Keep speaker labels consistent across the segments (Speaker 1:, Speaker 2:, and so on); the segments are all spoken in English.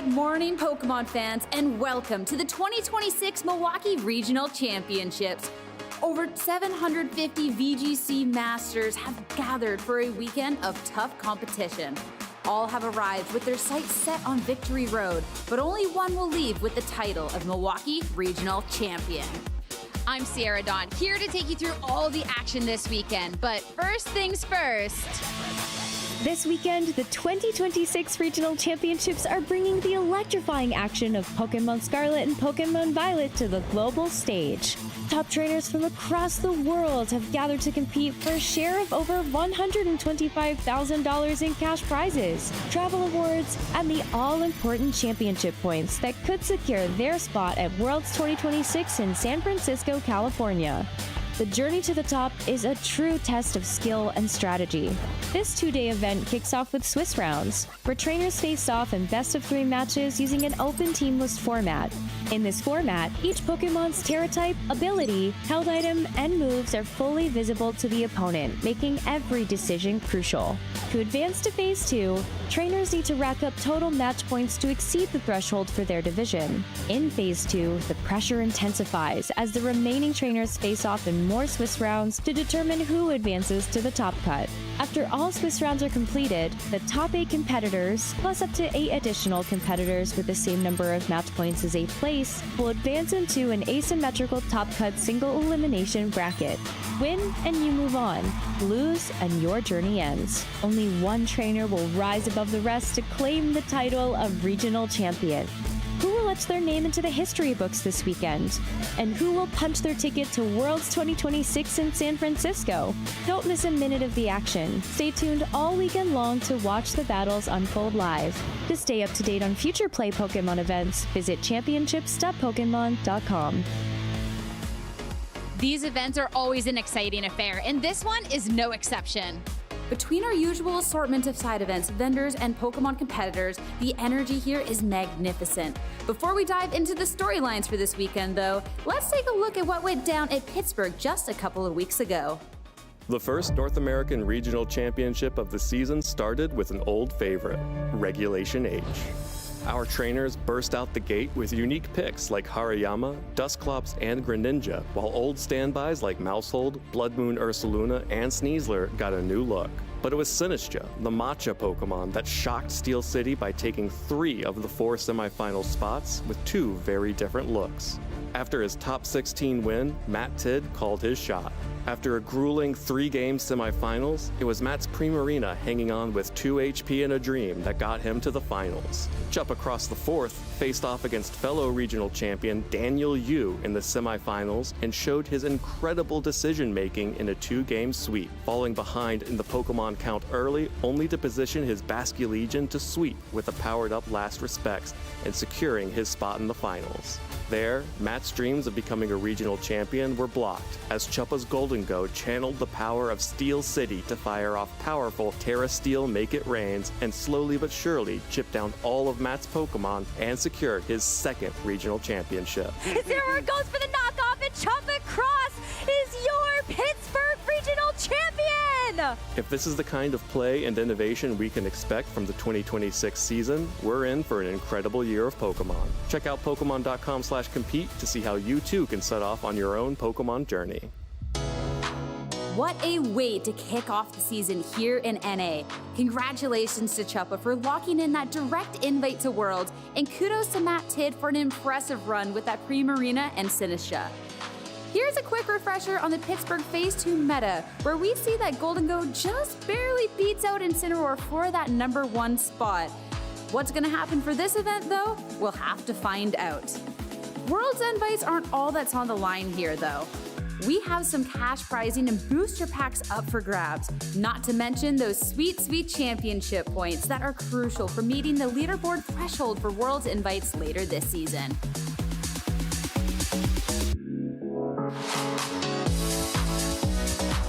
Speaker 1: Good morning, Pokemon fans, and welcome to the 2026 Milwaukee Regional Championships. Over 750 VGC Masters have gathered for a weekend of tough competition. All have arrived with their sights set on Victory Road, but only one will leave with the title of Milwaukee Regional Champion.
Speaker 2: I'm Sierra Dawn, here to take you through all the action this weekend. But first things first.
Speaker 3: This weekend, the 2026 Regional Championships are bringing the electrifying action of Pokémon Scarlet and Pokémon Violet to the global stage. Top trainers from across the world have gathered to compete for a share of over $125,000 in cash prizes, travel awards, and the all-important championship points that could secure their spot at Worlds 2026 in San Francisco, California. The journey to the top is a true test of skill and strategy. This two-day event kicks off with Swiss rounds, where trainers face off in best-of-3 matches using an open team list format. In this format, each Pokemon's Terra type, ability, held item, and moves are fully visible to the opponent, making every decision crucial. To advance to Phase 2, trainers need to rack up total match points to exceed the threshold for their division. In Phase 2, the pressure intensifies as the remaining trainers face off in more Swiss rounds to determine who advances to the top cut. After all Swiss rounds are completed, the top 8 competitors, plus up to 8 additional competitors with the same number of match points as 8th place, will advance into an asymmetrical top cut single elimination bracket. Win and you move on. Lose and your journey ends. Only one trainer will rise above the rest to claim the title of Regional Champion. Who will etch their name into the history books this weekend? And who will punch their ticket to Worlds 2026 in San Francisco? Don't miss a minute of the action. Stay tuned all weekend long to watch the battles unfold live. To stay up to date on future Play Pokemon events, visit championships.pokemon.com.
Speaker 2: These events are always an exciting affair, and this one is no exception.
Speaker 1: Between our usual assortment of side events, vendors, and Pokemon competitors, the energy here is magnificent. Before we dive into the storylines for this weekend, though, let's take a look at what went down at Pittsburgh just a couple of weeks ago.
Speaker 4: The first North American Regional Championship of the season started with an old favorite, Regulation H. Our trainers burst out the gate with unique picks like Hariyama, Dusclops, and Greninja, while old standbys like Mousehold, Blood Moon Ursaluna, and Sneasler got a new look. But it was Sinistcha, the matcha Pokemon, that shocked Steel City by taking 3 of the 4 semifinal spots with 2 very different looks. After his top 16 win, Matt Tidd called his shot. After a grueling 3-game semifinals, it was Matt's Primarina hanging on with 2 HP and a dream that got him to the finals. Chup across the 4th faced off against fellow regional champion Daniel Yu in the semifinals and showed his incredible decision-making in a 2-game sweep, falling behind in the Pokemon count early only to position his Basculegion to sweep with a powered-up Last Respects and securing his spot in the finals. There, Matt's dreams of becoming a regional champion were blocked, as Chuppa's Golden Go channeled the power of Steel City to fire off powerful Terra Steel Make It Rains and slowly but surely chip down all of Matt's Pokemon and secure his 2nd regional championship.
Speaker 2: Zero goes for the knockoff, and Chuppa Cross is your Pittsburgh Regional Champion!
Speaker 4: If this is the kind of play and innovation we can expect from the 2026 season, we're in for an incredible year of Pokemon. Check out Pokemon.com/compete to see how you too can set off on your own Pokemon journey.
Speaker 1: What a way to kick off the season here in NA. Congratulations to Chuppa for locking in that direct invite to Worlds, and kudos to Matt Tidd for an impressive run with that Primarina and Sinistcha. Here's a quick refresher on the Pittsburgh Phase 2 meta, where we see that Golden Go just barely beats out Incineroar for that number 1 spot. What's going to happen for this event, though? We'll have to find out. Worlds invites aren't all that's on the line here, though. We have some cash prizing and booster packs up for grabs, not to mention those sweet, sweet championship points that are crucial for meeting the leaderboard threshold for Worlds invites later this season.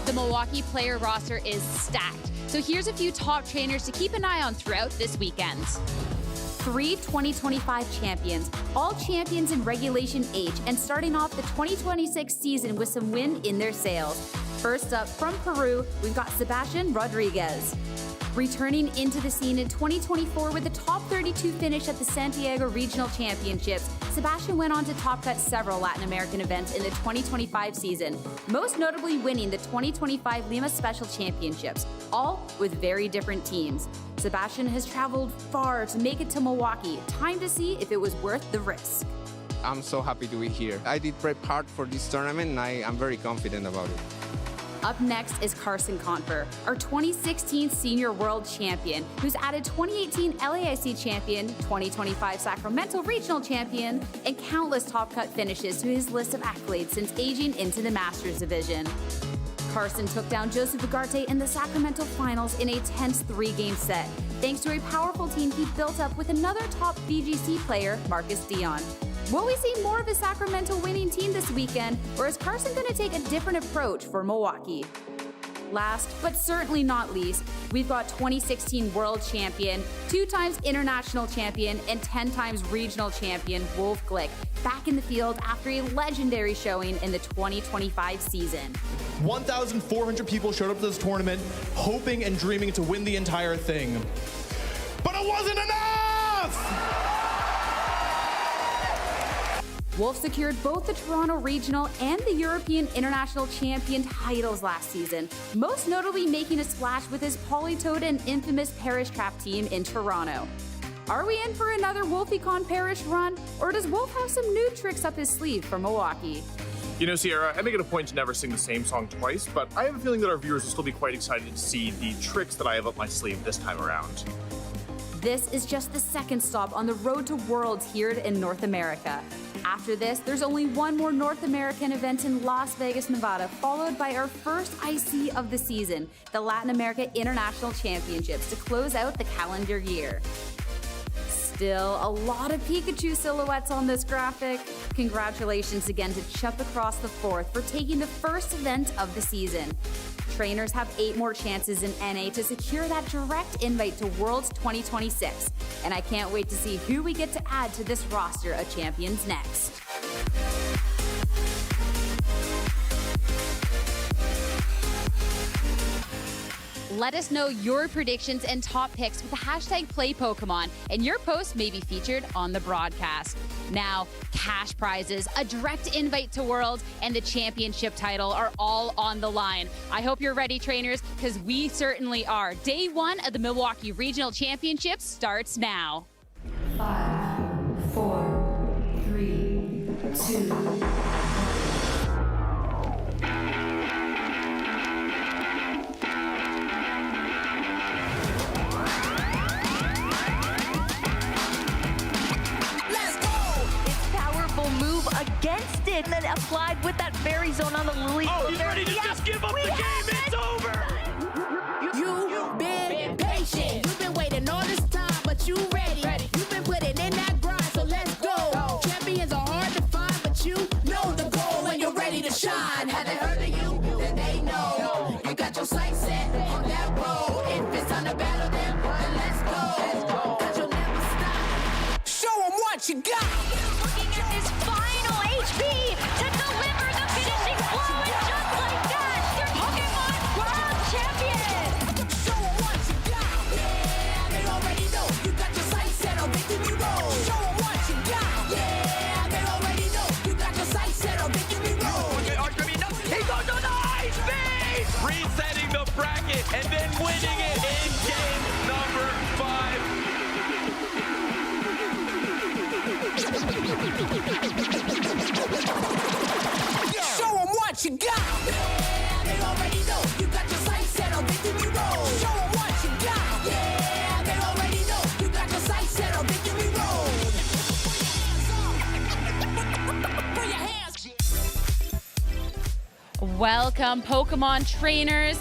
Speaker 2: The Milwaukee player roster is stacked, so here's a few top trainers to keep an eye on throughout this weekend.
Speaker 1: 3 2025 champions, all champions in Regulation H, and starting off the 2026 season with some wind in their sails. First up, from Peru, we've got Sebastian Rodriguez. Returning into the scene in 2024 with a top 32 finish at the Santiago Regional Championships, Sebastian went on to top cut several Latin American events in the 2025 season, most notably winning the 2025 Lima Special Championships, all with very different teams. Sebastian has traveled far to make it to Milwaukee. Time to see if it was worth the risk.
Speaker 5: I'm so happy to be here. I did prep hard for this tournament and I'm very confident about it.
Speaker 1: Up next is Carson Confer, our 2016 Senior World Champion, who's added 2018 LAIC Champion, 2025 Sacramento Regional Champion, and countless top cut finishes to his list of accolades since aging into the Masters division. Carson took down Joseph Ugarte in the Sacramento Finals in a tense 3-game set, thanks to a powerful team he built up with another top VGC player, Marcus Dion. Will we see more of a Sacramento winning team this weekend, or is Carson going to take a different approach for Milwaukee? Last, but certainly not least, we've got 2016 World Champion, 2 times International Champion, and 10 times Regional Champion Wolf Glick back in the field after a legendary showing in the 2025 season.
Speaker 6: 1,400 people showed up to this tournament hoping and dreaming to win the entire thing. But it wasn't enough!
Speaker 1: Wolf secured both the Toronto Regional and the European International Champion titles last season, most notably making a splash with his Polytoad and infamous Parish Trap team in Toronto. Are we in for another WolfieCon Parish run, or does Wolf have some new tricks up his sleeve for Milwaukee?
Speaker 7: You know, Sierra, I make it a point to never sing the same song twice, but I have a feeling that our viewers will still be quite excited to see the tricks that I have up my sleeve this time around.
Speaker 1: This is just the second stop on the road to Worlds here in North America. After this, there's only one more North American event in Las Vegas, Nevada, followed by our first IC of the season, the Latin America International Championships, to close out the calendar year. Still, a lot of Pikachu silhouettes on this graphic. Congratulations again to Chup Across the Fourth for taking the first event of the season. Trainers have 8 more chances in NA to secure that direct invite to Worlds 2026. And I can't wait to see who we get to add to this roster of champions next.
Speaker 2: Let us know your predictions and top picks with the hashtag #PlayPokemon, and your post may be featured on the broadcast. Now, cash prizes, a direct invite to Worlds, and the championship title are all on the line. I hope you're ready, trainers, because we certainly are. Day 1 of the Milwaukee Regional Championships starts now.
Speaker 8: 5, 4, 3, 2.
Speaker 9: Against it, and then applied with that fairy zone on the Lily.
Speaker 7: Oh, he's ready to just give up the game. It's over.
Speaker 10: You've been patient. You've been waiting all this time, but you ready. You've been putting in that grind, so let's go. Champions are hard to find, but you know the goal when you're ready to shine. Have they heard of you? Then they know. You got your sights set on that road. If it's time to battle them, then let's go. 'Cause you'll never stop. Show them what you got.
Speaker 9: Looking at this final HP to deliver the finishing blow, and just like that, they're Pokémon World Champions!
Speaker 10: Show them what you got. Yeah, they already know. You got your sights set on victory road. Show them what you got. Yeah, they already know. You got your sights set on victory road.
Speaker 11: He goes on the ice speed! Resetting the bracket and then winning it in game number 5.
Speaker 10: Show them what you got. Yeah, they already know. You got your sights set on victory road. Show them what you got. Yeah, they already know. You got your sights set on victory road. Put your hands.
Speaker 2: Welcome, Pokemon trainers.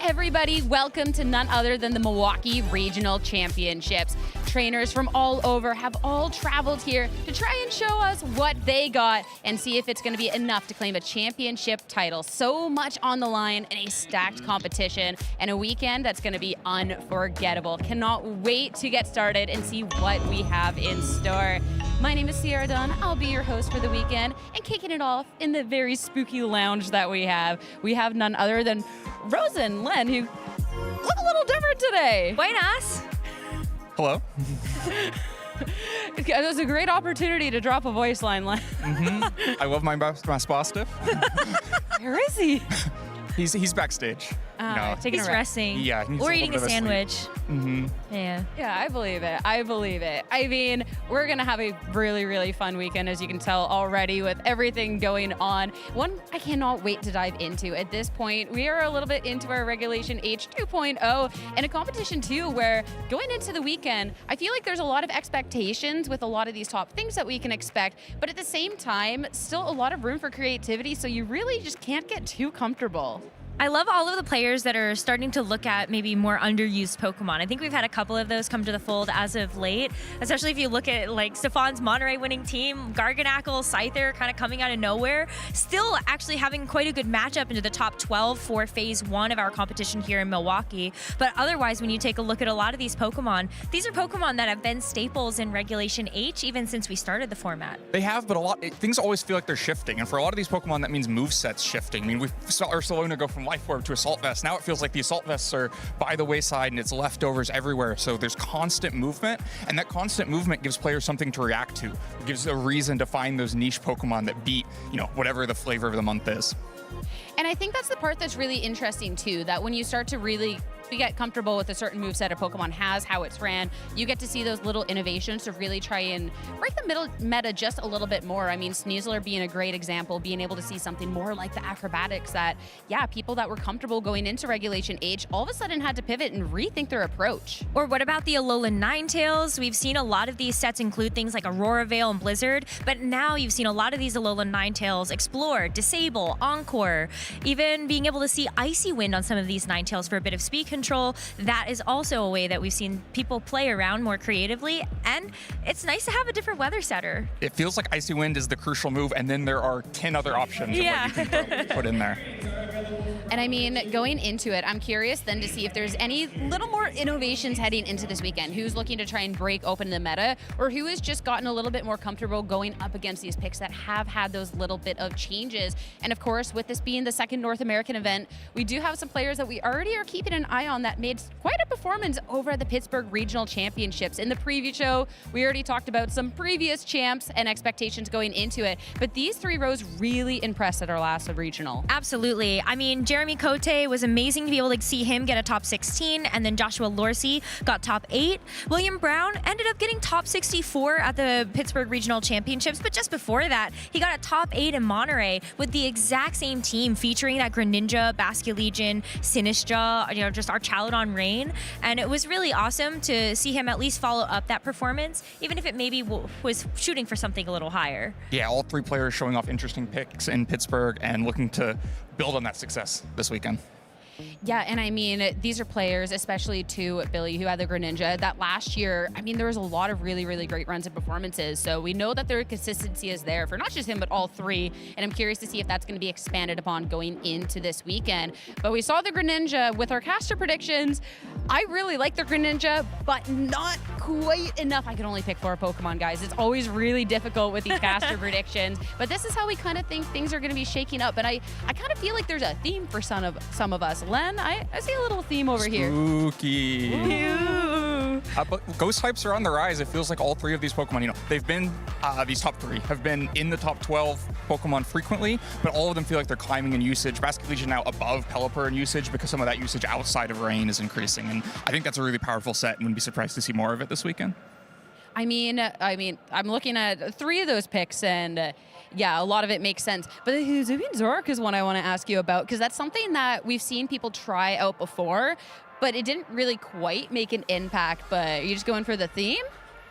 Speaker 2: Everybody, welcome to none other than the Milwaukee Regional Championships. Trainers from all over have all traveled here to try and show us what they got and see if it's going to be enough to claim a championship title. So much on the line in a stacked competition and a weekend that's going to be unforgettable. Cannot wait to get started and see what we have in store. My name is Sierra Dunn. I'll be your host for the weekend, and kicking it off in the very spooky lounge that we have none other than Rosen Len, who a little different today.
Speaker 12: Buenas.
Speaker 13: Hello.
Speaker 2: It was a great opportunity to drop a voice line.
Speaker 13: I love my Maspasta.
Speaker 2: Where is he?
Speaker 13: He's backstage.
Speaker 12: He's resting.
Speaker 13: Yeah.
Speaker 12: Or eating a sandwich. Yeah.
Speaker 2: Yeah, I believe it. I mean, we're going to have a really, really fun weekend, as you can tell already, with everything going on. One I cannot wait to dive into. At this point, we are a little bit into our Regulation H 2.0 and a competition, too, where going into the weekend, I feel like there's a lot of expectations with a lot of these top things that we can expect. But at the same time, still a lot of room for creativity, so you really just can't get too comfortable.
Speaker 12: I love all of the players that are starting to look at maybe more underused Pokemon. I think we've had a couple of those come to the fold as of late, especially if you look at like Stefan's Monterey winning team, Garganackle, Scyther kind of coming out of nowhere, still actually having quite a good matchup into the top 12 for phase 1 of our competition here in Milwaukee. But otherwise, when you take a look at a lot of these Pokemon, these are Pokemon that have been staples in Regulation H even since we started the format.
Speaker 13: They have, but things always feel like they're shifting. And for a lot of these Pokemon, that means movesets shifting. I mean, we saw Ursaluna go from Life Orb to Assault Vest. Now it feels like the Assault Vests are by the wayside and it's leftovers everywhere. So there's constant movement, and that constant movement gives players something to react to. It gives a reason to find those niche Pokemon that beat, whatever the flavor of the month is.
Speaker 2: And I think that's the part that's really interesting, too, that when you start to really get comfortable with a certain moveset a Pokemon has, how it's ran, you get to see those little innovations to really try and break the middle meta just a little bit more. I mean, Sneasler being a great example, being able to see something more like the acrobatics that, people that were comfortable going into Regulation H all of a sudden had to pivot and rethink their approach.
Speaker 12: Or what about the Alolan Ninetales? We've seen a lot of these sets include things like Aurora Veil and Blizzard, but now you've seen a lot of these Alolan Ninetales explore, disable, encore, even being able to see Icy Wind on some of these Ninetales for a bit of speed control. That is also a way that we've seen people play around more creatively, and it's nice to have a different weather setter.
Speaker 13: It feels like Icy Wind is the crucial move, and then there are 10 other options of what you can put in there.
Speaker 2: And I mean, going into it, I'm curious then to see if there's any little more innovations heading into this weekend. Who's looking to try and break open the meta, or who has just gotten a little bit more comfortable going up against these picks that have had those little bit of changes. And of course, with this being the second North American event, we do have some players that we already are keeping an eye on that made quite a performance over at the Pittsburgh Regional Championships. In the preview show, we already talked about some previous champs and expectations going into it, but these three rows really impressed at our last regional.
Speaker 12: Absolutely. I mean, Jeremy Cote was amazing to be able to see him get a top 16, and then Joshua Lorsey got top 8. William Brown ended up getting top 64 at the Pittsburgh Regional Championships, but just before that, he got a top 8 in Monterey with the exact same team featuring that Greninja, Basculegion, Sinistra, just our Chaludon Rain, and it was really awesome to see him at least follow up that performance, even if it maybe was shooting for something a little higher.
Speaker 13: Yeah, all three players showing off interesting picks in Pittsburgh and looking to build on that success this weekend.
Speaker 2: Yeah, and I mean, these are players, especially to Billy, who had the Greninja, that last year, I mean, there was a lot of really, really great runs and performances. So we know that their consistency is there for not just him, but all three. And I'm curious to see if that's going to be expanded upon going into this weekend. But we saw the Greninja with our caster predictions. I really like the Greninja, but not quite enough. I can only pick 4 Pokemon, guys. It's always really difficult with these caster predictions. But this is how we kind of think things are going to be shaking up. But I kind of feel like there's a theme for some of us. Len, I see a little theme over here.
Speaker 13: Spooky. But ghost types are on the rise. It feels like all three of these Pokemon, they've been, these top 3 have been in the top 12 Pokemon frequently, but all of them feel like they're climbing in usage. Basculegion now above Pelipper in usage because some of that usage outside of Rain is increasing. And I think that's a really powerful set and wouldn't be surprised to see more of it this weekend.
Speaker 2: I mean, I'm looking at 3 of those picks, and yeah, a lot of it makes sense. But the Hisuian Zoroark is one I want to ask you about, because that's something that we've seen people try out before, but it didn't really quite make an impact. But are you just going for the theme?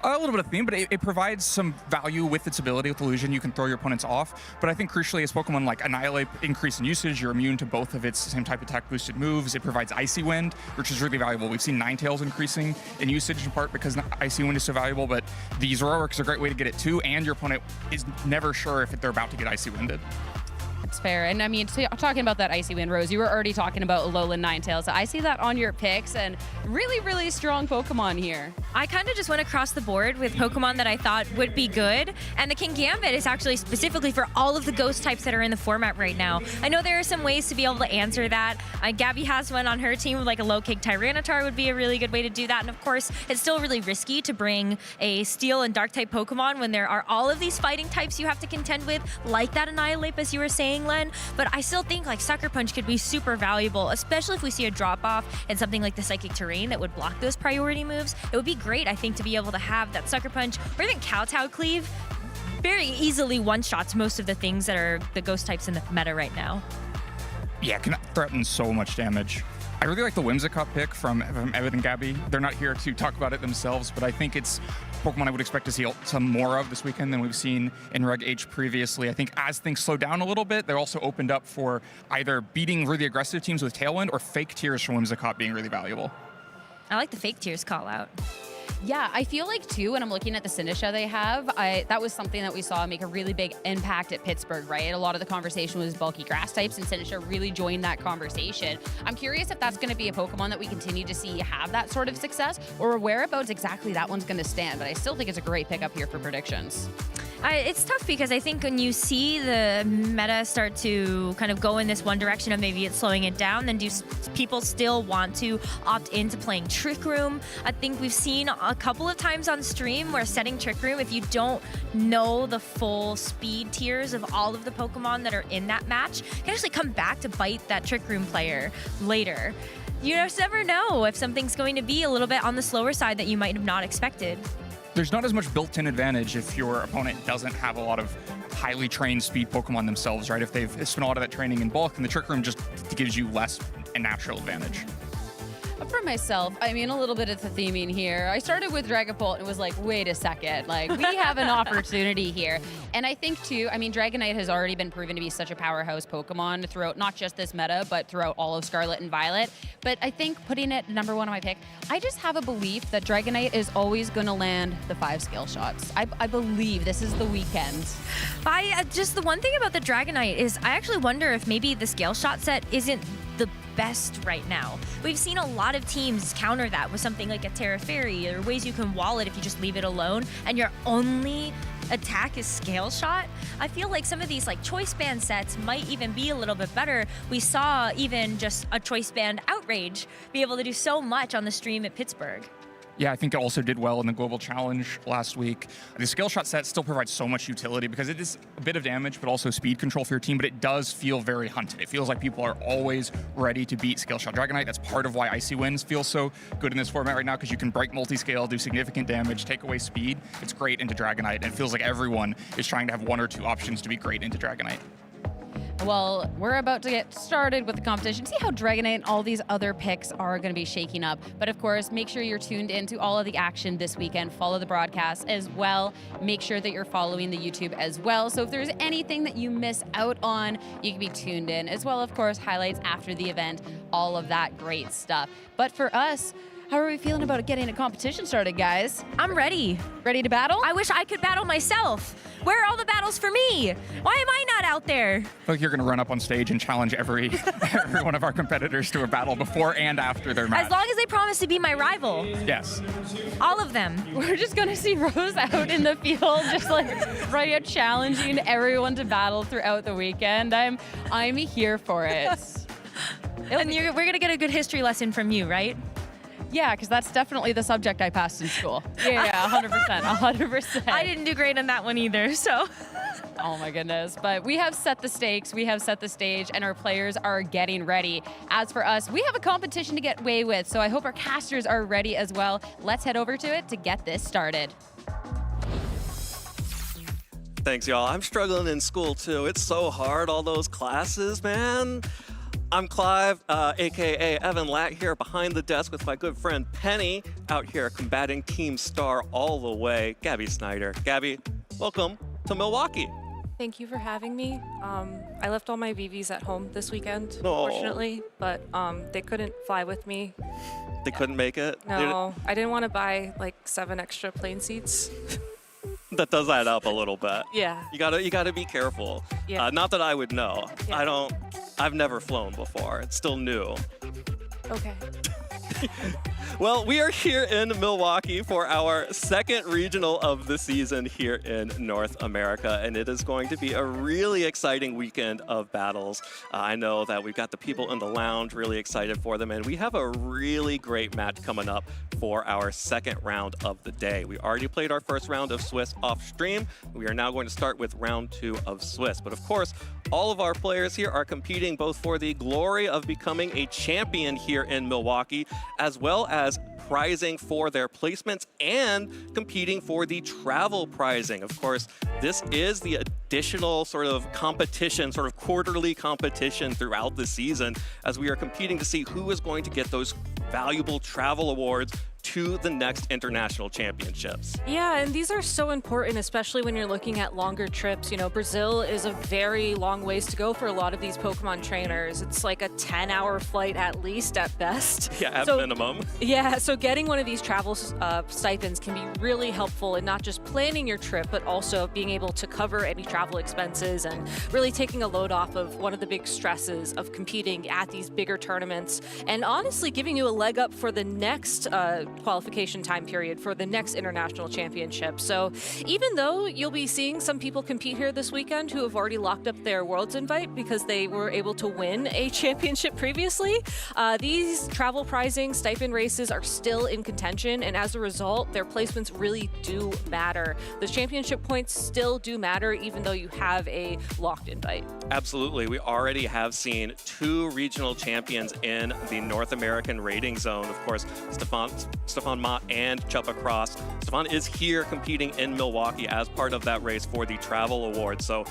Speaker 13: A little bit of theme, but it provides some value with its ability with Illusion. You can throw your opponents off, but I think crucially as Pokemon like Annihilate increase in usage, you're immune to both of its same type attack boosted moves. It provides Icy Wind, which is really valuable. We've seen Ninetales increasing in usage in part because Icy Wind is so valuable, but the Zoroark is a great way to get it too, and your opponent is never sure if they're about to get Icy Winded.
Speaker 2: It's fair. And I mean, talking about that Icy Wind Rose, you were already talking about Alolan Ninetales. So I see that on your picks, and really, really strong Pokemon here.
Speaker 12: I kind of just went across the board with Pokemon that I thought would be good, and the Kingambit is actually specifically for all of the ghost types that are in the format right now. I know there are some ways to be able to answer that. Gabby has one on her team, like a low kick Tyranitar would be a really good way to do that. And of course, it's still really risky to bring a Steel and Dark type Pokemon when there are all of these fighting types you have to contend with, like that Annihilate, as you were saying, Len. But I still think like Sucker Punch could be super valuable, especially if we see a drop off and something like the Psychic Terrain that would block those priority moves. It would be great, I think, to be able to have that Sucker Punch or even Kowtow Cleave very easily one-shots most of the things that are the ghost types in the meta right now.
Speaker 13: Yeah, it can threaten so much damage. I really like the Whimsicott pick from Evan and Gabby. They're not here to talk about it themselves, but I think it's Pokemon I would expect to see some more of this weekend than we've seen in Reg H previously. I think as things slow down a little bit, they're also opened up for either beating really aggressive teams with Tailwind or fake tiers from Whimsicott being really valuable.
Speaker 12: I like the fake tiers call out.
Speaker 2: Yeah, I feel like too, when I'm looking at the Sinisha they have, that was something that we saw make a really big impact at Pittsburgh, right? A lot of the conversation was bulky grass types, and Sinisha really joined that conversation. I'm curious if that's going to be a Pokemon that we continue to see have that sort of success, or whereabouts exactly that one's going to stand. But I still think it's a great pickup here for predictions.
Speaker 12: It's tough because I think when you see the meta start to kind of go in this one direction of maybe it's slowing it down, then do people still want to opt into playing Trick Room? I think we've seen a couple of times on stream where setting Trick Room, if you don't know the full speed tiers of all of the Pokemon that are in that match, can actually come back to bite that Trick Room player later. You just never know if something's going to be a little bit on the slower side that you might have not expected.
Speaker 13: There's not as much built-in advantage if your opponent doesn't have a lot of highly trained speed Pokemon themselves, right? If they've spent a lot of that training in bulk, and the Trick Room just gives you less a natural advantage.
Speaker 2: For myself, I mean, a little bit of the theming here. I started with Dragapult and it was like, wait a second, like we have an opportunity here. And I think too, I mean, Dragonite has already been proven to be such a powerhouse Pokemon throughout not just this meta, but throughout all of Scarlet and Violet. But I think putting it #1 on my pick, I just have a belief that Dragonite is always going to land the 5 scale shots. I believe this is the weekend.
Speaker 12: Just the one thing about the Dragonite is I actually wonder if maybe the scale shot set isn't the best right now. We've seen a lot of teams counter that with something like a Terra Fairy or ways you can wall it if you just leave it alone and your only attack is scale shot. I feel like some of these like choice band sets might even be a little bit better. We saw even just a choice band Outrage be able to do so much on the stream at Pittsburgh.
Speaker 13: Yeah, I think it also did well in the Global Challenge last week. The Scale Shot set still provides so much utility because it is a bit of damage, but also speed control for your team, but it does feel very hunted. It feels like people are always ready to beat Scale Shot Dragonite. That's part of why Icy Winds feels so good in this format right now, because you can break multi-scale, do significant damage, take away speed. It's great into Dragonite, and it feels like everyone is trying to have 1 or 2 options to be great into Dragonite.
Speaker 2: Well, we're about to get started with the competition. See how Dragonite and all these other picks are going to be shaking up. But of course, make sure you're tuned into all of the action this weekend. Follow the broadcast as well. Make sure that you're following the YouTube as well. So if there's anything that you miss out on, you can be tuned in. As well, of course, highlights after the event, all of that great stuff. But for us, how are we feeling about getting a competition started, guys?
Speaker 12: I'm ready.
Speaker 2: Ready to battle?
Speaker 12: I wish I could battle myself. Where are all the battles for me? Why am I not out there?
Speaker 13: I feel like you're going to run up on stage and challenge every one of our competitors to a battle before and after their match.
Speaker 12: As long as they promise to be my rival.
Speaker 13: Yes.
Speaker 12: All of them.
Speaker 2: We're just going to see Rose out in the field, just like right out challenging everyone to battle throughout the weekend. I'm here for it.
Speaker 12: And we're going to get a good history lesson from you, right?
Speaker 2: Yeah, because that's definitely the subject I passed in school. Yeah, 100%, 100%.
Speaker 12: I didn't do great on that one either, so.
Speaker 2: Oh my goodness, but we have set the stakes, we have set the stage, and our players are getting ready. As for us, we have a competition to get away with, so I hope our casters are ready as well. Let's head over to it to get this started.
Speaker 4: Thanks, y'all. I'm struggling in school too. It's so hard, all those classes, man. I'm Clive, aka Evan Latt, here behind the desk with my good friend Penny, out here combating Team Star all the way, Gabby Snyder. Gabby, welcome to Milwaukee.
Speaker 14: Thank you for having me. I left all my VVs at home this weekend,
Speaker 4: No.
Speaker 14: fortunately, but they couldn't fly with me.
Speaker 4: They couldn't make it?
Speaker 14: No, I didn't want to buy like 7 extra plane seats.
Speaker 4: that does add up a little bit.
Speaker 14: Yeah.
Speaker 4: You gotta be careful.
Speaker 14: Yeah.
Speaker 4: Not that I would know.
Speaker 14: Yeah.
Speaker 4: I've never flown before. It's still new.
Speaker 14: Okay.
Speaker 4: Well, we are here in Milwaukee for our second regional of the season here in North America, and it is going to be a really exciting weekend of battles. I know that we've got the people in the lounge really excited for them, and we have a really great match coming up for our second round of the day. We already played our first round of Swiss off stream. We are now going to start with round 2 of Swiss. But of course, all of our players here are competing both for the glory of becoming a champion here in Milwaukee, as well as prizing for their placements and competing for the travel prizing. Of course, this is the additional sort of competition, sort of quarterly competition throughout the season, as we are competing to see who is going to get those valuable travel awards to the next international championships.
Speaker 14: Yeah, and these are so important, especially when you're looking at longer trips. You know, Brazil is a very long ways to go for a lot of these Pokemon trainers. It's like a 10-hour flight at least, at best.
Speaker 4: Yeah, at minimum.
Speaker 14: Yeah, so getting one of these travel stipends can be really helpful in not just planning your trip, but also being able to cover any travel expenses and really taking a load off of one of the big stresses of competing at these bigger tournaments, and honestly giving you a leg up for the next qualification time period for the next international championship. So even though you'll be seeing some people compete here this weekend who have already locked up their Worlds invite because they were able to win a championship previously, these travel prizing stipend races are still in contention, and as a result, their placements really do matter. Those championship points still do matter even though you have a locked invite.
Speaker 4: Absolutely. We already have seen 2 regional champions in the North American rating zone. Of course, Stefan Mott and Chuppa Cross. Stefan is here competing in Milwaukee as part of that race for the travel award. So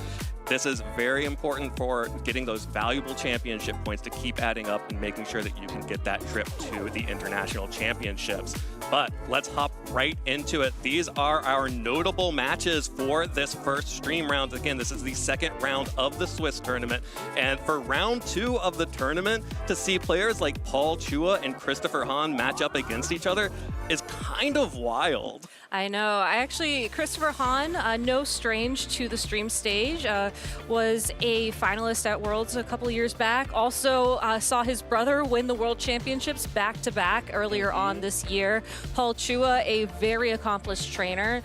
Speaker 4: this is very important for getting those valuable championship points to keep adding up and making sure that you can get that trip to the international championships. But let's hop right into it. These are our notable matches for this first stream round. Again, this is the second round of the Swiss tournament. And for round 2 of the tournament, to see players like Paul Chua and Christopher Hahn match up against each other is kind of wild.
Speaker 14: I know. Christopher Hahn, no strange to the stream stage, was a finalist at Worlds a couple years back. Also saw his brother win the World Championships back-to-back earlier on this year. Paul Chua, a very accomplished trainer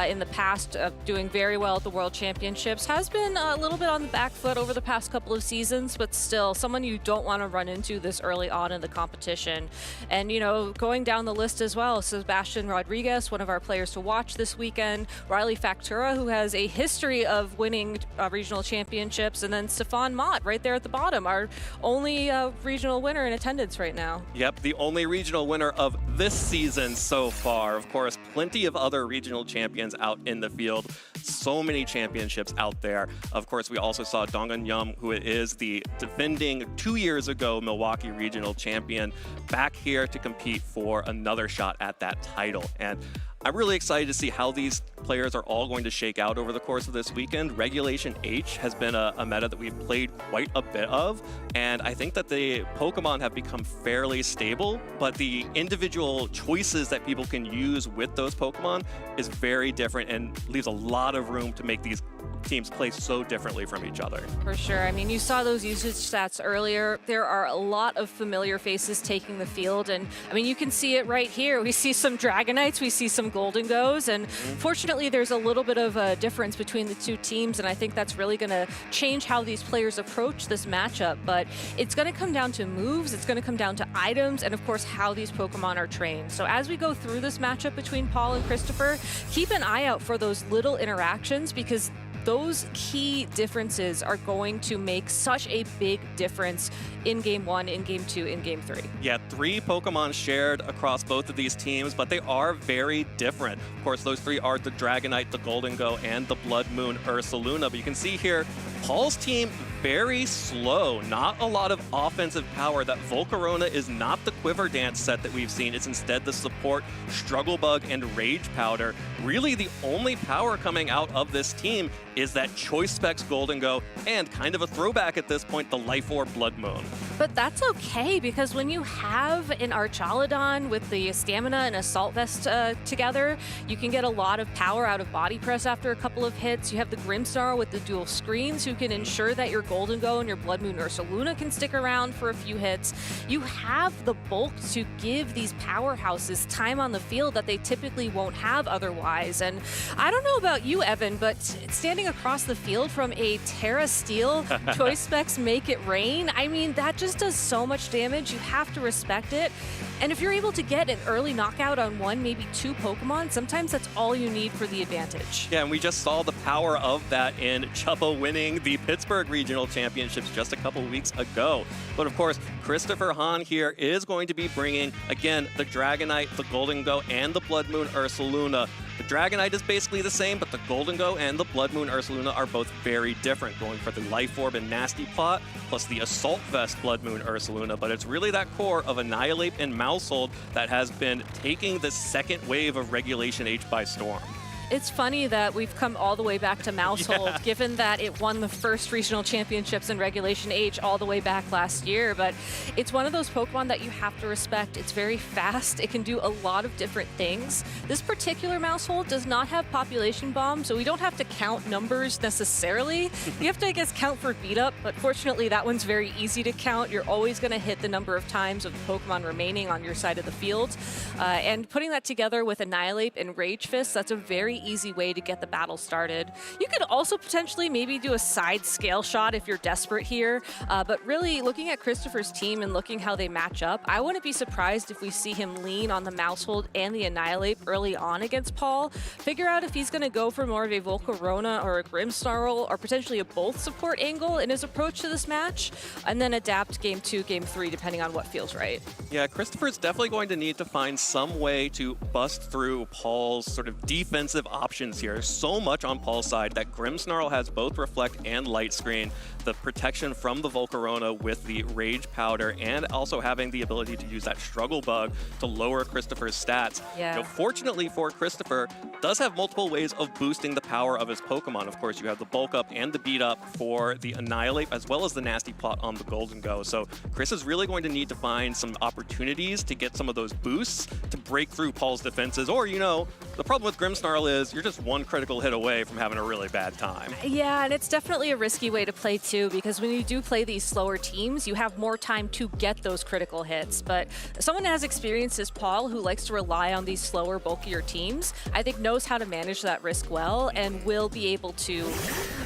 Speaker 14: in the past, doing very well at the World Championships, has been a little bit on the back foot over the past couple of seasons, but still someone you don't want to run into this early on in the competition. And, you know, going down the list as well, Sebastian Rodriguez, one of our players to watch this weekend, Riley Factura, who has a history of winning regional championships, and then Stefan Mott right there at the bottom, our only regional winner in attendance right now.
Speaker 4: Yep, the only regional winner of this season so far. Of course, plenty of other regional champions out in the field. So many championships out there. Of course, we also saw Dongan Yum, who is the defending 2 years ago Milwaukee regional champion, back here to compete for another shot at that title. And I'm really excited to see how these players are all going to shake out over the course of this weekend. Regulation H has been a meta that we've played quite a bit of, and I think that the Pokemon have become fairly stable, but the individual choices that people can use with those Pokemon is very different and leaves a lot of room to make these teams play so differently from each other.
Speaker 14: For sure. I mean, you saw those usage stats earlier. There are a lot of familiar faces taking the field, and I mean, you can see it right here. We see some Dragonites, we see some Golden Goes, and fortunately there's a little bit of a difference between the two teams, and I think that's really going to change how these players approach this matchup. But it's going to come down to moves, it's going to come down to items, and of course how these Pokemon are trained. So as we go through this matchup between Paul and Christopher, keep an eye out for those little interactions, because those key differences are going to make such a big difference in Game 1, in Game 2, in Game 3.
Speaker 4: Yeah, 3 Pokemon shared across both of these teams, but they are very different. Of course, those 3 are the Dragonite, the Golden Go, and the Blood Moon Ursaluna. But you can see here, Paul's team very slow, not a lot of offensive power. That Volcarona is not the Quiver Dance set that we've seen. It's instead the support Struggle Bug and Rage Powder. Really, the only power coming out of this team is that Choice Specs Golden Go, and kind of a throwback at this point, the Life Orb Blood Moon.
Speaker 14: But that's okay, because when you have an Archaludon with the Stamina and Assault Vest together, you can get a lot of power out of Body Press after a couple of hits. You have the Grimmsnarl with the dual screens who can ensure that your Golden Go and your Blood Moon Ursaluna can stick around for a few hits. You have the bulk to give these powerhouses time on the field that they typically won't have otherwise. And I don't know about you, Evan, but standing across the field from a Terra Steel Choice Specs Make It Rain, I mean, that just does so much damage. You have to respect it. And if you're able to get an early knockout on one, maybe two Pokemon, sometimes that's all you need for the advantage.
Speaker 4: Yeah, and we just saw the power of that in Chuppa winning the Pittsburgh Regional Championships just a couple weeks ago. But of course, Christopher Hahn here is going to be bringing, again, the Dragonite, the Golden Go, and the Blood Moon Ursaluna. The Dragonite is basically the same, but the Golden Go and the Blood Moon Ursaluna are both very different, going for the Life Orb and Nasty Plot, plus the Assault Vest Blood Moon Ursaluna. But it's really that core of Annihilate and Maushold that has been taking the second wave of Regulation H by storm.
Speaker 14: It's funny that we've come all the way back to Maushold, given that it won the first regional championships in Regulation H all the way back last year. But it's one of those Pokemon that you have to respect. It's very fast. It can do a lot of different things. This particular Maushold does not have Population Bomb, so we don't have to count numbers necessarily. You have to, I guess, count for beat up, but fortunately that one's very easy to count. You're always going to hit the number of times of the Pokemon remaining on your side of the field. And putting that together with Annihilate and Rage Fist, that's a very easy way to get the battle started. You could also potentially maybe do a side scale shot if you're desperate here, but really looking at Christopher's team and looking how they match up, I wouldn't be surprised if we see him lean on the Maushold and the Annihilate early on against Paul, figure out if he's going to go for more of a Volcarona or a Grimmsnarl or potentially a both support angle in his approach to this match, and then adapt game 2, game 3, depending on what feels right.
Speaker 4: Yeah, Christopher's definitely going to need to find some way to bust through Paul's sort of defensive options here. So much on Paul's side that Grimmsnarl has both Reflect and Light Screen, the protection from the Volcarona with the Rage Powder, and also having the ability to use that Struggle Bug to lower Christopher's stats.
Speaker 14: Yeah.
Speaker 4: You know, fortunately for Christopher, does have multiple ways of boosting the power of his Pokemon. Of course, you have the Bulk Up and the Beat Up for the Annihilate, as well as the Nasty Plot on the Golden Go. So Chris is really going to need to find some opportunities to get some of those boosts to break through Paul's defenses. Or, you know, the problem with Grimmsnarl is you're just one critical hit away from having a really bad time.
Speaker 14: Yeah, and it's definitely a risky way to play too, because when you do play these slower teams, you have more time to get those critical hits. But someone as experienced as Paul, who likes to rely on these slower, bulkier teams, I think knows how to manage that risk well and will be able to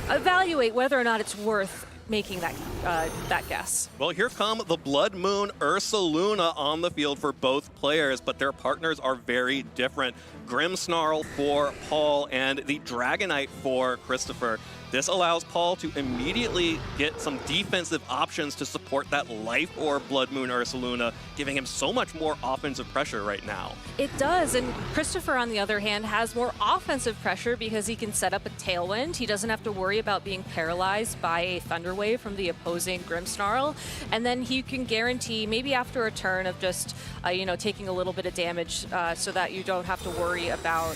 Speaker 14: evaluate whether or not it's worth making that guess.
Speaker 4: Well, here come the Blood Moon Ursaluna on the field for both players, but their partners are very different. Grimmsnarl for Paul and the Dragonite for Christopher. This allows Paul to immediately get some defensive options to support that Life Orb Blood Moon Ursaluna, giving him so much more offensive pressure right now.
Speaker 14: It does, and Christopher, on the other hand, has more offensive pressure because he can set up a Tailwind. He doesn't have to worry about being paralyzed by a Thunder Wave from the opposing Grimmsnarl, and then he can guarantee, maybe after a turn of just, taking a little bit of damage so that you don't have to worry about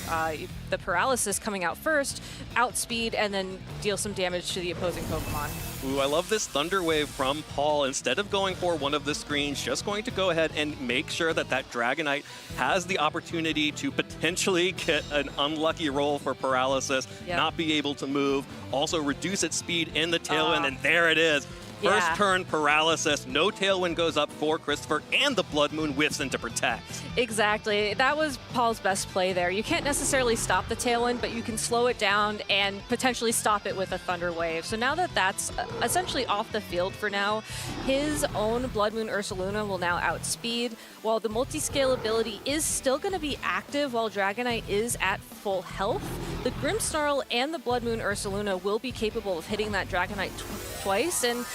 Speaker 14: the paralysis coming out first, outspeed, and then deal some damage to the opposing Pokemon.
Speaker 4: Ooh, I love this Thunder Wave from Paul. Instead of going for one of the screens, just going to go ahead and make sure that that Dragonite has the opportunity to potentially get an unlucky roll for paralysis, not be able to move, also reduce its speed in the Tailwind, and there it is. First turn paralysis, no Tailwind goes up for Christopher, and the Blood Moon whiffs in to protect.
Speaker 14: Exactly. That was Paul's best play there. You can't necessarily stop the Tailwind, but you can slow it down and potentially stop it with a Thunder Wave. So now that that's essentially off the field for now, his own Blood Moon Ursaluna will now outspeed, while the multi-scale ability is still going to be active while Dragonite is at full health. The Grimmsnarl and the Blood Moon Ursaluna will be capable of hitting that Dragonite twice, and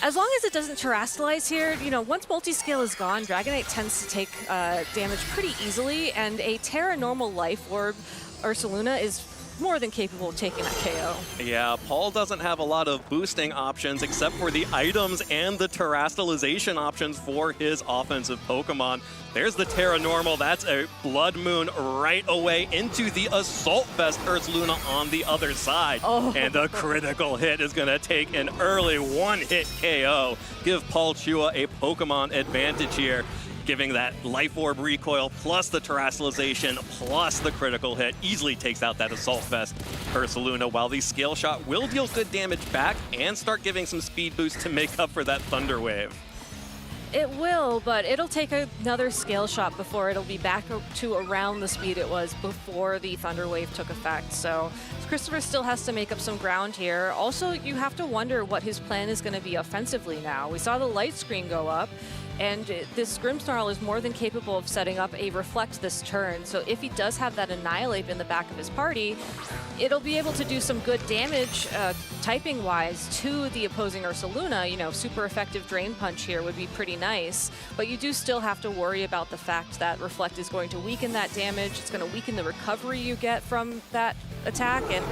Speaker 14: as long as it doesn't terrastallize here, once multi-scale is gone, Dragonite tends to take damage pretty easily, and a Terra Normal Life Orb Ursaluna is more than capable of taking that KO.
Speaker 4: Yeah, Paul doesn't have a lot of boosting options except for the items and the terastallization options for his offensive Pokemon. There's the Terra Normal. That's a Blood Moon right away into the Assault Vest Ursaluna on the other side.
Speaker 14: Oh.
Speaker 4: And the critical hit is going to take an early one-hit KO. Give Paul Chua a Pokemon advantage here, giving that Life Orb recoil plus the terastallization plus the critical hit. Easily takes out that Assault Vest Ursaluna, while the Scale Shot will deal good damage back and start giving some speed boost to make up for that Thunder Wave.
Speaker 14: It will, but it'll take another Scale Shot before it'll be back to around the speed it was before the Thunder Wave took effect. So Christopher still has to make up some ground here. Also, you have to wonder what his plan is going to be offensively now. We saw the light screen go up, and this Grimmsnarl is more than capable of setting up a Reflect this turn. So if he does have that Annihilate in the back of his party, it'll be able to do some good damage typing-wise to the opposing Ursaluna. You know, super effective Drain Punch here would be pretty nice, but you do still have to worry about the fact that Reflect is going to weaken that damage. It's going to weaken the recovery you get from that attack, and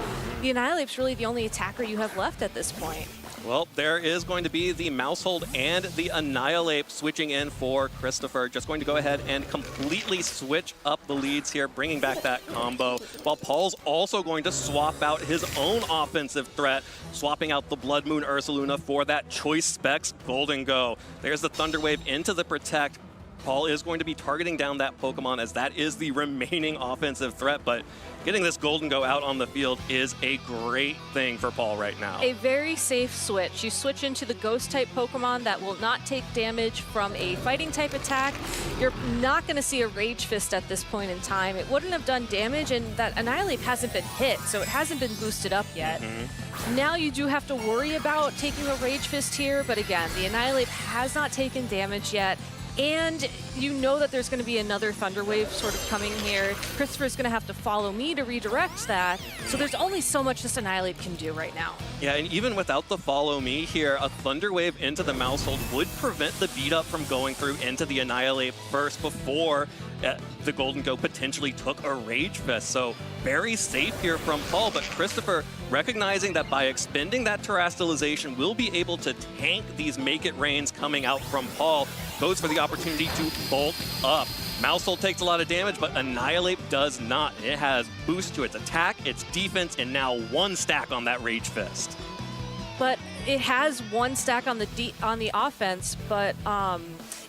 Speaker 14: the Annihilate's really the only attacker you have left at this point.
Speaker 4: Well, there is going to be the Mousehold and the Annihilate switching in for Christopher. Just going to go ahead and completely switch up the leads here, bringing back that combo, while Paul's also going to swap out his own offensive threat, swapping out the Blood Moon Ursaluna for that Choice Specs Golden Go. There's the Thunder Wave into the Protect. Paul is going to be targeting down that Pokemon, as that is the remaining offensive threat, but getting this Golden Go out on the field is a great thing for Paul right now.
Speaker 14: A very safe switch. You switch into the Ghost-type Pokemon that will not take damage from a Fighting-type attack. You're not going to see a Rage Fist at this point in time. It wouldn't have done damage, and that Annihilate hasn't been hit, so it hasn't been boosted up yet. Now you do have to worry about taking a Rage Fist here, but again, the Annihilate has not taken damage yet. And you know that there's going to be another Thunder Wave sort of coming here. Christopher's going to have to follow me to redirect that. So there's only so much this Annihilate can do right now.
Speaker 4: Yeah, and even without the follow me here, a Thunder Wave into the Mousehold would prevent the beat up from going through into the Annihilate first before the Golden Go potentially took a Rage Fist. So very safe here from Paul, but Christopher, recognizing that by expending that terastallization, will be able to tank these Make It Rains coming out from Paul, goes for the opportunity to bulk up. Mousehold takes a lot of damage, but Annihilate does not. It has boost to its attack, its defense, and now one stack on that Rage Fist.
Speaker 14: But it has one stack on the offense, but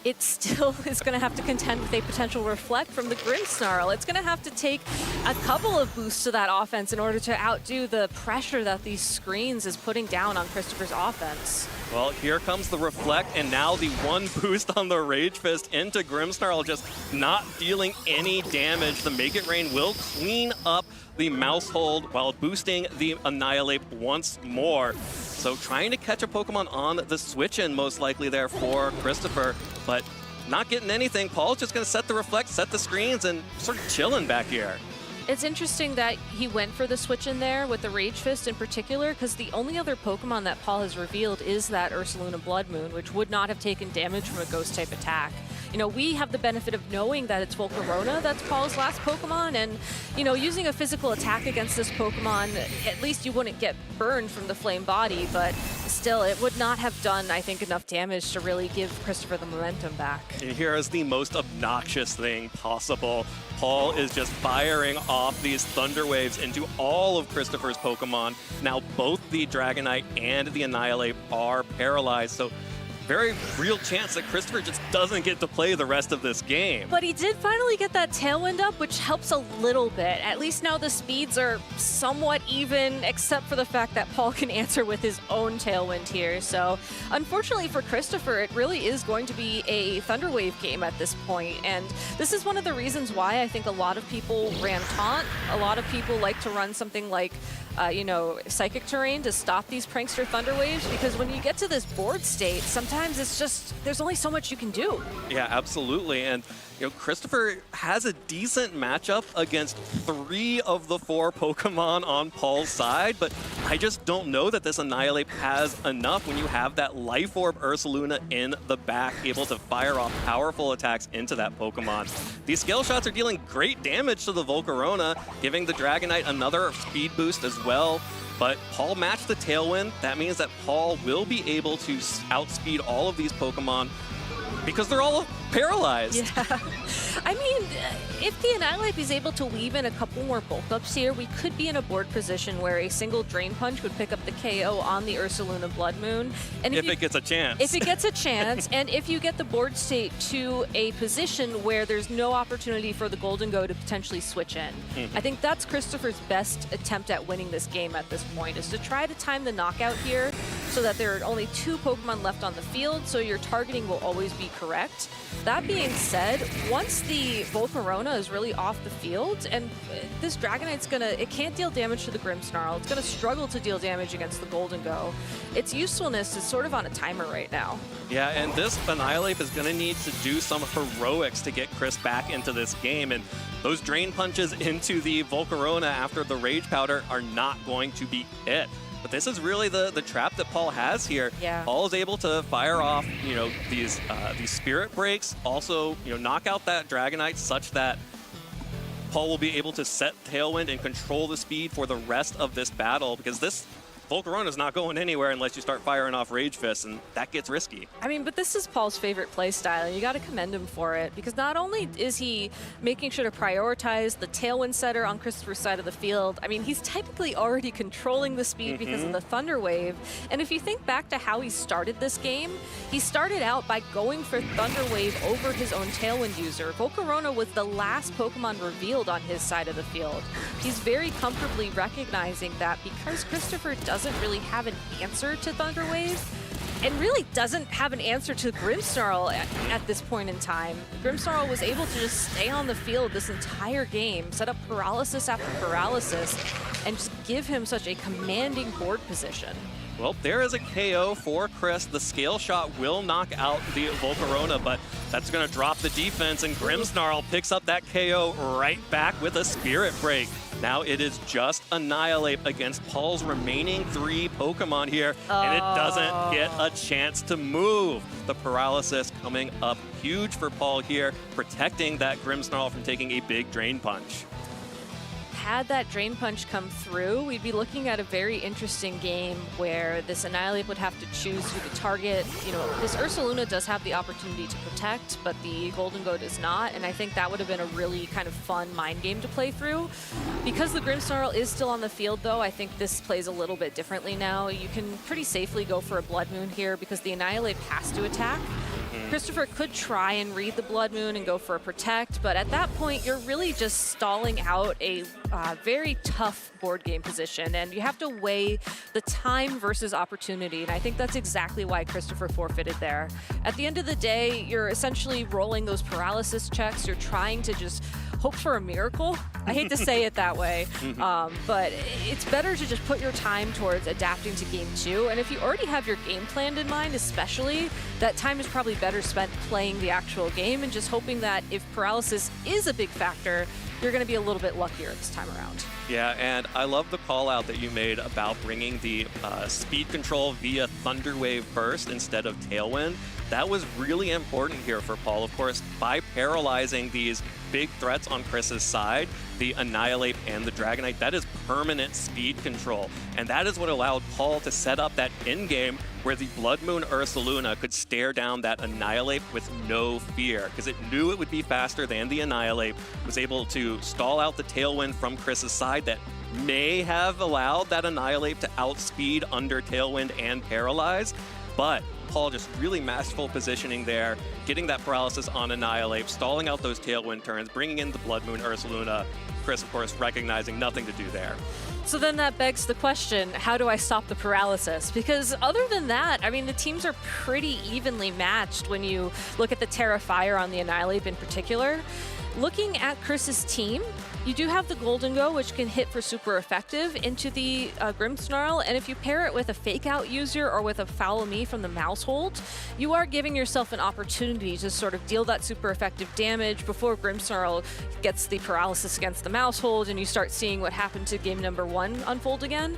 Speaker 14: it still is going to have to contend with a potential Reflect from the Grimmsnarl. It's going to have to take a couple of boosts to that offense in order to outdo the pressure that these screens is putting down on Christopher's offense.
Speaker 4: Well, here comes the Reflect, and now the one boost on the Rage Fist into Grimmsnarl, just not dealing any damage. The Make It Rain will clean up the Mousehold while boosting the Annihilate once more. So trying to catch a Pokemon on the switch-in most likely there for Christopher, but not getting anything. Paul's just going to set the Reflect, set the screens, and sort of chilling back here.
Speaker 14: It's interesting that he went for the switch in there with the Rage Fist in particular, because the only other Pokemon that Paul has revealed is that Ursaluna Blood Moon, which would not have taken damage from a Ghost-type attack. You know, we have the benefit of knowing that it's Volcarona that's Paul's last Pokemon, and, you know, using a physical attack against this Pokemon, at least you wouldn't get burned from the Flame Body, but still, it would not have done, I think, enough damage to really give Christopher the momentum back.
Speaker 4: And here is the most obnoxious thing possible. Paul is just firing off these Thunder Waves into all of Christopher's Pokemon. Now both the Dragonite and the Annihilate are paralyzed, so very real chance that Christopher just doesn't get to play the rest of this game.
Speaker 14: But he did finally get that Tailwind up, which helps a little bit. At least now the speeds are somewhat even, except for the fact that Paul can answer with his own Tailwind here. So unfortunately for Christopher, it really is going to be a Thunder Wave game at this point. And this is one of the reasons why I think a lot of people ran Taunt. A lot of people like to run something like you know, Psychic Terrain to stop these Prankster Thunder Waves, because when you get to this board state, sometimes it's just, there's only so much you can do.
Speaker 4: Yeah, absolutely. And Christopher has a decent matchup against 3 of the 4 Pokemon on Paul's side, but I just don't know that this Annihilate has enough when you have that Life Orb Ursaluna in the back, able to fire off powerful attacks into that Pokemon. These Scale Shots are dealing great damage to the Volcarona, giving the Dragonite another speed boost as well. But Paul matched the Tailwind. That means that Paul will be able to outspeed all of these Pokemon because they're all paralyzed.
Speaker 14: Yeah. I mean, if the Annihilate is able to weave in a couple more bulk ups here, we could be in a board position where a single Drain Punch would pick up the KO on the Ursaluna Blood Moon. And
Speaker 4: if it gets a chance.
Speaker 14: If it gets a chance, and if you get the board state to a position where there's no opportunity for the Golden Go to potentially switch in. I think that's Christopher's best attempt at winning this game at this point, is to try to time the knockout here so that there are only 2 Pokemon left on the field, so your targeting will always be correct. That being said, once the Volcarona is really off the field, and this Dragonite's it can't deal damage to the Grimmsnarl, it's gonna struggle to deal damage against the Golden Go. Its usefulness is sort of on a timer right now.
Speaker 4: Yeah, and this Annihilate is gonna need to do some heroics to get Chris back into this game, and those Drain Punches into the Volcarona after the Rage Powder are not going to be it. But this is really the trap that Paul has here.
Speaker 14: Yeah.
Speaker 4: Paul is able to fire off, these Spirit Breaks, also, knock out that Dragonite such that Paul will be able to set Tailwind and control the speed for the rest of this battle, because this Volcarona is not going anywhere unless you start firing off Rage Fists, and that gets risky.
Speaker 14: I mean, but this is Paul's favorite play style, and you got to commend him for it, because not only is he making sure to prioritize the Tailwind setter on Christopher's side of the field, I mean, he's technically already controlling the speed because of the Thunder Wave. And if you think back to how he started this game, he started out by going for Thunder Wave over his own Tailwind user. Volcarona was the last Pokemon revealed on his side of the field. He's very comfortably recognizing that because Christopher doesn't really have an answer to Thunder Wave, and really doesn't have an answer to Grimmsnarl at this point in time. Grimmsnarl was able to just stay on the field this entire game, set up paralysis after paralysis, and just give him such a commanding board position.
Speaker 4: Well, there is a KO for Chris. The Scale Shot will knock out the Volcarona, but that's going to drop the defense, and Grimmsnarl picks up that KO right back with a Spirit Break. Now it is just Annihilate against Paul's remaining 3 Pokemon here, and it doesn't get a chance to move. The paralysis coming up huge for Paul here, protecting that Grimmsnarl from taking a big Drain Punch.
Speaker 14: Had that Drain Punch come through, we'd be looking at a very interesting game where this Annihilate would have to choose who to target. This Ursaluna does have the opportunity to protect, but the Golden Go does not, and I think that would have been a really kind of fun mind game to play through. Because the Grimmsnarl is still on the field, though, I think this plays a little bit differently now. You can pretty safely go for a Blood Moon here because the Annihilate has to attack. Christopher could try and read the Blood Moon and go for a Protect, but at that point, you're really just stalling out a very tough board game position, and you have to weigh the time versus opportunity, and I think that's exactly why Christopher forfeited there. At the end of the day, you're essentially rolling those paralysis checks. You're trying to just hope for a miracle. I hate to say it that way, but it's better to just put your time towards adapting to game 2. And if you already have your game planned in mind, especially, that time is probably better spent playing the actual game and just hoping that if paralysis is a big factor, you're going to be a little bit luckier this time around.
Speaker 4: Yeah, and I love the call out that you made about bringing the speed control via Thunder Wave burst instead of Tailwind. That was really important here for Paul. Of course, by paralyzing these big threats on Chris's side, the Annihilate and the Dragonite, that is permanent speed control. And that is what allowed Paul to set up that in-game where the Blood Moon Ursaluna could stare down that Annihilate with no fear, because it knew it would be faster than the Annihilate, was able to stall out the Tailwind from Chris's side that may have allowed that Annihilate to outspeed under Tailwind and Paralyze, but Paul just really masterful positioning there, getting that paralysis on Annihilate, stalling out those Tailwind turns, bringing in the Blood Moon Ursaluna. Chris, of course, recognizing nothing to do there.
Speaker 14: So then that begs the question, how do I stop the paralysis? Because other than that, I mean, the teams are pretty evenly matched when you look at the Terra Fire on the Annihilate in particular. Looking at Chris's team, You do have the Golden Go, which can hit for super effective into the Grimmsnarl, and if you pair it with a Fake Out user or with a Follow Me from the mouse hold, you are giving yourself an opportunity to sort of deal that super effective damage before Grimmsnarl gets the paralysis against the mouse hold and you start seeing what happened to game number 1 unfold again.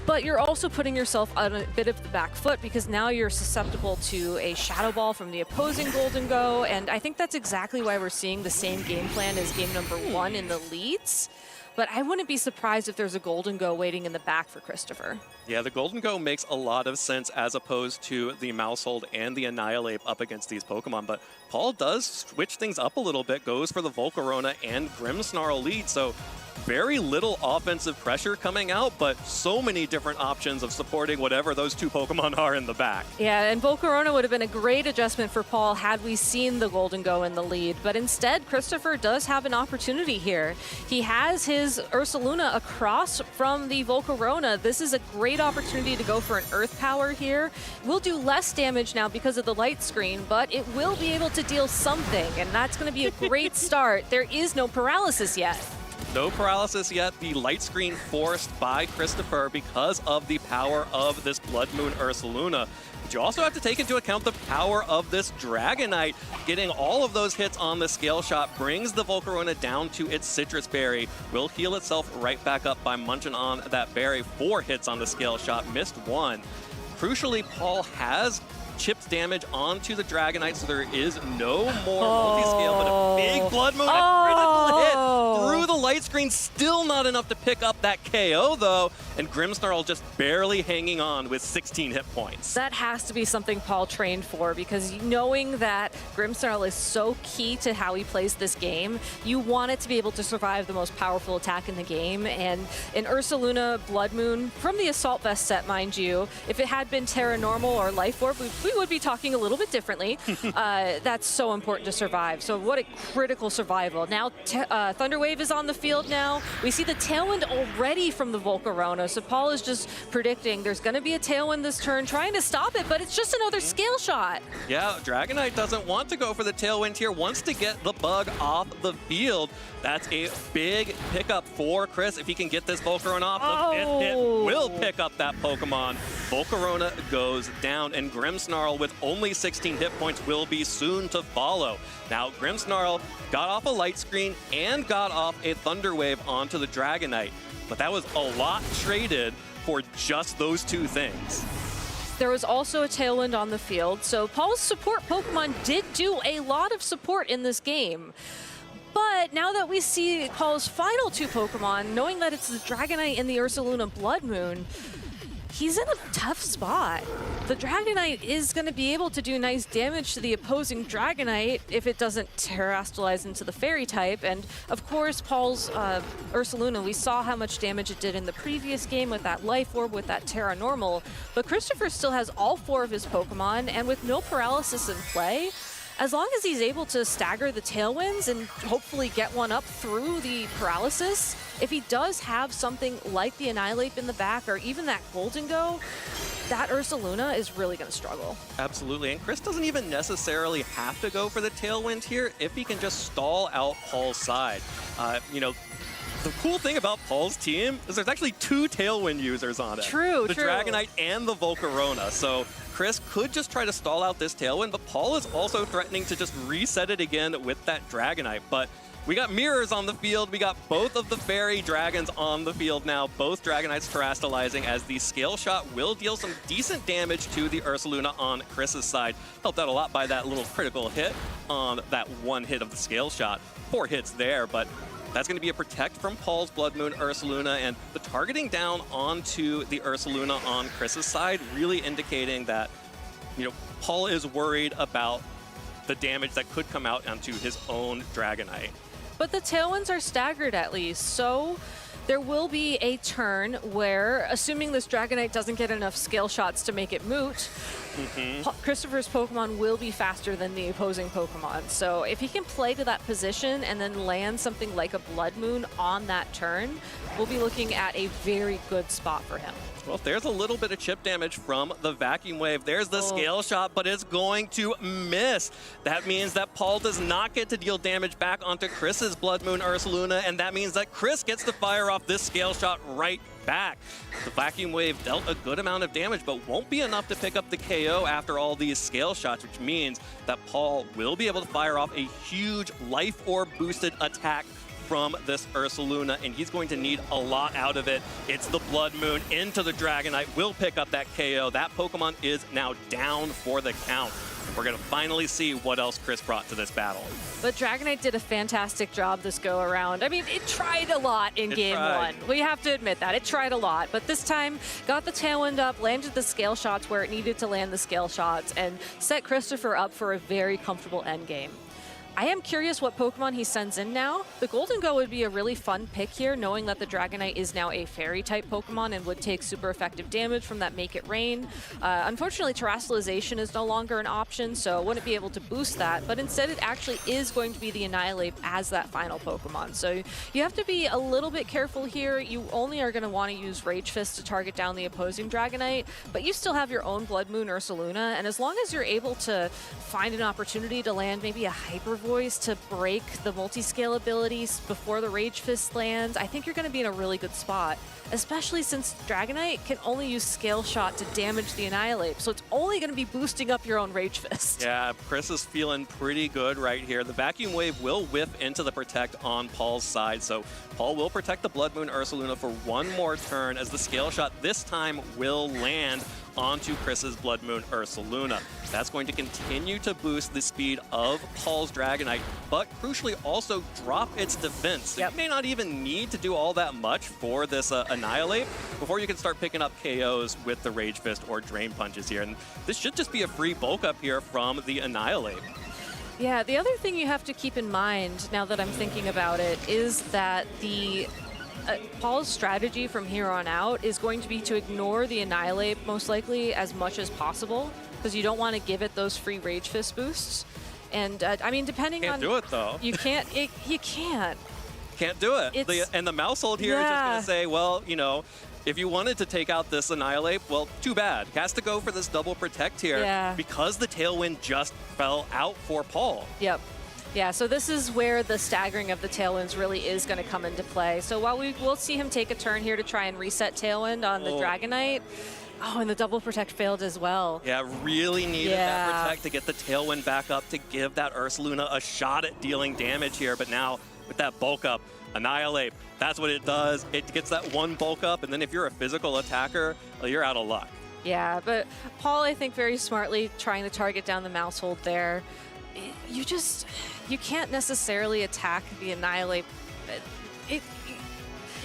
Speaker 14: But you're also putting yourself on a bit of the back foot because now you're susceptible to a Shadow Ball from the opposing Golden Go, and I think that's exactly why we're seeing the same game plan as game number 1 in the leads. But I wouldn't be surprised if there's a Golden Go waiting in the back for Christopher.
Speaker 4: Yeah, the Golden Go makes a lot of sense as opposed to the Mouse Hold and the Annihilate up against these Pokemon, but Paul does switch things up a little bit, goes for the Volcarona and Grimmsnarl lead, so very little offensive pressure coming out, but so many different options of supporting whatever those 2 Pokemon are in the back.
Speaker 14: Yeah, and Volcarona would have been a great adjustment for Paul had we seen the Golden Go in the lead, but instead, Christopher does have an opportunity here. He has his Ursaluna across from the Volcarona. This is a great opportunity to go for an Earth Power here. We'll do less damage now because of the light screen, but it will be able to deal something, and that's going to be a great start. There is no paralysis yet.
Speaker 4: No paralysis yet. The light screen forced by Christopher because of the power of this Blood Moon Ursaluna. But you also have to take into account the power of this Dragonite. Getting all of those hits on the Scale Shot brings the Volcarona down to its Citrus Berry. Will heal itself right back up by munching on that berry. 4 hits on the Scale Shot, missed 1. Crucially, Paul has chipped damage onto the Dragonite, so there is no more multi-scale, but a big Blood Moon, a critical hit through the light screen. Still not enough to pick up that KO, though, and Grimmsnarl just barely hanging on with 16 hit points.
Speaker 14: That has to be something Paul trained for, because knowing that Grimmsnarl is so key to how he plays this game, you want it to be able to survive the most powerful attack in the game, and in Ursaluna Blood Moon, from the Assault Vest set, mind you, if it had been Terra Normal or Life Orb, we would be talking a little bit differently. That's so important to survive. So what a critical survival. Now Thunder Wave is on the field now. We see the Tailwind already from the Volcarona. So Paul is just predicting there's going to be a Tailwind this turn, trying to stop it, but it's just another Scale Shot.
Speaker 4: Yeah, Dragonite doesn't want to go for the Tailwind here, wants to get the bug off the field. That's a big pickup for Chris. If he can get this Volcarona off, the 5th hit will pick up that Pokemon. Volcarona goes down, and Grimmsnarl with only 16 hit points will be soon to follow. Now, Grimmsnarl got off a light screen and got off a Thunder Wave onto the Dragonite, but that was a lot traded for just those 2 things.
Speaker 14: There was also a Tailwind on the field, so Paul's support Pokemon did do a lot of support in this game. But now that we see Paul's final 2 Pokemon, knowing that it's the Dragonite and the Ursaluna Blood Moon, he's in a tough spot. The Dragonite is going to be able to do nice damage to the opposing Dragonite if it doesn't terrestrialize into the Fairy type. And of course, Paul's Ursaluna, we saw how much damage it did in the previous game with that Life Orb, with that Terra Normal. But Christopher still has all 4 of his Pokemon, and with no paralysis in play, as long as he's able to stagger the Tailwinds and hopefully get one up through the paralysis, if he does have something like the Annihilate in the back or even that Golden Go, that Ursaluna is really going to struggle.
Speaker 4: Absolutely, and Chris doesn't even necessarily have to go for the Tailwind here if he can just stall out Paul's side. You know, the cool thing about Paul's team is there's actually 2 Tailwind users on it.
Speaker 14: True,
Speaker 4: the Dragonite and the Volcarona. So Chris could just try to stall out this Tailwind, but Paul is also threatening to just reset it again with that Dragonite. But we got mirrors on the field. We got both of the Fairy Dragons on the field now. Both Dragonites terrestrializing, as the Scale Shot will deal some decent damage to the Ursaluna on Chris's side. Helped out a lot by that little critical hit on that 1 hit of the Scale Shot. 4 hits there, but that's going to be a protect from Paul's Blood Moon Ursaluna, and the targeting down onto the Ursaluna on Chris's side really indicating that, you know, Paul is worried about the damage that could come out onto his own Dragonite.
Speaker 14: But the Tailwinds are staggered at least, so there will be a turn where, assuming this Dragonite doesn't get enough Scale Shots to make it moot, Christopher's Pokemon will be faster than the opposing Pokemon. So if he can play to that position and then land something like a Blood Moon on that turn, we'll be looking at a very good spot for him.
Speaker 4: Well, there's a little bit of chip damage from the Vacuum Wave. There's the Scale Shot, but it's going to miss. That means that Paul does not get to deal damage back onto Chris's Blood Moon Ursaluna, and that means that Chris gets to fire off this Scale Shot right back. The Vacuum Wave dealt a good amount of damage, but won't be enough to pick up the KO after all these Scale Shots, which means that Paul will be able to fire off a huge Life Orb boosted attack from this Ursaluna, and he's going to need a lot out of it. It's the Blood Moon into the Dragonite, will pick up that KO. That Pokemon is now down for the count. We're going to finally see what else Chris brought to this battle.
Speaker 14: But Dragonite did a fantastic job this go around. I mean, it tried a lot in game one. We have to admit that. It tried a lot, but this time got the Tailwind up, landed the Scale Shots where it needed to land the Scale Shots, and set Christopher up for a very comfortable endgame. I am curious what Pokemon he sends in now. The Golden Go would be a really fun pick here, knowing that the Dragonite is now a Fairy-type Pokemon and would take super effective damage from that Make It Rain. Unfortunately, Terrestrialization is no longer an option, so wouldn't be able to boost that, but instead it actually is going to be the Annihilate as that final Pokemon. So you have to be a little bit careful here. You only are going to want to use Rage Fist to target down the opposing Dragonite, but you still have your own Blood Moon Ursaluna, and as long as you're able to find an opportunity to land maybe a Hyper Voice to break the multi-scale abilities before the Rage Fist lands, I think you're going to be in a really good spot, especially since Dragonite can only use Scale Shot to damage the Annihilate, so it's only going to be boosting up your own Rage Fist.
Speaker 4: Yeah, Chris is feeling pretty good right here. The Vacuum Wave will whiff into the Protect on Paul's side, so Paul will protect the Blood Moon Ursaluna for one more turn as the Scale Shot this time will land onto Chris's Blood Moon Ursaluna. That's going to continue to boost the speed of Paul's Dragonite, but crucially also drop its defense. So you may not even need to do all that much for this Annihilate before you can start picking up KOs with the Rage Fist or Drain Punches here. And this should just be a free bulk up here from the Annihilate.
Speaker 14: Yeah, the other thing you have to keep in mind, now that I'm thinking about it, is that the Paul's strategy from here on out is going to be to ignore the Annihilate most likely as much as possible, because you don't want to give it those free Rage Fist boosts. And I mean, depending on...
Speaker 4: Can't do it though.
Speaker 14: You can't. You can't.
Speaker 4: Can't do it. And the Mousehold here is just going to say, well, you know, if you wanted to take out this Annihilate, well, too bad. Has to go for this double Protect here because the Tailwind just fell out for Paul.
Speaker 14: Yep. Yeah, so this is where the staggering of the Tailwinds really is going to come into play. So while we will see him take a turn here to try and reset Tailwind on the Dragonite, and the double Protect failed as well.
Speaker 4: Yeah, really needed that Protect to get the Tailwind back up to give that Ursaluna a shot at dealing damage here. But now, with that bulk up, Annihilate, that's what it does. It gets that one bulk up, and then if you're a physical attacker, well, you're out of luck.
Speaker 14: Yeah, but Paul, I think, very smartly trying to target down the Mousehold there. You can't necessarily attack the Annihilate.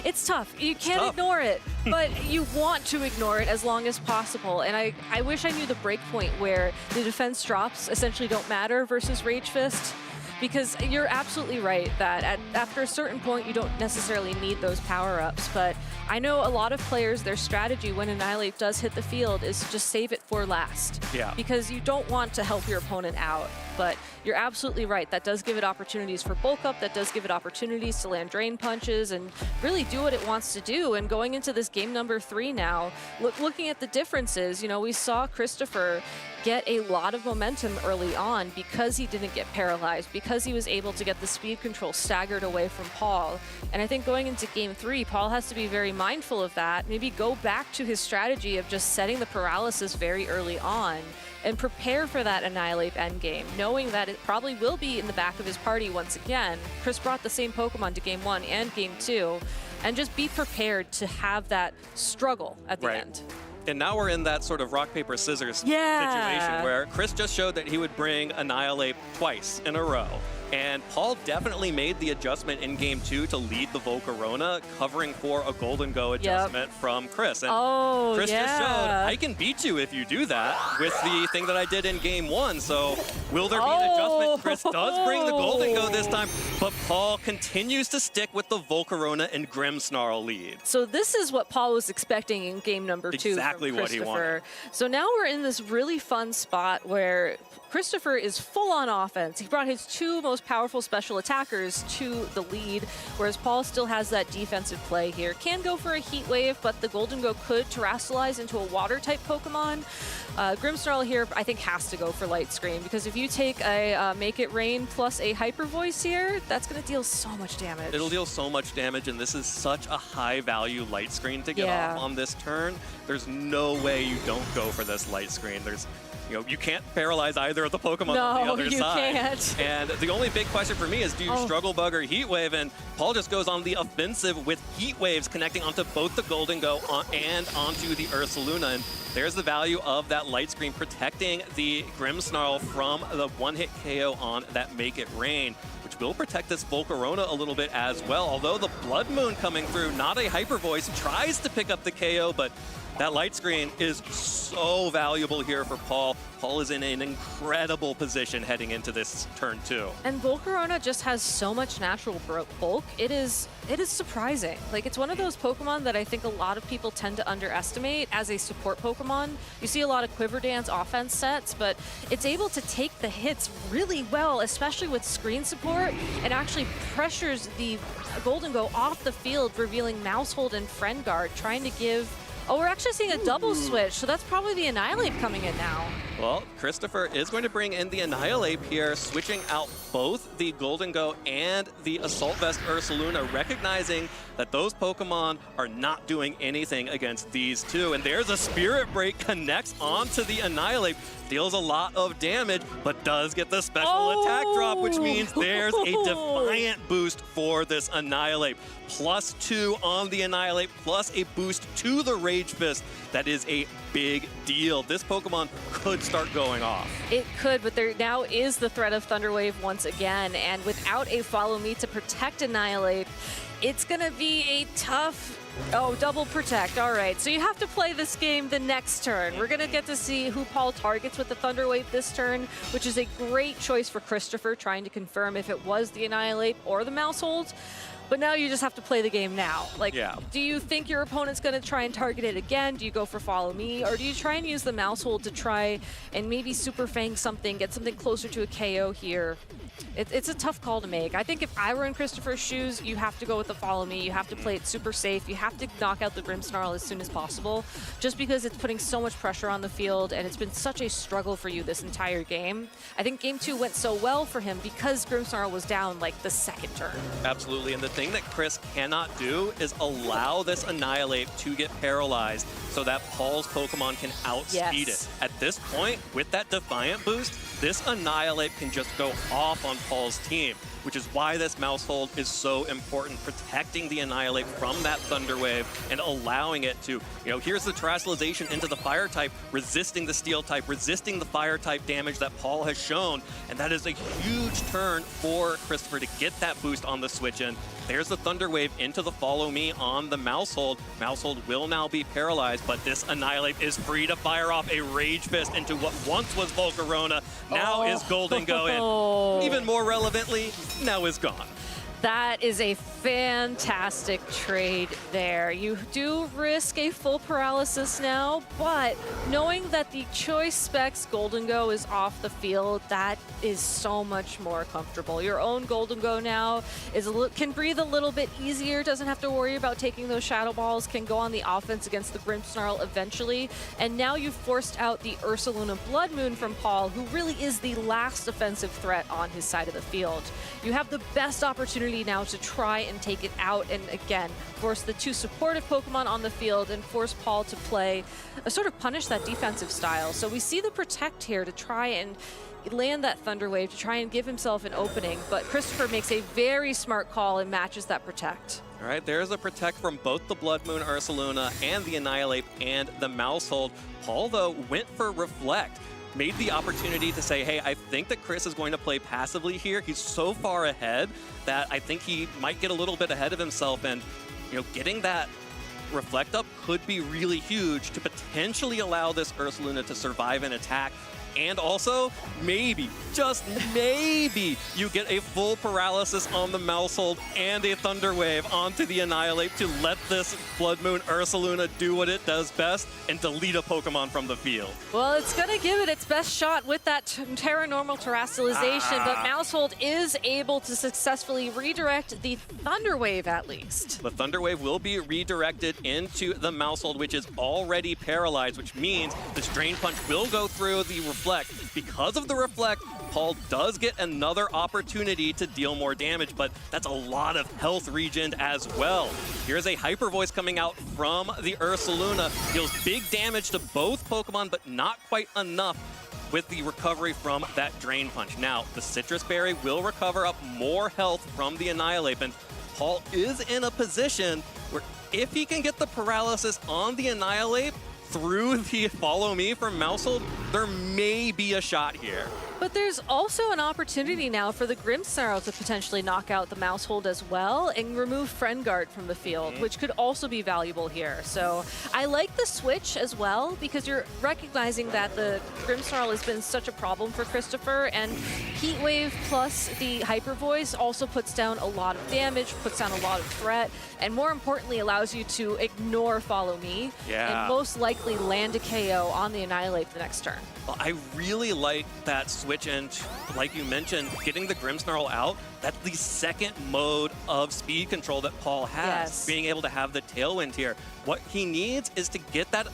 Speaker 14: It's tough. You can't ignore it, but you want to ignore it as long as possible. And I wish I knew the break point where the defense drops essentially don't matter versus Rage Fist, because you're absolutely right that after a certain point you don't necessarily need those power-ups. But I know a lot of players, their strategy when Annihilate does hit the field is just save it for last.
Speaker 4: Yeah.
Speaker 14: Because you don't want to help your opponent out. But you're absolutely right. That does give it opportunities for bulk up. That does give it opportunities to land Drain Punches and really do what it wants to do. And going into this game number 3 now, looking at the differences, you know, we saw Christopher get a lot of momentum early on because he didn't get paralyzed, because he was able to get the speed control staggered away from Paul. And I think going into game 3, Paul has to be very mindful of that. Maybe go back to his strategy of just setting the paralysis very early on and prepare for that Annihilate endgame, knowing that it probably will be in the back of his party once again. Chris brought the same Pokemon to game 1 and game 2, and just be prepared to have that struggle at the end.
Speaker 4: And now we're in that sort of rock, paper, scissors situation where Chris just showed that he would bring Annihilate twice in a row. And Paul definitely made the adjustment in game 2 to lead the Volcarona, covering for a Golden Go adjustment from Chris. And Chris just showed, I can beat you if you do that with the thing that I did in game 1. So will there be an adjustment? Chris does bring the Golden Go this time, but Paul continues to stick with the Volcarona and Grimmsnarl lead.
Speaker 14: So this is what Paul was expecting in game number 2.
Speaker 4: Exactly what he wanted.
Speaker 14: So now we're in this really fun spot where Christopher is full on offense. He brought his 2 most most powerful special attackers to the lead, whereas Paul still has that defensive play here. Can go for a Heat Wave, but the Golden Go could terrestrialize into a water-type Pokemon. Grimmsnarl here, I think, has to go for Light Screen, because if you take a Make It Rain plus a Hyper Voice here, that's going to deal so much damage.
Speaker 4: It'll deal so much damage, and this is such a high-value Light Screen to get off on this turn. There's no way you don't go for this Light Screen. There's, you can't paralyze either of the Pokemon on the other side.
Speaker 14: Can't.
Speaker 4: And the only big question for me is, do you Struggle Bug or Heat Wave? And Paul just goes on the offensive with Heat Waves connecting onto both the Golden Go and onto the Ursaluna. And there's the value of that Light Screen protecting the Grimmsnarl from the one-hit KO on that Make It Rain, which will protect this Volcarona a little bit as well. Although the Blood Moon coming through, not a Hyper Voice, tries to pick up the KO, but that Light Screen is so valuable here for Paul. Paul is in an incredible position heading into this turn 2.
Speaker 14: And Volcarona just has so much natural bulk. It is surprising. Like, it's one of those Pokemon that I think a lot of people tend to underestimate as a support Pokemon. You see a lot of Quiver Dance offense sets, but it's able to take the hits really well, especially with screen support, and actually pressures the Golden Go off the field, revealing Mousehold and Friend Guard, trying to give... Oh, we're actually seeing a double switch, so that's probably the Annihilate coming in now.
Speaker 4: Well, Christopher is going to bring in the Annihilate here, switching out both the Golden Go and the Assault Vest Ursaluna, recognizing that those Pokemon are not doing anything against these two. And there's a Spirit Break, connects onto the Annihilate, deals a lot of damage, but does get the special attack drop, which means there's a Defiant boost for this Annihilate. +2 on the Annihilate, plus a boost to the Rage Fist. That is a big deal. This Pokemon could start going off.
Speaker 14: It could, but there now is the threat of Thunder Wave once again, and without a Follow Me to protect Annihilate, it's gonna be a tough... Oh, double protect. All right, so you have to play this game the next turn. We're gonna get to see who Paul targets with the Thunder Wave this turn, which is a great choice for Christopher, trying to confirm if it was the Annihilate or the Mousehold. But now you just have to play the game now. Like, do you think your opponent's going to try and target it again? Do you go for Follow Me? Or do you try and use the Mousehold to try and maybe Super Fang something, get something closer to a KO here? It's a tough call to make. I think if I were in Christopher's shoes, you have to go with the Follow Me. You have to play it super safe. You have to knock out the Grimmsnarl as soon as possible, just because it's putting so much pressure on the field, and it's been such a struggle for you this entire game. I think Game 2 went so well for him because Grimmsnarl was down like the second turn.
Speaker 4: Absolutely, and the thing that Chris cannot do is allow this Annihilate to get paralyzed so that Paul's Pokemon can outspeed it. At this point, with that Defiant boost, this Annihilate can just go off on Paul's team, which is why this Mousehold is so important, protecting the Annihilate from that Thunder Wave and allowing it to, here's the terrestrialization into the Fire type, resisting the Steel type, resisting the Fire type damage that Paul has shown, and that is a huge turn for Christopher to get that boost on the switch in. There's the Thunder Wave into the Follow Me on the Mousehold. Mousehold will now be paralyzed, but this Annihilate is free to fire off a Rage Fist into what once was Volcarona, now is Golden Go, and even more relevantly, now is gone.
Speaker 14: That is a fantastic trade there. You do risk a full paralysis now, but knowing that the Choice Specs Golden Go is off the field, that is so much more comfortable. Your own Golden Go now can breathe a little bit easier, doesn't have to worry about taking those Shadow Balls, can go on the offense against the Grimmsnarl eventually, and now you've forced out the Ursaluna Blood Moon from Paul, who really is the last offensive threat on his side of the field. You have the best opportunity now to try and take it out and again force the two supportive Pokemon on the field and force Paul to play sort of punish that defensive style. So we see the Protect here to try and land that Thunder Wave, to try and give himself an opening, but Christopher makes a very smart call and matches that Protect.
Speaker 4: All right, there's a Protect from both the Blood Moon Ursaluna and the Annihilate and the Mousehold. Paul, though, went for Reflect. Made the opportunity to say, hey, I think that Chris is going to play passively here. He's so far ahead that I think he might get a little bit ahead of himself, and getting that Reflect up could be really huge to potentially allow this Ursaluna to survive an attack. And also, maybe, just maybe, you get a full paralysis on the Maushold and a Thunder Wave onto the Annihilate to let this Blood Moon Ursaluna do what it does best and delete a Pokemon from the field.
Speaker 14: Well, it's going to give it its best shot with that Terra Normal Terastallization, but Maushold is able to successfully redirect the Thunder Wave at least.
Speaker 4: The Thunder Wave will be redirected into the Maushold, which is already paralyzed, which means this Drain Punch will go through the Reflect. Because of the Reflect, Paul does get another opportunity to deal more damage, but that's a lot of health regen as well. Here's a Hyper Voice coming out from the Ursaluna. Deals big damage to both Pokemon, but not quite enough with the recovery from that Drain Punch. Now, the Citrus Berry will recover up more health from the Annihilate, and Paul is in a position where if he can get the paralysis on the Annihilate through the Follow Me from Maushold, there may be a shot here.
Speaker 14: But there's also an opportunity now for the Grimmsnarl to potentially knock out the Maushold as well and remove Friend Guard from the field, which could also be valuable here. So I like the switch as well because you're recognizing that the Grimmsnarl has been such a problem for Christopher, and Heat Wave plus the Hyper Voice also puts down a lot of damage, puts down a lot of threat, and more importantly allows you to ignore Follow Me and most likely land a KO on the Annihilate the next turn.
Speaker 4: Well, I really like that switch, and like you mentioned, getting the Grimmsnarl out, that's the second mode of speed control that Paul has, being able to have the Tailwind here. What he needs is to get that,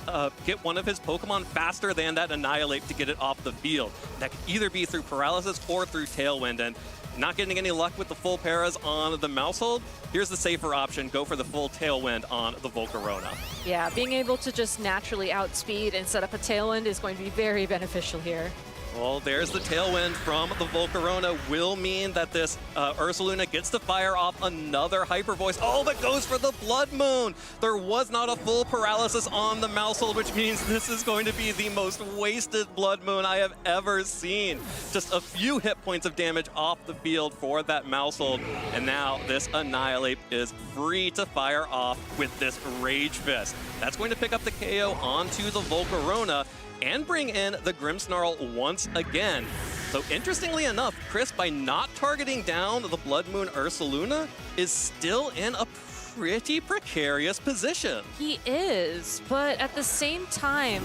Speaker 4: get one of his Pokemon faster than that Annihilate to get it off the field. That could either be through Paralysis or through Tailwind, and not getting any luck with the full paras on the Maushold, here's the safer option. Go for the full Tailwind on the Volcarona.
Speaker 14: Yeah, being able to just naturally outspeed and set up a Tailwind is going to be very beneficial here.
Speaker 4: Well, there's the Tailwind from the Volcarona. Will mean that this Ursaluna gets to fire off another Hyper Voice. Oh, that goes for the Blood Moon. There was not a full paralysis on the Maushold, which means this is going to be the most wasted Blood Moon I have ever seen. Just a few hit points of damage off the field for that Maushold. And now this Annihilate is free to fire off with this Rage Fist. That's going to pick up the KO onto the Volcarona and bring in the Grimmsnarl once again. So interestingly enough, Chris, by not targeting down the Blood Moon Ursaluna, is still in a pretty precarious position.
Speaker 14: He is, but at the same time,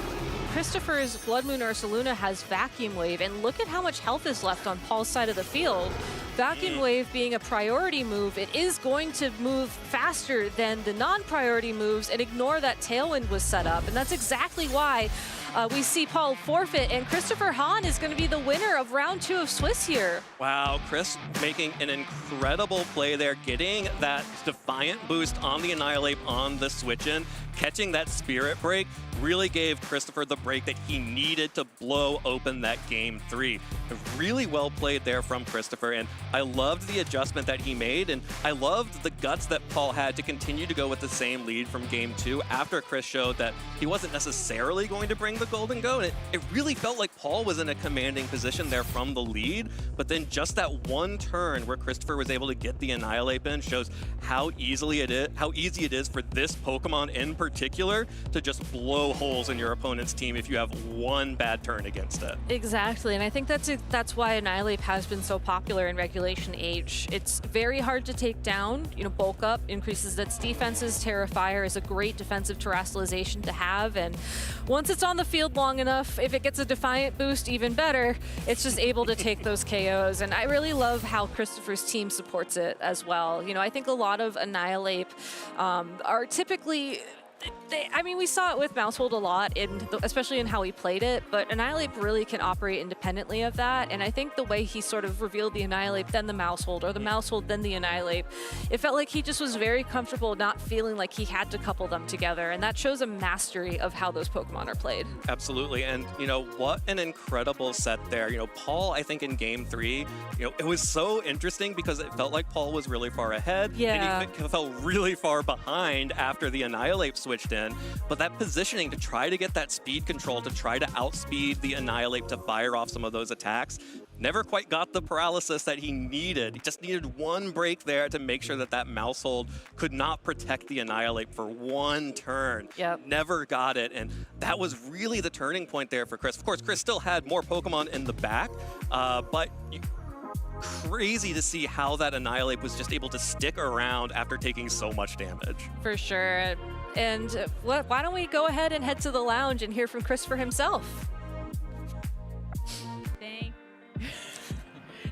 Speaker 14: Christopher's Blood Moon Ursaluna has Vacuum Wave, and look at how much health is left on Paul's side of the field. Vacuum Wave being a priority move, it is going to move faster than the non-priority moves and ignore that Tailwind was set up, and that's exactly why we see Paul forfeit, and Christopher Hahn is going to be the winner of round 2 of Swiss here.
Speaker 4: Wow, Chris making an incredible play there, getting that Defiant boost on the Annihilate on the switch-in, catching that Spirit Break, really gave Christopher the break that he needed to blow open that Game 3. Really well played there from Christopher, and I loved the adjustment that he made, and I loved the guts that Paul had to continue to go with the same lead from Game 2 after Chris showed that he wasn't necessarily going to bring the Golden Go. And it really felt like Paul was in a commanding position there from the lead, but then just that one turn where Christopher was able to get the Annihilate in shows how easy it is for this Pokemon in particular to just blow holes in your opponent's team if you have one bad turn against it.
Speaker 14: Exactly, and I think that's why Annihilate has been so popular in Regulation H. It's very hard to take down. You know, bulk up increases its defenses. Terra Fire is a great defensive terastallization to have, and once it's on the field long enough, if it gets a Defiant boost, even better. It's just able to take those KOs, and I really love how Christopher's team supports it as well. You know, I think a lot of Annihilate are typically I mean, we saw it with Maushold a lot, especially in how he played it, but Annihilate really can operate independently of that, and I think the way he sort of revealed the Annihilate, then the Maushold, or the Maushold, then the Annihilate, it felt like he just was very comfortable not feeling like he had to couple them together, and that shows a mastery of how those Pokemon are played.
Speaker 4: Absolutely, and you know, what an incredible set there. You know, Paul, I think in Game 3, you know, it was so interesting because it felt like Paul was really far ahead, and he felt really far behind after the Annihilate switched in, but that positioning to try to get that speed control, to try to outspeed the Annihilate to fire off some of those attacks, never quite got the paralysis that he needed. He just needed one break there to make sure that that mouse hold could not protect the Annihilate for one turn.
Speaker 14: Yep.
Speaker 4: Never got it, and that was really the turning point there for Chris. Of course, Chris still had more Pokemon in the back, but crazy to see how that Annihilate was just able to stick around after taking so much damage.
Speaker 14: For sure. And why don't we go ahead and head to the lounge and hear from Christopher himself?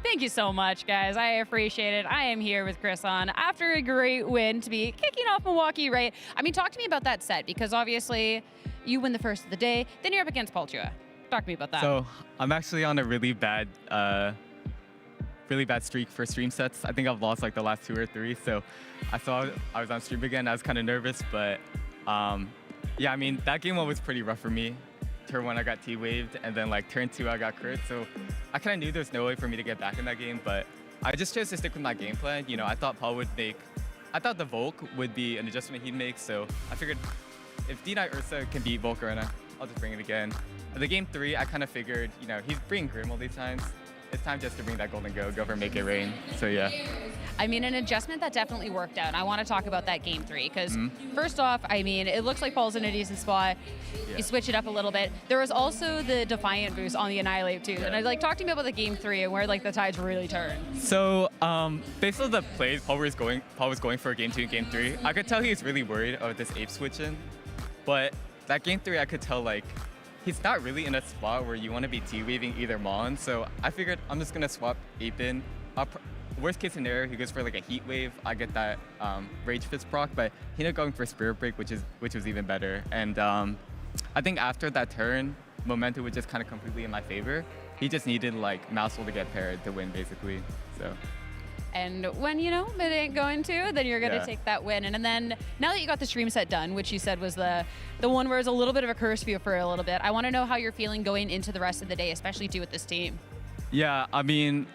Speaker 2: Thank you so much, guys. I appreciate it. I am here with Chris on after a great win to be kicking off Milwaukee, right? I mean, talk to me about that set, because obviously you win the first of the day, then you're up against Paltua. Talk to me about that.
Speaker 15: So I'm actually on a really bad streak for stream sets. I think I've lost like the last 2 or 3. So I saw I was on stream again. I was kind of nervous, but yeah, I mean, that game 1 was pretty rough for me. Turn 1, I got T-waved, and then like turn 2, I got crit. So I kind of knew there's no way for me to get back in that game, but I just chose to stick with my game plan. You know, I thought I thought the Volk would be an adjustment he'd make. So I figured if D-Knight Ursa can beat Volcarona, I'll just bring it again. The game 3, I kind of figured, you know, he's bringing Grim all these times. It's time just to bring that Golden Go for Make It Rain. So yeah.
Speaker 2: I mean, an adjustment that definitely worked out. I want to talk about that game 3, because first off, I mean, it looks like Paul's in a decent spot. Yeah. You switch it up a little bit. There was also the Defiant boost on the Annihilate too. Yeah. And I like, talk to me about the game 3 and where like the tides really turned.
Speaker 15: So based on the plays Paul was going for game 2 and game 3, I could tell he was really worried about this Ape switching. But that game 3, I could tell like he's not really in a spot where you want to be T-waving either Mon. So I figured I'm just gonna swap Ape in. Worst case scenario, he goes for like a Heat Wave. I get that Rage Fist proc, but he ended up going for Spirit Break, which was even better. And I think after that turn, momentum was just kind of completely in my favor. He just needed like Mousehole to get paired to win, basically. So.
Speaker 2: And when, you know, it ain't going to, then you're going to take that win. And then now that you got the stream set done, which you said was the one where it was a little bit of a curse for you for a little bit, I want to know how you're feeling going into the rest of the day, especially with this team.
Speaker 15: Yeah, I mean,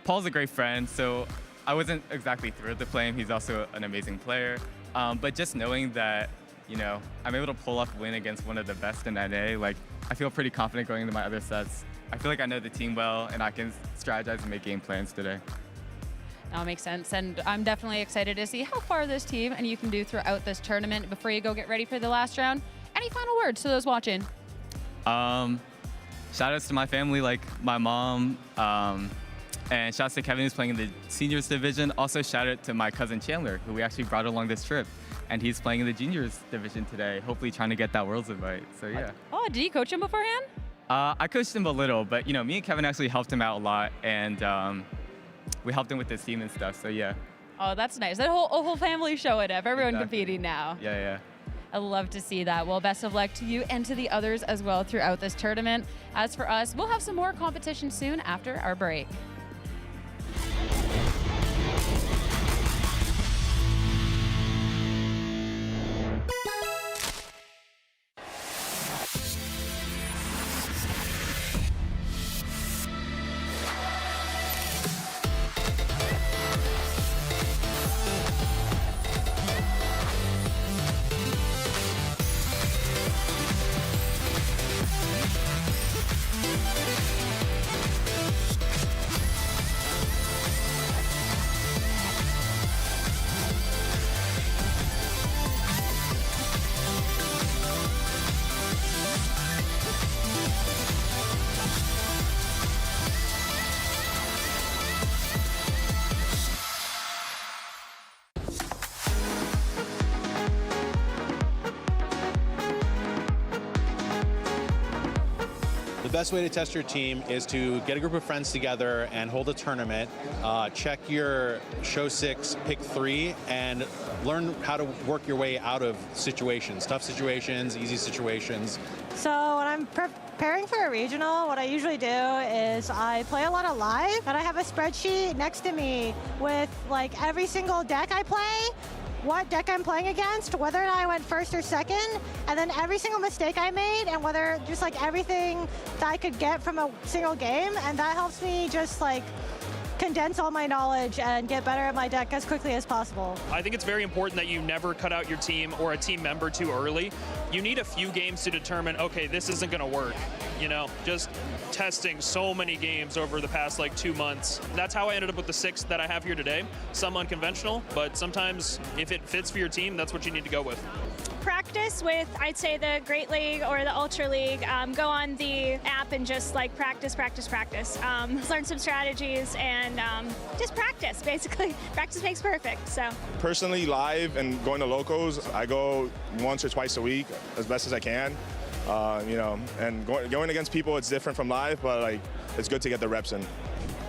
Speaker 15: Paul's a great friend, so I wasn't exactly thrilled to play him. He's also an amazing player. But just knowing that, you know, I'm able to pull off a win against one of the best in NA, like, I feel pretty confident going into my other sets. I feel like I know the team well, and I can strategize and make game plans today.
Speaker 2: That makes sense, and I'm definitely excited to see how far this team and you can do throughout this tournament. Before you go get ready for the last round, any final words to those watching?
Speaker 15: Shout outs to my family, like my mom, and shout outs to Kevin, who's playing in the seniors division. Also shout out to my cousin Chandler, who we actually brought along this trip, and he's playing in the juniors division today, hopefully trying to get that Worlds invite. So yeah.
Speaker 2: Oh, did you coach him beforehand?
Speaker 15: I coached him a little, but you know, me and Kevin actually helped him out a lot, and we helped him with his team and stuff, so yeah.
Speaker 2: Oh, that's nice. That whole family showing up, everyone competing now.
Speaker 15: Yeah.
Speaker 2: I love to see that. Well, best of luck to you and to the others as well throughout this tournament. As for us, we'll have some more competition soon after our break.
Speaker 16: The best way to test your team is to get a group of friends together and hold a tournament, check your show 6, pick 3, and learn how to work your way out of situations, tough situations, easy situations.
Speaker 17: So when I'm preparing for a regional, what I usually do is I play a lot of live, and I have a spreadsheet next to me with like every single deck I play, what deck I'm playing against, whether I went first or second, and then every single mistake I made, and whether just like everything that I could get from a single game, and that helps me just like condense all my knowledge and get better at my deck as quickly as possible.
Speaker 18: I think it's very important that you never cut out your team or a team member too early. You need a few games to determine, okay, this isn't going to work. you know, just testing so many games over the past like 2 months. That's how I ended up with the 6 that I have here today. Some unconventional, but sometimes if it fits for your team, that's what you need to go with.
Speaker 19: Practice with, I'd say, the Great League or the Ultra League. Go on the app and just like practice. Learn some strategies and just practice, basically. Practice makes perfect, so.
Speaker 20: Personally, live and going to locals, I go once or twice a week as best as I can. You know, and going against people, it's different from live, but like it's good to get the reps in.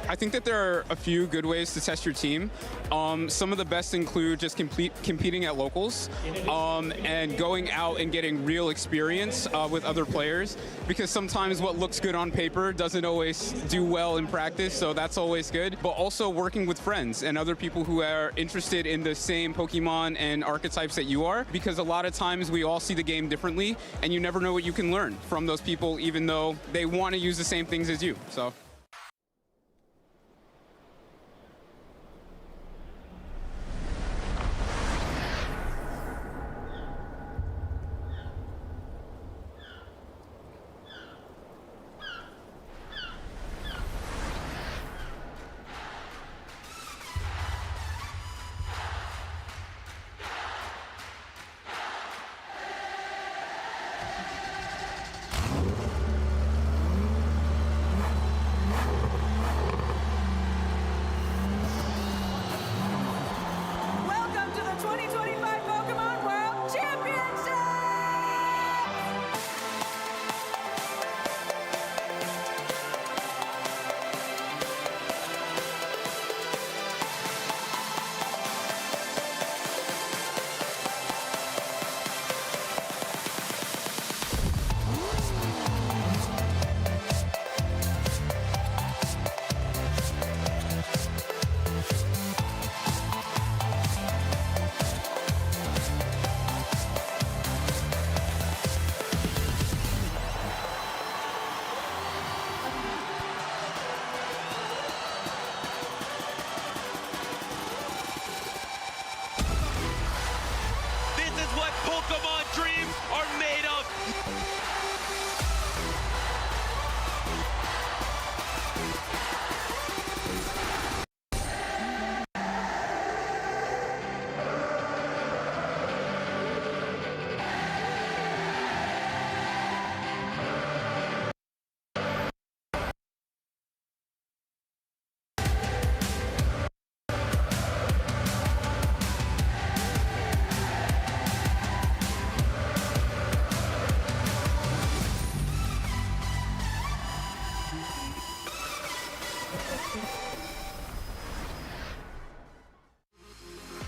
Speaker 21: I think that there are a few good ways to test your team. Some of the best include just competing at locals and going out and getting real experience with other players, because sometimes what looks good on paper doesn't always do well in practice, so that's always good. But also working with friends and other people who are interested in the same Pokemon and archetypes that you are, because a lot of times we all see the game differently, and you never know what you can learn from those people, even though they want to use the same things as you. So.
Speaker 10: Welcome to the 2025 Pokémon World Championships!
Speaker 11: This is what Pokemon dreams are made of.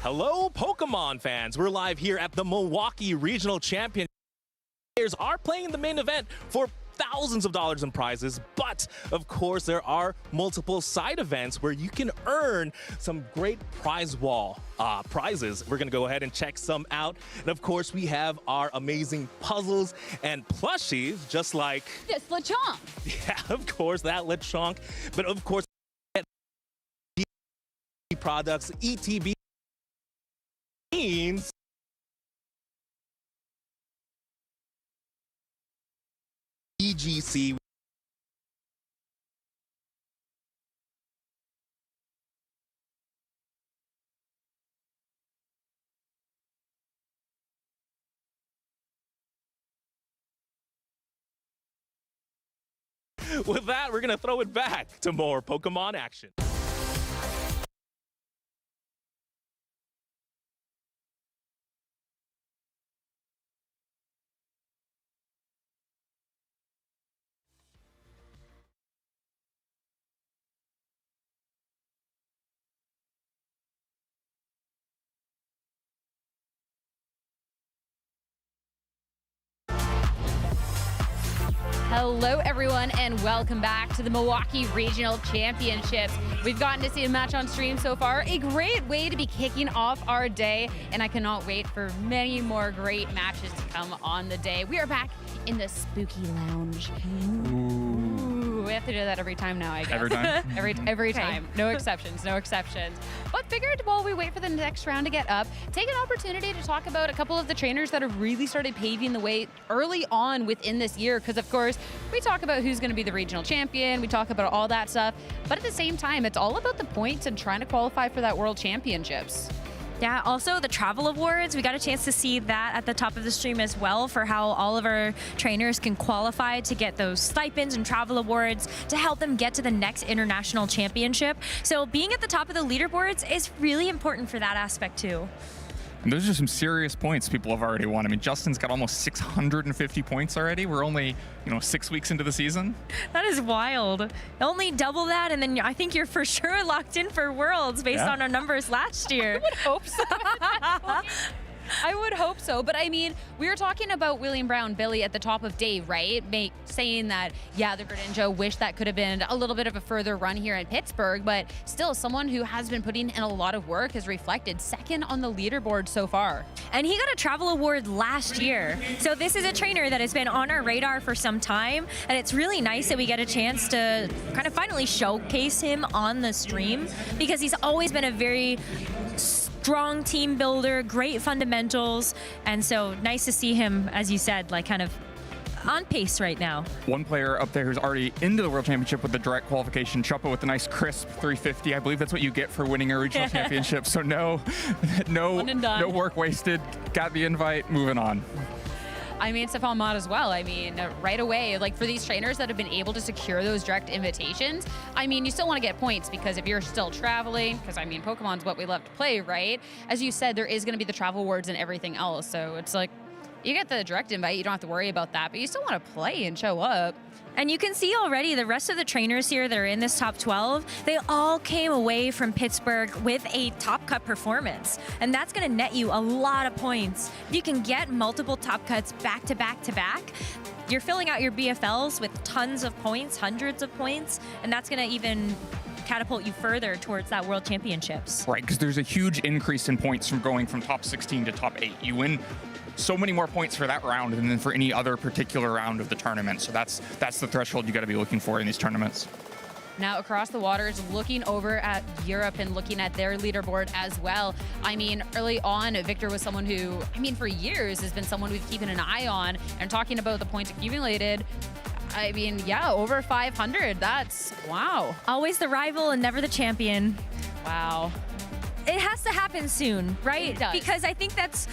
Speaker 22: Hello, Pokemon fans. We're live here at the Milwaukee Regional Championships. Players are playing the main event for thousands of dollars in prizes, but of course there are multiple side events where you can earn some great prize wall prizes. We're gonna go ahead and check some out. And of course we have our amazing puzzles and plushies, just like
Speaker 1: This Lechonk.
Speaker 22: yeah, of course, that Lechonk. But of course, products, ETB means VGC. With that, we're gonna throw it back to more Pokemon action.
Speaker 2: Hello, everyone, and welcome back to the Milwaukee Regional Championships. We've gotten to see a match on stream so far, a great way to be kicking off our day, and I cannot wait for many more great matches to come on the day. We are back in the spooky lounge. Ooh. we have to do that every time now, I guess.
Speaker 13: Every time?
Speaker 2: Every time. No exceptions, no exceptions. But figured while we wait for the next round to get up, take an opportunity to talk about a couple of the trainers that have really started paving the way early on within this year. Because, of course, we talk about who's going to be the regional champion. We talk about all that stuff. But at the same time, it's all about the points and trying to qualify for that World Championships.
Speaker 12: Yeah, also the travel awards, we got a chance to see that at the top of the stream as well for how all of our trainers can qualify to get those stipends and travel awards to help them get to the next international championship. So being at the top of the leaderboards is really important for that aspect too.
Speaker 13: And those are some serious points people have already won. I mean, Justin's got almost 650 points already. We're only, 6 weeks into the season.
Speaker 12: That is wild. Only double that, and then I think you're for sure locked in for Worlds based on our numbers last year.
Speaker 2: I would hope so. I would hope so. But I mean, we were talking about William Brown, Billy, at the top of day, right? Saying that, yeah, the Greninja wish that could have been a little bit of a further run here in Pittsburgh, but still someone who has been putting in a lot of work has reflected second on the leaderboard so far.
Speaker 12: And he got a travel award last year. So this is a trainer that has been on our radar for some time. And it's really nice that we get a chance to kind of finally showcase him on the stream because he's always been a very strong team builder, great fundamentals, and so nice to see him, as you said, like kind of on pace right now.
Speaker 13: One player up there who's already into the World Championship with the direct qualification, Chuppa with a nice crisp 350. I believe that's what you get for winning a regional championship. So no work wasted. Got the invite, moving on.
Speaker 2: I mean, Stefan Mott as well. I mean, right away, like for these trainers that have been able to secure those direct invitations, I mean, you still want to get points because if you're still traveling, because I mean, Pokemon's what we love to play, right? As you said, there is going to be the travel awards and everything else. So it's like, you get the direct invite, you don't have to worry about that, but you still want to play and show up.
Speaker 12: And you can see already the rest of the trainers here that are in this top 12, they all came away from Pittsburgh with a top cut performance. And that's going to net you a lot of points. If you can get multiple top cuts back to back to back, you're filling out your BFLs with tons of points, hundreds of points, and that's going to even catapult you further towards that World Championships.
Speaker 13: Right, because there's a huge increase in points from going from top 16 to top 8. You win so many more points for that round than for any other particular round of the tournament. So that's the threshold you got to be looking for in these tournaments.
Speaker 2: Now across the waters, looking over at Europe and looking at their leaderboard as well. I mean, early on, Victor was someone who, I mean, for years has been someone we've keeping an eye on, and talking about the points accumulated. I mean, yeah, over 500. That's wow.
Speaker 12: Always the rival and never the champion.
Speaker 2: Wow.
Speaker 12: It has to happen soon, right?
Speaker 2: It does.
Speaker 12: Because I think that's,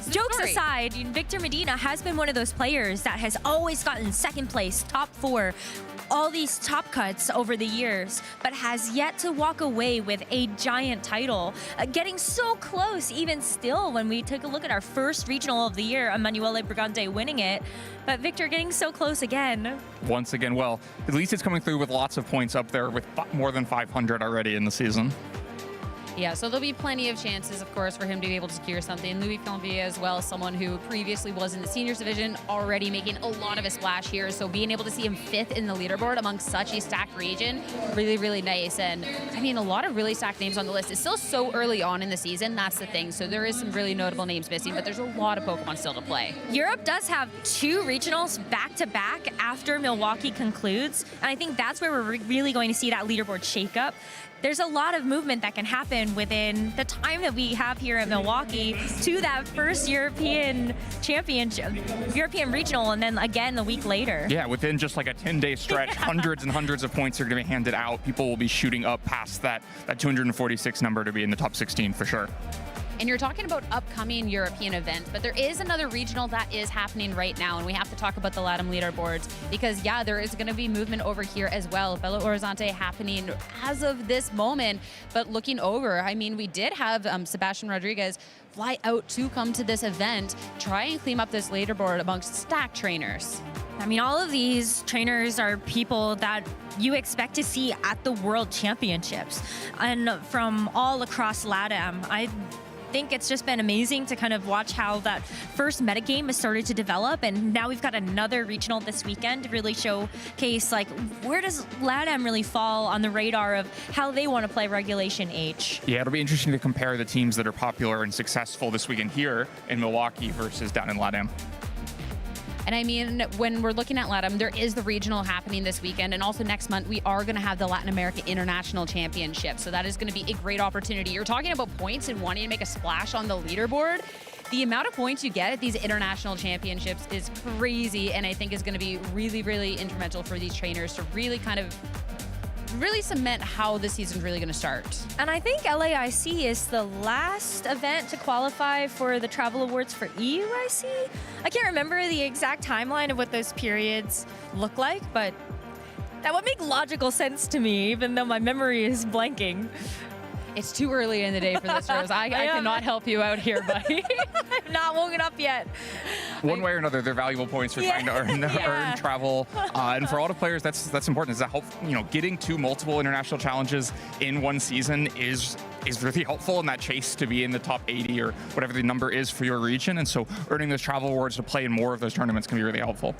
Speaker 12: jokes aside, Victor Medina has been one of those players that has always gotten second place, top 4, all these top cuts over the years, but has yet to walk away with a giant title. Getting so close even still when we took a look at our first regional of the year, Emanuele Brigante winning it, but Victor getting so close again.
Speaker 13: Once again, well, at least it's coming through with lots of points up there with more than 500 already in the season.
Speaker 2: Yeah, so there'll be plenty of chances, of course, for him to be able to secure something. Louis Flambier as well, someone who previously was in the seniors division, already making a lot of a splash here. So being able to see him 5th in the leaderboard amongst such a stacked region, really, really nice. And I mean, a lot of really stacked names on the list. It's still so early on in the season, that's the thing. So there is some really notable names missing, but there's a lot of Pokemon still to play.
Speaker 12: Europe does have 2 regionals back-to-back after Milwaukee concludes. And I think that's where we're really going to see that leaderboard shake up. There's a lot of movement that can happen within the time that we have here at Milwaukee to that first European championship, European regional, and then again the week later.
Speaker 13: Yeah, within just like a 10-day stretch, hundreds and hundreds of points are going to be handed out. People will be shooting up past that 246 number to be in the top 16 for sure.
Speaker 2: And you're talking about upcoming European events, but there is another regional that is happening right now, and we have to talk about the LATAM leaderboards because, yeah, there is going to be movement over here as well. Belo Horizonte happening as of this moment, but looking over, I mean, we did have Sebastian Rodriguez fly out to come to this event, try and clean up this leaderboard amongst stacked trainers.
Speaker 12: I mean, all of these trainers are people that you expect to see at the World Championships, and from all across LATAM. I think it's just been amazing to kind of watch how that first metagame has started to develop, and now we've got another regional this weekend to really showcase like where does LATAM really fall on the radar of how they want to play Regulation H.
Speaker 13: Yeah, it'll be interesting to compare the teams that are popular and successful this weekend here in Milwaukee versus down in LATAM.
Speaker 2: And I mean, when we're looking at LATAM, there is the regional happening this weekend. And also next month, we are going to have the Latin America International Championship. So that is going to be a great opportunity. You're talking about points and wanting to make a splash on the leaderboard. The amount of points you get at these international championships is crazy. And I think is going to be really, really instrumental for these trainers to really kind of really cement how the season's really going to start.
Speaker 12: And I think LAIC is the last event to qualify for the travel awards for EUIC. I can't remember the exact timeline of what those periods look like, but that would make logical sense to me, even though my memory is blanking.
Speaker 2: It's too early in the day for this, Rose. I cannot help you out here, buddy.
Speaker 12: I'm not woken up yet.
Speaker 13: One way or another, they're valuable points for trying to earn travel. And for a lot of players, that's important. Is that getting to multiple international challenges in one season is really helpful in that chase to be in the top 80 or whatever the number is for your region. And so earning those travel awards to play in more of those tournaments can be really helpful.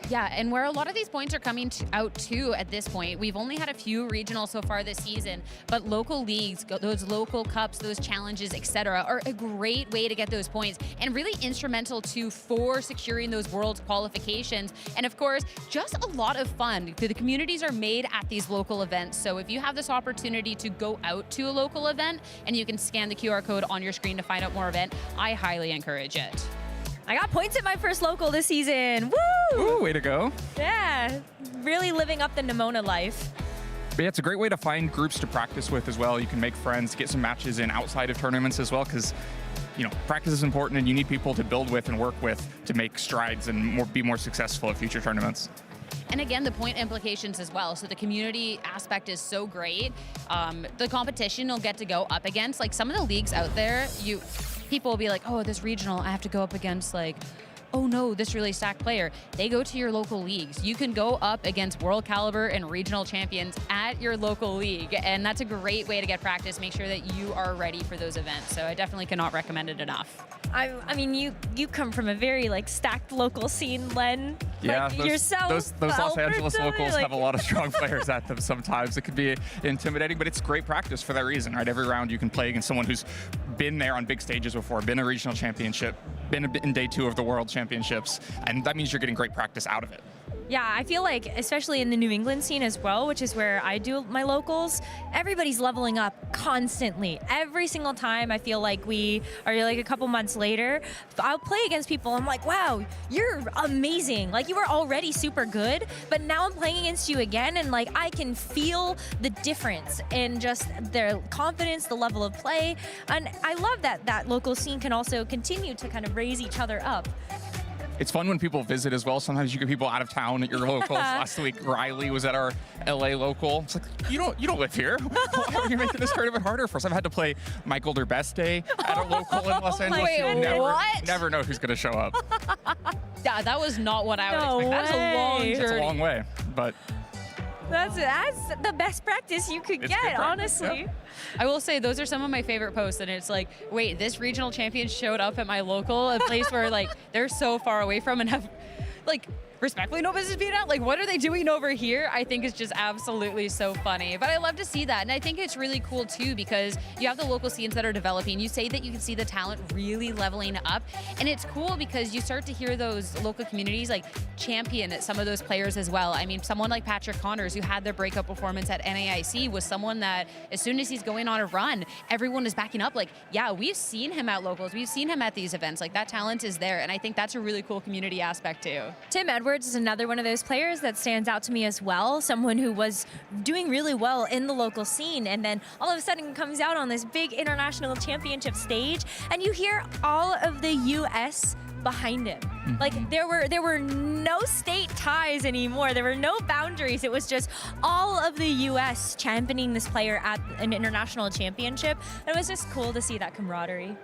Speaker 2: Yeah, and where a lot of these points are coming out to at this point, we've only had a few regionals so far this season, but local leagues, those local cups, those challenges, etc., are a great way to get those points and really instrumental for securing those world qualifications. And of course, just a lot of fun. The communities are made at these local events. So if you have this opportunity to go out to a local event and you can scan the QR code on your screen to find out more event, I highly encourage it.
Speaker 12: I got points at my first local this season. Woo!
Speaker 13: Ooh, way to go.
Speaker 12: Yeah, really living up the Nimona life.
Speaker 13: But yeah, it's a great way to find groups to practice with as well. You can make friends, get some matches in outside of tournaments as well, because practice is important and you need people to build with and work with to make strides and be more successful at future tournaments.
Speaker 2: And again, the point implications as well. So the community aspect is so great. The competition you'll get to go up against, like some of the leagues out there, people will be like, oh, this regional, I have to go up against oh no, this really stacked player. They go to your local leagues. You can go up against world caliber and regional champions at your local league. And that's a great way to get practice. Make sure that you are ready for those events. So I definitely cannot recommend it enough.
Speaker 12: I mean, you come from a very stacked local scene, Len.
Speaker 13: Yeah,
Speaker 12: yourself.
Speaker 13: Those Los Angeles
Speaker 12: Alberto,
Speaker 13: locals have a lot of strong players at them sometimes. It can be intimidating, but it's great practice for that reason, right? Every round you can play against someone who's been there on big stages before, been a regional championship, been in day 2 of the World Championships, and that means you're getting great practice out of it.
Speaker 12: Yeah, I feel like, especially in the New England scene as well, which is where I do my locals, everybody's leveling up constantly. Every single time I feel like we are a couple months later, I'll play against people. I'm like, wow, you're amazing. You were already super good, but now I'm playing against you again, and I can feel the difference in just their confidence, the level of play. And I love that local scene can also continue to kind of raise each other up.
Speaker 13: It's fun when people visit as well. Sometimes you get people out of town at your locals. Last week, Riley was at our LA local. It's like, you don't live here. Why are you making this tournament harder for us? I've had to play Michael Derbeste at a local in Los Angeles.
Speaker 2: Wait,
Speaker 13: never know who's going to show up.
Speaker 2: Yeah, that was not what I would expect. That's a long journey.
Speaker 13: It's a long way, but
Speaker 12: that's the best practice you could get, honestly.
Speaker 13: Yep.
Speaker 2: I will say those are some of my favorite posts, and it's like, wait, this regional champion showed up at my local, a place where they're so far away from and have respectfully no business being at. What are they doing over here? I think it's just absolutely so funny. But I love to see that. And I think it's really cool too, because you have the local scenes that are developing. You say that you can see the talent really leveling up. And it's cool because you start to hear those local communities champion some of those players as well. I mean, someone like Patrick Connors, who had their breakout performance at NAIC, was someone that as soon as he's going on a run, everyone is backing up. Yeah, we've seen him at locals. We've seen him at these events. That talent is there. And I think that's a really cool community aspect too.
Speaker 12: Tim Edwards is another one of those players that stands out to me as well. Someone who was doing really well in the local scene, and then all of a sudden comes out on this big international championship stage, and you hear all of the U.S. behind him. There were no state ties anymore. There were no boundaries. It was just all of the U.S. championing this player at an international championship. And it was just cool to see that camaraderie.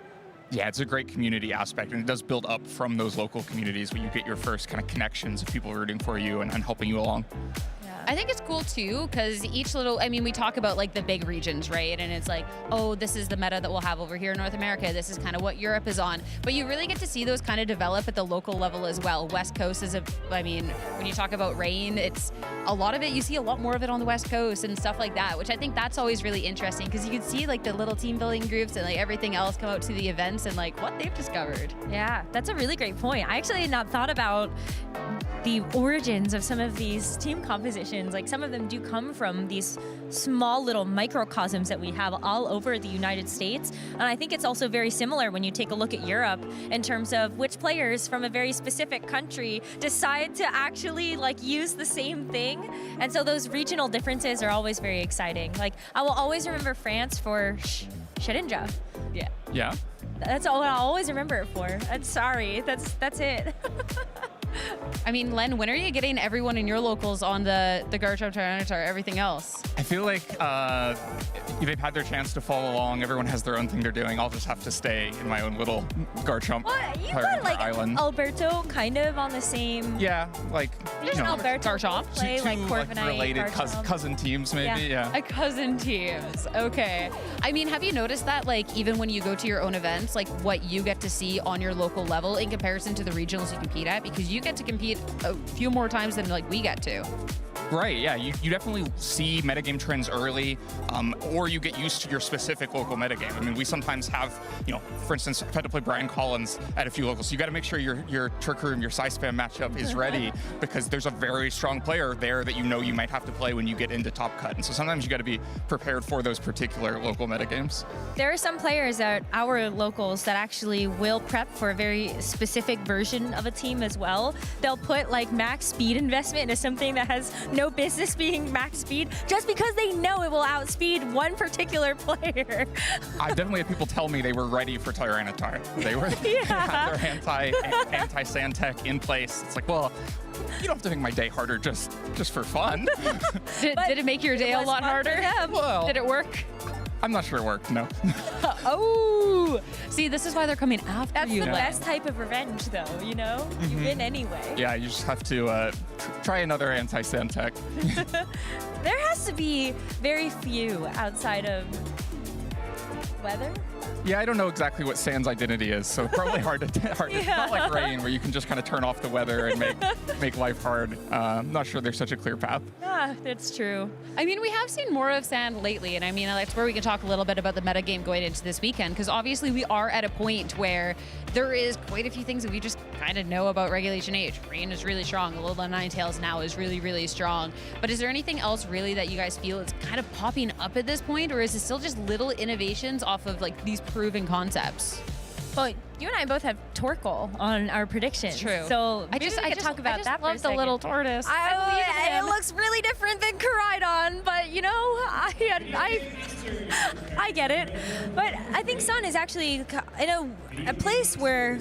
Speaker 13: Yeah, it's a great community aspect, and it does build up from those local communities where you get your first kind of connections of people rooting for you and helping you along.
Speaker 2: I think it's cool too, because each little, I mean, we talk about like the big regions, right? And it's like, oh, this is the meta that we'll have over here in North America. This is kind of what Europe is on. But you really get to see those kind of develop at the local level as well. West Coast is I mean, when you talk about rain, it's a lot of it, you see a lot more of it on the West Coast and stuff like that, which I think that's always really interesting, because you can see like the little team building groups and like everything else come out to the events and like what they've discovered.
Speaker 12: Yeah, that's a really great point. I actually had not thought about the origins of some of these team compositions. Like, some of them do come from these small little microcosms that we have all over the United States. And I think it's also very similar when you take a look at Europe in terms of which players from a very specific country decide to actually like use the same thing. And so those regional differences are always very exciting. Like, I will always remember France for Shedinja.
Speaker 2: Yeah.
Speaker 13: Yeah.
Speaker 12: That's all I'll always remember it for. I'm sorry. That's it.
Speaker 2: I mean, Len, when are you getting everyone in your locals on the Garchomp Tyranitar, everything else?
Speaker 13: I feel like they've had their chance to follow along. Everyone has their own thing they're doing. I'll just have to stay in my own little Garchomp
Speaker 12: You got like
Speaker 13: island.
Speaker 12: Alberto kind of on the same.
Speaker 13: Yeah, like
Speaker 12: Alberto
Speaker 2: Garchomp.
Speaker 12: play
Speaker 13: two
Speaker 12: like Corviknight,
Speaker 13: related
Speaker 12: Garchomp.
Speaker 13: cousin teams, maybe. Yeah.
Speaker 2: A cousin teams. Okay. I mean, have you noticed that, like, even when you go to your own events, like what you get to see on your local level in comparison to the regionals you compete at? Because you get to compete a few more times than like we get to.
Speaker 13: Right, yeah, you definitely see metagame trends early, or you get used to your specific local metagame. I mean, we sometimes have, for instance, I've had to play Brian Collins at a few locals, so you got to make sure your Trick Room, your Psy Spam matchup is ready, because there's a very strong player there that you might have to play when you get into Top Cut. And so sometimes you got to be prepared for those particular local metagames.
Speaker 12: There are some players at our locals that actually will prep for a very specific version of a team as well. They'll put like max speed investment into something that has no business being max speed just because they know it will outspeed one particular player.
Speaker 13: I definitely had people tell me they were ready for Tyranitar. They had their anti-Sandtech in place. It's like, well, you don't have to make my day harder just for fun.
Speaker 2: Did it make your day a lot harder?
Speaker 13: Well,
Speaker 2: did it work?
Speaker 13: I'm not sure it worked, no.
Speaker 2: Oh, see, this is why they're coming after
Speaker 12: That's
Speaker 2: you.
Speaker 12: the best type of revenge, though, you know? You win anyway.
Speaker 13: Yeah, you just have to try another anti-Sandtech.
Speaker 12: There has to be very few outside of weather.
Speaker 13: Yeah, I don't know exactly what Sand's identity is, so probably hard to. It's not like rain, where you can just kind of turn off the weather and make life hard. I'm not sure there's such a clear path.
Speaker 12: Ah, that's true.
Speaker 2: I mean, we have seen more of Sand lately, and I mean, that's where we can talk a little bit about the metagame going into this weekend, because obviously we are at a point where there is quite a few things that we just kind of know about Regulation H. Rain is really strong. Alola Ninetales now is really, really strong. But is there anything else really that you guys feel is kind of popping up at this point, or is it still just little innovations off of like these proven concepts?
Speaker 12: Well, you and I both have Torkoal on our predictions.
Speaker 2: True.
Speaker 12: So
Speaker 2: I
Speaker 12: maybe
Speaker 2: just
Speaker 12: we could talk about that for a
Speaker 2: love the
Speaker 12: second.
Speaker 2: little tortoise.
Speaker 12: It looks really different than Koraidon, but you know, I get it. But I think Sun is actually in a place where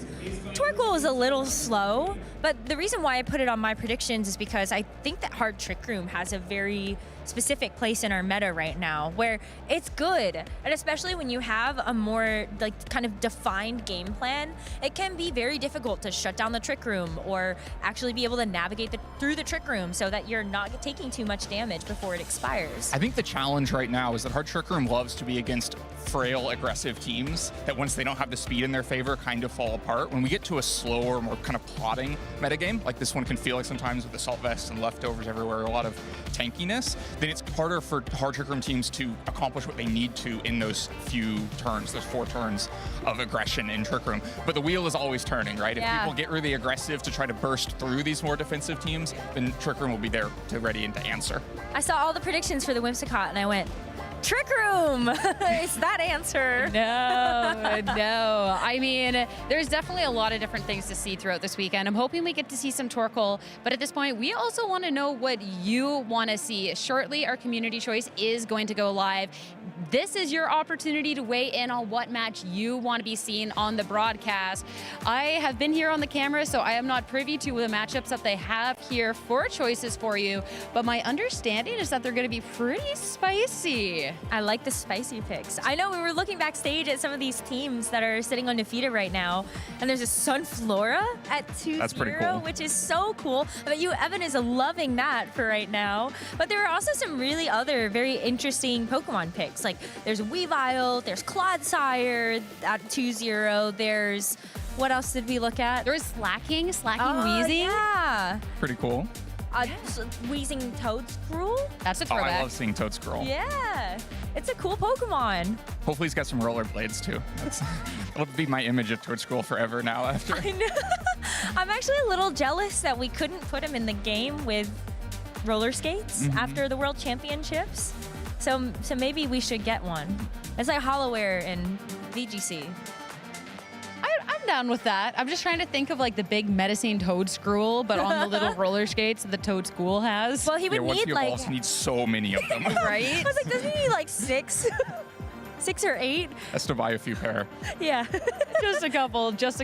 Speaker 12: Torkoal is a little slow. But the reason why I put it on my predictions is because I think that Hard Trick Room has a very specific place in our meta right now where it's good, and especially when you have a more like kind of defined game plan, it can be very difficult to shut down the Trick Room or actually be able to navigate through the Trick Room so that you're not taking too much damage before it expires.
Speaker 13: I think the challenge right now is that Hard Trick Room loves to be against frail, aggressive teams that once they don't have the speed in their favor kind of fall apart. When we get to a slower, more kind of plodding metagame, like this one can feel like sometimes with Assault Vests and leftovers everywhere, a lot of tankiness, then it's harder for Hard Trick Room teams to accomplish what they need to in those few turns, those 4 turns of aggression in Trick Room. But the wheel is always turning, right? If people get really aggressive to try to burst through these more defensive teams, then Trick Room will be there to ready and to answer.
Speaker 12: I saw all the predictions for the Whimsicott and I went, Trick Room! It's that answer.
Speaker 2: No. I mean, there's definitely a lot of different things to see throughout this weekend. I'm hoping we get to see some Torkoal, but at this point, we also want to know what you want to see. Shortly, our community choice is going to go live. This is your opportunity to weigh in on what match you want to be seeing on the broadcast. I have been here on the camera, so I am not privy to the matchups that they have here for choices for you, but my understanding is that they're going to be pretty spicy.
Speaker 12: I like the spicy picks. I know we were looking backstage at some of these teams that are sitting undefeated right now, and there's a Sunflora at 2-0,
Speaker 13: That's pretty cool.
Speaker 12: which is so cool. I bet you Evan is loving that for right now. But there are also some really other very interesting Pokemon picks. Like there's Weavile, there's Clodsire at 2-0, there's... What else did we look at?
Speaker 2: There was Slacking Wheezing.
Speaker 12: Yeah.
Speaker 13: Pretty cool.
Speaker 12: Wheezing Toadscruel?
Speaker 2: That's a
Speaker 13: Oh,
Speaker 2: throwback.
Speaker 13: I love seeing Toadscruel.
Speaker 12: Yeah. It's a cool Pokemon.
Speaker 13: Hopefully he's got some rollerblades too. That'll be my image of Toadscruel forever now after.
Speaker 12: I know. I'm actually a little jealous that we couldn't put him in the game with roller skates after the World Championships. So maybe we should get one. It's like Holloware in VGC.
Speaker 2: I'm down with that. I'm just trying to think of like the big Medicine Toadscruel, but on the little roller skates that the Toadschool has.
Speaker 12: Well, he would
Speaker 13: once
Speaker 12: need
Speaker 13: he
Speaker 12: like...
Speaker 13: evolves, he needs so many of them.
Speaker 2: Right?
Speaker 12: I was like, doesn't he need like 6? 6 or 8?
Speaker 13: Has to buy a few pair.
Speaker 12: Yeah.
Speaker 2: just a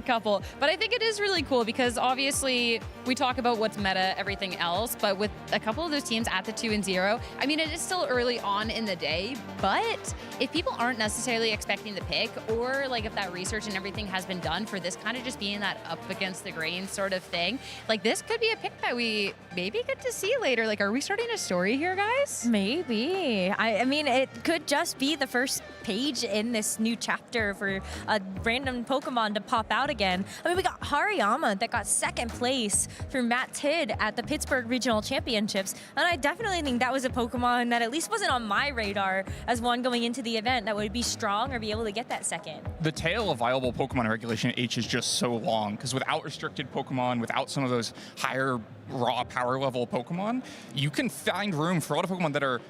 Speaker 2: couple. But I think it is really cool because obviously we talk about what's meta, everything else, but with a couple of those teams at the 2-0, I mean, it is still early on in the day, but if people aren't necessarily expecting the pick, or like if that research and everything has been done for this kind of just being that up against the grain sort of thing, like this could be a pick that we maybe get to see later. Like, are we starting a story here, guys?
Speaker 12: Maybe. I mean, it could just be the first page in this new chapter for a random Pokemon to pop out again. I mean, we got Hariyama that got 2nd place through Matt Tidd at the Pittsburgh Regional Championships, and I definitely think that was a Pokemon that at least wasn't on my radar as one going into the event that would be strong or be able to get that 2nd.
Speaker 13: The tail of viable Pokemon in Regulation H is just so long, because without restricted Pokemon, without some of those higher raw power level Pokemon, you can find room for a lot of Pokemon that are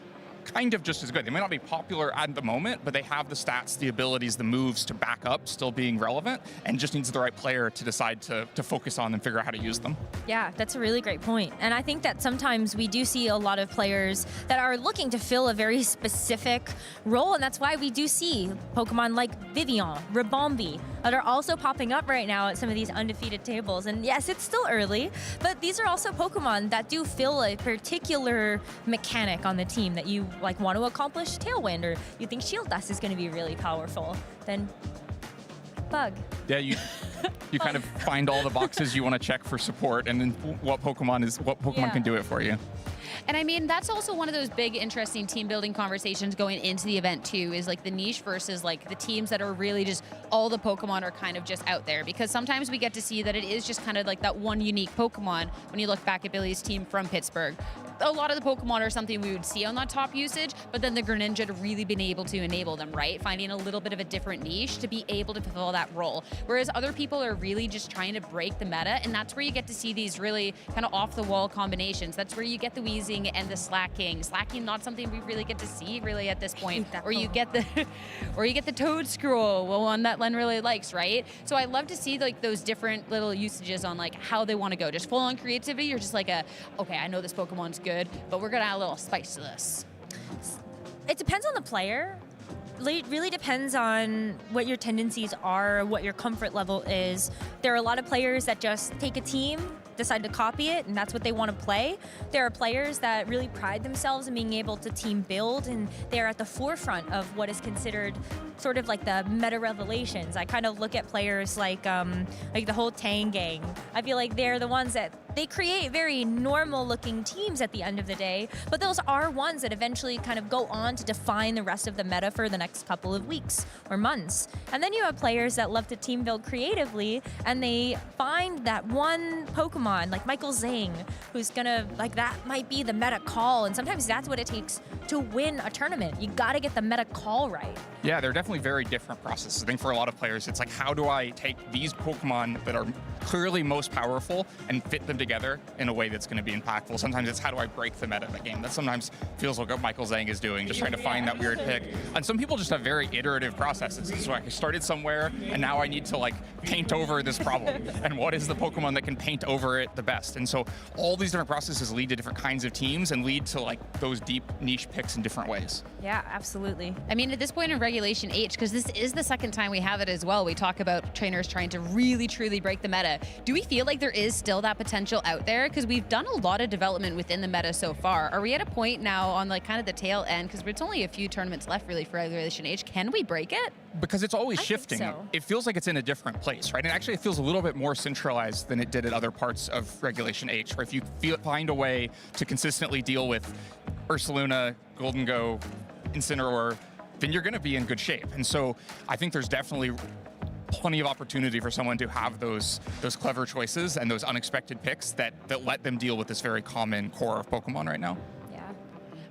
Speaker 13: kind of just as good. They may not be popular at the moment, but they have the stats, the abilities, the moves to back up still being relevant, and just needs the right player to decide to focus on and figure out how to use them.
Speaker 12: Yeah, that's a really great point. And I think that sometimes we do see a lot of players that are looking to fill a very specific role, and that's why we do see Pokemon like Vivian, Ribombee, that are also popping up right now at some of these undefeated tables. And yes, it's still early, but these are also Pokemon that do fill a particular mechanic on the team that you like want to accomplish. Tailwind, or you think Shield Dust is going to be really powerful, then Bug.
Speaker 13: Yeah, you kind of find all the boxes you want to check for support, and then what Pokemon can do it for you.
Speaker 2: And I mean, that's also one of those big, interesting team building conversations going into the event too, is like the niche versus like the teams that are really just all the Pokemon are kind of just out there. Because sometimes we get to see that it is just kind of like that one unique Pokemon when you look back at Billy's team from Pittsburgh. A lot of the Pokemon are something we would see on that top usage, but then the Greninja had really been able to enable them, right? Finding a little bit of a different niche to be able to fulfill that role. Whereas other people are really just trying to break the meta, and that's where you get to see these really kind of off-the-wall combinations. That's where you get the Wheezing and the Slacking. Slacking, not something we really get to see really at this point. Or you get the Toadscruel, one that Len really likes, right? So I love to see like those different little usages on like how they want to go. Just full-on creativity, or just like okay, I know this Pokemon's good, but we're gonna add a little spice to this.
Speaker 12: It depends on the player. It really depends on what your tendencies are, what your comfort level is. There are a lot of players that just take a team, decide to copy it, and that's what they want to play. There are players that really pride themselves in being able to team build, and they're at the forefront of what is considered sort of like the meta revelations. I kind of look at players like the whole Tang gang. I feel like they're the ones that they create very normal looking teams at the end of the day, but those are ones that eventually kind of go on to define the rest of the meta for the next couple of weeks or months. And then you have players that love to team build creatively, and they find that one Pokemon like Michael Zhang, who's gonna, like, that might be the meta call, and sometimes that's what it takes to win a tournament. You gotta get the meta call right.
Speaker 13: Yeah, they're definitely very different processes. I think for a lot of players, it's like, how do I take these Pokemon that are clearly most powerful and fit them together in a way that's going to be impactful? Sometimes it's how do I break the meta of the game? That sometimes feels like what Michael Zhang is doing, just trying to find that weird pick. And some people just have very iterative processes. So I started somewhere, and now I need to like paint over this problem. And what is the Pokemon that can paint over it the best? And so all these different processes lead to different kinds of teams and lead to like those deep niche picks in different ways.
Speaker 12: Yeah, absolutely.
Speaker 2: I mean, at this point in Regulation H, because this is the second time we have it as well, we talk about trainers trying to really, truly break the meta. Do we feel like there is still that potential out there? Because we've done a lot of development within the meta so far. Are we at a point now on like kind of the tail end? Because it's only a few tournaments left really for Regulation H. Can we break it?
Speaker 13: Because it's always shifting.
Speaker 2: so.
Speaker 13: It feels like it's in a different place, right? And actually it feels a little bit more centralized than it did at other parts of Regulation H, where if you find a way to consistently deal with Ursaluna, Golden Go, Incineroar, then you're going to be in good shape. And so I think there's definitely plenty of opportunity for someone to have those clever choices and those unexpected picks that let them deal with this very common core of Pokemon right now.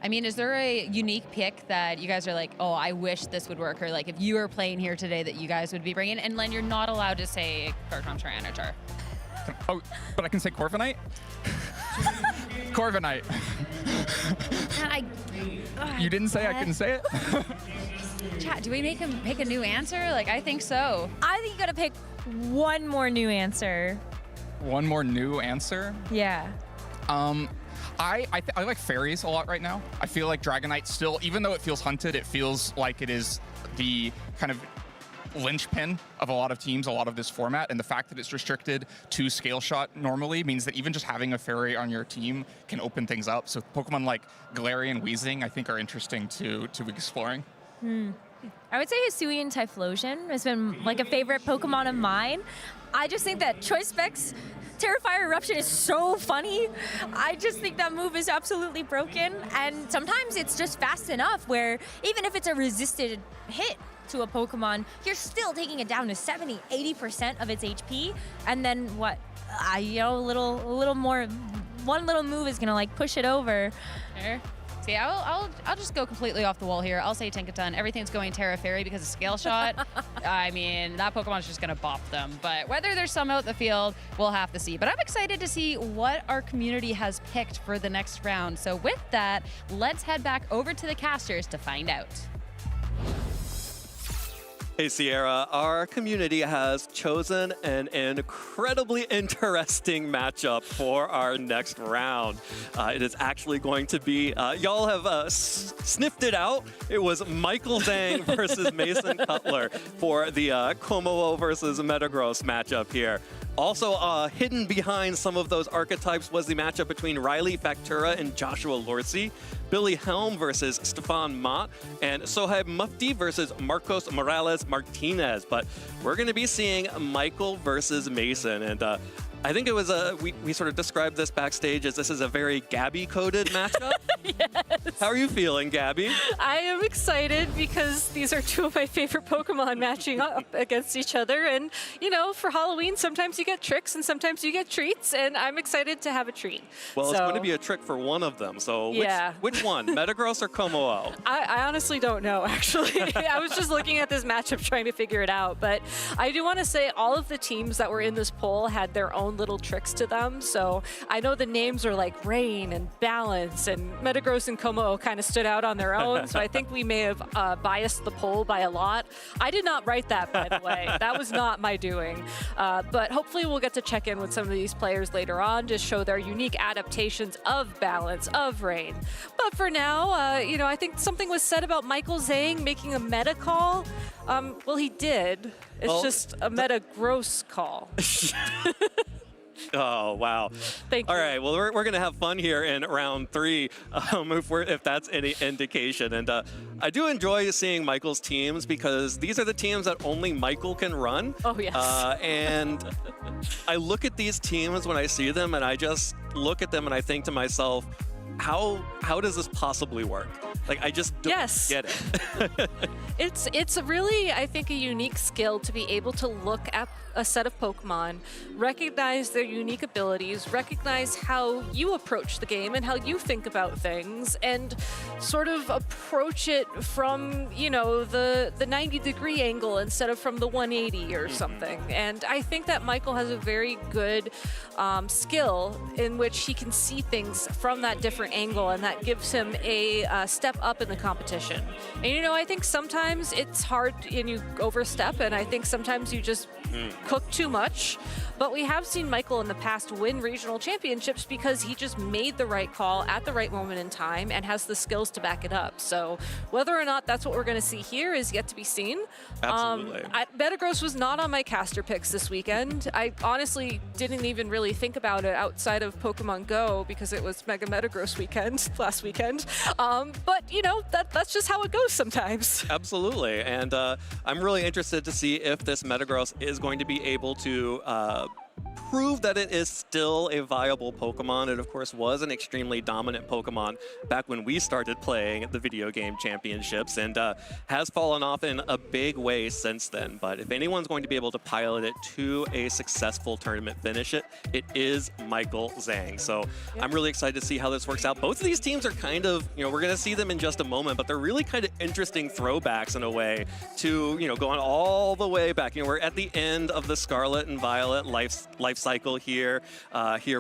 Speaker 2: I mean, is there a unique pick that you guys are like, oh, I wish this would work? Or like if you were playing here today that you guys would be bringing? And Len, you're not allowed to say Garchomp Tyranitar.
Speaker 13: Oh, but I can say Corviknight? Corviknight. You didn't say I couldn't say it?
Speaker 2: Chat, do we make him pick a new answer? Like, I think so.
Speaker 12: I think you gotta pick one more new answer.
Speaker 13: One more new answer?
Speaker 12: Yeah.
Speaker 13: I like fairies a lot right now. I feel like Dragonite still, even though it feels hunted, it feels like it is the kind of linchpin of a lot of teams, a lot of this format, and the fact that it's restricted to Scale Shot normally means that even just having a fairy on your team can open things up. So Pokemon like Galarian, Weezing, I think are interesting to be exploring.
Speaker 12: I would say Hisuian Typhlosion has been like a favorite Pokemon of mine. I just think that Choice Specs Terrifier Eruption is so funny. I just think that move is absolutely broken, and sometimes it's just fast enough where even if it's a resisted hit to a Pokemon, you're still taking it down to 70-80% of its HP, and then what? A little more. One little move is gonna like push it over.
Speaker 2: Sure. See, I'll just go completely off the wall here. I'll say Tinkaton. Everything's going Terra Fairy because of Scale Shot. I mean, that Pokemon's just gonna bop them. But whether there's some out in the field, we'll have to see. But I'm excited to see what our community has picked for the next round. So with that, let's head back over to the casters to find out.
Speaker 4: Hey Sierra, our community has chosen an incredibly interesting matchup for our next round. It is actually going to be, y'all have sniffed it out. It was Michael Zhang versus Mason Cutler for the Como versus Metagross matchup here. Also hidden behind some of those archetypes was the matchup between Riley Factura and Joshua Lorsi, Billy Helm versus Stefan Mott, and Sohaib Mufti versus Marcos Morales Martinez. But we're going to be seeing Michael versus Mason, and I think it was we sort of described this backstage as this is a very Gabby-coded matchup.
Speaker 14: Yes.
Speaker 4: How are you feeling, Gabby?
Speaker 14: I am excited because these are two of my favorite Pokemon matching up against each other. And, you know, for Halloween, sometimes you get tricks and sometimes you get treats. And I'm excited to have a treat.
Speaker 4: Well, it's going to be a trick for one of them. So which one, Metagross or Como?
Speaker 14: I honestly don't know, actually. I was just looking at this matchup trying to figure it out. But I do want to say all of the teams that were in this poll had their own little tricks to them. So I know the names are like Rain and Balance, and Metagross and Como kind of stood out on their own. So I think we may have biased the poll by a lot. I did not write that, by the way. That was not my doing. But hopefully we'll get to check in with some of these players later on to show their unique adaptations of Balance, of Rain. But for now, you know, I think something was said about Michael Zhang making a meta call. Well, he did. It's just a Metagross call.
Speaker 4: Oh, wow.
Speaker 14: Thank you.
Speaker 4: All right, well, we're going to have fun here in round 3, if that's any indication. And I do enjoy seeing Michael's teams because these are the teams that only Michael can run.
Speaker 14: Oh, yes.
Speaker 4: And I look at these teams when I see them, and I just look at them and I think to myself, how does this possibly work? Like, I just don't get it.
Speaker 14: It's really, I think, a unique skill to be able to look at a set of Pokemon, recognize their unique abilities, recognize how you approach the game and how you think about things, and sort of approach it from, you know, the 90-degree angle instead of from the 180 or something. And I think that Michael has a very good skill in which he can see things from that different angle, and that gives him a step up in the competition. And, you know, I think sometimes it's hard and you overstep, and I think sometimes you just cook too much. But we have seen Michael in the past win regional championships because he just made the right call at the right moment in time and has the skills to back it up. So whether or not that's what we're going to see here is yet to be seen.
Speaker 4: Absolutely.
Speaker 14: Metagross was not on my caster picks this weekend. I honestly didn't even really think about it outside of Pokemon Go because it was Mega Metagross weekend last weekend. But, you know, that's just how it goes sometimes.
Speaker 4: Absolutely. And I'm really interested to see if this Metagross is going to be able to prove that it is still a viable Pokemon. It, of course, was an extremely dominant Pokemon back when we started playing the video game championships, and has fallen off in a big way since then. But if anyone's going to be able to pilot it to a successful tournament finish, it is Michael Zhang. So I'm really excited to see how this works out. Both of these teams are kind of, you know, we're going to see them in just a moment, but they're really kind of interesting throwbacks in a way to, you know, going all the way back. You know, we're at the end of the Scarlet and Violet life cycle here,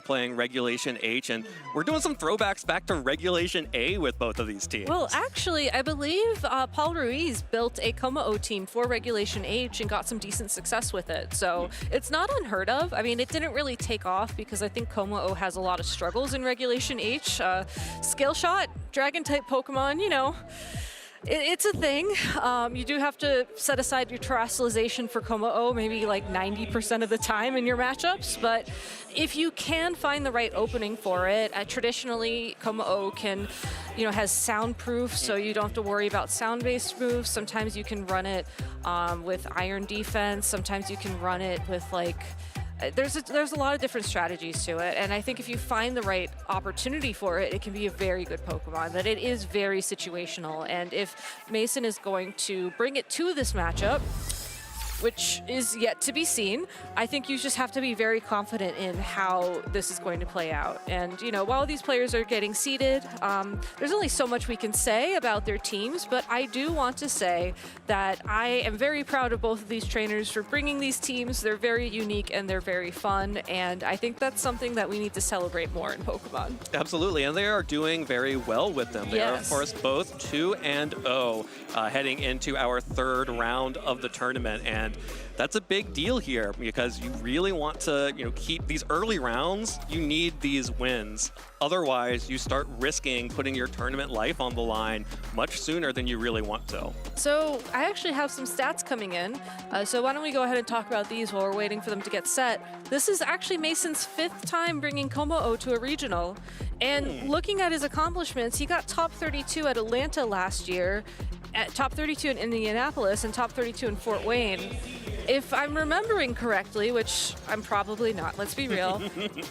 Speaker 4: playing Regulation H, and we're doing some throwbacks back to Regulation A with both of these teams.
Speaker 14: Well, actually, I believe Paul Ruiz built a Como-O team for Regulation H and got some decent success with it. So it's not unheard of. I mean, it didn't really take off because I think Como-O has a lot of struggles in Regulation H. Skill Shot, Dragon-type Pokemon, you know, it's a thing. You do have to set aside your terrestrialization for Como-O maybe like 90% of the time in your matchups, but if you can find the right opening for it, traditionally Como-O can, you know, has soundproof, so you don't have to worry about sound-based moves. Sometimes you can run it with Iron Defense. Sometimes you can run it with like, there's a lot of different strategies to it, and I think if you find the right opportunity for it, it can be a very good Pokemon, but it is very situational, and if Mason is going to bring it to this matchup, which is yet to be seen, I think you just have to be very confident in how this is going to play out. And, you know, while these players are getting seeded, there's only so much we can say about their teams, but I do want to say that I am very proud of both of these trainers for bringing these teams. They're very unique and they're very fun, and I think that's something that we need to celebrate more in Pokemon.
Speaker 4: Absolutely, and they are doing very well with them. They are, of course, both 2-0 heading into our third round of the tournament, and that's a big deal here because you really want to, you know, keep these early rounds. You need these wins. Otherwise, you start risking putting your tournament life on the line much sooner than you really want to.
Speaker 14: So I actually have some stats coming in. So why don't we go ahead and talk about these while we're waiting for them to get set. This is actually Mason's 5th time bringing Como-O to a regional. And looking at his accomplishments, he got top 32 at Atlanta last year, at top 32 in Indianapolis, and top 32 in Fort Wayne. If I'm remembering correctly, which I'm probably not, let's be real,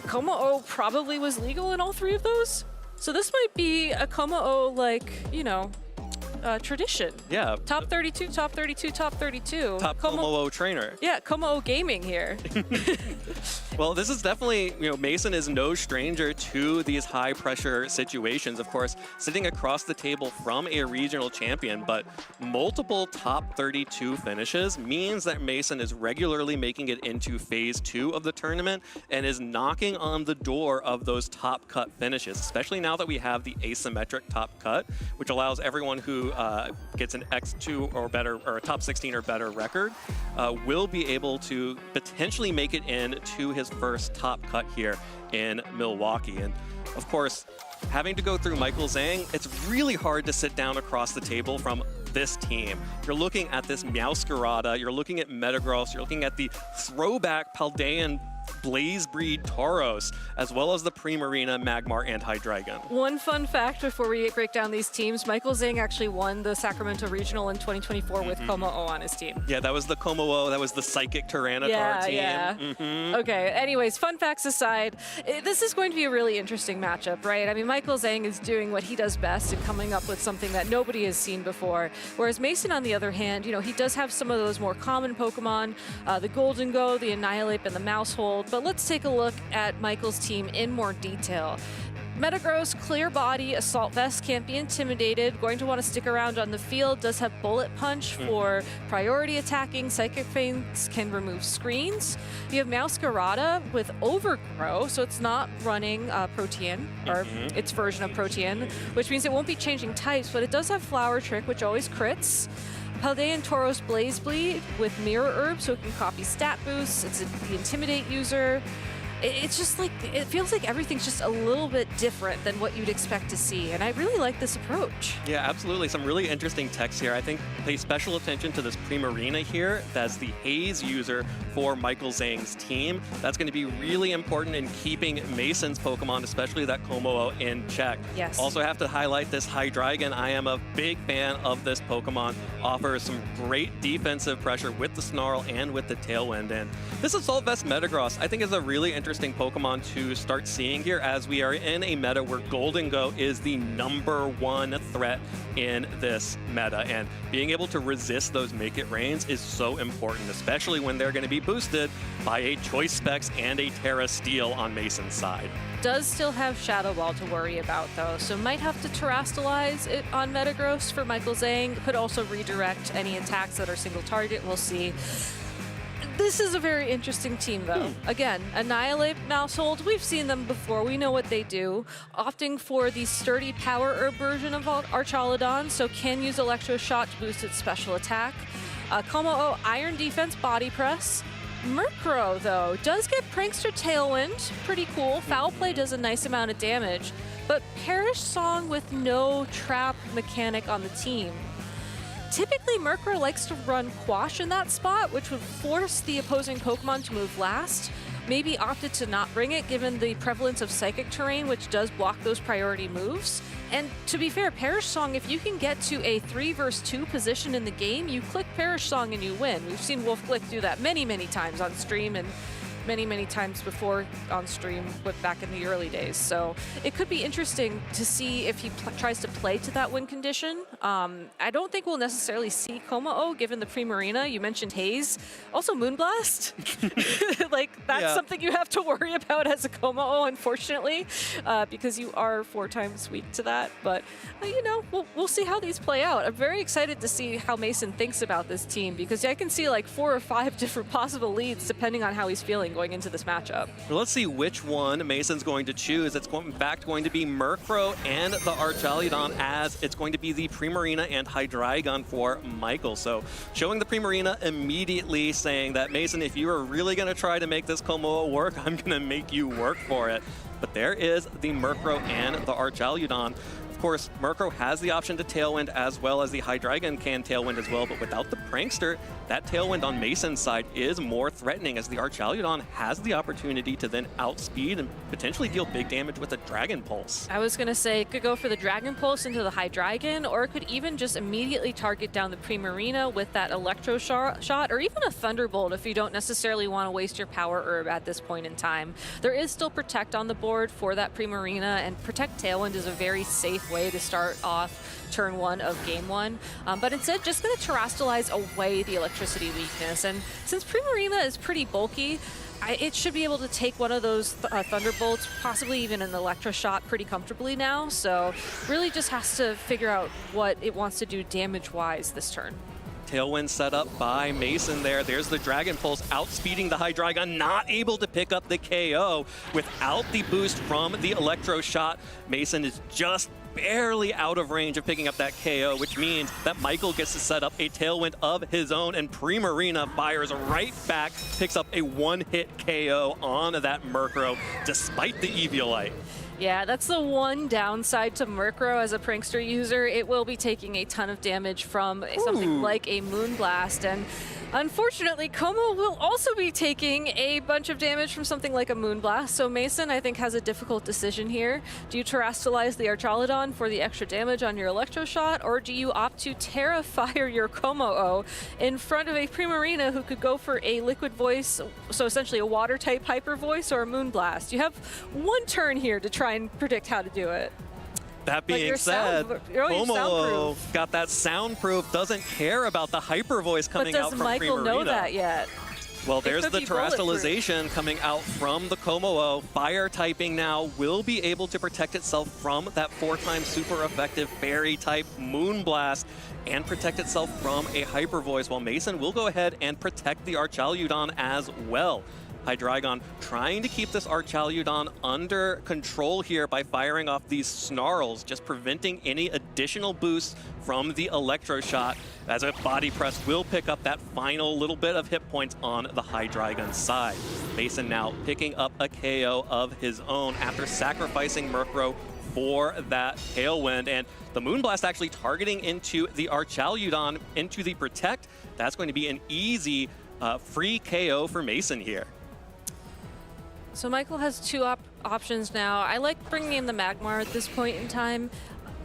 Speaker 14: Como-O probably was legal in all 3 of those. So this might be a Como-O, like, you know, tradition.
Speaker 4: Yeah.
Speaker 14: Top 32, top 32, top 32.
Speaker 4: Top Como-O trainer.
Speaker 14: Yeah, Como-O gaming here.
Speaker 4: Well, this is definitely, you know, Mason is no stranger to these high pressure situations. Of course, sitting across the table from a regional champion, but multiple top 32 finishes means that Mason is regularly making it into phase 2 of the tournament and is knocking on the door of those top cut finishes, especially now that we have the asymmetric top cut, which allows everyone who gets an X2 or better, or a top 16 or better record, will be able to potentially make it in to his first top cut here in Milwaukee. And of course, having to go through Michael Zhang, it's really hard to sit down across the table from this team. You're looking at this Meowscarada, you're looking at Metagross, you're looking at the throwback Paldean Blaze Breed Tauros, as well as the Primarina, Magmar, and Hydreigon.
Speaker 14: One fun fact before we break down these teams, Michael Zhang actually won the Sacramento Regional in 2024 with Como-O on his team.
Speaker 4: Yeah, that was the Como-O, that was the Psychic Tyranitar team.
Speaker 14: Yeah. Okay, anyways, fun facts aside, this is going to be a really interesting matchup, right? I mean, Michael Zhang is doing what he does best and coming up with something that nobody has seen before, whereas Mason, on the other hand, you know, he does have some of those more common Pokemon, the Golden Go, the Annihilate, and the Maushold. But let's take a look at Michael's team in more detail. Metagross, Clear Body, Assault Vest, can't be intimidated, going to want to stick around on the field, does have Bullet Punch for priority attacking, Psychic Feints can remove screens. You have Meowscarada with Overgrow, so it's not running Protean, or its version of Protean, which means it won't be changing types, but it does have Flower Trick, which always crits. Paldean Tauros Blaze Bleed with Mirror Herb, so it can copy stat boosts. It's the Intimidate user. It's just like, it feels like everything's just a little bit different than what you'd expect to see, and I really like this approach.
Speaker 3: Yeah, absolutely. Some really interesting text here. I think pay special attention to this Primarina here. That's the Haze user for Michael Zhang's team. That's going to be really important in keeping Mason's Pokemon, especially that Como-o, in check.
Speaker 14: Yes.
Speaker 3: Also have to highlight this Hydreigon. I am a big fan of this Pokemon. Offers some great defensive pressure with the Snarl and with the Tailwind. And this Assault Vest Metagross, I think, is a really interesting Pokemon to start seeing here, as we are in a meta where Golden Go is the #1 threat in this meta, and being able to resist those Make It Rains is so important, especially when they're going to be boosted by a Choice Specs and a Terra Steel on Mason's side.
Speaker 14: Does still have Shadow Ball to worry about, though, so might have to Terrastalize it on Metagross for Michael Zhang. Could also redirect any attacks that are single target. We'll see. This is a very interesting team, though. Again, Annihilate Mousehold, we've seen them before. We know what they do. Opting for the sturdy Power Herb version of Archaludon, so can use Electro Shot to boost its special attack. Como-o, Iron Defense, Body Press. Murkrow, though, does get Prankster Tailwind. Pretty cool. Foul Play does a nice amount of damage. But Perish Song with no trap mechanic on the team. Typically, Murkrow likes to run Quash in that spot, which would force the opposing Pokemon to move last. Maybe opted to not bring it, given the prevalence of Psychic Terrain, which does block those priority moves. And to be fair, Perish Song, if you can get to a 3 versus 2 position in the game, you click Perish Song and you win. We've seen Wolf Glick do that many, many times on stream, and many, many times before on stream back in the early days. So it could be interesting to see if he tries to play to that win condition. I don't think we'll necessarily see Como-o given the Primarina. You mentioned Haze. Also Moonblast. Like, that's something you have to worry about as a Como-o, unfortunately, because you are 4 times weak to that. But, you know, we'll see how these play out. I'm very excited to see how Mason thinks about this team, because I can see like 4 or 5 different possible leads depending on how he's feeling going into this matchup.
Speaker 3: Well, let's see which one Mason's going to choose. It's in fact going to be Murkrow and the Archaludon, as it's going to be the Primarina and Hydreigon for Michael. So showing the Primarina immediately, saying that, Mason, if you are really going to try to make this Como-o work, I'm going to make you work for it. But there is the Murkrow and the Archaludon. Of course, Murkrow has the option to Tailwind, as well as the Hydreigon can Tailwind as well, but without the Prankster, that Tailwind on Mason's side is more threatening, as the Archaludon has the opportunity to then outspeed and potentially deal big damage with a Dragon Pulse.
Speaker 14: I was going to say it could go for the Dragon Pulse into the Hydreigon, or it could even just immediately target down the Primarina with that Electro Shot, or even a Thunderbolt if you don't necessarily want to waste your Power Herb at this point in time. There is still Protect on the board for that Primarina, and Protect Tailwind is a very safe way to start off turn 1 of game 1, but instead just going to Terrastalize away the electricity weakness. And since Primarina is pretty bulky, it should be able to take one of those Thunderbolts, possibly even an Electro Shot, pretty comfortably now. So really just has to figure out what it wants to do damage-wise this turn.
Speaker 3: Tailwind set up by Mason there. There's the Dragon Pulse outspeeding the Hydreigon, not able to pick up the KO without the boost from the Electro Shot. Mason is just barely out of range of picking up that KO, which means that Michael gets to set up a Tailwind of his own, and Primarina fires right back, picks up a 1-hit KO on that Murkrow, despite the Eviolite.
Speaker 14: Yeah, that's the one downside to Murkrow as a Prankster user. It will be taking a ton of damage from something like a Moonblast, and unfortunately, Como will also be taking a bunch of damage from something like a Moonblast. So Mason, I think, has a difficult decision here. Do you Terrastalize the Archaludon for the extra damage on your Electro Shot, or do you opt to Terra Fire your Como-o in front of a Primarina who could go for a Liquid Voice, so essentially a Water-type Hyper Voice, or a Moonblast? You have one turn here to try and predict how to do it.
Speaker 3: That being said, Como got that soundproof, doesn't care about the Hyper Voice coming out from Primarina.
Speaker 14: But does Michael know that yet?
Speaker 3: Well, there's the Terrastalization coming out from the Como-o. Fire typing now will be able to protect itself from that 4-time super effective Fairy type Moonblast and protect itself from a Hyper Voice, while Mason will go ahead and protect the Archaludon as well. Hydreigon trying to keep this Archaludon under control here by firing off these snarls, just preventing any additional boosts from the Electro Shot, as a Body Press will pick up that final little bit of hit points on the Hydreigon side. Mason now picking up a KO of his own after sacrificing Murkrow for that Tailwind, and the Moonblast actually targeting into the Archaludon into the Protect. That's going to be an easy free KO for Mason here.
Speaker 14: So Michael has two options now. I like bringing in the Magmar at this point in time.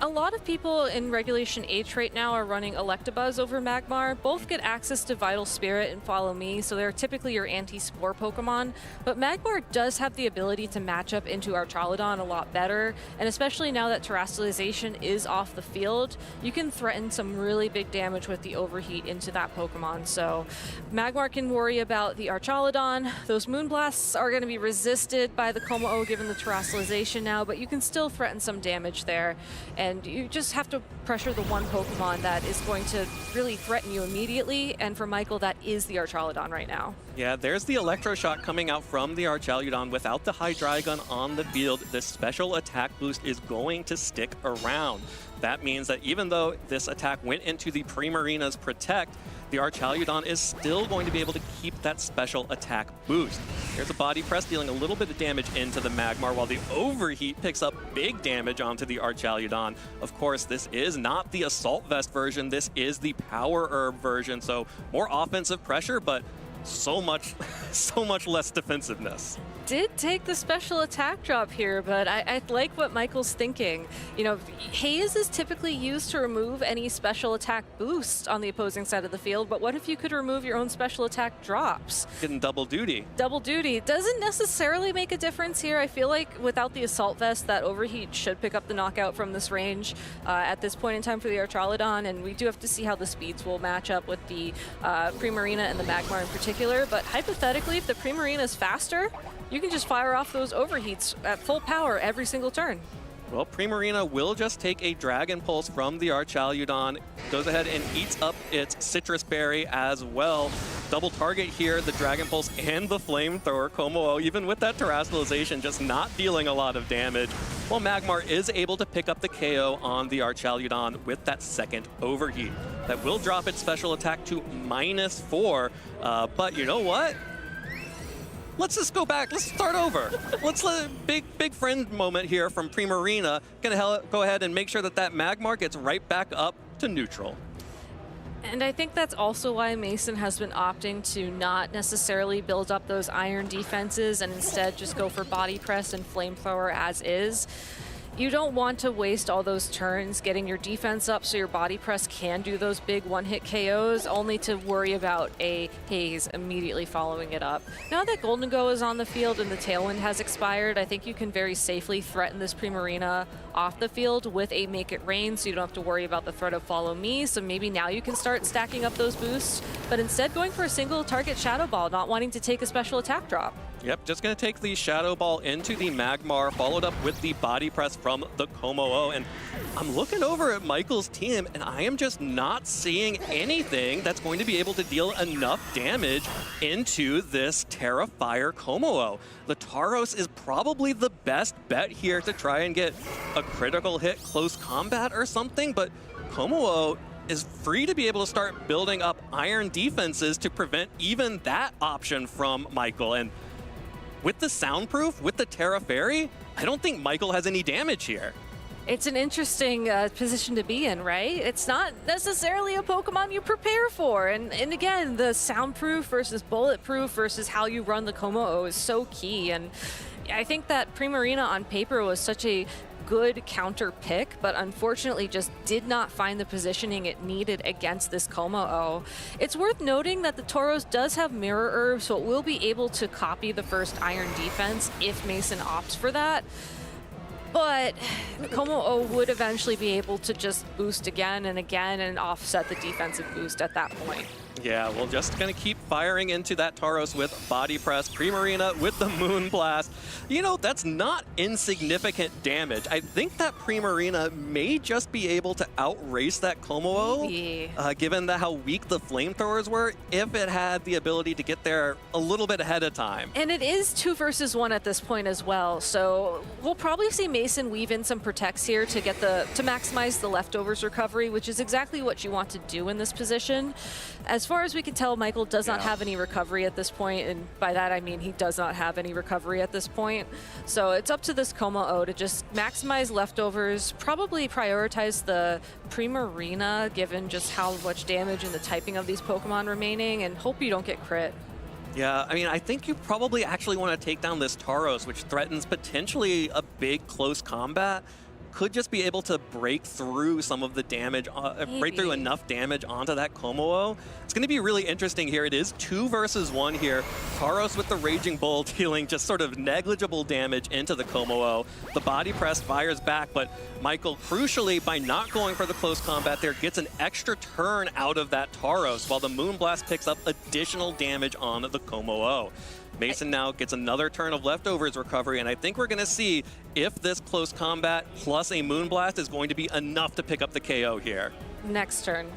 Speaker 14: A lot of people in Regulation H right now are running Electabuzz over Magmar. Both get access to Vital Spirit and Follow Me, so they're typically your anti-Spore Pokemon. But Magmar does have the ability to match up into Archaludon a lot better, and especially now that Terastallization is off the field, you can threaten some really big damage with the Overheat into that Pokemon. So Magmar can worry about the Archaludon. Those Moonblasts are going to be resisted by the Como-O given the Terastallization now, but you can still threaten some damage there. And you just have to pressure the one Pokemon that is going to really threaten you immediately, and for Michael, that is the Archaludon right now.
Speaker 3: Yeah, there's the Electro Shot coming out from the Archaludon. Without the Hydreigon on the field, this special attack boost is going to stick around. That means that even though this attack went into the Primarina's Protect, the Archaludon is still going to be able to keep that special attack boost. Here's a Body Press dealing a little bit of damage into the Magmar, while the Overheat picks up big damage onto the Archaludon. Of course, this is not the Assault Vest version, this is the Power Herb version, so more offensive pressure, but so much less defensiveness.
Speaker 14: Did take the special attack drop here, but I like what Michael's thinking. You know, Haze is typically used to remove any special attack boost on the opposing side of the field, but what if you could remove your own special attack drops?
Speaker 3: Getting double duty.
Speaker 14: Double duty doesn't necessarily make a difference here. I feel like without the Assault Vest, that Overheat should pick up the knockout from this range at this point in time for the Archaludon, and we do have to see how the speeds will match up with the Primarina and the Magmar in particular, but hypothetically, if the Primarina is faster, you can just fire off those Overheats at full power every single turn.
Speaker 3: Well, Primarina will just take a Dragon Pulse from the Archaludon, goes ahead and eats up its Citrus Berry as well. Double target here, the Dragon Pulse and the Flamethrower. Como-O, even with that Terastallization, just not dealing a lot of damage. While Magmar is able to pick up the KO on the Archaludon with that second Overheat. That will drop its special attack to -4, but you know what? Let's just go back. Let's start over. Let's let a big friend moment here from Primarina. Gonna go ahead and make sure that that Magmar gets right back up to neutral.
Speaker 14: And I think that's also why Mason has been opting to not necessarily build up those iron defenses and instead just go for Body Press and Flamethrower as is. You don't want to waste all those turns getting your defense up so your Body Press can do those big one-hit KOs, only to worry about a Haze immediately following it up. Now that Golden Go is on the field and the Tailwind has expired, I think you can very safely threaten this Primarina off the field with a Make It Rain, so you don't have to worry about the threat of Follow Me, so maybe now you can start stacking up those boosts, but instead going for a single target Shadow Ball, not wanting to take a special attack drop.
Speaker 3: Yep, just going to take the Shadow Ball into the Magmar, followed up with the Body Press from the Como-O. And I'm looking over at Michael's team, and I am just not seeing anything that's going to be able to deal enough damage into this Terra-Fire Como-O. The Tauros is probably the best bet here to try and get a critical hit close combat or something, but Como-O is free to be able to start building up iron defenses to prevent even that option from Michael. And with the Soundproof, with the Terra Fairy, I don't think Michael has any damage here.
Speaker 14: It's an interesting position to be in, right? It's not necessarily a Pokemon you prepare for. And again, the Soundproof versus Bulletproof versus how you run the Como-O is so key. And I think that Primarina on paper was such a good counter pick, but unfortunately just did not find the positioning it needed against this Como-O. It's worth noting that the Tauros does have Mirror Herb, so it will be able to copy the first Iron defense if Mason opts for that. But Como-O would eventually be able to just boost again and again and offset the defensive boost at that point.
Speaker 3: Yeah, well, just going to keep firing into that Tauros with Body Press, Primarina with the Moon Blast. You know, that's not insignificant damage. I think that Primarina may just be able to outrace that Como-O, given how weak the flamethrowers were, if it had the ability to get there a little bit ahead of time.
Speaker 14: And it is 2 versus 1 at this point as well, so we'll probably see Mason weave in some protects here to get to maximize the leftovers recovery, which is exactly what you want to do in this position. As far as we can tell, Michael does not have any recovery at this point, and by that I mean he does not have any recovery at this point. So it's up to this Como-O to just maximize leftovers, probably prioritize the Primarina given just how much damage and the typing of these Pokemon remaining, and hope you don't get crit.
Speaker 3: Yeah, I mean, I think you probably actually want to take down this Tauros, which threatens potentially a big close combat. Could just be able to break through some of the damage, break through enough damage onto that Como-O. It's going to be really interesting here. It is 2 versus 1 here. Tauros with the Raging Bull dealing just sort of negligible damage into the Como-O. The Body Press fires back, but Michael, crucially, by not going for the close combat there, gets an extra turn out of that Tauros, while the Moonblast picks up additional damage on the Como-O. Mason now gets another turn of leftovers recovery, and I think we're going to see if this close combat plus a Moonblast is going to be enough to pick up the KO here.
Speaker 14: Next turn.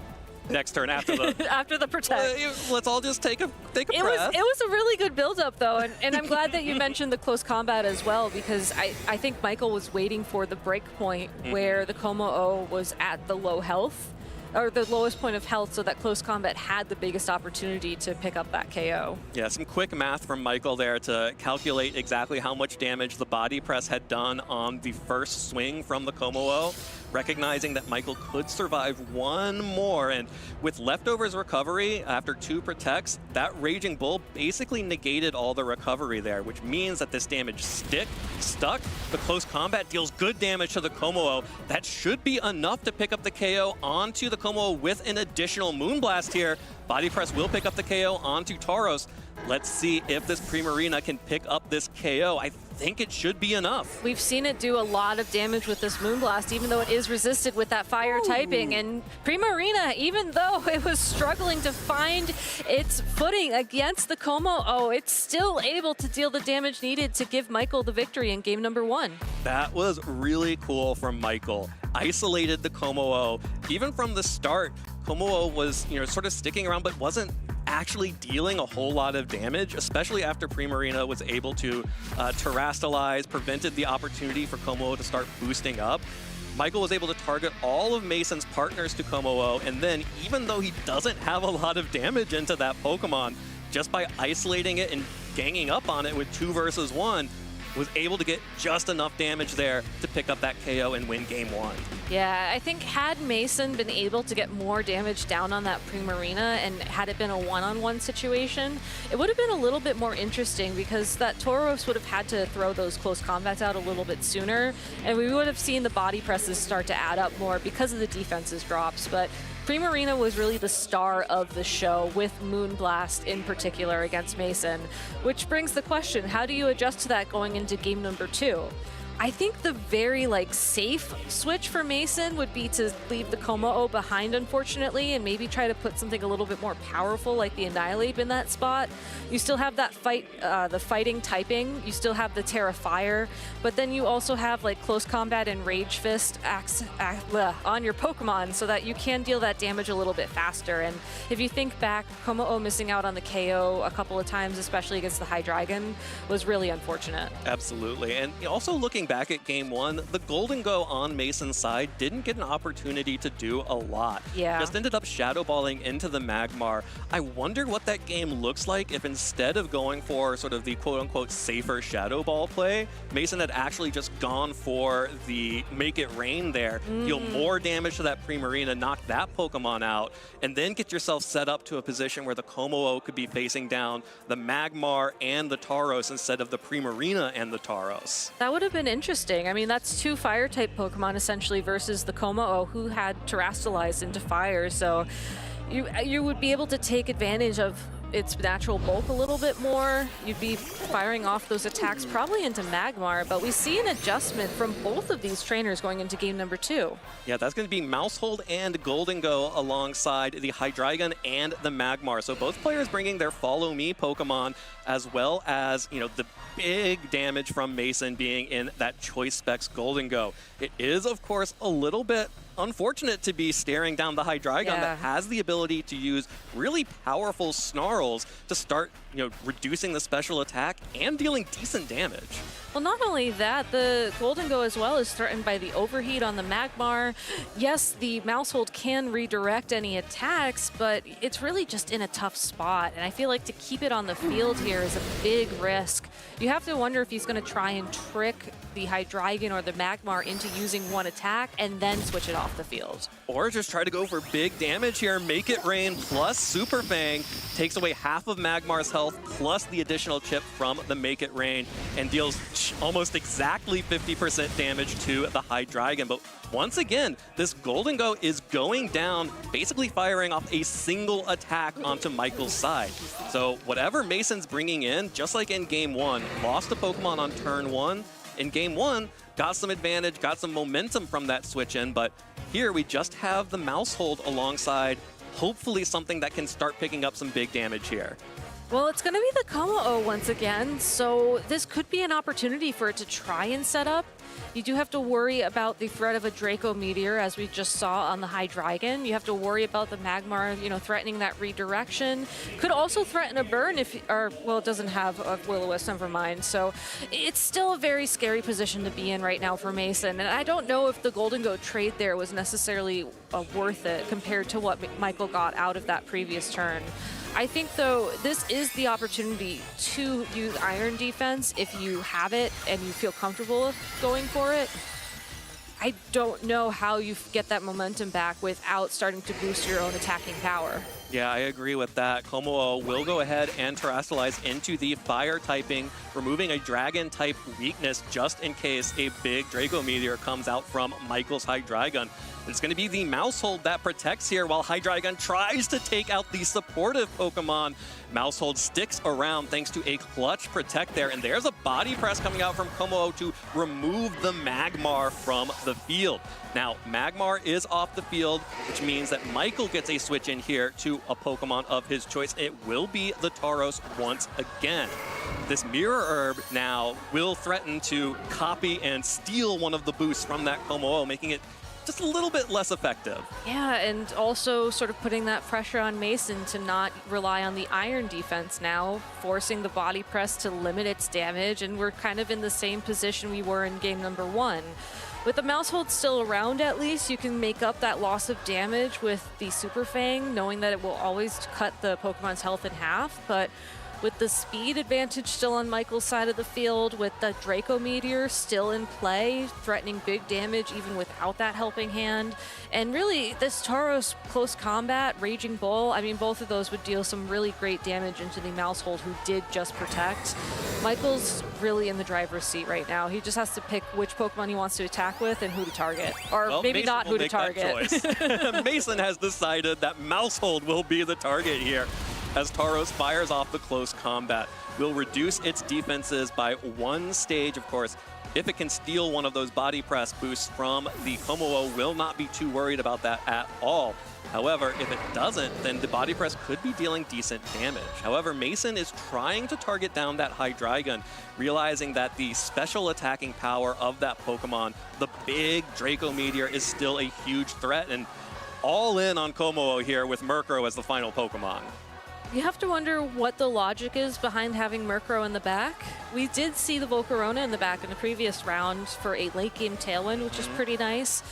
Speaker 3: Next turn after the
Speaker 14: after the protect.
Speaker 3: Let's all just take a breath.
Speaker 14: It was a really good build-up though, and I'm glad that you mentioned the close combat as well, because I think Michael was waiting for the break point where the Como-O was at the low health, or the lowest point of health, so that close combat had the biggest opportunity to pick up that KO.
Speaker 3: Yeah, some quick math from Michael there to calculate exactly how much damage the Body Press had done on the first swing from the Como-O, recognizing that Michael could survive one more, and with leftovers recovery after 2 protects, that Raging Bull basically negated all the recovery there, which means that this damage stuck. The close combat deals good damage to the Como-O. That should be enough to pick up the KO onto the Como-O with an additional Moonblast here. Body Press will pick up the KO onto Tauros. Let's see if this Primarina can pick up this KO. I think it should be enough.
Speaker 14: We've seen it do a lot of damage with this Moonblast, even though it is resisted with that fire typing. And Primarina, even though it was struggling to find its footing against the Como-O, it's still able to deal the damage needed to give Michael the victory in game number 1.
Speaker 3: That was really cool from Michael. Isolated the Como-O. Even from the start, Como-O was, sort of sticking around, but wasn't actually dealing a whole lot of damage, especially after Primarina was able to terrastalize, prevented the opportunity for Como-O to start boosting up. Michael was able to target all of Mason's partners to Como-O, and then even though he doesn't have a lot of damage into that Pokemon, just by isolating it and ganging up on it with 2 versus 1, was able to get just enough damage there to pick up that KO and win game 1.
Speaker 14: Yeah, I think had Mason been able to get more damage down on that Primarina, and had it been a one-on-one situation, it would have been a little bit more interesting, because that Tauros would have had to throw those close combats out a little bit sooner, and we would have seen the body presses start to add up more because of the defense's drops. But Primarina was really the star of the show, with Moonblast in particular against Mason, which brings the question, how do you adjust to that going into game number 2? I think the very safe switch for Mason would be to leave the Como-O behind, unfortunately, and maybe try to put something a little bit more powerful like the Annihilate in that spot. You still have that the fighting typing, you still have the Terra Fire, but then you also have close combat and Rage Fist on your Pokemon, so that you can deal that damage a little bit faster. And if you think back, Como-O missing out on the KO a couple of times, especially against the Hydreigon, was really unfortunate.
Speaker 3: Absolutely. And also looking back at game 1, the Golden Go on Mason's side didn't get an opportunity to do a lot.
Speaker 14: Yeah.
Speaker 3: Just ended up shadow balling into the Magmar. I wonder what that game looks like if instead of going for sort of the quote-unquote safer shadow ball play, Mason had actually just gone for the make it rain there, deal more damage to that Primarina, knock that Pokemon out, and then get yourself set up to a position where the Como-O could be facing down the Magmar and the Tauros instead of the Primarina and the Tauros.
Speaker 14: That would have been interesting. I mean, that's 2 fire-type Pokemon essentially versus the Como-O, who had terrastalized into fire, so you would be able to take advantage of its natural bulk a little bit more. You'd be firing off those attacks probably into Magmar, but we see an adjustment from both of these trainers going into game number 2.
Speaker 3: Yeah, that's going to be Mousehold and Golden Go alongside the Hydreigon and the Magmar. So both players bringing their Follow Me Pokemon, as well as, you know, the big damage from Mason being in that Choice Specs Golden Go. It is, of course, a little bit unfortunate to be staring down the Hydreigon that has the ability to use really powerful snarls to start, you know, reducing the special attack and dealing decent damage.
Speaker 14: Well, not only that, the Golden Go as well is threatened by the Overheat on the Magmar. Yes, the Mousehold can redirect any attacks, but it's really just in a tough spot. And I feel like to keep it on the field here is a big risk. You have to wonder if he's going to try and trick the Hydreigon or the Magmar into using one attack and then switch it off the field.
Speaker 3: Or just try to go for big damage here. Make It Rain plus Super Fang takes away half of Magmar's health plus the additional chip from the Make It Rain and deals almost exactly 50% damage to the Hydreigon. But once again, this Golden Go is going down, basically firing off a single attack onto Michael's side. So whatever Mason's bringing in, just like in game 1, lost a Pokemon on turn 1. In game 1, got some advantage, got some momentum from that switch in, but here we just have the Mousehold alongside hopefully something that can start picking up some big damage here.
Speaker 14: Well, it's going to be the Como-O once again, so this could be an opportunity for it to try and set up. You do have to worry about the threat of a Draco Meteor, as we just saw on the Hydreigon. You have to worry about the Magmar, you know, threatening that redirection. Could also threaten a burn if, well, it doesn't have a Will-O-Wisp, never mind. So it's still a very scary position to be in right now for Mason. And I don't know if the Golden Go trade there was necessarily worth it compared to what Michael got out of that previous turn. I think, though, this is the opportunity to use Iron Defense if you have it and you feel comfortable with going for it. I don't know how you get that momentum back without starting to boost your own attacking power.
Speaker 3: Yeah, I agree with that. Como-O will go ahead and Terastallize into the Fire typing, removing a Dragon-type weakness just in case a big Draco Meteor comes out from Michael's Hydreigon. It's going to be the Mousehold that protects here while Hydreigon tries to take out the supportive Pokemon. Mousehold sticks around thanks to a clutch protect there, and there's a body press coming out from Como-O to remove the Magmar from the field. Now, Magmar is off the field, which means that Michael gets a switch in here to a Pokemon of his choice. It will be the Tauros once again. This Mirror Herb now will threaten to copy and steal one of the boosts from that Como-O, making it just a little bit less effective.
Speaker 14: Yeah, and also sort of putting that pressure on Mason to not rely on the Iron Defense now, forcing the Body Press to limit its damage, and we're kind of in the same position we were in game number 1. With the Mousehold still around, at least, you can make up that loss of damage with the Super Fang, knowing that it will always cut the Pokemon's health in half, but with the speed advantage still on Michael's side of the field, with the Draco Meteor still in play, threatening big damage even without that helping hand. And really, this Tauros close combat, Raging Bull, I mean, both of those would deal some really great damage into the Mousehold, who did just protect. Michael's really in the driver's seat right now. He just has to pick which Pokemon he wants to attack with and who to target. Or well, maybe Mason not who to target.
Speaker 3: Mason has decided that Mousehold will be the target here, as Tauros fires off the close combat. Will reduce its defenses by 1 stage, of course. If it can steal one of those body press boosts from the Como-O, will not be too worried about that at all. However, if it doesn't, then the body press could be dealing decent damage. However, Mason is trying to target down that Hydreigon, realizing that the special attacking power of that Pokemon, the big Draco Meteor, is still a huge threat, and all in on Como-O here with Murkrow as the final Pokemon.
Speaker 14: You have to wonder what the logic is behind having Murkrow in the back. We did see the Volcarona in the back in the previous round for a late game Tailwind, which is pretty nice.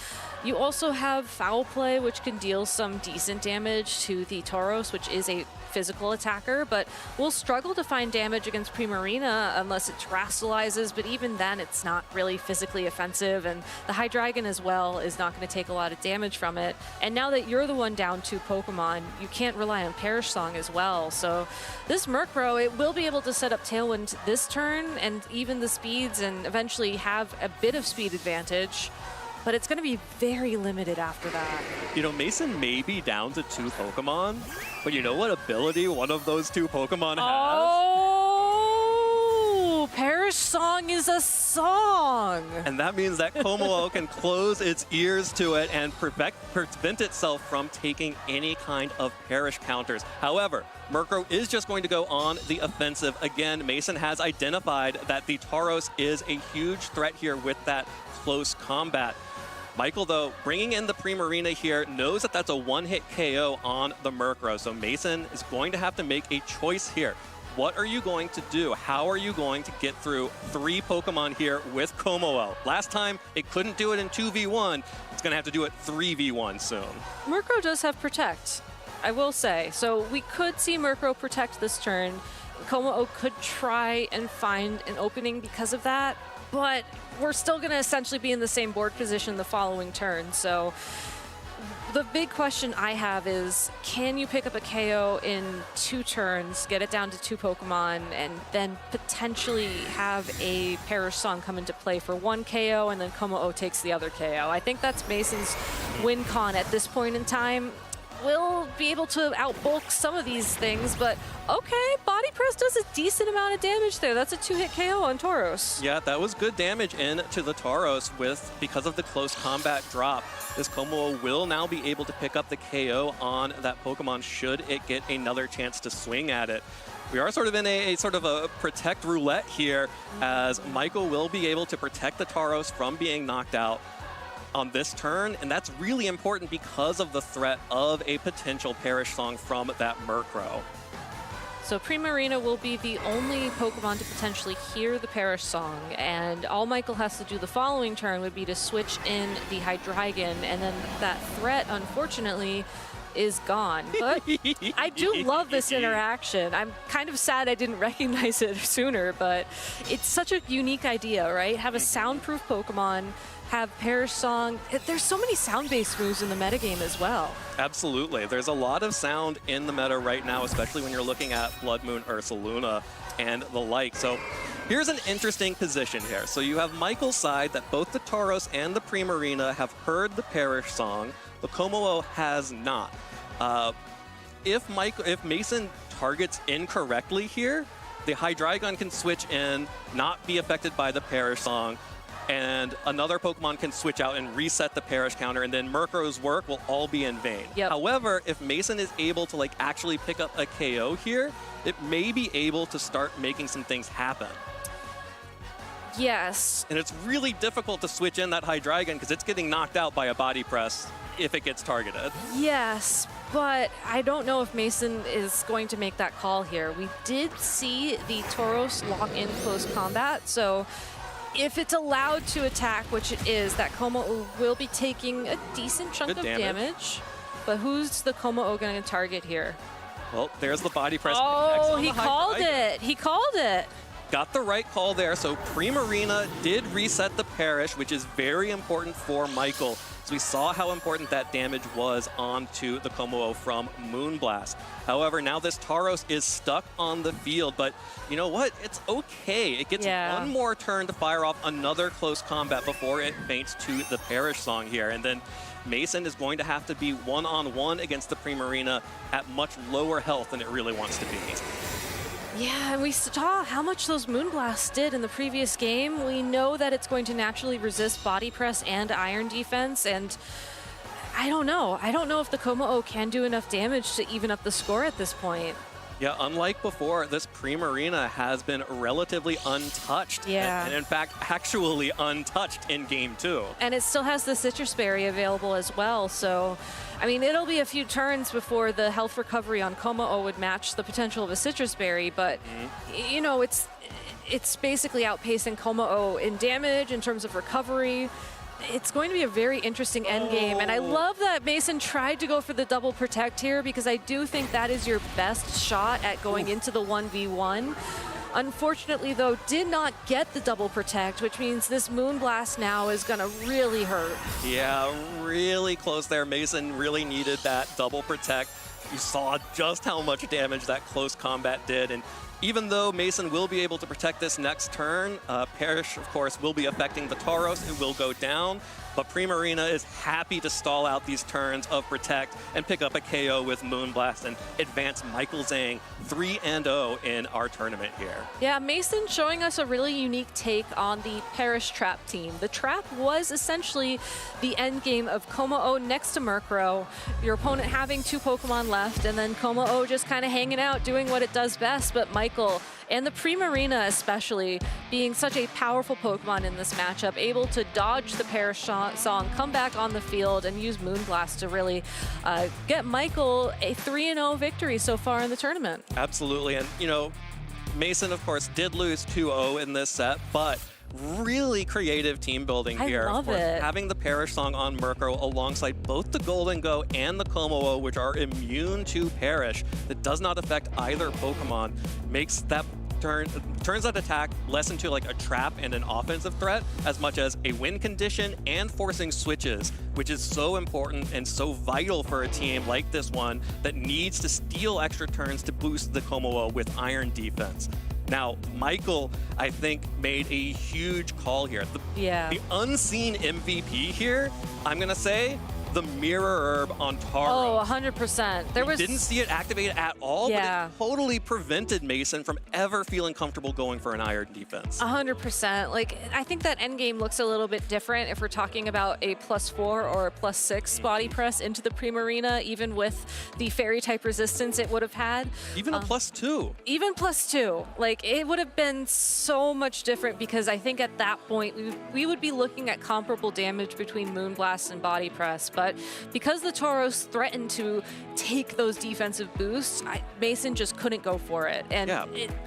Speaker 14: You also have Foul Play, which can deal some decent damage to the Tauros, which is a physical attacker, but will struggle to find damage against Primarina unless it Terastallizes, but even then it's not really physically offensive, and the Hydreigon as well is not going to take a lot of damage from it. And now that you're the one down 2 Pokemon, you can't rely on Perish Song as well, so this Murkrow, it will be able to set up Tailwind this turn and even the speeds and eventually have a bit of speed advantage. but it's going to be very limited after that.
Speaker 3: You know, Mason may be down to 2 Pokemon, but you know what ability one of those 2 Pokemon has?
Speaker 14: Oh, Perish Song is a song.
Speaker 3: And that means that Como-o can close its ears to it and prevent itself from taking any kind of Perish counters. However, Murkrow is just going to go on the offensive. Again, Mason has identified that the Tauros is a huge threat here with that close combat. Michael, though, bringing in the Primarina here, knows that that's a one-hit KO on the Murkrow. So Mason is going to have to make a choice here. What are you going to do? How are you going to get through 3 Pokemon here with Como-o? Last time, it couldn't do it in 2v1. It's going to have to do it 3v1 soon.
Speaker 14: Murkrow does have Protect, I will say. So we could see Murkrow Protect this turn. Como-o could try and find an opening because of that, but we're still going to essentially be in the same board position the following turn. So the big question I have is, can you pick up a KO in 2 turns, get it down to 2 Pokemon, and then potentially have a Perish Song come into play for 1 KO, and then Como-o takes the other KO? I think that's Mason's win con at this point in time. We'll be able to outbulk some of these things, but okay, Body Press does a decent amount of damage there. That's a 2-hit KO on Tauros.
Speaker 3: Yeah, that was good damage into the Tauros because of the close combat drop. This Como-o will now be able to pick up the KO on that Pokemon should it get another chance to swing at it. We are sort of in a sort of a protect roulette here, as Michael will be able to protect the Tauros from being knocked out on this turn, and that's really important because of the threat of a potential Perish Song from that Murkrow.
Speaker 14: So Primarina will be the only Pokemon to potentially hear the Perish Song, and all Michael has to do the following turn would be to switch in the Hydreigon, and then that threat, unfortunately, is gone. But I do love this interaction. I'm kind of sad I didn't recognize it sooner, but it's such a unique idea, right? Have a soundproof Pokemon, have Perish Song. There's so many sound-based moves in the metagame as well.
Speaker 3: Absolutely. There's a lot of sound in the meta right now, especially when you're looking at Blood Moon, Ursaluna, and the like. So here's an interesting position here. So you have Michael's side that both the Tauros and the Primarina have heard the Perish Song, but Como-o has not. If Mason targets incorrectly here, the Hydreigon can switch in, not be affected by the Perish Song, and another Pokemon can switch out and reset the Perish counter, and then Murkrow's work will all be in vain.
Speaker 14: Yep.
Speaker 3: However, if Mason is able to actually pick up a KO here, it may be able to start making some things happen.
Speaker 14: Yes.
Speaker 3: And it's really difficult to switch in that Hydreigon because it's getting knocked out by a Body Press if it gets targeted.
Speaker 14: Yes, but I don't know if Mason is going to make that call here. We did see the Tauros lock in close combat, so if it's allowed to attack, which it is, that Como-o will be taking a decent chunk of damage. But who's the Como-o going to target here?
Speaker 3: Well, there's the Body Press.
Speaker 14: Oh, he called it. He called it.
Speaker 3: Got the right call there. So Primarina did reset the Perish, which is very important for Michael. So we saw how important that damage was onto the Como-o from Moonblast. However, now this Tauros is stuck on the field, but you know what? It's okay. It gets one more turn to fire off another close combat before it faints to the Perish Song here. And then Mason is going to have to be one-on-one against the Primarina at much lower health than it really wants to be.
Speaker 14: Yeah, and we saw how much those Moonblasts did in the previous game. We know that it's going to naturally resist Body Press and Iron Defense, and I don't know. I don't know if the Como-o can do enough damage to even up the score at this point.
Speaker 3: Yeah, unlike before, this Primarina has been relatively untouched.
Speaker 14: Yeah.
Speaker 3: And in fact, actually untouched in Game 2.
Speaker 14: And it still has the Citrus Berry available as well, so I mean, it'll be a few turns before the health recovery on Como-o would match the potential of a Citrus Berry, but you know, it's basically outpacing Como-o in damage, in terms of recovery. It's going to be a very interesting endgame, and I love that Mason tried to go for the double protect here, because I do think that is your best shot at going into the 1v1. Unfortunately, though, did not get the double protect, which means this Moonblast now is going to really hurt.
Speaker 3: Yeah, really close there. Mason really needed that double protect. You saw just how much damage that close combat did, and even though Mason will be able to protect this next turn, Parrish, of course, will be affecting the Tauros. It will go down. But Primarina is happy to stall out these turns of Protect and pick up a KO with Moonblast and advance Michael Zhang 3-0 in our tournament here.
Speaker 14: Yeah, Mason showing us a really unique take on the Parrish Trap team. The Trap was essentially the end game of Como-O next to Murkrow, your opponent having 2 Pokemon left, and then Como-O just kind of hanging out, doing what it does best, but Michael and the Primarina especially being such a powerful Pokemon in this matchup, able to dodge the Parrish song, come back on the field, and use Moonblast to really get Michael a 3-0 victory so far in the tournament.
Speaker 3: Absolutely, and you know, Mason, of course, did lose 2-0 in this set, but really creative team building here.
Speaker 14: I love it.
Speaker 3: Having the Parrish song on Murkrow alongside both the Golden Go and the Como-O, which are immune to Parrish, that does not affect either Pokemon, makes that turns that attack less into like a trap and an offensive threat as much as a win condition and forcing switches, which is so important and so vital for a team like this one that needs to steal extra turns to boost the Como-O with Iron Defense. Now, Michael, I think, made a huge call here. The unseen MVP here, I'm going to say, the Mirror Herb on Tauros.
Speaker 14: Oh, 100%.
Speaker 3: We didn't see it activated at all, but it totally prevented Mason from ever feeling comfortable going for an Iron Defense.
Speaker 14: 100%. Like, I think that endgame looks a little bit different if we're talking about a +4 or a +6 body press into the Primarina, even with the Fairy type resistance it would have had.
Speaker 3: Even a +2.
Speaker 14: Even +2. Like, it would have been so much different because I think at that point we would be looking at comparable damage between Moonblast and body press. But because the Tauros threatened to take those defensive boosts, Mason just couldn't go for it. And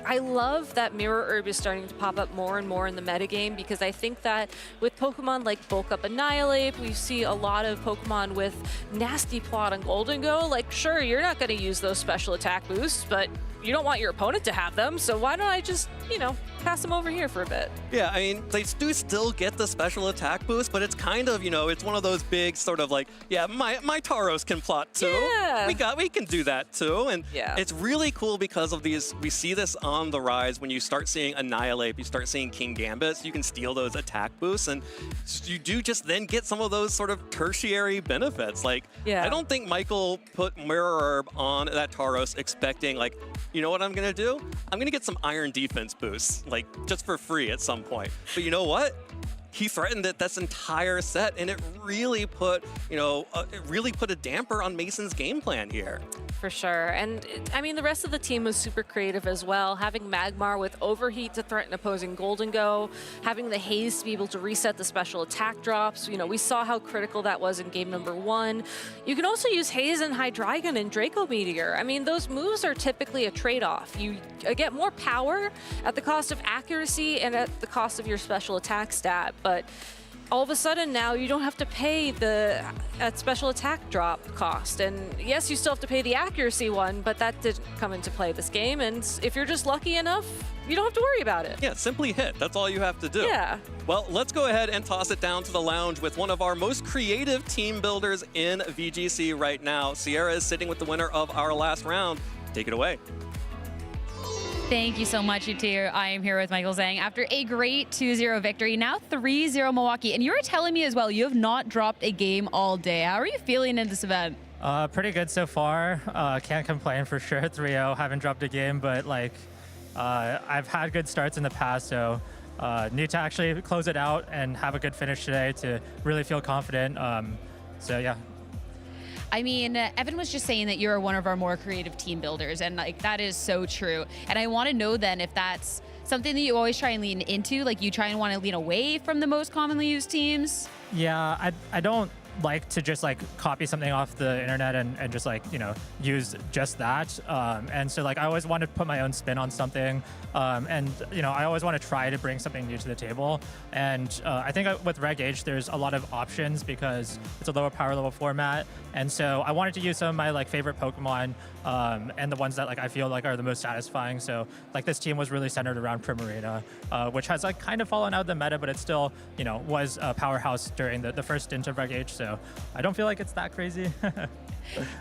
Speaker 14: I love that Mirror Herb is starting to pop up more and more in the metagame because I think that with Pokemon like Bulk Up Annihilate, we see a lot of Pokemon with Nasty Plot and Golden Go. Like, sure, you're not going to use those special attack boosts, but you don't want your opponent to have them, so why don't I just, you know, pass them over here for a bit?
Speaker 3: Yeah, I mean, they do still get the special attack boost, but it's kind of, you know, it's one of those big sort of like, yeah, my Tauros can plot too.
Speaker 14: Yeah.
Speaker 3: We can do that too. And it's really cool because of these, we see this on the rise when you start seeing Annihilate, you start seeing King Gambit, you can steal those attack boosts, and you do just then get some of those sort of tertiary benefits. Like, I don't think Michael put Mirror Herb on that Tauros expecting like, you know what I'm going to do? I'm going to get some Iron Defense boosts, like, just for free at some point. But you know what? He threatened it this entire set, and it really put, you know, a damper on Mason's game plan here.
Speaker 14: For sure. And I mean, the rest of the team was super creative as well. Having Magmar with Overheat to threaten opposing Golden Go, having the Haze to be able to reset the special attack drops. You know, we saw how critical that was in game number 1. You can also use Haze and Hydreigon and Draco Meteor. I mean, those moves are typically a trade-off. You get more power at the cost of accuracy and at the cost of your special attack stat, but all of a sudden now you don't have to pay the special attack drop cost. And yes, you still have to pay the accuracy one, but that didn't come into play this game. And if you're just lucky enough, you don't have to worry about it.
Speaker 3: Yeah, simply hit. That's all you have to do.
Speaker 14: Yeah.
Speaker 3: Well, let's go ahead and toss it down to the lounge with one of our most creative team builders in VGC right now. Sierra is sitting with the winner of our last round. Take it away.
Speaker 2: Thank you so much, Utir. I am here with Michael Zhang after a great 2-0 victory, now 3-0 Milwaukee. And you were telling me as well, you have not dropped a game all day. How are you feeling in this event?
Speaker 5: Pretty good so far. Can't complain for sure. 3-0, haven't dropped a game, but like I've had good starts in the past, so need to actually close it out and have a good finish today to really feel confident. So yeah.
Speaker 2: I mean, Evan was just saying that you're one of our more creative team builders, and like that is so true. And I want to know then if that's something that you always try and lean into, like you try and want to lean away from the most commonly used teams?
Speaker 5: Yeah, I don't like to just like copy something off the internet and just like, you know, use just that. And so like I always want to put my own spin on something. And, you know, I always want to try to bring something new to the table. And I think with Reg H, there's a lot of options because it's a lower power level format. And so I wanted to use some of my like favorite Pokemon and the ones that like I feel like are the most satisfying. So like this team was really centered around Primarina, which has like kind of fallen out of the meta, but it still, you know, was a powerhouse during the first stint of Reg H. So I don't feel like it's that crazy.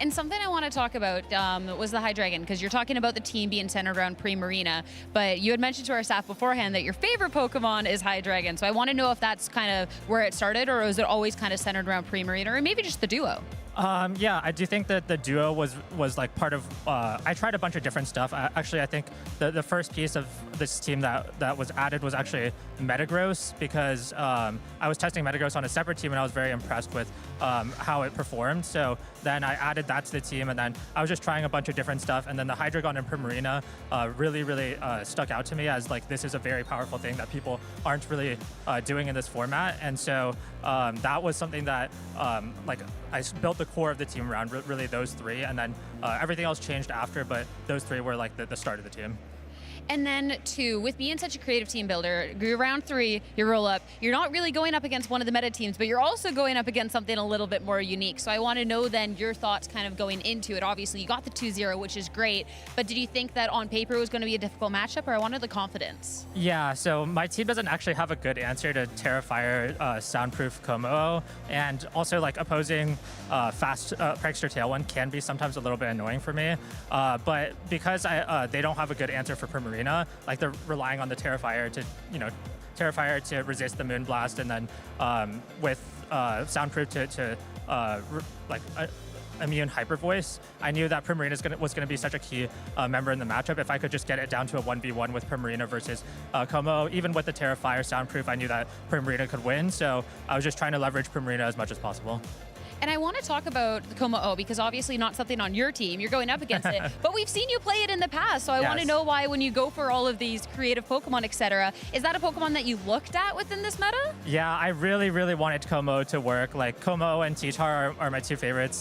Speaker 2: And something I want to talk about was the Hydreigon, because you're talking about the team being centered around Primarina, but you had mentioned to our staff beforehand that your favorite Pokemon is Hydreigon. So I want to know if that's kind of where it started, or was it always kind of centered around Primarina, or maybe just the duo?
Speaker 5: Yeah, I do think that the duo was like part of. I tried a bunch of different stuff. Actually, I think the first piece of this team that was added was actually Metagross, because I was testing Metagross on a separate team and I was very impressed with how it performed. So then I added that to the team, and then I was just trying a bunch of different stuff. And then the Hydreigon and Primarina really stuck out to me as like this is a very powerful thing that people aren't really doing in this format. And so that was something that like I built the core of the team around really those three, and then everything else changed after, but those three were like the start of the team.
Speaker 2: And then two, with being such a creative team builder, you're round 3, you roll up, you're not really going up against one of the meta teams, but you're also going up against something a little bit more unique. So I want to know then your thoughts kind of going into it. Obviously you got the 2-0, which is great, but did you think that on paper it was going to be a difficult matchup, or I wanted the confidence?
Speaker 5: Yeah, so my team doesn't actually have a good answer to Terrafire Soundproof Como, and also like opposing fast Prankster Tailwind can be sometimes a little bit annoying for me, but because they don't have a good answer for Primarina, like they're relying on the Terrafire to resist the Moonblast, and then with Soundproof to immune Hyper Voice. I knew that Primarina was going to be such a key member in the matchup. If I could just get it down to a 1v1 with Primarina versus Como, even with the Terrafire Soundproof, I knew that Primarina could win. So I was just trying to leverage Primarina as much as possible.
Speaker 2: And I want to talk about the Como-O, because obviously not something on your team. You're going up against it, but we've seen you play it in the past. So I want to know why, when you go for all of these creative Pokemon, etc., is that a Pokemon that you looked at within this meta?
Speaker 5: Yeah, I really wanted Como to work. Like Como and T-Tar are my two favorite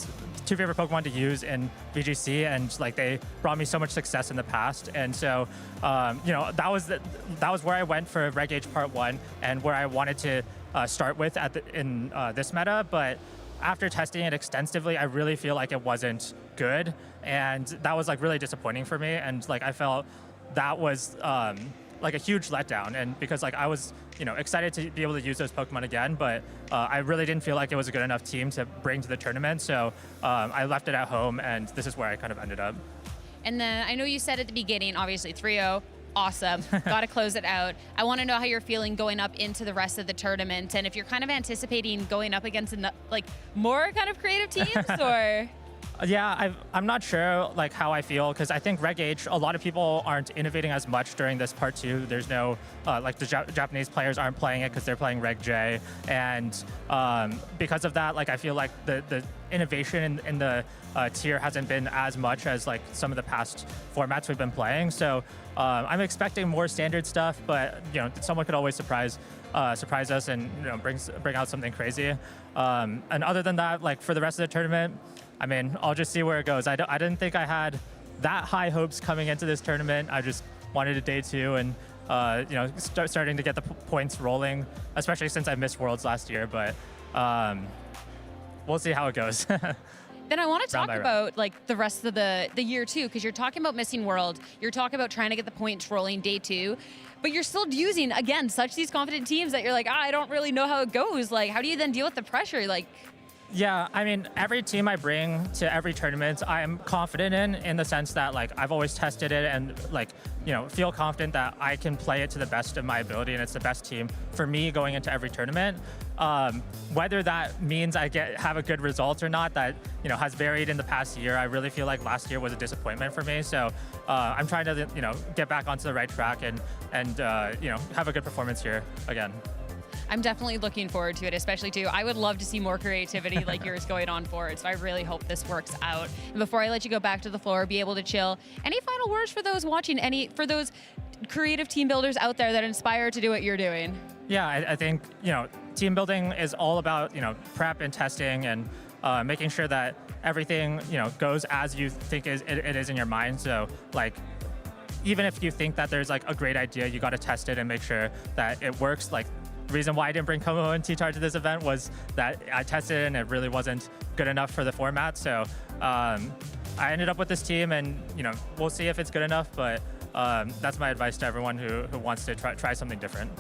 Speaker 5: Pokemon to use in VGC, and like they brought me so much success in the past. And so, that was where I went for Reg Age Part 1 and where I wanted to start with in this meta, but after testing it extensively, I really feel like it wasn't good, and that was like really disappointing for me. And like I felt that was like a huge letdown, and because like I was excited to be able to use those Pokemon again, but I really didn't feel like it was a good enough team to bring to the tournament. So I left it at home, and this is where I kind of ended up.
Speaker 2: And then I know you said at the beginning, obviously 3-0. Awesome. Got to close it out. I want to know how you're feeling going up into the rest of the tournament, and if you're kind of anticipating going up against like more kind of creative teams, or...
Speaker 5: Yeah, I'm not sure like how I feel, because I think Reg Age, a lot of people aren't innovating as much during this Part 2. There's no, like the Japanese players aren't playing it because they're playing Reg J. And because of that, like I feel like the innovation in the tier hasn't been as much as like some of the past formats we've been playing. So I'm expecting more standard stuff, but someone could always surprise us and bring out something crazy. And other than that, like for the rest of the tournament, I mean, I'll just see where it goes. I didn't think I had that high hopes coming into this tournament. I just wanted a day 2 and starting to get the points rolling, especially since I missed Worlds last year. But we'll see how it goes.
Speaker 2: Then I want to talk about like the rest of the year too, because you're talking about missing World, you're talking about trying to get the points rolling day 2, but you're still using, again, such these confident teams that you're like, I don't really know how it goes. Like, how do you then deal with the pressure? Like,
Speaker 5: yeah, I mean, every team I bring to every tournament, I'm confident in the sense that like I've always tested it and like, feel confident that I can play it to the best of my ability, and it's the best team for me going into every tournament. Whether that means I have a good result or not, that has varied in the past year. I really feel like last year was a disappointment for me. So I'm trying to get back onto the right track and have a good performance here again.
Speaker 2: I'm definitely looking forward to it, especially too. I would love to see more creativity like yours going on forward. So I really hope this works out. And before I let you go back to the floor, be able to chill, any final words for those watching, for those creative team builders out there that inspire to do what you're doing?
Speaker 5: Yeah, I think, team building is all about, prep and testing and making sure that everything, goes as you think it is in your mind. So like, even if you think that there's like a great idea, you got to test it and make sure that it works. Like, the reason why I didn't bring Como and T-Tar to this event was that I tested it and it really wasn't good enough for the format. So I ended up with this team, and we'll see if it's good enough. But that's my advice to everyone who wants to try something different.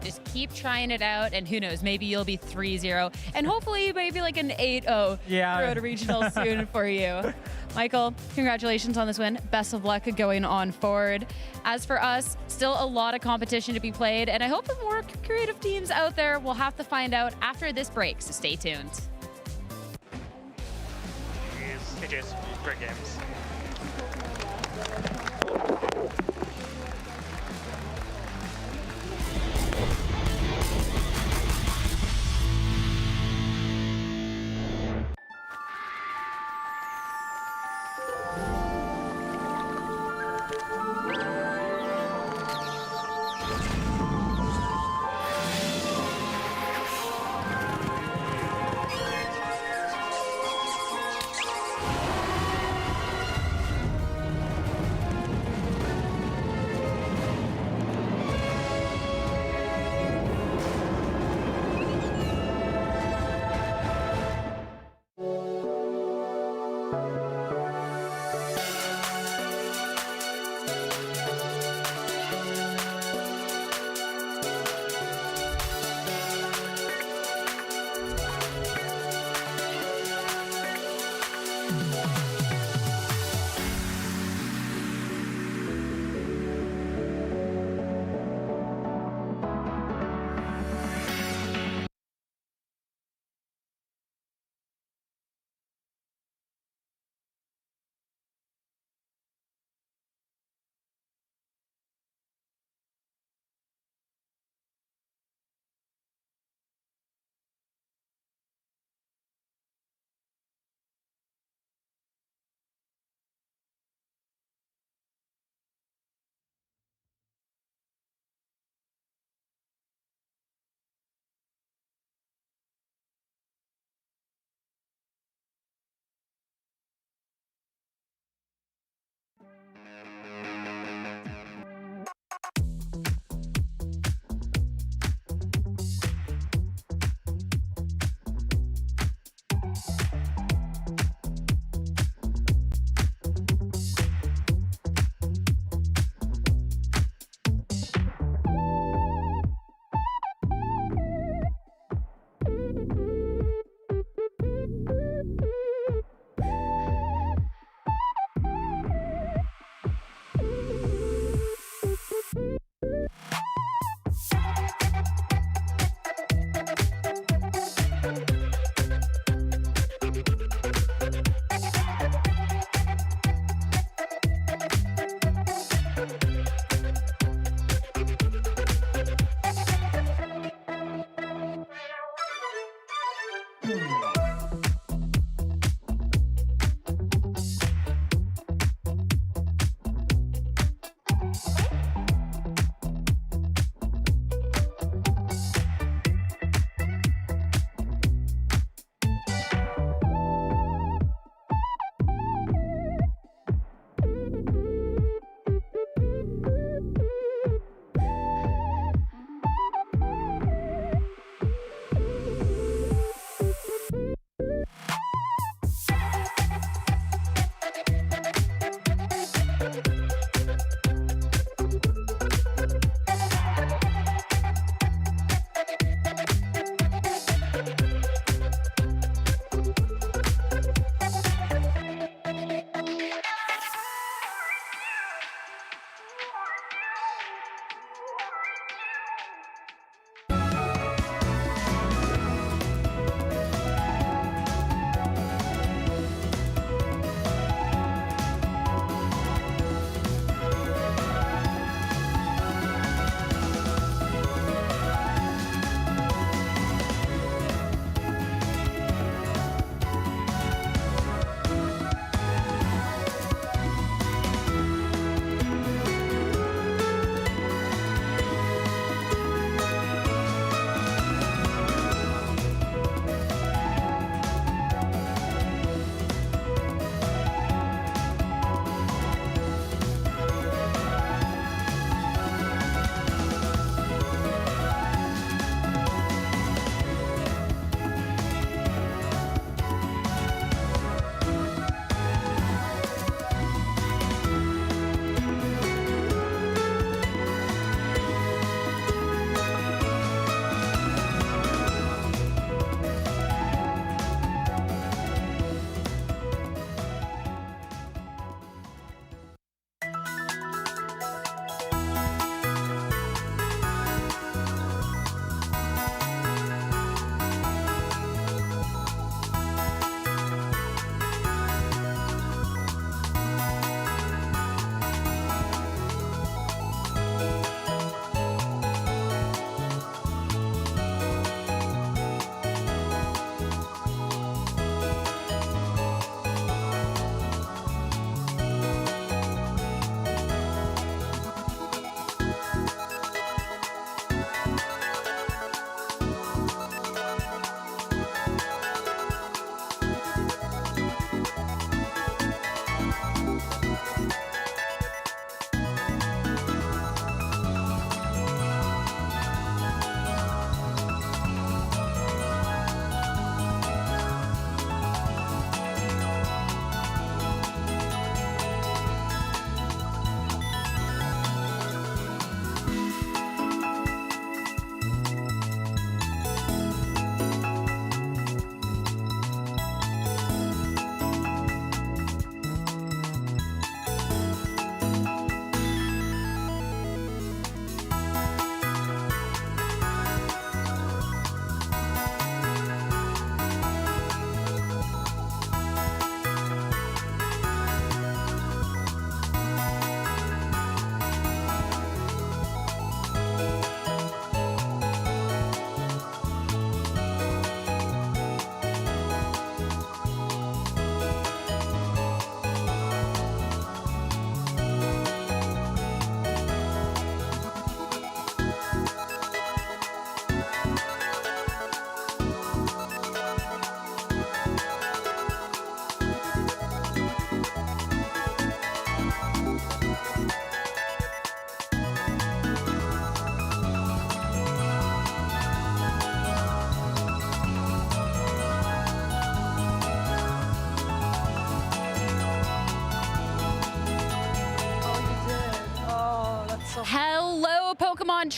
Speaker 2: Just keep trying it out, and who knows, maybe you'll be 3-0, and hopefully maybe like an 8-0 road regional soon for you. Michael, congratulations on this win. Best of luck going on forward. As for us, still a lot of competition to be played, and I hope the more creative teams out there will have to find out after this break, so stay tuned.
Speaker 6: GG's, great games.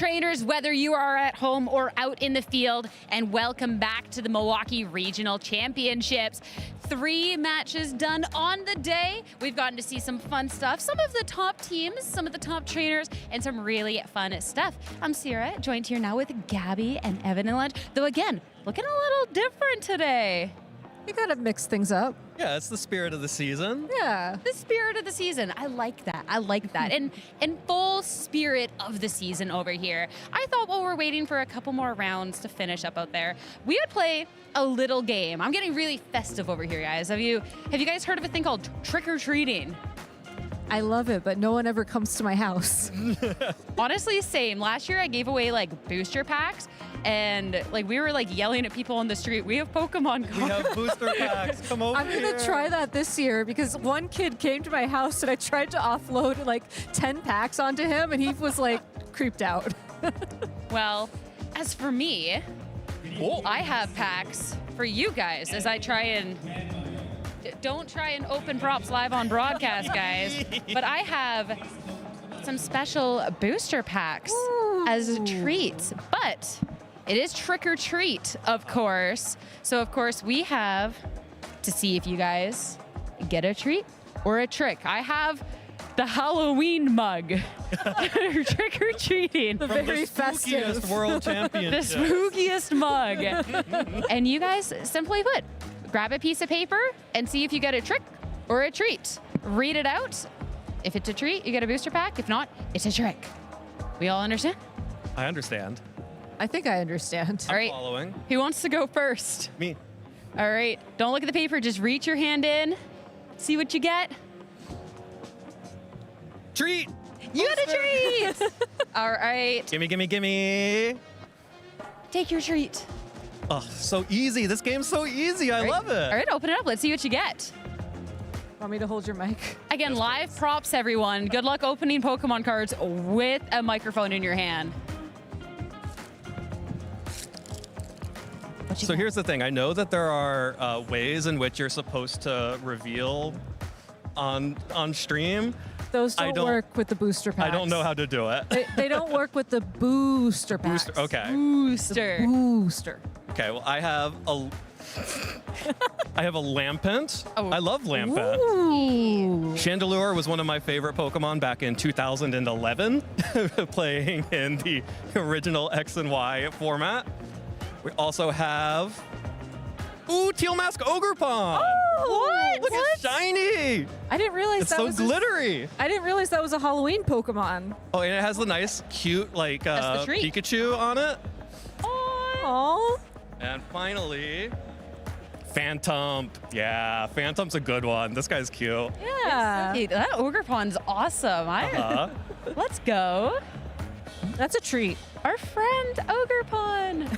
Speaker 2: trainers, whether you are at home or out in the field, and welcome back to the Milwaukee Regional Championships. 3 matches done on the day. We've gotten to see some fun stuff, some of the top teams, some of the top trainers, and some really fun stuff. I'm Sierra, joined here now with Gabby and Evan and Lunch, though again, looking a little different today.
Speaker 7: You gotta mix things up.
Speaker 3: Yeah, it's the spirit of the season.
Speaker 7: Yeah.
Speaker 2: The spirit of the season. I like that. I like that. And in full spirit of the season over here, I thought while we're waiting for a couple more rounds to finish up out there, we would play a little game. I'm getting really festive over here, guys. Have you guys heard of a thing called trick-or-treating?
Speaker 7: I love it, but no one ever comes to my house.
Speaker 2: Honestly, same. Last year I gave away like booster packs, and like we were like yelling at people on the street, we have Pokemon cards.
Speaker 3: We have booster packs. Come over
Speaker 7: I'm gonna try that this year because one kid came to my house and I tried to offload like 10 packs onto him and he was like creeped out.
Speaker 2: Well, as for me, I have packs for you guys as I try and... Don't try and open props live on broadcast, guys. But I have some special booster packs as treats. But it is trick or treat, of course. So, of course, we have to see if you guys get a treat or a trick. I have the Halloween mug. Trick or treating.
Speaker 7: The very festive
Speaker 3: world championship.
Speaker 2: The spookiest mug. And you guys, simply put, grab a piece of paper and see if you get a trick or a treat. Read it out. If it's a treat, you get a booster pack. If not, it's a trick. We all understand?
Speaker 3: I understand.
Speaker 7: I think I understand.
Speaker 2: All right.
Speaker 3: Following.
Speaker 2: Who wants to go first?
Speaker 3: Me.
Speaker 2: All right. Don't look at the paper. Just reach your hand in. See what you get.
Speaker 3: Treat.
Speaker 2: You got a treat. All right.
Speaker 3: Gimme, gimme, gimme.
Speaker 2: Take your treat.
Speaker 3: Oh, so easy. This game's so easy. I love it.
Speaker 2: All right, open it up. Let's see what you get.
Speaker 7: Want me to hold your mic?
Speaker 2: Again, live props, everyone. Good luck opening Pokemon cards with a microphone in your hand.
Speaker 3: So here's the thing. I know that there are ways in which you're supposed to reveal on stream.
Speaker 7: Those don't work with the booster packs.
Speaker 3: I don't know how to do it.
Speaker 7: They don't work with the booster packs.
Speaker 3: Booster. Okay.
Speaker 2: Booster.
Speaker 7: The booster.
Speaker 3: Okay. Well, I have a Lampent.
Speaker 2: Oh.
Speaker 3: I love Lampent.
Speaker 7: Ooh.
Speaker 3: Chandelure was one of my favorite Pokemon back in 2011, playing in the original X and Y format. We also have Teal Mask Ogerpon.
Speaker 7: Oh,
Speaker 3: look, it's shiny.
Speaker 7: I didn't realize
Speaker 3: It's
Speaker 7: that
Speaker 3: so
Speaker 7: was
Speaker 3: glittery.
Speaker 7: I didn't realize that was a Halloween Pokemon.
Speaker 3: Oh, and it has the nice, cute, like
Speaker 2: That's the treat.
Speaker 3: Pikachu on it.
Speaker 7: Oh.
Speaker 3: And finally, Phantom. Yeah, Phantom's a good one. This guy's cute.
Speaker 7: Yeah.
Speaker 2: Hey, that Ogerpon's awesome. Let's go.
Speaker 7: That's a treat.
Speaker 2: Our friend Ogerpon.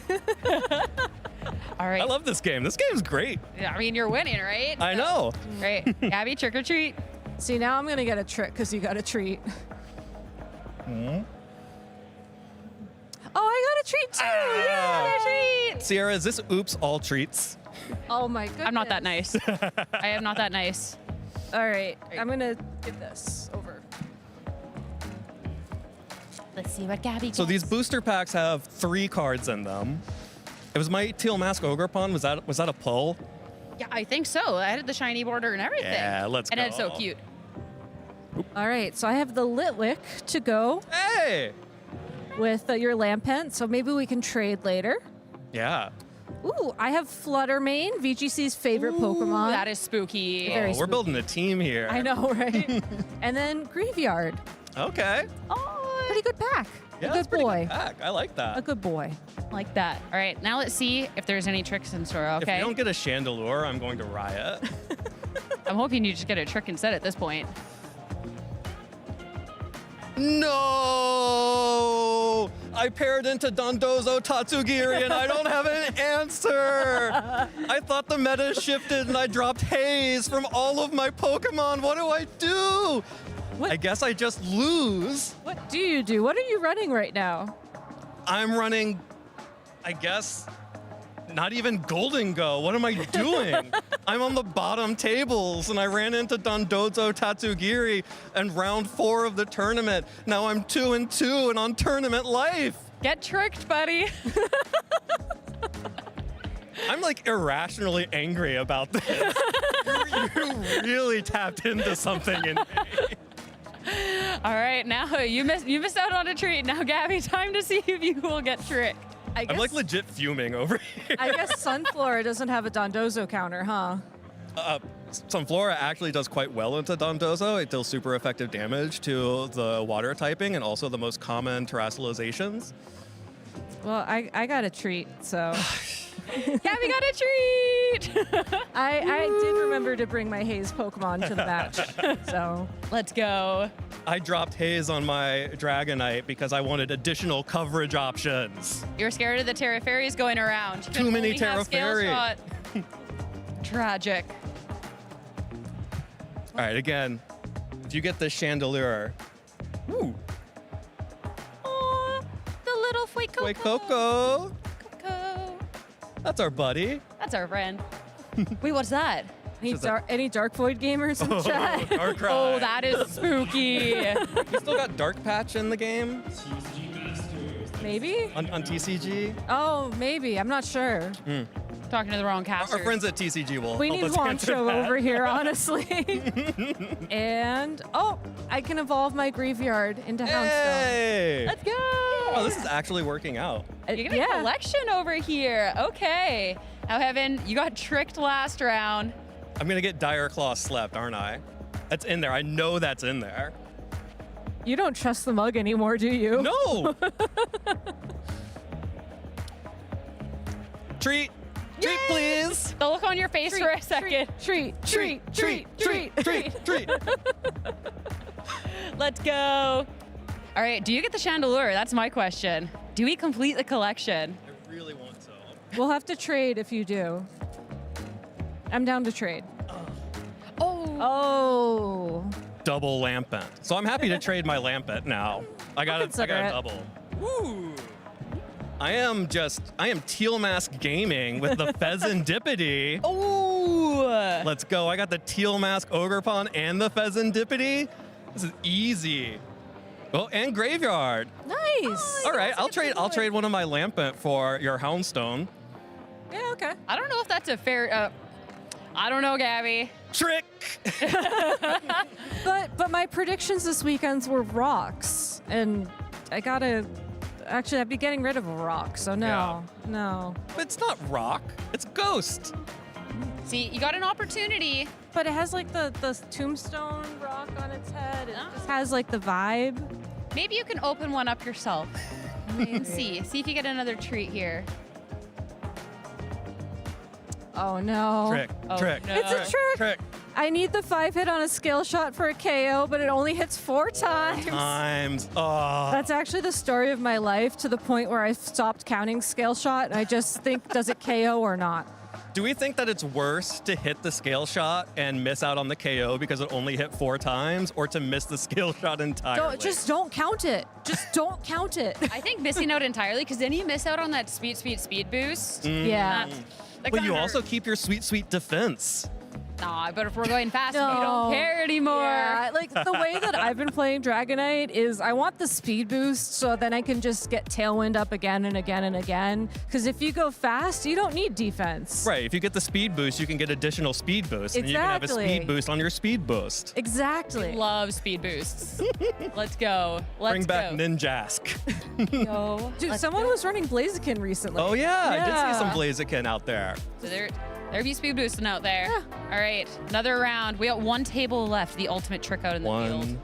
Speaker 2: All right.
Speaker 3: I love this game. This game's great.
Speaker 2: I mean, you're winning, right?
Speaker 3: I know.
Speaker 2: Great. Gabby, trick or treat.
Speaker 7: See, now I'm going to get a trick because you got a treat. Oh, I got a treat too.
Speaker 2: Yeah, treat.
Speaker 3: Sierra, is this oops all treats?
Speaker 7: Oh my goodness.
Speaker 2: I'm not that nice. I am not that nice.
Speaker 7: All right. I'm going to give this over.
Speaker 2: Let's see what Gabby gets.
Speaker 3: So these booster packs have 3 cards in them. It was my Teal Mask Ogerpon. Was that a pull?
Speaker 2: Yeah, I think so. I had the shiny border and everything.
Speaker 3: Yeah, let's go.
Speaker 2: And it's so cute.
Speaker 7: All right. So I have the Litwick to go.
Speaker 3: Hey!
Speaker 7: With your Lampent. So maybe we can trade later.
Speaker 3: Yeah.
Speaker 7: Ooh, I have Fluttermane, VGC's favorite Pokemon.
Speaker 2: That is spooky.
Speaker 7: Very
Speaker 3: We're
Speaker 7: spooky.
Speaker 3: building a team here.
Speaker 7: I know, right? And then Graveyard.
Speaker 3: Okay.
Speaker 7: Oh, pretty good pack.
Speaker 3: Yeah,
Speaker 7: a
Speaker 3: that's
Speaker 7: good
Speaker 3: pretty
Speaker 7: boy.
Speaker 3: good pack. I like that.
Speaker 7: A good boy.
Speaker 2: Like that. All right, now let's see if there's any tricks in store, okay?
Speaker 3: If you don't get a Chandelure, I'm going to riot.
Speaker 2: I'm hoping you just get a trick instead at this point.
Speaker 3: No! I paired into Dondozo Tatsugiri and I don't have an answer! I thought the meta shifted and I dropped Haze from all of my Pokemon. What do I do? I guess I just lose.
Speaker 7: What do you do? What are you running right now?
Speaker 3: I'm running, I guess, Not even Golden Go. What am I doing? I'm on the bottom tables, and I ran into Dondozo Tatsugiri in round 4 of the tournament. Now I'm 2-2 and on tournament life.
Speaker 2: Get tricked, buddy.
Speaker 3: I'm like irrationally angry about this. You really tapped into something in me.
Speaker 2: All right, now you missed out on a treat. Now, Gabby, time to see if you will get tricked.
Speaker 3: I'm like legit fuming over here.
Speaker 7: I guess Sunflora doesn't have a Dondozo counter, huh?
Speaker 3: Sunflora actually does quite well into Dondozo. It deals super effective damage to the water typing and also the most common terrestrializations.
Speaker 7: Well, I got a treat, so.
Speaker 2: Gabby got a treat!
Speaker 7: I did remember to bring my Haze Pokemon to the match, so.
Speaker 2: Let's go.
Speaker 3: I dropped Haze on my Dragonite because I wanted additional coverage options.
Speaker 2: You're scared of the Terra Fairies going around.
Speaker 3: Too many Terra
Speaker 2: Fairies.
Speaker 3: Fairy.
Speaker 2: Tragic.
Speaker 3: All right, again, if you get this Chandelure. Ooh.
Speaker 2: Aw, the little Fuecoco.
Speaker 3: Fuecoco.
Speaker 2: Coco.
Speaker 3: That's our buddy.
Speaker 2: That's our friend. Wait, what's that?
Speaker 7: Any Dark Void gamers in the chat?
Speaker 3: Darkrai.
Speaker 2: Oh, that is spooky.
Speaker 3: You still got Dark Patch in the game?
Speaker 7: Maybe?
Speaker 3: On TCG?
Speaker 7: Oh, maybe. I'm not sure.
Speaker 2: Talking to the wrong caster.
Speaker 3: Our friends at TCG will
Speaker 7: We
Speaker 3: help
Speaker 7: need
Speaker 3: us answer
Speaker 7: Wancho
Speaker 3: that.
Speaker 7: over here, honestly. And, I can evolve my Graveyard into Houndstone.
Speaker 3: Hey!
Speaker 2: Let's go.
Speaker 3: Oh, this is actually working out.
Speaker 2: You get a collection over here. Okay. Now, Heaven, you got tricked last round.
Speaker 3: I'm going to get Dire Claw slept, aren't I? That's in there. I know that's in there.
Speaker 7: You don't trust the mug anymore, do you?
Speaker 3: No! Treat! Treat, please!
Speaker 2: The look on your face for a second.
Speaker 7: Treat.
Speaker 2: Let's go. All right, do you get the Chandelure? That's my question. Do we complete the collection?
Speaker 3: I really want to.
Speaker 7: We'll have to trade if you do. I'm down to trade. Oh.
Speaker 3: Double Lampent. So I'm happy to trade my Lampent now. I got a double. Woo! I am Teal Mask Gaming with the Pheasantipity.
Speaker 2: Oh!
Speaker 3: Let's go. I got the Teal Mask Ogerpon and the Pheasantipity. This is easy. Oh, and Graveyard.
Speaker 7: Nice.
Speaker 3: All right, I'll trade one of my Lampent for your Houndstone.
Speaker 7: Yeah, okay.
Speaker 2: I don't know if that's a fair. I don't know, Gabby.
Speaker 3: Trick.
Speaker 7: But my predictions this weekend were rocks, and I'd be getting rid of a rock. So no.
Speaker 3: But it's not rock. It's ghost.
Speaker 2: See, you got an opportunity.
Speaker 7: But it has like the tombstone rock on its head. It just has like the vibe.
Speaker 2: Maybe you can open one up yourself. And see if you get another treat here.
Speaker 7: Oh no.
Speaker 3: Trick.
Speaker 2: Oh,
Speaker 3: Trick.
Speaker 2: no.
Speaker 7: It's a trick.
Speaker 3: Trick.
Speaker 7: I need the 5-hit on a scale shot for a KO, but it only hits 4 times.
Speaker 3: Oh.
Speaker 7: That's actually the story of my life, to the point where I stopped counting scale shot, and I just think, does it KO or not?
Speaker 3: Do we think that it's worse to hit the scale shot and miss out on the KO because it only hit 4 times, or to miss the scale shot entirely?
Speaker 7: Don't count it. Just don't count it.
Speaker 2: I think missing out entirely, because then you miss out on that speed boost.
Speaker 7: Yeah.
Speaker 3: But you also keep your sweet defense.
Speaker 2: Nah, but if we're going fast,
Speaker 7: No.
Speaker 2: we don't care anymore.
Speaker 7: Yeah, like the way that I've been playing Dragonite is I want the speed boost so then I can just get Tailwind up again and again and again. Because if you go fast, you don't need defense.
Speaker 3: Right, if you get the speed boost, you can get additional speed boost. And you can have a
Speaker 7: Exactly.
Speaker 3: speed boost on your speed boost.
Speaker 7: Exactly.
Speaker 2: Love speed boosts. Let's go.
Speaker 3: Bring back Ninjask.
Speaker 2: Go.
Speaker 7: Dude, someone was running Blaziken recently.
Speaker 3: Oh yeah, I did see some Blaziken out there.
Speaker 2: So there be speed boosting out there. All right, another round. We got one table left. The ultimate trick out in the field.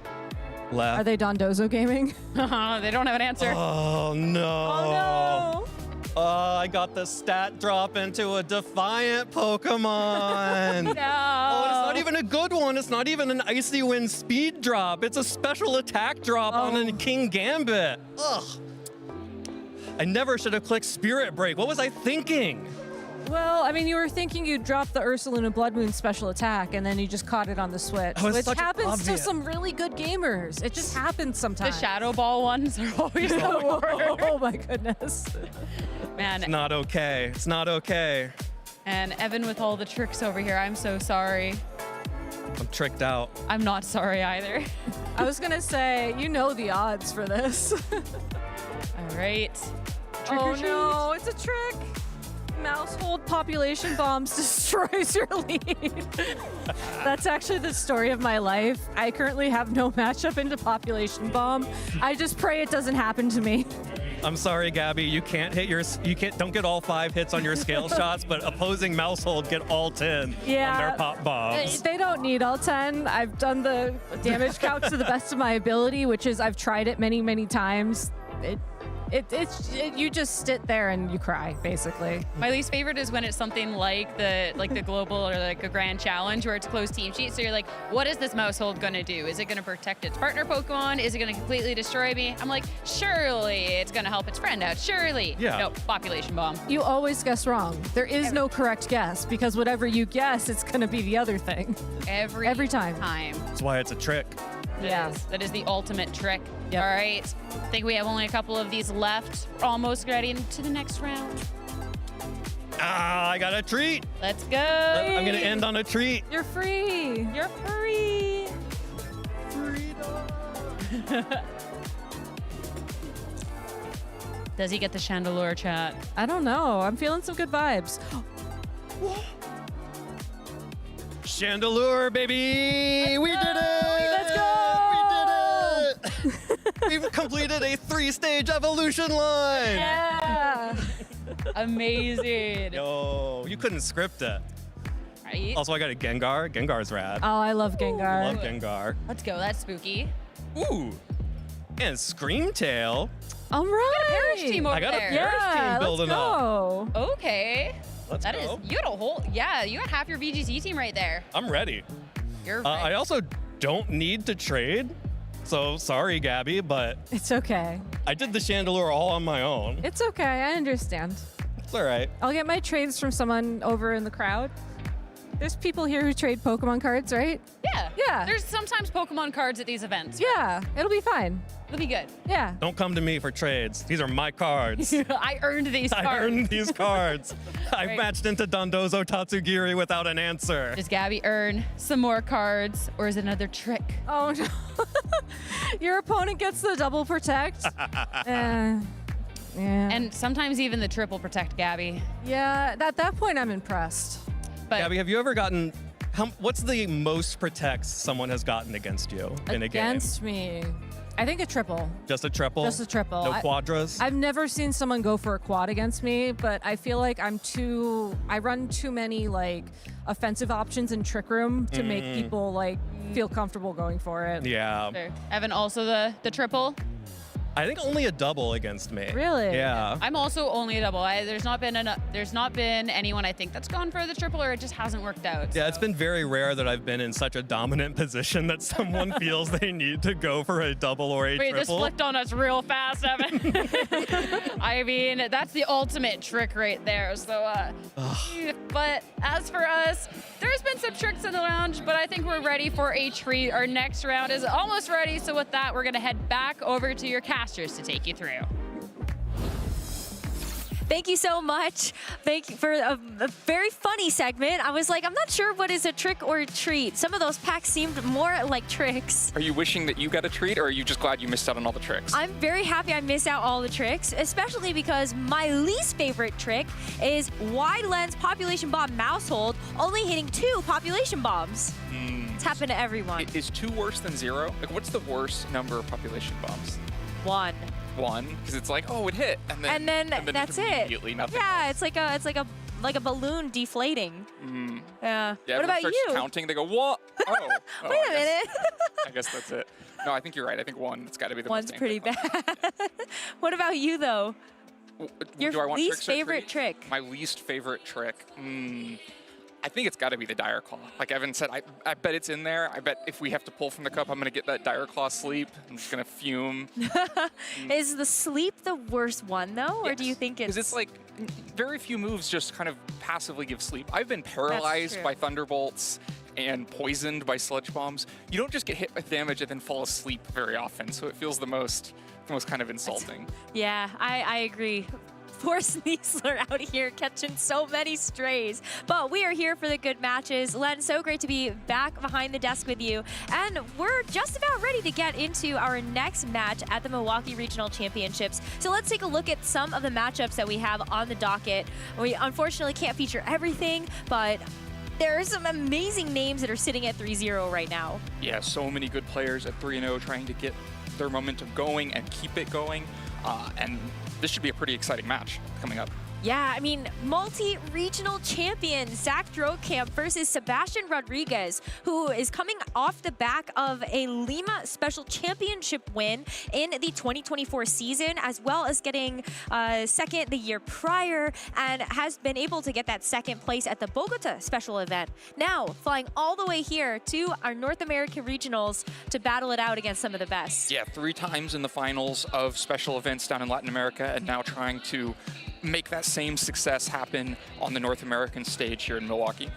Speaker 3: Left.
Speaker 7: Are they Dondozo gaming?
Speaker 2: They don't have an answer.
Speaker 3: Oh no.
Speaker 7: Oh no.
Speaker 3: Oh, I got the stat drop into a Defiant Pokemon.
Speaker 2: No.
Speaker 3: Oh, it's not even a good one. It's not even an Icy Wind speed drop. It's a special attack drop on a King Gambit. Ugh. I never should have clicked Spirit Break. What was I thinking?
Speaker 7: Well, I mean, you were thinking you'd drop the Ursaluna Blood Moon special attack, and then you just caught it on the Switch,
Speaker 3: Oh, it's
Speaker 7: which
Speaker 3: such an
Speaker 7: happens to
Speaker 3: obvious-
Speaker 7: some really good gamers. It just happens
Speaker 2: The
Speaker 7: sometimes.
Speaker 2: Shadow Ball ones are always the worst.
Speaker 7: Oh my goodness.
Speaker 2: Man.
Speaker 3: It's not okay. It's not okay.
Speaker 2: And Evan with all the tricks over here. I'm so sorry.
Speaker 3: I'm tricked out.
Speaker 2: I'm not sorry either.
Speaker 7: I was gonna say, you know the odds for this.
Speaker 2: All right. Trick
Speaker 7: Oh
Speaker 2: or treat.
Speaker 7: no, it's a trick. Mousehold population bombs destroys your lead. That's actually the story of my life. I currently have no matchup into population bomb. I just pray it doesn't happen to me.
Speaker 3: I'm sorry, Gabby. You can't hit don't get all 5 hits on your scale shots, but opposing Mousehold get all 10 on their pop bombs.
Speaker 7: They don't need all 10. I've done the damage count to the best of my ability, which is I've tried it many, many times. You just sit there and you cry, basically.
Speaker 2: My least favorite is when it's something like the global or like a grand challenge where it's a closed team sheet. So you're like, what is this Mousehold gonna do? Is it gonna protect its partner Pokemon? Is it gonna completely destroy me? I'm like, surely it's gonna help its friend out. Surely.
Speaker 3: Yeah.
Speaker 2: No, population bomb.
Speaker 7: You always guess wrong. There is no correct guess because whatever you guess, it's gonna be the other thing.
Speaker 2: Every
Speaker 7: time.
Speaker 3: That's why it's a trick.
Speaker 2: That is the ultimate trick. All right. I think we have only a couple of these left. We're almost ready into the next round.
Speaker 3: Ah, I got a treat.
Speaker 2: Let's go.
Speaker 3: I'm gonna end on a treat.
Speaker 7: You're free.
Speaker 2: You're free. Does he get the Chandelure chat?
Speaker 7: I don't know. I'm feeling some good vibes.
Speaker 3: Chandelure, baby! We did it!
Speaker 7: Let's go!
Speaker 3: We did it! We've completed a 3-stage evolution line!
Speaker 7: Yeah!
Speaker 2: Amazing.
Speaker 3: Yo, you couldn't script it.
Speaker 2: Right?
Speaker 3: Also, I got a Gengar. Gengar's rad.
Speaker 7: Oh, I love Gengar.
Speaker 3: Love Gengar.
Speaker 2: Let's go. That's spooky.
Speaker 3: Ooh! And Screamtail.
Speaker 7: All right.
Speaker 2: Parish team over
Speaker 3: I got a
Speaker 2: there.
Speaker 3: Parish team building up.
Speaker 2: Okay.
Speaker 3: Let's go.
Speaker 2: You got a whole, you got half your VGC team right there.
Speaker 3: I'm ready.
Speaker 2: You're ready.
Speaker 3: I also don't need to trade. So sorry, Gabby, but
Speaker 7: It's okay.
Speaker 3: I did the Chandelure all on my own.
Speaker 7: It's okay. I understand.
Speaker 3: It's all right.
Speaker 7: I'll get my trades from someone over in the crowd. There's people here who trade Pokemon cards, right?
Speaker 2: Yeah.
Speaker 7: Yeah.
Speaker 2: There's sometimes Pokemon cards at these events.
Speaker 7: Yeah. It'll be fine.
Speaker 2: It'll be good.
Speaker 7: Yeah.
Speaker 3: Don't come to me for trades. These are my cards.
Speaker 2: I earned these cards.
Speaker 3: I earned these cards. I
Speaker 2: Right.
Speaker 3: matched into Dondozo Tatsugiri without an answer.
Speaker 2: Does Gabby earn some more cards, or is it another trick?
Speaker 7: Oh, no. Your opponent gets the double protect. Yeah.
Speaker 2: And sometimes even the triple protect, Gabby.
Speaker 7: Yeah, at that point, I'm impressed.
Speaker 2: But
Speaker 3: Gabby, have you ever gotten... what's the most protects someone has gotten against you in a game?
Speaker 7: Against me. I think a triple.
Speaker 3: Just a triple?
Speaker 7: Just a triple.
Speaker 3: No quadras?
Speaker 7: I've never seen someone go for a quad against me, but I feel like I run too many like offensive options in Trick Room to make people like feel comfortable going for it.
Speaker 3: Yeah.
Speaker 2: Sure. Evan, also the triple.
Speaker 3: I think only a double against me.
Speaker 7: Really?
Speaker 3: Yeah.
Speaker 2: I'm also only a double. There's not been anyone I think that's gone for the triple, or it just hasn't worked out.
Speaker 3: Yeah, it's been very rare that I've been in such a dominant position that someone feels they need to go for a double or a
Speaker 2: Wait, this
Speaker 3: triple.
Speaker 2: flipped on us real fast, Evan. I mean, that's the ultimate trick right there. So, but as for us, there's been some tricks in the lounge, but I think we're ready for a treat. Our next round is almost ready. So with that, we're gonna head back over to your casters to take you through.
Speaker 12: Thank you so much. Thank you for a very funny segment. I was like, I'm not sure what is a trick or a treat. Some of those packs seemed more like tricks.
Speaker 13: Are you wishing that you got a treat, or are you just glad you missed out on all the tricks?
Speaker 12: I'm very happy I missed out all the tricks, especially because my least favorite trick is wide lens population bomb Mousehold only hitting 2 population bombs. It's happened to everyone.
Speaker 13: Is 2 worse than 0? Like, what's the worst number of population bombs?
Speaker 12: 1.
Speaker 13: 1, because it's like, oh, it hit, and then
Speaker 12: that's
Speaker 13: immediately
Speaker 12: it.
Speaker 13: nothing
Speaker 12: Yeah,
Speaker 13: else.
Speaker 12: it's like a balloon deflating. Yeah.
Speaker 13: Yeah,
Speaker 12: What about
Speaker 13: starts
Speaker 12: you?
Speaker 13: counting, they go, what? Oh.
Speaker 12: Wait a minute.
Speaker 13: I guess that's it. No, I think you're right. I think 1. It's got to be the
Speaker 12: One's
Speaker 13: most
Speaker 12: pretty bad. What about you though? Your
Speaker 13: Do I want
Speaker 12: least
Speaker 13: tricks or
Speaker 12: favorite
Speaker 13: treats?
Speaker 12: trick?
Speaker 13: My least favorite trick. I think it's got to be the Dire Claw. Like Evan said, I bet it's in there. I bet if we have to pull from the cup, I'm going to get that Dire Claw sleep. I'm just going to fume.
Speaker 12: Is the sleep the worst one though, or do you think it's?
Speaker 13: Because it's like very few moves just kind of passively give sleep. I've been paralyzed
Speaker 12: true.
Speaker 13: by Thunderbolts and poisoned by Sludge Bombs. You don't just get hit with damage and then fall asleep very often, so it feels the most kind of insulting.
Speaker 12: Yeah, I agree. Poor Sneasler out here catching so many strays. But we are here for the good matches. Len, so great to be back behind the desk with you. And we're just about ready to get into our next match at the Milwaukee Regional Championships. So let's take a look at some of the matchups that we have on the docket. We unfortunately can't feature everything, but there are some amazing names that are sitting at 3-0 right now.
Speaker 13: Yeah, so many good players at 3-0 trying to get their momentum going and keep it going. And this should be a pretty exciting match coming up.
Speaker 12: Yeah, I mean, multi-regional champion Zach Drokamp versus Sebastian Rodriguez, who is coming off the back of a Lima Special Championship win in the 2024 season, as well as getting second the year prior, and has been able to get that second place at the Bogota Special event. Now, flying all the way here to our North American regionals to battle it out against some of the best.
Speaker 13: Yeah, 3 times in the finals of special events down in Latin America, and now trying to make that same success happen on the North American stage here in Milwaukee.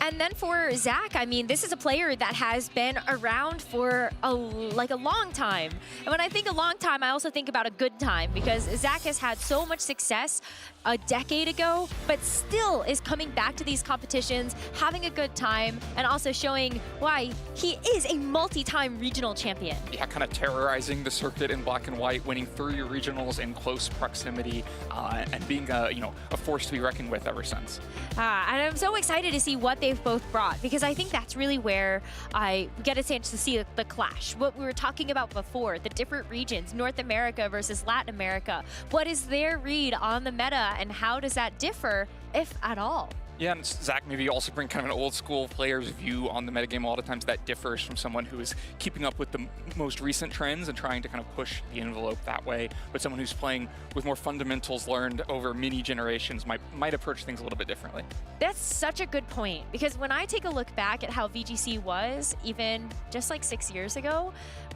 Speaker 12: And then for Zach, I mean, this is a player that has been around for a long time. And when I think a long time, I also think about a good time, because Zach has had so much success a decade ago, but still is coming back to these competitions, having a good time, and also showing why he is a multi-time regional champion.
Speaker 13: Yeah, kind of terrorizing the circuit in black and white, winning 3 regionals in close proximity, and being a force to be reckoned with ever since.
Speaker 12: And I'm so excited to see what they've both brought, because I think that's really where I get a chance to see the clash. What we were talking about before, the different regions, North America versus Latin America. What is their read on the meta, and how does that differ, if at all?
Speaker 13: Yeah, and Zach maybe also bring kind of an old school player's view on the metagame. A lot of times that differs from someone who is keeping up with the most recent trends and trying to kind of push the envelope that way. But someone who's playing with more fundamentals learned over many generations might approach things a little bit differently.
Speaker 12: That's such a good point, because when I take a look back at how VGC was, even just like 6 years ago,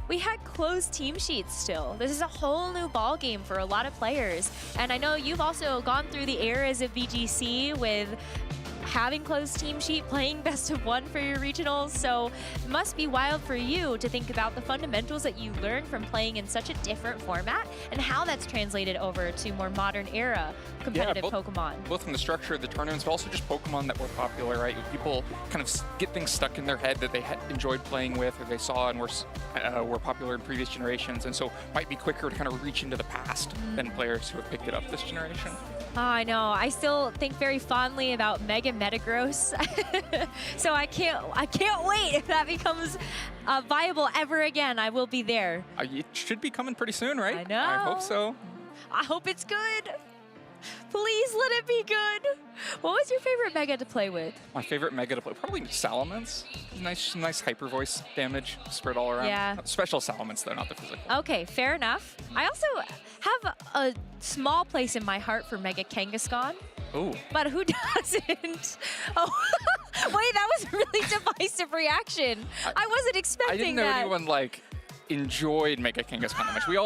Speaker 12: we had closed team sheets still. This is a whole new ball game for a lot of players. And I know you've also gone through the eras of VGC with having closed team sheet, playing best of 1 for your regionals, so it must be wild for you to think about the fundamentals that you learned from playing in such a different format and how that's translated over to more modern era competitive Pokemon.
Speaker 13: Both from the structure of the tournaments, but also just Pokemon that were popular, right? People kind of get things stuck in their head that they had enjoyed playing with, or they saw and were popular in previous generations, and so might be quicker to kind of reach into the past than players who have picked it up this generation.
Speaker 12: Oh, I know. I still think very fondly about Mega Metagross, so I can't wait if that becomes viable ever again. I will be there.
Speaker 13: It should be coming pretty soon, right?
Speaker 12: I know.
Speaker 13: I hope so.
Speaker 12: I hope it's good. Please let it be good. What was your favorite Mega to play with?
Speaker 13: My favorite Mega to play, probably Salamence. Nice hyper voice damage spread all around.
Speaker 12: Yeah.
Speaker 13: Special Salamence though, not the physical.
Speaker 12: Okay, fair enough. I also have a small place in my heart for Mega Kangaskhan.
Speaker 13: Ooh.
Speaker 12: But who doesn't? Oh, wait, that was a really divisive reaction. I wasn't expecting that.
Speaker 13: I didn't know anyone enjoyed Mega Kangaskhan that much. We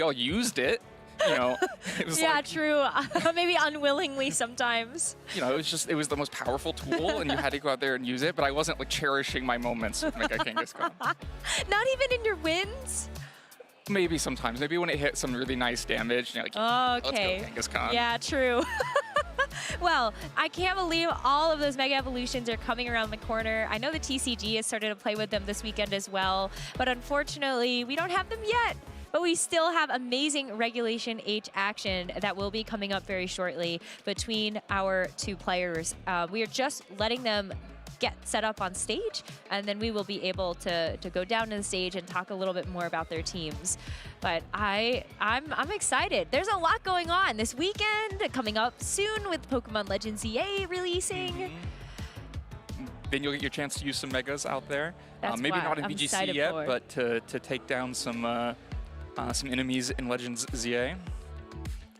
Speaker 13: all used it. It was
Speaker 12: true. Maybe unwillingly sometimes.
Speaker 13: It was the most powerful tool, and you had to go out there and use it. But I wasn't cherishing my moments with Mega Kangaskhan.
Speaker 12: Not even in your wins?
Speaker 13: Maybe sometimes. Maybe when it hit some really nice damage,
Speaker 12: okay.
Speaker 13: Let's go Kangaskhan.
Speaker 12: Yeah, true. Well, I can't believe all of those Mega Evolutions are coming around the corner. I know the TCG has started to play with them this weekend as well, but unfortunately, we don't have them yet. But we still have amazing Regulation H action that will be coming up very shortly between our 2 players. We are just letting them get set up on stage, and then we will be able to go down to the stage and talk a little bit more about their teams. But I'm excited. There's a lot going on this weekend, coming up soon with Pokemon Legends ZA releasing.
Speaker 13: Then you'll get your chance to use some Megas out there. Maybe
Speaker 12: what
Speaker 13: not in
Speaker 12: I'm
Speaker 13: VGC yet,
Speaker 12: for.
Speaker 13: but to take down some enemies in Legends ZA.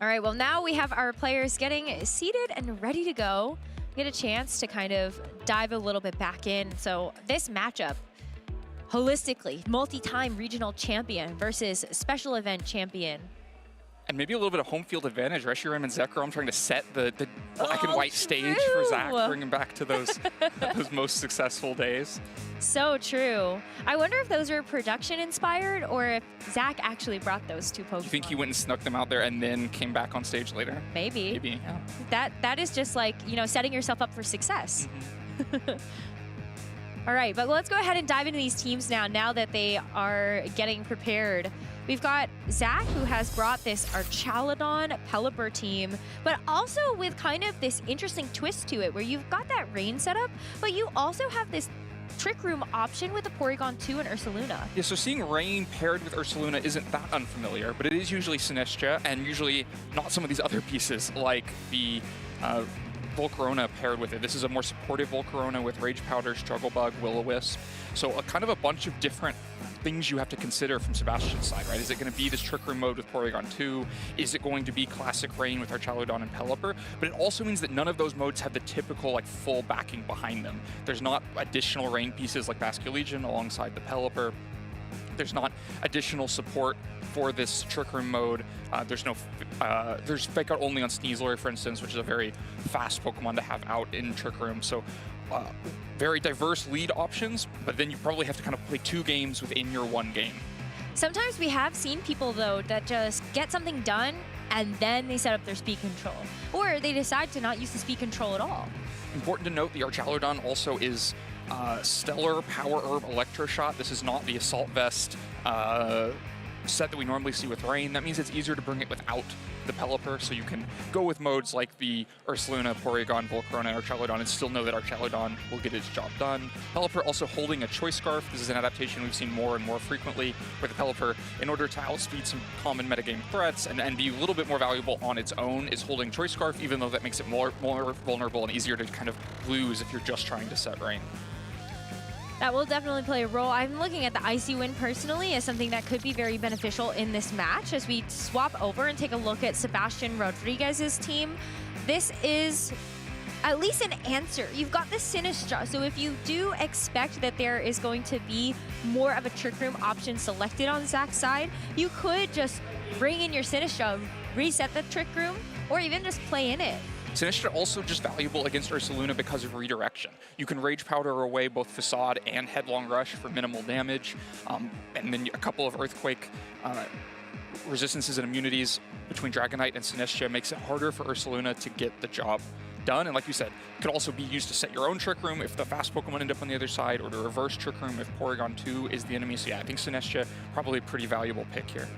Speaker 12: All right, well, now we have our players getting seated and ready to go. Get a chance to kind of dive a little bit back in. So this matchup, holistically, multi-time regional champion versus special event champion.
Speaker 13: And maybe a little bit of home field advantage. Reshiram and Zekrom trying to set the black and white stage for Zach, bring him back to those those most successful days.
Speaker 12: So true. I wonder if those were production inspired or if Zach actually brought those two Pokemon.
Speaker 13: You think he went and snuck them out there and then came back on stage later?
Speaker 12: Maybe.
Speaker 13: Maybe, yeah.
Speaker 12: That is just like, you know, setting yourself up for success. All right, but let's go ahead and dive into these teams now that they are getting prepared. We've got Zach, who has brought this Archaludon Pelipper team, but also with kind of this interesting twist to it, where you've got that rain setup, but you also have this Trick Room option with the Porygon 2 and Ursaluna.
Speaker 13: Yeah, so seeing Rain paired with Ursaluna isn't that unfamiliar, but it is usually Sinistcha and usually not some of these other pieces like the Volcarona paired with it. This is a more supportive Volcarona with Rage Powder, Struggle Bug, Will-O-Wisp. So kind of a bunch of different things you have to consider from Sebastian's side, right? Is it going to be this Trick Room mode with Porygon 2? Is it going to be Classic Rain with Archaludon and Pelipper? But it also means that none of those modes have the typical like full backing behind them. There's not additional Rain pieces like Basculegion alongside the Pelipper. There's not additional support for this Trick Room mode. There's Fake Out only on Sneasler, for instance, which is a very fast Pokemon to have out in Trick Room. So very diverse lead options, but then you probably have to kind of play 2 games within your 1 game.
Speaker 12: Sometimes we have seen people, though, that just get something done and then they set up their speed control. Or they decide to not use the speed control at all.
Speaker 13: Important to note, the Archaludon also is Stellar, Power Herb, Electro Shot. This is not the Assault Vest set that we normally see with Rain. That means it's easier to bring it without the Pelipper, so you can go with modes like the Ursaluna, Porygon, Volcarona, and Archaludon and still know that Archaludon will get its job done. Pelipper also holding a Choice Scarf. This is an adaptation we've seen more and more frequently where the Pelipper, in order to outspeed some common metagame threats and be a little bit more valuable on its own, is holding Choice Scarf, even though that makes it more vulnerable and easier to kind of lose if you're just trying to set Rain.
Speaker 12: That will definitely play a role. I'm looking at the Icy Wind personally as something that could be very beneficial in this match. As we swap over and take a look at Sebastian Rodriguez's team, this is at least an answer. You've got the Sinistcha, so if you do expect that there is going to be more of a Trick Room option selected on Zach's side, you could just bring in your Sinistcha, reset the Trick Room, or even just play in it.
Speaker 13: Sinistcha also just valuable against Ursaluna because of redirection. You can Rage Powder away both Facade and Headlong Rush for minimal damage, and then a couple of Earthquake resistances and immunities between Dragonite and Sinistcha makes it harder for Ursaluna to get the job done. And like you said, it could also be used to set your own Trick Room if the fast Pokemon end up on the other side, or to reverse Trick Room if Porygon 2 is the enemy. So yeah, I think Sinistcha probably a pretty valuable pick here.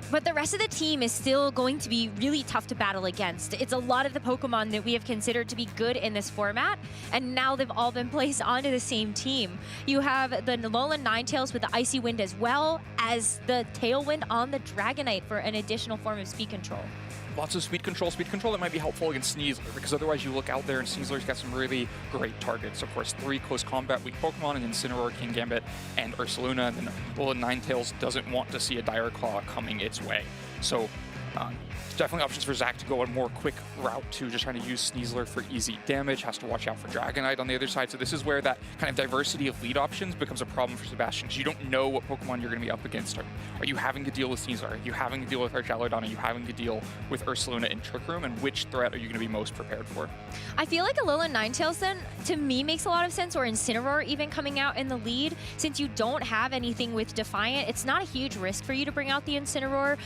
Speaker 12: But the rest of the team is still going to be really tough to battle against. It's a lot of the Pokemon that we have considered to be good in this format, and now they've all been placed onto the same team. You have the Alolan Ninetales with the Icy Wind as well as the Tailwind on the Dragonite for an additional form of speed control.
Speaker 13: Lots of speed control that might be helpful against Sneasler, because otherwise you look out there and Sneasler's got some really great targets. Of course, 3 close combat weak Pokemon, and Incineroar, Kingambit, and Ursaluna, and then Alolan Ninetales doesn't want to see a Dire Claw coming its way. So definitely options for Zach to go a more quick route to just trying to use Sneasler for easy damage. Has to watch out for Dragonite on the other side. So this is where that kind of diversity of lead options becomes a problem for Sebastian, because you don't know what Pokemon you're going to be up against. Are you having to deal with Sneasler? Are you having to deal with Archaludon? Are you having to deal with Ursaluna in Trick Room? And which threat are you going to be most prepared for?
Speaker 12: I feel like Alolan Ninetales then, to me, makes a lot of sense, or Incineroar even coming out in the lead. Since you don't have anything with Defiant, it's not a huge risk for you to bring out the Incineroar.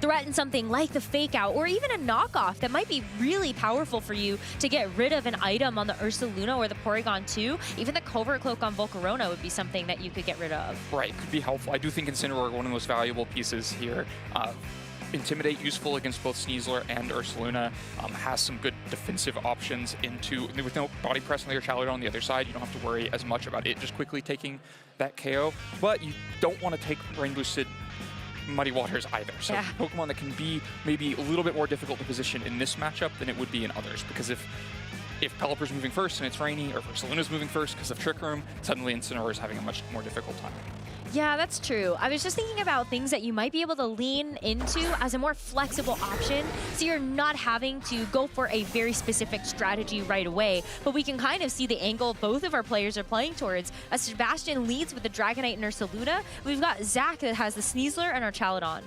Speaker 12: Threaten something like the Fake Out, or even a knockoff that might be really powerful for you to get rid of an item on the Ursaluna or the Porygon 2. Even the Covert Cloak on Volcarona would be something that you could get rid of.
Speaker 13: Right, could be helpful. I do think Incineroar one of the most valuable pieces here. Intimidate useful against both Sneasler and Ursaluna. Has some good defensive options with no body press on the Archaludon on the other side. You don't have to worry as much about it just quickly taking that KO. But you don't want to take Rain Boosted Muddy Waters either. So yeah. Pokemon that can be maybe a little bit more difficult to position in this matchup than it would be in others. Because if Pelipper's moving first and it's rainy, or if Ursaluna's moving first because of Trick Room, suddenly Incineroar is having a much more difficult time.
Speaker 12: Yeah, that's true. I was just thinking about things that you might be able to lean into as a more flexible option, so you're not having to go for a very specific strategy right away, but we can kind of see the angle both of our players are playing towards. As Sebastian leads with the Dragonite and Ursaluna, we've got Zach that has the Sneasler and Archaludon.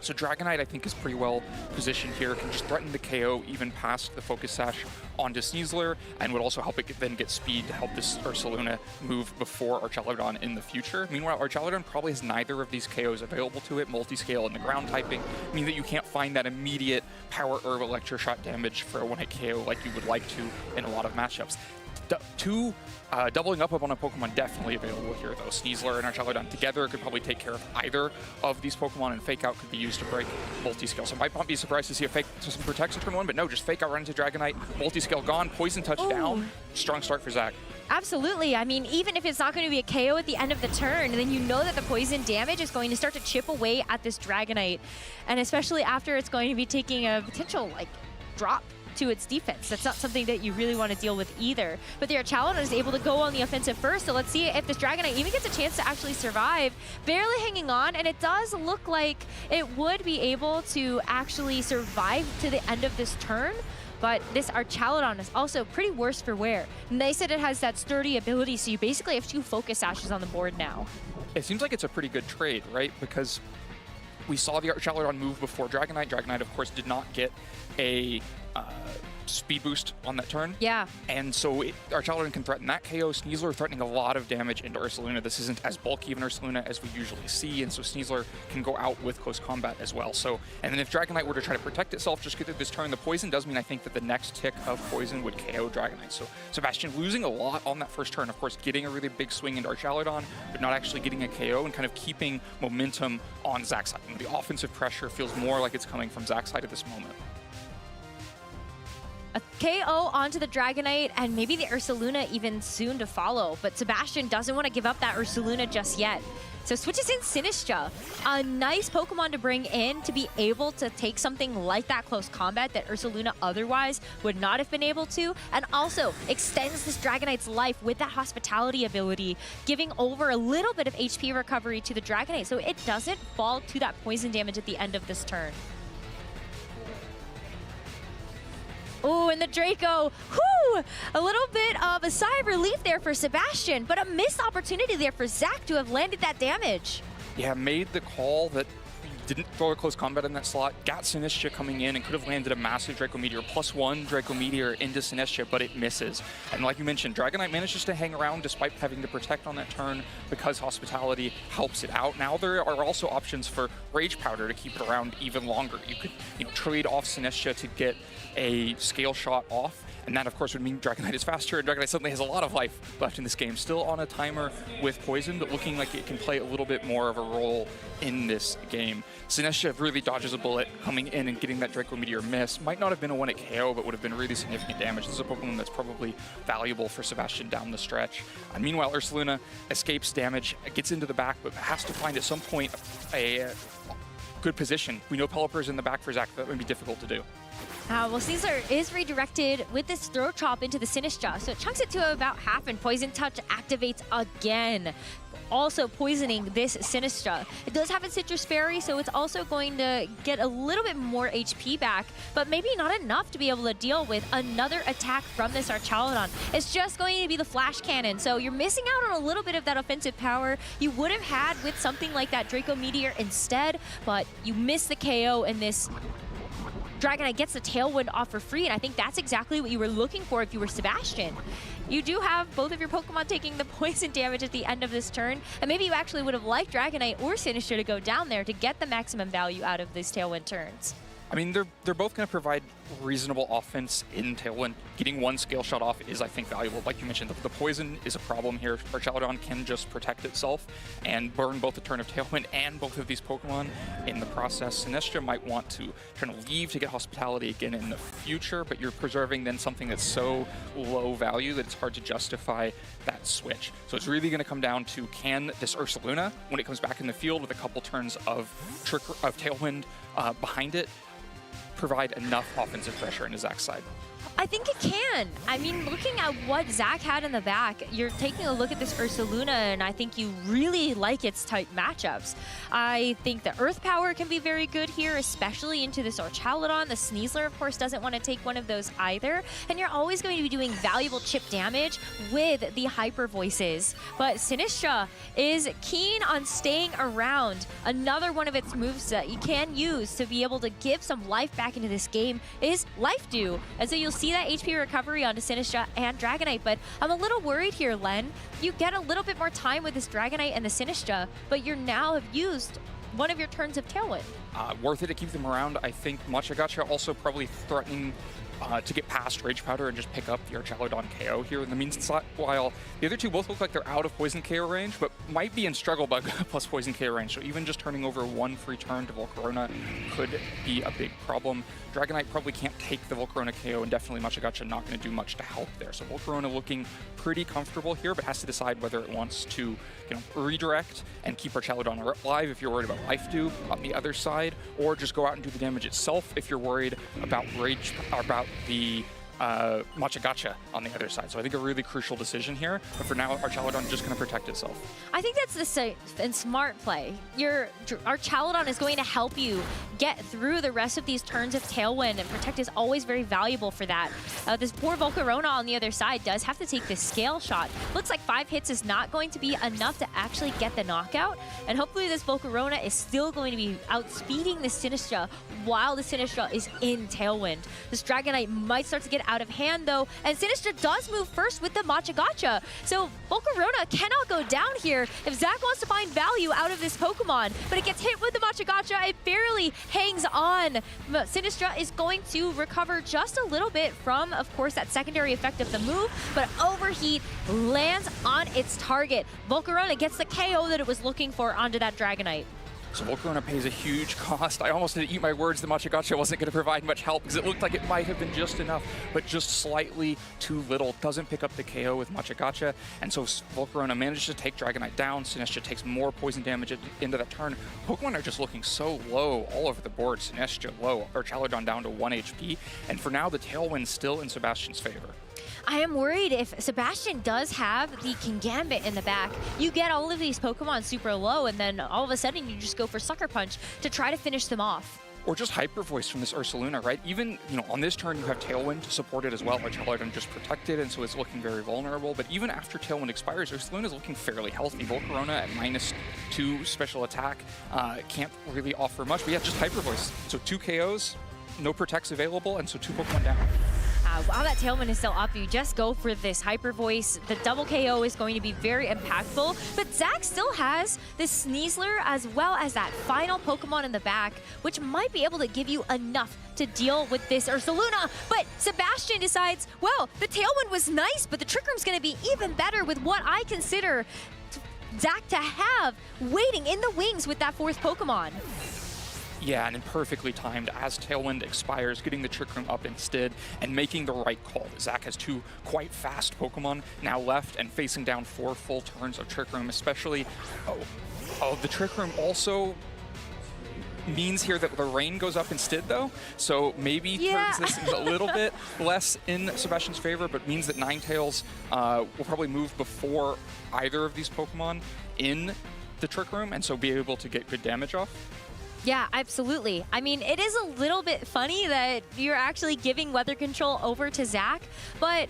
Speaker 13: So Dragonite, I think, is pretty well positioned here. Can just threaten the KO even past the Focus Sash onto Sneasler, and would also help it then get speed to help this Ursaluna move before Archaludon in the future. Meanwhile, Archaludon probably has neither of these KOs available to it. Multiscale and the ground typing mean that you can't find that immediate power herb electroshock damage for a one-hit KO like you would like to in a lot of matchups. Doubling up on a Pokemon definitely available here, though. Sneasler and Archaludon together could probably take care of either of these Pokemon, and Fake Out could be used to break Multiscale. So I might not be surprised to see a Fake some Protects in turn 1, but no, just Fake Out, run into Dragonite, Multiscale gone, Poison Touch down. Strong start for Zach.
Speaker 12: Absolutely. I mean, even if it's not going to be a KO at the end of the turn, then you know that the poison damage is going to start to chip away at this Dragonite. And especially after it's going to be taking a potential, like, drop to its defense. That's not something that you really want to deal with either. But the Archaludon is able to go on the offensive first, so let's see if this Dragonite even gets a chance to actually survive. Barely hanging on, and it does look like it would be able to actually survive to the end of this turn. But this Archaludon is also pretty worse for wear. And they said it has that sturdy ability, so you basically have 2 Focus Sashes on the board now.
Speaker 13: It seems like it's a pretty good trade, right? Because we saw the Archaludon move before Dragonite. Dragonite, of course, did not get a speed boost on that turn.
Speaker 12: Yeah.
Speaker 13: And so Archaludon can threaten that KO. Sneasler threatening a lot of damage into Ursaluna. This isn't as bulky of an Ursaluna as we usually see, and so Sneasler can go out with close combat as well. So, and then if Dragonite were to try to protect itself, just get through this turn, the poison does mean I think that the next tick of poison would KO Dragonite. So Sebastian losing a lot on that first turn, of course, getting a really big swing into Archaludon, but not actually getting a KO, and kind of keeping momentum on Zach's side. And the offensive pressure feels more like it's coming from Zach's side at this moment.
Speaker 12: A KO onto the Dragonite, and maybe the Ursaluna even soon to follow, but Sebastian doesn't want to give up that Ursaluna just yet. So switches in Sinistra, a nice Pokemon to bring in to be able to take something like that close combat that Ursaluna otherwise would not have been able to, and also extends this Dragonite's life with that Hospitality ability, giving over a little bit of HP recovery to the Dragonite, so it doesn't fall to that poison damage at the end of this turn. Oh, and the Draco, whoo! A little bit of a sigh of relief there for Sebastian, but a missed opportunity there for Zach to have landed that damage.
Speaker 13: Yeah, made the call that didn't throw a close combat in that slot, got Sinistra coming in and could have landed a massive Draco Meteor, +1 Draco Meteor into Sinistra, but it misses. And like you mentioned, Dragonite manages to hang around despite having to protect on that turn because Hospitality helps it out. Now there are also options for Rage Powder to keep it around even longer. You could, trade off Sinistra to get a Scale Shot off, and that, of course, would mean Dragonite is faster, and Dragonite suddenly has a lot of life left in this game. Still on a timer with Poison, but looking like it can play a little bit more of a role in this game. Sinistra really dodges a bullet, coming in and getting that Draco Meteor miss. Might not have been a one-hit KO, but would have been really significant damage. This is a Pokemon that's probably valuable for Sebastian down the stretch. Meanwhile, Ursaluna escapes damage, gets into the back, but has to find at some point a good position. We know Pelipper's in the back for Zach. That would be difficult to do.
Speaker 12: Well, Caesar is redirected with this Throat Chop into the Sinistra, so it chunks it to about half, and Poison Touch activates again, also poisoning this Sinistra. It does have a Citrus Fairy, so it's also going to get a little bit more HP back, but maybe not enough to be able to deal with another attack from this Archaludon. It's just going to be the Flash Cannon, so you're missing out on a little bit of that offensive power you would have had with something like that Draco Meteor instead, but you miss the KO, and this Dragonite gets the Tailwind off for free, and I think that's exactly what you were looking for if you were Sebastian. You do have both of your Pokemon taking the poison damage at the end of this turn, and maybe you actually would have liked Dragonite or Sinistra to go down there to get the maximum value out of these Tailwind turns.
Speaker 13: I mean, they're both going to provide reasonable offense in Tailwind. Getting one Scale Shot off is, I think, valuable. Like you mentioned, the poison is a problem here. Archaludon can just protect itself and burn both a turn of Tailwind and both of these Pokemon in the process. Sinistra might want to try to leave to get Hospitality again in the future, but you're preserving then something that's so low value that it's hard to justify that switch. So it's really going to come down to, can this Ursaluna, when it comes back in the field with a couple turns of Tailwind behind it, provide enough offensive pressure into Zach's side?
Speaker 12: I think it can. I mean, looking at what Zach had in the back, you're taking a look at this Ursaluna, and I think you really like its type matchups. I think the Earth Power can be very good here, especially into this Archaludon. The Sneasler, of course, doesn't want to take one of those either, and you're always going to be doing valuable chip damage with the Hyper Voices. But Sinistra is keen on staying around. Another one of its moves that you can use to be able to give some life back into this game is Life Dew. And so you'll see that HP recovery onto Sinistra and Dragonite, but I'm a little worried here, Len. You get a little bit more time with this Dragonite and the Sinistra, but you now have used one of your turns of Tailwind.
Speaker 13: Worth it to keep them around. I think Machagacha also probably threatening to get past Rage Powder and just pick up the Archaludon KO here in the meantime, while the other two both look like they're out of Poison KO range, but might be in Struggle Bug plus Poison KO range, so even just turning over one free turn to Volcarona could be a big problem. Dragonite probably can't take the Volcarona KO, and definitely Machagacha not going to do much to help there. So Volcarona looking pretty comfortable here, but has to decide whether it wants to, redirect and keep Archaludon alive if you're worried about Life Dew on the other side, or just go out and do the damage itself if you're worried about the Machagacha on the other side. So I think a really crucial decision here. But for now, Archaludon just going to protect itself.
Speaker 12: I think that's the safe and smart play. Your Archaludon is going to help you get through the rest of these turns of Tailwind, and Protect is always very valuable for that. This poor Volcarona on the other side does have to take this scale shot. Looks like 5 hits is not going to be enough to actually get the knockout, and hopefully this Volcarona is still going to be outspeeding the Sinistra while the Sinistra is in Tailwind. This Dragonite might start to get out of hand though, and Sinistra does move first with the Machagacha. So Volcarona cannot go down here if Zach wants to find value out of this Pokemon, but it gets hit with the Machagacha. It barely hangs on. Sinistra is going to recover just a little bit from, of course, that secondary effect of the move, but Overheat lands on its target. Volcarona gets the KO that it was looking for onto that Dragonite.
Speaker 13: So Volcarona pays a huge cost. I almost had to eat my words the Machagacha wasn't going to provide much help because it looked like it might have been just enough, but just slightly too little. Doesn't pick up the KO with Machagacha, and so Volcarona manages to take Dragonite down. Sinistra takes more poison damage into that turn. Pokemon are just looking so low all over the board. Sinistra low, Archaludon down to 1 HP, and for now the Tailwind's still in Sebastian's favor.
Speaker 12: I am worried if Sebastian does have the Kingambit in the back, you get all of these Pokemon super low, and then all of a sudden you just go for Sucker Punch to try to finish them off.
Speaker 13: Or just Hyper Voice from this Ursaluna, right? Even, on this turn you have Tailwind to support it as well. Archaludon just protected, and so it's looking very vulnerable. But even after Tailwind expires, Ursaluna is looking fairly healthy. Volcarona at -2 special attack can't really offer much. But yeah, just Hyper Voice. So 2 KOs, no Protects available, and so 2 Pokemon down.
Speaker 12: While that Tailwind is still up, you just go for this Hyper Voice. The double KO is going to be very impactful, but Zach still has this Sneasler as well as that final Pokemon in the back, which might be able to give you enough to deal with this Ursaluna. But Sebastian decides, well, the Tailwind was nice, but the Trick Room's going to be even better with what I consider Zach to have waiting in the wings with that 4th Pokemon.
Speaker 13: Yeah, and perfectly timed as Tailwind expires, getting the Trick Room up instead and making the right call. Zach has 2 quite fast Pokemon now left and facing down 4 full turns of Trick Room, especially... the Trick Room also means here that the rain goes up instead though, so maybe turns this a little bit less in Sebastian's favor, but means that Ninetales will probably move before either of these Pokemon in the Trick Room, and so be able to get good damage off.
Speaker 12: Yeah, absolutely. I mean, it is a little bit funny that you're actually giving weather control over to Zach, but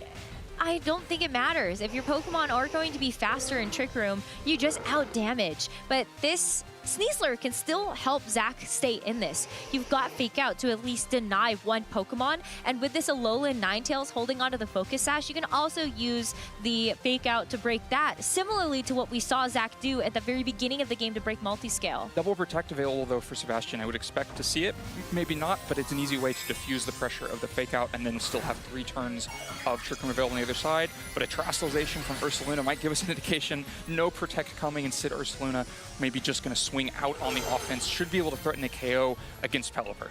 Speaker 12: I don't think it matters. If your Pokemon are going to be faster in Trick Room, you just out-damage. But this Sneasler can still help Zach stay in this. You've got Fake Out to at least deny 1 Pokemon, and with this Alolan Ninetales holding onto the Focus Sash, you can also use the Fake Out to break that, similarly to what we saw Zach do at the very beginning of the game to break Multiscale.
Speaker 13: Double Protect available though for Sebastian. I would expect to see it, maybe not, but it's an easy way to diffuse the pressure of the Fake Out and then still have 3 turns of Trick Room available on the other side. But a Terastallization from Ursaluna might give us an indication. No Protect coming, instead Ursaluna maybe just going to swing out on the offense. Should be able to threaten a KO against Pelipper.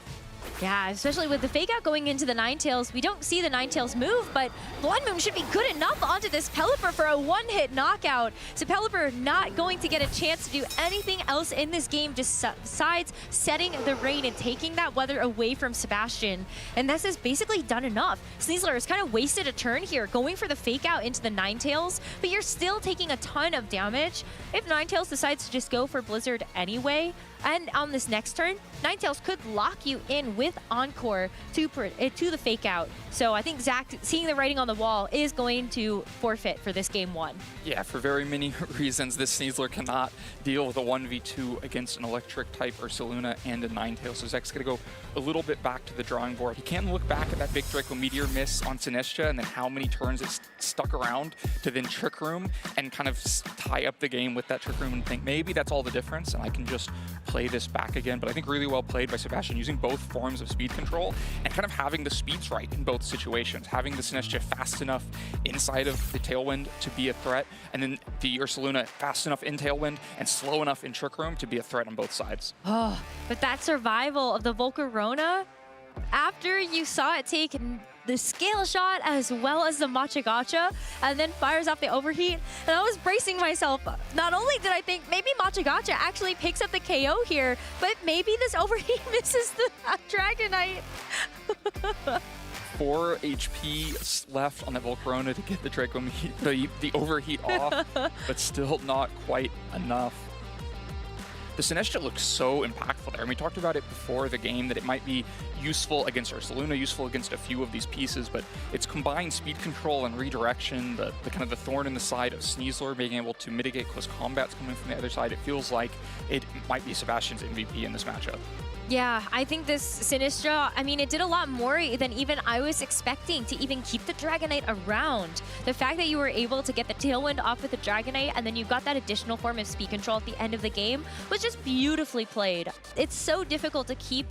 Speaker 12: Yeah, especially with the fake out going into the Ninetales. We don't see the Ninetales move, but Blood Moon should be good enough onto this Pelipper for a one-hit knockout. So Pelipper not going to get a chance to do anything else in this game just besides setting the rain and taking that weather away from Sebastian. And this has basically done enough. Sneasler has kind of wasted a turn here, going for the fake out into the Ninetales, but you're still taking a ton of damage. If Ninetales decides to just go for Blizzard anyway, and on this next turn, Ninetales could lock you in with Encore to the fake out. So I think Zach, seeing the writing on the wall, is going to forfeit for this game 1.
Speaker 13: Yeah, for very many reasons, this Sneasler cannot deal with a 1v2 against an electric type Ursaluna and a Ninetales. So Zach's going to go a little bit back to the drawing board. He can look back at that big Draco Meteor miss on Sinistcha and then how many turns it's stuck around to then Trick Room and kind of tie up the game with that Trick Room and think maybe that's all the difference and I can just play this back again. But I think really well played by Sebastian, using both forms of speed control and kind of having the speeds right in both situations. Having the Sinistcha fast enough inside of the Tailwind to be a threat, and then the Ursaluna fast enough in Tailwind and slow enough in Trick Room to be a threat on both sides.
Speaker 12: Oh, but that survival of the Volcarona, after you saw it take the scale shot as well as the Matcha Gotcha, and then fires off the overheat, and I was bracing myself. Not only did I think maybe Matcha Gotcha actually picks up the KO here, but maybe this overheat misses the Dragonite.
Speaker 13: 4 HP left on that Volcarona to get the Draco the overheat off, but still not quite enough. The Sinistcha looks so impactful there. And we talked about it before the game that it might be useful against Ursaluna, useful against a few of these pieces, but its combined speed control and redirection, the kind of the thorn in the side of Sneasler, being able to mitigate close combats coming from the other side, it feels like it might be Sebastian's MVP in this matchup.
Speaker 12: Yeah, I think this Sinistcha, I mean, it did a lot more than even I was expecting to even keep the Dragonite around. The fact that you were able to get the Tailwind off with the Dragonite and then you got that additional form of speed control at the end of the game was just beautifully played. It's so difficult to keep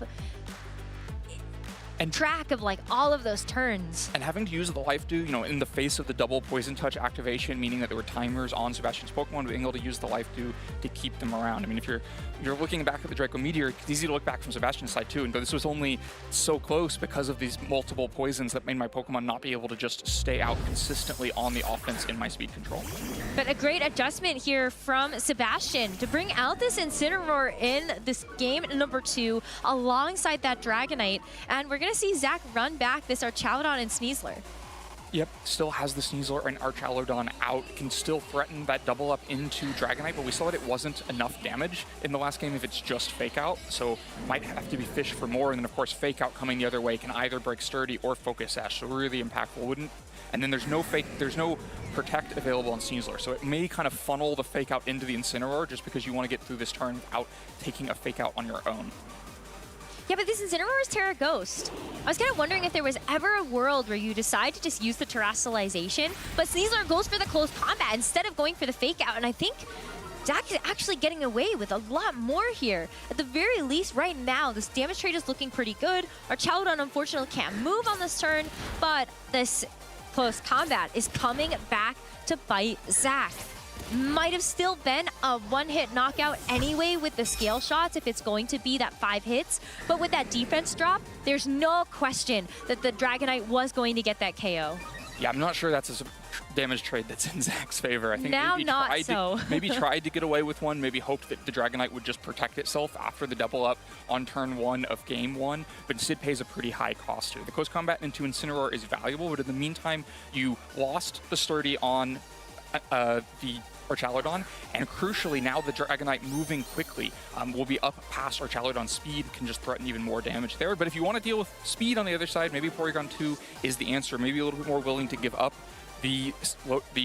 Speaker 12: track of like all of those turns.
Speaker 13: And having to use the Life Dew, you know, in the face of the double Poison Touch activation, meaning that there were timers on Sebastian's Pokemon, being able to use the Life Dew to keep them around. I mean, if you're looking back at the Draco Meteor, it's easy to look back from Sebastian's side too, and go, this was only so close because of these multiple poisons that made my Pokemon not be able to just stay out consistently on the offense in my speed control.
Speaker 12: But a great adjustment here from Sebastian to bring out this Incineroar in this game number 2 alongside that Dragonite, and we're gonna see Zach run back this Archaludon and Sneasler.
Speaker 13: Yep, still has the Sneasler and Archaludon out, can still threaten that double up into Dragonite, but we saw that it wasn't enough damage in the last game if it's just Fake Out, so might have to be fished for more, and then of course Fake Out coming the other way can either break Sturdy or Focus Sash, so really impactful. And then there's no Protect available on Sneasler, so it may kind of funnel the Fake Out into the Incineroar just because you want to get through this turn without taking a Fake Out on your own.
Speaker 12: Yeah, but this Incineroar is Terra Ghost. I was kind of wondering if there was ever a world where you decide to just use the Terastallization, but Sneasler goes for the close combat instead of going for the Fake Out, and I think Zach is actually getting away with a lot more here. At the very least, right now, this damage trade is looking pretty good. Archaludon, unfortunately, can't move on this turn, but this close combat is coming back to bite Zach. Might have still been a one-hit knockout anyway with the scale shots if it's going to be that 5 hits, but with that defense drop, there's no question that the Dragonite was going to get that KO.
Speaker 13: Yeah, I'm not sure that's a damage trade that's in Zach's favor. I think
Speaker 12: now
Speaker 13: maybe tried to get away with one, maybe hoped that the Dragonite would just protect itself after the double up on turn 1 of game 1, but instead pays a pretty high cost here. The close combat into Incineroar is valuable, but in the meantime, you lost the Sturdy on the Archaludon, and crucially now the Dragonite moving quickly will be up past Archaludon's speed, can just threaten even more damage there. But if you want to deal with speed on the other side, maybe Porygon 2 is the answer. Maybe a little bit more willing to give up the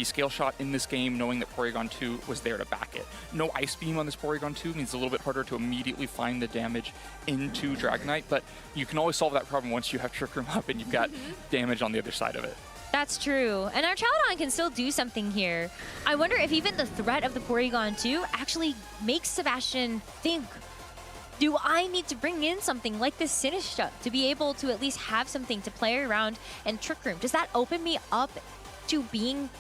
Speaker 13: scale shot in this game, knowing that Porygon 2 was there to back it. No Ice Beam on this Porygon 2 means it's a little bit harder to immediately find the damage into Dragonite, but you can always solve that problem once you have Trick Room up and you've got damage on the other side of it.
Speaker 12: That's true. And Archaludon can still do something here. I wonder if even the threat of the Porygon 2 actually makes Sebastian think, do I need to bring in something like this Sinistcha to be able to at least have something to play around and Trick Room? Does that open me up to being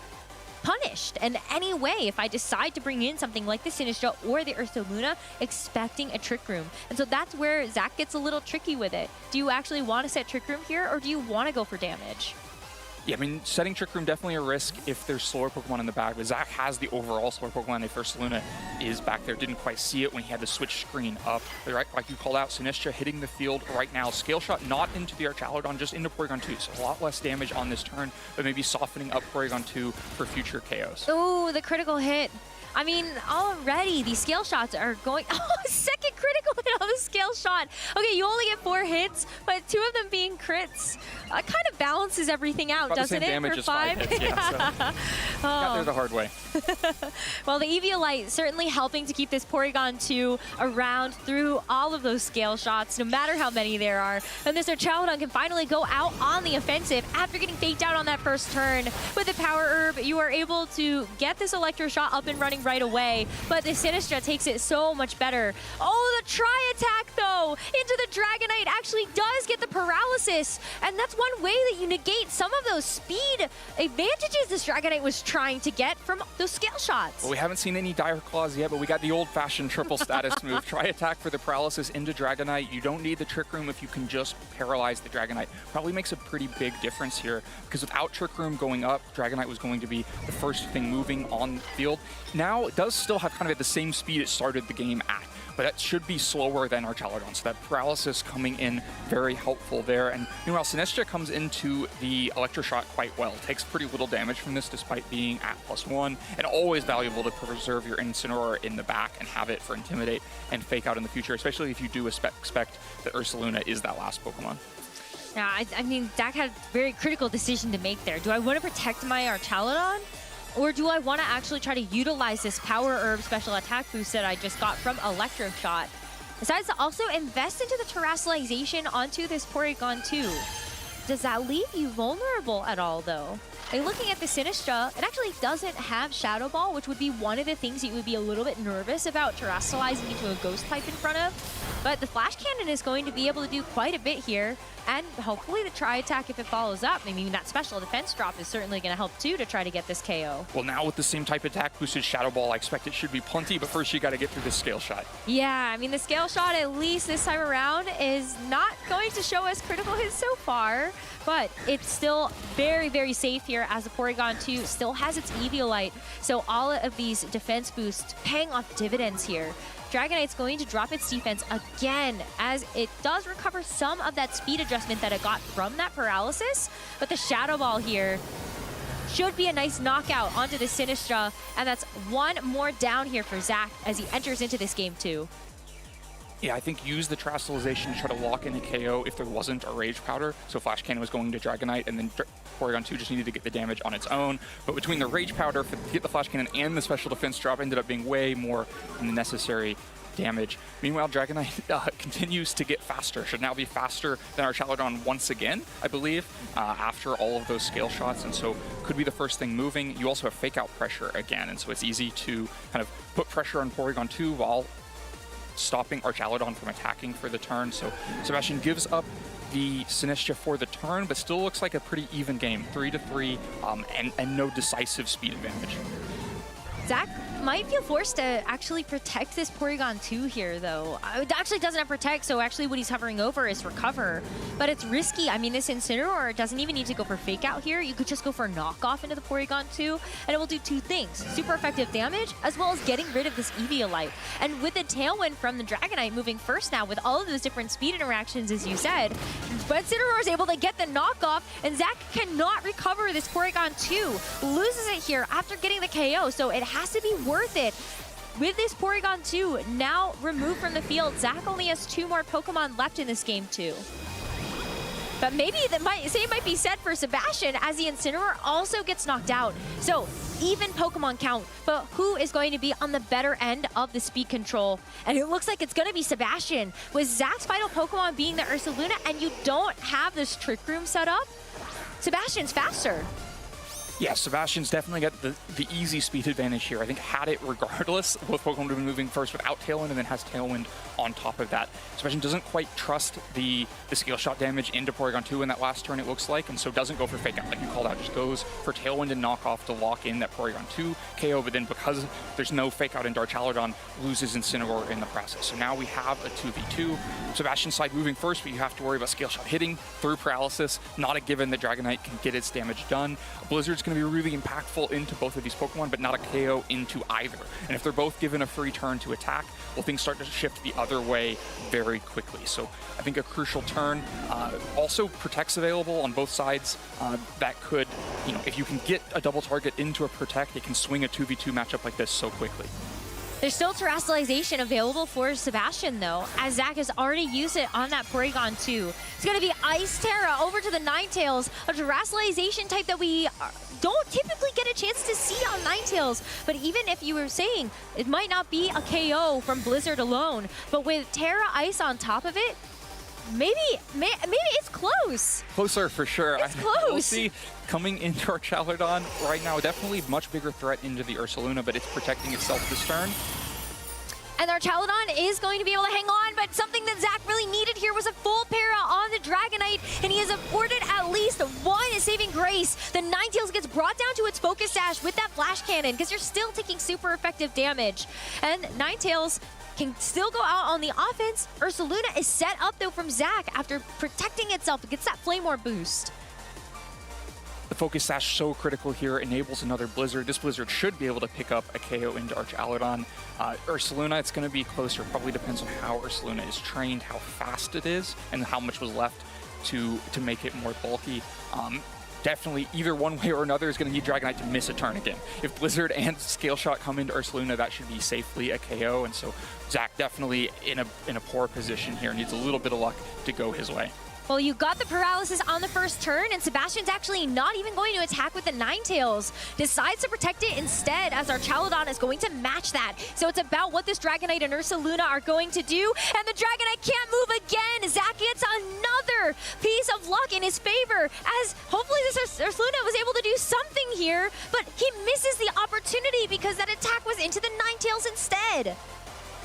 Speaker 12: punished in any way if I decide to bring in something like the Sinistra or the Ursaluna expecting a Trick Room. And so that's where Zach gets a little tricky with it. Do you actually want to set Trick Room here, or do you want to go for damage?
Speaker 13: Yeah, I mean, setting Trick Room definitely a risk if there's slower Pokemon in the back, but Zach has the overall slower Pokemon if Ursaluna is back there. Didn't quite see it when he had to switch screen up. Right, like you called out, Sinistra hitting the field right now. Scale Shot not into the Archaludon, just into Porygon 2, so a lot less damage on this turn, but maybe softening up Porygon 2 for future KOs.
Speaker 12: Oh, the critical hit. I mean, already these Scale Shots are going... Oh, second critical hit on the Scale Shot. Okay, you only get 4 hits, but 2 of them being crits kind of balances everything out, doesn't it, for 5?
Speaker 13: Hits, yeah, so. Got there the hard way.
Speaker 12: Well, the Eviolite certainly helping to keep this Porygon 2 around through all of those Scale Shots, no matter how many there are. And this Archaludon can finally go out on the offensive after getting faked out on that first turn. With the Power Herb, you are able to get this Electro Shot up and running right away, but the Sinistra takes it so much better. Oh, the Tri-Attack, though, into the Dragonite actually does get the paralysis, and that's one way that you negate some of those speed advantages this Dragonite was trying to get from those Scale Shots.
Speaker 13: Well, we haven't seen any Dire Claws yet, but we got the old-fashioned triple status move. Tri-Attack for the paralysis into Dragonite. You don't need the Trick Room if you can just paralyze the Dragonite. Probably makes a pretty big difference here, because without Trick Room going up, Dragonite was going to be the first thing moving on the field. Now, it does still have kind of at the same speed it started the game at, but it should be slower than Archaludon, so that paralysis coming in very helpful there. And meanwhile, Sinistra comes into the Electro Shot quite well. Takes pretty little damage from this despite being at +1, and always valuable to preserve your Incineroar in the back and have it for Intimidate and Fake Out in the future, especially if you do expect that Ursaluna is that last Pokemon.
Speaker 12: Yeah, I mean, Dak had a very critical decision to make there. Do I want to protect my Archaludon? Or do I want to actually try to utilize this Power Herb special attack boost that I just got from Electro Shot? Decides to also invest into the Terrestrialization onto this Porygon 2. Does that leave you vulnerable at all, though? Like, looking at the Sinistra, it actually doesn't have Shadow Ball, which would be one of the things you would be a little bit nervous about terrestrializing into a Ghost type in front of. But the Flash Cannon is going to be able to do quite a bit here. And hopefully the Tri-Attack, if it follows up, I mean, that special defense drop is certainly going to help too to try to get this KO.
Speaker 13: Well, now with the same type attack boosted Shadow Ball, I expect it should be plenty, but first you got to get through the Scale Shot.
Speaker 12: Yeah, I mean, the Scale Shot, at least this time around, is not going to show us critical hits so far, but it's still very, very safe here as the Porygon 2 still has its Eviolite. So all of these defense boosts paying off dividends here. Dragonite's going to drop its defense again as it does recover some of that speed adjustment that it got from that paralysis, but the Shadow Ball here should be a nice knockout onto the Sinistra, and that's one more down here for Zach as he enters into this game too.
Speaker 13: Yeah, I think use the Terrestrialization to try to lock in a KO if there wasn't a Rage Powder. So Flash Cannon was going to Dragonite, and then Porygon 2 just needed to get the damage on its own. But between the Rage Powder to get the Flash Cannon and the Special Defense drop ended up being way more than the necessary damage. Meanwhile, Dragonite continues to get faster. Should now be faster than Archaludon once again, I believe, after all of those Scale Shots, and so could be the first thing moving. You also have Fake Out pressure again, and so it's easy to kind of put pressure on Porygon 2 while stopping Archaludon from attacking for the turn. So Sebastian gives up the Sinistra for the turn, but still looks like a pretty even game, 3-3, and no decisive speed advantage.
Speaker 12: Zach might feel forced to actually protect this Porygon 2 here, though. It actually doesn't have Protect, so actually what he's hovering over is Recover. But it's risky. I mean, this Incineroar doesn't even need to go for Fake Out here. You could just go for a Knockoff into the Porygon 2, and it will do 2 things. Super effective damage, as well as getting rid of this Eviolite. And with the Tailwind from the Dragonite moving first now, with all of those different speed interactions, as you said, but Incineroar is able to get the Knockoff, and Zach cannot recover this Porygon 2. Loses it here after getting the KO, so it has to be worth it. With this Porygon 2 now removed from the field, Zach only has 2 more Pokemon left in this game too. But maybe the same might be said for Sebastian, as the Incineroar also gets knocked out. So even Pokemon count, but who is going to be on the better end of the speed control? And it looks like it's going to be Sebastian, with Zach's final Pokemon being the Ursaluna, and you don't have this Trick Room set up. Sebastian's faster.
Speaker 13: Yeah, Sebastian's definitely got the easy speed advantage here. I think had it regardless, both Pokemon would have been moving first without Tailwind and then has Tailwind on top of that. Sebastian doesn't quite trust the Scale Shot damage into Porygon 2 in that last turn, it looks like, and so doesn't go for Fake Out like you called out. Just goes for Tailwind and Knockoff to lock in that Porygon 2 KO, but then because there's no Fake Out into Archaludon, loses Incineroar in the process. So now we have a 2v2. Sebastian's side moving first, but you have to worry about Scale Shot hitting through Paralysis. Not a given that Dragonite can get its damage done. Blizzard's going to be really impactful into both of these Pokemon, but not a KO into either. And if they're both given a free turn to attack, well, things start to shift the other way very quickly. So I think a crucial turn. Also, Protect's available on both sides. That could, if you can get a double target into a Protect, it can swing a 2v2 matchup like this so quickly.
Speaker 12: There's still Terrestrialization available for Sebastian, though, as Zach has already used it on that Porygon 2. It's going to be Ice Terra over to the Ninetales, a Terrestrialization type that we don't typically get a chance to see on Ninetales. But even if you were saying it might not be a KO from Blizzard alone, but with Terra Ice on top of it, maybe it's close.
Speaker 13: Closer for sure.
Speaker 12: It's close.
Speaker 13: We'll see. Coming into our Archaludon right now, definitely much bigger threat into the Ursaluna, but it's protecting itself this turn.
Speaker 12: And our Archaludon is going to be able to hang on, but something that Zach really needed here was a full para on the Dragonite, and he has afforded at least one saving grace. The Ninetales gets brought down to its Focus Sash with that Flash Cannon, because you're still taking super effective damage. And Ninetales can still go out on the offense. Ursaluna is set up, though, from Zach after protecting itself. It gets that Flame Orb boost.
Speaker 13: The Focus Sash so critical here, enables another Blizzard. This Blizzard should be able to pick up a KO into Archaludon. Ursaluna, it's going to be closer. Probably depends on how Ursaluna is trained, how fast it is, and how much was left to make it more bulky. Definitely either one way or another is going to need Dragonite to miss a turn again. If Blizzard and Scale Shot come into Ursaluna, that should be safely a KO, and so Zach definitely in a poor position here, needs a little bit of luck to go his way.
Speaker 12: Well, you got the Paralysis on the first turn, and Sebastian's actually not even going to attack with the Ninetales. Decides to protect it instead, as our Archaludon is going to match that. So it's about what this Dragonite and Ursaluna are going to do, and the Dragonite can't move again. Zach gets another piece of luck in his favor, as hopefully this Ursaluna was able to do something here, but he misses the opportunity because that attack was into the Ninetales instead.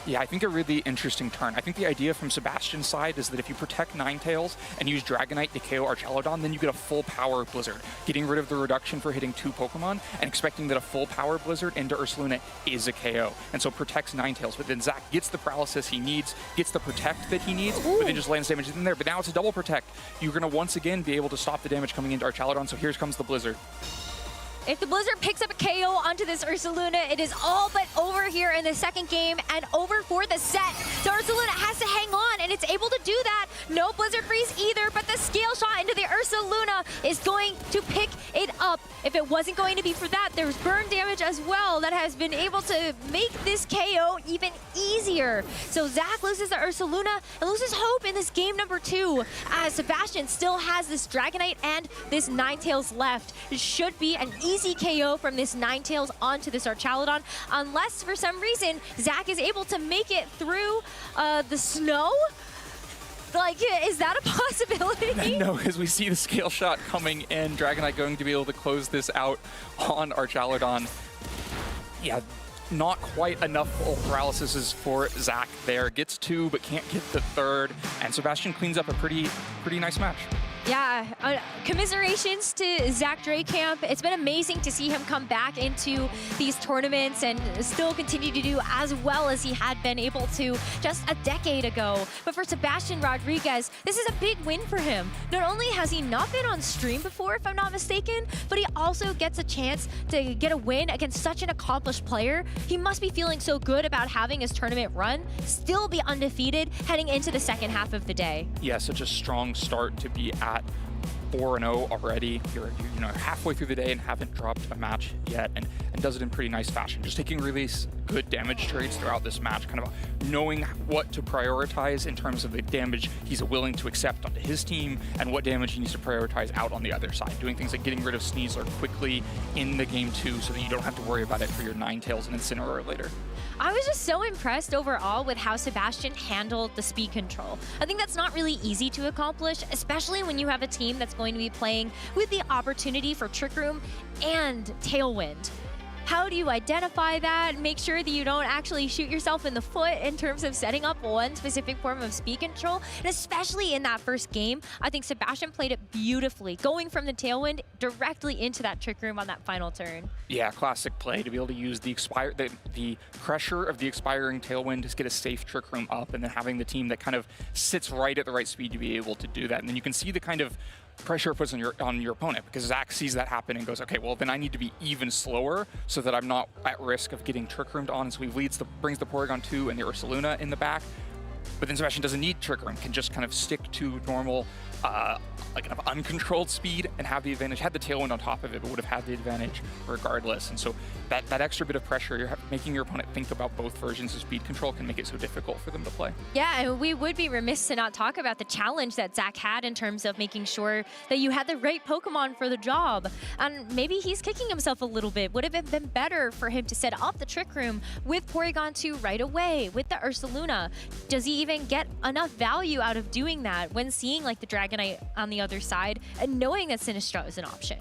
Speaker 13: Yeah, I think a really interesting turn. I think the idea from Sebastian's side is that if you protect Ninetales and use Dragonite to KO Archaludon, then you get a full power Blizzard, getting rid of the reduction for hitting 2 Pokemon and expecting that a full power Blizzard into Ursaluna is a KO. And so protects Ninetales, but then Zach gets the Paralysis he needs, gets the Protect that he needs, but then just lands damage in there. But now it's a double Protect. You're going to once again be able to stop the damage coming into Archaludon, so here comes the Blizzard.
Speaker 12: If the Blizzard picks up a KO onto this Ursaluna, it is all but over here in the second game and over for the set. So Ursaluna has to hang on, and it's able to do that. No Blizzard Freeze either, but the Scale Shot into the Ursaluna is going to pick it up. If it wasn't going to be for that, there's burn damage as well that has been able to make this KO even easier. So Zach loses the Ursaluna and loses hope in this game number 2, as Sebastian still has this Dragonite and this Ninetales left. It should be an easy KO from this Ninetales onto this Archaludon, unless for some reason Zach is able to make it through the snow. Like, is that a possibility?
Speaker 13: No, because we see the Scale Shot coming in. Dragonite going to be able to close this out on Archaludon. Yeah, not quite enough full paralysis for Zach there. Gets 2, but can't get the 3rd. And Sebastian cleans up a pretty nice match.
Speaker 12: Yeah, commiserations to Zach Draykamp. It's been amazing to see him come back into these tournaments and still continue to do as well as he had been able to just a decade ago. But for Sebastian Rodriguez, this is a big win for him. Not only has he not been on stream before, if I'm not mistaken, but he also gets a chance to get a win against such an accomplished player. He must be feeling so good about having his tournament run, still be undefeated heading into the second half of the day.
Speaker 13: Yeah, such a strong start to be at 4-0 already. You're halfway through the day and haven't dropped a match yet, and does it in pretty nice fashion. Just taking really good damage trades throughout this match, kind of knowing what to prioritize in terms of the damage he's willing to accept onto his team and what damage he needs to prioritize out on the other side. Doing things like getting rid of Sneasler quickly in the game 2 so that you don't have to worry about it for your Ninetales and Incineroar later.
Speaker 12: I was just so impressed overall with how Sebastian handled the speed control. I think that's not really easy to accomplish, especially when you have a team that's going to be playing with the opportunity for Trick Room and Tailwind. How do you identify that? Make sure that you don't actually shoot yourself in the foot in terms of setting up one specific form of speed control. And especially in that first game, I think Sebastian played it beautifully, going from the Tailwind directly into that Trick Room on that final turn.
Speaker 13: Yeah, classic play to be able to use the pressure of the expiring Tailwind to get a safe Trick Room up, and then having the team that kind of sits right at the right speed to be able to do that. And then you can see the kind of pressure it puts on your opponent, because Zach sees that happen and goes, okay, well then I need to be even slower so that I'm not at risk of getting Trick Roomed on. So he brings the Porygon 2 and the Ursaluna in the back. But then Sebastian doesn't need Trick Room, can just kind of stick to normal, like kind of uncontrolled speed and have the advantage. Had the Tailwind on top of it, but would have had the advantage regardless. And so that extra bit of pressure, you're making your opponent think about both versions of speed control, can make it so difficult for them to play.
Speaker 12: Yeah, and we would be remiss to not talk about the challenge that Zach had in terms of making sure that you had the right Pokemon for the job. And maybe he's kicking himself a little bit. Would have it been better for him to set up the Trick Room with Porygon 2 right away, with the Ursaluna? Does he even get enough value out of doing that when seeing like the Dragonite on the other side and knowing that Sinistcha is an option?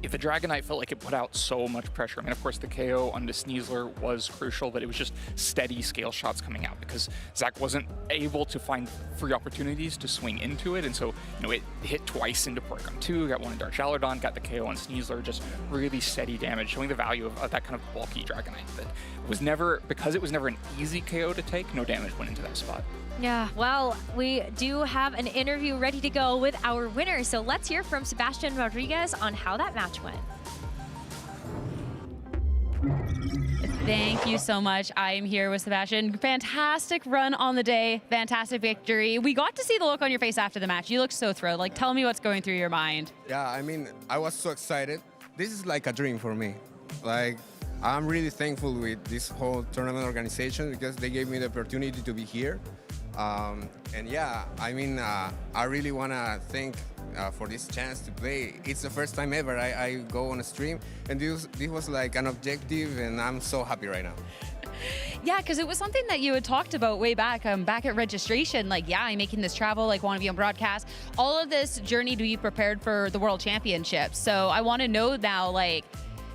Speaker 13: If the Dragonite felt like it put out so much pressure. I mean, of course, the KO on the Sneasler was crucial, but it was just steady scale shots coming out because Zach wasn't able to find free opportunities to swing into it. And so, you know, it hit twice into Porygon 2, got one in Dark Shalodon, got the KO on Sneasler, just really steady damage, showing the value of that kind of bulky Dragonite that was never, because it was never an easy KO to take, no damage went into that spot.
Speaker 12: Yeah, well, we do have an interview ready to go with our winner, so let's hear from Sebastian Rodriguez on how that match went.
Speaker 2: Thank you so much. I am here with Sebastian. Fantastic run on the day, fantastic victory. We got to see the look on your face after the match. You looked so thrilled. Like, tell me what's going through your mind.
Speaker 8: Yeah, I mean, I was so excited. This is like a dream for me. Like, I'm really thankful with this whole tournament organization because they gave me the opportunity to be here. And yeah, I mean, I really want to thank for this chance to play. It's the first time ever I go on a stream, and this was like an objective, and I'm so happy right now.
Speaker 2: Yeah, because it was something that you had talked about way back, back at registration. Like, yeah, I'm making this travel, like, want to be on broadcast. All of this journey to be prepared for the World Championships. So I want to know now, like,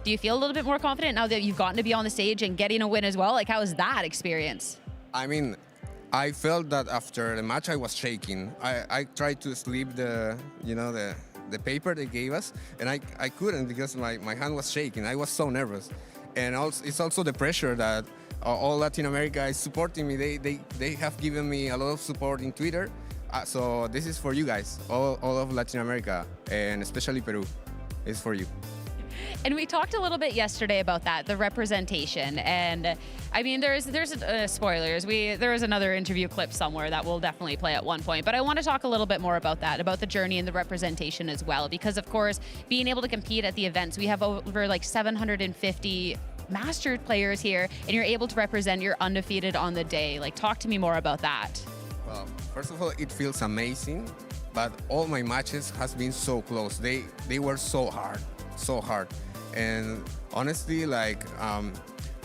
Speaker 2: do you feel a little bit more confident now that you've gotten to be on the stage and getting a win as well? Like, how was that experience?
Speaker 8: I mean, I felt that after the match I was shaking. I tried to sleep the paper they gave us, and I couldn't because my hand was shaking. I was so nervous. And also, it's also the pressure that all Latin America is supporting me. They have given me a lot of support in Twitter. So this is for you guys, all of Latin America, and especially Peru. It's for you.
Speaker 2: And we talked a little bit yesterday about that, the representation. And I mean, there's spoilers. There was another interview clip somewhere that we'll definitely play at one point. But I want to talk a little bit more about that, about the journey and the representation as well. Because of course, being able to compete at the events, we have over like 750 mastered players here, and you're able to represent, you're undefeated on the day. Like, talk to me more about that.
Speaker 8: Well, first of all, it feels amazing, but all my matches has been so close. They were so hard. And honestly, like,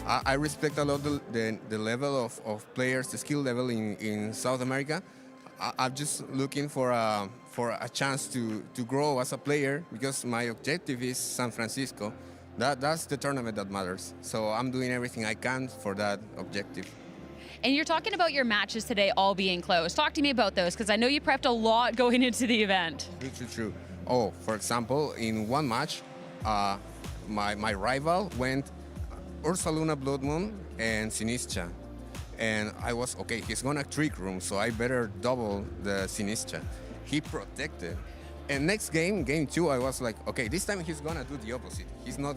Speaker 8: I respect a lot the level of players, the skill level in South America. I'm just looking for a chance to grow as a player because my objective is San Francisco. That's the tournament that matters. So I'm doing everything I can for that objective.
Speaker 2: And you're talking about your matches today all being close. Talk to me about those, because I know you prepped a lot going into the event.
Speaker 8: True. Oh, for example, in one match, my rival went Ursaluna Blood Moon and Sinistcha. And I was, okay, he's gonna Trick Room, so I better double the Sinistcha. He protected. And next game, game 2, I was like, okay, this time he's gonna do the opposite. He's not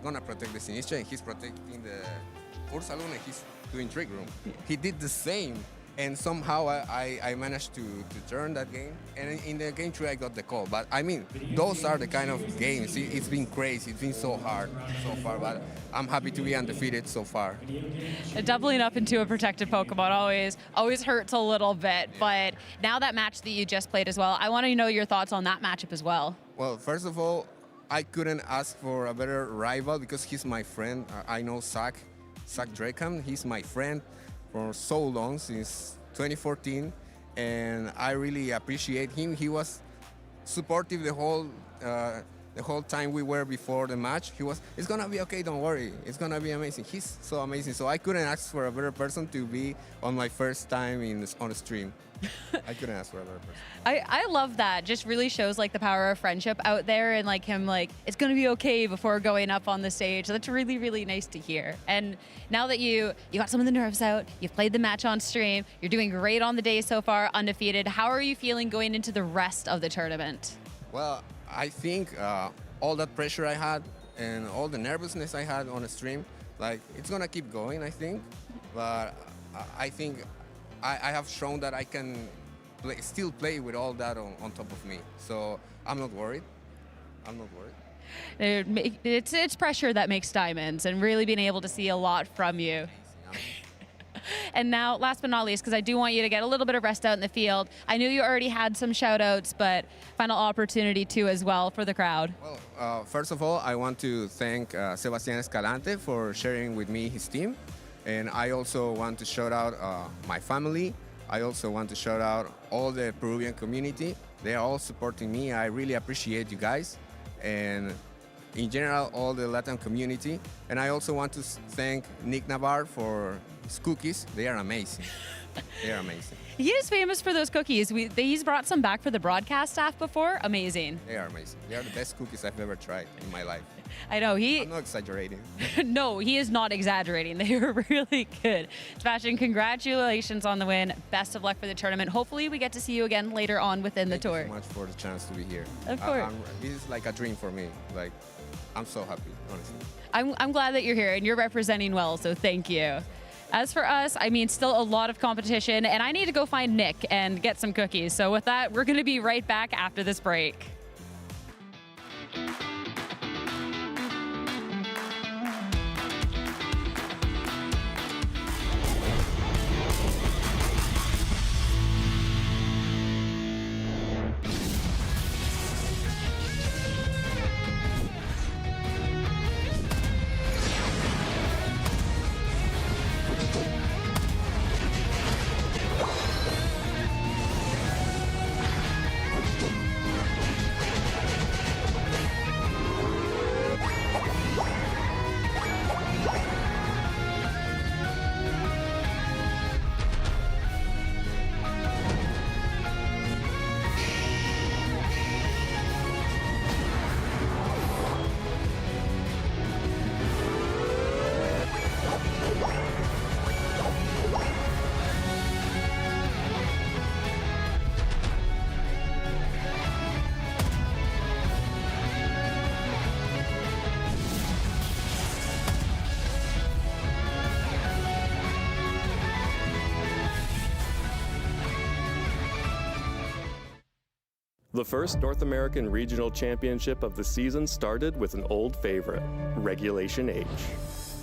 Speaker 8: gonna protect the Sinistcha, and he's protecting the Ursaluna, he's doing Trick Room. He did the same. And somehow I managed to turn that game. And in the game 3, I got the call. But I mean, those are the kind of games. It's been crazy. It's been so hard so far. But I'm happy to be undefeated so far.
Speaker 2: Doubling up into a protected Pokemon always hurts a little bit. But now that match that you just played as well, I want to know your thoughts on that matchup as well.
Speaker 8: Well, first of all, I couldn't ask for a better rival because he's my friend. I know Zach. Zach Drakeham. He's my friend for so long, since 2014, and I really appreciate him. He was supportive the whole time we were before the match. He was, it's gonna be okay, don't worry, it's gonna be amazing. He's so amazing. So I couldn't ask for a better person to be on my first time on a stream. I couldn't ask for a better person.
Speaker 2: I love that. Just really shows like the power of friendship out there, and like him like it's gonna be okay before going up on the stage. That's really, really nice to hear. And now that you got some of the nerves out, you've played the match on stream, you're doing great on the day so far, undefeated. How are you feeling going into the rest of the tournament?
Speaker 8: Well, I think all that pressure I had and all the nervousness I had on a stream, like it's gonna keep going, I think. But I think I have shown that I can still play with all that on top of me. So I'm not worried. I'm not worried.
Speaker 2: It's pressure that makes diamonds, and really being able to see a lot from you. And now, last but not least, because I do want you to get a little bit of rest out in the field, I knew you already had some shout outs, but final opportunity too as well for the crowd.
Speaker 8: Well, first of all, I want to thank Sebastián Escalante for sharing with me his team. And I also want to shout out my family. I also want to shout out all the Peruvian community. They are all supporting me. I really appreciate you guys. And in general, all the Latin community. And I also want to thank Nick Navarre for his cookies. They are amazing. They are amazing.
Speaker 2: He is famous for those cookies. He's brought some back for the broadcast staff before. Amazing.
Speaker 8: They are amazing. They are the best cookies I've ever tried in my life.
Speaker 2: I know.
Speaker 8: I'm not exaggerating.
Speaker 2: No, he is not exaggerating. They were really good. Sebastian, congratulations on the win. Best of luck for the tournament. Hopefully we get to see you again later on within the tour.
Speaker 8: Thank you so much for the chance to be here.
Speaker 2: Of course.
Speaker 8: This is like a dream for me. Like, I'm so happy, honestly.
Speaker 2: I'm glad that you're here and you're representing well, so thank you. As for us, I mean, still a lot of competition, and I need to go find Nick and get some cookies. So with that, we're going to be right back after this break.
Speaker 4: The first North American Regional Championship of the season started with an old favorite, Regulation H.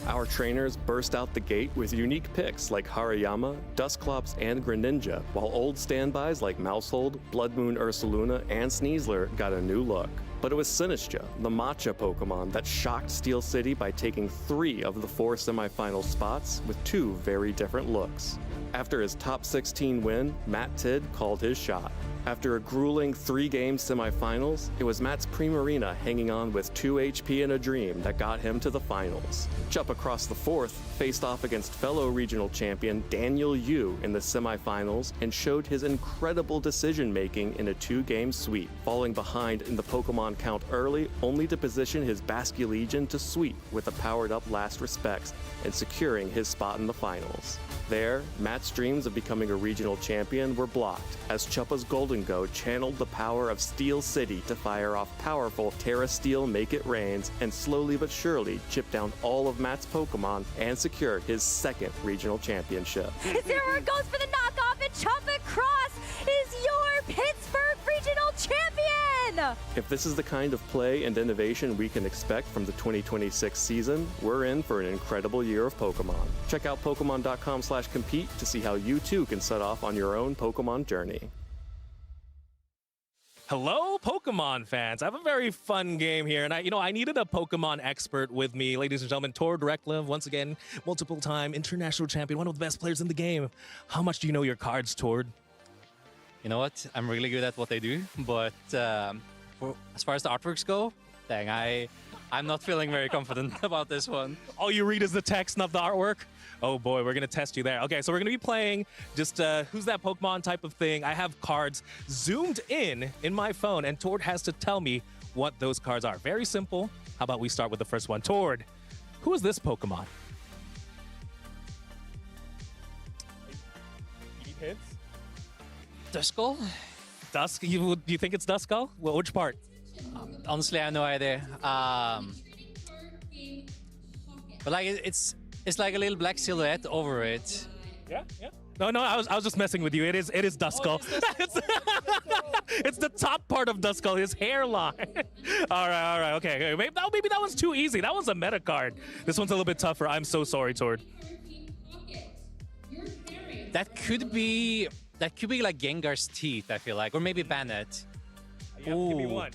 Speaker 4: Our trainers burst out the gate with unique picks like Hariyama, Dusclops, and Greninja, while old standbys like Mousehold, Blood Moon Ursaluna, and Sneasler got a new look. But it was Sinistcha, the matcha Pokemon, that shocked Steel City by taking 3 of the 4 semifinal spots with 2 very different looks. After his top 16 win, Matt Tidd called his shot. After a grueling 3-game semifinals, it was Matt's Primarina hanging on with 2 HP and a dream that got him to the finals. Chup across the 4th faced off against fellow regional champion Daniel Yu in the semifinals and showed his incredible decision-making in a 2-game sweep, falling behind in the Pokemon count early only to position his Basculegion to sweep with a powered-up Last Respects and securing his spot in the finals. There, Matt's dreams of becoming a regional champion were blocked as Chuppa's Golden Go channeled the power of Steel City to fire off powerful Terra Steel Make It Rains and slowly but surely chip down all of Matt's Pokemon and secure his 2nd regional championship.
Speaker 12: Zero goes for the knockoff, and Choppa Cross is your Pittsburgh Regional Champion!
Speaker 4: If this is the kind of play and innovation we can expect from the 2026 season, we're in for an incredible year of Pokemon. Check out Pokemon.com/compete to see how you too can set off on your own Pokemon journey.
Speaker 22: Hello, Pokemon fans. I have a very fun game here, and I needed a Pokemon expert with me. Ladies and gentlemen, Tord Reklev, once again, multiple-time international champion, one of the best players in the game. How much do you know your cards, Tord?
Speaker 9: You know what? I'm really good at what I do, but as far as the artworks go, dang, I'm not feeling very confident about this one.
Speaker 22: All you read is the text, not the artwork? Oh boy, we're gonna test you there. Okay, so we're gonna be playing just who's that Pokemon type of thing. I have cards zoomed in my phone, and Tord has to tell me what those cards are. Very simple. How about we start with the first one? Tord, who is this Pokemon? You need hints?
Speaker 9: Duskull?
Speaker 22: You think it's Duskull? Well, which part?
Speaker 9: Honestly, I have no idea. But like it's like a little black silhouette over it.
Speaker 22: Yeah. No, I was just messing with you. It is Duskull. It's the top part of Duskull, his hairline. All right. Okay. Maybe that one's too easy. That one's a meta card. This one's a little bit tougher. I'm so sorry, Tord.
Speaker 9: That could be like Gengar's teeth, I feel like, or maybe Bannet.
Speaker 22: Yeah, give me one.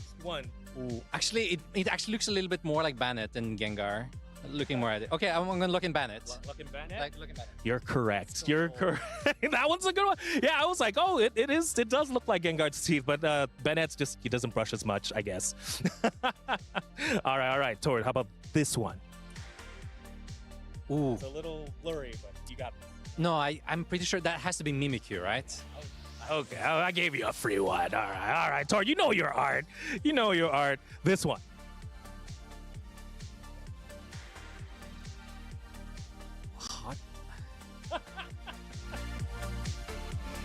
Speaker 9: Ooh. Actually, it actually looks a little bit more like Bannet than Gengar. Looking more at it. Okay, I'm gonna look in Bannet.
Speaker 22: Look in Bannet?
Speaker 9: Look in Bannet.
Speaker 22: You're correct. You're correct. That one's a good one. Yeah, I was like, oh, it does look like Gengar's teeth, but Bennet's just, he doesn't brush as much, I guess. All right. Tord, how about this one?
Speaker 9: Ooh.
Speaker 22: It's a little blurry, but you got this.
Speaker 9: No, I'm pretty sure that has to be Mimikyu, right?
Speaker 22: Okay, I gave you a free one. All right, Tord, you know your art. This one.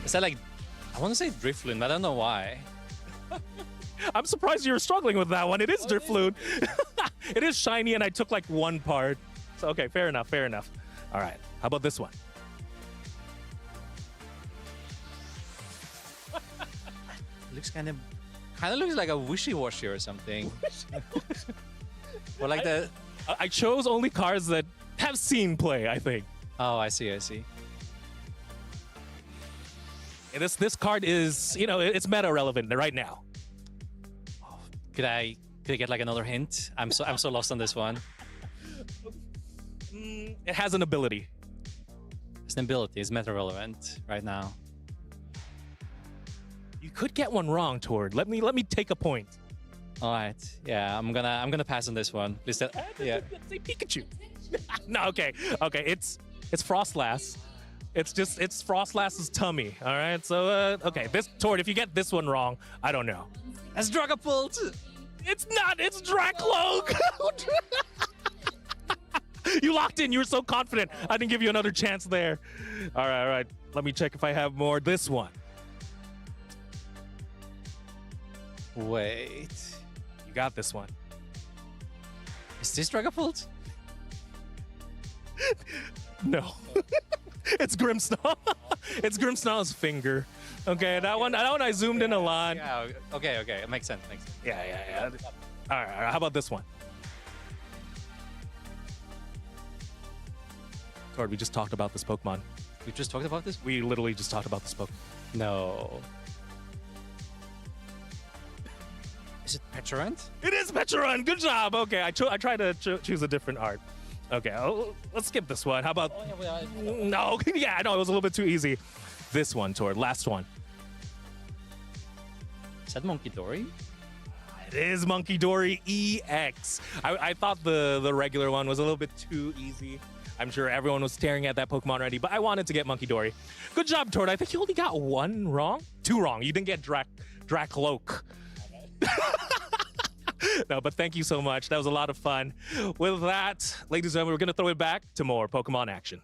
Speaker 9: Is that like, I want to say Drifloon, but I don't know why.
Speaker 22: I'm surprised you were struggling with that one. It is Drifloon. It is shiny, and I took like one part. So, okay, fair enough. All right, how about this one?
Speaker 9: Looks kind of looks like a wishy-washy or something. Or like
Speaker 22: I chose only cards that have seen play, I think.
Speaker 9: Oh, I see.
Speaker 22: This card is, it's meta relevant right now.
Speaker 9: Could I get like another hint? I'm so lost on this one.
Speaker 22: It has an ability.
Speaker 9: It's an ability. It's meta relevant right now.
Speaker 22: You could get one wrong, Tord. Let me take a point.
Speaker 9: All right. Yeah, I'm gonna pass on this one. Please tell. Yeah.
Speaker 22: Say Pikachu. No, okay. It's Frostlass. It's Frostlass's tummy. All right. So okay, Tord, if you get this one wrong, I don't know.
Speaker 9: That's Dragapult.
Speaker 22: It's not. It's Dracloak. You locked in. You were so confident. I didn't give you another chance there. All right. Let me check if I have more. This one.
Speaker 9: Wait.
Speaker 22: You got this one.
Speaker 9: Is this Dragapult?
Speaker 22: No. It's Grimmsnarl. It's Grimmsnarl's finger. Okay, that one I zoomed in a lot.
Speaker 9: Yeah, okay. It makes sense.
Speaker 22: Yeah. All right, how about this one? Tord, we just talked about this Pokemon.
Speaker 9: We just talked about this?
Speaker 22: We literally just talked about this Pokemon.
Speaker 9: No. Is it Petarant?
Speaker 22: It is Petarant. Good job. Okay, I tried to choose a different art. Okay, let's skip this one. How about... No, yeah, I know, it was a little bit too easy. This one, Tord, last one.
Speaker 9: Is that Monkey Dory?
Speaker 22: It is Monkey Dory EX. I thought the regular one was a little bit too easy. I'm sure everyone was staring at that Pokemon already, but I wanted to get Monkey Dory. Good job, Tord. I think you only got one wrong. Two wrong. You didn't get Dracloak. No, but thank you so much. That was a lot of fun. With that, ladies and gentlemen, we're going to throw it back to more Pokemon action.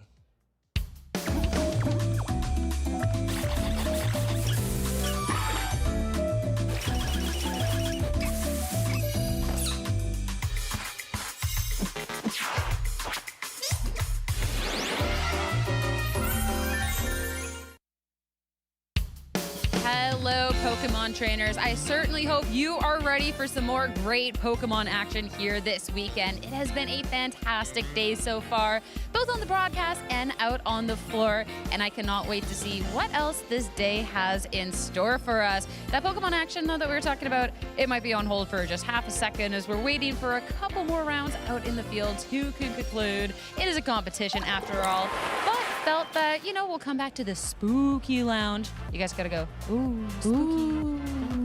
Speaker 2: Hello, Pokemon trainers. I certainly hope you are ready for some more great Pokemon action here this weekend. It has been a fantastic day so far, both on the broadcast and out on the floor, and I cannot wait to see what else this day has in store for us. That Pokemon action, though, that we were talking about, it might be on hold for just half a second as we're waiting for a couple more rounds out in the fields to conclude. It is a competition after all, but felt that, we'll come back to the spooky lounge. You guys gotta go, ooh, spooky.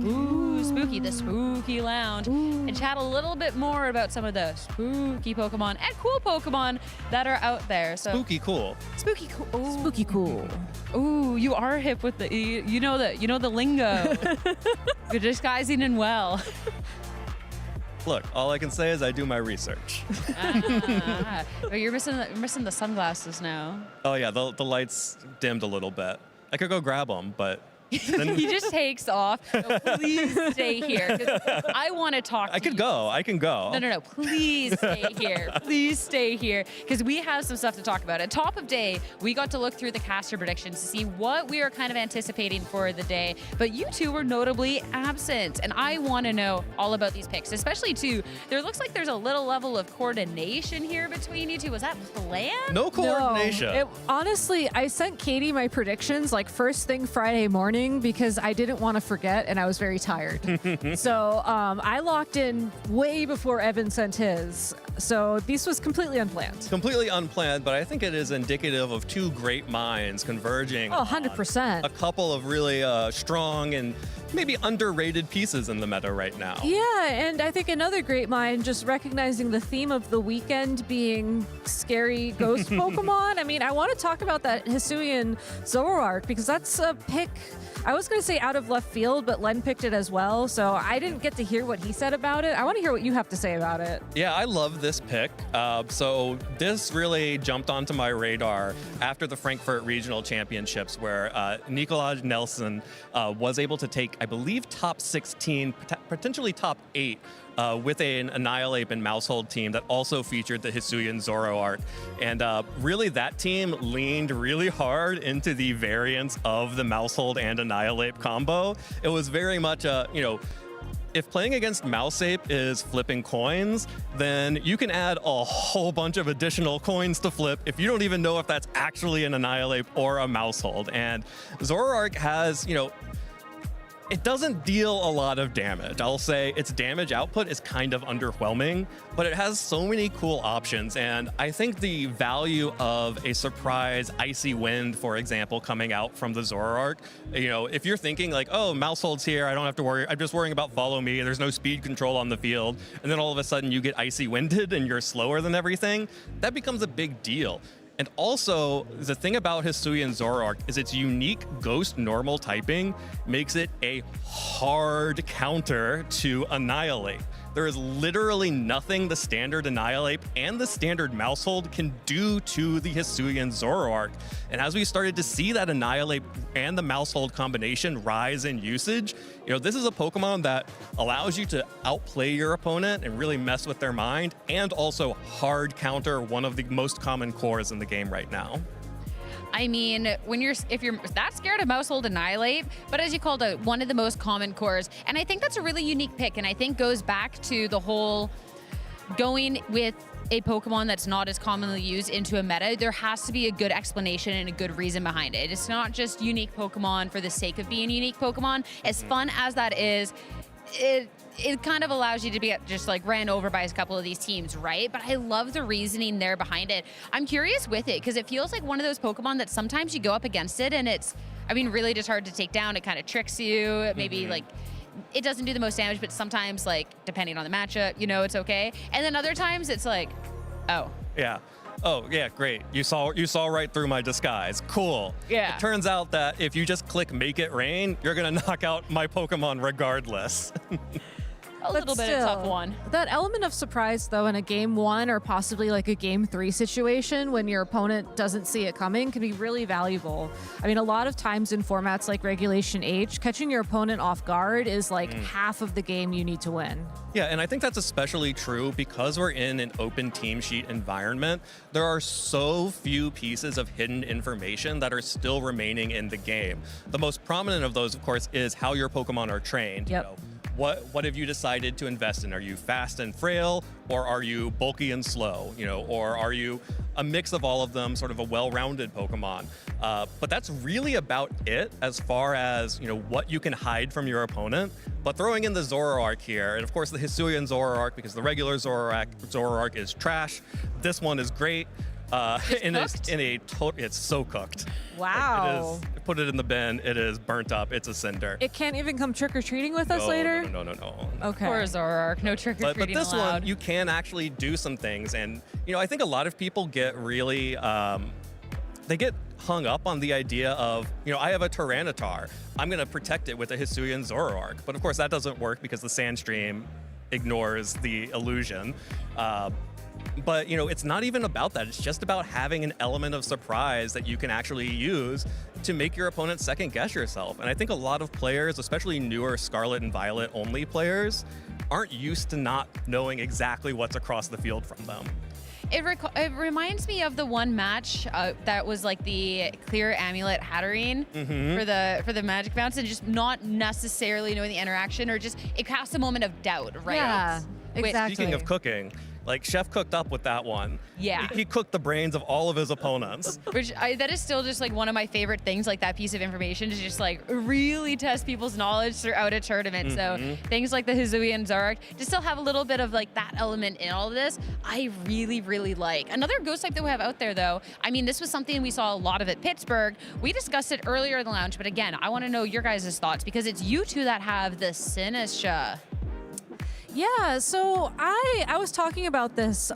Speaker 2: Ooh, spooky, the spooky lounge. And chat a little bit more about some of the spooky Pokemon and cool Pokemon that are out there. So
Speaker 3: Spooky cool.
Speaker 2: Spooky cool. Ooh.
Speaker 7: Spooky cool.
Speaker 2: Ooh, you are hip with the, you know the lingo. You're disguising in well.
Speaker 3: Look, all I can say is I do my research.
Speaker 2: But you're missing the sunglasses now.
Speaker 3: Oh yeah, the lights dimmed a little bit. I could go grab them, but then
Speaker 2: He just takes off. No, please stay here. 'Cause I want to talk to
Speaker 3: I can go.
Speaker 2: No. Please stay here. Please stay here. Because we have some stuff to talk about. At top of day, we got to look through the caster predictions to see what we are kind of anticipating for the day. But you two were notably absent. And I want to know all about these picks, especially too. There looks like there's a little level of coordination here between you two. Was that planned?
Speaker 3: No coordination.
Speaker 7: No, honestly, I sent Katie my predictions like first thing Friday morning because I didn't want to forget and I was very tired. So I locked in way before Evan sent his. So this was completely unplanned.
Speaker 3: Completely unplanned, but I think it is indicative of two great minds converging.
Speaker 7: Oh, 100%.
Speaker 3: A couple of really strong and maybe underrated pieces in the meta right now.
Speaker 7: Yeah, and I think another great mind just recognizing the theme of the weekend being scary ghost Pokemon. I mean, I want to talk about that Hisuian Zoroark because that's a pick. I was going to say out of left field, but Len picked it as well, so I didn't get to hear what he said about it. I want to hear what you have to say about it.
Speaker 3: Yeah, I love this pick. So this really jumped onto my radar after the Frankfurt Regional Championships where Nikolaj Nelson was able to take, I believe, top 16, potentially top 8 with an Annihilate and Mousehold team that also featured the Hisuian Zoroark. And really that team leaned really hard into the variants of the Mousehold and Annihilate combo. It was very much if playing against Mouseape is flipping coins, then you can add a whole bunch of additional coins to flip if you don't even know if that's actually an Annihilate or a Mousehold. And Zoroark has, it doesn't deal a lot of damage. I'll say its damage output is kind of underwhelming, but it has so many cool options. And I think the value of a surprise Icy Wind, for example, coming out from the Zoroark, if you're thinking like, oh, Mousehold's here, I don't have to worry, I'm just worrying about follow me, there's no speed control on the field, and then all of a sudden you get Icy Winded and you're slower than everything, that becomes a big deal. And also, the thing about Hisuian Zoroark is its unique ghost normal typing makes it a hard counter to Annihilate. There is literally nothing the standard Annihilate and the standard Mousehold can do to the Hisuian Zoroark. And as we started to see that Annihilate and the Mousehold combination rise in usage, this is a Pokemon that allows you to outplay your opponent and really mess with their mind, and also hard counter one of the most common cores in the game right now.
Speaker 2: I mean, if you're that scared of Mousehold Annihilate, but as you called out, one of the most common cores, and I think that's a really unique pick, and I think goes back to the whole going with a Pokemon that's not as commonly used into a meta. There has to be a good explanation and a good reason behind it. It's not just unique Pokemon for the sake of being unique Pokemon. As fun as that is, it kind of allows you to be just like ran over by a couple of these teams, right? But I love the reasoning there behind it. I'm curious with it because it feels like one of those Pokemon that sometimes you go up against it and it's, really just hard to take down. It kind of tricks you. Maybe like it doesn't do the most damage, but sometimes like depending on the matchup, it's okay. And then other times it's like, oh.
Speaker 3: Yeah. Oh, yeah, great. You saw right through my disguise. Cool.
Speaker 2: Yeah.
Speaker 3: It turns out that if you just click Make It Rain, you're going to knock out my Pokemon regardless.
Speaker 2: a little bit of a tough one.
Speaker 7: That element of surprise, though, in a game 1 or possibly like a game 3 situation when your opponent doesn't see it coming can be really valuable. I mean, a lot of times in formats like Regulation H, catching your opponent off guard is like half of the game you need to win.
Speaker 3: Yeah, and I think that's especially true because we're in an open team sheet environment. There are so few pieces of hidden information that are still remaining in the game. The most prominent of those, of course, is how your Pokemon are trained.
Speaker 7: Yep.
Speaker 3: You know, what have you decided to invest in? Are you fast and frail, or are you bulky and slow? You know, or are you a mix of all of them, sort of a well-rounded Pokemon? But that's really about it as far as, you know, what you can hide from your opponent. But throwing in the Zoroark here, and of course the Hisuian Zoroark, because the regular Zoroark is trash. This one is great. It's so cooked.
Speaker 7: Wow.
Speaker 3: Put it in the bin. It is burnt up. It's a cinder.
Speaker 7: It can't even come trick-or-treating with us later?
Speaker 3: No.
Speaker 7: Okay.
Speaker 2: Poor Zoroark, no trick-or-treating
Speaker 3: But this
Speaker 2: allowed.
Speaker 3: one, you can actually do some things. And, you know, I think a lot of people get really, they get hung up on the idea of, you know, I have a Tyranitar. I'm going to protect it with a Hisuian Zoroark. But of course that doesn't work because the Sandstream ignores the illusion. But, you know, it's not even about that. It's just about having an element of surprise that you can actually use to make your opponent second guess yourself. And I think a lot of players, especially newer Scarlet and Violet only players, aren't used to not knowing exactly what's across the field from them.
Speaker 2: It reminds me of the one match that was like the clear amulet Hatterene for the magic bounce, and just not necessarily knowing the interaction, or just it casts a moment of doubt, right?
Speaker 7: Yeah, exactly.
Speaker 3: Speaking of cooking, like Chef cooked up with that one.
Speaker 2: Yeah.
Speaker 3: He cooked the brains of all of his opponents.
Speaker 2: That is still just like one of my favorite things, like that piece of information, to just like really test people's knowledge throughout a tournament. So things like the Hisuian Zoroark to still have a little bit of like that element in all of this, I really, really like. Another ghost type that we have out there though, I mean, this was something we saw a lot of at Pittsburgh. We discussed it earlier in the lounge, but again, I want to know your guys' thoughts because it's you two that have the Sinistra.
Speaker 7: Yeah, so I was talking about this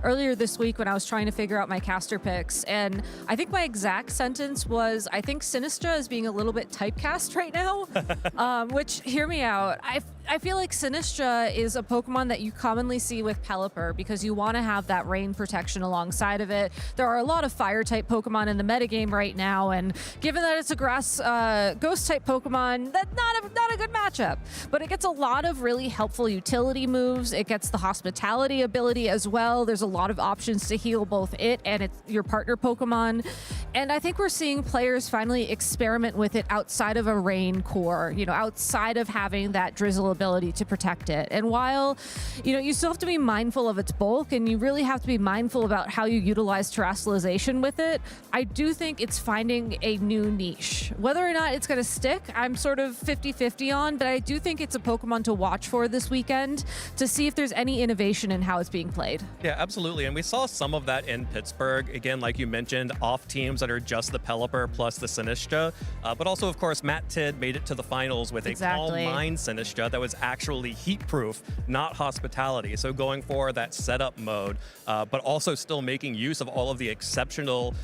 Speaker 7: earlier this week when I was trying to figure out my caster picks, and I think my exact sentence was, I think Sinistra is being a little bit typecast right now, which, hear me out, I feel like Sinistra is a Pokemon that you commonly see with Pelipper because you want to have that rain protection alongside of it. There are a lot of fire-type Pokemon in the metagame right now, and given that it's a grass ghost-type Pokemon, that's not a good matchup. But it gets a lot of really helpful utility moves. It gets the hospitality ability as well. There's a lot of options to heal both it and your partner Pokemon. And I think we're seeing players finally experiment with it outside of a rain core, you know, outside of having that drizzle ability to protect it. And while, you know, you still have to be mindful of its bulk and you really have to be mindful about how you utilize terrestrialization with it, I do think it's finding a new niche. Whether or not it's going to stick, I'm sort of 50-50 on, but I do think it's a Pokemon to watch for this weekend to see if there's any innovation in how it's being played.
Speaker 3: Yeah, absolutely. And we saw some of that in Pittsburgh. Again, like you mentioned, off teams that are just the Pelipper plus the Sinistra. But also, of course, Matt Tidd made it to the finals with a Calm Mind Sinistra that was actually heat-proof, not hospitality. So going for that setup mode, but also still making use of all of the exceptional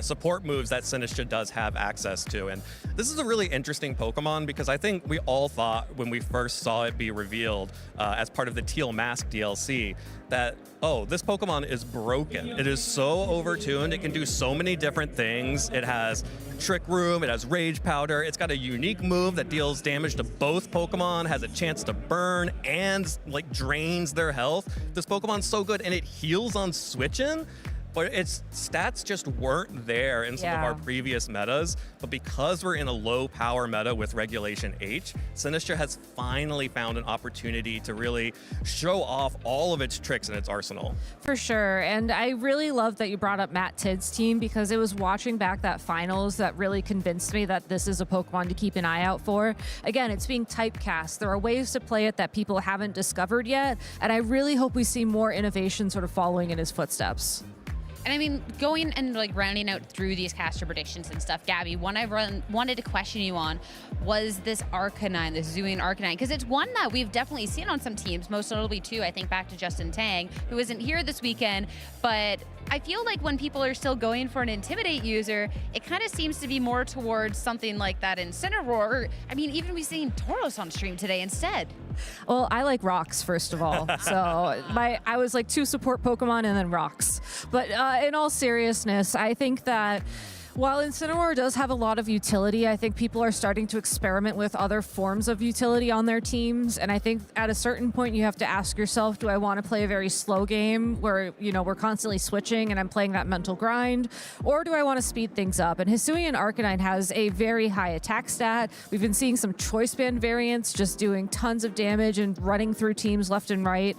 Speaker 3: support moves that Sinistra does have access to. And this is a really interesting Pokemon because I think we all thought when we first saw it be revealed as part of the Teal Mask DLC that, oh, this Pokemon is broken. It is so overtuned. It can do so many different things. It has Trick Room, it has Rage Powder, it's got a unique move that deals damage to both Pokemon, has a chance to burn and like drains their health. This Pokemon's so good, and it heals on switch-in, but its stats just weren't there in some of our previous metas. But because we're in a low power meta with Regulation H, Sinistra has finally found an opportunity to really show off all of its tricks in its arsenal.
Speaker 7: For sure. And I really love that you brought up Matt Tidd's team because it was watching back that finals that really convinced me that this is a Pokemon to keep an eye out for. Again, it's being typecast. There are ways to play it that people haven't discovered yet. And I really hope we see more innovation sort of following in his footsteps.
Speaker 2: And I mean, going and like rounding out through these caster predictions and stuff, Gabby, one I wanted to question you on was this Arcanine, this Hisuian Arcanine, because it's one that we've definitely seen on some teams, most notably too, I think back to Justin Tang, who isn't here this weekend, but I feel like when people are still going for an Intimidate user, it kind of seems to be more towards something like that Incineroar. I mean, even we've seen Tauros on stream today instead.
Speaker 7: Well, I like rocks, first of all. So I was like 2 support Pokemon and then rocks. But in all seriousness, I think that while Incineroar does have a lot of utility, I think people are starting to experiment with other forms of utility on their teams. And I think at a certain point, you have to ask yourself, do I want to play a very slow game where, you know, we're constantly switching and I'm playing that mental grind? Or do I want to speed things up? And Hisuian Arcanine has a very high attack stat. We've been seeing some choice band variants just doing tons of damage and running through teams left and right.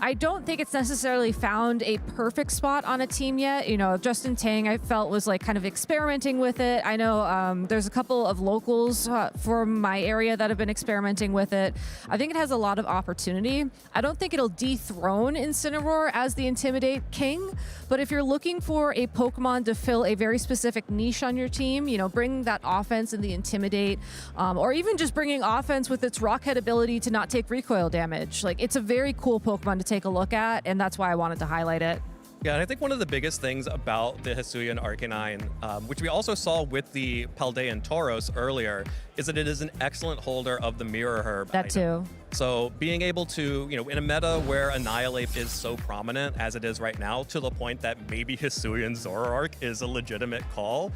Speaker 7: I don't think it's necessarily found a perfect spot on a team yet. You know, Justin Tang, I felt, was like kind of experimenting with it. I know there's a couple of locals from my area that have been experimenting with it. I think it has a lot of opportunity. I don't think it'll dethrone Incineroar as the Intimidate king, but if you're looking for a Pokemon to fill a very specific niche on your team, you know, bring that offense in the Intimidate, or even just bringing offense with its Rockhead ability to not take recoil damage. Like, it's a very cool Pokemon to take a look at, and that's why I wanted to highlight it.
Speaker 3: Yeah, and I think one of the biggest things about the Hisuian Arcanine, which we also saw with the Paldean Tauros earlier, is that it is an excellent holder of the Mirror Herb.
Speaker 7: That too.
Speaker 3: So being able to, you know, in a meta where Annihilate is so prominent as it is right now, to the point that maybe Hisuian Zoroark is a legitimate call,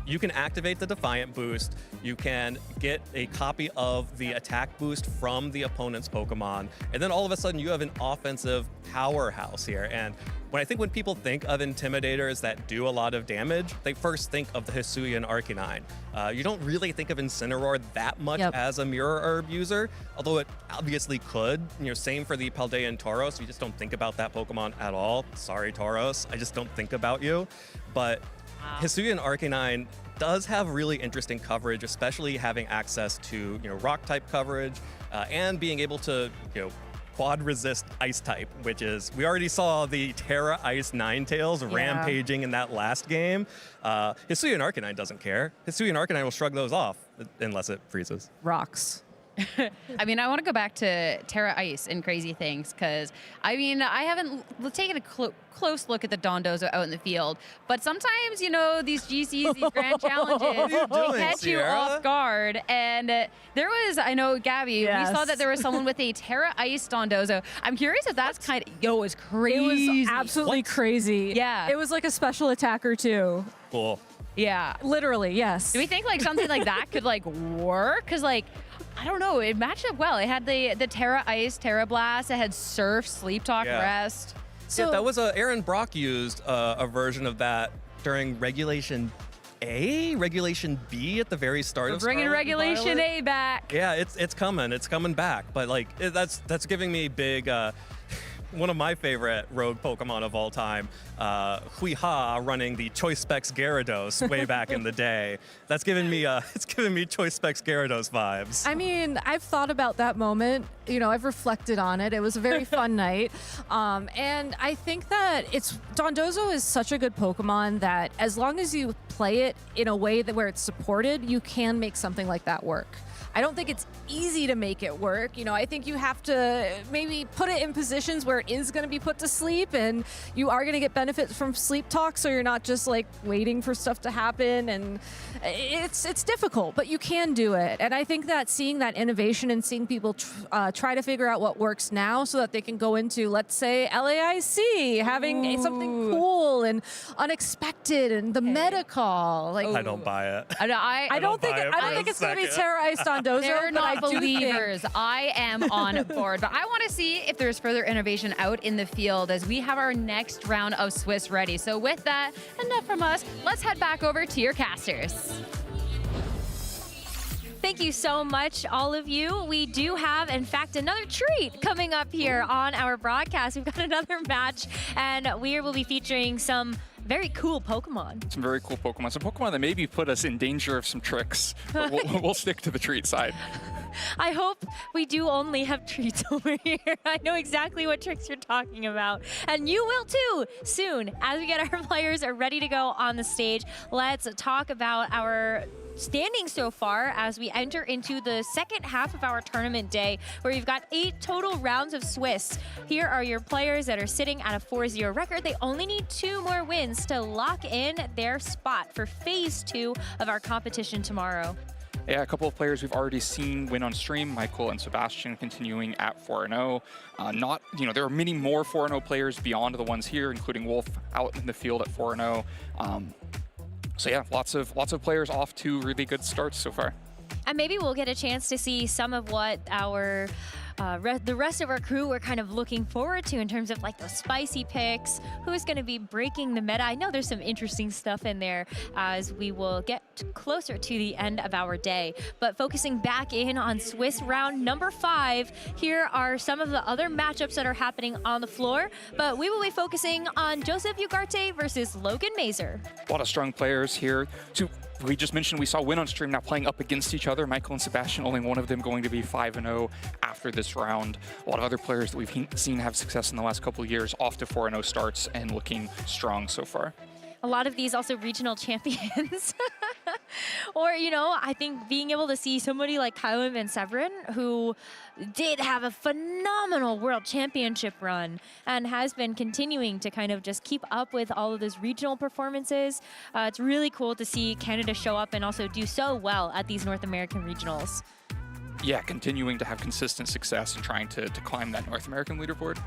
Speaker 3: you can activate the Defiant boost, you can get a copy of the attack boost from the opponent's Pokemon, and then all of a sudden you have an offensive powerhouse here. And when people think of Intimidators that do a lot of damage, they first think of the Hisuian Arcanine. You don't really think of Incineroar that much as a Mirror Herb user, although it obviously could. You know, same for the Paldean Tauros. You just don't think about that Pokemon at all. Sorry, Tauros, I just don't think about you. But Hisuian Arcanine does have really interesting coverage, especially having access to, you know, rock type coverage and being able to, you know, quad resist ice type, which is, we already saw the Terra Ice Ninetales rampaging in that last game. Hisuian Arcanine doesn't care. Hisuian Arcanine will shrug those off unless it freezes.
Speaker 7: Rocks.
Speaker 2: I mean, I want to go back to Terra Ice and Crazy Things because, I mean, I haven't taken a close look at the Dondozo out in the field, but sometimes, you know, these GCs, these grand challenges, they catch you off guard. And there was, I know, Gabby, we saw that there was someone with a Terra Ice Dondozo. I'm curious if that's kind of, it was crazy.
Speaker 7: It was absolutely crazy.
Speaker 2: Yeah.
Speaker 7: It was like a special attacker too.
Speaker 3: Cool.
Speaker 2: Yeah.
Speaker 7: Literally, yes.
Speaker 2: Do we think like something like that could like work? Because like, I don't know, it matched up well. It had the Terra Ice, Terra Blast. It had Surf, Sleep Talk, Rest.
Speaker 3: So that was Aaron Brock used a version of that during Regulation A, Regulation B at the very start of
Speaker 2: bringing
Speaker 3: Scarlet
Speaker 2: Regulation
Speaker 3: and Violet.
Speaker 2: A back.
Speaker 3: Yeah, it's coming back. But like that's giving me big. One of my favorite rogue Pokemon of all time, Huiha, running the Choice Specs Gyarados way back in the day. That's giving me it's giving me Choice Specs Gyarados vibes.
Speaker 7: I mean, I've thought about that moment. You know, I've reflected on it. It was a very fun night. And I think that Dondozo is such a good Pokemon that as long as you play it in a way that where it's supported, you can make something like that work. I don't think it's easy to make it work. You know, I think you have to maybe put it in positions where it is going to be put to sleep and you are going to get benefits from sleep talk, so you're not just like waiting for stuff to happen. And it's difficult, but you can do it. And I think that seeing that innovation and seeing people try to figure out what works now so that they can go into, let's say, LAIC, having something cool and unexpected and the meta call. Like,
Speaker 3: I don't buy it.
Speaker 7: I don't think it's going to be Terra Ice Dondozo.
Speaker 2: They're not
Speaker 7: but I do
Speaker 2: believers. I am on board. But I want to see if there's further innovation out in the field as we have our next round of Swiss ready. So with that, enough from us. Let's head back over to your casters.
Speaker 12: Thank you so much, all of you. We do have, in fact, another treat coming up here on our broadcast. We've got another match, and we will be featuring some very cool Pokemon.
Speaker 13: Some very cool Pokemon. Some Pokemon that maybe put us in danger of some tricks. But we'll stick to the treat side.
Speaker 12: I hope we do only have treats over here. I know exactly what tricks you're talking about. And you will too, soon. As we get our players ready to go on the stage, let's talk about our standing so far as we enter into the second half of our tournament day, where we've got 8 total rounds of Swiss. Here are your players that are sitting at a 4-0 record. They only need 2 more wins to lock in their spot for phase 2 of our competition tomorrow.
Speaker 13: Yeah, a couple of players we've already seen win on stream, Michael and Sebastian continuing at 4-0. There are many more 4-0 players beyond the ones here, including Wolf out in the field at 4-0. So yeah, lots of players off to really good starts so far.
Speaker 12: And maybe we'll get a chance to see some of what our the rest of our crew were kind of looking forward to in terms of like those spicy picks, who's going to be breaking the meta. I know there's some interesting stuff in there as we will get closer to the end of our day. But focusing back in on Swiss round number 5, here are some of the other matchups that are happening on the floor. But we will be focusing on Joseph Ugarte versus Logan Mazer.
Speaker 13: A lot of strong players here. We just mentioned we saw Win on stream now playing up against each other. Michael and Sebastian, only one of them going to be 5-0 after this round. A lot of other players that we've seen have success in the last couple of years off to 4-0 starts and looking strong so far.
Speaker 12: A lot of these also regional champions. Or, I think being able to see somebody like Kylan Van Severin, who did have a phenomenal world championship run and has been continuing to kind of just keep up with all of those regional performances. It's really cool to see Canada show up and also do so well at these North American regionals.
Speaker 13: Yeah, continuing to have consistent success and trying to climb that North American leaderboard.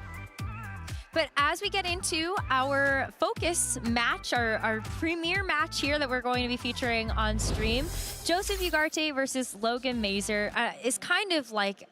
Speaker 12: But as we get into our focus match, our premier match here that we're going to be featuring on stream, Joseph Ugarte versus Logan Mazer is kind of like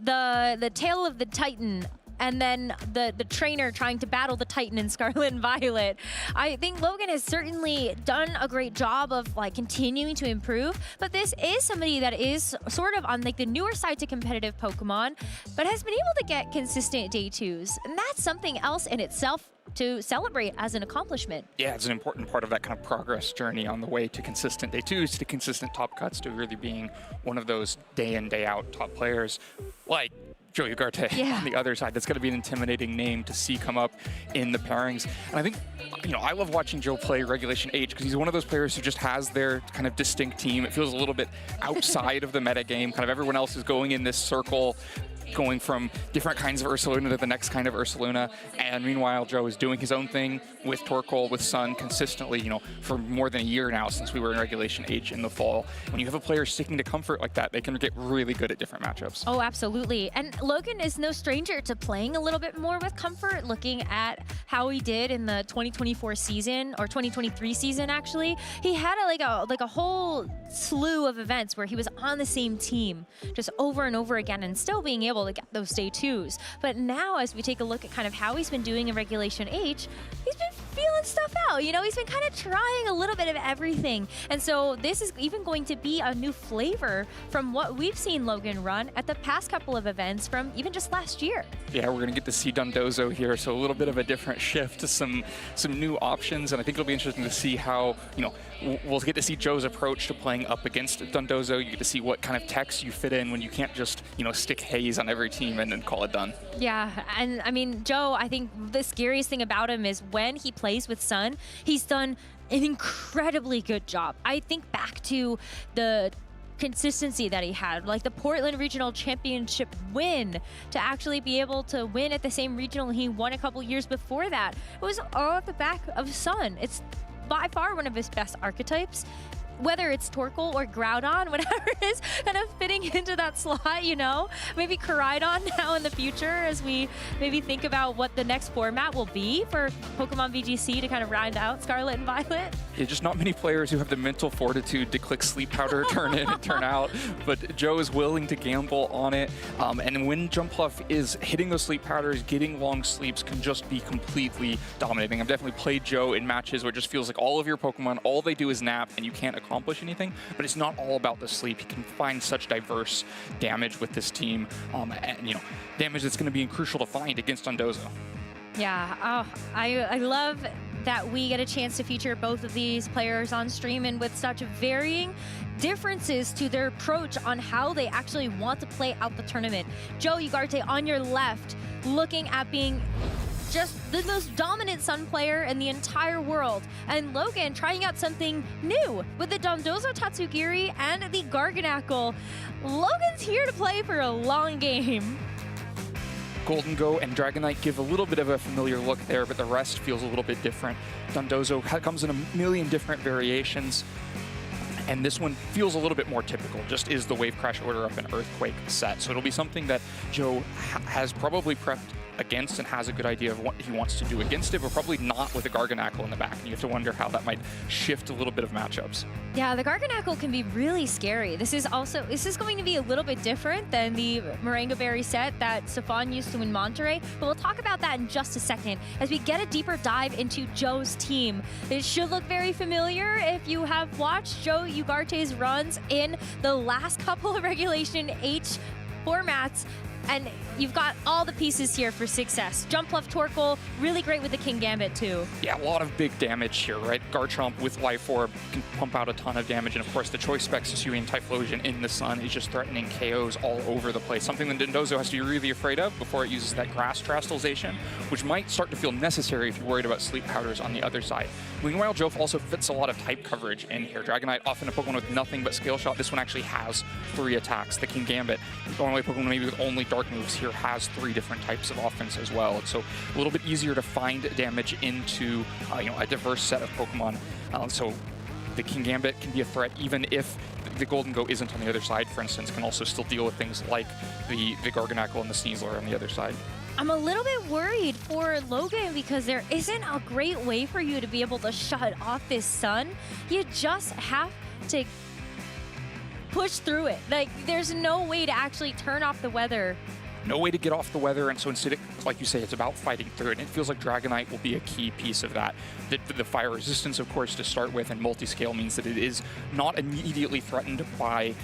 Speaker 12: the tale of the Titan, and then the trainer trying to battle the Titan in Scarlet and Violet. I think Logan has certainly done a great job of like continuing to improve, but this is somebody that is sort of on like the newer side to competitive Pokemon, but has been able to get consistent day 2s. And that's something else in itself to celebrate as an accomplishment.
Speaker 13: Yeah, it's an important part of that kind of progress journey on the way to consistent day 2s, to consistent top cuts, to really being one of those day in, day out top players like Joe Ugarte on the other side. That's going to be an intimidating name to see come up in the pairings. And I think, I love watching Joe play Regulation H because he's one of those players who just has their kind of distinct team. It feels a little bit outside of the meta game. Kind of everyone else is going in this circle, going from different kinds of Ursaluna to the next kind of Ursaluna. And meanwhile, Joe is doing his own thing with Torkoal, with Sun consistently, for more than a year now since we were in Regulation H in the fall. When you have a player sticking to comfort like that, they can get really good at different matchups.
Speaker 12: Oh, absolutely. And Logan is no stranger to playing a little bit more with comfort, looking at how he did in the 2024 season, or 2023 season, actually. He had a whole slew of events where he was on the same team just over and over again and still being able to get those day 2s. But now as we take a look at kind of how he's been doing in Regulation H, he's been feeling stuff out. He's been kind of trying a little bit of everything. And so this is even going to be a new flavor from what we've seen Logan run at the past couple of events from even just last year.
Speaker 13: Yeah, we're going to get to see Dondozo here, so a little bit of a different shift to some new options, and I think it'll be interesting to see how, we'll get to see Joe's approach to playing up against Dondozo. You get to see what kind of techs you fit in when you can't just, stick Haze on every team and then call it done.
Speaker 12: Yeah, and I mean, Joe, I think the scariest thing about him is when he plays with Sun, he's done an incredibly good job. I think back to the consistency that he had, like the Portland Regional Championship win, to actually be able to win at the same regional he won a couple years before that. It was all at the back of Sun. It's by far one of his best archetypes. Whether it's Torkoal or Groudon, whatever it is, kind of fitting into that slot, Maybe Koraidon now in the future as we maybe think about what the next format will be for Pokemon VGC to kind of round out Scarlet and Violet.
Speaker 13: Yeah, just not many players who have the mental fortitude to click Sleep Powder, turn in and turn out, but Joe is willing to gamble on it. And when Jumpluff is hitting those Sleep Powders, getting long sleeps can just be completely dominating. I've definitely played Joe in matches where it just feels like all of your Pokemon, all they do is nap and you can't accomplish anything, but it's not all about the sleep. He can find such diverse damage with this team, and damage that's going to be crucial to find against Dondozo.
Speaker 12: Yeah, I love that we get a chance to feature both of these players on stream, and with such varying differences to their approach on how they actually want to play out the tournament. Joe Ugarte on your left, looking at being just the most dominant Sun player in the entire world. And Logan trying out something new with the Dondozo Tatsugiri and the Garganacl. Logan's here to play for a long game.
Speaker 13: Golden Go and Dragonite give a little bit of a familiar look there, but the rest feels a little bit different. Dondozo comes in a million different variations, and this one feels a little bit more typical, just is the Wave Crash order of an Earthquake set. So it'll be something that Joe has probably prepped against and has a good idea of what he wants to do against it, but probably not with a Garganacl in the back. And you have to wonder how that might shift a little bit of matchups.
Speaker 12: Yeah, the Garganacl can be really scary. This is going to be a little bit different than the Moringa Berry set that Stefan used to win Monterey, but we'll talk about that in just a second as we get a deeper dive into Joe's team. It should look very familiar if you have watched Joe Ugarte's runs in the last couple of Regulation H formats. And you've got all the pieces here for success. Jump Left Torkoal, really great with the King Gambit too.
Speaker 13: Yeah, a lot of big damage here, right? Garchomp with Life Orb can pump out a ton of damage, and of course the Choice Specs Hisuian Typhlosion in the sun is just threatening KOs all over the place. Something that Dondozo has to be really afraid of before it uses that Grass Terastallization, which might start to feel necessary if you're worried about Sleep Powders on the other side. Meanwhile, Joe also fits a lot of type coverage in here. Dragonite, often a Pokemon with nothing but Scale Shot. This one actually has 3 attacks. The King Gambit, normally Pokemon maybe with only Dark moves, here has 3 different types of offense as well. And so a little bit easier to find damage into a diverse set of Pokemon. So the King Gambit can be a threat even if the Golden Go isn't on the other side, for instance, can also still deal with things like the Garganacl and the Sneasler on the other side.
Speaker 12: I'm a little bit worried for Logan because there isn't a great way for you to be able to shut off this sun. You just have to push through it. Like, there's no way to actually turn off the weather.
Speaker 13: No way to get off the weather, and so instead, like you say, it's about fighting through it. And it feels like Dragonite will be a key piece of that. The fire resistance, of course, to start with, and multi-scale means that it is not immediately threatened by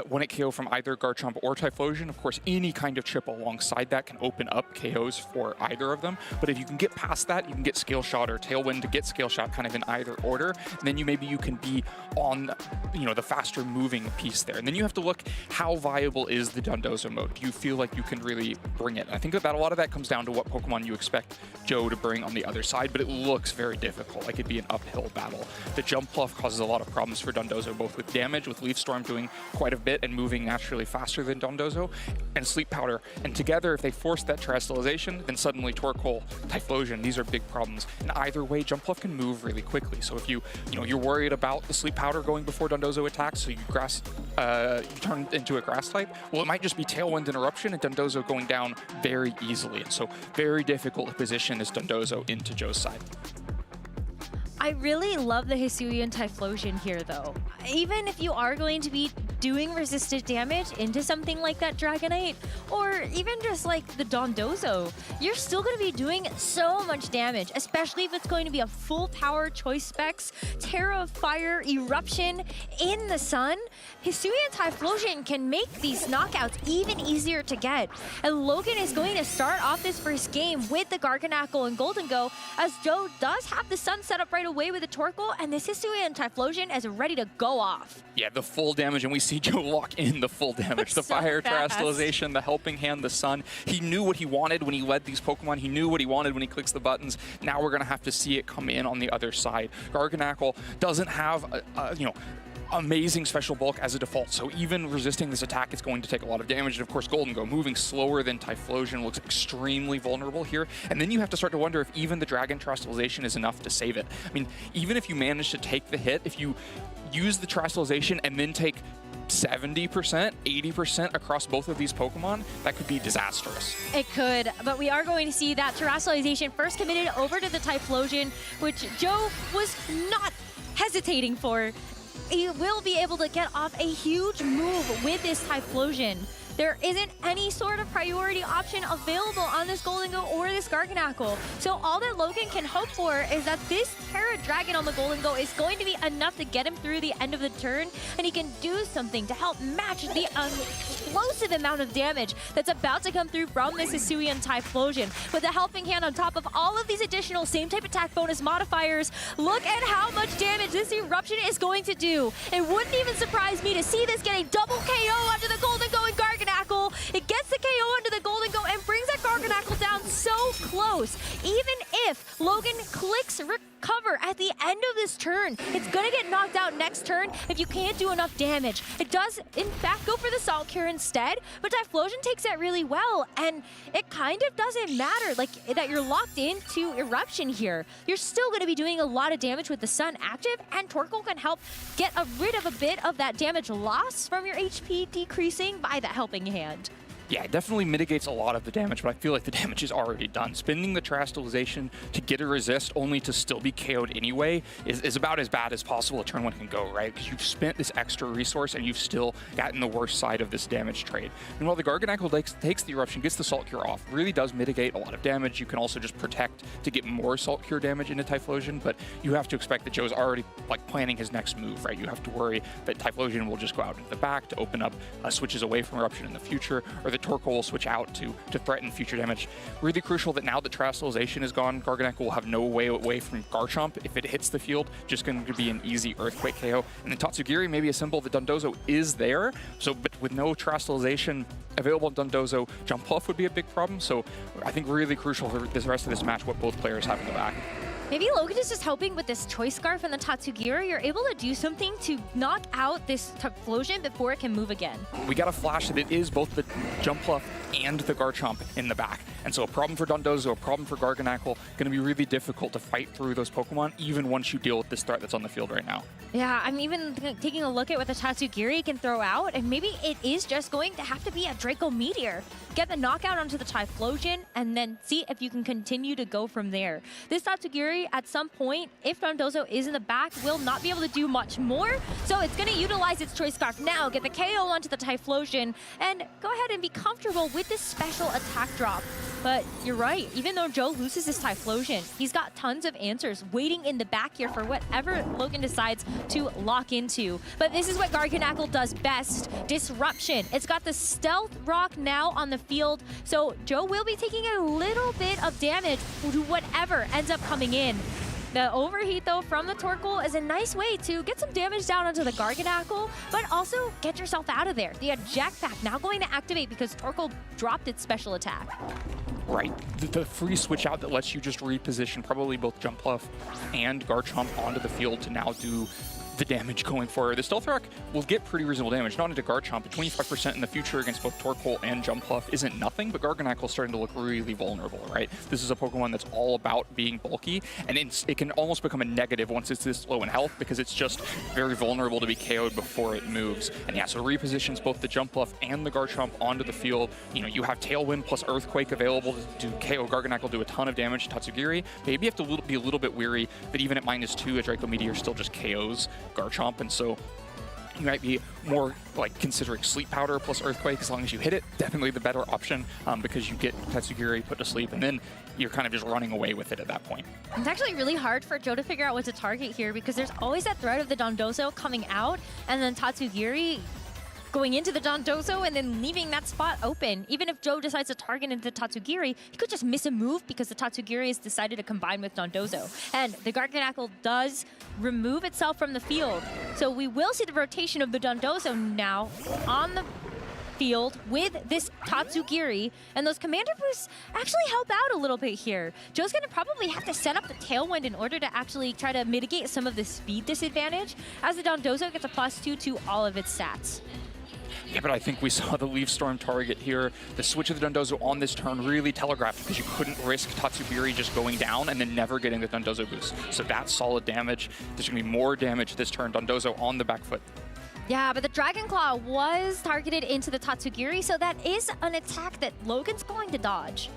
Speaker 13: one-hit KO from either Garchomp or Typhlosion. Of course, any kind of chip alongside that can open up KOs for either of them. But if you can get past that, you can get Scale Shot or Tailwind to get Scale Shot kind of in either order. And then maybe you can be on the faster moving piece there. And then you have to look, how viable is the Dondozo mode? Do you feel like you can really bring it? And I think that a lot of that comes down to what Pokemon you expect Joe to bring on the other side, but it looks very difficult. Like it'd be an uphill battle. The Jump Bluff causes a lot of problems for Dondozo, both with damage, with Leaf Storm doing quite a bit and moving naturally faster than Dondozo, and Sleep Powder. And together, if they force that Terastallization, then suddenly Torkoal, Typhlosion, these are big problems. And either way, Jump Bluff can move really quickly. So if you're worried about the Sleep Powder going before Dondozo attacks, so you turn into a Grass type, well, it might just be Tailwind and Eruption, and Dondozo going down very easily. And so very difficult to position as Dondozo into Joe's side.
Speaker 12: I really love the Hisuian Typhlosion here, though. Even if you are going to be doing resisted damage into something like that Dragonite, or even just like the Dondozo, you're still going to be doing so much damage, especially if it's going to be a full power Choice Specs, Terra, Fire, Eruption in the sun. Hisuian Typhlosion can make these knockouts even easier to get. And Logan is going to start off this first game with the Garganacl and Golden Go, as Joe does have the sun set up right away with the Torkoal, and this Hisuian Typhlosion is ready to go off.
Speaker 13: Yeah, the full damage, and we see Joe lock in the full damage. The Fire Terastallization, the Helping Hand, the Sun. He knew what he wanted when he led these Pokemon. He knew what he wanted when he clicks the buttons. Now we're going to have to see it come in on the other side. Garganacl doesn't have amazing special bulk as a default, so even resisting this attack is going to take a lot of damage. And of course, Golden Go, moving slower than Typhlosion, looks extremely vulnerable here. And then you have to start to wonder if even the Dragon Terastallization is enough to save it. I mean, even if you manage to take the hit, if you use the Terastallization and then take 70%, 80% across both of these Pokemon, that could be disastrous.
Speaker 12: It could, but we are going to see that Terastallization first committed over to the Typhlosion, which Joe was not hesitating for. He will be able to get off a huge move with this Typhlosion. There isn't any sort of priority option available on this Golden Go or this Garganacl. So all that Logan can hope for is that this Terra Dragon on the Golden Go is going to be enough to get him through the end of the turn, and he can do something to help match the explosive amount of damage that's about to come through from this Hisuian Typhlosion. With the Helping Hand on top of all of these additional same type attack bonus modifiers, look at how much damage this Eruption is going to do. It wouldn't even surprise me to see this get a double KO onto the Golden Go and Garganacl. It gets the KO onto the Golden Go and brings that Garganacl down so close. Even if Logan clicks recover at the end of this turn, it's gonna get knocked out next turn if you can't do enough damage. It does, in fact, go for the Salt Cure instead, but Typhlosion takes it really well, and it kind of doesn't matter like that you're locked into Eruption here. You're still gonna be doing a lot of damage with the Sun active, and Torkoal can help get rid of a bit of that damage loss from your HP decreasing by that helping hand.
Speaker 13: Yeah, it definitely mitigates a lot of the damage, but I feel like the damage is already done. Spending the Terastallization to get a resist only to still be KO'd anyway is about as bad as possible a turn one can go, right? Because you've spent this extra resource and you've still gotten the worst side of this damage trade. And while the Garganacl takes the Eruption, gets the Salt Cure off, really does mitigate a lot of damage. You can also just protect to get more Salt Cure damage into Typhlosion, but you have to expect that Joe's already like planning his next move, right? You have to worry that Typhlosion will just go out into the back to open up switches away from Eruption in the future, or the Torkoal will switch out to threaten future damage. Really crucial that now that Terastallization is gone, Garganacl will have no way away from Garchomp. If it hits the field, just going to be an easy Earthquake KO. And then Tatsugiri may be a symbol that Dondozo is there, so but with no Terastallization available on Dondozo, Jump Bluff would be a big problem. So I think really crucial for this rest of this match what both players have in the back.
Speaker 12: Maybe Logan is just helping with this Choice Scarf and the Tatsugiri. You're able to do something to knock out this Typhlosion before it can move again.
Speaker 13: We got a flash that it is both the Jump Bluff and the Garchomp in the back. And so a problem for Dondozo, a problem for Garganacl, going to be really difficult to fight through those Pokemon, even once you deal with this threat that's on the field right now.
Speaker 12: Yeah, I'm even taking a look at what the Tatsugiri can throw out, and maybe it is just going to have to be a Draco Meteor. Get the knockout onto the Typhlosion, and then see if you can continue to go from there. This Tatsugiri, at some point, if Dondozo is in the back, will not be able to do much more, so it's going to utilize its Choice Scarf now, get the KO onto the Typhlosion, and go ahead and be comfortable with this special attack drop. But you're right, even though Joe loses his Typhlosion, he's got tons of answers waiting in the back here for whatever Logan decides to lock into. But this is what Garganacl does best, Disruption. It's got the Stealth Rock now on the field, so Joe will be taking a little bit of damage to whatever ends up coming in. The Overheat, though, from the Torkoal is a nice way to get some damage down onto the Garganacl, but also get yourself out of there. The Eject Pack now going to activate because Torkoal dropped its special attack.
Speaker 13: Right. The free switch out that lets you just reposition probably both Jump Bluff and Garchomp onto the field to now do the damage going forward. The Stealth Rock will get pretty reasonable damage, not into Garchomp, but 25% in the future against both Torkoal and Jump Bluff isn't nothing, but Garganacl is starting to look really vulnerable, right? This is a Pokemon that's all about being bulky, and it can almost become a negative once it's this low in health because it's just very vulnerable to be KO'd before it moves. And yeah, so repositions both the Jump Bluff and the Garchomp onto the field. You know, you have Tailwind plus Earthquake available to KO Garganacl, do a ton of damage to Tatsugiri. Maybe you have to be a little bit weary that even at -2, a Draco Meteor still just KOs Garchomp, and so you might be more like considering Sleep Powder plus Earthquake as long as you hit it. Definitely the better option because you get Tatsugiri put to sleep, and then you're kind of just running away with it at that point.
Speaker 12: It's actually really hard for Joe to figure out what to target here because there's always that threat of the Dondozo coming out and then Tatsugiri going into the Dondozo and then leaving that spot open. Even if Joe decides to target into the Tatsugiri, he could just miss a move because the Tatsugiri has decided to combine with Dondozo. And the Garganacl does remove itself from the field. So we will see the rotation of the Dondozo now on the field with this Tatsugiri, and those Commander Boosts actually help out a little bit here. Joe's going to probably have to set up the Tailwind in order to actually try to mitigate some of the speed disadvantage as the Dondozo gets a +2 to all of its stats.
Speaker 13: Yeah, but I think we saw the Leaf Storm target here. The switch of the Dondozo on this turn really telegraphed because you couldn't risk Tatsugiri just going down and then never getting the Dondozo boost. So that's solid damage. There's going to be more damage this turn. Dondozo on the back foot.
Speaker 12: Yeah, but the Dragon Claw was targeted into the Tatsugiri, so that is an attack that Logan's going to dodge.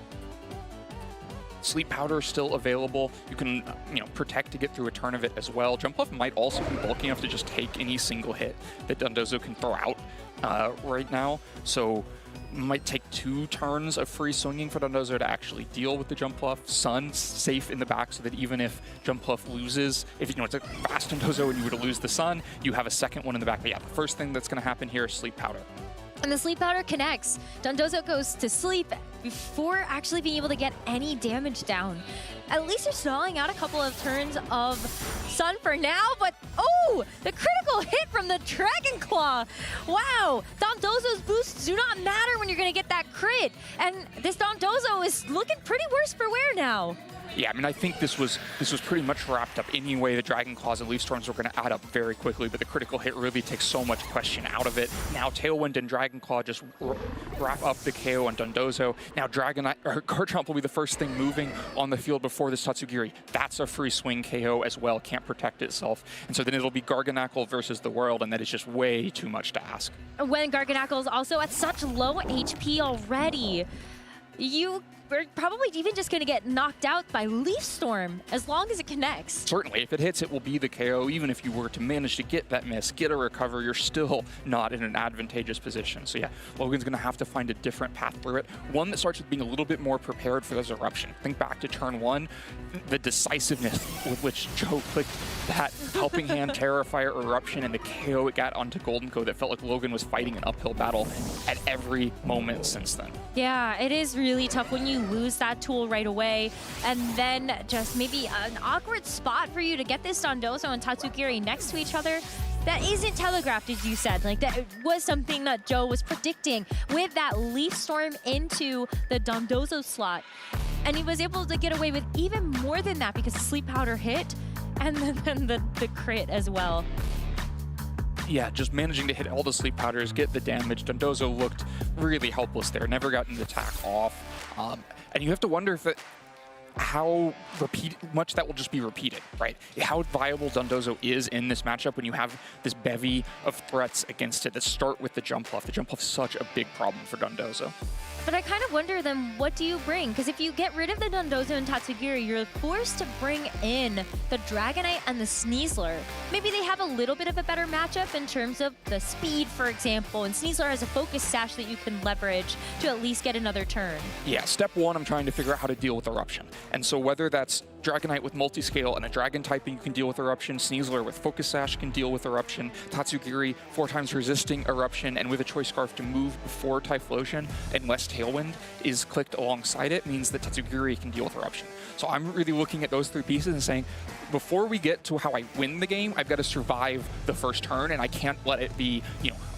Speaker 13: Sleep Powder still available. You can, protect to get through a turn of it as well. Jump Bluff might also be bulky enough to just take any single hit that Dondozo can throw out right now. So might take 2 turns of free swinging for Dondozo to actually deal with the Jump Bluff. Sun's safe in the back so that even if Jump Bluff loses, if it's a fast Dondozo and you were to lose the Sun, you have a second one in the back. But yeah, the first thing that's going to happen here is Sleep Powder.
Speaker 12: And the Sleep Powder connects. Dondozo goes to sleep, before actually being able to get any damage down. At least they're stalling out a couple of turns of Sun for now, but oh, the critical hit from the Dragon Claw. Wow, Dondozo's boosts do not matter when you're going to get that crit. And this Dondozo is looking pretty worse for wear now.
Speaker 13: Yeah, I mean, I think this was pretty much wrapped up anyway. The Dragon Claws and Leaf Storms were going to add up very quickly, but the critical hit really takes so much question out of it. Now Tailwind and Dragon Claw just wrap up the KO on Dondozo. Now Garchomp will be the first thing moving on the field before this Tatsugiri. That's a free swing KO as well, can't protect itself. And so then it'll be Garganackle versus the world, and that is just way too much to ask.
Speaker 12: When Garganackle is also at such low HP already, we're probably even just going to get knocked out by Leaf Storm as long as it connects.
Speaker 13: Certainly, if it hits, it will be the KO. Even if you were to manage to get that miss, get a recover, you're still not in an advantageous position. So yeah, Logan's going to have to find a different path through it. One that starts with being a little bit more prepared for this eruption. Think back to turn 1, the decisiveness with which Joe clicked that Helping Hand Terrifier eruption and the KO it got onto Golden Co that felt like Logan was fighting an uphill battle at every moment since then.
Speaker 12: Yeah, it is really tough when you lose that tool right away, and then just maybe an awkward spot for you to get this Dondozo and Tatsugiri next to each other. That isn't telegraphed, as you said. Like, that was something that Joe was predicting with that Leaf Storm into the Dondozo slot. And he was able to get away with even more than that because the Sleep Powder hit and then the crit as well.
Speaker 13: Yeah, just managing to hit all the Sleep Powders, get the damage. Dondozo looked really helpless there, never got an attack off. And you have to wonder if how much that will just be repeated, right? How viable Dondozo is in this matchup when you have this bevy of threats against it that start with the Jump Bluff. The Jump Bluff is such a big problem for Dondozo.
Speaker 12: But I kind of wonder then, what do you bring? Because if you get rid of the Dondozo and Tatsugiri, you're forced to bring in the Dragonite and the Sneasler. Maybe they have a little bit of a better matchup in terms of the speed, for example, and Sneasler has a focus sash that you can leverage to at least get another turn.
Speaker 13: Yeah, step 1, I'm trying to figure out how to deal with Eruption. And so whether that's Dragonite with multi-scale and a Dragon typing, you can deal with Eruption. Sneasler with Focus Sash can deal with Eruption. Tatsugiri 4 times resisting Eruption, and with a Choice Scarf to move before Typhlosion, unless Tailwind is clicked alongside it, means that Tatsugiri can deal with Eruption. So I'm really looking at those 3 pieces and saying, before we get to how I win the game, I've got to survive the first turn, and I can't let it be,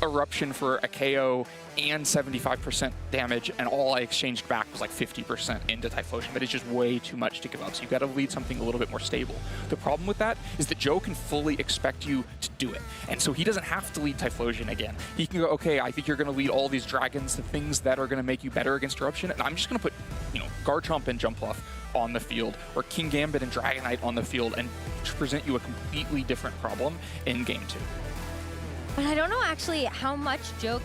Speaker 13: Eruption for a KO and 75% damage, and all I exchanged back was like 50% into Typhlosion. That is just way too much to give up. So you've got to lead something a little bit more stable. The problem with that is that Joe can fully expect you to do it. And so he doesn't have to lead Typhlosion again. He can go, okay, I think you're going to lead all these dragons, the things that are going to make you better against Eruption, and I'm just going to put, Garchomp and Jump Bluff on the field, or King Gambit and Dragonite on the field, and present you a completely different problem in Game 2.
Speaker 12: But I don't know actually how much Joe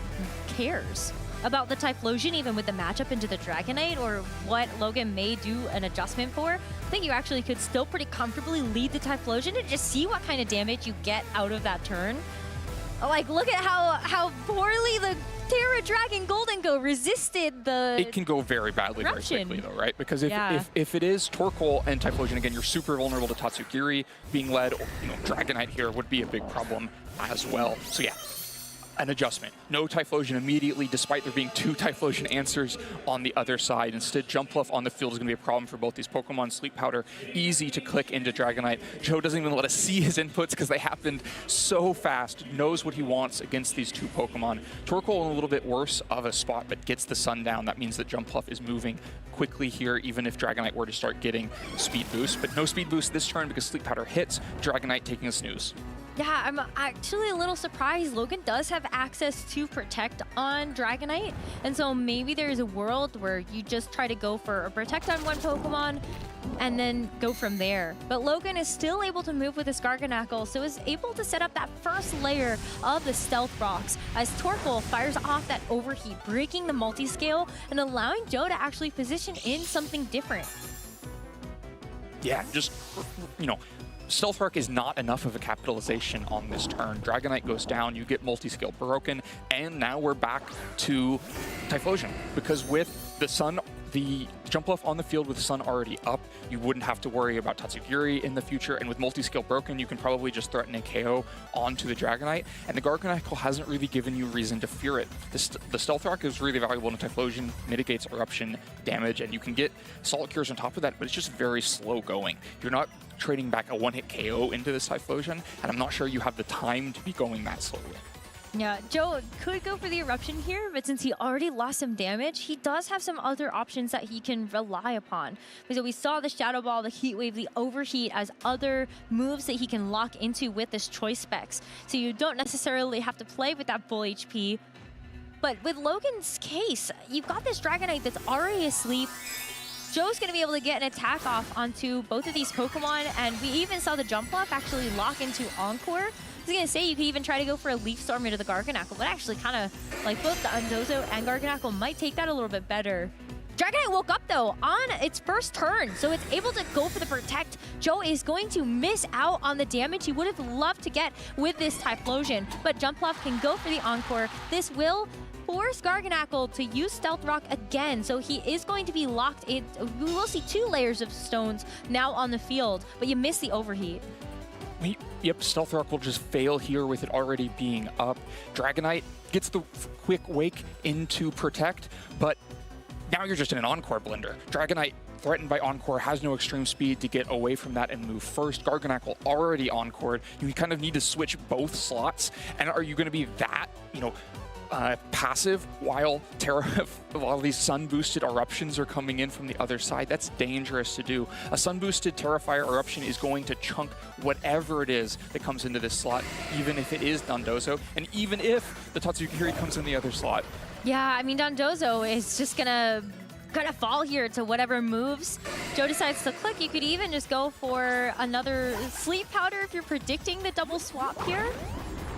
Speaker 12: cares about the Typhlosion, even with the matchup into the Dragonite, or what Logan may do an adjustment for. I think you actually could still pretty comfortably lead the Typhlosion and just see what kind of damage you get out of that turn. Like, look at how poorly the Terra Dragon Golden Go resisted the
Speaker 13: It can go very badly very quickly though, right? Because if it is Torkoal and Typhlosion, again, you're super vulnerable to Tatsugiri being led, or Dragonite here would be a big problem as well. So yeah, an adjustment. No Typhlosion immediately, despite there being 2 Typhlosion answers on the other side. Instead, Jump Bluff on the field is going to be a problem for both these Pokemon. Sleep Powder, easy to click into Dragonite. Joe doesn't even let us see his inputs because they happened so fast. Knows what he wants against these 2 Pokemon. Torkoal in a little bit worse of a spot, but gets the sun down. That means that Jump Bluff is moving quickly here, even if Dragonite were to start getting speed boost. But no speed boost this turn because Sleep Powder hits, Dragonite taking a snooze.
Speaker 12: Yeah, I'm actually a little surprised. Logan does have access to Protect on Dragonite, and so maybe there's a world where you just try to go for a Protect on one Pokemon and then go from there. But Logan is still able to move with his Garganackle, so is able to set up that first layer of the Stealth Rocks as Torkoal fires off that Overheat, breaking the multi-scale and allowing Joe to actually position in something different.
Speaker 13: Yeah, just, Stealth Rock is not enough of a capitalization on this turn. Dragonite goes down, you get multi-scale broken, and now we're back to Typhlosion. Because with the Sun the jump off on the field with Sun already up, you wouldn't have to worry about Tatsugiri in the future, and with multi-scale broken, you can probably just threaten a KO onto the Dragonite, and the Garganacle hasn't really given you reason to fear it. The Stealth Rock is really valuable in Typhlosion, mitigates eruption damage, and you can get Solid Cures on top of that, but it's just very slow going. You're not trading back a one-hit KO into this Typhlosion, and I'm not sure you have the time to be going that slowly.
Speaker 12: Yeah, Joe could go for the Eruption here, but since he already lost some damage, he does have some other options that he can rely upon. Because we saw the Shadow Ball, the Heat Wave, the Overheat as other moves that he can lock into with this choice specs. So you don't necessarily have to play with that full HP. But with Logan's case, you've got this Dragonite that's already asleep. Joe's going to be able to get an attack off onto both of these Pokemon, and we even saw the Jump Bluff actually lock into Encore. I was going to say you could even try to go for a Leaf Storm into the Garganacle, but actually kind of like both the Dondozo and Garganacle might take that a little bit better. Dragonite woke up though on its first turn, so it's able to go for the Protect. Joe is going to miss out on the damage he would have loved to get with this Typhlosion, but Jump Bluff can go for the Encore. This will force Garganacle to use Stealth Rock again, so he is going to be locked in. We will see 2 layers of stones now on the field, but you miss the Overheat.
Speaker 13: Yep, Stealth Rock will just fail here with it already being up. Dragonite gets the quick wake into Protect, but now you're just in an Encore blender. Dragonite, threatened by Encore, has no extreme speed to get away from that and move first. Garganacle already Encored. You kind of need to switch both slots. And are you going to be that, passive while these sun-boosted eruptions are coming in from the other side? That's dangerous to do. A sun-boosted Terrafire eruption is going to chunk whatever it is that comes into this slot, even if it is Dondozo, and even if the Tatsugiri comes in the other slot.
Speaker 12: Yeah, I mean, Dondozo is just gonna fall here to whatever moves Joe decides to click. You could even just go for another Sleep Powder if you're predicting the double swap here.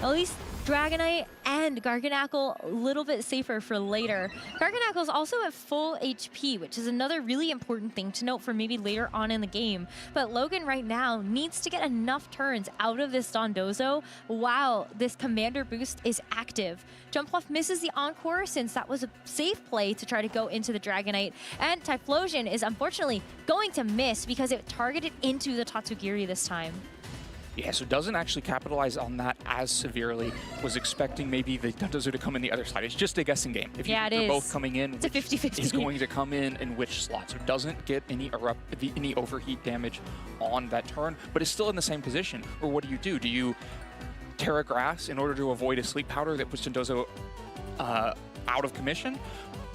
Speaker 12: At least Dragonite and Garganacle a little bit safer for later. Garganacle's also at full HP, which is another really important thing to note for maybe later on in the game. But Logan right now needs to get enough turns out of this Dondozo while this Commander boost is active. Jump Bluff misses the Encore since that was a safe play to try to go into the Dragonite. And Typhlosion is unfortunately going to miss because it targeted into the Tatsugiri this time.
Speaker 13: Yeah, so doesn't actually capitalize on that as severely. Was expecting maybe the Dondozo to come in the other side. It's just a guessing game. If they're both coming in,
Speaker 12: it's a 50-50.
Speaker 13: Is going to come in which slot. So doesn't get any overheat damage on that turn, but is still in the same position. Or what do? Do you Terra Grass in order to avoid a Sleep Powder that puts Dondozo out of commission?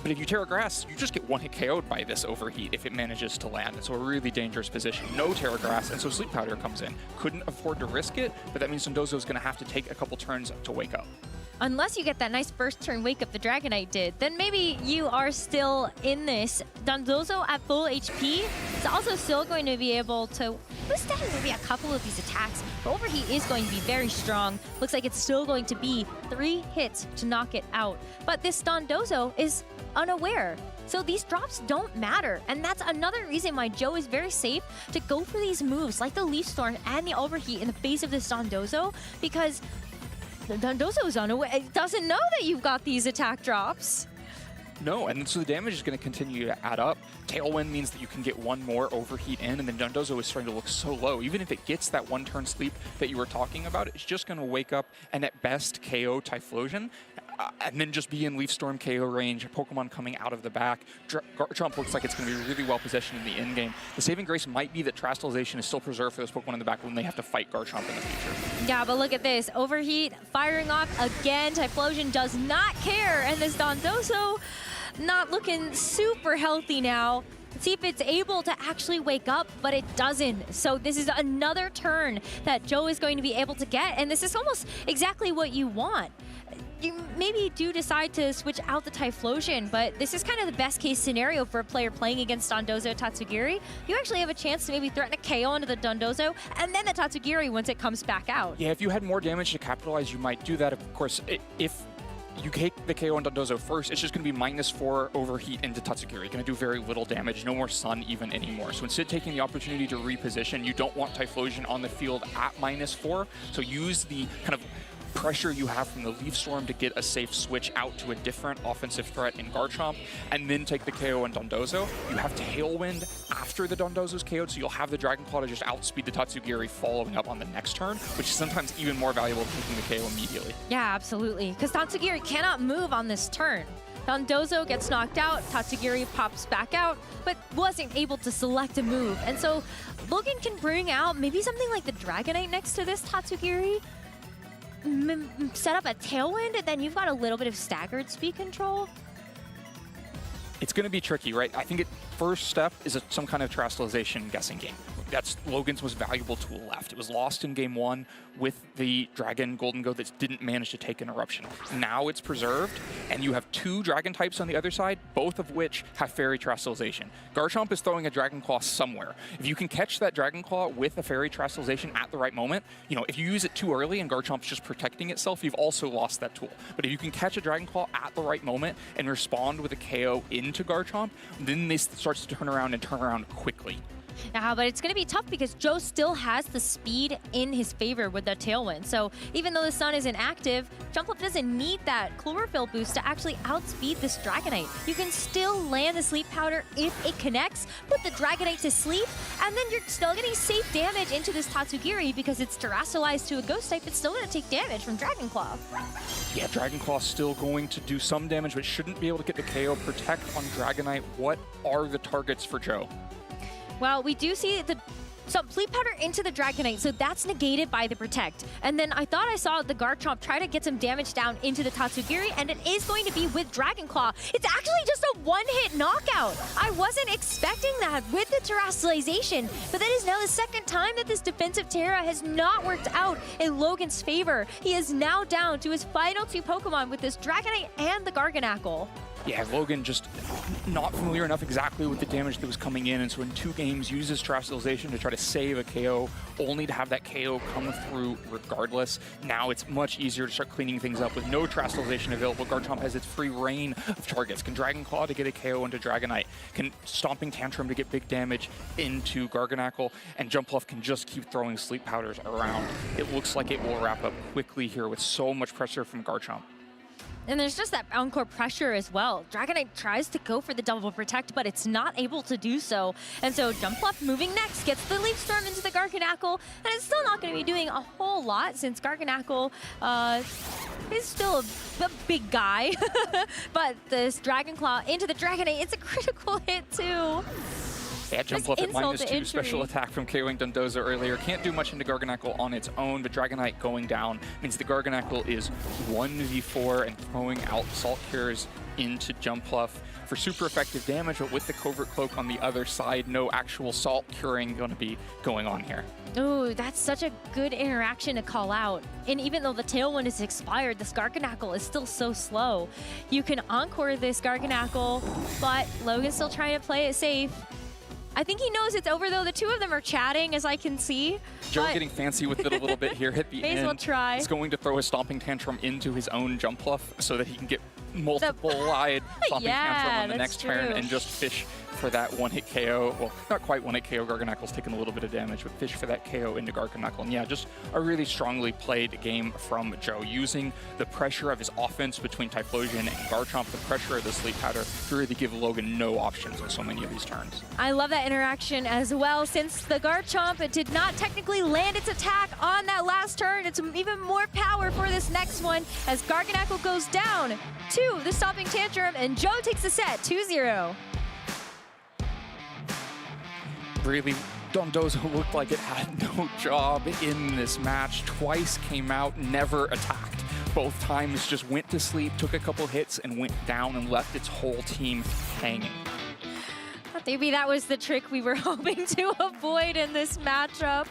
Speaker 13: But if you Terra Grass, you just get one-hit KO'd by this Overheat if it manages to land. So a really dangerous position. No Terra Grass, and so Sleep Powder comes in. Couldn't afford to risk it, but that means Dondozo's going to have to take a couple turns to wake up.
Speaker 12: Unless you get that nice first turn wake up the Dragonite did, then maybe you are still in this. Dondozo at full HP is also still going to be able to withstand maybe a couple of these attacks. But Overheat is going to be very strong. Looks like it's still going to be 3 hits to knock it out. But this Dondozo is unaware. So these drops don't matter. And that's another reason why Joe is very safe to go for these moves like the Leaf Storm and the Overheat in the face of this Dondozo, because the Dondozo is unaware. It doesn't know that you've got these attack drops.
Speaker 13: No, and so the damage is going to continue to add up. Tailwind means that you can get one more Overheat in, and then Dondozo is starting to look so low. Even if it gets that one-turn sleep that you were talking about, it's just going to wake up and at best KO Typhlosion, and then just be in Leaf Storm KO range, Pokemon coming out of the back. Garchomp looks like it's going to be really well positioned in the end game. The saving grace might be that Trastalization is still preserved for those Pokemon in the back when they have to fight Garchomp in the future.
Speaker 12: Yeah, but look at this. Overheat firing off again. Typhlosion does not care, and this Dondozo not looking super healthy now. Let's see if it's able to actually wake up, but it doesn't. So this is another turn that Joe is going to be able to get, and this is almost exactly what you want. You maybe do decide to switch out the Typhlosion, but this is kind of the best case scenario for a player playing against Dondozo Tatsugiri. You actually have a chance to maybe threaten a KO into the Dondozo and then the Tatsugiri once it comes back out.
Speaker 13: Yeah, if you had more damage to capitalize, you might do that. Of course, if you take the KO on Dondozo first, it's just going to be -4 Overheat into Tatsugiri. Going to do very little damage, no more Sun even anymore. So instead of taking the opportunity to reposition, you don't want Typhlosion on the field at -4, so use the kind of pressure you have from the Leaf Storm to get a safe switch out to a different offensive threat in Garchomp, and then take the KO in Dondozo. You have Tailwind after the Dondozo's KO'd, so you'll have the Dragon Claw to just outspeed the Tatsugiri following up on the next turn, which is sometimes even more valuable than taking the KO immediately.
Speaker 12: Yeah, absolutely. Because Tatsugiri cannot move on this turn. Dondozo gets knocked out, Tatsugiri pops back out, but wasn't able to select a move. And so Logan can bring out maybe something like the Dragonite next to this Tatsugiri, set up a Tailwind, and then you've got a little bit of staggered speed control.
Speaker 13: It's going to be tricky, right? I think first step is some kind of terrestrialization guessing game. That's Logan's most valuable tool left. It was lost in game 1 with the Dragon Golden Go that didn't manage to take an eruption. Now it's preserved, and you have 2 Dragon types on the other side, both of which have Fairy Terrestrialization. Garchomp is throwing a Dragon Claw somewhere. If you can catch that Dragon Claw with a Fairy Terrestrialization at the right moment, if you use it too early and Garchomp's just protecting itself, you've also lost that tool. But if you can catch a Dragon Claw at the right moment and respond with a KO into Garchomp, then this starts to turn around quickly.
Speaker 12: But it's going to be tough because Joe still has the speed in his favor with the Tailwind. So even though the Sun isn't active, Jumpluff doesn't need that Chlorophyll boost to actually outspeed this Dragonite. You can still land the Sleep Powder if it connects, put the Dragonite to sleep, and then you're still getting safe damage into this Tatsugiri because it's terrestrialized to a Ghost type. It's still going to take damage from Dragon Claw.
Speaker 13: Yeah, Dragon Claw's still going to do some damage, but shouldn't be able to get the KO. Protect on Dragonite. What are the targets for Joe?
Speaker 12: Well, we do see some Sleep Powder into the Dragonite, so that's negated by the Protect. And then I thought I saw the Garchomp try to get some damage down into the Tatsugiri, and it is going to be with Dragon Claw. It's actually just a one-hit knockout. I wasn't expecting that with the terrestrialization, but that is now the second time that this defensive Terra has not worked out in Logan's favor. He is now down to his final 2 Pokemon with this Dragonite and the Garganackle.
Speaker 13: Yeah, Logan just not familiar enough exactly with the damage that was coming in, and so in 2 games uses Terrestrialization to try to save a KO, only to have that KO come through regardless. Now it's much easier to start cleaning things up with no Terrestrialization available. Garchomp has its free reign of targets. Can Dragon Claw to get a KO into Dragonite, can Stomping Tantrum to get big damage into Garganackle, and Jumpluff can just keep throwing Sleep Powders around. It looks like it will wrap up quickly here with so much pressure from Garchomp.
Speaker 12: And there's just that Encore pressure as well. Dragonite tries to go for the double protect, but it's not able to do so. And so Jumpluff moving next, gets the Leaf Storm into the Garganackle, and it's still not going to be doing a whole lot since Garganackle is still a big guy. But this Dragon Claw into the Dragonite, it's a critical hit too.
Speaker 13: Yeah, Jumpluff at -2 special attack from KOing Dondozo earlier. Can't do much into Garganackle on its own, but Dragonite going down means the Garganackle is 1v4 and throwing out Salt Cures into Jumpluff for super effective damage, but with the Covert Cloak on the other side, no actual Salt Curing going to be going on here.
Speaker 12: Oh, that's such a good interaction to call out. And even though the Tailwind is expired, this Garganackle is still so slow. You can Encore this Garganackle, but Logan's still trying to play it safe. I think he knows it's over, though. The 2 of them are chatting, as I can see.
Speaker 13: Joe getting fancy with it a little bit here at the
Speaker 12: may
Speaker 13: end.
Speaker 12: As well try.
Speaker 13: He's going to throw a Stomping Tantrum into his own Jumpluff so that he can get multiple-eyed Stomping Tantrum on the next turn and just fish for that one-hit KO. Well, not quite one-hit KO. Garganackle's taken a little bit of damage, but fish for that KO into Garganackle. And yeah, just a really strongly played game from Joe, using the pressure of his offense between Typhlosion and Garchomp, the pressure of the Sleep Powder, to really give Logan no options on so many of these turns.
Speaker 12: I love that interaction as well. Since the Garchomp did not technically land its attack on that last turn, it's even more power for this next one as Garganackle goes down to the Stomping Tantrum, and Joe takes the set 2-0.
Speaker 13: Really, Dondozo looked like it had no job in this match. Twice came out, never attacked. Both times just went to sleep, took a couple hits, and went down and left its whole team hanging.
Speaker 12: Maybe that was the trick we were hoping to avoid in this matchup.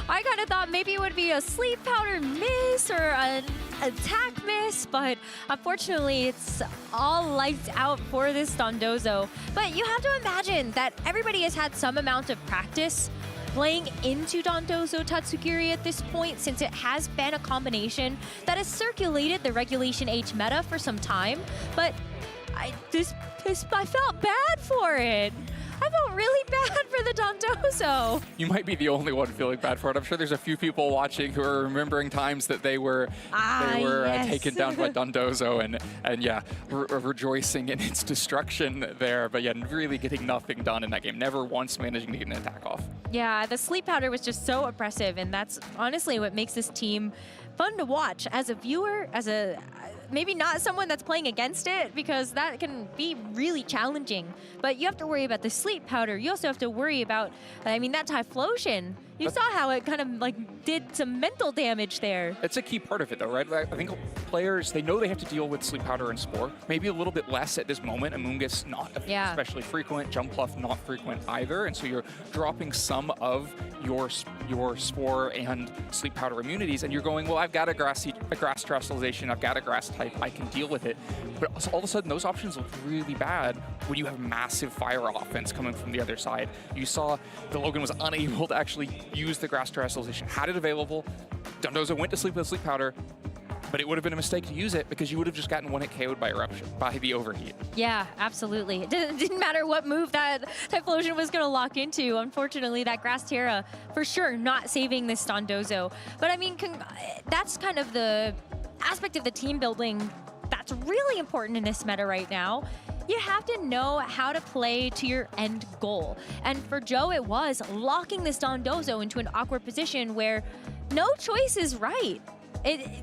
Speaker 12: I kind of thought maybe it would be a Sleep Powder miss or an attack miss, but unfortunately it's all lights out for this Dondozo. But you have to imagine that everybody has had some amount of practice playing into Dondozo Tatsugiri at this point, since it has been a combination that has circulated the Regulation H meta for some time. But I felt bad for it. I felt really bad for the Dondozo.
Speaker 13: You might be the only one feeling bad for it. I'm sure there's a few people watching who are remembering times that they were
Speaker 12: yes.
Speaker 13: taken down by Dondozo and yeah, rejoicing in its destruction there. But yeah, really getting nothing done in that game. Never once managing to get an attack off.
Speaker 12: Yeah, the sleep powder was just so oppressive, and that's honestly what makes this team fun to watch as a viewer, as a maybe not someone that's playing against it, because that can be really challenging. But you have to worry about the sleep powder. You also have to worry about, I mean, that Typhlosion. You saw how it kind of like did some mental damage there.
Speaker 13: It's a key part of it though, right? I think players, they know they have to deal with Sleep Powder and Spore. Maybe a little bit less at this moment. Amoonguss not especially frequent, Jumpluff not frequent either. And so you're dropping some of your Spore and Sleep Powder immunities, and you're going, well, I've got a grass terrestrialization, I've got a grass type, I can deal with it. But all of a sudden those options look really bad when you have massive fire offense coming from the other side. You saw the Logan was unable to actually use the grass terrestrialization, had it available. Dondozo went to sleep with Sleep Powder, but it would have been a mistake to use it because you would have just gotten one hit KO'd by Eruption, by the overheat.
Speaker 12: Yeah, absolutely. It didn't matter what move that Typhlosion was going to lock into. Unfortunately, that Grass Terra, for sure, not saving this Dondozo. But I mean, that's kind of the aspect of the team building that's really important in this meta right now. You have to know how to play to your end goal. And for Joe, it was locking this Dondozo into an awkward position where no choice is right.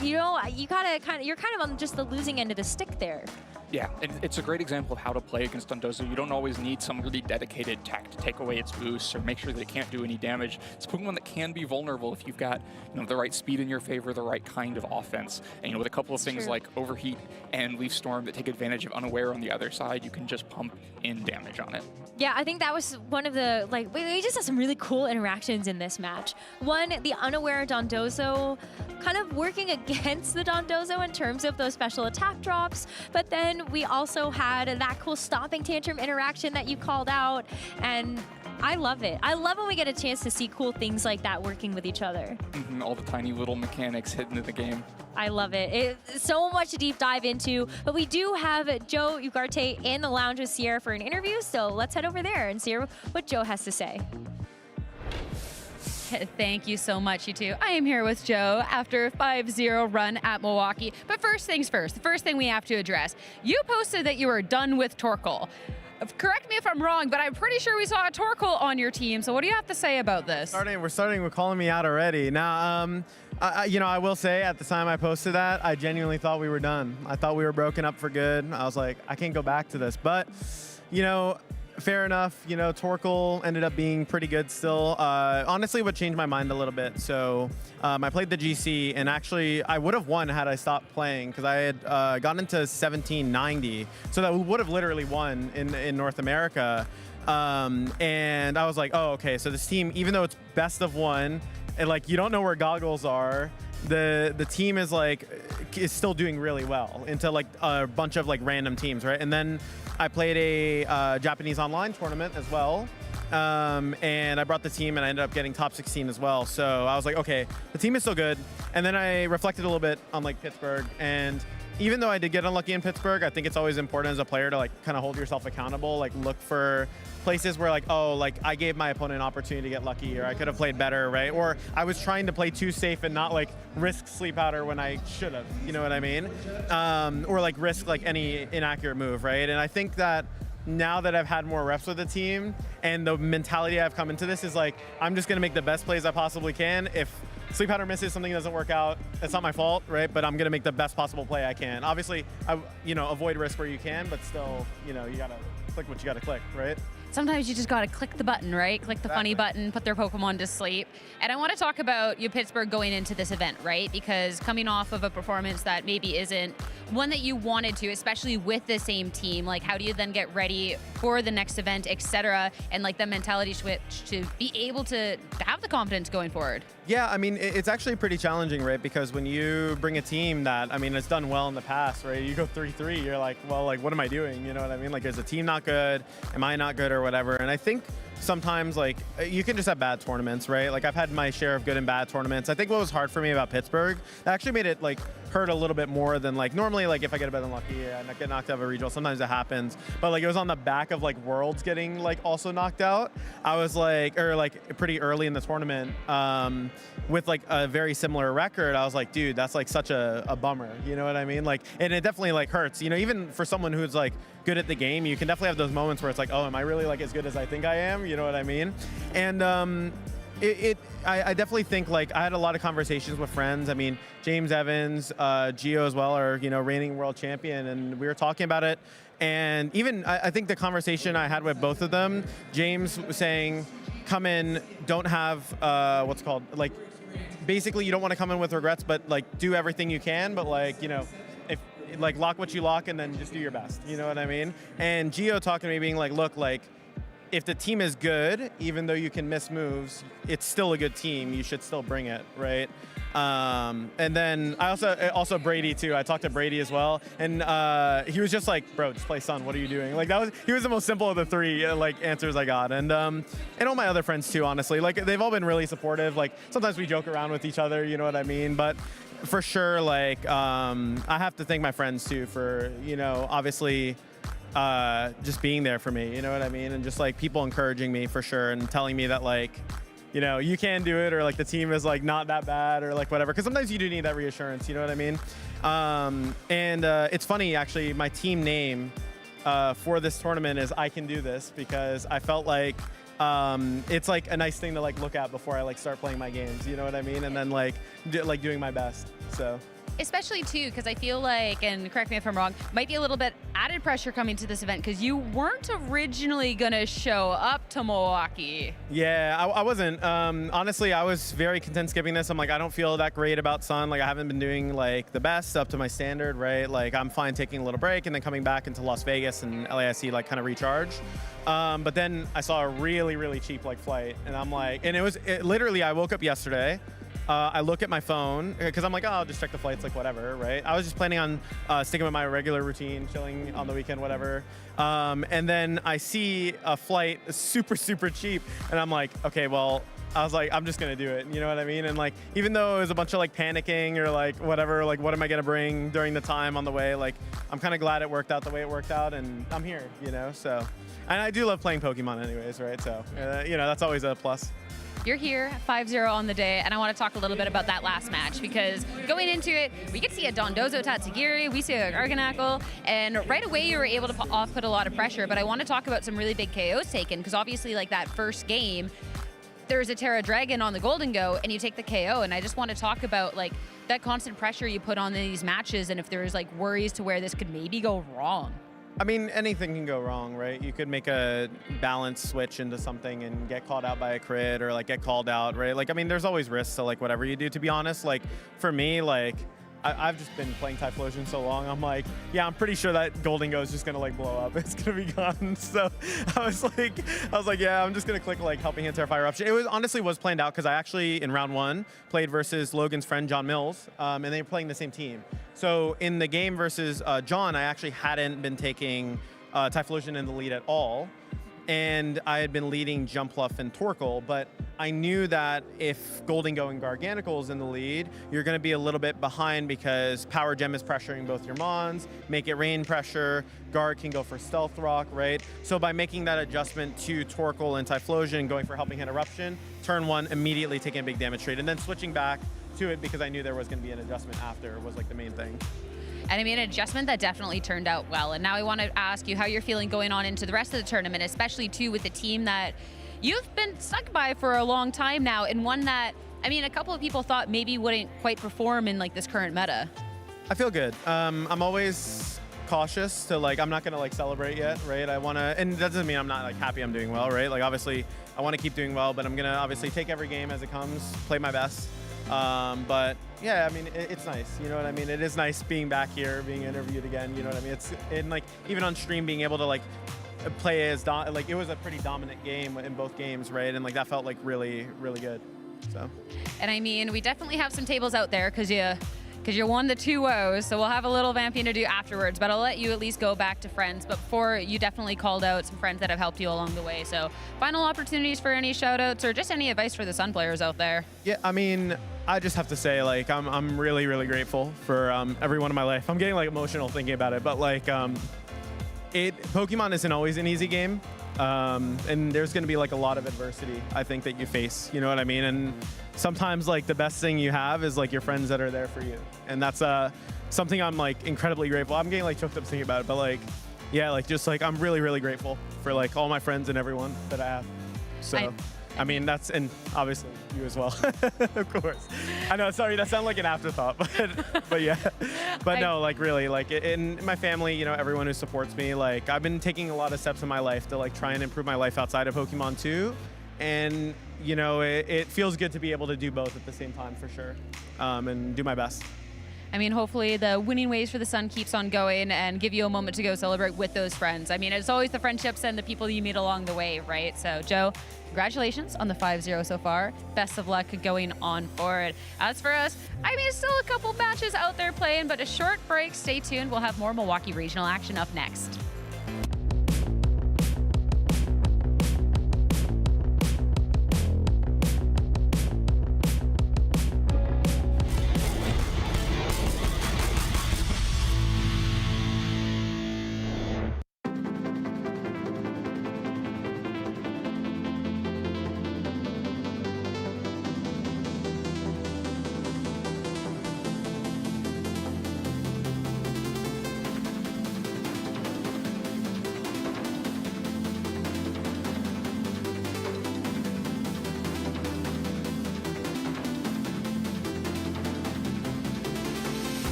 Speaker 12: You're kind of on just the losing end of the stick there.
Speaker 13: Yeah, and it's a great example of how to play against Dondozo. You don't always need some really dedicated tech to take away its boosts or make sure that it can't do any damage. It's a Pokemon that can be vulnerable if you've got the right speed in your favor, the right kind of offense. And with a couple of things like Overheat and Leaf Storm that take advantage of Unaware on the other side, you can just pump in damage on it.
Speaker 12: Yeah, I think that was one of the, we just had some really cool interactions in this match. One, the Unaware Dondozo kind of working against the Dondozo in terms of those special attack drops, but then we also had that cool Stomping Tantrum interaction that you called out, and I love it. I love when we get a chance to see cool things like that working with each other.
Speaker 13: All the tiny little mechanics hidden in the game.
Speaker 12: I love it. It's so much to deep dive into, but we do have Joe Ugarte in the lounge with Sierra for an interview, so let's head over there and see what Joe has to say.
Speaker 2: Thank you so much, you two. I am here with Joe after a 5-0 run at Milwaukee. But first things first, the first thing we have to address. You posted that you were done with Torkoal. Correct me if I'm wrong, but I'm pretty sure we saw a Torkoal on your team. So what do you have to say about this?
Speaker 15: We're starting with calling me out already. Now, I will say at the time I posted that, I genuinely thought we were done. I thought we were broken up for good. I was like, I can't go back to this. But, fair enough. Torkoal ended up being pretty good still. Honestly, what changed my mind a little bit. So I played the GC, and actually I would have won had I stopped playing because I had gotten into 1790. So that we would have literally won in North America. And I was like, oh, okay. So this team, even though it's best of one, and you don't know where goggles are, the team is still doing really well into a bunch of random teams, right? And then I played a Japanese online tournament as well, and I brought the team and I ended up getting top 16 as well. So I was like, okay, the team is still good. And then I reflected a little bit on Pittsburgh, and even though I did get unlucky in Pittsburgh, I think it's always important as a player to kind of hold yourself accountable, look for places where I gave my opponent an opportunity to get lucky, or I could have played better, right? Or I was trying to play too safe and not risk Sleep Powder when I should have, you know what I mean? Or risk any inaccurate move, right? And I think that now that I've had more reps with the team and the mentality I've come into this is I'm just gonna make the best plays I possibly can. If Sleep Powder misses, something doesn't work out, it's not my fault, right? But I'm gonna make the best possible play I can. Obviously, avoid risk where you can, but still, you gotta click what you gotta click, right?
Speaker 2: Sometimes you just gotta click the button, right? Click the funny button, put their Pokemon to sleep. And I want to talk about Pittsburgh going into this event, right? Because coming off of a performance that maybe isn't one that you wanted to, especially with the same team, how do you then get ready for the next event, etc., and the mentality switch to be able to have the confidence going forward?
Speaker 15: Yeah, I mean, it's actually pretty challenging, right? Because when you bring a team that, it's done well in the past, right? You go 3-3, you're well, what am I doing? You know what I mean? Is the team not good? Am I not good or whatever? And I think sometimes like you can just have bad tournaments, right? Like I've had my share of good and bad tournaments. I think what was hard for me about Pittsburgh, that actually made it like hurt a little bit more than like normally, like if I get a bit unlucky and I get knocked out of a regional, sometimes it happens. But like it was on the back of like Worlds getting like also knocked out. I was like, or like pretty early in the tournament with like a very similar record. I was like, dude, that's like such a bummer. You know what I mean? Like, and it definitely like hurts. You know, even for someone who's like good at the game, you can definitely have those moments where it's like, oh, am I really like as good as I think I am? You know what I mean? And I definitely think like I had a lot of conversations with friends. I mean, James Evans, Gio as well are, you know, reigning world champion, and we were talking about it. And even I think the conversation I had with both of them, James was saying, come in, don't have what's called like, basically you don't want to come in with regrets, but like do everything you can, but like, you know, if like lock what you lock and then just do your best. You know what I mean? And Gio talking to me being like, look, like, if the team is good, even though you can miss moves, it's still a good team. You should still bring it, right? And then I also Brady too. I talked to Brady as well, and he was just like, "Bro, just play Sun. What are you doing?" Like he was the most simple of the three like answers I got, and all my other friends too. Honestly, like they've all been really supportive. Like sometimes we joke around with each other, you know what I mean? But for sure, like I have to thank my friends too for, you know, obviously. Just being there for me, you know what I mean? And just like people encouraging me for sure and telling me that like, you know, you can do it, or like the team is like not that bad, or like whatever. Because sometimes you do need that reassurance, you know what I mean? It's funny actually, my team name for this tournament is I Can Do This, because I felt like it's like a nice thing to like look at before I like start playing my games, you know what I mean? And then like doing my best, so.
Speaker 2: Especially too, because I feel like, and correct me if I'm wrong, might be a little bit added pressure coming to this event because you weren't originally gonna show up to Milwaukee.
Speaker 15: Yeah, I wasn't. Honestly, I was very content skipping this. I'm like, I don't feel that great about Sun. Like I haven't been doing like the best up to my standard, right? Like I'm fine taking a little break and then coming back into Las Vegas and LAIC like kind of recharge. But then I saw a really, really cheap like flight, and I'm like, and it literally, I woke up yesterday. I look at my phone because I'm like, oh, I'll just check the flights, like whatever, right? I was just planning on sticking with my regular routine, chilling on the weekend, whatever. And then I see a flight super, super cheap, and I'm like, okay, well, I was like, I'm just gonna do it, you know what I mean? And like, even though it was a bunch of like panicking or like whatever, like what am I gonna bring during the time on the way? Like, I'm kind of glad it worked out the way it worked out, and I'm here, you know? So, and I do love playing Pokemon anyways, right? So, you know, that's always a plus.
Speaker 2: You're here, 5-0 on the day, and I want to talk a little bit about that last match, because going into it, we could see a Dondozo Tatsugiri, we see a Garganackle, and right away you were able to put a lot of pressure, but I want to talk about some really big KOs taken, because obviously like that first game, there's a Terra Dragon on the Golden Go, and you take the KO, and I just want to talk about like that constant pressure you put on these matches, and if there's like worries to where this could maybe go wrong.
Speaker 15: I mean, anything can go wrong, right? You could make a balance switch into something and get called out by a crit, or like get called out, right? Like, I mean, there's always risks to like whatever you do, to be honest. Like for me, like I've just been playing Typhlosion so long, I'm like, yeah, I'm pretty sure that Golden Go is just gonna like blow up. It's gonna be gone. So I was like, yeah, I'm just gonna click like Helping Hand Terrify Eruption. It was planned out because I actually in round 1 played versus Logan's friend John Mills, and they were playing the same team. So in the game versus John, I actually hadn't been taking Typhlosion in the lead at all. And I had been leading Jumpluff and Torkoal, but I knew that if Golden Go and Garganacl is in the lead, you're going to be a little bit behind because Power Gem is pressuring both your Mons, Make It Rain pressure, Guard can go for Stealth Rock, right? So by making that adjustment to Torkoal and Typhlosion, going for Helping Hand Eruption, turn 1, immediately taking a big damage trade, and then switching back to it because I knew there was going to be an adjustment after was like the main thing.
Speaker 2: And I mean, an adjustment that definitely turned out well. And now I want to ask you how you're feeling going on into the rest of the tournament, especially too with the team that you've been stuck by for a long time now, and one that, I mean, a couple of people thought maybe wouldn't quite perform in like this current meta.
Speaker 15: I feel good. I'm always cautious to like, I'm not going to like celebrate yet, right? I want to, and that doesn't mean I'm not like happy I'm doing well, right? Like obviously I want to keep doing well, but I'm going to obviously take every game as it comes, play my best. But yeah, I mean, it's nice, you know what I mean? It is nice being back here, being interviewed again, you know what I mean? It's, and like, even on stream, being able to like play as, like, it was a pretty dominant game in both games, right? And like, that felt like really, really good, so.
Speaker 2: And I mean, we definitely have some tables out there because you because you won the 2-0s, so we'll have a little vamping to do afterwards, but I'll let you at least go back to friends. But before, you definitely called out some friends that have helped you along the way. So final opportunities for any shout-outs or just any advice for the Sun players out there?
Speaker 15: Yeah, I mean, I just have to say, like, I'm really, really grateful for everyone in my life. I'm getting, like, emotional thinking about it, but, like, Pokemon isn't always an easy game. And there's going to be like a lot of adversity, I think, that you face, you know what I mean? And sometimes like the best thing you have is like your friends that are there for you. And that's something I'm like incredibly grateful. I'm getting like choked up thinking about it, but like, yeah, like just like I'm really, really grateful for like all my friends and everyone that I have. So, I mean, that's, and obviously you as well, of course. I know, sorry, that sounded like an afterthought, but yeah. But no, like really, like in my family, you know, everyone who supports me, like I've been taking a lot of steps in my life to like try and improve my life outside of Pokemon too. And, you know, it feels good to be able to do both at the same time for sure, and do my best.
Speaker 2: I mean, hopefully the winning ways for the Sun keeps on going and give you a moment to go celebrate with those friends. I mean, it's always the friendships and the people you meet along the way, right? So, Joe, congratulations on the 5-0 so far. Best of luck going on forward. As for us, I mean, still a couple matches out there playing, but a short break. Stay tuned. We'll have more Milwaukee Regional action up next.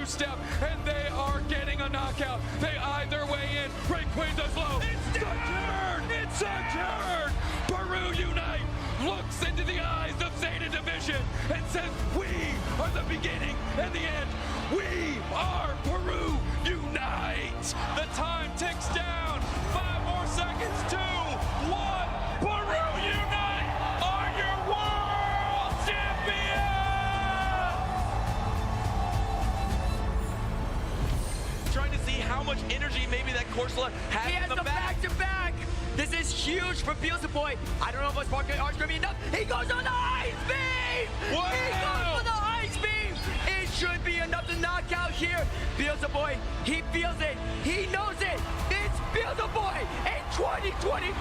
Speaker 11: Step, and they are getting a knockout. They either way in. Break Queen does low. It's a turn! It's a turn! Peru Unite looks into the eyes of Zeta Division and says, we are the beginning and the end. We are Peru Unite! The time ticks down. 5 more seconds. 2, 1. Peru Unite are your world champions! Trying to see how much energy maybe that Corsola has
Speaker 16: He has
Speaker 11: in the
Speaker 16: back-to-back. This is huge for Beelzebub. I don't know if it's Sparkling Arch going to be enough. He goes on the Ice Beam!
Speaker 11: Wow.
Speaker 16: He goes for the Ice Beam! It should be enough to knock out here. Beelzebub, he feels it. He knows it. It's Beelzebub in 2023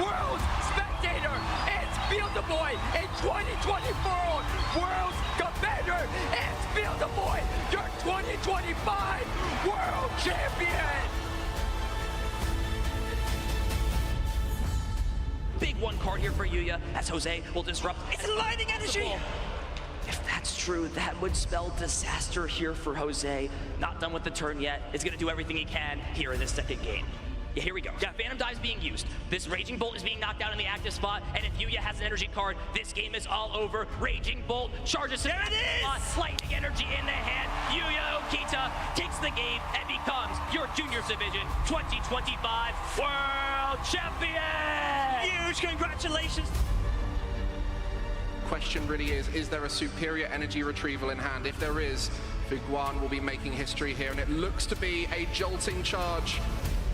Speaker 16: World Spectator. It's Beelzebub in 2024 World Commander. It's Beelzebub, your 2025 World Champion.
Speaker 17: Big one card here for Yuya as Jose will disrupt.
Speaker 16: It's lightning energy.
Speaker 17: If that's true, that would spell disaster here for Jose. Not done with the turn yet. Is going to do everything he can here in this second game. Yeah, here we go. Yeah, Phantom Dive is being used. This Raging Bolt is being knocked out in the active spot, and if Yuya has an energy card, this game is all over. Raging Bolt charges him.
Speaker 16: There it is!
Speaker 17: Lightning energy in the hand. Yuya Okita takes the game and becomes your Juniors Division 2025 World Champion!
Speaker 16: Huge congratulations.
Speaker 23: Question really is there a superior energy retrieval in hand? If there is, Figuan will be making history here, and it looks to be a jolting charge.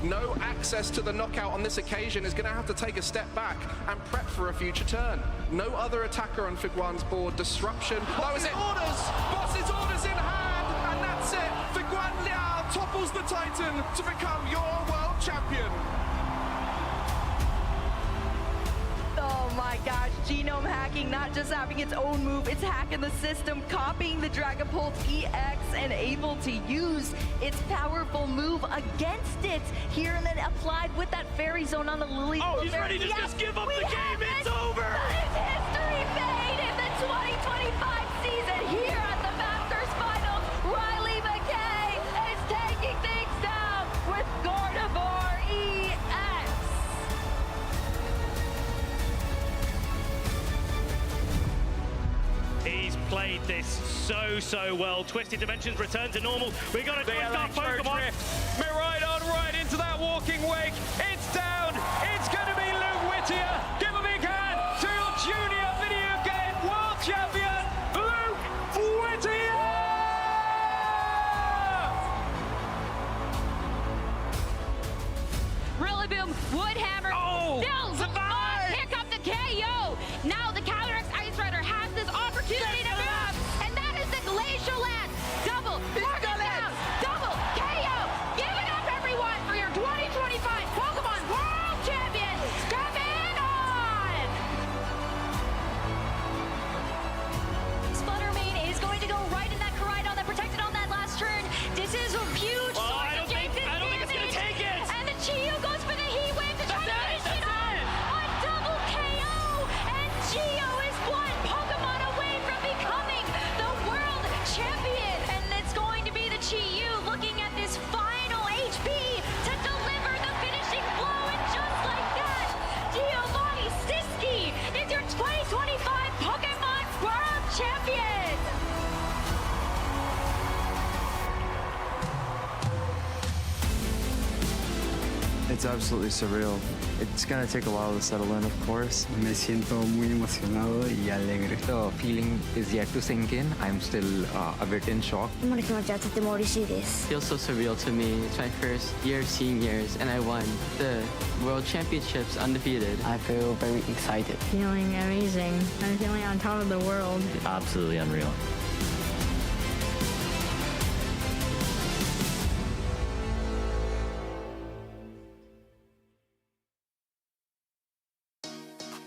Speaker 23: No access to the knockout on this occasion, is going to have to take a step back and prep for a future turn. No other attacker on Figuan's board. Disruption. That was it. Boss's orders in hand, and that's it. Figuan Liao topples the Titan to become your world champion.
Speaker 24: Oh my gosh, genome hacking, not just having its own move, it's hacking the system, copying the Dragapult EX and able to use its powerful move against it here and then applied with that Fairy Zone on the Lily.
Speaker 11: Oh, he's ready to just give up the game. It's over.
Speaker 24: It's history made in the 2025 season here at the Masters Finals.
Speaker 6: this so well. Twisted Dimensions return to normal. We got a twist our Pokemon.
Speaker 11: Miraidon right into that walking wake. It's down. It's going to be Luke Whittier. Give a big hand to your junior video game world champion, Luke Whittier!
Speaker 2: Rillaboom, Woodhammer.
Speaker 11: Oh,
Speaker 2: no,
Speaker 11: survive!
Speaker 2: Pick up the KO. Now the Calyrex Ice Rider has this opportunity to move, and that is the Glacial Lance. Double, down, double KO. Give it up, everyone, for your 2025 Pokemon World Champion, Kevin On.
Speaker 12: Sputtermane is going to go right in that Koraidon that protected on that last turn. This is a huge
Speaker 6: I don't think it's going to take it.
Speaker 12: And the Chio goes for the Heat Wave to try to finish it off. A double KO. And Chio is one Pokemon away from becoming the world champion. And it's going to be the Chiyu looking at this final HP to deliver the finishing blow. And just like that, Giovanni Siski is your 2025 Pokemon World Champion.
Speaker 18: It's absolutely surreal. It's gonna take a while to settle in, of course.
Speaker 19: Me siento muy emocionado y alegre.
Speaker 20: The feeling is yet to sink in. I'm still a bit in shock.
Speaker 21: Feels so surreal to me. It's my first year of seniors, and I won the World Championships undefeated. I feel very excited.
Speaker 25: Feeling amazing. I'm feeling on top of the world.
Speaker 20: Absolutely unreal.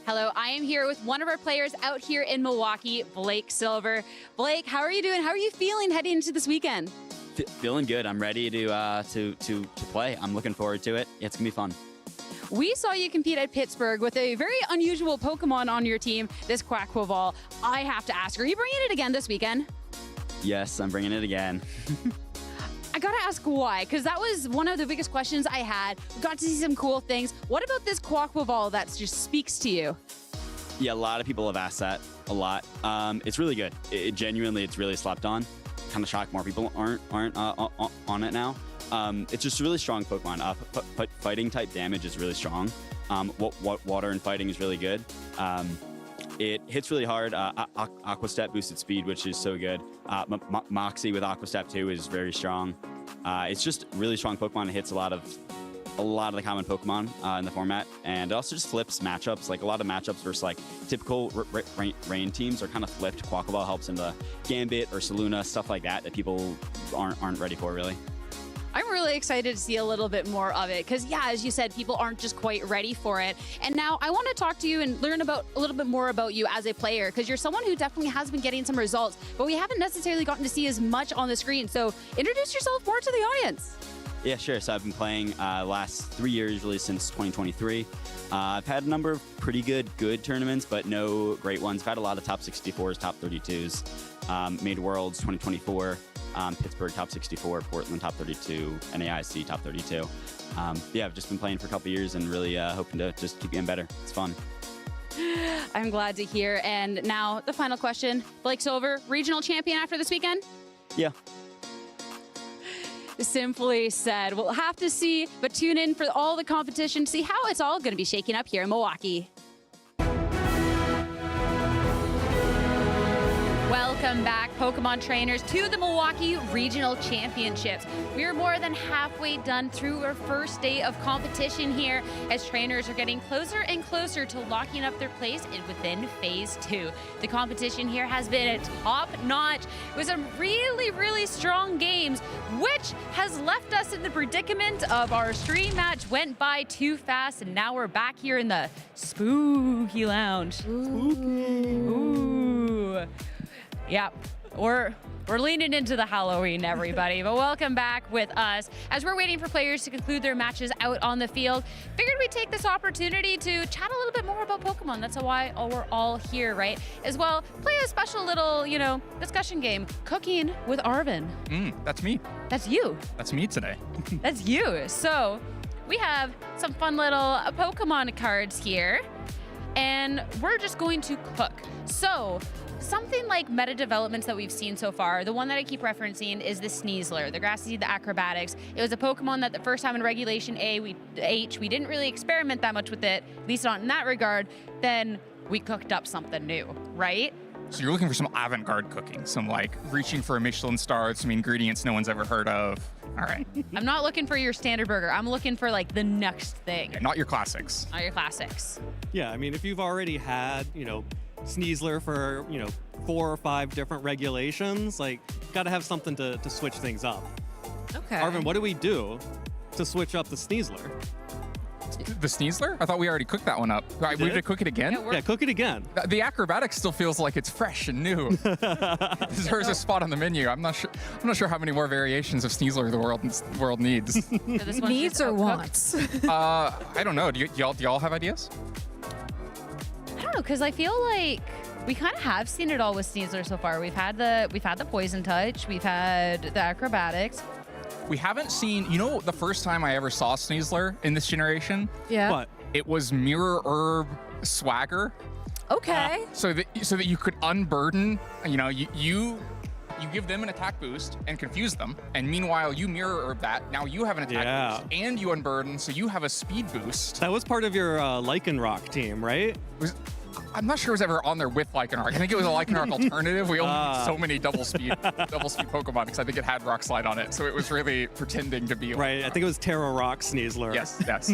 Speaker 2: Hello, I am here with one of our players out here in Milwaukee, Blake Silver. Blake, how are you doing? How are you feeling heading into this weekend?
Speaker 26: Feeling good. I'm ready to play. I'm looking forward to it. It's gonna be fun.
Speaker 2: We saw you compete at Pittsburgh with a very unusual Pokemon on your team, this Quaquaval. I have to ask, are you bringing it again this weekend?
Speaker 26: Yes, I'm bringing it again.
Speaker 2: I gotta ask why, because that was one of the biggest questions I had. We got to see some cool things. What about this Quaquaval that just speaks to you?
Speaker 26: Yeah, a lot of people have asked that a lot. It's really good. Genuinely, it's really slept on. Kind of shocked more people aren't on it now. It's just a really strong Pokemon. Fighting type damage is really strong. Water and fighting is really good. It hits really hard. Aqua Step boosted speed, which is so good. Moxie with Aqua Step 2 is very strong. It's just really strong Pokemon. It hits a lot of the common Pokemon in the format, and it also just flips matchups. Like a lot of matchups versus like typical rain teams are kind of flipped. Quaquaval helps into Gambit or Saluna, stuff like that people aren't ready for really.
Speaker 2: I'm really excited to see a little bit more of it because, yeah, as you said, people aren't just quite ready for it. And now I want to talk to you and learn about a little bit more about you as a player because you're someone who definitely has been getting some results, but we haven't necessarily gotten to see as much on the screen. So introduce yourself more to the audience.
Speaker 26: Yeah, sure. So I've been playing last 3 years, really, since 2023. I've had a number of pretty good tournaments, but no great ones. I've had a lot of top 64s, top 32s. Made Worlds 2024. Pittsburgh top 64, Portland top 32, NAIC top 32. Yeah, I've just been playing for a couple years and really hoping to just keep getting better. It's fun.
Speaker 2: I'm glad to hear. And now the final question. Blake Silver, regional champion after this weekend?
Speaker 26: Yeah.
Speaker 2: Simply said. We'll have to see, but tune in for all the competition to see how it's all going to be shaking up here in Milwaukee. Welcome back, Pokemon trainers, to the Milwaukee Regional Championships. We are more than halfway done through our first day of competition here as trainers are getting closer and closer to locking up their place within Phase 2. The competition here has been top-notch with some really, really strong games, which has left us in the predicament of our stream match went by too fast, and now we're back here in the spooky lounge. Spooky. Ooh. Yeah, we're leaning into the Halloween, everybody. But welcome back with us as we're waiting for players to conclude their matches out on the field. Figured we'd take this opportunity to chat a little bit more about Pokemon. That's why we're all here, right? As well, play a special little, discussion game, Cooking with Arvin.
Speaker 13: That's me.
Speaker 2: That's you.
Speaker 13: That's me today.
Speaker 2: That's you. So we have some fun little Pokemon cards here, and we're just going to cook. So something like meta developments that we've seen so far, the one that I keep referencing is the Sneasler, the Grassy Seed, the Acrobatics. It was a Pokemon that the first time in Regulation H, we didn't really experiment that much with it, at least not in that regard. Then we cooked up something new, right?
Speaker 13: So you're looking for some avant-garde cooking, some like reaching for a Michelin star, some ingredients no one's ever heard of. All right.
Speaker 2: I'm not looking for your standard burger. I'm looking for like the next thing.
Speaker 13: Yeah, not your classics.
Speaker 2: Not your classics.
Speaker 3: Yeah, I mean, if you've already had, Sneasler for, 4 or 5 different regulations, like, got to have something to switch things up.
Speaker 7: Okay.
Speaker 3: Arvin, what do we do to switch up the Sneasler?
Speaker 13: The Sneasler? I thought we already cooked that one up. We have to cook it again?
Speaker 3: Yeah, cook it again.
Speaker 13: The Acrobatics still feels like it's fresh and new. There's a spot on the menu. I'm not sure how many more variations of Sneasler the world needs.
Speaker 7: Needs or wants?
Speaker 13: I don't know. Do y'all have ideas?
Speaker 2: I don't know, because I feel like we kind of have seen it all with Sneasler so far. We've had the Poison Touch, we've had the Acrobatics.
Speaker 13: We haven't seen, the first time I ever saw Sneasler in this generation?
Speaker 7: Yeah.
Speaker 13: What? It was Mirror Herb Swagger.
Speaker 7: Okay.
Speaker 13: So that you could unburden, you give them an attack boost and confuse them, and meanwhile you Mirror Herb that. Now you have an attack boost and you unburden, so you have a speed boost.
Speaker 3: That was part of your Lycanroc team, right?
Speaker 13: I'm not sure it was ever on there with Lycanroc. I think it was a Lycanroc alternative. We only had so many double speed Pokemon because I think it had Rock Slide on it. So it was really pretending to be
Speaker 3: right. I think it was Terra Rock Sneasler.
Speaker 13: Yes.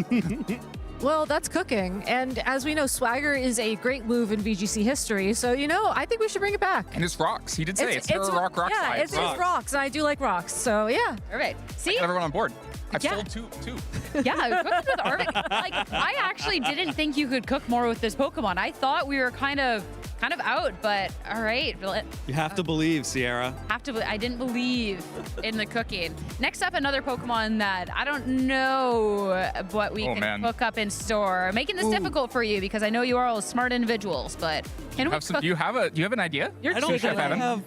Speaker 7: Well, that's cooking. And as we know, Swagger is a great move in VGC history. So, I think we should bring it back.
Speaker 13: And it's rocks. He did say it's Terra Rock Slide.
Speaker 7: Yeah, it's rocks. And I do like rocks. So, yeah.
Speaker 2: All right. See?
Speaker 13: Everyone on board. I've
Speaker 2: Yeah.
Speaker 13: sold two.
Speaker 2: Yeah, cooking with Arvin. Like, I actually didn't think you could cook more with this Pokemon. I thought we were kind of out, but all right.
Speaker 3: You have to believe, Sierra.
Speaker 2: I didn't believe in the cooking. Next up, another Pokemon that I don't know what we can cook up in store. Making this difficult for you because I know you are all smart individuals, but can we cook?
Speaker 13: Do you have an idea?
Speaker 2: You're
Speaker 3: I don't
Speaker 2: Chef
Speaker 3: think I
Speaker 2: Evan.
Speaker 3: have.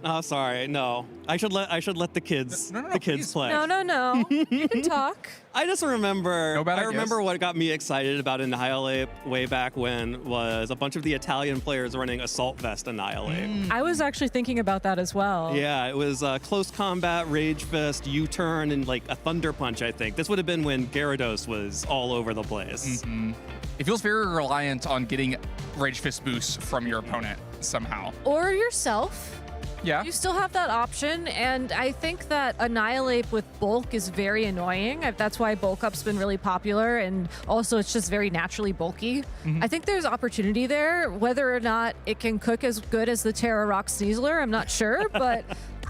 Speaker 3: Oh, sorry. No, I should let the kids kids play.
Speaker 7: No. You can talk.
Speaker 3: I just remember.
Speaker 13: No bad
Speaker 3: I
Speaker 13: ideas.
Speaker 3: remember what got me excited about Annihilate way back when was a bunch of the Italian players running Assault Vest Annihilate.
Speaker 7: I was actually thinking about that as well.
Speaker 3: Yeah, it was close combat, Rage Fist, U-turn, and like a Thunder Punch, I think. This would have been when Gyarados was all over the place.
Speaker 13: Mm-hmm. It feels very reliant on getting Rage Fist boosts from your opponent somehow.
Speaker 7: Or yourself.
Speaker 13: Yeah.
Speaker 7: You still have that option, and I think that Annihilate with bulk is very annoying. That's why bulk up's been really popular, and also it's just very naturally bulky. I think there's opportunity there. Whether or not it can cook as good as the Terra Rock Sneasler, I'm not sure, but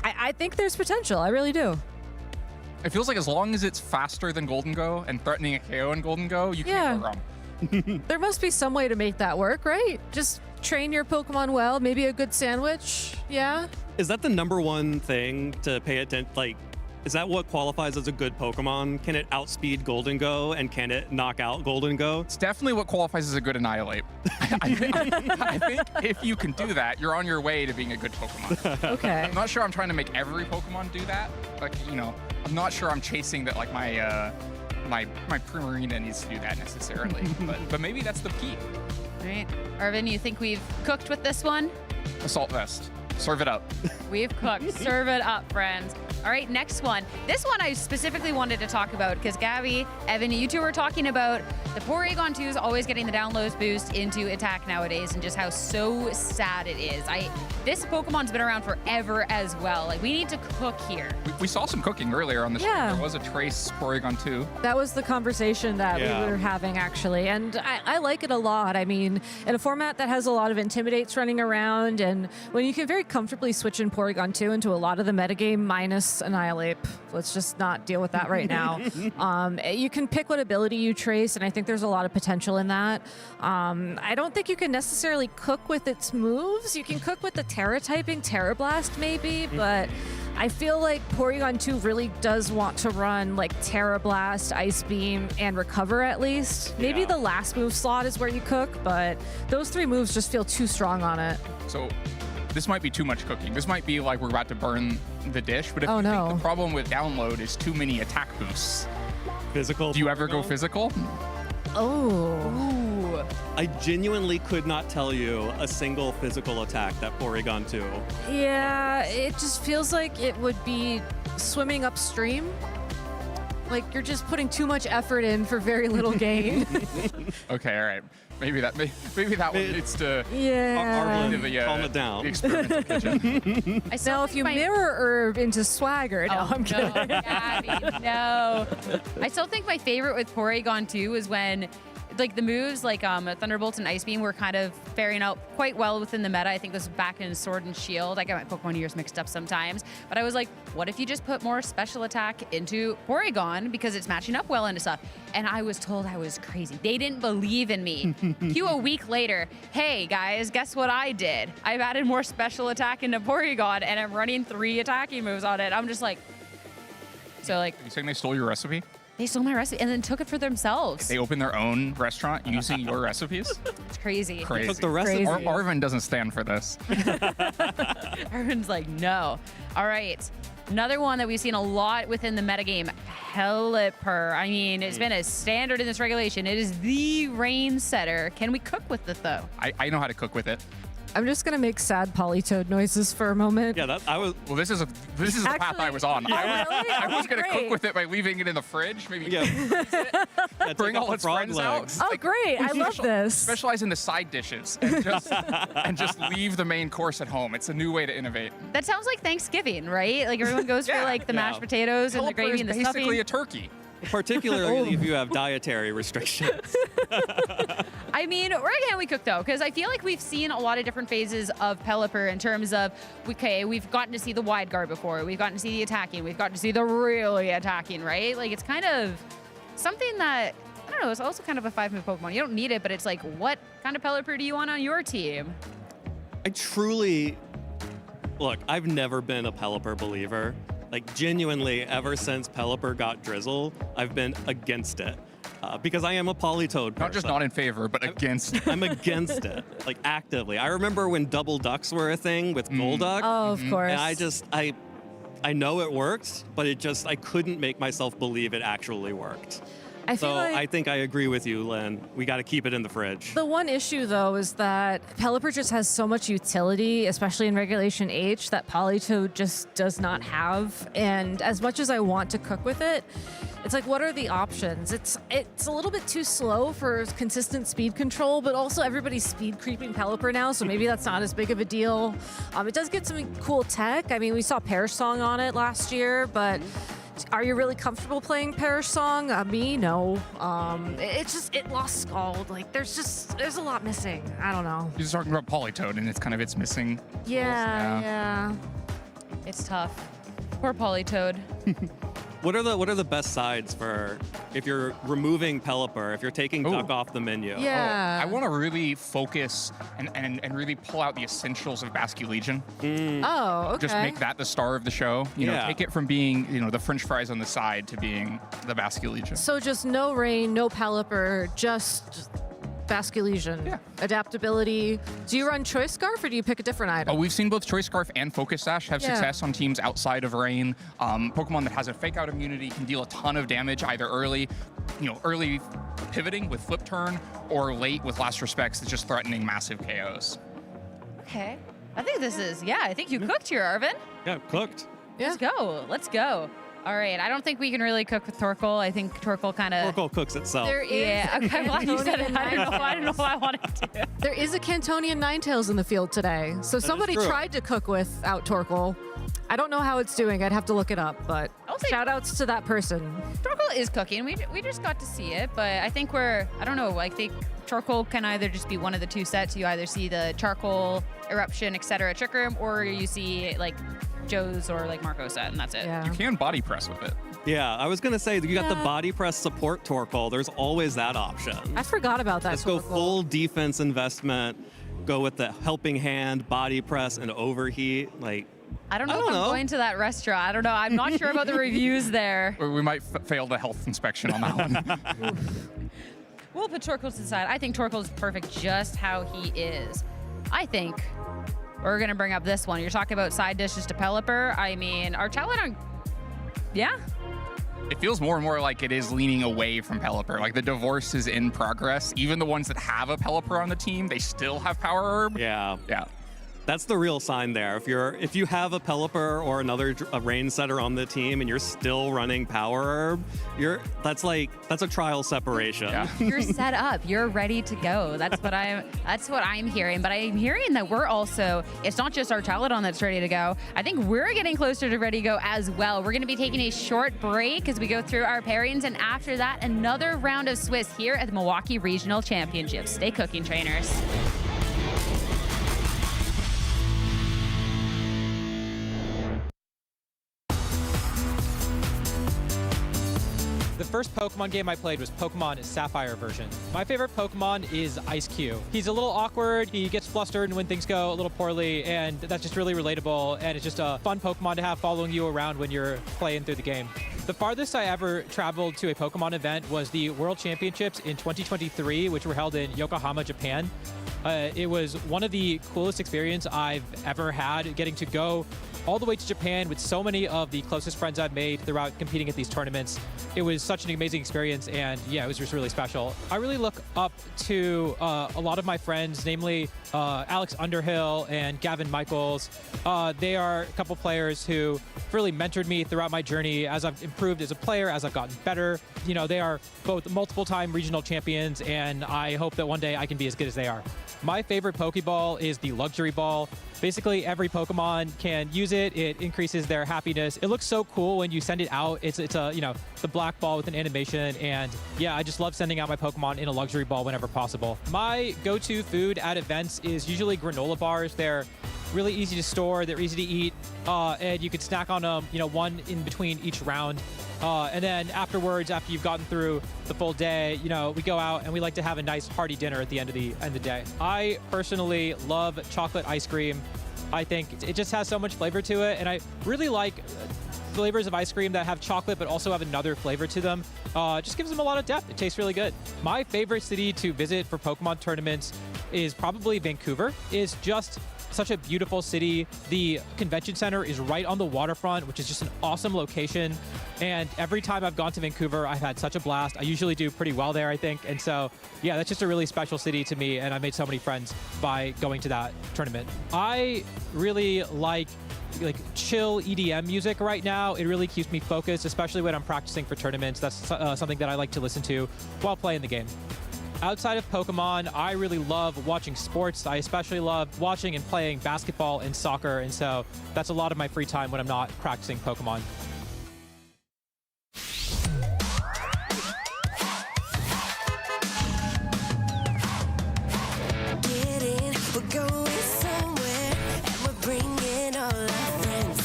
Speaker 7: I think there's potential. I really do.
Speaker 13: It feels like as long as it's faster than Golden Go and threatening a KO in Golden Go, you can't go wrong.
Speaker 7: There must be some way to make that work, right? Just train your Pokemon well, maybe a good sandwich, yeah?
Speaker 3: Is that the number one thing to pay attention? Like, is that what qualifies as a good Pokemon? Can it outspeed Golden Go, and can it knock out Golden Go?
Speaker 13: It's definitely what qualifies as a good Annihilate. I think if you can do that, you're on your way to being a good Pokemon.
Speaker 7: Okay.
Speaker 13: I'm not sure I'm trying to make every Pokemon do that. Like, I'm not sure I'm chasing that. Like my Primarina needs to do that necessarily. but maybe that's the key.
Speaker 2: All right. Arvin, you think we've cooked with this one?
Speaker 13: Assault Vest. Serve it up.
Speaker 2: We've cooked. Serve it up, friends. All right, next one. This one I specifically wanted to talk about because Gabby, Evan, you two were talking about the Porygon 2 is always getting the downloads boost into attack nowadays and just how so sad it is. This Pokemon's been around forever as well. Like, we need to cook here.
Speaker 13: We saw some cooking earlier on the stream. There was a Trace Porygon 2.
Speaker 7: That was the conversation that we were having, actually. And I like it a lot. I mean, in a format that has a lot of Intimidates running around, and when you can very comfortably switch in Porygon 2 into a lot of the metagame minus Annihilate. Let's just not deal with that right now. You can pick what ability you trace, and I think there's a lot of potential in that. I don't think you can necessarily cook with its moves. You can cook with the Terra typing, Terra Blast maybe, but I feel like Porygon 2 really does want to run like Terra Blast, Ice Beam, and Recover at least. Maybe the last move slot is where you cook, but those 3 moves just feel too strong on it.
Speaker 13: So this might be too much cooking. This might be like we're about to burn the dish, but if you think the problem with download is too many attack boosts,
Speaker 3: physical.
Speaker 13: Do you ever go physical?
Speaker 7: Oh.
Speaker 3: I genuinely could not tell you a single physical attack that Porygon 2.
Speaker 7: Yeah, it just feels like it would be swimming upstream. Like you're just putting too much effort in for very little gain.
Speaker 13: Okay, all right. Maybe that one needs to
Speaker 3: calm it down.
Speaker 13: The experimental kitchen.
Speaker 7: Now, if you mirror herb into swagger, no, I'm kidding.
Speaker 2: Gabby, no. I still think my favorite with Porygon 2 is when like the moves like Thunderbolt and Ice Beam were kind of faring out quite well within the meta. I think this was back in Sword and Shield. I get my Pokemon years mixed up sometimes. But I was like, what if you just put more special attack into Porygon because it's matching up well into stuff? And I was told I was crazy. They didn't believe in me. Cue a week later, hey guys, guess what I did? I've added more special attack into Porygon and I'm running 3 attacking moves on it. I'm just like, so like.
Speaker 13: Are you saying they stole your recipe?
Speaker 2: They stole my recipe and then took it for themselves.
Speaker 13: They opened their own restaurant using your recipes?
Speaker 2: It's crazy.
Speaker 13: Crazy.
Speaker 3: Took the recipe.
Speaker 13: Arvin doesn't stand for this.
Speaker 2: Arvin's like, no. All right. Another one that we've seen a lot within the metagame, Pelipper. I mean, it's been a standard in this regulation. It is the rain setter. Can we cook with it, though?
Speaker 13: I know how to cook with it.
Speaker 7: I'm just gonna make sad Polytoad noises for a moment.
Speaker 3: Yeah, I was.
Speaker 13: Well, this is the path I was on. I was gonna cook with it by leaving it in the fridge. Maybe bring all its friends out.
Speaker 7: Oh, great! I love this.
Speaker 13: Specialize in the side dishes and just leave the main course at home. It's a new way to innovate.
Speaker 2: That sounds like Thanksgiving, right? Like everyone goes for like the mashed potatoes and the gravy and the stuffing.
Speaker 13: Basically a turkey.
Speaker 3: Particularly if you have dietary restrictions.
Speaker 2: I mean, where can we cook though? Because I feel like we've seen a lot of different phases of Pelipper in terms of, okay, we've gotten to see the wide guard before, we've gotten to see the attacking, we've gotten to see the really attacking, right? Like it's kind of something that, I don't know, it's also kind of a 5-move Pokemon. You don't need it, but it's like, what kind of Pelipper do you want on your team?
Speaker 3: I truly, look, I've never been a Pelipper believer. Like genuinely, ever since Pelipper got Drizzle, I've been against it. Because I am a Polytoad person.
Speaker 13: Not just not in favor, but against.
Speaker 3: I'm against it, like actively. I remember when double ducks were a thing with Golduck.
Speaker 7: Oh, of course.
Speaker 3: And I know it worked, but I couldn't make myself believe it actually worked. I think I agree with you, Lynn. We got to keep it in the fridge.
Speaker 7: The one issue, though, is that Pelipper just has so much utility, especially in Regulation H, that Polytoad just does not have. And as much as I want to cook with it, it's like, what are the options? It's a little bit too slow for consistent speed control, but also everybody's speed creeping Pelipper now, so maybe that's not as big of a deal. It does get some cool tech. I mean, we saw Perish Song on it last year, but are you really comfortable playing Perish Song? Me, no. It lost Scald. Like, there's a lot missing. I don't know.
Speaker 13: You're just talking about Polytoad, and it's kind of its missing.
Speaker 7: Yeah.
Speaker 2: It's tough. Poor Polytoad.
Speaker 3: What are the best sides for if you're removing Pelipper, if you're taking Duck off the menu?
Speaker 7: Yeah.
Speaker 13: I want to really focus and really pull out the essentials of Basculegion.
Speaker 7: Oh, okay.
Speaker 13: Just make that the star of the show. You know, take it from being, the French fries on the side to being the Basculegion.
Speaker 7: So just no rain, no Pelipper, just Basculegion.
Speaker 13: Yeah.
Speaker 7: Adaptability. Do you run Choice Scarf or do you pick a different item?
Speaker 13: Oh, we've seen both Choice Scarf and Focus Sash have success on teams outside of rain. Pokemon that has a fake out immunity can deal a ton of damage either early pivoting with Flip Turn or late with Last Respects that's just threatening massive KOs.
Speaker 2: Okay. I think this is, I think you cooked here, Arvin.
Speaker 3: Yeah, cooked.
Speaker 2: Let's go. All right, I don't think we can really cook with Torkoal. I think Torkoal kind of...
Speaker 3: Torkoal cooks itself.
Speaker 2: Okay, well, you said it. I don't know if I wanted to.
Speaker 7: There is a Cantonian Ninetales in the field today. So somebody tried to cook without Torkoal. I don't know how it's doing. I'd have to look it up, but shout outs to that person.
Speaker 2: Torkoal is cooking. We just got to see it, but I think I think Torkoal can either just be one of the two sets. You either see the Charcoal, Eruption, etc. Trick Room, or you see like Joe's or like Marco set, and that's it.
Speaker 7: Yeah.
Speaker 13: You can body press with it.
Speaker 3: Yeah, I was going to say, you got the body press support Torkoal. There's always that option.
Speaker 7: I forgot about that.
Speaker 3: Let's go full defense investment, go with the helping hand, body press, and overheat. Like,
Speaker 2: I don't know if I'm going to that restaurant. I don't know. I'm not sure about the reviews there.
Speaker 13: We might fail the health inspection on that one.
Speaker 2: We'll put Torkoal to the side. I think Torkoal is perfect just how he is. I think we're going to bring up this one. You're talking about side dishes to Pelipper. I mean, our Talon,
Speaker 13: It feels more and more like it is leaning away from Pelipper. Like the divorce is in progress. Even the ones that have a Pelipper on the team, they still have Power Herb.
Speaker 3: Yeah.
Speaker 13: Yeah.
Speaker 3: That's the real sign there. If you have a Pelipper or another rain setter on the team and you're still running Power Herb, that's a trial separation.
Speaker 13: Yeah.
Speaker 2: You're set up. You're ready to go. That's what I'm hearing. But I'm hearing that we're also, it's not just our Charlatan that's ready to go. I think we're getting closer to ready to go as well. We're going to be taking a short break as we go through our pairings, and after that, another round of Swiss here at the Milwaukee Regional Championships. Stay cooking, trainers.
Speaker 1: The first Pokemon game I played was Pokemon Sapphire version. My favorite Pokemon is Ice-Q. He's a little awkward, he gets flustered when things go a little poorly, and that's just really relatable, and it's just a fun Pokemon to have following you around when you're playing through the game. The farthest I ever traveled to a Pokemon event was the World Championships in 2023, which were held in Yokohama, Japan. It was one of the coolest experiences I've ever had, getting to go all the way to Japan with so many of the closest friends I've made throughout competing at these tournaments. It was such an amazing experience, and yeah, it was just really special. I really look up to a lot of my friends, namely Alex Underhill and Gavin Michaels. They are a couple players who really mentored me throughout my journey as I've improved as a player, as I've gotten better. You know, they are both multiple-time regional champions, and I hope that one day I can be as good as they are. My favorite Pokeball is the Luxury Ball. Basically, every Pokemon can use it. It increases their happiness. It looks so cool when you send it out. It's a, you know, the black ball with an animation. And yeah, I just love sending out my Pokemon in a Luxury Ball whenever possible. My go-to food at events is usually granola bars. They're really easy to store. They're easy to eat. And you can snack on them, you know, one in between each round. And then afterwards, after you've gotten through the full day, you know, we go out and we like to have a nice hearty dinner at the end of the day. I personally love chocolate ice cream. I think it just has so much flavor to it, and I really like flavors of ice cream that have chocolate but also have another flavor to them. Just gives them a lot of depth. It tastes really good. My favorite city to visit for Pokemon tournaments is probably Vancouver. It's just such a beautiful city. The convention center is right on the waterfront, which is just an awesome location. And every time I've gone to Vancouver, I've had such a blast. I usually do pretty well there, I think. And so, yeah, that's just a really special city to me. And I made so many friends by going to that tournament. I really like chill EDM music right now. It really keeps me focused, especially when I'm practicing for tournaments. That's something that I like to listen to while playing the game. Outside of Pokemon, I really love watching sports. I especially love watching and playing basketball and soccer, and so that's a lot of my free time when I'm not practicing Pokemon.
Speaker 4: We're going somewhere, and we're bringing all our friends.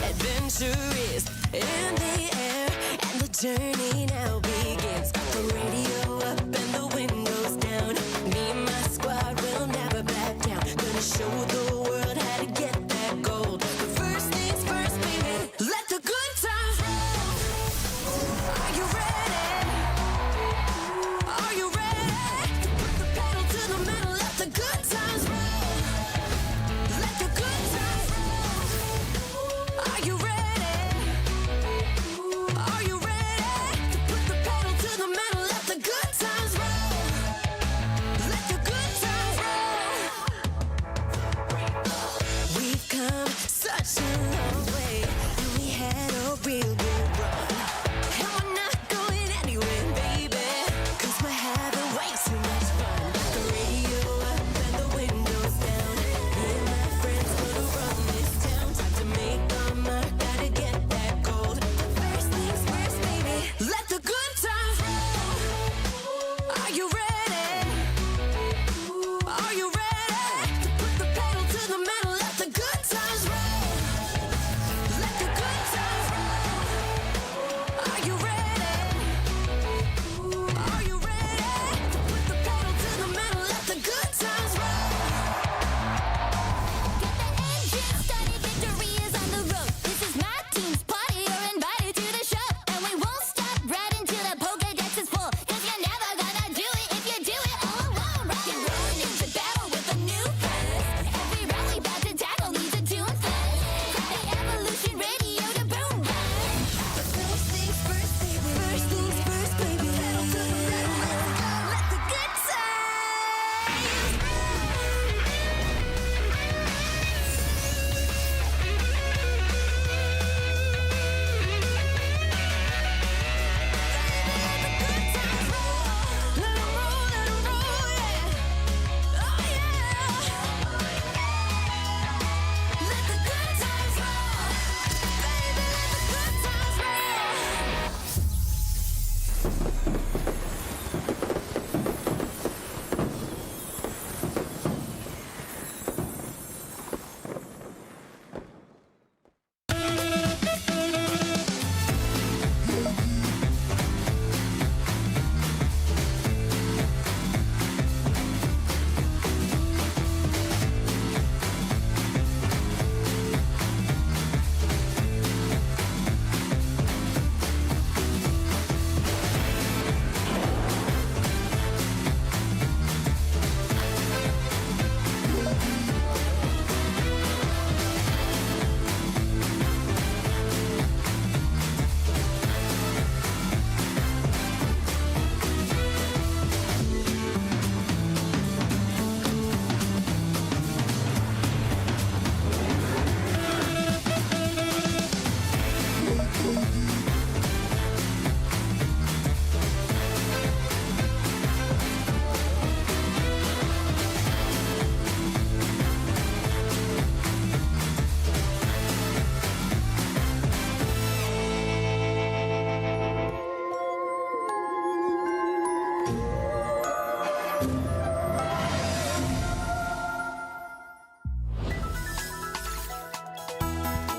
Speaker 4: Adventure is in the air, and the journey now begins. The radio up and the windows down. Me and my squad will never back down. Gonna show the world how to get that gold. But first things first, baby, let the good times roll. Are you ready? Are you ready? Put the pedal to the metal, let the good times roll. Let the good times roll. Are you ready? Are you ready? Put the pedal to the metal, let the good times roll.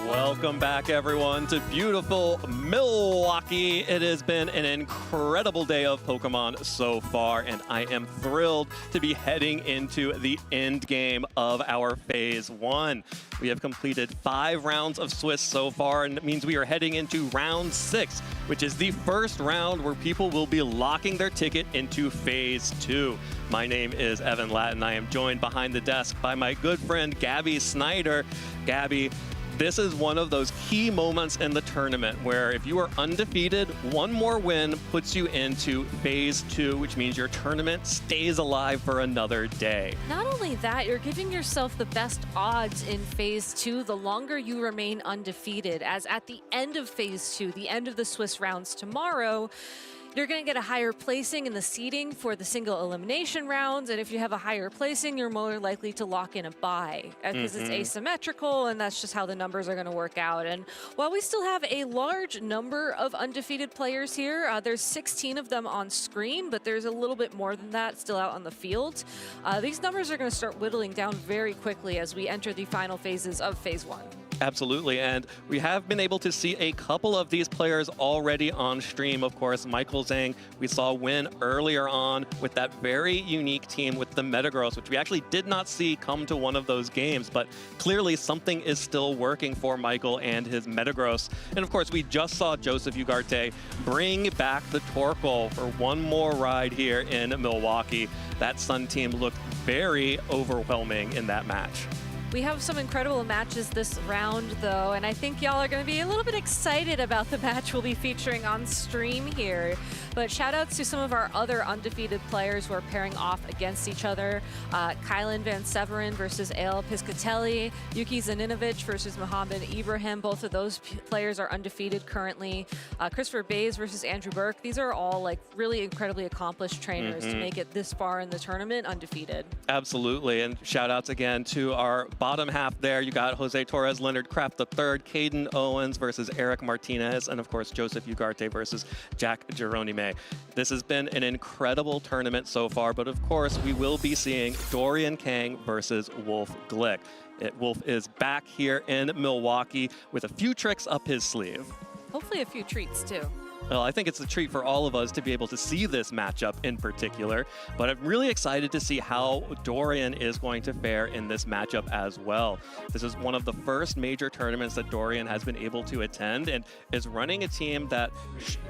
Speaker 3: Welcome back, everyone, to beautiful Milwaukee. It has been an incredible day of Pokemon so far, and I am thrilled to be heading into the end game of our Phase 1. We have completed 5 rounds of Swiss so far, and it means we are heading into round 6, which is the first round where people will be locking their ticket into Phase 2. My name is Evan Lattin. I am joined behind the desk by my good friend, Gabby Snyder. Gabby, this is one of those key moments in the tournament where if you are undefeated, one more win puts you into Phase 2, which means your tournament stays alive for another day.
Speaker 7: Not only that, you're giving yourself the best odds in Phase 2 the longer you remain undefeated, as at the end of Phase 2, the end of the Swiss rounds tomorrow, you're going to get a higher placing in the seeding for the single elimination rounds, and if you have a higher placing, you're more likely to lock in a bye because it's asymmetrical, and that's just how the numbers are going to work out. And while we still have a large number of undefeated players here, there's 16 of them on screen, but there's a little bit more than that still out on the field. These numbers are going to start whittling down very quickly as we enter the final phases of Phase 1.
Speaker 3: Absolutely, and we have been able to see a couple of these players already on stream. Of course, Michael Zhang, we saw win earlier on with that very unique team with the Metagross, which we actually did not see come to one of those games, but clearly something is still working for Michael and his Metagross. And of course, we just saw Joseph Ugarte bring back the Torkoal for one more ride here in Milwaukee. That Sun team looked very overwhelming in that match.
Speaker 7: We have some incredible matches this round, though, and I think y'all are going to be a little bit excited about the match we'll be featuring on stream here. But shout-outs to some of our other undefeated players who are pairing off against each other. Kylan Van Severin versus Ale Piscatelli, Yuki Zaninovic versus Mohamed Ibrahim. Both of those players are undefeated currently. Christopher Bays versus Andrew Burke. These are all like really incredibly accomplished trainers to make it this far in the tournament undefeated.
Speaker 3: Absolutely, and shout-outs again to our bottom half there. You got Jose Torres, Leonard Kraft III, Caden Owens versus Eric Martinez, and of course Joseph Ugarte versus Jack Geronime. This has been an incredible tournament so far, but of course we will be seeing Dorian Kang versus Wolf Glick. Wolf is back here in Milwaukee with a few tricks up his sleeve.
Speaker 7: Hopefully a few treats too.
Speaker 3: Well, I think it's a treat for all of us to be able to see this matchup in particular, but I'm really excited to see how Dorian is going to fare in this matchup as well. This is one of the first major tournaments that Dorian has been able to attend and is running a team that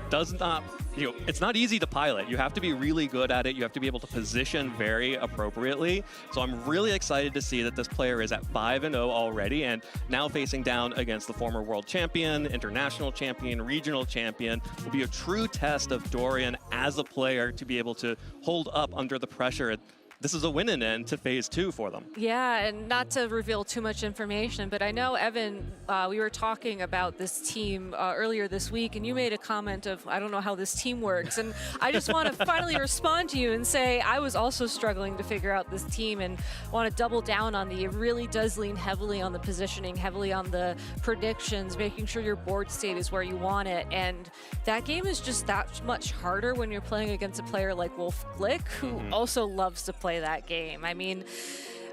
Speaker 3: does not, it's not easy to pilot. You have to be really good at it. You have to be able to position very appropriately. So I'm really excited to see that this player is at 5-0 already and now facing down against the former world champion, international champion, regional champion. Will be a true test of Dorian as a player to be able to hold up under the pressure. This is a win-in end to Phase 2 for them.
Speaker 7: Yeah, and not to reveal too much information, but I know, Evan, we were talking about this team earlier this week, and you made a comment of, I don't know how this team works. And I just want to finally respond to you and say I was also struggling to figure out this team and want to double down on it really does lean heavily on the positioning, heavily on the predictions, making sure your board state is where you want it. And that game is just that much harder when you're playing against a player like Wolf Glick, who also loves to play that game. I mean,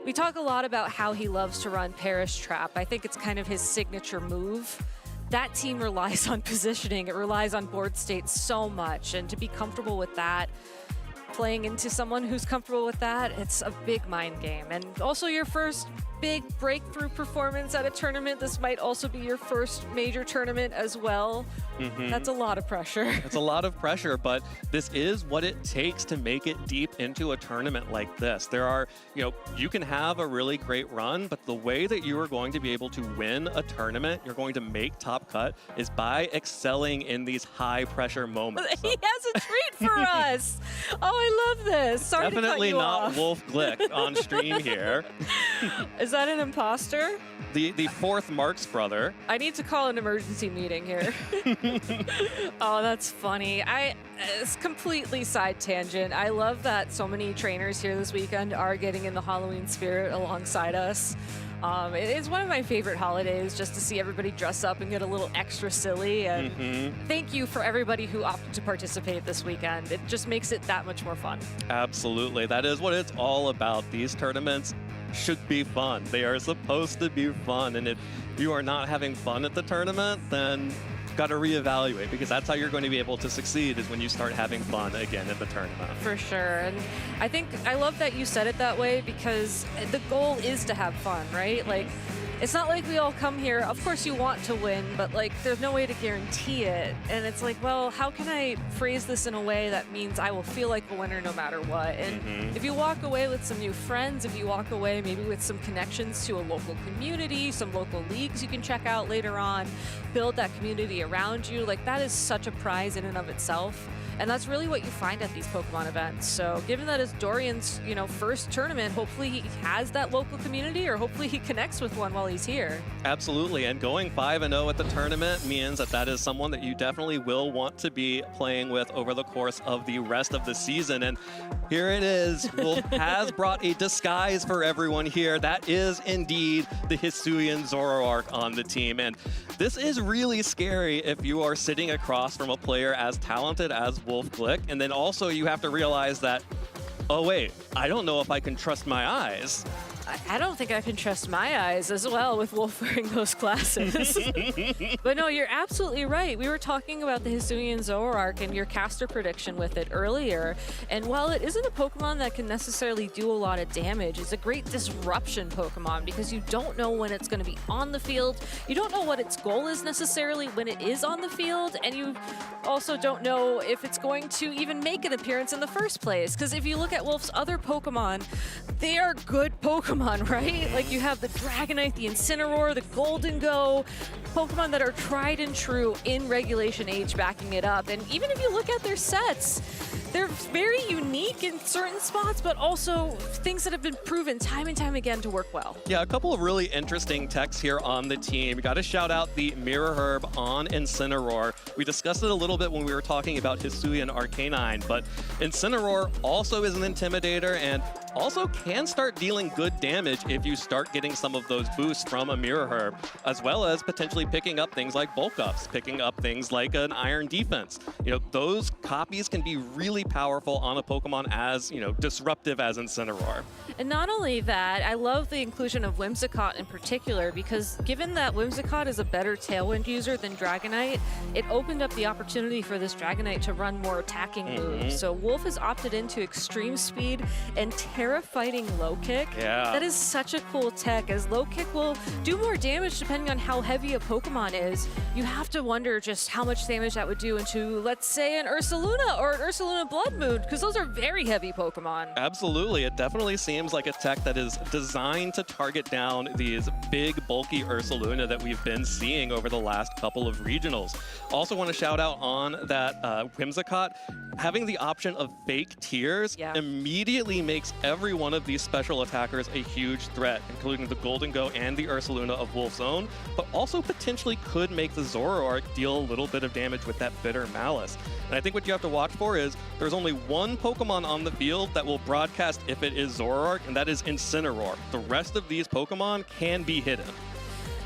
Speaker 7: we talk a lot about how he loves to run Perish Trap. I think it's kind of his signature move. That team relies on positioning. It relies on board state so much. And to be comfortable with that, playing into someone who's comfortable with that, it's a big mind game. And also your first big breakthrough performance at a tournament. This might also be your first major tournament as well. That's a lot of pressure.
Speaker 3: It's a lot of pressure, but this is what it takes to make it deep into a tournament like this. There are, you can have a really great run, but the way that you are going to be able to win a tournament, you're going to make top cut, is by excelling in these high pressure moments.
Speaker 7: He has a treat for us. Oh, I love this. Sorry
Speaker 3: Definitely
Speaker 7: to cut you
Speaker 3: not
Speaker 7: off.
Speaker 3: Wolf Glick on stream here.
Speaker 7: Is that an imposter?
Speaker 3: The fourth Mark's brother.
Speaker 7: I need to call an emergency meeting here. Oh, that's funny. It's completely side tangent. I love that so many trainers here this weekend are getting in the Halloween spirit alongside us. It's one of my favorite holidays, just to see everybody dress up and get a little extra silly. And thank you for everybody who opted to participate this weekend. It just makes it that much more fun.
Speaker 3: Absolutely. That is what it's all about. These tournaments should be fun. They are supposed to be fun. And if you are not having fun at the tournament, then got to reevaluate, because that's how you're going to be able to succeed, is when you start having fun again at the tournament.
Speaker 7: For sure. And I love that you said it that way, because the goal is to have fun, right? Like, it's not like we all come here, of course you want to win, but like there's no way to guarantee it. And it's like, well, how can I phrase this in a way that means I will feel like a winner no matter what? And if you walk away with some new friends, if you walk away maybe with some connections to a local community, some local leagues you can check out later on, build that community around you, like that is such a prize in and of itself. And that's really what you find at these Pokemon events. So given that it's Dorian's, first tournament, hopefully he has that local community, or hopefully he connects with one while he's here.
Speaker 3: Absolutely. And going 5-0 at the tournament means that is someone that you definitely will want to be playing with over the course of the rest of the season. And here it is. Wolf has brought a disguise for everyone here. That is indeed the Hisuian Zoroark on the team. And this is really scary if you are sitting across from a player as talented as Wolf Glick, and then also you have to realize that, oh wait, I don't know if I can trust my eyes.
Speaker 7: I don't think I can trust my eyes as well with Wolf wearing those glasses. But no, you're absolutely right. We were talking about the Hisuian Zoroark and your caster prediction with it earlier. And while it isn't a Pokemon that can necessarily do a lot of damage, it's a great disruption Pokemon, because you don't know when it's going to be on the field. You don't know what its goal is necessarily when it is on the field. And you also don't know if it's going to even make an appearance in the first place. Because if you look at Wolf's other Pokemon, they are good Pokemon, right? Like you have the Dragonite, the Incineroar, the Golden Go, Pokemon that are tried and true in Regulation H backing it up. And even if you look at their sets, they're very unique in certain spots, but also things that have been proven time and time again to work well.
Speaker 3: Yeah, a couple of really interesting techs here on the team. Got to shout out the Mirror Herb on Incineroar. We discussed it a little bit when we were talking about Hisuian Arcanine, but Incineroar also is an Intimidator and also can start dealing good damage if you start getting some of those boosts from a Mirror Herb, as well as potentially picking up things like Bulk Ups, picking up things like an Iron Defense. Those copies can be really powerful on a Pokemon as, disruptive as Incineroar.
Speaker 7: And not only that, I love the inclusion of Whimsicott in particular, because given that Whimsicott is a better Tailwind user than Dragonite, it opened up the opportunity for this Dragonite to run more attacking moves. So Wolf has opted into Extreme Speed and Terra Fighting Low Kick.
Speaker 3: Yeah.
Speaker 7: That is such a cool tech, as Low Kick will do more damage depending on how heavy a Pokemon is. You have to wonder just how much damage that would do into, let's say, an Ursaluna or an Ursaluna Blood Moon, because those are very heavy Pokemon.
Speaker 3: Absolutely. It definitely seems like a tech that is designed to target down these big, bulky Ursaluna that we've been seeing over the last couple of regionals. Also want to shout out on that Whimsicott. Having the option of fake tears immediately makes every one of these special attackers a huge threat, including the Golden Go and the Ursaluna of Wolf's Own, but also potentially could make the Zoroark deal a little bit of damage with that Bitter Malice. And I think what you have to watch for is there's only one Pokemon on the field that will broadcast if it is Zoroark, and that is Incineroar. The rest of these Pokemon can be hidden.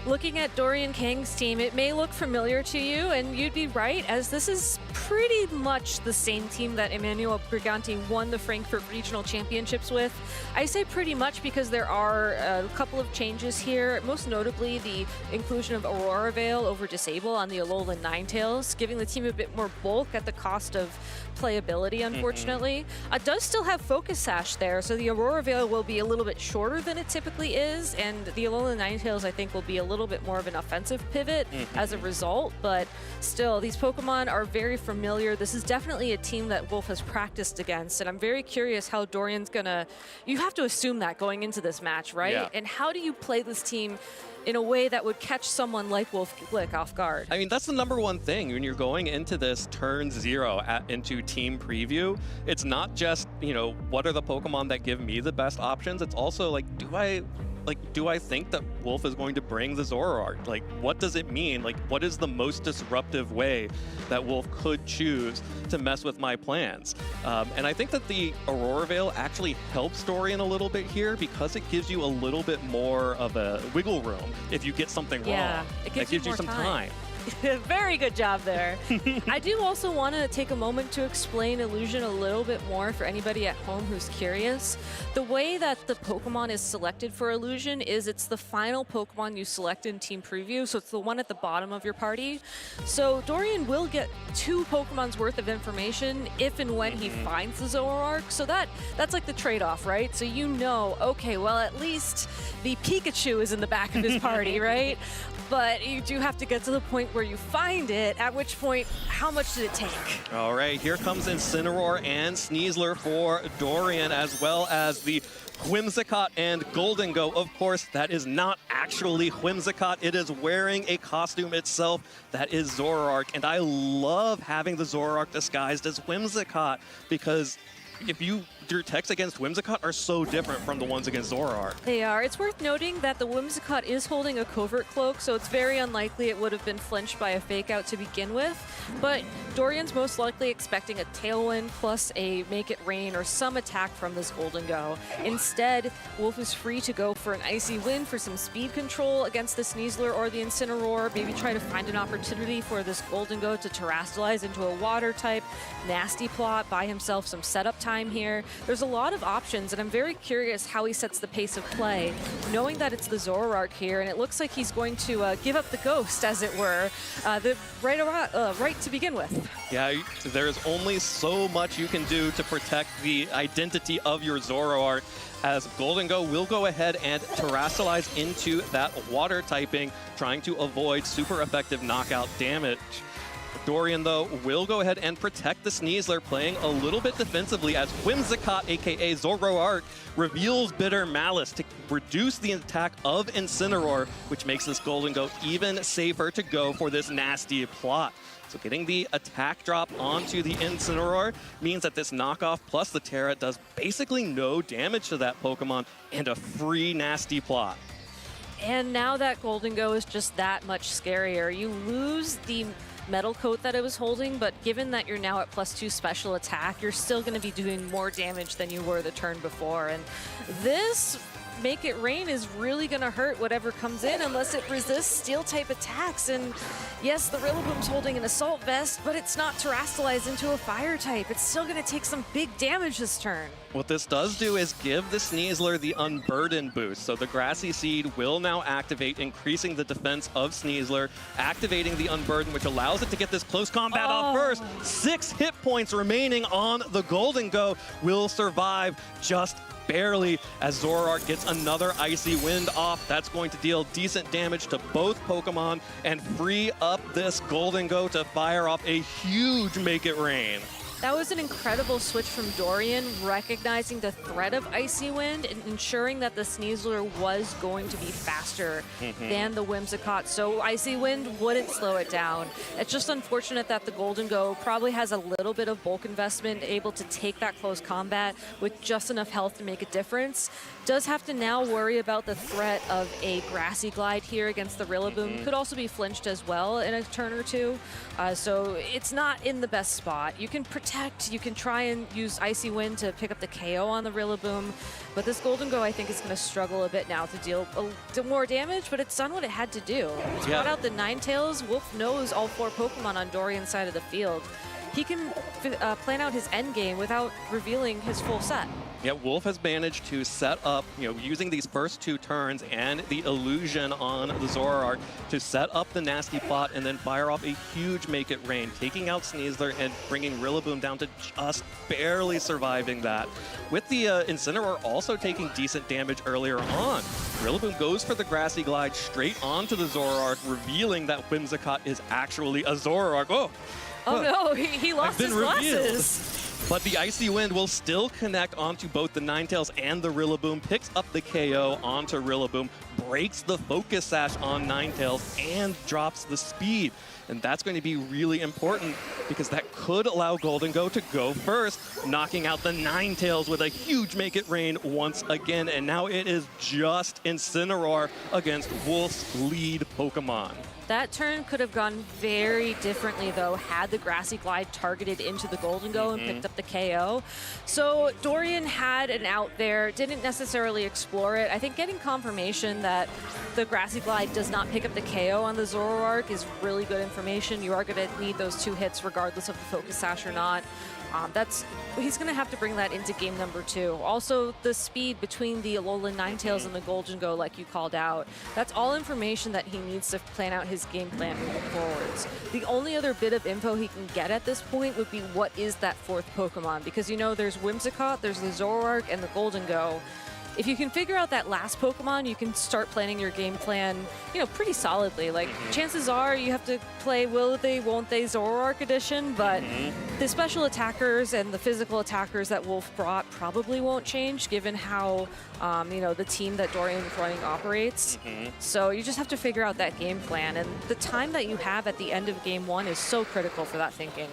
Speaker 7: Looking at Dorian Kang's team, it may look familiar to you, and you'd be right, as this is pretty much the same team that Emmanuel Briganti won the Frankfurt Regional Championships with. I say pretty much because there are a couple of changes here, most notably the inclusion of Aurora Veil over Disable on the Alolan Ninetales, giving the team a bit more bulk at the cost of playability, unfortunately. It does still have Focus Sash there, so the Aurora Veil will be a little bit shorter than it typically is, and the Alolan Ninetales, I think, will be a little bit more of an offensive pivot as a result, but still, these Pokemon are very familiar. This is definitely a team that Wolf has practiced against, and I'm very curious how Dorian's gonna... You have to assume that going into this match, right?
Speaker 3: Yeah.
Speaker 7: And how do you play this team in a way that would catch someone like Wolf Glick off guard?
Speaker 3: I mean, that's the number one thing when you're going into this turn 0 into team preview. It's not just, what are the Pokemon that give me the best options? It's also like, do I like, do I think that Wolf is going to bring the Zoroark? Like, what does it mean? Like, what is the most disruptive way that Wolf could choose to mess with my plans? And I think that the Aurora Veil actually helps Dorian a little bit here because it gives you a little bit more of a wiggle room if you get something wrong.
Speaker 7: It
Speaker 3: gives you
Speaker 7: more
Speaker 3: some time.
Speaker 7: Very good job there. I do also want to take a moment to explain Illusion a little bit more for anybody at home who's curious. The way that the Pokemon is selected for Illusion is it's the final Pokemon you select in Team Preview, so it's the one at the bottom of your party. So Dorian will get 2 Pokemon's worth of information if and when he finds the Zoroark. So that's like the trade-off, right? So you know, okay, well, at least the Pikachu is in the back of his party, right? But you do have to get to the point where you find it, at which point, how much did it take?
Speaker 3: All right, here comes Incineroar and Sneasler for Dorian, as well as the Whimsicott and Golden Go. Of course, that is not actually Whimsicott. It is wearing a costume itself that is Zoroark. And I love having the Zoroark disguised as Whimsicott because your techs against Whimsicott are so different from the ones against Zoroark.
Speaker 7: They are. It's worth noting that the Whimsicott is holding a covert cloak, so it's very unlikely it would have been flinched by a fake out to begin with. But Dorian's most likely expecting a Tailwind plus a Make It Rain or some attack from this Golden Go. Instead, Wolf is free to go for an Icy Wind for some speed control against the Sneasler or the Incineroar. Maybe try to find an opportunity for this Golden Go to terrestrialize into a water type. Nasty Plot, buy himself some setup time here. There's a lot of options, and I'm very curious how he sets the pace of play, knowing that it's the Zoroark here, and it looks like he's going to give up the ghost, as it were, right to begin with.
Speaker 3: Yeah, there's only so much you can do to protect the identity of your Zoroark, as Golden Go will go ahead and terrestrialize into that water typing, trying to avoid super effective knockout damage. Dorian, though, will go ahead and protect the Sneasler, playing a little bit defensively as Whimsicott, aka Zoroark, reveals Bitter Malice to reduce the attack of Incineroar, which makes this Golden Go even safer to go for this Nasty Plot. So getting the attack drop onto the Incineroar means that this knockoff plus the Terra does basically no damage to that Pokemon and a free Nasty Plot.
Speaker 7: And now that Golden Go is just that much scarier. You lose the metal coat that it was holding, but given that you're now at +2 special attack, you're still going to be doing more damage than you were the turn before. And this Make It Rain is really going to hurt whatever comes in unless it resists steel-type attacks. And yes, the Rillaboom's holding an Assault Vest, but it's not terrestrialized into a fire type. It's still going to take some big damage this turn.
Speaker 3: What this does do is give the Sneasler the Unburden boost. So the Grassy Seed will now activate, increasing the defense of Sneasler, activating the Unburden, which allows it to get this close combat off first. 6 hit points remaining on the Golden Go. Will survive just barely as Zoroark gets another Icy Wind off. That's going to deal decent damage to both Pokemon and free up this Golden Go to fire off a huge Make It Rain.
Speaker 7: That was an incredible switch from Dorian, recognizing the threat of Icy Wind and ensuring that the Sneasler was going to be faster than the Whimsicott, so Icy Wind wouldn't slow it down. It's just unfortunate that the Golden Go probably has a little bit of bulk investment, able to take that close combat with just enough health to make a difference. Does have to now worry about the threat of a Grassy Glide here against the Rillaboom. Could also be flinched as well in a turn or two. So it's not in the best spot. You can protect, you can try and use Icy Wind to pick up the KO on the Rillaboom, but this Golden Go I think is going to struggle a bit now to deal more damage, but it's done what it had to do. It's brought out the Ninetales. Wolf knows all 4 Pokemon on Dorian's side of the field. He can plan out his end game without revealing his full set.
Speaker 3: Yeah, Wolf has managed to set up, using these first 2 turns and the illusion on the Zoroark to set up the Nasty Plot and then fire off a huge Make It Rain, taking out Sneasler and bringing Rillaboom down to just barely surviving that. With the Incineroar also taking decent damage earlier on. Rillaboom goes for the Grassy Glide straight onto the Zoroark, revealing that Whimsicott is actually a Zoroark. Oh
Speaker 7: no, he lost his glasses.
Speaker 3: But the Icy Wind will still connect onto both the Ninetales and the Rillaboom, picks up the KO onto Rillaboom, breaks the Focus Sash on Ninetales, and drops the speed. And that's going to be really important because that could allow Golden Go to go first, knocking out the Ninetales with a huge Make It Rain once again. And now it is just Incineroar against Wolf's lead Pokemon.
Speaker 7: That turn could have gone very differently, though, had the Grassy Glide targeted into the Golden Go and picked up the KO. So Dorian had an out there, didn't necessarily explore it. I think getting confirmation that the Grassy Glide does not pick up the KO on the Zoroark is really good information. You are going to need those 2 hits regardless of the Focus Sash or not. He's going to have to bring that into game number 2. Also, the speed between the Alolan Ninetales and the Golden Go, like you called out, that's all information that he needs to plan out his game plan moving forwards. The only other bit of info he can get at this point would be what is that 4th Pokemon, because you know there's Whimsicott, there's the Zoroark, and the Golden Go. If you can figure out that last Pokemon, you can start planning your game plan, you know, pretty solidly. Like, chances are you have to play will they, won't they Zoroark edition, but the special attackers and the physical attackers that Wolf brought probably won't change given how, you know, the team that Dorian's running operates. So you just have to figure out that game plan. And the time that you have at the end of game 1 is so critical for that thinking.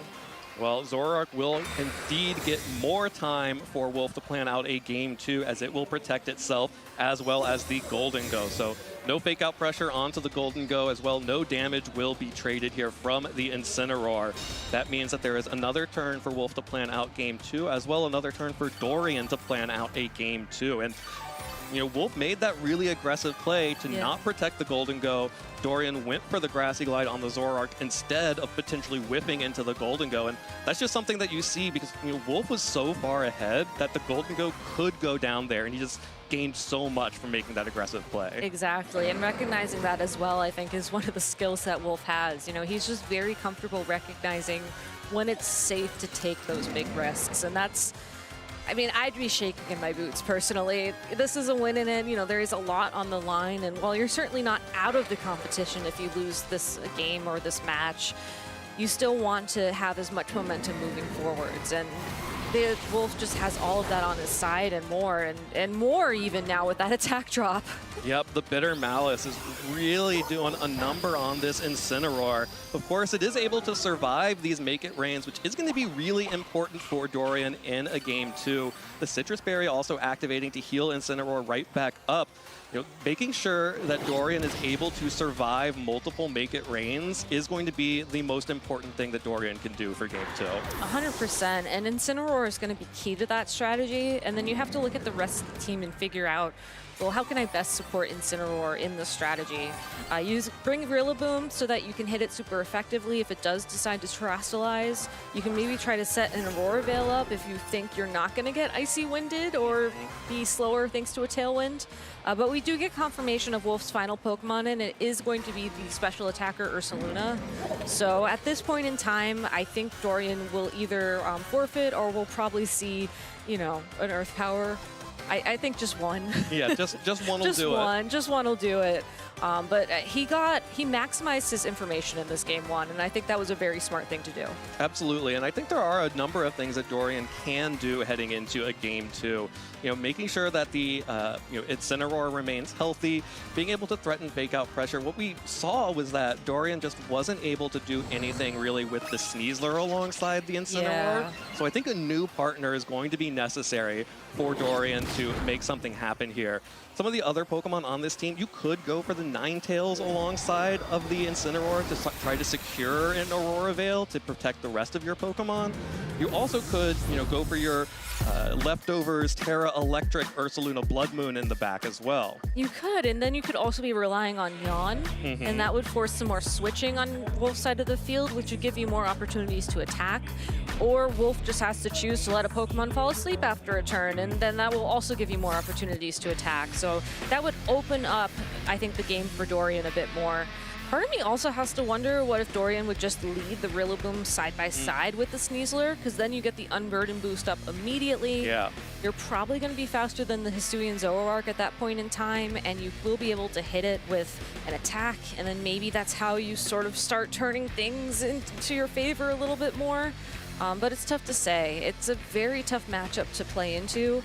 Speaker 3: Well, Zoroark will indeed get more time for Wolf to plan out a game 2 as it will protect itself as well as the Golden Go. So no fake out pressure onto the Golden Go as well. No damage will be traded here from the Incineroar. That means that there is another turn for Wolf to plan out game 2 as well another turn for Dorian to plan out a game 2. And you know, Wolf made that really aggressive play to not protect the Golden Go. Dorian went for the Grassy Glide on the Zoroark instead of potentially whipping into the Golden Go. And that's just something that you see because, you know, Wolf was so far ahead that the Golden Go could go down there, and he just gained so much from making that aggressive play.
Speaker 7: Exactly, and recognizing that as well, I think, is one of the skills that Wolf has. You know, he's just very comfortable recognizing when it's safe to take those big risks, and that's, I mean, I'd be shaking in my boots personally. This is a win in it. You know, there is a lot on the line. And while you're certainly not out of the competition if you lose this game or this match, you still want to have as much momentum moving forwards. And the Wolf just has all of that on his side and more even now with that attack drop.
Speaker 3: Yep, the Bitter Malice is really doing a number on this Incineroar. Of course, it is able to survive these Make It Rains, which is going to be really important for Dorian in a game 2. The Citrus Berry also activating to heal Incineroar right back up. You know, making sure that Dorian is able to survive multiple Make It Rains is going to be the most important thing that Dorian can do for game 2.
Speaker 7: 100%, and Incineroar is going to be key to that strategy, and then you have to look at the rest of the team and figure out, well, how can I best support Incineroar in this strategy? Bring Rillaboom so that you can hit it super effectively if it does decide to Terastallize. You can maybe try to set an Aurora Veil up if you think you're not going to get Icy Winded or be slower thanks to a Tailwind. But we do get confirmation of Wolf's final Pokemon, and it is going to be the special attacker Ursaluna. So at this point in time, I think Dorian will either forfeit or we'll probably see, you know, an Earth Power. I think just one.
Speaker 3: Yeah, just one will do it.
Speaker 7: Just one will do it. But he maximized his information in this game 1, and I think that was a very smart thing to do.
Speaker 3: Absolutely, and I think there are a number of things that Dorian can do heading into a game 2. You know, making sure that the you know, Incineroar remains healthy, being able to threaten fake out pressure. What we saw was that Dorian just wasn't able to do anything really with the Sneasler alongside the Incineroar.
Speaker 7: Yeah.
Speaker 3: So I think a new partner is going to be necessary for Dorian to make something happen here. Some of the other Pokemon on this team, you could go for the Ninetales alongside of the Incineroar to try to secure an Aurora Veil to protect the rest of your Pokemon. You also could, you know, go for your leftovers Terra Electric Ursaluna Blood Moon in the back as well.
Speaker 7: You could, and then you could also be relying on Yawn, and that would force some more switching on Wolf's side of the field, which would give you more opportunities to attack. Or Wolf just has to choose to let a Pokemon fall asleep after a turn, and then that will also give you more opportunities to attack. So that would open up, I think, the game for Dorian a bit more. Part of me also has to wonder what if Dorian would just lead the Rillaboom side by side with the Sneasler, because then you get the Unburden boost up immediately.
Speaker 3: Yeah.
Speaker 7: You're probably going to be faster than the Hisuian Zoroark at that point in time, and you will be able to hit it with an attack, and then maybe that's how you sort of start turning things into your favor a little bit more. but it's tough to say. It's a very tough matchup to play into.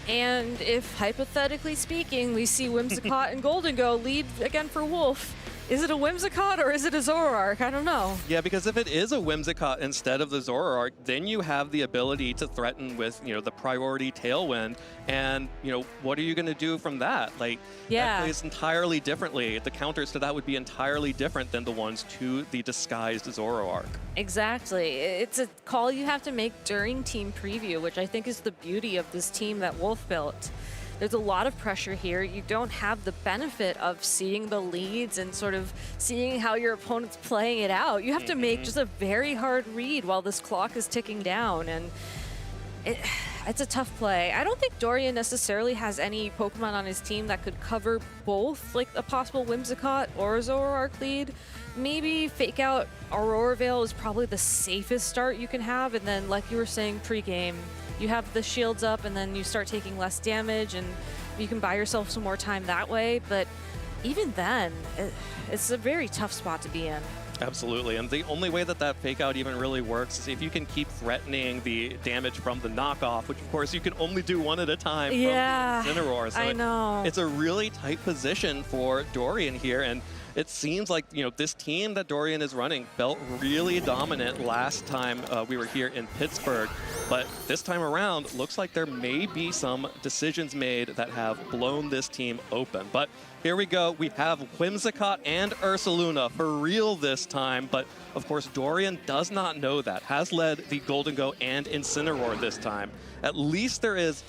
Speaker 7: And if, hypothetically speaking, we see Whimsicott and Golden Go lead again for Wolf, is it a Whimsicott or is it a Zoroark? I don't know.
Speaker 3: Yeah, because if it is a Whimsicott instead of the Zoroark, then you have the ability to threaten with, the priority Tailwind. And, what are you going to do from that? Like, that plays entirely differently. The counters to that would be entirely different than the ones to the disguised Zoroark.
Speaker 7: Exactly. It's a call you have to make during team preview, which I think is the beauty of this team that Wolf built. There's a lot of pressure here. You don't have the benefit of seeing the leads and sort of seeing how your opponent's playing it out. You have to make just a very hard read while this clock is ticking down, and it's a tough play. I don't think Dorian necessarily has any Pokemon on his team that could cover both, like a possible Whimsicott or a Zoroark lead. Maybe fake out Aurora Veil is probably the safest start you can have, and then like you were saying pre-game, you have the shields up and then you start taking less damage and you can buy yourself some more time that way. But even then, it's a very tough spot to be in.
Speaker 3: Absolutely, and the only way that fake out even really works is if you can keep threatening the damage from the knockoff, which of course you can only do one at a time from Incineroar. So
Speaker 7: I know.
Speaker 3: It's a really tight position for Dorian here, and it seems like, this team that Dorian is running felt really dominant last time we were here in Pittsburgh. But this time around, looks like there may be some decisions made that have blown this team open. But here we go. We have Whimsicott and Ursaluna for real this time. But of course, Dorian does not know that. Has led the Golden Go and Incineroar this time. At least there is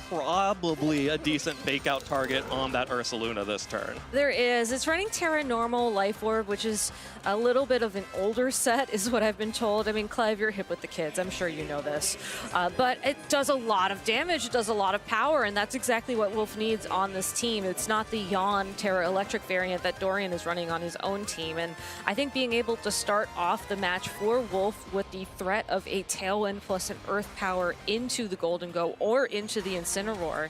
Speaker 3: probably a decent fake out target on that Ursaluna this turn.
Speaker 7: There is. It's running Terra Normal Life Orb, which is a little bit of an older set, is what I've been told. I mean, Clive, you're hip with the kids. I'm sure you know this. But it does a lot of damage. It does a lot of power, and that's exactly what Wolf needs on this team. It's not the Yawn Terra Electric variant that Dorian is running on his own team. And I think being able to start off the match for Wolf with the threat of a Tailwind plus an Earth Power into the Golden Go or into the Incineroar,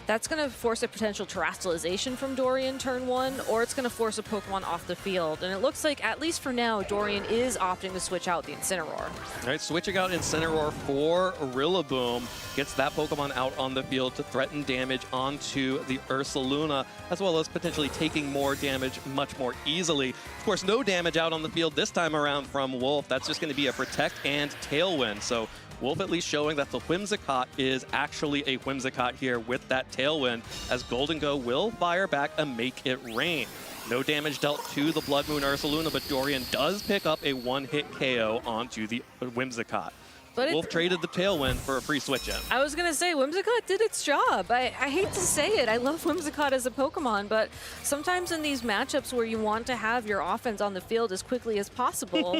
Speaker 7: that's going to force a potential Terastallization from Dorian turn 1, or it's going to force a Pokemon off the field. And it looks like, at least for now, Dorian is opting to switch out the Incineroar.
Speaker 3: All right, switching out Incineroar for Rillaboom gets that Pokemon out on the field to threaten damage onto the Ursaluna, as well as potentially taking more damage much more easily. Of course, no damage out on the field this time around from Wolf. That's just going to be a Protect and Tailwind. So Wolf at least showing that the Whimsicott is actually a Whimsicott here with that Tailwind, as Golden Go will fire back and make it rain. No damage dealt to the Blood Moon Ursaluna, but Dorian does pick up a one-hit KO onto the Whimsicott.
Speaker 7: But
Speaker 3: Wolf traded the Tailwind for a free switch in.
Speaker 7: I was going to say, Whimsicott did its job. I hate to say it. I love Whimsicott as a Pokemon, but sometimes in these matchups where you want to have your offense on the field as quickly as possible,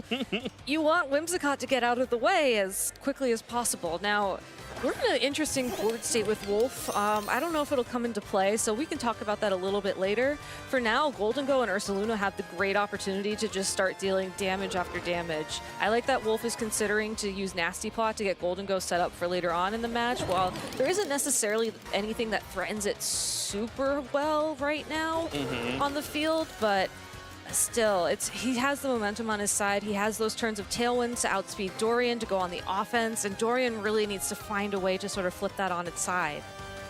Speaker 7: you want Whimsicott to get out of the way as quickly as possible. Now, we're in an interesting board state with Wolf. I don't know if it'll come into play, so we can talk about that a little bit later. For now, Golden Go and Ursaluna have the great opportunity to just start dealing damage after damage. I like that Wolf is considering to use Nasty Plot to get Golden Go set up for later on in the match. While there isn't necessarily anything that threatens it super well right now on the field, but still, he has the momentum on his side. He has those turns of Tailwind to outspeed Dorian to go on the offense, and Dorian really needs to find a way to sort of flip that on its side.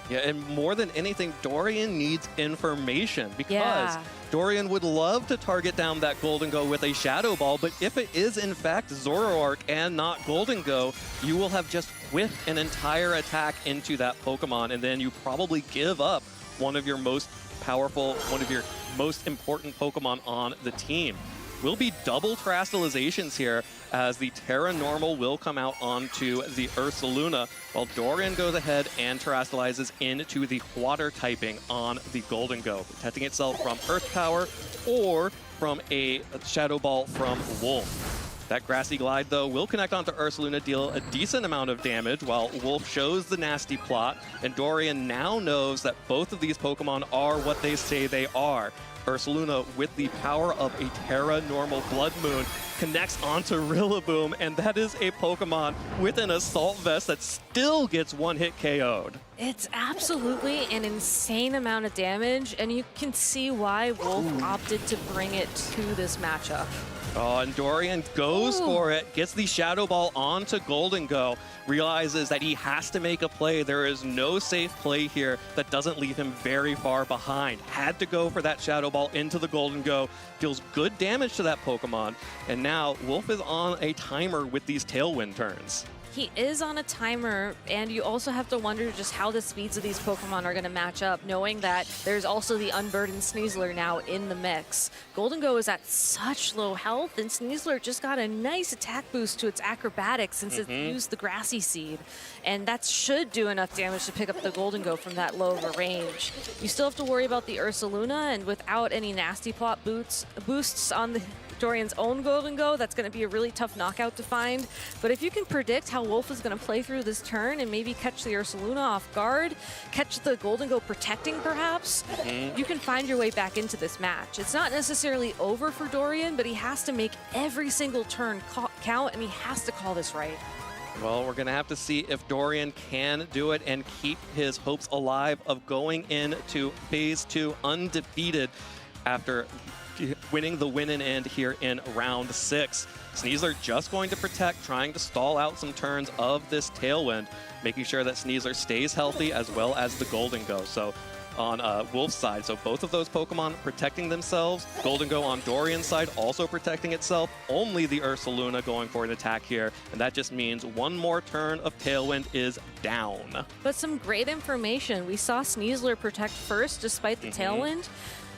Speaker 3: Yeah, and more than anything, Dorian needs information, because Dorian would love to target down that Golden Go with a Shadow Ball, but if it is in fact Zoroark and not Golden Go, you will have just whiffed an entire attack into that Pokemon, and then you probably give up one of your most powerful, one of your most important Pokemon on the team. Will be double Terastallizations here, as the Terra Normal will come out onto the Ursaluna, while Dorian goes ahead and Terastallizes into the Water typing on the Golden Go, protecting itself from Earth Power or from a Shadow Ball from Wolf. That Grassy Glide, though, will connect onto Ursaluna, deal a decent amount of damage, while Wolf shows the Nasty Plot, and Dorian now knows that both of these Pokemon are what they say they are. Ursaluna, with the power of a Terra Normal Blood Moon, connects onto Rillaboom, and that is a Pokemon with an Assault Vest that still gets one-hit KO'd.
Speaker 7: It's absolutely an insane amount of damage, and you can see why Wolf opted to bring it to this matchup.
Speaker 3: Oh, and Dorian goes for it, gets the Shadow Ball onto Golden Go, realizes that he has to make a play. There is no safe play here that doesn't leave him very far behind. Had to go for that Shadow Ball into the Golden Go. Deals good damage to that Pokemon. And now Wolf is on a timer with these Tailwind turns.
Speaker 7: He is on a timer, and you also have to wonder just how the speeds of these Pokemon are going to match up, knowing that there's also the Unburdened Sneasler now in the mix. Golden Go is at such low health, and Sneasler just got a nice attack boost to its acrobatics since it used the Grassy Seed, and that should do enough damage to pick up the Golden Go from that low of a range. You still have to worry about the Ursaluna, and without any Nasty Plot boosts on the Dorian's own Golden Go, that's going to be a really tough knockout to find. But if you can predict how Wolf is going to play through this turn and maybe catch the Ursaluna off guard, catch the Golden Go protecting perhaps, you can find your way back into this match. It's not necessarily over for Dorian, but he has to make every single turn count, and he has to call this right.
Speaker 3: Well, we're going to have to see if Dorian can do it and keep his hopes alive of going into Phase 2 undefeated after winning the win and end here in round 6. Sneasler just going to protect, trying to stall out some turns of this Tailwind, making sure that Sneasler stays healthy as well as the Golden Go. So on Wolf's side, so both of those Pokemon protecting themselves. Golden Go on Dorian's side also protecting itself. Only the Ursaluna going for an attack here, and that just means one more turn of Tailwind is down.
Speaker 7: But some great information. We saw Sneasler protect first despite the Tailwind.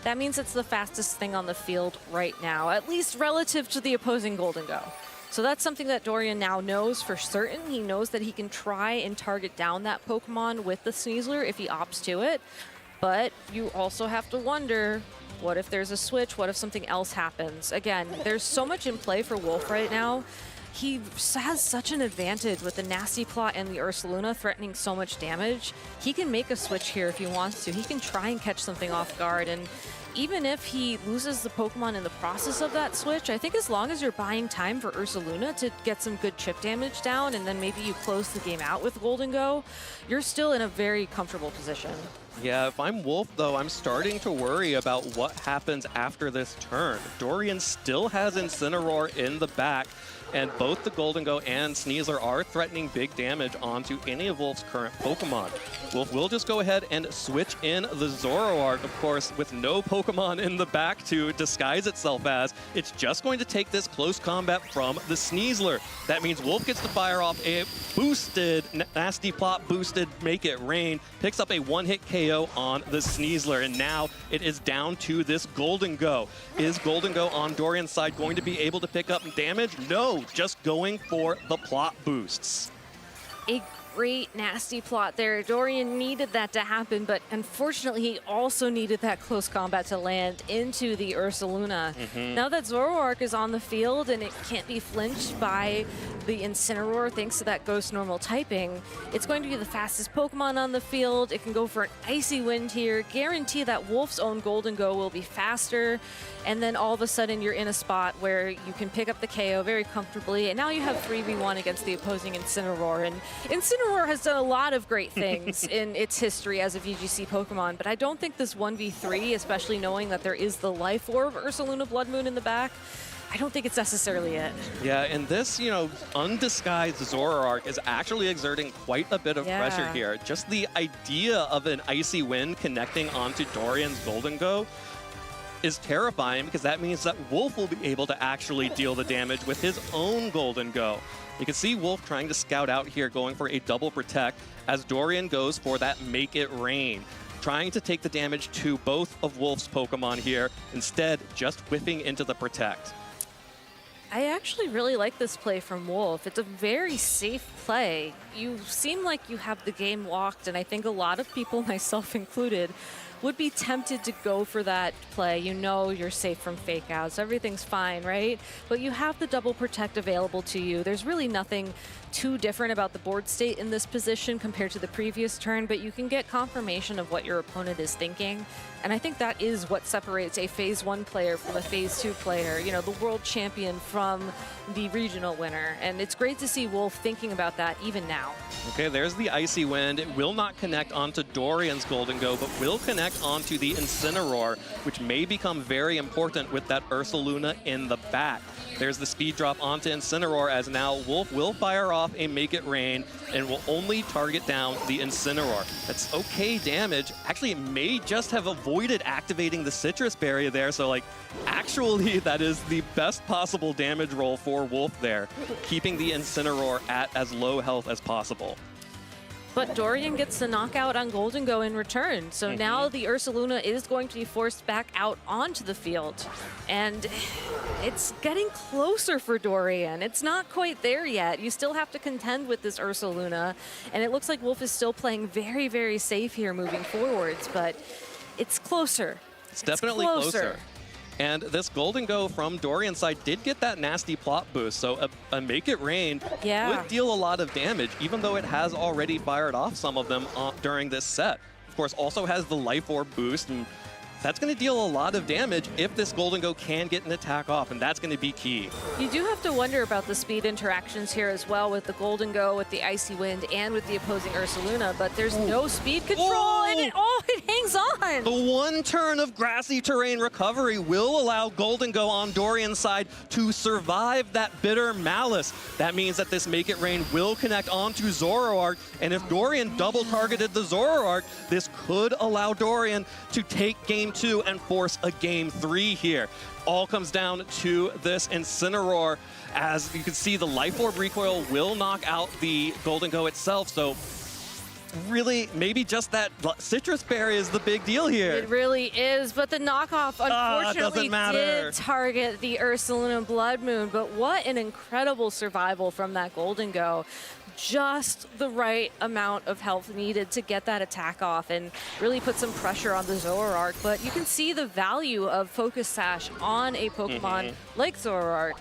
Speaker 7: That means it's the fastest thing on the field right now, at least relative to the opposing Golden Go. So that's something that Dorian now knows for certain. He knows that he can try and target down that Pokemon with the Sneasler if he opts to it. But you also have to wonder, what if there's a switch? What if something else happens? Again, there's so much in play for Wolf right now. He has such an advantage with the Nasty Plot and the Ursaluna threatening so much damage. He can make a switch here if he wants to. He can try and catch something off guard, and even if he loses the Pokemon in the process of that switch, I think as long as you're buying time for Ursaluna to get some good chip damage down, and then maybe you close the game out with Golden Go, you're still in a very comfortable position.
Speaker 3: Yeah, if I'm Wolf, though, I'm starting to worry about what happens after this turn. Dorian still has Incineroar in the back, and both the Golden Go and Sneasler are threatening big damage onto any of Wolf's current Pokemon. Wolf will just go ahead and switch in the Zoroark, of course, with no Pokemon in the back to disguise itself as. It's just going to take this close combat from the Sneasler. That means Wolf gets to fire off a boosted, Nasty Plot boosted Make It Rain, picks up a one-hit KO on the Sneasler, and now it is down to this Golden Go. Is Golden Go on Dorian's side going to be able to pick up damage? No, just going for the plot boosts.
Speaker 7: A great Nasty Plot there. Dorian needed that to happen, but unfortunately he also needed that close combat to land into the Ursaluna. Now that Zoroark is on the field and it can't be flinched by the Incineroar thanks to that Ghost Normal typing, it's going to be the fastest Pokemon on the field. It can go for an Icy Wind here, guarantee that Wolf's own Golden Go will be faster, and then all of a sudden you're in a spot where you can pick up the KO very comfortably, and now you have 3v1 against the opposing Incineroar. And Incineroar has done a lot of great things in its history as a VGC Pokemon, but I don't think this 1v3, especially knowing that there is the Life Orb Ursaluna Blood Moon in the back, I don't think it's necessarily it.
Speaker 3: Yeah, and this, undisguised Zoroark is actually exerting quite a bit of pressure here. Just the idea of an Icy Wind connecting onto Dorian's Golden Go is terrifying, because that means that Wolf will be able to actually deal the damage with his own Golden Go. You can see Wolf trying to scout out here, going for a double protect as Dorian goes for that Make It Rain, trying to take the damage to both of Wolf's Pokemon here, instead just whiffing into the protect.
Speaker 7: I actually really like this play from Wolf. It's a very safe play. You seem like you have the game locked, and I think a lot of people, myself included, would be tempted to go for that play. You know you're safe from fake outs. Everything's fine, right? But you have the double protect available to you. There's really nothing too different about the board state in this position compared to the previous turn, but you can get confirmation of what your opponent is thinking. And I think that is what separates a Phase 1 player from a Phase 2 player, the world champion from the regional winner. And it's great to see Wolf thinking about that even now.
Speaker 3: Okay, there's the Icy Wind. It will not connect onto Dorian's Golden Go, but will connect connect onto the Incineroar, which may become very important with that Ursaluna in the back. There's the speed drop onto Incineroar, as now Wolf will fire off a Make It Rain and will only target down the Incineroar. That's okay damage. Actually, it may just have avoided activating the Citrus Berry there, so like, actually that is the best possible damage roll for Wolf there, keeping the Incineroar at as low health as possible.
Speaker 7: But Dorian gets the knockout on Golden Go in return. So now the Ursaluna is going to be forced back out onto the field. And it's getting closer for Dorian. It's not quite there yet. You still have to contend with this Ursaluna. And it looks like Wolf is still playing very, very safe here moving forwards. But it's closer.
Speaker 3: It's definitely closer. And this Golden Go from Dorian's side did get that nasty plot boost, so a Make It Rain would deal a lot of damage, even though it has already fired off some of them during this set. Of course, also has the Life Orb boost, and that's going to deal a lot of damage if this Golden Go can get an attack off, and that's going to be key.
Speaker 7: You do have to wonder about the speed interactions here as well with the Golden Go, with the Icy Wind, and with the opposing Ursaluna, but there's no speed control, and it hangs on.
Speaker 3: The one turn of grassy terrain recovery will allow Golden Go on Dorian's side to survive that Bitter Malice. That means that this Make It Rain will connect onto Zoroark, and if Dorian double targeted the Zoroark, this could allow Dorian to take game 2 and force a game 3 here. All comes down to this Incineroar. As you can see, the Life Orb recoil will knock out the Golden Go itself, so really, maybe just that Citrus Berry is the big deal here.
Speaker 7: It really is, but the knockoff unfortunately did target the Ursaluna Blood Moon, but what an incredible survival from that Golden Go. Just the right amount of health needed to get that attack off and really put some pressure on the Zoroark. But you can see the value of Focus Sash on a Pokemon like Zoroark.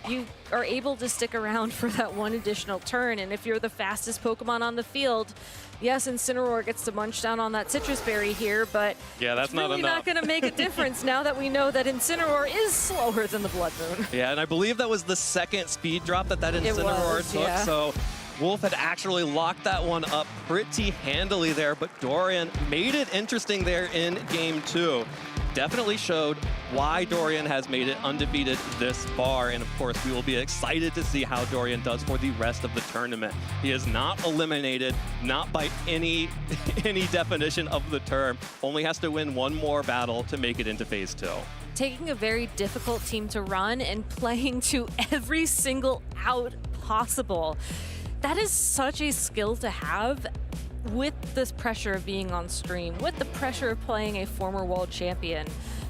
Speaker 7: You are able to stick around for that one additional turn, and if you're the fastest Pokemon on the field, yes, Incineroar gets to munch down on that Citrus Berry here, but
Speaker 3: yeah, that's
Speaker 7: it's really not going to make a difference now that we know that Incineroar is slower than the Blood Moon.
Speaker 3: Yeah, and I believe that was the second speed drop that Incineroar took, so Wolf had actually locked that one up pretty handily there, but Dorian made it interesting there in game 2. Definitely showed why Dorian has made it undefeated this far, and of course we will be excited to see how Dorian does for the rest of the tournament. He is not eliminated, not by any definition of the term, only has to win one more battle to make it into phase 2.
Speaker 7: Taking a very difficult team to run and playing to every single out possible. That is such a skill to have with this pressure of being on stream, with the pressure of playing a former world champion.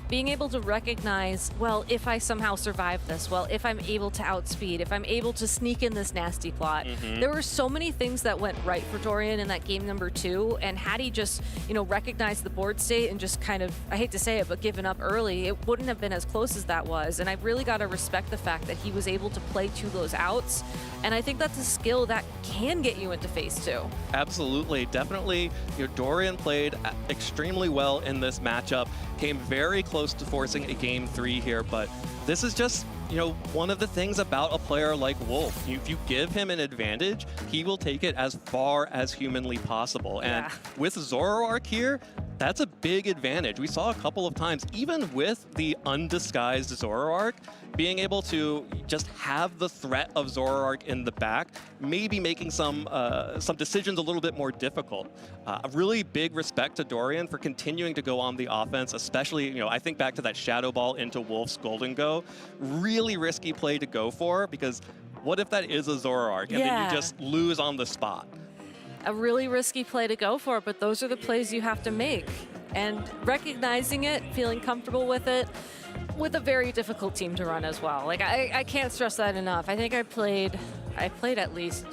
Speaker 7: Being able to recognize, well, if I somehow survive this, well, if I'm able to outspeed, if I'm able to sneak in this nasty plot. There were so many things that went right for Dorian in that game number 2, and had he just, recognized the board state and just kind of, I hate to say it, but given up early, it wouldn't have been as close as that was. And I really got to respect the fact that he was able to play to those outs, and I think that's a skill that can get you into phase 2.
Speaker 3: Absolutely, definitely. Dorian played extremely well in this matchup, came very close to forcing a game 3 here, but this is just, one of the things about a player like Wolf. If you give him an advantage, he will take it as far as humanly possible. And with Zoroark here, that's a big advantage. We saw a couple of times, even with the undisguised Zoroark, being able to just have the threat of Zoroark in the back, maybe making some decisions a little bit more difficult. A really big respect to Dorian for continuing to go on the offense, especially, I think back to that Shadow Ball into Wolf's Golden Go. Really risky play to go for, because what if that is a Zoroark and then you just lose on the spot?
Speaker 7: A really risky play to go for, but those are the plays you have to make. And recognizing it, feeling comfortable with it, with a very difficult team to run as well. Like, I can't stress that enough. I think I played at least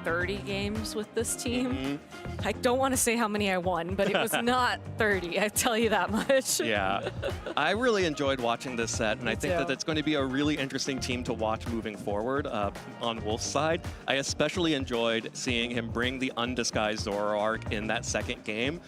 Speaker 7: 30 games with this team. I don't want to say how many I won, but it was not 30, I tell you that much.
Speaker 3: Yeah, I really enjoyed watching this set, and I think that it's going to be a really interesting team to watch moving forward on Wolf's side. I especially enjoyed seeing him bring the undisguised Zoroark in that second game.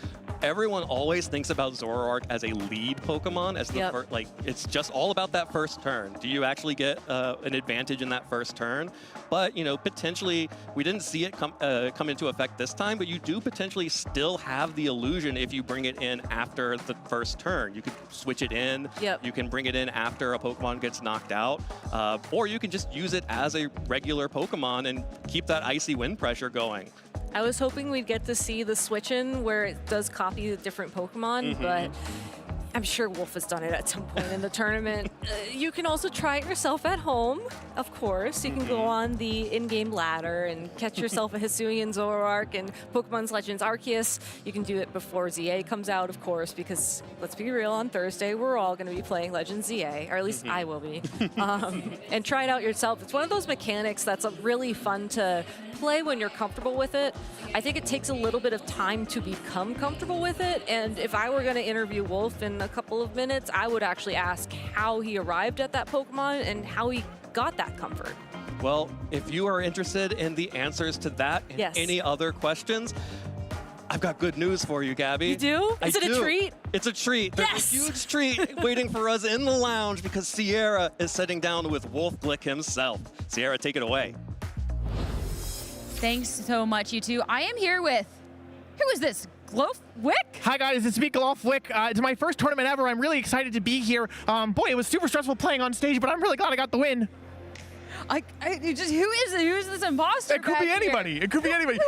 Speaker 3: everyone always thinks about Zoroark as a lead Pokemon, as the like it's just all about that first turn. Do you actually get an advantage in that first turn? But you know, potentially we didn't see it come into effect this time, but you do potentially still have the illusion if you bring it in after the first turn. You could switch it in. You can bring it in after a Pokemon gets knocked out, or you can just use it as a regular Pokemon and keep that icy wind pressure going.
Speaker 7: I was hoping we'd get to see the switch-in where it does copy the different Pokemon, but I'm sure Wolf has done it at some point in the tournament. You can also try it yourself at home, of course. You can go on the in-game ladder and catch yourself a Hisuian Zoroark and Pokemon's Legends Arceus. You can do it before ZA comes out, of course, because let's be real, on Thursday, we're all going to be playing Legends ZA, or at least I will be. And try it out yourself. It's one of those mechanics that's really fun to play when you're comfortable with it. I think it takes a little bit of time to become comfortable with it, and if I were going to interview Wolf in a couple of minutes, I would actually ask how he arrived at that Pokemon and how he got that comfort.
Speaker 3: Well, if you are interested in the answers to that and any other questions, I've got good news for you, Gabby.
Speaker 7: You do? Is it a treat?
Speaker 3: It's a treat. There's a huge treat waiting for us in the lounge because Sierra is sitting down with Wolf Glick himself. Sierra, take it away.
Speaker 2: Thanks so much, you two. I am here with, who is this? Glowwick?
Speaker 5: Hi guys, it's me, Glowwick. It's my first tournament ever. I'm really excited to be here. Boy, it was super stressful playing on stage, but I'm really glad I got the win.
Speaker 2: Who is it? Who's this imposter?
Speaker 5: It could be anybody. It could be anybody.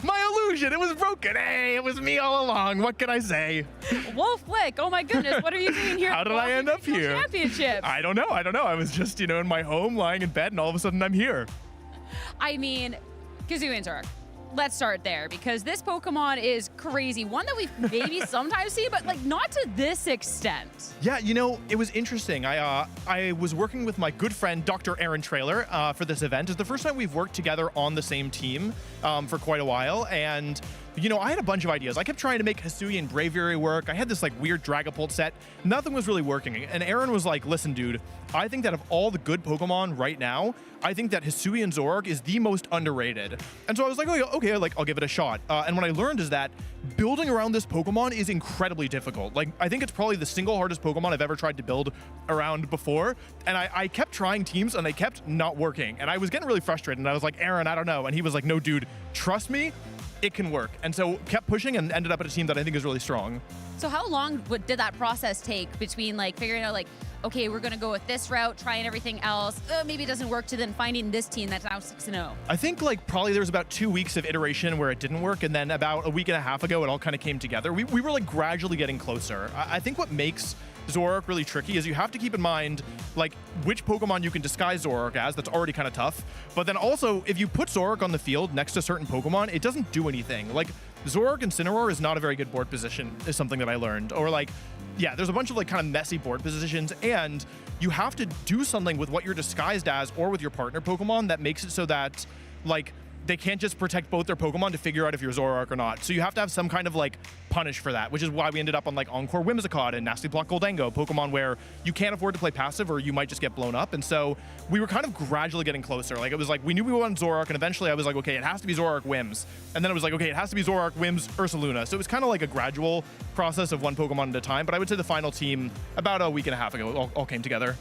Speaker 5: My illusion. It was broken. Hey, it was me all along. What can I say?
Speaker 2: Wolf Glick. Oh my goodness. What are you doing here?
Speaker 5: How did I end up here?
Speaker 2: Championships.
Speaker 5: I don't know. I was just, in my home lying in bed, and all of a sudden I'm here.
Speaker 2: I mean, Kazoo and Zoroark. Let's start there because this Pokemon is crazy. One that we've maybe sometimes seen, but like not to this extent.
Speaker 5: Yeah, it was interesting. I was working with my good friend, Dr. Aaron Trailer, for this event. It's the first time we've worked together on the same team for quite a while. And, I had a bunch of ideas. I kept trying to make Hisuian Braviary work. I had this weird Dragapult set. Nothing was really working. And Aaron was like, listen, dude, I think that of all the good Pokemon right now, I think that Hisuian Zoroark is the most underrated. And so I was like, oh, okay, I'll give it a shot. And what I learned is that building around this Pokemon is incredibly difficult. I think it's probably the single hardest Pokemon I've ever tried to build around before. And I kept trying teams and they kept not working. And I was getting really frustrated. And I was like, Aaron, I don't know. And he was like, no, dude, trust me, it can work. And so kept pushing and ended up at a team that I think is really strong.
Speaker 2: So how long did that process take between figuring out okay, we're going to go with this route, trying everything else, maybe it doesn't work, to then finding this team that's now 6-0?
Speaker 5: I think probably there was about 2 weeks of iteration where it didn't work, and then about a week and a half ago, it all kind of came together. We were gradually getting closer. I think what makes Zoroark really tricky is you have to keep in mind which Pokemon you can disguise Zoroark as. That's already kind of tough. But then also, if you put Zoroark on the field next to certain Pokemon, it doesn't do anything. Zoroark Incineroar is not a very good board position, is something that I learned. Or yeah, there's a bunch of kind of messy board positions, and you have to do something with what you're disguised as or with your partner Pokemon that makes it so that they can't just protect both their Pokemon to figure out if you're Zoroark or not. So you have to have some kind of punish for that, which is why we ended up on Encore Whimsicott and Nasty Block Goldango, Pokemon where you can't afford to play passive or you might just get blown up. And so we were kind of gradually getting closer. It was we knew we wanted Zoroark, and eventually I was okay, it has to be Zoroark Whims. And then it was okay, it has to be Zoroark Whims Ursaluna. So it was kind of a gradual process of one Pokemon at a time. But I would say the final team about a week and a half ago all came together.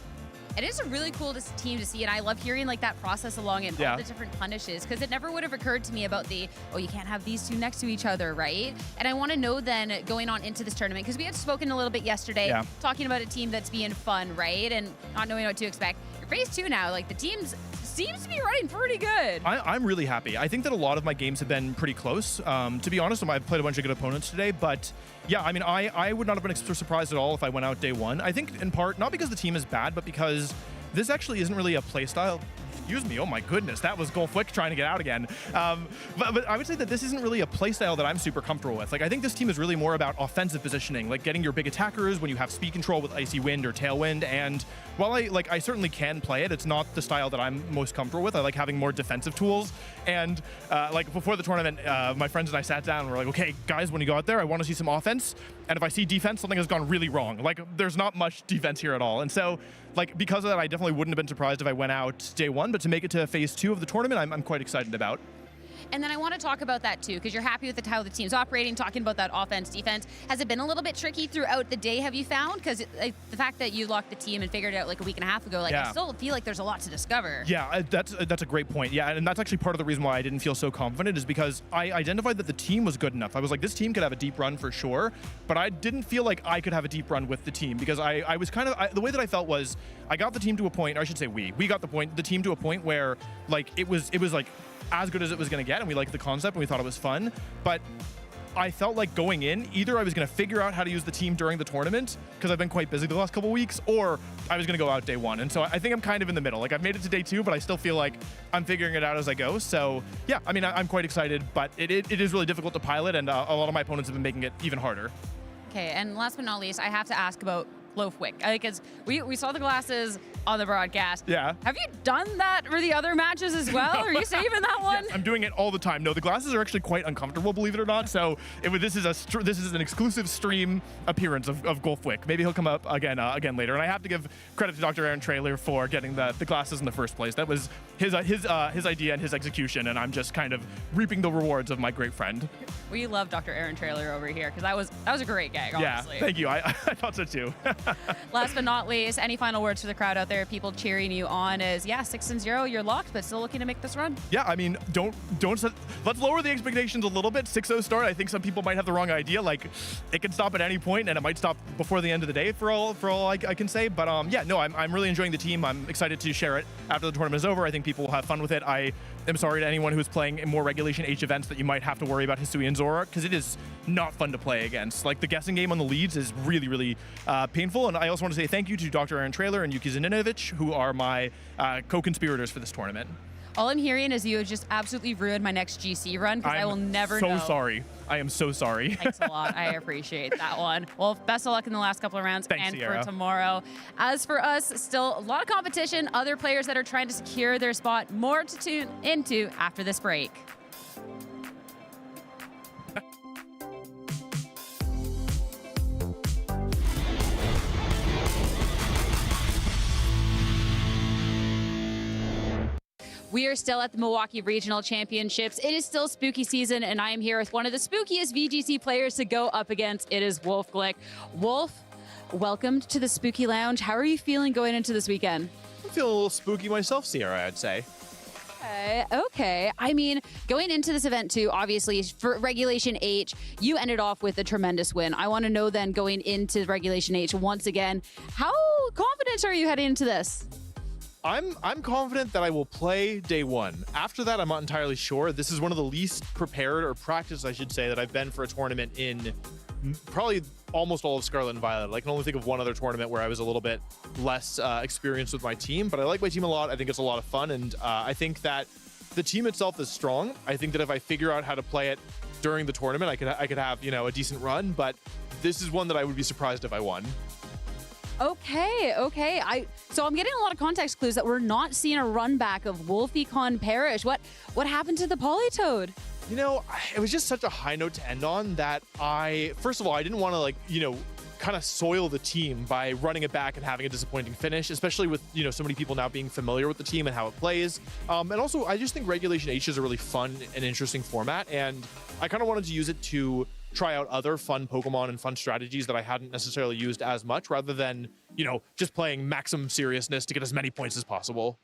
Speaker 2: It is a really cool team to see, and I love hearing that process along and all the different punishes, because it never would have occurred to me about you can't have these two next to each other, right? And I want to know then, going on into this tournament, because we had spoken a little bit yesterday, talking about a team that's being fun, right? And not knowing what to expect. You're phase 2 now, the teams seems to be running pretty good.
Speaker 5: I'm really happy. I think that a lot of my games have been pretty close. To be honest, I've played a bunch of good opponents today, but yeah, I mean, I would not have been surprised at all if I went out day one. I think in part, not because the team is bad, but because this actually isn't really a play style. Excuse me, oh my goodness, that was Golfwick trying to get out again. But I would say that this isn't really a playstyle that I'm super comfortable with. I think this team is really more about offensive positioning, getting your big attackers when you have speed control with Icy Wind or Tailwind. And while I certainly can play it, it's not the style that I'm most comfortable with. I like having more defensive tools. And before the tournament, my friends and I sat down and we're okay, guys, when you go out there, I want to see some offense. And if I see defense, something has gone really wrong. There's not much defense here at all. And so, because of that, I definitely wouldn't have been surprised if I went out day one. But to make it to phase 2 of the tournament, I'm quite excited about.
Speaker 2: And then I want to talk about that too, because you're happy with how the team's operating, talking about that offense, defense. Has it been a little bit tricky throughout the day, have you found? Because the fact that you locked the team and figured it out like a week and a half ago, like I still feel like there's a lot to discover.
Speaker 5: Yeah, that's a great point. Yeah, and that's actually part of the reason why I didn't feel so confident is because I identified that the team was good enough. I was like, this team could have a deep run for sure, but I didn't feel like I could have a deep run with the team because I was kind of, the way that I felt was I got the team to a point, or I should say we got the team to a point where like it was like as good as it was going to get, and we liked the concept and we thought it was fun, but I felt like going in, either I was going to figure out how to use the team during the tournament because I've been quite busy the last couple weeks, or I was going to go out day one. And so I think I'm kind of in the middle. Like I've made it to day 2, but I still feel like I'm figuring it out as I go. So yeah, I mean, I'm quite excited, but it is really difficult to pilot, and a lot of my opponents have been making it even harder.
Speaker 2: Okay, and last but not least, I have to ask about Glowwick, because we saw the glasses on the broadcast.
Speaker 5: Yeah.
Speaker 2: Have you done that for the other matches as well?
Speaker 5: No.
Speaker 2: Are you saving that one?
Speaker 5: Yes, I'm doing it all the time. No, the glasses are actually quite uncomfortable, believe it or not. So this is an exclusive stream appearance of Glowwick. Maybe he'll come up again later. And I have to give credit to Dr. Aaron Traylor for getting the glasses in the first place. That was his idea and his execution, and I'm just kind of reaping the rewards of my great friend.
Speaker 2: We love Dr. Aaron Traylor over here because that was a great gag, honestly.
Speaker 5: Yeah, thank you. I thought so too.
Speaker 2: Last but not least, any final words for the crowd out there? People cheering you on as 6-0, you're locked, but still looking to make this run.
Speaker 5: Yeah, I mean, let's lower the expectations a little bit. 6-0 start. I think some people might have the wrong idea. Like, it can stop at any point, and it might stop before the end of the day. For all I can say. But yeah, no, I'm really enjoying the team. I'm excited to share it after the tournament is over. I think people will have fun with it. I am sorry to anyone who's playing in more Regulation H events that you might have to worry about Hisui and Zora, because it is not fun to play against. Like, the guessing game on the leads is really, really painful. And I also want to say thank you to Dr. Aaron Traylor and Yuki Zaninovich, who are my co-conspirators for this tournament.
Speaker 2: All I'm hearing is you have just absolutely ruined my next GC run, because I will never know.
Speaker 5: I'm so sorry. I am so sorry.
Speaker 2: Thanks a lot. I appreciate that one. Well, best of luck in the last couple of rounds.
Speaker 5: Thanks,
Speaker 2: and
Speaker 5: Sierra.
Speaker 2: for tomorrow. As for us, still a lot of competition, other players that are trying to secure their spot. More to tune into after this break. We are still at the Milwaukee Regional Championships. It is still spooky season, and I am here with one of the spookiest VGC players to go up against. It is Wolf Glick. Wolf, welcome to the Spooky Lounge. How are you feeling going into this weekend?
Speaker 8: I'm feeling a little spooky myself, Sierra, I'd say.
Speaker 2: Okay. I mean, going into this event too, obviously, for Regulation H, you ended off with a tremendous win. I want to know then, going into Regulation H once again, how confident are you heading into this?
Speaker 8: I'm confident that I will play day one. After that, I'm not entirely sure. This is one of the least prepared, or practiced, I should say, that I've been for a tournament in probably almost all of Scarlet and Violet. I can only think of one other tournament where I was a little bit less experienced with my team, but I like my team a lot. I think it's a lot of fun, and I think that the team itself is strong. I think that if I figure out how to play it during the tournament, I could have, you know, a decent run, but this is one that I would be surprised if I won.
Speaker 2: Okay. So I'm getting a lot of context clues that we're not seeing a run back of WolfieCon Parish. What happened to the Polytoad?
Speaker 8: You know, it was just such a high note to end on that first of all, I didn't want to, like, you know, kind of soil the team by running it back and having a disappointing finish, especially with, you know, so many people now being familiar with the team and how it plays. And also, I just think Regulation H is a really fun and interesting format, and I kind of wanted to use it to try out other fun Pokemon and fun strategies that I hadn't necessarily used as much, rather than, you know, just playing maximum seriousness to get as many points as possible.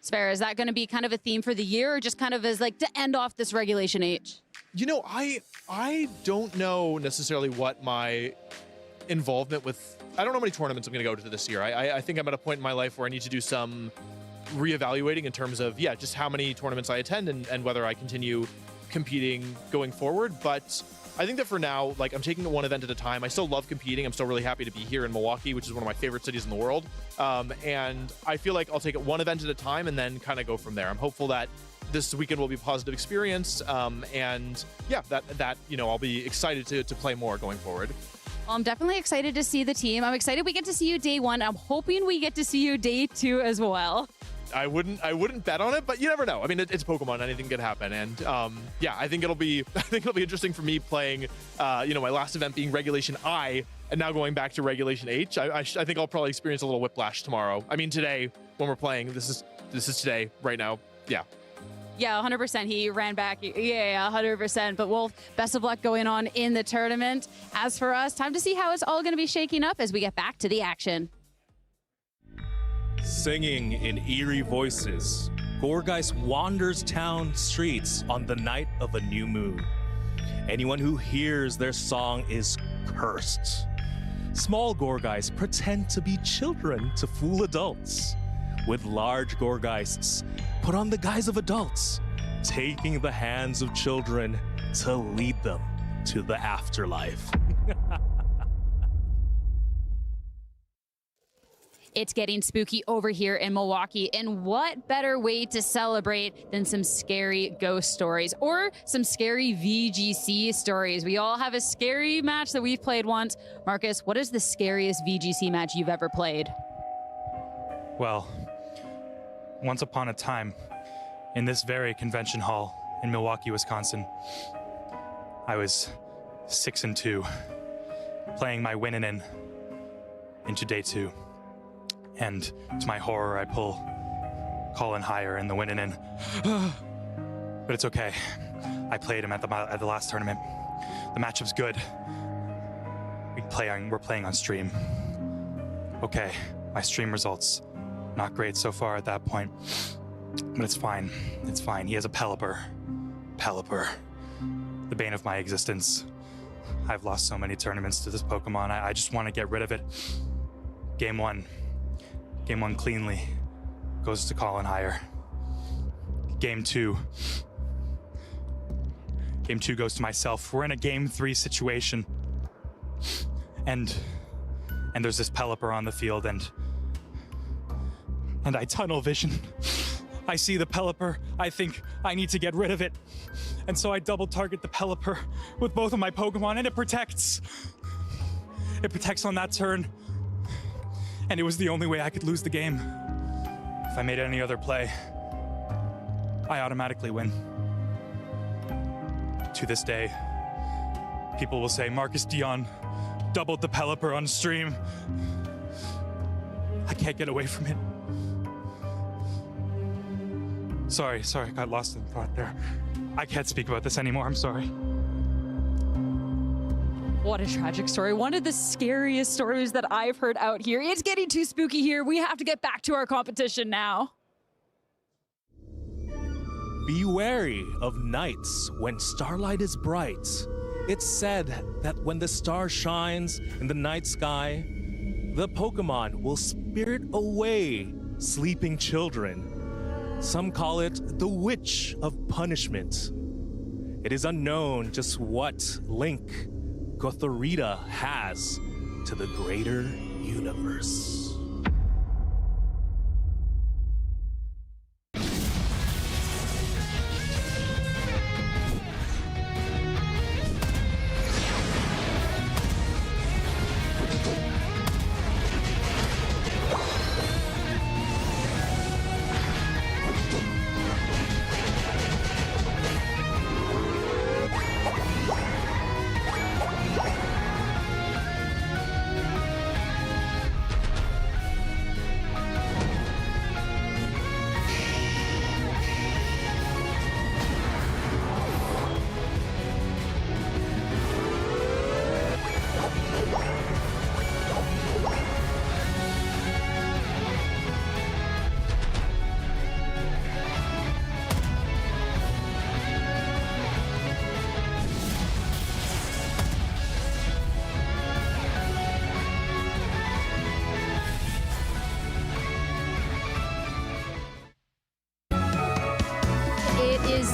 Speaker 2: Spare, is that going to be kind of a theme for the year, or just kind of as like to end off this Regulation H?
Speaker 8: You know, I don't know necessarily what my involvement with, I don't know how many tournaments I'm going to go to this year. I think I'm at a point in my life where I need to do some reevaluating in terms of, yeah, just how many tournaments I attend and whether I continue competing going forward. But I think that for now, like, I'm taking it one event at a time. I still love competing. I'm still really happy to be here in Milwaukee, which is one of my favorite cities in the world. And I feel like I'll take it one event at a time and then kind of go from there. I'm hopeful that this weekend will be a positive experience. And yeah, that you know, I'll be excited to play more going forward.
Speaker 2: Well, I'm definitely excited to see the team. I'm excited we get to see you day one. I'm hoping we get to see you day two as well.
Speaker 8: I wouldn't bet on it, but you never know. I mean, it's Pokemon; anything could happen. And yeah, I think it'll be interesting for me playing. You know, my last event being Regulation I, and now going back to Regulation H. I think I'll probably experience a little whiplash tomorrow. I mean, today when we're playing, this is today right now. Yeah.
Speaker 2: Yeah, 100%. He ran back. Yeah, 100%. But Wolf, best of luck going on in the tournament. As for us, time to see how it's all going to be shaking up as we get back to the action.
Speaker 9: Singing in eerie voices, Gourgeist wanders town streets on the night of a new moon. Anyone who hears their song is cursed. Small Gourgeists pretend to be children to fool adults, with large Gourgeists put on the guise of adults, taking the hands of children to lead them to the afterlife.
Speaker 2: It's getting spooky over here in Milwaukee, and what better way to celebrate than some scary ghost stories or some scary VGC stories. We all have a scary match that we've played once. Marcus, what is the scariest VGC match you've ever played?
Speaker 10: Well, once upon a time, in this very convention hall in Milwaukee, Wisconsin, I was 6-2, playing my win-in into day 2. And to my horror, I pull Colin higher in the win-in. But it's okay. I played him at the last tournament. The matchup's good. We're playing on stream. Okay, my stream results. Not great so far at that point. But it's fine. It's fine. He has a Pelipper. Pelipper. The bane of my existence. I've lost so many tournaments to this Pokemon. I just want to get rid of it. Game 1. Game 1 cleanly goes to Colin higher. Game 2. Game 2 goes to myself. We're in a Game 3 situation. And there's this Pelipper on the field, and I tunnel vision. I see the Pelipper. I think I need to get rid of it. And so I double target the Pelipper with both of my Pokemon, and it protects. It protects on that turn. And it was the only way I could lose the game. If I made any other play, I automatically win. To this day, people will say, Marcus Dion doubled the Pelipper on stream. I can't get away from it. Sorry, I got lost in thought there. I can't speak about this anymore, I'm sorry.
Speaker 2: What a tragic story. One of the scariest stories that I've heard out here. It's getting too spooky here. We have to get back to our competition now.
Speaker 9: Be wary of nights when starlight is bright. It's said that when the star shines in the night sky, the Pokemon will spirit away sleeping children. Some call it the Witch of Punishment. It is unknown just what link Gothorita has to the greater universe.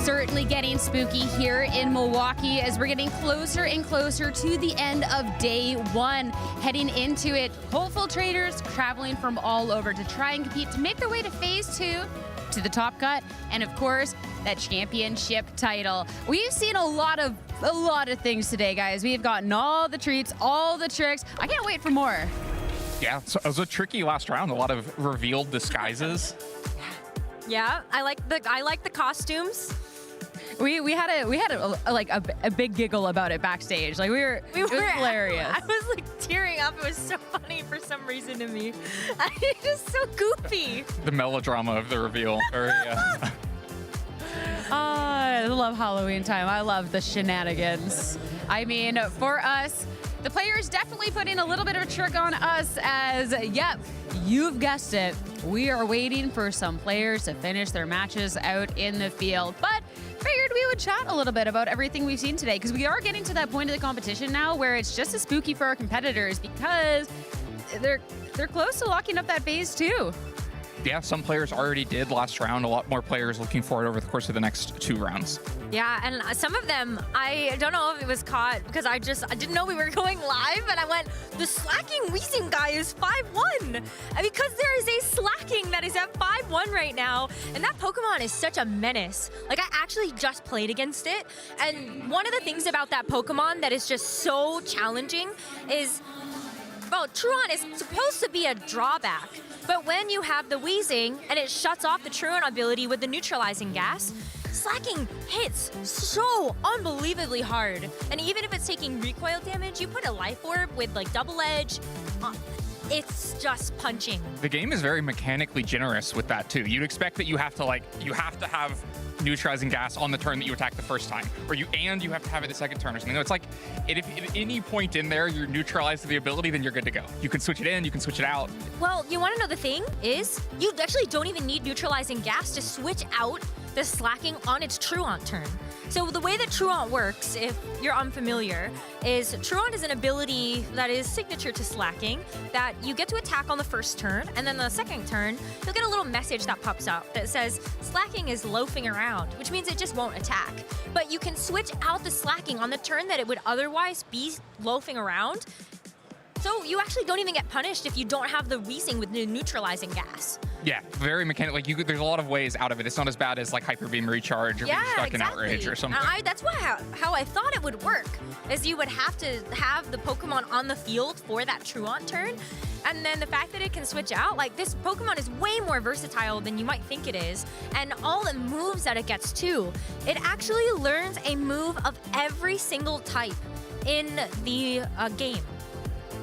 Speaker 2: Certainly getting spooky here in Milwaukee as we're getting closer and closer to the end of day 1. Heading into it, hopeful traders traveling from all over to try and compete to make their way to phase 2, to the top cut, and of course, that championship title. We've seen a lot of things today, guys. We have gotten all the treats, all the tricks. I can't wait for more.
Speaker 13: Yeah, so it was a tricky last round. A lot of revealed disguises.
Speaker 12: Yeah, I like the costumes.
Speaker 2: We had a big giggle about it backstage. Like it was hilarious.
Speaker 12: I was like tearing up. It was so funny for some reason to me. It's just so goofy.
Speaker 13: The melodrama of the reveal.
Speaker 2: love Halloween time. I love the shenanigans. I mean, for us, the players definitely put in a little bit of a trick on us as, yep, you've guessed it. We are waiting for some players to finish their matches out in the field. But figured we would chat a little bit about everything we've seen today, because we are getting to that point of the competition now where it's just as spooky for our competitors because they're close to locking up that phase 2.
Speaker 13: Yeah, some players already did last round. A lot more players looking forward over the course of the next 2 rounds.
Speaker 12: Yeah, and some of them, I don't know if it was caught because I didn't know we were going live, and I went, the slacking Weezing guy is 5-1. Because there is a slacking that is at 5-1 right now, and that Pokemon is such a menace. Like, I actually just played against it, and one of the things about that Pokemon that is just so challenging is, well, Truant is supposed to be a drawback, but when you have the Weezing and it shuts off the Truant ability with the neutralizing gas, slacking hits so unbelievably hard. And even if it's taking recoil damage, you put a life orb with like double edge, it's just punching.
Speaker 13: The game is very mechanically generous with that too. You'd expect that you have to have neutralizing gas on the turn that you attack the first time, or you have to have it the second turn or something. No, it's like if at any point in there you're neutralized the ability, then you're good to go. You can switch it in, you can switch it out.
Speaker 12: Well, you want to know the thing is, you actually don't even need neutralizing gas to switch out the slacking on its Truant turn. So the way that Truant works, if you're unfamiliar, is Truant is an ability that is signature to slacking that you get to attack on the first turn, and then the second turn, you'll get a little message that pops up that says slacking is loafing around, which means it just won't attack. But you can switch out the slacking on the turn that it would otherwise be loafing around. So you actually don't even get punished if you don't have the Weezing with the neutralizing gas.
Speaker 13: Yeah, very mechanical. Like there's a lot of ways out of it. It's not as bad as like Hyper Beam Recharge or being stuck in Outrage or something.
Speaker 12: That's how I thought it would work, is you would have to have the Pokemon on the field for that Truant turn. And then the fact that it can switch out, like this Pokemon is way more versatile than you might think it is. And all the moves that it gets too. It actually learns a move of every single type in the game.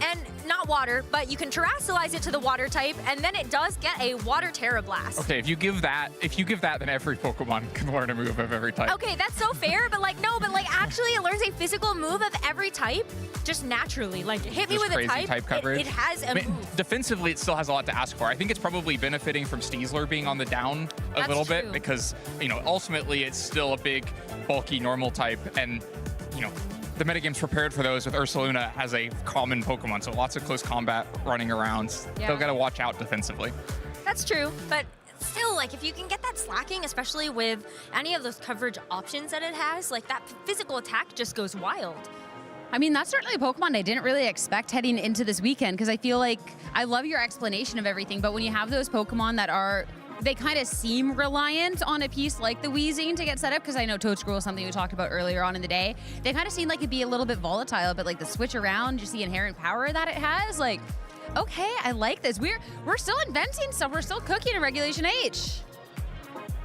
Speaker 12: And not water, but you can terrestrialize it to the water type, and then it does get a water Terra Blast.
Speaker 13: Okay, if you give that, then every Pokemon can learn a move of every type.
Speaker 12: Okay, that's so fair, but actually it learns a physical move of every type just naturally. Like, hit me with a type coverage. It has a move.
Speaker 13: Defensively, it still has a lot to ask for. I think it's probably benefiting from Steezler being on the down a little bit because, ultimately it's still a big, bulky, normal type, and, the metagame's prepared for those with Ursaluna as a common Pokemon, so lots of close combat running around.
Speaker 12: Yeah.
Speaker 13: They'll got to watch out defensively.
Speaker 12: That's true, but still, if you can get that slacking, especially with any of those coverage options that it has, that physical attack just goes wild.
Speaker 2: I mean, that's certainly a Pokemon I didn't really expect heading into this weekend, because I feel like I love your explanation of everything, but when you have those Pokemon that they kind of seem reliant on a piece like the Weezing to get set up, because I know Toadscroll is something we talked about earlier on in the day. They kind of seem like it'd be a little bit volatile, but the switch around, just the inherent power that it has, okay, I like this. We're still inventing stuff. We're still cooking in Regulation H.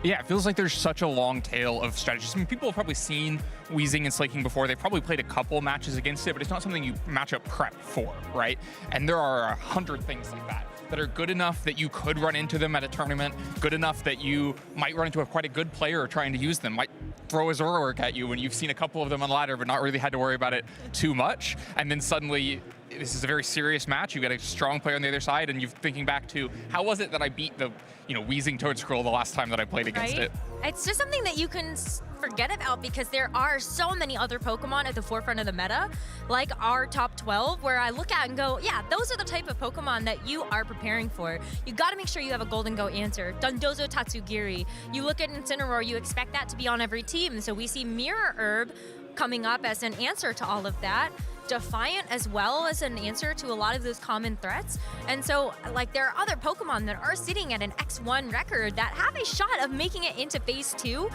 Speaker 13: Yeah, it feels like there's such a long tail of strategies. I mean, people have probably seen Weezing and Slaking before. They've probably played a couple matches against it, but it's not something you matchup prep for, right? And there are 100 things like that are good enough that you could run into them at a tournament, good enough that you might run into quite a good player trying to use them, might throw a Zoroark at you when you've seen a couple of them on ladder but not really had to worry about it too much. And then suddenly, this is a very serious match. You got a strong player on the other side, and you're thinking back to, how was it that I beat the Weezing Toadscroll the last time that I played against it?
Speaker 12: It's just something that you can forget about because there are so many other Pokemon at the forefront of the meta, like our top 12, where I look at and go, yeah, those are the type of Pokemon that you are preparing for. You got to make sure you have a Golden Go answer. Dondozo Tatsugiri. You look at Incineroar, you expect that to be on every team. So we see Mirror Herb coming up as an answer to all of that. Defiant as well as an answer to a lot of those common threats. And so there are other Pokemon that are sitting at an X1 record that have a shot of making it into phase 2,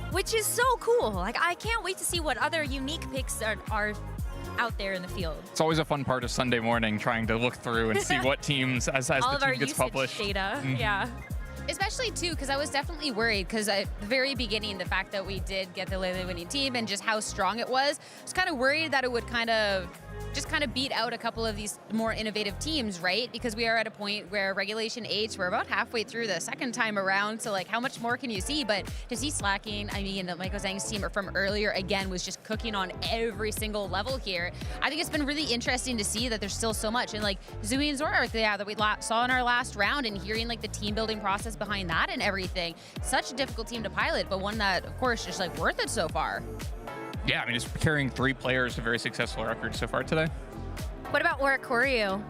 Speaker 12: which is so cool. I can't wait to see what other unique picks are out there in the field.
Speaker 13: It's always a fun part of Sunday morning, trying to look through and see what teams as the team gets published.
Speaker 12: Data, yeah.
Speaker 2: Especially, too, because I was definitely worried, because at the very beginning, the fact that we did get the Lele winning team and just how strong it was, I was kind of worried that it would kind of just kind of beat out a couple of these more innovative teams, right? Because we are at a point where Regulation 8, we're about halfway through the second time around, so like how much more can you see? But to see Slacking, I mean, Michael Zhang's team from earlier, again, was just cooking on every single level here. I think it's been really interesting to see that there's still so much. And like Zooey and Zora, that we saw in our last round, and hearing like the team building process behind that and everything. Such a difficult team to pilot, but one that, of course, just like worth it so far.
Speaker 13: Yeah, I mean, just carrying 3 players to very successful records so far today.
Speaker 12: What about Oricorio?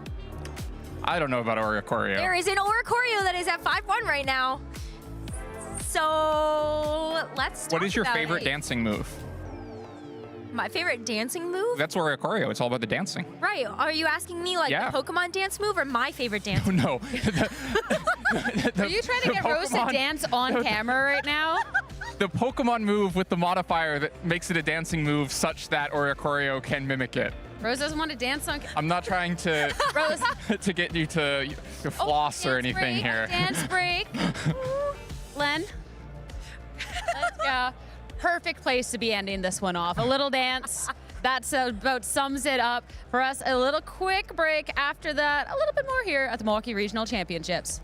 Speaker 13: I don't know about Oricorio.
Speaker 12: There is an Oricorio that is at 5-1 right now. So let's talk
Speaker 13: What is your
Speaker 12: about
Speaker 13: favorite
Speaker 12: it.
Speaker 13: dancing move?
Speaker 12: My favorite dancing move?
Speaker 13: That's Oricorio. It's all about the dancing.
Speaker 12: Right. Are you asking me like
Speaker 13: Yeah.
Speaker 12: the Pokemon dance move or my favorite dance move?
Speaker 13: No.
Speaker 2: Are you trying to get Rose to dance on camera right now?
Speaker 13: The Pokemon move with the modifier that makes it a dancing move such that Oricorio can mimic it.
Speaker 2: Rose doesn't want to dance on camera.
Speaker 13: I'm not trying to
Speaker 2: Rose.
Speaker 13: to get you to floss or anything here.
Speaker 2: Dance break. Len. Let's go. Perfect place to be ending this one off. A little dance. That's about sums it up for us. A little quick break after that. A little bit more here at the Milwaukee Regional Championships.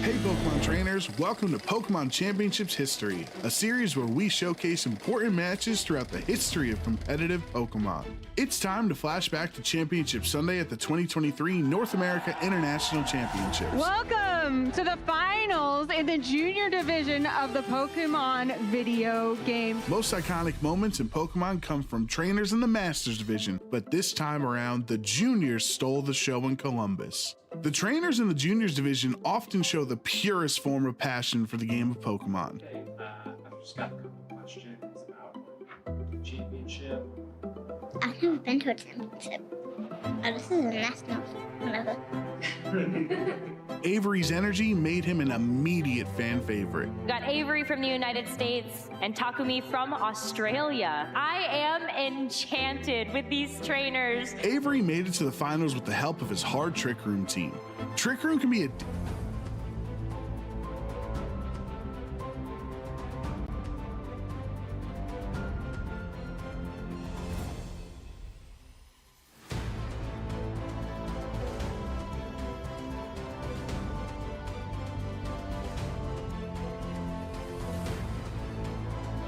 Speaker 14: Hey Pokemon trainers, welcome to Pokemon Championships History, a series where we showcase important matches throughout the history of competitive Pokemon. It's time to flash back to Championship Sunday at the 2023 North America International Championships.
Speaker 15: Welcome to the finals in the junior division of the Pokemon video game.
Speaker 14: Most iconic moments in Pokemon come from trainers in the Masters division, but this time around, the juniors stole the show in Columbus. The trainers in the juniors division often show the purest form of passion for the game of Pokemon.
Speaker 16: I've just got a couple questions about the championship.
Speaker 17: I've never been to a championship. Oh, this is a national. Whatever.
Speaker 14: Avery's energy made him an immediate fan favorite.
Speaker 22: We got Avery from the United States and Takumi from Australia. I am enchanted with these trainers.
Speaker 14: Avery made it to the finals with the help of his hard Trick Room team. Trick Room can be a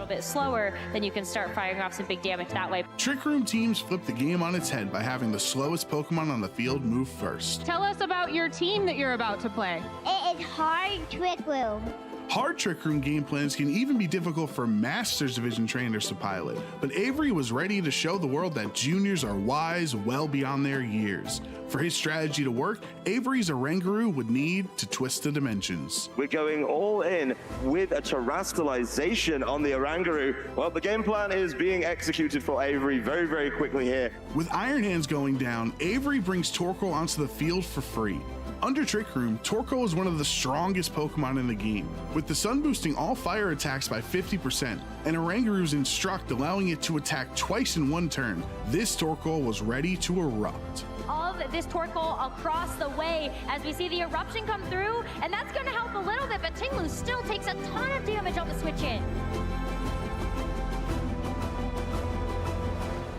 Speaker 22: Bit slower, then you can start firing off some big damage that way.
Speaker 14: Trick Room teams flip the game on its head by having the slowest Pokemon on the field move first.
Speaker 15: Tell us about your team that you're about to play.
Speaker 17: It is hard Trick Room.
Speaker 14: Hard Trick Room game plans can even be difficult for Masters Division trainers to pilot, but Avery was ready to show the world that juniors are wise well beyond their years. For his strategy to work, Avery's Oranguru would need to twist the dimensions.
Speaker 23: We're going all in with a terastallization on the Oranguru. Well, the game plan is being executed for Avery very, very quickly here.
Speaker 14: With Iron Hands going down, Avery brings Torkoal onto the field for free. Under Trick Room, Torkoal is one of the strongest Pokemon in the game, with the Sun boosting all fire attacks by 50%, and Oranguru's Instruct allowing it to attack twice in one turn. This Torkoal was ready to erupt.
Speaker 22: Of this Torkoal across the way as we see the eruption come through, and that's going to help a little bit, but Tinglu still takes a ton of damage on the switch in.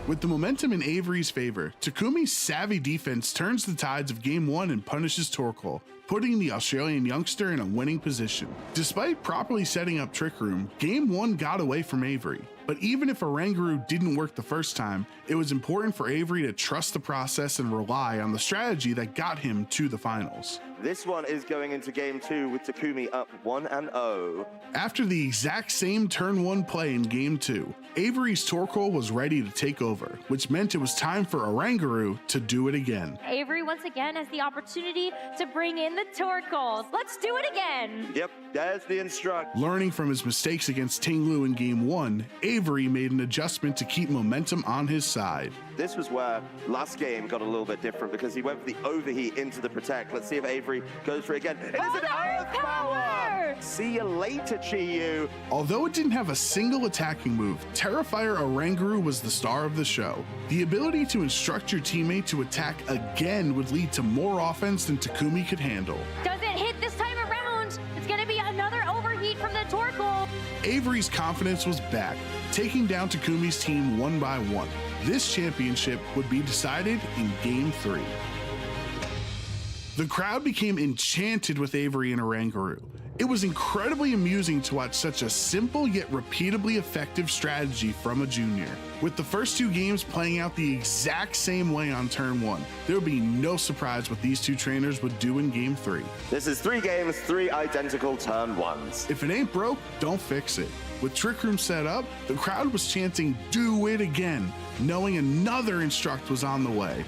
Speaker 14: With the momentum in Avery's favor, Takumi's savvy defense turns the tides of Game 1 and punishes Torkoal, putting the Australian youngster in a winning position. Despite properly setting up Trick Room, Game 1 got away from Avery. But even if Oranguru didn't work the first time, it was important for Avery to trust the process and rely on the strategy that got him to the finals.
Speaker 23: This one is going into Game 2 with Takumi up 1-0.
Speaker 14: After the exact same turn 1 play in Game 2, Avery's Torkoal was ready to take over, which meant it was time for Oranguru to do it again.
Speaker 22: Avery once again has the opportunity to bring in the Torkoals. Let's do it again.
Speaker 23: Yep, there's the Instruct.
Speaker 14: Learning from his mistakes against Tinglu in Game 1, Avery made an adjustment to keep momentum on his side.
Speaker 23: This was where last game got a little bit different because he went for the overheat into the Protect. Let's see if Avery goes for it again. It is an Earth Power! See you later, Chi-Yu.
Speaker 14: Although it didn't have a single attacking move, Terrifier Oranguru was the star of the show. The ability to instruct your teammate to attack again would lead to more offense than Takumi could handle.
Speaker 22: Does it hit this time around? It's going to be another overheat from the Torkoal.
Speaker 14: Avery's confidence was back, taking down Takumi's team 1 by 1. This championship would be decided in Game 3. The crowd became enchanted with Avery and Oranguru. It was incredibly amusing to watch such a simple yet repeatably effective strategy from a junior. With the first 2 games playing out the exact same way on turn 1, there would be no surprise what these 2 trainers would do in Game 3.
Speaker 23: This is 3 games, 3 identical turn 1s.
Speaker 14: If it ain't broke, don't fix it. With Trick Room set up, the crowd was chanting, "Do it again," knowing another Instruct was on the way.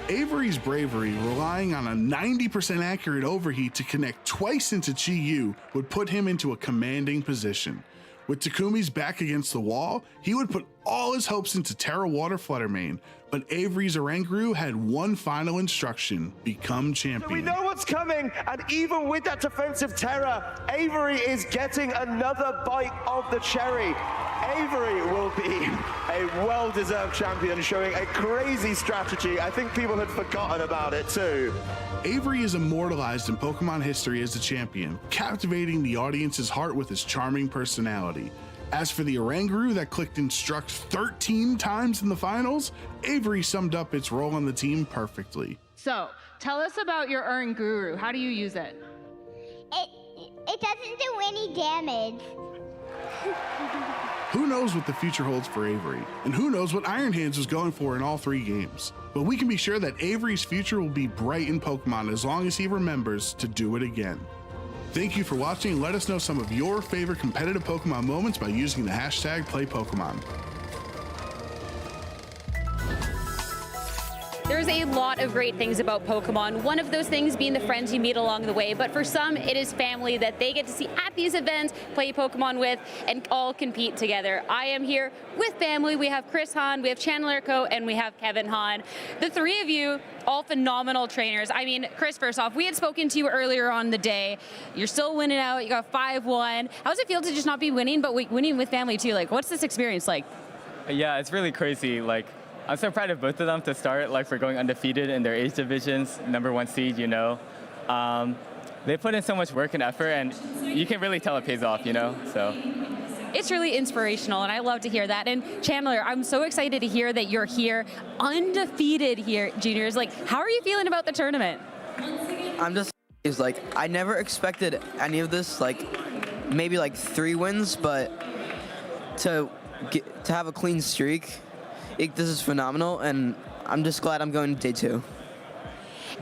Speaker 14: Avery's bravery, relying on a 90% accurate overheat to connect twice into Chi-Yu, would put him into a commanding position. With Takumi's back against the wall, he would put all his hopes into Terra Water Fluttermane, but Avery's Oranguru had one final instruction: become champion.
Speaker 23: We know what's coming, and even with that defensive Terra, Avery is getting another bite of the cherry. Avery will be a well-deserved champion, showing a crazy strategy. I think people had forgotten about it too.
Speaker 14: Avery is immortalized in Pokemon history as a champion, captivating the audience's heart with his charming personality. As for the Oranguru that clicked Instruct 13 times in the finals, Avery summed up its role on the team perfectly.
Speaker 15: So, tell us about your Oranguru. How do you use it?
Speaker 17: It doesn't do any damage.
Speaker 14: Who knows what the future holds for Avery, and who knows what Iron Hands was going for in all 3 games. But we can be sure that Avery's future will be bright in Pokemon as long as he remembers to do it again. Thank you for watching, and let us know some of your favorite competitive Pokemon moments by using the hashtag #PlayPokemon.
Speaker 2: There's a lot of great things about Pokemon, one of those things being the friends you meet along the way, but for some, it is family that they get to see at these events, play Pokemon with, and all compete together. I am here with family. We have Chris Hahn, we have Chandler Coe, and we have Kevin Hahn. The 3 of you, all phenomenal trainers. I mean, Chris, first off, we had spoken to you earlier on the day. You're still winning out, you got 5-1. How does it feel to just not be winning, but winning with family too? Like, what's this experience like?
Speaker 6: Yeah, it's really crazy. Like, I'm so proud of both of them to start, like, for going undefeated in their age divisions, #1 seed, you know. They put in so much work and effort, and you can really tell it pays off, you know, so.
Speaker 2: It's really inspirational, and I love to hear that. And Chandler, I'm so excited to hear that you're here, undefeated here, juniors. Like, how are you feeling about the tournament?
Speaker 11: I'm just, like, I never expected any of this, like, maybe like 3 wins, but to have a clean streak, this is phenomenal, and I'm just glad I'm going to day 2.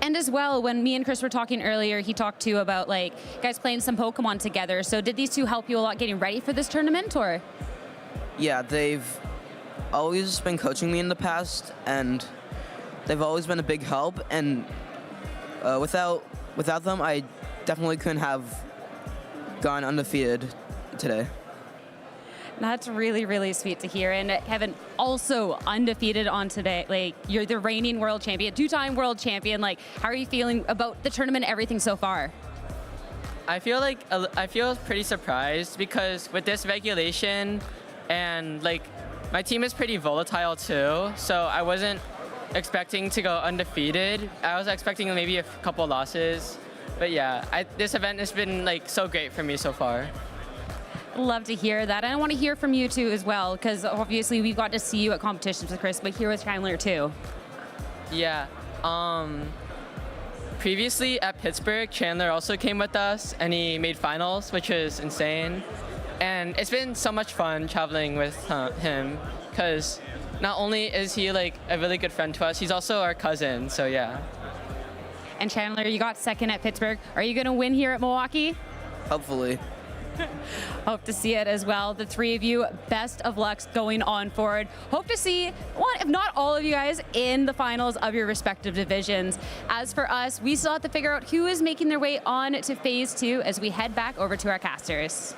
Speaker 2: And as well, when me and Chris were talking earlier, he talked too about, like, guys playing some Pokemon together. So did these 2 help you a lot getting ready for this tournament, or?
Speaker 11: Yeah, they've always been coaching me in the past, and they've always been a big help, and without them, I definitely couldn't have gone undefeated today.
Speaker 2: That's really, really sweet to hear. And Kevin, also undefeated on today. Like, you're the reigning world champion, 2-time world champion. Like, how are you feeling about the tournament, everything so far?
Speaker 6: I feel pretty surprised because with this regulation and, like, my team is pretty volatile too. So I wasn't expecting to go undefeated. I was expecting maybe a couple losses. But yeah, this event has been, like, so great for me so far.
Speaker 2: Love to hear that. And I want to hear from you too as well, because obviously we've got to see you at competitions with Chris, but here with Chandler too.
Speaker 6: Yeah. Previously at Pittsburgh, Chandler also came with us and he made finals, which was insane. And it's been so much fun traveling with him, because not only is he, like, a really good friend to us, he's also our cousin, so yeah.
Speaker 2: And Chandler, you got 2nd at Pittsburgh. Are you going to win here at Milwaukee?
Speaker 11: Hopefully.
Speaker 2: Hope to see it as well. The 3 of you, best of luck going on forward. Hope to see one, if not all of you guys, in the finals of your respective divisions. As for us, we still have to figure out who is making their way on to phase 2 as we head back over to our casters.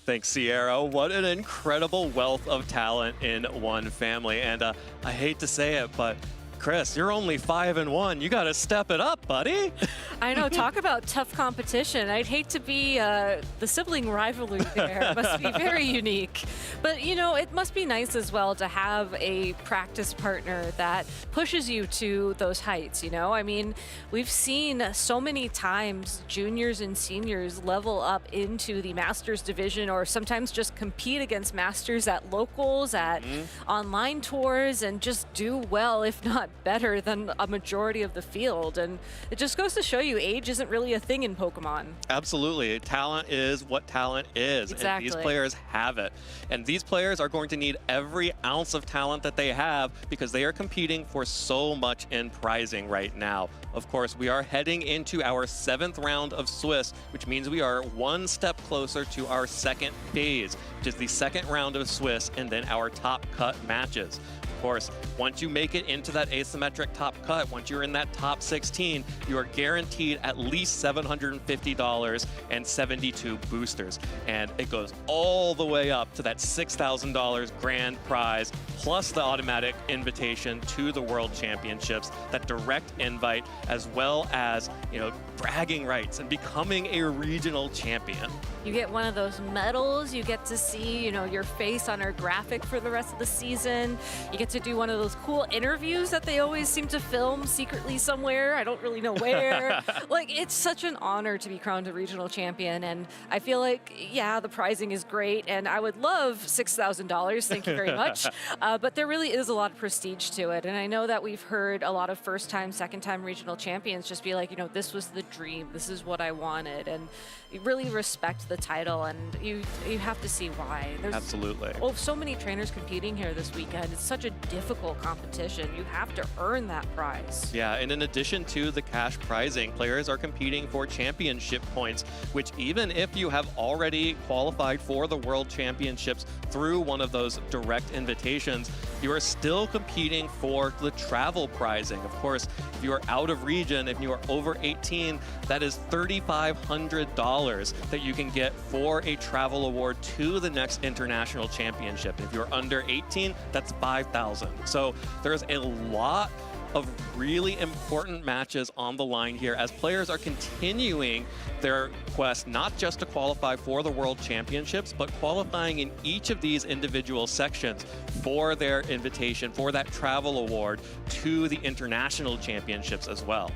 Speaker 3: Thanks, Sierra. What an incredible wealth of talent in one family. And I hate to say it, but Chris, you're only 5-1. You got to step it up, buddy.
Speaker 7: I know, talk about tough competition. I'd hate to be the sibling rivalry there. It must be very unique. But, you know, it must be nice as well to have a practice partner that pushes you to those heights, you know? I mean, we've seen so many times juniors and seniors level up into the Masters division, or sometimes just compete against Masters at locals, at online tours, and just do well, if not better than a majority of the field. And it just goes to show you age isn't really a thing in Pokemon.
Speaker 3: Absolutely. Talent is what talent is.
Speaker 7: Exactly.
Speaker 3: And these players have it. And these players are going to need every ounce of talent that they have because they are competing for so much in prizing right now. Of course, we are heading into our 7th round of Swiss, which means we are one step closer to our second phase, which is the 2nd round of Swiss and then our top cut matches. Of course, once you make it into that asymmetric top cut, once you're in that top 16, you are guaranteed at least $750 and 72 boosters. And it goes all the way up to that $6,000 grand prize, plus the automatic invitation to the World Championships, that direct invite, as well as, you know, bragging rights and becoming a regional champion.
Speaker 7: You get one of those medals, you get to see, you know, your face on our graphic for the rest of the season. You get to do one of those cool interviews that they always seem to film secretly somewhere. I don't really know where. Like, it's such an honor to be crowned a regional champion. And I feel like, yeah, the prizing is great. And I would love $6,000. Thank you very much. But there really is a lot of prestige to it. And I know that we've heard a lot of first-time, second-time regional champions just be like, you know, this was the dream. This is what I wanted. And you really respect the title, and you have to see why. There's
Speaker 3: Absolutely.
Speaker 7: so many trainers competing here this weekend. It's such a difficult competition. You have to earn that prize.
Speaker 3: Yeah, and in addition to the cash prizing, players are competing for championship points, which even if you have already qualified for the World Championships through one of those direct invitations, you are still competing for the travel prizing. Of course, if you are out of region, if you are over 18, that is $3,500 that you can get for a travel award to the next international championship. If you're under 18, that's $5,000. So there's a lot of really important matches on the line here as players are continuing their quest not just to qualify for the World Championships, but qualifying in each of these individual sections for their invitation, for that travel award to the international championships as well.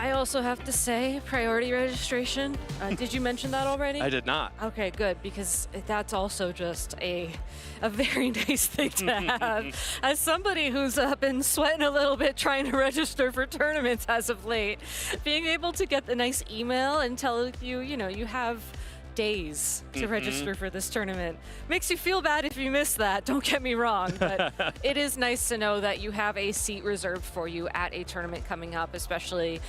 Speaker 7: I also have to say, priority registration. Did you mention that already?
Speaker 3: I did not.
Speaker 7: Okay, good, because that's also just a very nice thing to have. As somebody who's been sweating a little bit trying to register for tournaments as of late, being able to get the nice email and tell you, you know, you have days to register for this tournament. Makes you feel bad if you miss that, don't get me wrong, but it is nice to know that you have a seat reserved for you at a tournament coming up, especially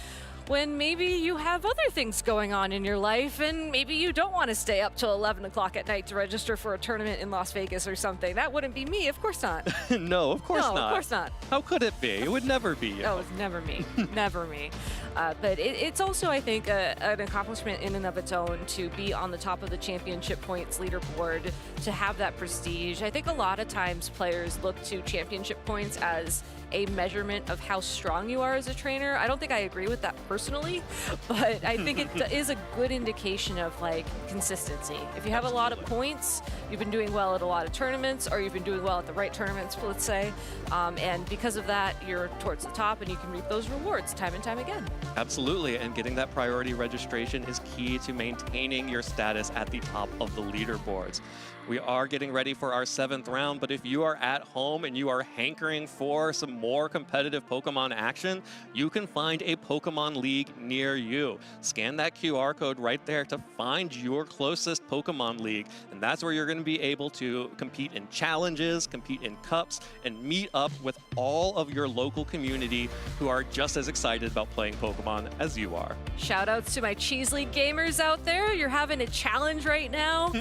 Speaker 7: when maybe you have other things going on in your life and maybe you don't want to stay up till 11 o'clock at night to register for a tournament in Las Vegas or something. That wouldn't be me, of course not.
Speaker 3: No, of course not.
Speaker 7: No, of course not.
Speaker 3: How could it be? It would never be you.
Speaker 7: No, it's never me. Never me. But it's also, I think, an accomplishment in and of its own to be on the top of the championship points leaderboard, to have that prestige. I think a lot of times players look to championship points as a measurement of how strong you are as a trainer. I don't think I agree with that personally, but I think it is a good indication of like consistency. If you have a lot of points, you've been doing well at a lot of tournaments, or you've been doing well at the right tournaments, let's say, and because of that, you're towards the top and you can reap those rewards time and time again.
Speaker 3: Absolutely, and getting that priority registration is key to maintaining your status at the top of the leaderboards. We are getting ready for our 7th round, but if you are at home and you are hankering for some more competitive Pokemon action, you can find a Pokemon League near you. Scan that QR code right there to find your closest Pokemon League, and that's where you're going to be able to compete in challenges, compete in cups, and meet up with all of your local community who are just as excited about playing Pokemon as you are.
Speaker 7: Shout outs to my Cheese League gamers out there. You're having a challenge right now.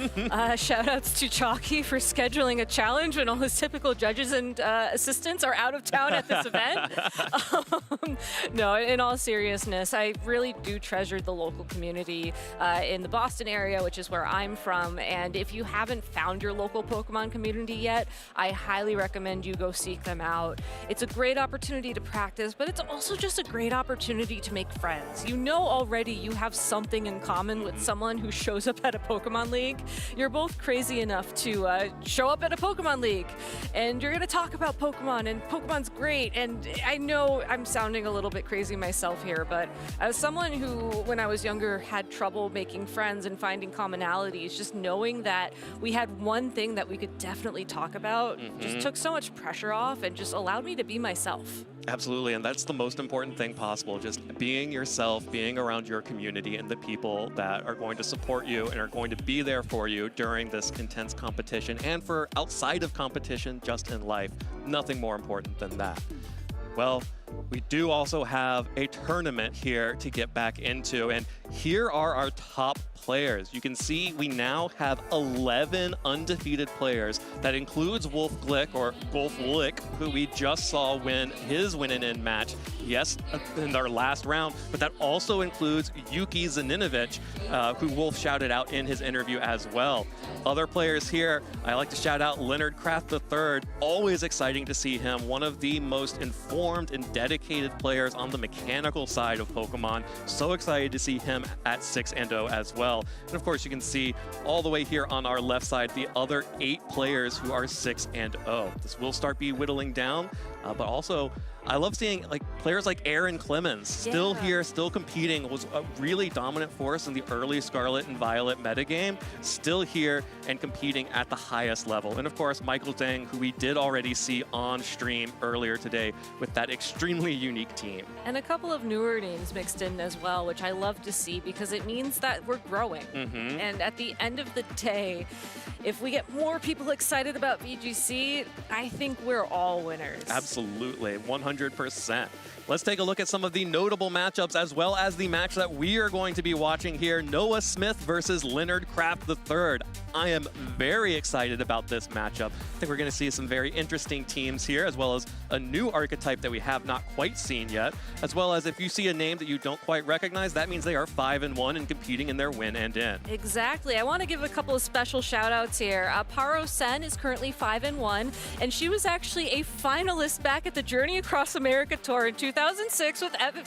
Speaker 7: Shout outs to Chalky for scheduling a challenge when all his typical judges and assistants are out of town out at this event. No, in all seriousness, I really do treasure the local community in the Boston area, which is where I'm from. And if you haven't found your local Pokemon community yet, I highly recommend you go seek them out. It's a great opportunity to practice, but it's also just a great opportunity to make friends. You know already you have something in common with someone who shows up at a Pokemon League. You're both crazy enough to show up at a Pokemon League, and you're going to talk about Pokemon, and Pokemon's great. And I know I'm sounding a little bit crazy myself here, but as someone who, when I was younger, had trouble making friends and finding commonalities, just knowing that we had one thing that we could definitely talk about just took so much pressure off and just allowed me to be myself.
Speaker 3: Absolutely, and that's the most important thing possible, just being yourself, being around your community and the people that are going to support you and are going to be there for you during this intense competition and for outside of competition, just in life. Nothing more important than that. Well, we do also have a tournament here to get back into, and here are our top players. You can see we now have 11 undefeated players. That includes Wolf Glick, or Wolf Lick, who we just saw win his win-and-end match, yes, in our last round, but that also includes Yuki Zaninovich, who Wolf shouted out in his interview as well. Other players here, I like to shout out Leonard Kraft III. Always exciting to see him, one of the most informed and dedicated players on the mechanical side of Pokemon. So excited to see him at 6-0 as well. And of course, you can see all the way here on our left side, the other 8 players who are 6-0. This will start be whittling down, but also I love seeing players like Aaron Clemens still here, still competing, was a really dominant force in the early Scarlet and Violet metagame, still here and competing at the highest level. And of course, Michael Deng, who we did already see on stream earlier today with that extremely unique team.
Speaker 7: And a couple of newer names mixed in as well, which I love to see because it means that we're growing. And at the end of the day, if we get more people excited about VGC, I think we're all winners.
Speaker 3: Absolutely, 100%. Let's take a look at some of the notable matchups as well as the match that we are going to be watching here, Noah Smith versus Leonard Kraft III. I am very excited about this matchup. I think we're going to see some very interesting teams here, as well as a new archetype that we have not quite seen yet, as well as if you see a name that you don't quite recognize, that means they are 5-1 and competing in their win-and-end.
Speaker 7: Exactly. I want to give a couple of special shout-outs here. Paro Sen is currently 5-1, and she was actually a finalist back at the Journey Across America Tour in 2006,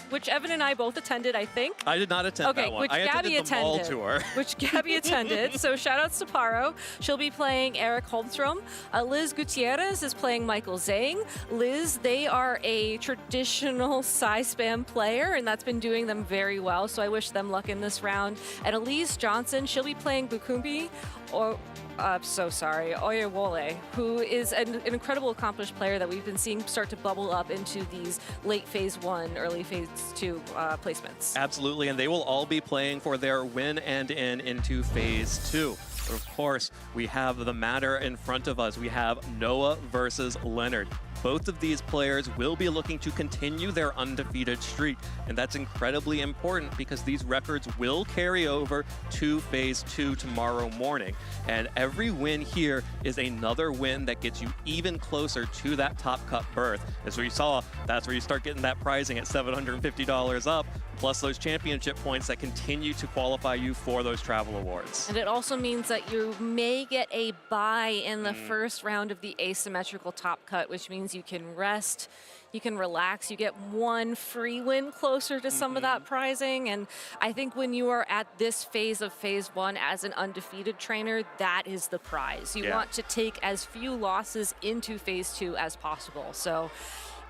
Speaker 7: which Evan and I both attended, I think.
Speaker 3: I did not attend that one.
Speaker 7: Which
Speaker 3: I
Speaker 7: Gabby
Speaker 3: attended the mall tour.
Speaker 7: Which Gabby attended. So shout-outs to Paro. She'll be playing Eric Holmstrom. Liz Gutierrez is playing Michael Zhang. Liz, they are a traditional Psy-Spam player, and that's been doing them very well, so I wish them luck in this round. And Elise Johnson, she'll be playing Bukumbi, or Oyewole, who is an incredible accomplished player that we've been seeing start to bubble up into these late phase 1, early phase 2 placements.
Speaker 3: Absolutely, and they will all be playing for their win-and-end into phase 2. But of course, we have the matter in front of us. We have Noah versus Leonard. Both of these players will be looking to continue their undefeated streak, and that's incredibly important because these records will carry over to phase 2 tomorrow morning. And every win here is another win that gets you even closer to that top cut berth. As we saw, that's where you start getting that pricing at $750 up, plus those championship points that continue to qualify you for those travel awards.
Speaker 7: And it also means that you may get a bye in the first round of the asymmetrical top cut, which means you can rest, you can relax, you get one free win closer to some of that prizing. And I think when you are at this phase of phase 1 as an undefeated trainer, that is the prize. You want to take as few losses into phase 2 as possible. So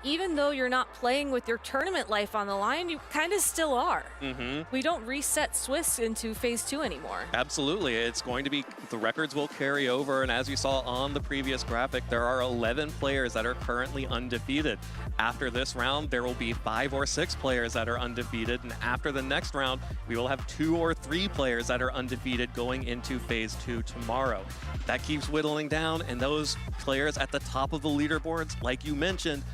Speaker 7: even though you're not playing with your tournament life on the line, you kind of still are. We don't reset Swiss into phase 2 anymore.
Speaker 3: Absolutely. It's going to be, the records will carry over, and as you saw on the previous graphic, there are 11 players that are currently undefeated. After this round, there will be 5 or 6 players that are undefeated, and after the next round, we will have 2 or 3 players that are undefeated going into phase 2 tomorrow. That keeps whittling down, and those players at the top of the leaderboards, like you mentioned,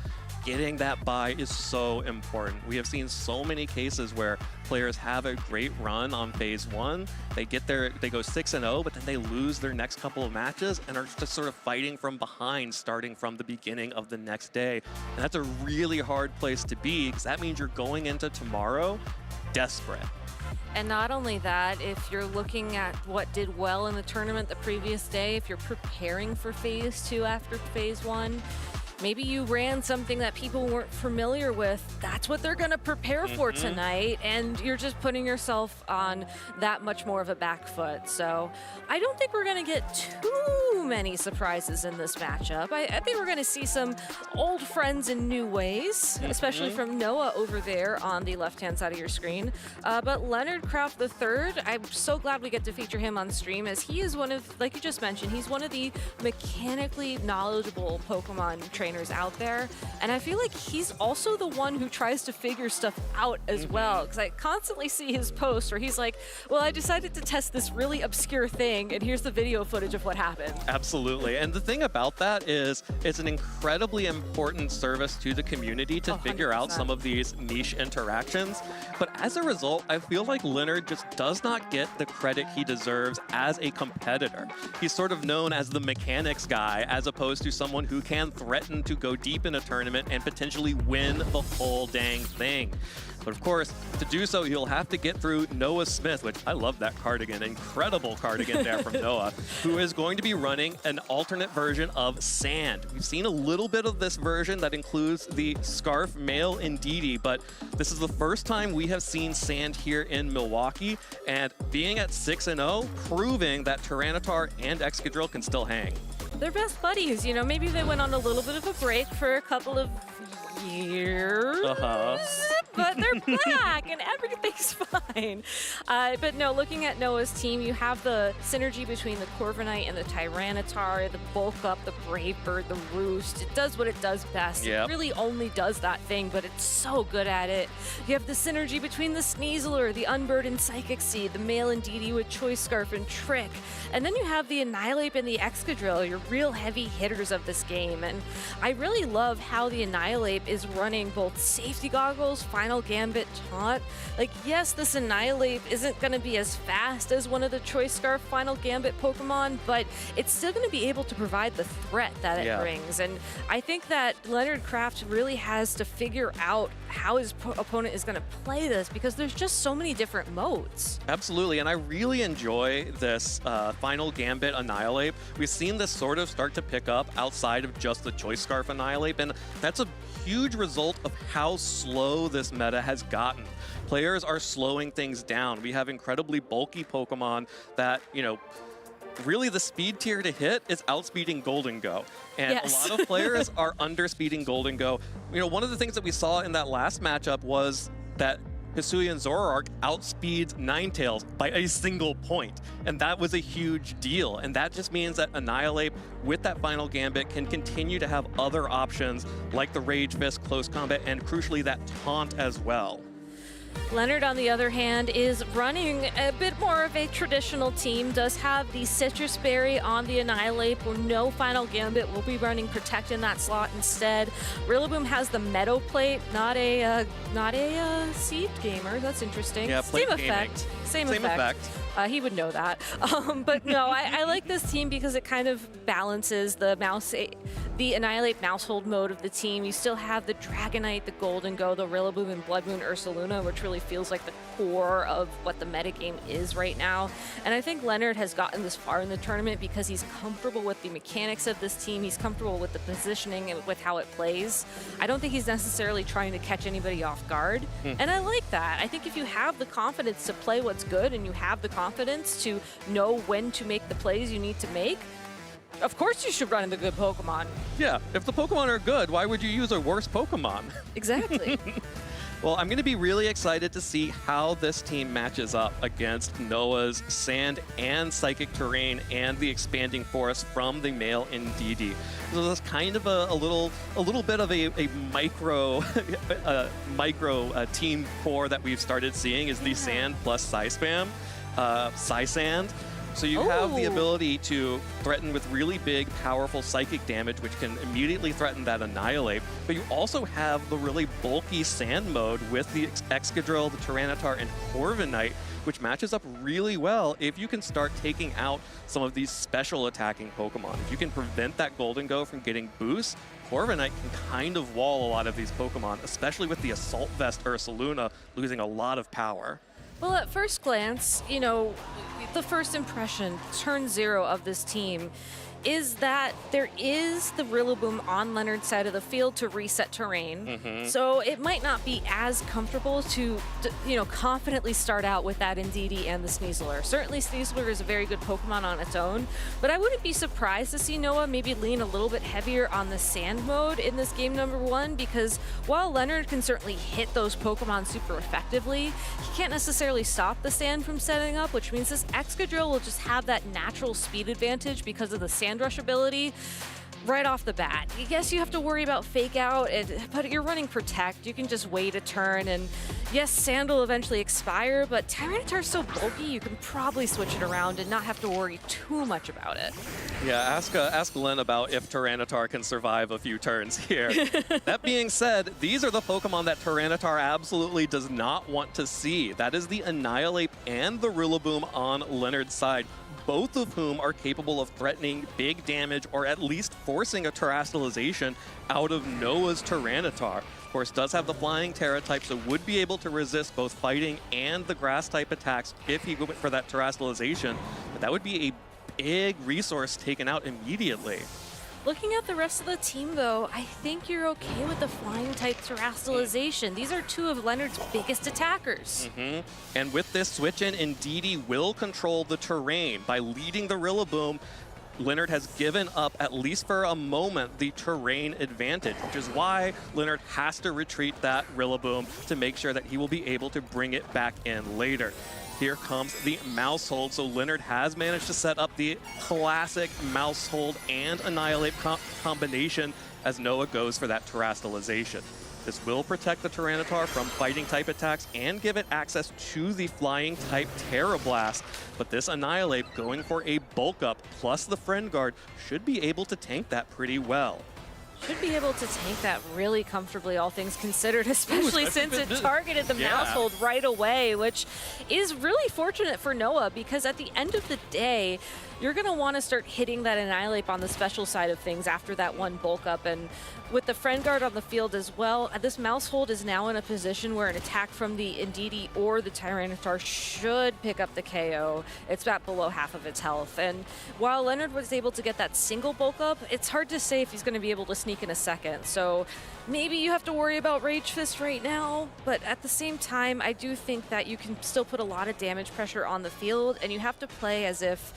Speaker 3: getting that bye is so important. We have seen so many cases where players have a great run on phase 1, they go 6-0, but then they lose their next couple of matches and are just sort of fighting from behind, starting from the beginning of the next day. And that's a really hard place to be, because that means you're going into tomorrow desperate.
Speaker 18: And not only that, if you're looking at what did well in the tournament the previous day, if you're preparing for phase 2 after phase 1, maybe you ran something that people weren't familiar with. That's what they're going to prepare for tonight, and you're just putting yourself on that much more of a back foot. So I don't think we're going to get too many surprises in this matchup. I think we're going to see some old friends in new ways, especially from Noah over there on the left-hand side of your screen. But Leonard Kraft III, I'm so glad we get to feature him on stream, as he is one of, like you just mentioned, he's one of the mechanically knowledgeable Pokemon trainers out there, and I feel like he's also the one who tries to figure stuff out as well, because I constantly see his posts where he's like, well, I decided to test this really obscure thing, and here's the video footage of what happened.
Speaker 3: Absolutely. And the thing about that is it's an incredibly important service to the community to figure out some of these niche interactions. But as a result, I feel like Leonard just does not get the credit he deserves as a competitor. He's sort of known as the mechanics guy, as opposed to someone who can threaten to go deep in a tournament and potentially win the whole dang thing. But of course, to do so, he'll have to get through Noah Smith, which I love that cardigan. Incredible cardigan there from Noah, who is going to be running an alternate version of Sand. We've seen a little bit of this version that includes the Scarf Male Indeedee, but this is the first time we have seen Sand here in Milwaukee, and being at 6-0, proving that Tyranitar and Excadrill can still hang.
Speaker 18: They're best buddies, you know, maybe they went on a little bit of a break for a couple of years, but they're back and everything's fine. But no, looking at Noah's team, you have the synergy between the Corviknight and the Tyranitar, the Bulk Up, the Brave Bird, the Roost. It does what it does best. It really only does that thing, but it's so good at it. You have the synergy between the Sneasler, the Unburdened Psychic Seed, the Male Indeedee with Choice Scarf and Trick. And then you have the Annihilate and the Excadrill, your real heavy hitters of this game. And I really love how the Annihilate is running both Safety Goggles, Final Gambit, Taunt. Like, yes, this Annihilate isn't going to be as fast as one of the Choice Scarf Final Gambit Pokemon, but it's still going to be able to provide the threat that it brings. And I think that Leonard Kraft really has to figure out how his opponent is going to play this, because there's just so many different modes.
Speaker 3: Absolutely, and I really enjoy this Final Gambit Annihilate. We've seen this sort of start to pick up outside of just the Choice Scarf Annihilate, and that's a huge result of how slow this meta has gotten. Players are slowing things down. We have incredibly bulky Pokemon that, you know, really the speed tier to hit is outspeeding Golden Go. And a lot of players are underspeeding Golden Go. You know, one of the things that we saw in that last matchup was that Hisuian Zoroark outspeeds Ninetales by a single point. And that was a huge deal. And that just means that Annihilate, with that Final Gambit, can continue to have other options like the Rage Fist, Close Combat, and crucially that Taunt as well.
Speaker 18: Leonard, on the other hand, is running a bit more of a traditional team, does have the Citrus Berry on the Annihilate, where no Final Gambit will be running Protect in that slot instead. Rillaboom has the Meadow Plate, not a Seed Gamer. That's interesting.
Speaker 3: Yeah,
Speaker 18: Same
Speaker 3: Plate
Speaker 18: effect.
Speaker 3: Gaming.
Speaker 18: Same effect. He would know that. But no, I like this team because it kind of balances the Annihilate Mousehold mode of the team. You still have the Dragonite, the Golden Go, the Rillaboom, and Blood Moon Ursaluna, which really feels like the core of what the metagame is right now. And I think Leonard has gotten this far in the tournament because he's comfortable with the mechanics of this team. He's comfortable with the positioning and with how it plays. I don't think he's necessarily trying to catch anybody off guard. And I like that. I think if you have the confidence to play what's good and you have the confidence to know when to make the plays you need to make, of course you should run in the good Pokemon.
Speaker 3: Yeah, if the Pokemon are good, why would you use a worse Pokemon?
Speaker 18: Exactly.
Speaker 3: Well, I'm going to be really excited to see how this team matches up against Noah's Sand and Psychic Terrain and the Expanding Forest from the Male Indeedee. So that's kind of a little bit of a micro team core that we've started seeing is the Sand plus Psy-Spam, Psy-Sand. So you have the ability to threaten with really big, powerful psychic damage, which can immediately threaten that Annihilate. But you also have the really bulky Sand mode with the Excadrill, the Tyranitar, and Corviknight, which matches up really well if you can start taking out some of these special attacking Pokemon. If you can prevent that Golden Go from getting boost, Corviknight can kind of wall a lot of these Pokemon, especially with the Assault Vest Ursaluna losing a lot of power.
Speaker 18: Well, at first glance, you know, the first impression, turn 0 of this team, is that there is the Rillaboom on Leonard's side of the field to reset terrain. So it might not be as comfortable to, you know, confidently start out with that Indeedee and the Sneasler. Certainly Sneasler is a very good Pokemon on its own, but I wouldn't be surprised to see Noah maybe lean a little bit heavier on the Sand mode in this game number 1, because while Leonard can certainly hit those Pokemon super effectively, he can't necessarily stop the Sand from setting up, which means this Excadrill will just have that natural speed advantage because of the Sand Rush ability right off the bat. Yes, you have to worry about Fake Out, but you're running Protect. You can just wait a turn, and yes, Sand will eventually expire, but Tyranitar's so bulky, you can probably switch it around and not have to worry too much about it.
Speaker 3: Yeah, ask Len about if Tyranitar can survive a few turns here. That being said, these are the Pokemon that Tyranitar absolutely does not want to see. That is the Annihilate and the Rillaboom on Leonard's side, both of whom are capable of threatening big damage or at least forcing a Terastallization out of Noah's Tyranitar. Of course, does have the Flying Terra type, so would be able to resist both fighting and the grass type attacks if he went for that Terastallization, but that would be a big resource taken out immediately.
Speaker 18: Looking at the rest of the team, though, I think you're okay with the Flying-type Terastallization. These are two of Leonard's biggest attackers.
Speaker 3: And with this switch-in, Indeedee will control the terrain. By leading the Rillaboom, Leonard has given up, at least for a moment, the terrain advantage, which is why Leonard has to retreat that Rillaboom to make sure that he will be able to bring it back in later. Here comes the Mouse Hold. So Leonard has managed to set up the classic Mouse Hold and Annihilate combination as Noah goes for that Terastallization. This will protect the Tyranitar from fighting type attacks and give it access to the flying type Terra Blast. But this Annihilate going for a bulk up plus the Friend Guard should be able to tank that pretty well.
Speaker 18: Should be able to tank that really comfortably, all things considered, especially since it targeted the Mouse Hold right away, which is really fortunate for Noah, because at the end of the day, you're going to want to start hitting that Annihilate on the special side of things after that one bulk up. And with the Friend Guard on the field as well, this Mouse Hold is now in a position where an attack from the Indeedee or the Tyranitar should pick up the KO. It's about below half of its health. And while Leonard was able to get that single bulk up, it's hard to say if he's going to be able to sneak in a second. So maybe you have to worry about Rage Fist right now, but at the same time, I do think that you can still put a lot of damage pressure on the field, and you have to play as if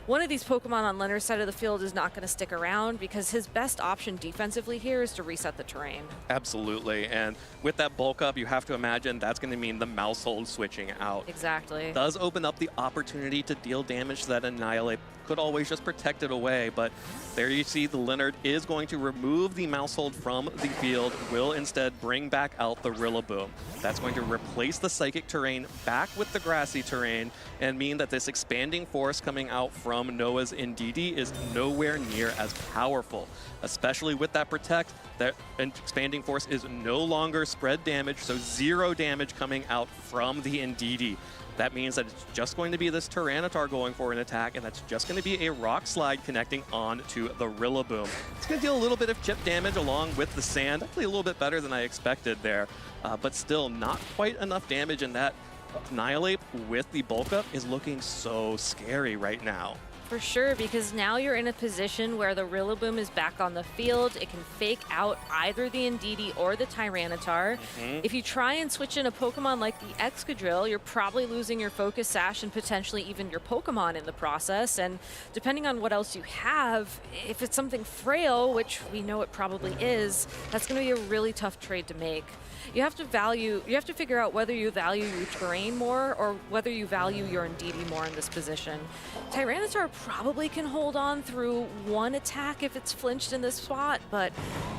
Speaker 18: one of these Pokemon on Leonard's side of the field is not going to stick around, because his best option defensively here is to reset the terrain.
Speaker 3: Absolutely, and with that bulk up, you have to imagine that's going to mean the Mouse Hold switching out.
Speaker 18: Exactly.
Speaker 3: Does open up the opportunity to deal damage to that Annihilate. Could always just protect it away, but there you see the Leonard is going to remove the Mouse Hold from the field, will instead bring back out the Rillaboom. That's going to replace the Psychic terrain back with the Grassy terrain and mean that this Expanding Force coming out from Noah's Indeedee is nowhere near as powerful, especially with that Protect. That Expanding Force is no longer spread damage, so 0 damage coming out from the Indeedee. That means that it's just going to be this Tyranitar going for an attack, and that's just going to be a Rock Slide connecting on to the Rillaboom. It's going to deal a little bit of chip damage along with the Sand. Actually a little bit better than I expected there, but still not quite enough damage, and that Annihilate with the bulk up is looking so scary right now.
Speaker 18: For sure, because now you're in a position where the Rillaboom is back on the field. It can fake out either the Indeedee or the Tyranitar. If you try and switch in a Pokemon like the Excadrill, you're probably losing your Focus Sash and potentially even your Pokemon in the process. And depending on what else you have, if it's something frail, which we know it probably is, that's going to be a really tough trade to make. You have to figure out whether you value your terrain more or whether you value your Indeedee more in this position. Tyranitar probably can hold on through one attack if it's flinched in this spot, but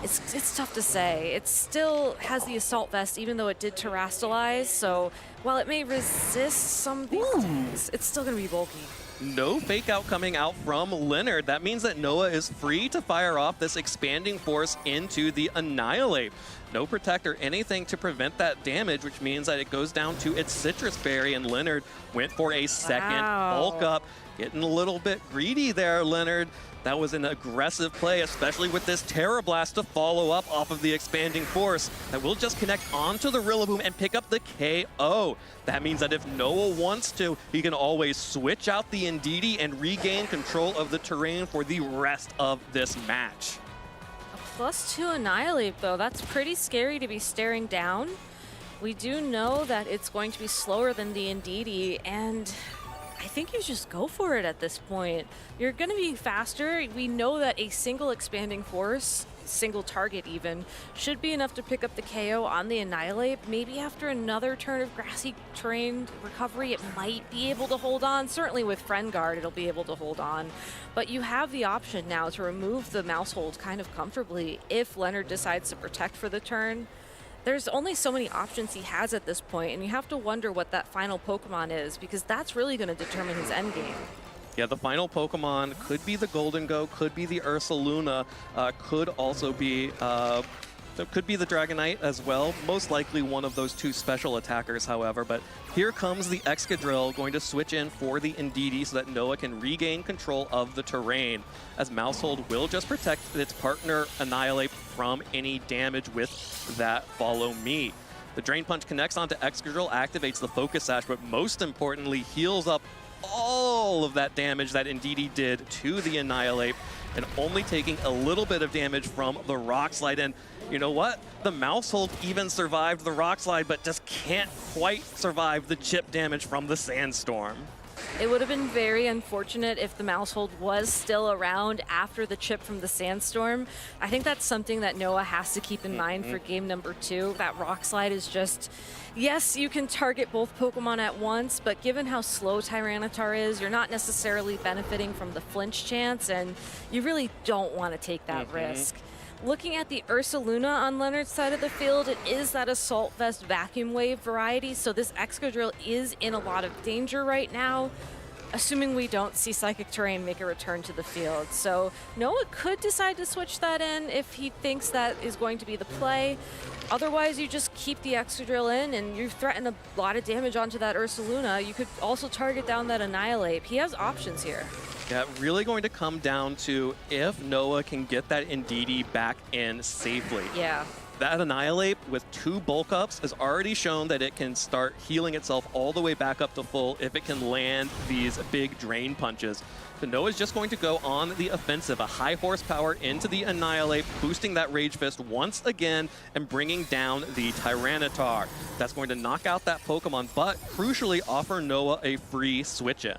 Speaker 18: it's tough to say. It still has the Assault Vest, even though it did Terastallize, so while it may resist some of these attacks, it's still going to be bulky.
Speaker 3: no fake out coming out from Leonard. That means that Noah is free to fire off this expanding force into the Annihilate. No protect or anything to prevent that damage, which means that it goes down to its Citrus Berry, and Leonard went for a second bulk up. Getting a little bit greedy there, Leonard. That was an aggressive play, especially with this Terra Blast to follow up off of the expanding force that will just connect onto the Rillaboom and pick up the KO. That means that if Noah wants to, he can always switch out the Indeedee and regain control of the terrain for the rest of this match.
Speaker 18: A +2 Annihilate, though. That's pretty scary to be staring down. We do know that it's going to be slower than the Indeedee, and I think you just go for it at this point. You're going to be faster. We know that a single expanding force, single target even, should be enough to pick up the KO on the Annihilate. Maybe after another turn of grassy terrain recovery, it might be able to hold on. Certainly with Friend Guard, it'll be able to hold on. But you have the option now to remove the mouse hold kind of comfortably if Leonard decides to protect for the turn. There's only so many options he has at this point, and you have to wonder what that final Pokemon is, because that's really going to determine his endgame.
Speaker 3: Yeah, the final Pokemon could be the Golden Go, could be the Ursaluna, could also be could be the Dragonite as well. Most likely one of those two special attackers, however. But here comes the Excadrill going to switch in for the Indeedee so that Noah can regain control of the terrain, as Mousehold will just protect its partner Annihilate from any damage with that Follow Me. The Drain Punch connects onto Excadrill, activates the Focus Sash, but most importantly heals up all of that damage that Indeedee did to the Annihilate, and only taking a little bit of damage from the Rock Slide. And you know what? The Mousehold even survived the Rock Slide, but just can't quite survive the chip damage from the Sandstorm.
Speaker 18: It would have been very unfortunate if the Mousehold was still around after the chip from the Sandstorm. I think that's something that Noah has to keep in mind for game number 2. That Rock Slide is just, yes, you can target both Pokemon at once, but given how slow Tyranitar is, you're not necessarily benefiting from the flinch chance, and you really don't want to take that risk. Looking at the Ursaluna on Leonard's side of the field, it is that Assault Vest Vacuum Wave variety, so this Excadrill is in a lot of danger right now, assuming we don't see Psychic Terrain make a return to the field. So Noah could decide to switch that in if he thinks that is going to be the play. Otherwise, you just keep the Excadrill in and you threaten a lot of damage onto that Ursaluna. You could also target down that Annihilate. He has options here.
Speaker 3: Yeah, really going to come down to if Noah can get that Indeedee back in safely.
Speaker 18: Yeah.
Speaker 3: That Annihilate with 2 bulk ups has already shown that it can start healing itself all the way back up to full if it can land these big drain punches. So Noah's just going to go on the offensive, a high horsepower into the Annihilate, boosting that Rage Fist once again and bringing down the Tyranitar. That's going to knock out that Pokemon, but crucially offer Noah a free switch in.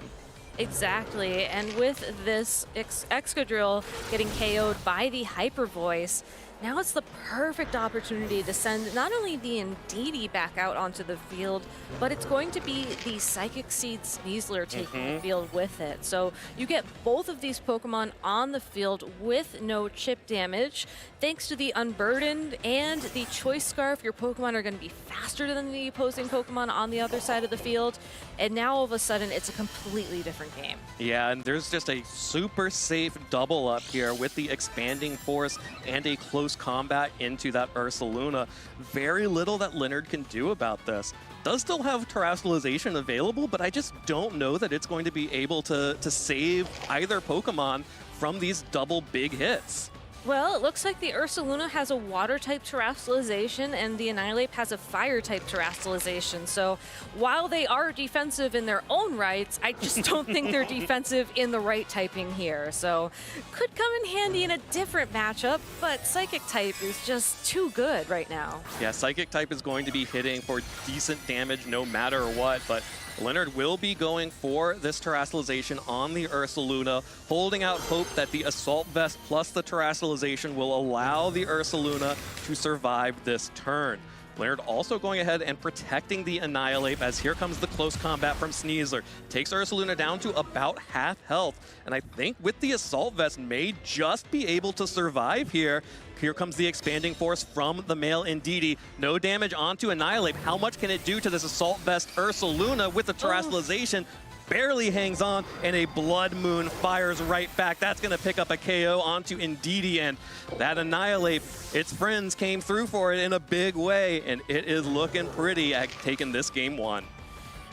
Speaker 18: Exactly, and with this Excadrill getting KO'd by the Hyper Voice, now it's the perfect opportunity to send not only the Indeedee back out onto the field, but it's going to be the Psychic Seed Sneasler taking the field with it. So you get both of these Pokemon on the field with no chip damage. Thanks to the Unburdened and the Choice Scarf, your Pokemon are going to be faster than the opposing Pokemon on the other side of the field. And now all of a sudden, it's a completely different game.
Speaker 3: Yeah, and there's just a super safe double up here with the Expanding Force and a close combat into that Ursaluna. Very little that Leonard can do about this. Does still have Terastallization available, but I just don't know that it's going to be able to save either Pokemon from these double big hits.
Speaker 18: Well, it looks like the Ursaluna has a Water-type Terastallization and the Annihilate has a Fire-type Terastallization. So while they are defensive in their own rights, I just don't think they're defensive in the right typing here. So could come in handy in a different matchup, but Psychic-type is just too good right now.
Speaker 3: Yeah, Psychic-type is going to be hitting for decent damage no matter what, but Leonard will be going for this Terastallization on the Ursaluna, holding out hope that the Assault Vest plus the Terastallization will allow the Ursaluna to survive this turn. Leonard also going ahead and protecting the Annihilate, as here comes the close combat from Sneasler. Takes Ursaluna down to about half health, and I think with the Assault Vest may just be able to survive here. Here comes the Expanding Force from the male Indeedee. No damage onto Annihilate. How much can it do to this Assault Vest Ursaluna with the Terastallization? barely hangs on, and a Blood Moon fires right back. That's going to pick up a KO onto Indeedee, and that Annihilate, its friends came through for it in a big way, and it is looking pretty at taking this game 1.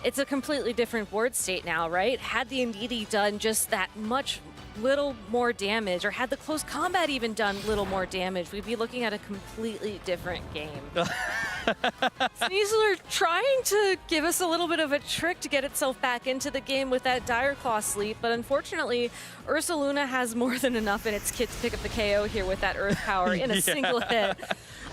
Speaker 18: It's a completely different board state now, right? Had the Indeedee done just that much little more damage, or had the close combat even done little more damage, we'd be looking at a completely different game. Sneasler trying to give us a little bit of a trick to get itself back into the game with that Dire Claw sleep, but unfortunately, Ursaluna has more than enough in its kit to pick up the KO here with that Earth Power in a single hit.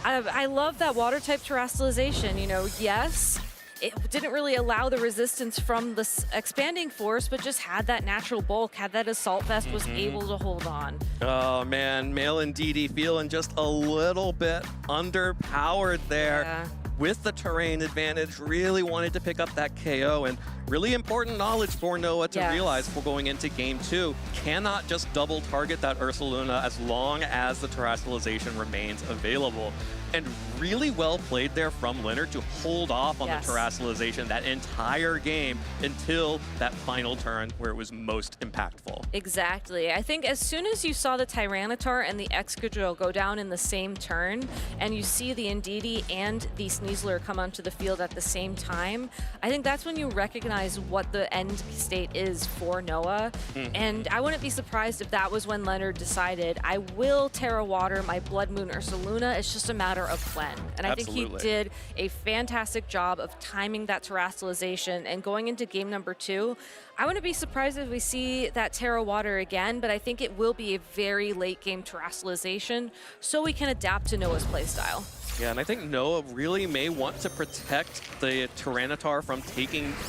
Speaker 18: I love that Water-type Terrestrialization, you know, yes, it didn't really allow the resistance from the expanding force, but just had that natural bulk, had that Assault Vest, was able to hold on.
Speaker 3: Oh man, Male Indeedee feeling just a little bit underpowered there.
Speaker 18: Yeah.
Speaker 3: With the terrain advantage, really wanted to pick up that KO, and really important knowledge for Noah to realize for going into game 2. Cannot just double target that Ursaluna as long as the Terrestrialization remains available. And really well played there from Leonard to hold off on the Terrestrialization that entire game until that final turn where it was most impactful.
Speaker 18: Exactly. I think as soon as you saw the Tyranitar and the Excadrill go down in the same turn, and you see the Indeedee and the Sneasler come onto the field at the same time, I think that's when you recognize what the end state is for Noah. And I wouldn't be surprised if that was when Leonard decided, I will Terra Water my Blood Moon Ursaluna. It's just a matter of when. And I think he did a fantastic job of timing that Terrestrialization, and going into game number 2, I wouldn't be surprised if we see that Terra Water again, but I think it will be a very late game Terrestrialization so we can adapt to Noah's playstyle.
Speaker 3: Yeah, and I think Noah really may want to protect the Tyranitar from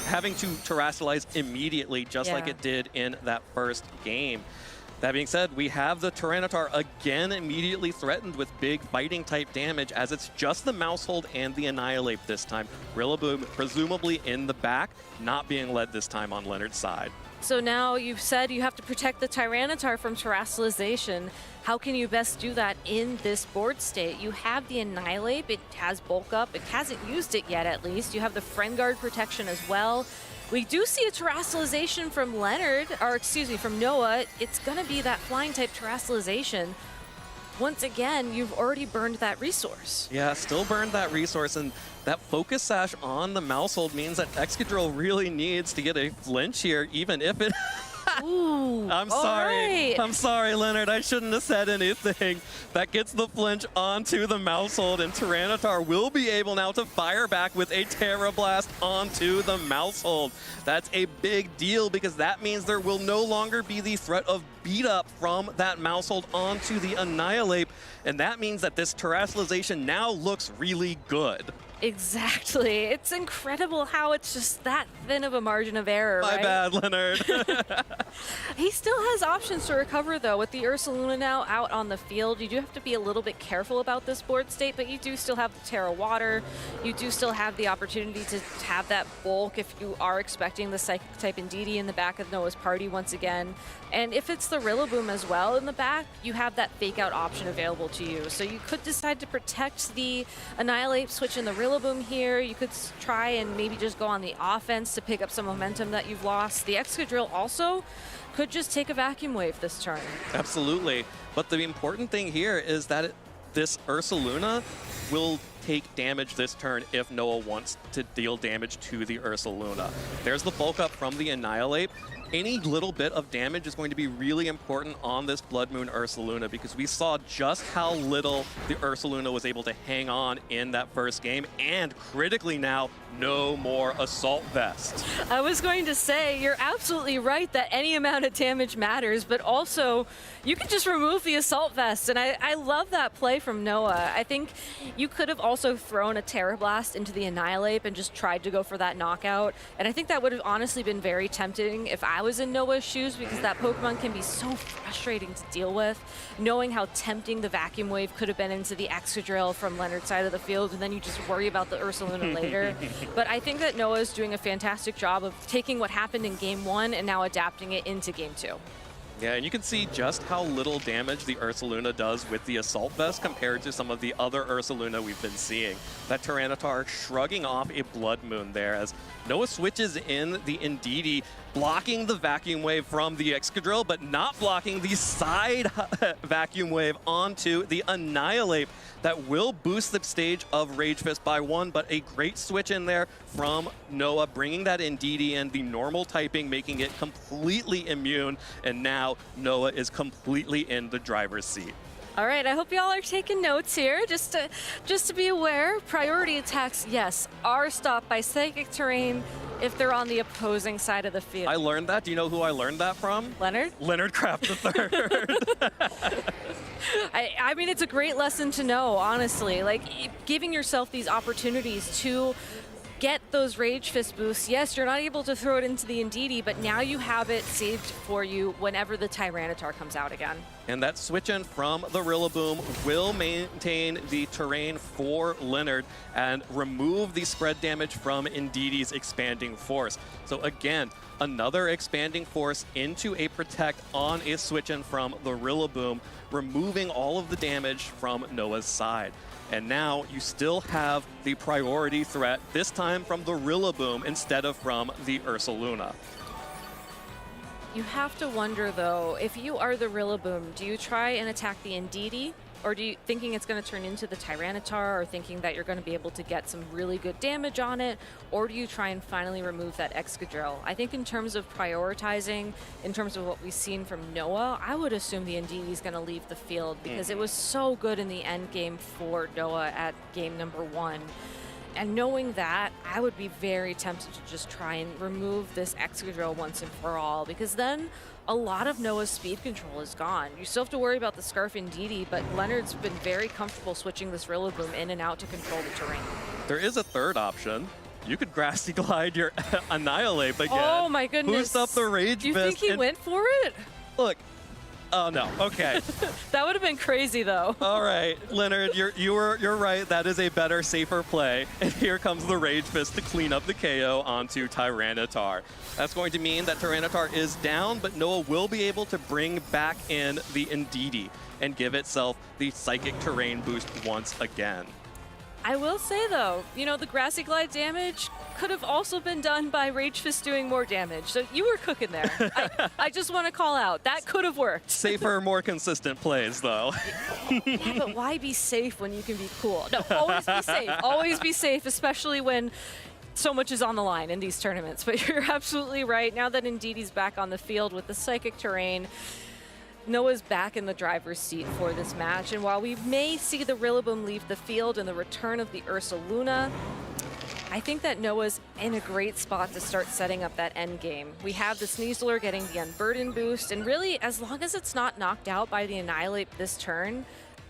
Speaker 3: having to Terrestrialize immediately, just like it did in that first game. That being said, we have the Tyranitar again immediately threatened with big fighting type damage, as it's just the Mousehold and the Annihilate this time. Rillaboom presumably in the back, not being led this time on Leonard's side.
Speaker 18: So now you've said you have to protect the Tyranitar from Terrestrialization. How can you best do that in this board state? You have the Annihilate, it has bulk up, it hasn't used it yet at least. You have the Friend Guard protection as well. We do see a Terrestrialization from Leonard, or excuse me, from Noah. It's gonna be that flying type Terrestrialization. Once again, you've already burned that resource.
Speaker 3: Yeah, still burned that resource, and that Focus Sash on the Mousehold means that Excadrill really needs to get a flinch here, even if it...
Speaker 18: Ooh,
Speaker 3: I'm sorry.
Speaker 18: Right.
Speaker 3: I'm sorry, Leonard. I shouldn't have said anything. That gets the flinch onto the Mousehold, and Tyranitar will be able now to fire back with a Terra Blast onto the Mousehold. That's a big deal, because that means there will no longer be the threat of beat up from that Mousehold onto the Annihilate, and that means that this Terrestrialization now looks really good.
Speaker 18: Exactly. It's incredible how it's just that thin of a margin of error,
Speaker 3: My
Speaker 18: right?
Speaker 3: bad, Leonard.
Speaker 18: He still has options to recover, though. With the Ursaluna now out on the field, you do have to be a little bit careful about this board state, but you do still have the Terra Water. You do still have the opportunity to have that bulk if you are expecting the Psychic-type Indeedee in the back of Noah's party once again. And if it's the Rillaboom as well in the back, you have that fake-out option available to you. So you could decide to protect the Annihilate, switch in the Rillaboom here. You could try and maybe just go on the offense to pick up some momentum that you've lost. The Excadrill also could just take a Vacuum Wave this turn.
Speaker 3: Absolutely. But the important thing here is that this Ursaluna will take damage this turn if Noah wants to deal damage to the Ursaluna. There's the bulk up from the Annihilate. Any little bit of damage is going to be really important on this Blood Moon Ursaluna, because we saw just how little the Ursaluna was able to hang on in that first game, and critically now, no more Assault Vest.
Speaker 18: I was going to say, you're absolutely right that any amount of damage matters, but also you can just remove the Assault Vest, and I love that play from Noah. I think you could have also thrown a Terra Blast into the Annihilate and just tried to go for that knockout, and I think that would have honestly been very tempting if I was in Noah's shoes, because that Pokemon can be so frustrating to deal with, knowing how tempting the Vacuum Wave could have been into the Excadrill from Leonard's side of the field, and then you just worry about the Ursaluna later. But I think that Noah's doing a fantastic job of taking what happened in Game 1 and now adapting it into Game 2.
Speaker 3: Yeah, and you can see just how little damage the Ursaluna does with the Assault Vest compared to some of the other Ursaluna we've been seeing. That Tyranitar shrugging off a Blood Moon there as Noah switches in the Indeedee, blocking the Vacuum Wave from the Excadrill, but not blocking the side Vacuum Wave onto the Annihilate. That will boost the stage of Rage Fist by 1, but a great switch in there from Noah, bringing that Indeedee in, the normal typing, making it completely immune, and now Noah is completely in the driver's seat.
Speaker 18: All right, I hope y'all are taking notes here. Just to be aware, priority attacks, yes, are stopped by Psychic Terrain if they're on the opposing side of the field.
Speaker 3: I learned that. Do you know who I learned that from?
Speaker 18: Leonard?
Speaker 3: Leonard Kraft III.
Speaker 18: I mean, it's a great lesson to know, honestly. Like, giving yourself these opportunities to get those Rage Fist boosts. Yes, you're not able to throw it into the Indeedee, but now you have it saved for you whenever the Tyranitar comes out again.
Speaker 3: And that switch in from the Rillaboom will maintain the terrain for Leonard and remove the spread damage from Indeedee's Expanding Force. So again, another Expanding Force into a Protect on a switch in from the Rillaboom, removing all of the damage from Noah's side. And now you still have the priority threat, this time from the Rillaboom instead of from the Ursaluna.
Speaker 18: You have to wonder, though, if you are the Rillaboom, do you try and attack the Indeedee? Or do you thinking it's going to turn into the Tyranitar, or thinking that you're going to be able to get some really good damage on it? Or do you try and finally remove that Excadrill? I think in terms of prioritizing, in terms of what we've seen from Noah, I would assume the Indeedee is going to leave the field because it was so good in the end game for Noah at game number 1. And knowing that, I would be very tempted to just try and remove this Excadrill once and for all, because then a lot of Noah's speed control is gone. You still have to worry about the Scarf Indeedee, but Leonard's been very comfortable switching this Rillaboom in and out to control the terrain.
Speaker 3: There is a third option. You could Grassy Glide your Annihilate again.
Speaker 18: Oh my goodness.
Speaker 3: Boost up the Rage
Speaker 18: Do you
Speaker 3: Fist.
Speaker 18: think he went for it?
Speaker 3: Look. Oh no, okay.
Speaker 18: That would have been crazy though.
Speaker 3: All right, Leonard, you're right. That is a better, safer play. And here comes the Rage Fist to clean up the KO onto Tyranitar. That's going to mean that Tyranitar is down, but Noah will be able to bring back in the Indeedee and give itself the Psychic Terrain boost once again.
Speaker 18: I will say though, you know, the Grassy Glide damage could have also been done by Rage Fist doing more damage. So you were cooking there. I just want to call out, that could have worked.
Speaker 3: Safer, more consistent plays though.
Speaker 18: Yeah, but why be safe when you can be cool? No, always be safe. Always be safe, especially when so much is on the line in these tournaments. But you're absolutely right. Now that Indeedee's back on the field with the Psychic Terrain, Noah's back in the driver's seat for this match, and while we may see the Rillaboom leave the field and the return of the Ursaluna, I think that Noah's in a great spot to start setting up that end game. We have the Sneasler getting the Unburden boost, and really, as long as it's not knocked out by the Annihilate this turn,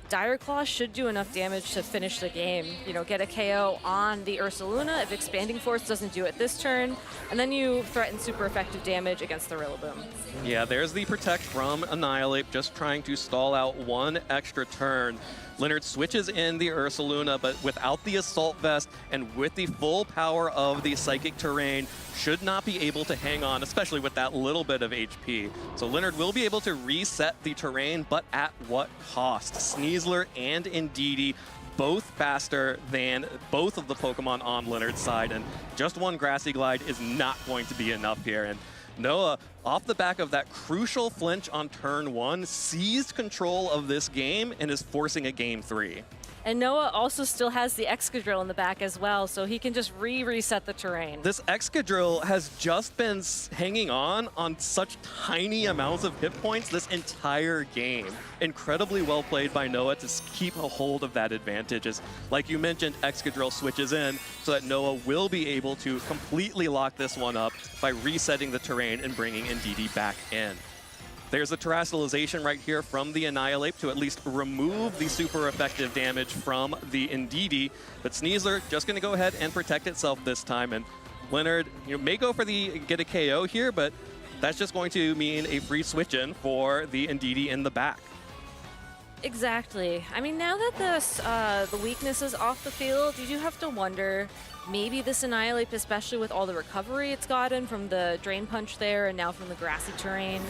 Speaker 18: Dire Claw should do enough damage to finish the game. You know, get a KO on the Ursaluna if Expanding Force doesn't do it this turn, and then you threaten super effective damage against the Rillaboom.
Speaker 3: Yeah, there's the Protect from Annihilate, just trying to stall out one extra turn. Leonard switches in the Ursaluna, but without the Assault Vest and with the full power of the Psychic Terrain, should not be able to hang on, especially with that little bit of HP. So Leonard will be able to reset the terrain, but at what cost? Sneasler and Indeedee, both faster than both of the Pokemon on Leonard's side, and just one Grassy Glide is not going to be enough here. And Noah, off the back of that crucial flinch on turn 1, seized control of this game and is forcing a game 3.
Speaker 18: And Noah also still has the Excadrill in the back as well, so he can just reset the terrain.
Speaker 3: This Excadrill has just been hanging on such tiny amounts of hit points this entire game. Incredibly well played by Noah to keep a hold of that advantage. As, like you mentioned, Excadrill switches in so that Noah will be able to completely lock this one up by resetting the terrain and bringing Indeedee back in. There's a Terastallization right here from the Annihilate to at least remove the super effective damage from the Indeedee. But Sneasler just going to go ahead and protect itself this time. And Leonard, may go for the get a KO here, but that's just going to mean a free switch in for the Indeedee in the back.
Speaker 18: Exactly. I mean, now that the weakness is off the field, you do have to wonder, maybe this Annihilate, especially with all the recovery it's gotten from the Drain Punch there and now from the grassy terrain,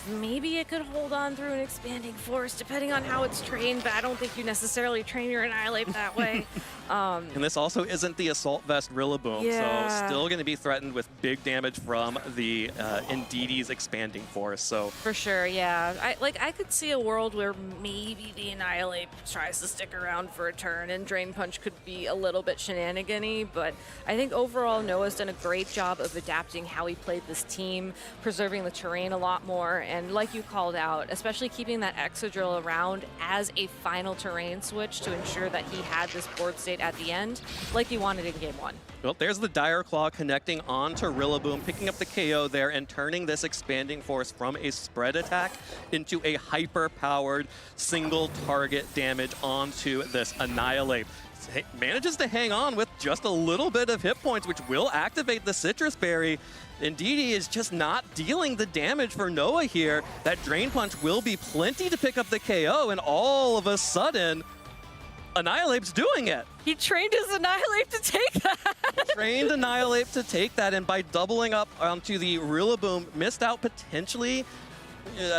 Speaker 18: maybe it could hold on through an expanding force, depending on how it's trained, but I don't think you necessarily train your Annihilate that way.
Speaker 3: And this also isn't the Assault Vest Rillaboom, so still going to be threatened with big damage from the Indeedee's expanding force. So
Speaker 18: for sure, yeah. I could see a world where maybe the Annihilate tries to stick around for a turn, and Drain Punch could be a little bit shenanigan-y, but I think overall Noah's done a great job of adapting how he played this team, preserving the terrain a lot more, and like you called out, especially keeping that Excadrill around as a final terrain switch to ensure that he had this board state at the end, like he wanted in Game 1.
Speaker 3: Well, there's the Dire Claw connecting onto Rillaboom, picking up the KO there and turning this expanding force from a spread attack into a hyper-powered single target damage onto this Annihilate. Manages to hang on with just a little bit of hit points, which will activate the Citrus Berry. Indeedee is just not dealing the damage for Noah here. That Drain Punch will be plenty to pick up the KO, and all of a sudden, Annihilate's doing it.
Speaker 18: He trained his Annihilate to take that.
Speaker 3: Trained Annihilate to take that, and by doubling up onto the Rillaboom, missed out potentially.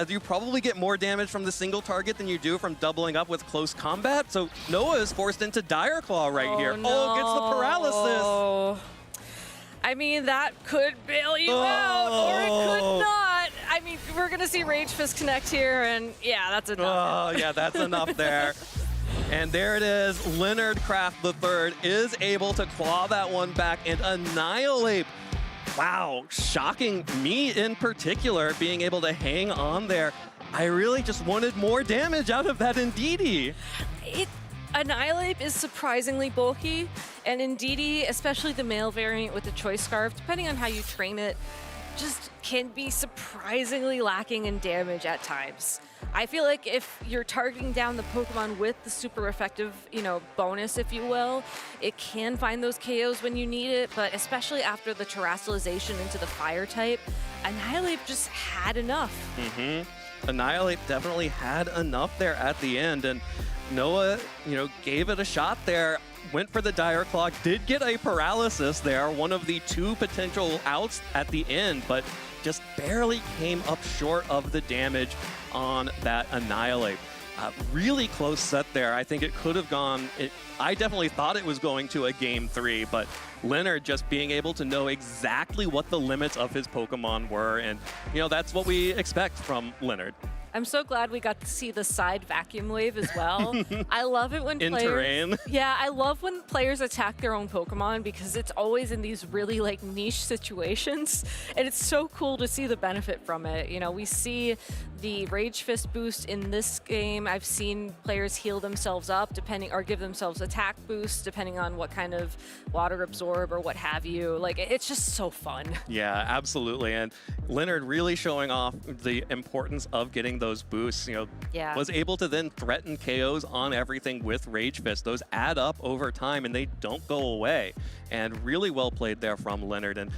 Speaker 3: You probably get more damage from the single target than you do from doubling up with close combat. So Noah is forced into Dire Claw right here.
Speaker 18: No.
Speaker 3: Oh, gets the paralysis.
Speaker 18: I mean, that could bail you out, or it could not. I mean, we're going to see Rage Fist connect here, and yeah, that's enough.
Speaker 3: Oh, yeah, that's enough there. And there it is. Leonard Kraft III is able to claw that one back and annihilate. Wow, shocking me in particular, being able to hang on there. I really just wanted more damage out of that Indeedee.
Speaker 18: Annihilate is surprisingly bulky, and Indeedee, especially the male variant with the Choice Scarf, depending on how you train it, just can be surprisingly lacking in damage at times. I feel like if you're targeting down the Pokemon with the super effective, bonus, if you will, it can find those KOs when you need it, but especially after the Terastallization into the Fire type, Annihilate just had enough.
Speaker 3: Annihilate definitely had enough there at the end, and Noah, gave it a shot there, went for the Dire Claw, did get a paralysis there, one of the two potential outs at the end, but just barely came up short of the damage on that Annihilate. Really close set there. I think it could have gone, I definitely thought it was going to a Game 3, but Leonard just being able to know exactly what the limits of his Pokemon were, and that's what we expect from Leonard.
Speaker 18: I'm so glad we got to see the side vacuum wave as well. I love it when players...
Speaker 3: terrain.
Speaker 18: Yeah, I love when players attack their own Pokemon because it's always in these really niche situations, and it's so cool to see the benefit from it. We see the Rage Fist boost in this game. I've seen players heal themselves up or give themselves attack boosts depending on what kind of water absorb or what have you. It's just so fun.
Speaker 3: Yeah, absolutely. And Leonard really showing off the importance of getting those boosts, was able to then threaten KOs on everything with Rage Fist. Those add up over time and they don't go away. And really well played there from Leonard. And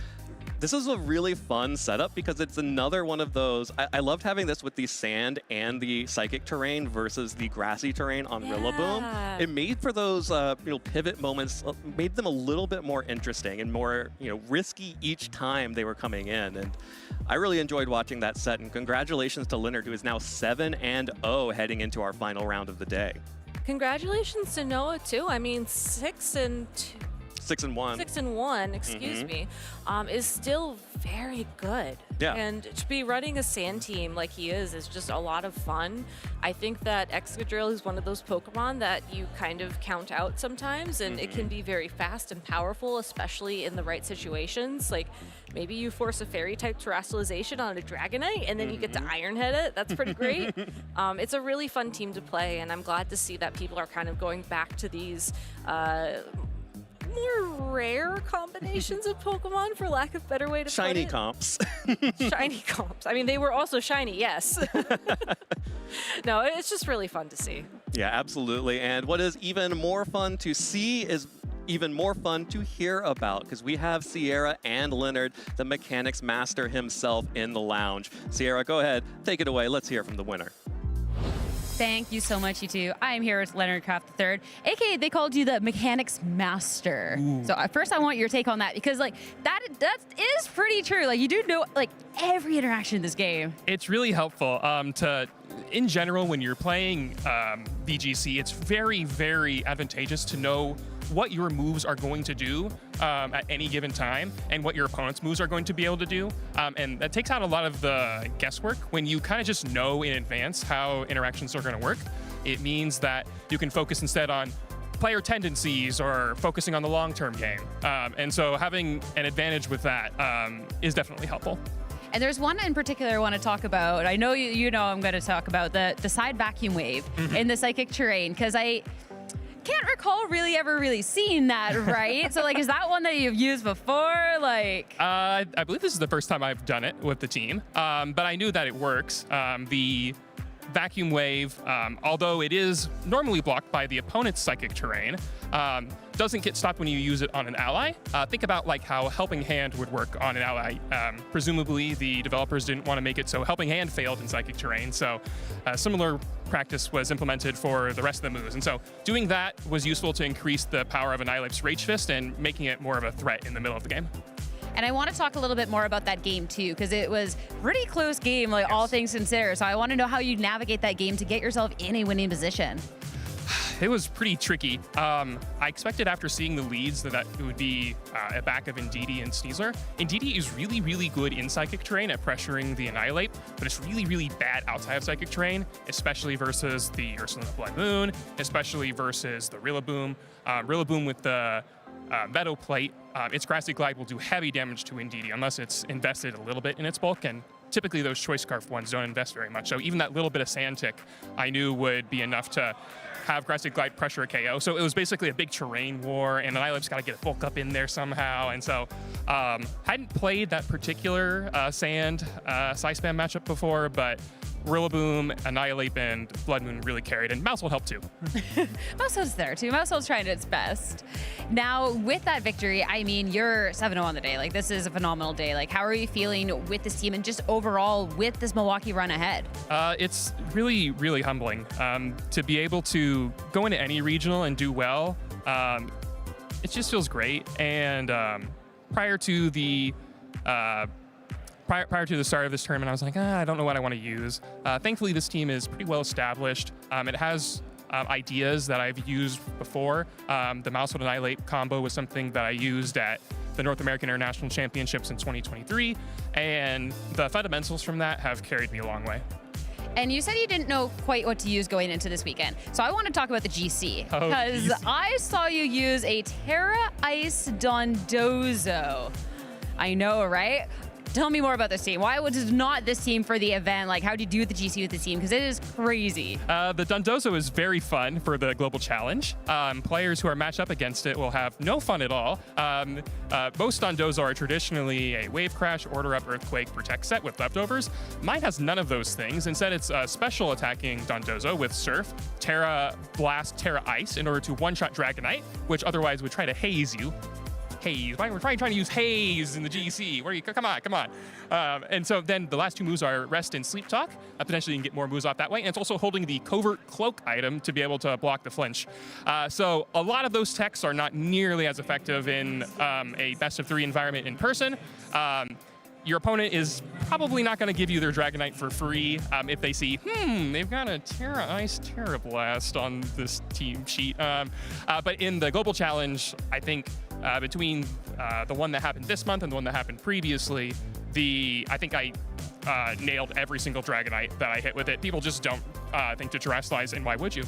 Speaker 3: this is a really fun setup because it's another one of those. I loved having this with the sand and the psychic terrain versus the grassy terrain on Rillaboom. It made for those pivot moments, made them a little bit more interesting and more risky each time they were coming in. And I really enjoyed watching that set. And congratulations to Leonard, who is now 7-0 heading into our final round of the day.
Speaker 18: Congratulations to Noah too. I mean, 6-1, excuse me, is still very good.
Speaker 3: Yeah.
Speaker 18: And to be running a sand team like he is just a lot of fun. I think that Excadrill is one of those Pokemon that you kind of count out sometimes, and it can be very fast and powerful, especially in the right situations. Maybe you force a Fairy-type Terastallization on a Dragonite, and then you get to Iron Head it. That's pretty great. It's a really fun team to play, and I'm glad to see that people are kind of going back to these more rare combinations of Pokemon, for lack of a better way to put it.
Speaker 3: Shiny comps.
Speaker 18: Shiny comps. I mean, they were also shiny, yes. No, it's just really fun to see.
Speaker 3: Yeah, absolutely. And what is even more fun to see is even more fun to hear about, because we have Sierra and Leonard, the mechanics master himself, in the lounge. Sierra, go ahead, take it away. Let's hear from the winner.
Speaker 2: Thank you so much, you two. I am here with Leonard Kraft III, aka they called you the Mechanics Master.
Speaker 19: Ooh.
Speaker 2: So first I want your take on that, because like that is pretty true. Like you do know like every interaction in this game.
Speaker 19: It's really helpful in general, when you're playing VGC, it's very, very advantageous to know what your moves are going to do at any given time and what your opponent's moves are going to be able to do. And that takes out a lot of the guesswork. When you kind of just know in advance how interactions are going to work, it means that you can focus instead on player tendencies or focusing on the long-term game. And so having an advantage with that is definitely helpful.
Speaker 2: And there's one in particular I want to talk about. I know you know I'm going to talk about the side vacuum wave in the psychic terrain, because I can't recall ever really seeing that, right? So like, is that one that you've used before? Like,
Speaker 19: I believe this is the first time I've done it with the team, but I knew that it works. The vacuum wave, although it is normally blocked by the opponent's psychic terrain, doesn't get stopped when you use it on an ally. Think about like how Helping Hand would work on an ally. Presumably the developers didn't want to make it so Helping Hand failed in psychic terrain, so similar practice was implemented for the rest of the moves. And so doing that was useful to increase the power of Annihilape's Rage Fist and making it more of a threat in the middle of the game.
Speaker 2: and I want to talk a little bit more about that game too, because it was pretty close game, like all things considered. So I want to know how you navigate that game to get yourself in a winning position.
Speaker 19: It was pretty tricky. I expected after seeing the leads that it would be a back of Indeedee and Sneasler. Indeedee is really, really good in Psychic Terrain at pressuring the Annihilate, but it's really, really bad outside of Psychic Terrain, especially versus the Ursaluna Blood Moon, especially versus the Rillaboom. Rillaboom with the Meadow Plate, its Grassy Glide will do heavy damage to Indeedee unless it's invested a little bit in its bulk, and typically those Choice Scarf ones don't invest very much. So even that little bit of Sand Tick I knew would be enough to have Grassy Glide pressure a KO. So it was basically a big terrain war, and Annihilape's got to get a bulk up in there somehow. And so hadn't played that particular Sand Side Spam matchup before, but Rillaboom, Annihilate, and Blood Moon really carried, and Mousehold helped too.
Speaker 2: Mousehold's there too. Mousehold's trying its best. Now, with that victory, I mean, you're 7-0 on the day. Like, this is a phenomenal day. Like, how are you feeling with this team and just overall with this Milwaukee run ahead?
Speaker 19: It's really, really humbling to be able to go into any regional and do well. It just feels great. And prior to the start of this tournament, I was like, I don't know what I want to use. Thankfully, this team is pretty well established. It has ideas that I've used before. The Mousehold Annihilate combo was something that I used at the North American International Championships in 2023, and the fundamentals from that have carried me a long way.
Speaker 2: And you said you didn't know quite what to use going into this weekend. So I want to talk about the GC, because I saw you use a Terra Ice Dondozo. I know, right? Tell me more about this team. Why was not this team for the event? Like, how do you do the GC with the team? Because it is crazy.
Speaker 19: The Dondozo is very fun for the Global Challenge. Players who are matched up against it will have no fun at all. Most Dondozo are traditionally a Wave Crash, Order Up, Earthquake, Protect set with leftovers. Mine has none of those things. Instead, it's a special attacking Dondozo with Surf, Terra Blast, Terra Ice in order to one-shot Dragonite, which otherwise would try to haze you. Haze. We're trying to use haze in the GC. Where are you? Come on. And so then the last two moves are Rest and Sleep Talk. Potentially you can get more moves off that way. And it's also holding the Covert Cloak item to be able to block the flinch. So a lot of those techs are not nearly as effective in a best of 3 environment in person. Your opponent is probably not going to give you their Dragonite for free if they see, they've got a Terra Ice, Terra Blast on this team sheet. But in the Global Challenge, I think between the one that happened this month and the one that happened previously, I think I nailed every single Dragonite that I hit with it. People just don't think to terrestrialize, and why would you?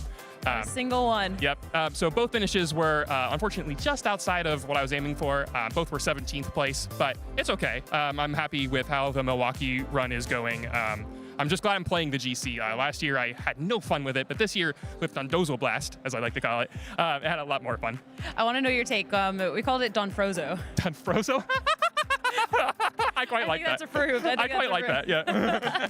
Speaker 2: A single one.
Speaker 19: Yep. So both finishes were unfortunately just outside of what I was aiming for. Both were 17th place, but it's okay. I'm happy with how the Milwaukee run is going. I'm just glad I'm playing the GC. Last year I had no fun with it, but this year with Dondozo Blast, as I like to call it, I had a lot more fun.
Speaker 2: I want to know your take. We called it Donfrozo.
Speaker 19: Donfrozo? I quite like that.
Speaker 2: That's approved. I
Speaker 19: quite like that, yeah.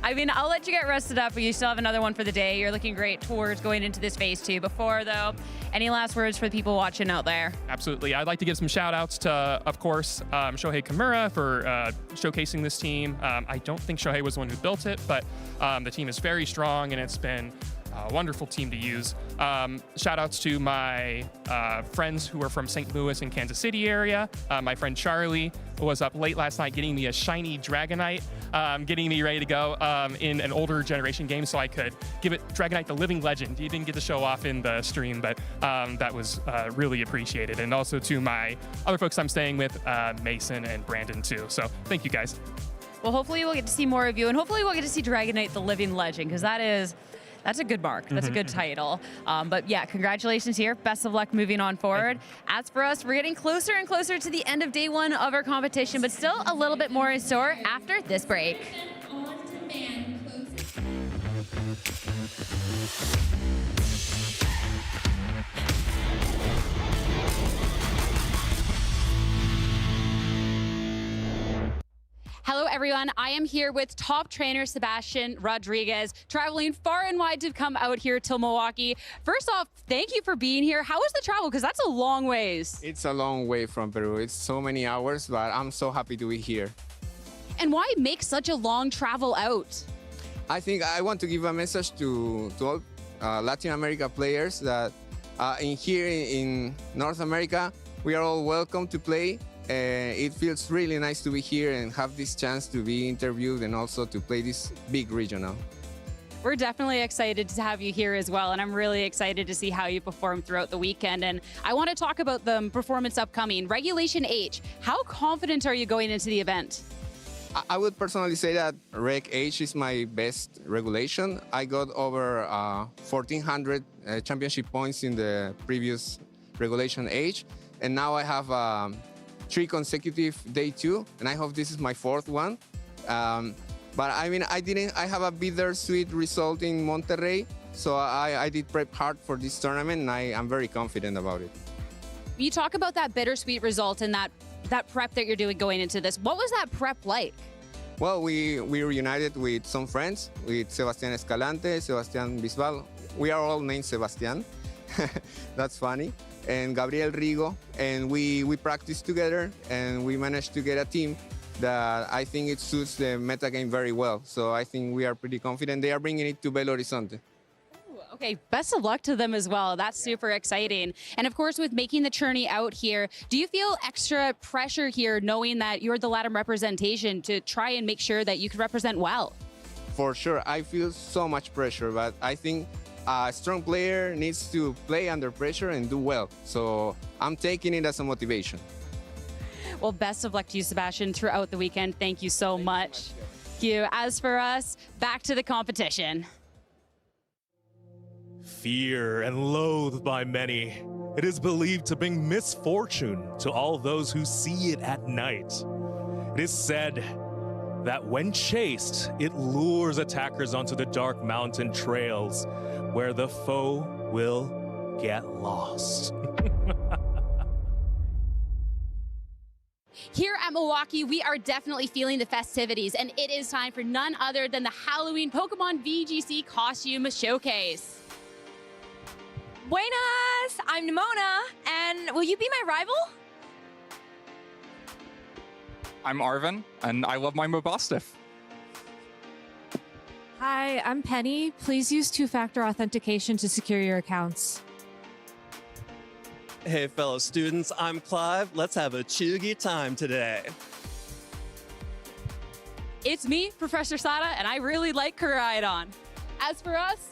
Speaker 2: I mean, I'll let you get rested up, but you still have another one for the day. You're looking great towards going into this phase 2. Before, though, any last words for the people watching out there?
Speaker 19: Absolutely. I'd like to give some shout outs to, of course, Shohei Kimura for showcasing this team. I don't think Shohei was the one who built it, but the team is very strong, and it's been wonderful team to use. Shout outs to my friends who are from St. Louis and Kansas City area. My friend Charlie was up late last night getting me a shiny Dragonite, getting me ready to go in an older generation game so I could give it Dragonite the Living Legend. He didn't get to show off in the stream, but that was really appreciated. And also to my other folks I'm staying with, Mason and Brandon too. So thank you guys.
Speaker 2: Well, hopefully we'll get to see more of you, and hopefully we'll get to see Dragonite the Living Legend, because that's a good mark. That's a good title. But yeah, congratulations here. Best of luck moving on forward. As for us, we're getting closer and closer to the end of day one of our competition, but still a little bit more in store after this break. Hello, everyone. I am here with top trainer Sebastian Rodriguez, traveling far and wide to come out here till Milwaukee. First off, thank you for being here. How was the travel? Because that's a long ways.
Speaker 1: It's a long way from Peru. It's so many hours, but I'm so happy to be here.
Speaker 2: And why make such a long travel out?
Speaker 1: I think I want to give a message to all Latin America players that here in North America, we are all welcome to play. It feels really nice to be here and have this chance to be interviewed and also to play this big regional.
Speaker 2: We're definitely excited to have you here as well, and I'm really excited to see how you perform throughout the weekend. And I want to talk about the performance upcoming. Regulation H, how confident are you going into the event?
Speaker 1: I would personally say that Reg H is my best regulation. I got over 1,400 championship points in the previous Regulation H, and now I have 3 consecutive day 2, and I hope this is my 4th one. But I mean, I have a bittersweet result in Monterrey, so I did prep hard for this tournament, and I am very confident about it.
Speaker 2: You talk about that bittersweet result and that prep that you're doing going into this. What was that prep like?
Speaker 1: Well, we reunited with some friends, with Sebastián Escalante, Sebastián Bisbal. We are all named Sebastián. That's funny. And Gabriel Rigo, and we practiced together, and we managed to get a team that I think it suits the meta game very well. So I think we are pretty confident. They are bringing it to Belo Horizonte.
Speaker 2: Okay, best of luck to them as well. That's super exciting. And of course, with making the journey out here, do you feel extra pressure here knowing that you're the LATAM representation to try and make sure that you can represent well?
Speaker 1: For sure, I feel so much pressure, but I think a strong player needs to play under pressure and do well. So I'm taking it as a motivation.
Speaker 2: Well, best of luck to you, Sebastian, throughout the weekend. Thank you so much. Thank you. As for us, back to the competition.
Speaker 9: Fear and loathed by many, it is believed to bring misfortune to all those who see it at night. It is said that when chased, it lures attackers onto the dark mountain trails where the foe will get lost.
Speaker 2: Here at Milwaukee, we are definitely feeling the festivities, and it is time for none other than the Halloween Pokemon VGC Costume Showcase.
Speaker 12: Buenas! I'm Nimona, and will you be my rival?
Speaker 13: I'm Arvin, and I love my Mobostiff.
Speaker 7: Hi, I'm Penny. Please use 2-factor authentication to secure your accounts.
Speaker 3: Hey, fellow students, I'm Clive. Let's have a chuggy time today.
Speaker 2: It's me, Professor Sada, and I really like Koraidon. As for us,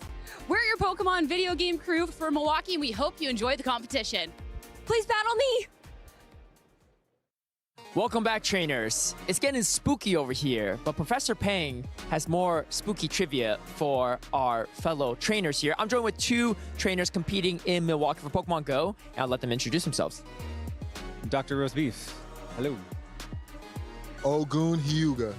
Speaker 2: we're your Pokemon video game crew for Milwaukee, and we hope you enjoy the competition. Please battle me!
Speaker 20: Welcome back, trainers. It's getting spooky over here, but Professor Peng has more spooky trivia for our fellow trainers here. I'm joined with 2 trainers competing in Milwaukee for Pokemon GO, and I'll let them introduce themselves.
Speaker 21: Dr. Roastbeef. Hello.
Speaker 24: Ogun Hyuga.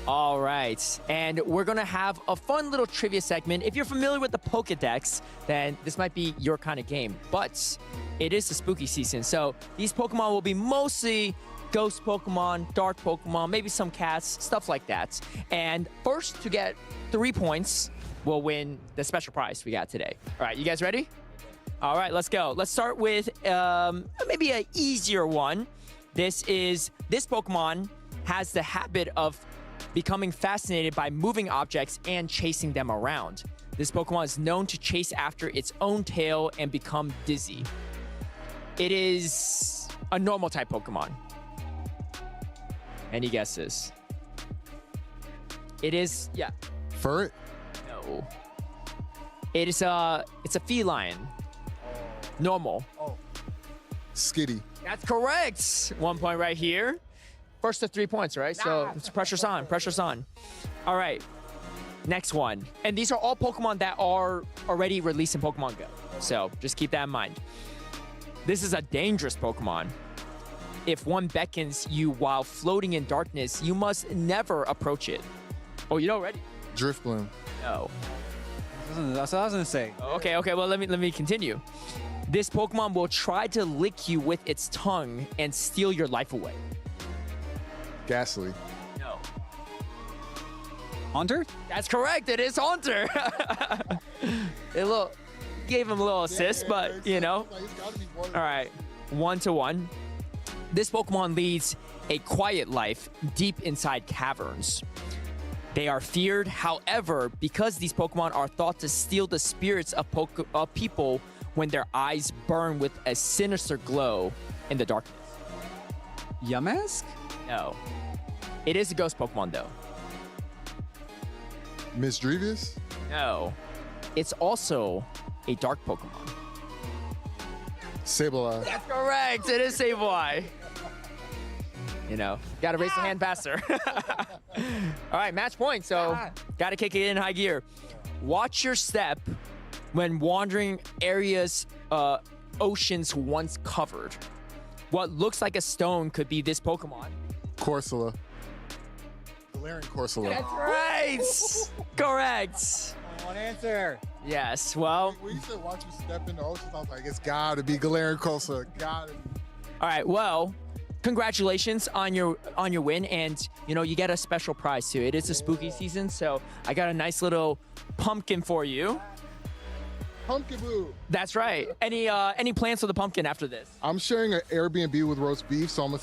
Speaker 20: All right, and we're gonna have a fun little trivia segment. If you're familiar with the Pokedex, then this might be your kind of game, but it is the spooky season, so these Pokemon will be mostly ghost Pokemon, dark Pokemon, maybe some cats, stuff like that. And first to get 3 points will win the special prize we got today. All right, you guys ready? All right, let's go. Let's start with maybe an easier one. This Pokemon has the habit of becoming fascinated by moving objects and chasing them around. This Pokemon is known to chase after its own tail and become dizzy. It is a normal type Pokemon. Any guesses? It is, yeah.
Speaker 24: Furret?
Speaker 20: No. It's a feline. Normal.
Speaker 24: Skitty.
Speaker 20: That's correct. 1 point right here. First to 3 points, right? So it's pressure's on. Pressure's on. All right. Next one. And these are all Pokemon that are already released in Pokemon Go. So just keep that in mind. This is a dangerous Pokemon. If one beckons you while floating in darkness, you must never approach it. Oh, you know already?
Speaker 24: Driftbloom.
Speaker 20: No.
Speaker 21: That's what I was gonna say.
Speaker 20: Okay. Well, let me continue. This Pokemon will try to lick you with its tongue and steal your life away.
Speaker 24: Ghastly.
Speaker 20: No.
Speaker 21: Haunter?
Speaker 20: That's correct. It is Haunter. Gave him a little assist, but you know. All right, 1-1. This Pokemon leads a quiet life deep inside caverns. They are feared, however, because these Pokemon are thought to steal the spirits of people when their eyes burn with a sinister glow in the darkness.
Speaker 21: Yamask?
Speaker 20: No. It is a ghost Pokemon, though.
Speaker 24: Misdreavus?
Speaker 20: No. It's also a dark Pokemon.
Speaker 24: Sableye.
Speaker 20: That's correct. It is Sableye. You know, gotta raise the hand faster. All right, match point. So, gotta kick it in high gear. Watch your step when wandering areas oceans once covered. What looks like a stone could be this Pokemon.
Speaker 24: Corsola. Galarian Corsola.
Speaker 20: That's right. Correct.
Speaker 21: One answer.
Speaker 20: Yes. Well.
Speaker 24: When you said watch you step in the ocean, I was like, it's gotta be Galarian Corsola. Gotta be.
Speaker 20: All right. Well, congratulations on your win, and you know you get a special prize too. It is a spooky season, so I got a nice little pumpkin for you.
Speaker 24: Pumpkin Boo.
Speaker 20: That's right. Any plans for the pumpkin after this?
Speaker 24: I'm sharing an Airbnb with roast beef, so I'm gonna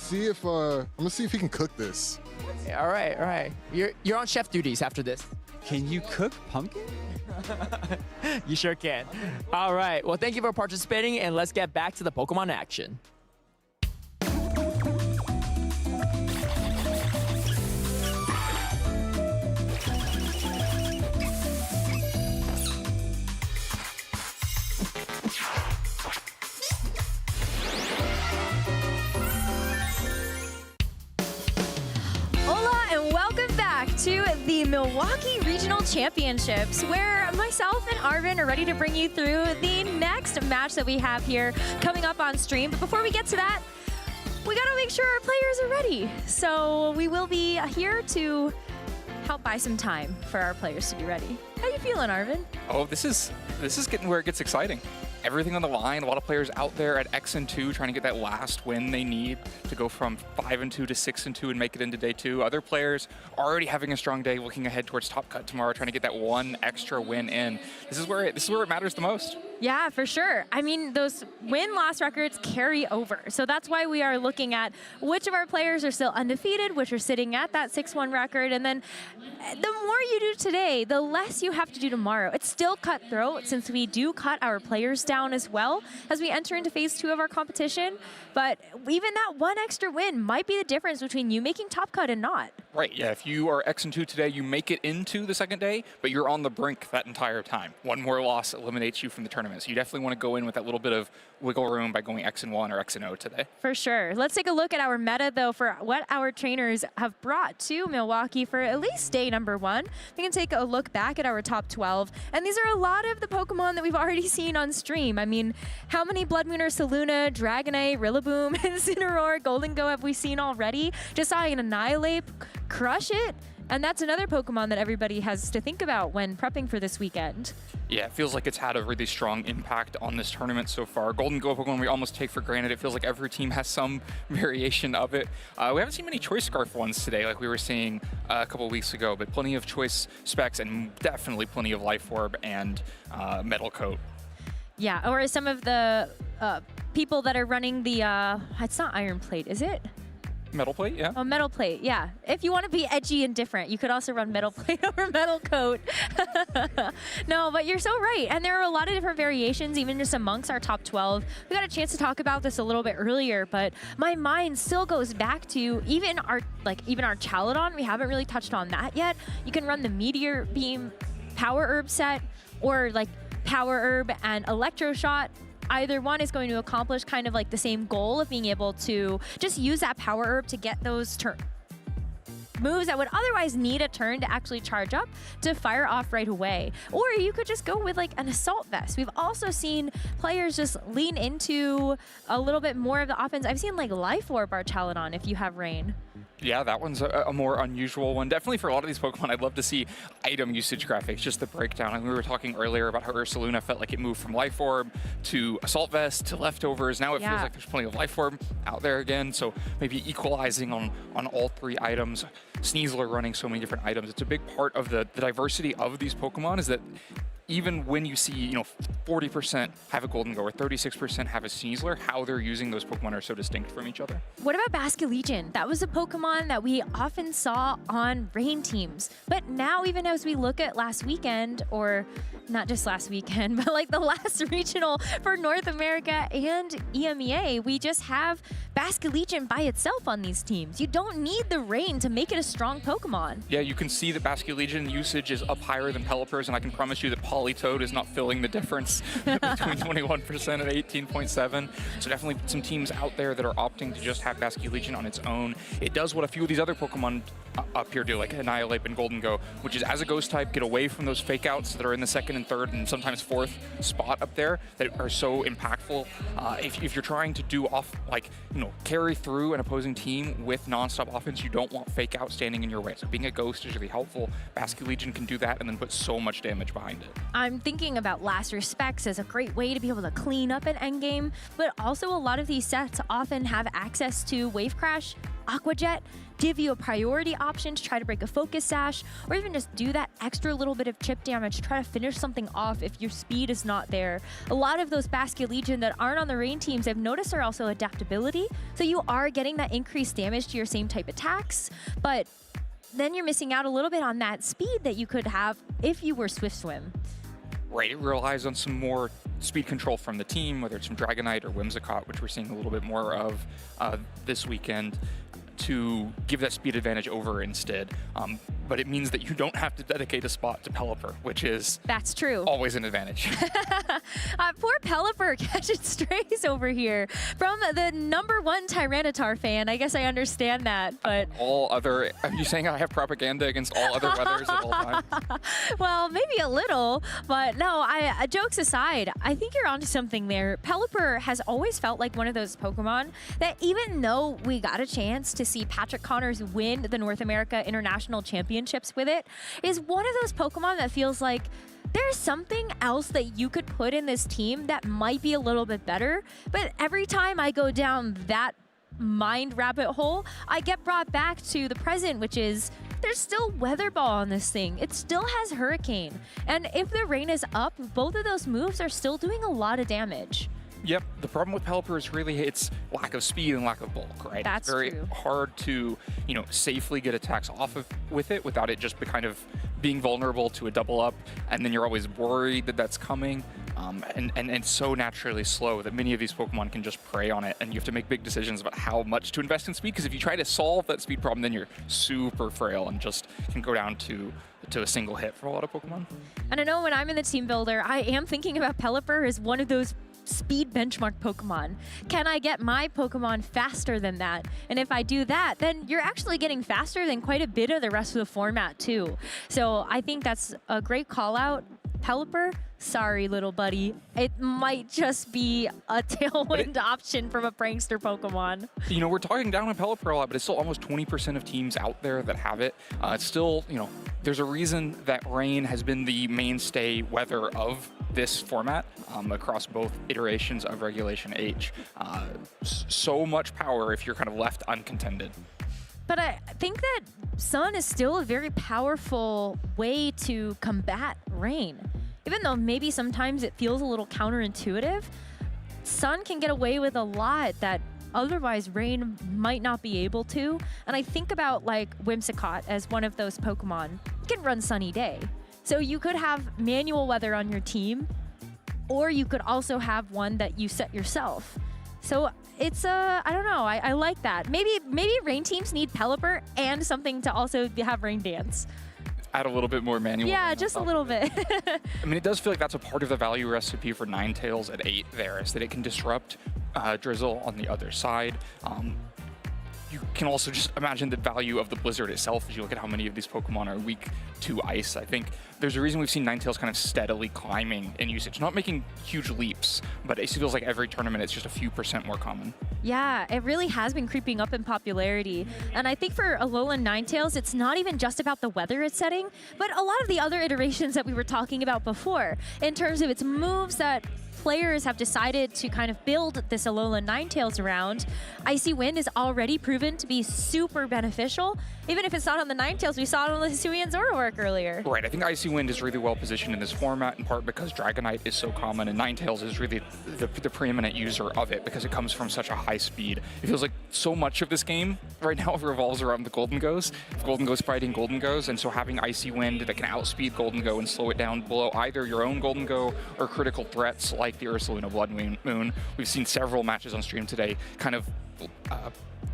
Speaker 24: see if he can cook this.
Speaker 20: Yeah, all right. You're on chef duties after this.
Speaker 21: Can you cook pumpkin?
Speaker 20: You sure can. All right. Well, thank you for participating, and let's get back to the Pokemon action.
Speaker 12: To the Milwaukee Regional Championships, where myself and Arvin are ready to bring you through the next match that we have here coming up on stream. But before we get to that, we gotta make sure our players are ready. So we will be here to help buy some time for our players to be ready. How you feeling, Arvin?
Speaker 13: Oh, this is getting where it gets exciting. Everything on the line, a lot of players out there at X&2 trying to get that last win they need to go from 5-2 to 6-2 and make it into day 2. Other players already having a strong day, looking ahead towards Top Cut tomorrow, trying to get that one extra win in. This is where it matters the most.
Speaker 12: Yeah, for sure. I mean, those win-loss records carry over. So that's why we are looking at which of our players are still undefeated, which are sitting at that 6-1 record. And then the more you do today, the less you have to do tomorrow. It's still cutthroat since we do cut our players down as well as we enter into phase 2 of our competition. But even that one extra win might be the difference between you making Top Cut and not.
Speaker 13: Right, yeah, if you are X&2 today, you make it into the second day, but you're on the brink that entire time. One more loss eliminates you from the tournament. So you definitely want to go in with that little bit of wiggle room by going X&1 or X&0 today.
Speaker 12: For sure. Let's take a look at our meta, though, for what our trainers have brought to Milwaukee for at least day number 1. We can take a look back at our top 12, and these are a lot of the Pokemon that we've already seen on stream. I mean, how many Blood Mooner, Saluna, Dragonite, Rillaboom, Incineroar, Golden Go have we seen already? Just saw an Annihilate crush it. And that's another Pokemon that everybody has to think about when prepping for this weekend.
Speaker 13: Yeah, it feels like it's had a really strong impact on this tournament so far. Golden Go Pokemon we almost take for granted. It feels like every team has some variation of it. We haven't seen many Choice Scarf ones today like we were seeing a couple weeks ago, but plenty of Choice Specs and definitely plenty of Life Orb and Metal Coat.
Speaker 12: Yeah, or some of the people that are running the, it's not Iron Plate, is it?
Speaker 13: Metal Plate, yeah.
Speaker 12: Oh, Metal Plate, yeah. If you want to be edgy and different, you could also run Metal Plate over Metal Coat. No, but you're so right. And there are a lot of different variations, even just amongst our top 12. We got a chance to talk about this a little bit earlier, but my mind still goes back to even our Chaladon. We haven't really touched on that yet. You can run the Meteor Beam Power Herb set, or like Power Herb and Electro Shot. Either one is going to accomplish kind of like the same goal of being able to just use that Power Herb to get those moves that would otherwise need a turn to actually charge up to fire off right away. Or you could just go with like an Assault Vest. We've also seen players just lean into a little bit more of the offense. I've seen like Life Orb Archaladon if you have Rain.
Speaker 13: Yeah, that one's a more unusual one. Definitely for a lot of these Pokemon, I'd love to see item usage graphics, just the breakdown. And we were talking earlier about how Ursaluna felt like it moved from Life Orb to Assault Vest to Leftovers. Now it feels like there's plenty of Life Orb out there again. So maybe equalizing on all three items. Sneasler running so many different items. It's a big part of the diversity of these Pokemon is that even when you see, 40% have a Golden Go or 36% have a Sneasler, how they're using those Pokemon are so distinct from each other.
Speaker 12: What about Basculegion? That was a Pokemon that we often saw on Rain teams. But now, even as we look at last weekend, or not just last weekend, but like the last regional for North America and EMEA, we just have Basculegion by itself on these teams. You don't need the Rain to make it a strong Pokemon.
Speaker 13: Yeah, you can see that Basculegion usage is up higher than Pelipper's, and I can promise you that Politoed is not filling the difference between 21% and 18.7. So definitely some teams out there that are opting to just have Basculegion on its own. It does what a few of these other Pokemon up here do, like Annihilate and Golden Go, which is as a ghost type, get away from those fake outs that are in the second and third and sometimes fourth spot up there that are so impactful. If you're trying to do carry through an opposing team with non-stop offense, you don't want fake out standing in your way. So being a ghost is really helpful. Basculegion can do that and then put so much damage behind it.
Speaker 12: I'm thinking about Last Respects as a great way to be able to clean up an endgame, but also a lot of these sets often have access to Wave Crash, Aqua Jet, give you a priority option to try to break a Focus Sash, or even just do that extra little bit of chip damage to try to finish something off if your speed is not there. A lot of those Basculegion that aren't on the Rain teams, I've noticed, are also adaptability, so you are getting that increased damage to your same type attacks, but then you're missing out a little bit on that speed that you could have if you were Swift Swim.
Speaker 13: Right, it relies on some more speed control from the team, whether it's from Dragonite or Whimsicott, which we're seeing a little bit more of this weekend, to give that speed advantage over instead. But it means that you don't have to dedicate a spot to Pelipper, which is
Speaker 12: that's true.
Speaker 13: Always an advantage.
Speaker 12: Poor Pelipper catching strays over here from the #1 Tyranitar fan. I guess I understand that, but
Speaker 13: are you saying I have propaganda against all other weathers at all times?
Speaker 12: Well, maybe a little, but no, jokes aside, I think you're onto something there. Pelipper has always felt like one of those Pokemon that, even though we got a chance to see Patrick Connors win the North America International Championships with it, is one of those Pokemon that feels like there's something else that you could put in this team that might be a little bit better. But every time I go down that mind rabbit hole, I get brought back to the present, which is there's still Weather Ball on this thing. It still has Hurricane. And if the Rain is up, both of those moves are still doing a lot of damage.
Speaker 13: Yep, the problem with Pelipper is really its lack of speed and lack of bulk, right?
Speaker 12: That's
Speaker 13: it's very
Speaker 12: true.
Speaker 13: hard to, safely get attacks off with it without it just kind of being vulnerable to a double up, and then you're always worried that that's coming. And it's so naturally slow that many of these Pokemon can just prey on it, and you have to make big decisions about how much to invest in speed, because if you try to solve that speed problem, then you're super frail and just can go down to a single hit for a lot of Pokemon.
Speaker 12: And I know when I'm in the team builder, I am thinking about Pelipper as one of those speed benchmark Pokemon. Can I get my Pokemon faster than that? And if I do that, then you're actually getting faster than quite a bit of the rest of the format too. So I think that's a great call out. Pelipper, sorry, little buddy. It might just be a tailwind option from a prankster Pokemon.
Speaker 13: We're talking down on Pelipper a lot, but it's still almost 20% of teams out there that have it. It's still, there's a reason that Rain has been the mainstay weather of this format across both iterations of Regulation H. So much power if you're kind of left uncontended.
Speaker 12: But I think that Sun is still a very powerful way to combat Rain. Even though maybe sometimes it feels a little counterintuitive, Sun can get away with a lot that otherwise Rain might not be able to. And I think about like Whimsicott as one of those Pokemon. You can run Sunny Day. So you could have manual weather on your team, or you could also have one that you set yourself. So it's I don't know, I like that. Maybe Rain teams need Pelipper and something to also have Rain Dance.
Speaker 13: Add a little bit more manual.
Speaker 12: Yeah, just a little bit.
Speaker 13: I mean, it does feel like that's a part of the value recipe for Ninetales at 8 there, is that it can disrupt Drizzle on the other side. You can also just imagine the value of the Blizzard itself as you look at how many of these Pokemon are weak to ice. I think there's a reason we've seen Ninetales kind of steadily climbing in usage, not making huge leaps, but it feels like every tournament it's just a few % more common.
Speaker 12: Yeah, it really has been creeping up in popularity. And I think for Alolan Ninetales, it's not even just about the weather it's setting, but a lot of the other iterations that we were talking about before, in terms of its moves that players have decided to kind of build this Alolan Ninetales around. Icy Wind is already proven to be super beneficial. Even if it's not on the Ninetales, we saw it on the Hisuian Zoroark earlier.
Speaker 13: Right, I think Icy Wind is really well positioned in this format, in part because Dragonite is so common, and Ninetales is really the preeminent user of it because it comes from such a high speed. It feels like so much of this game right now revolves around the Golden Goes. Golden Goes fighting Golden Goes, and so having Icy Wind that can outspeed Golden Go and slow it down below either your own Golden Go or critical threats like the Ursaluna Blood Moon. We've seen several matches on stream today kind of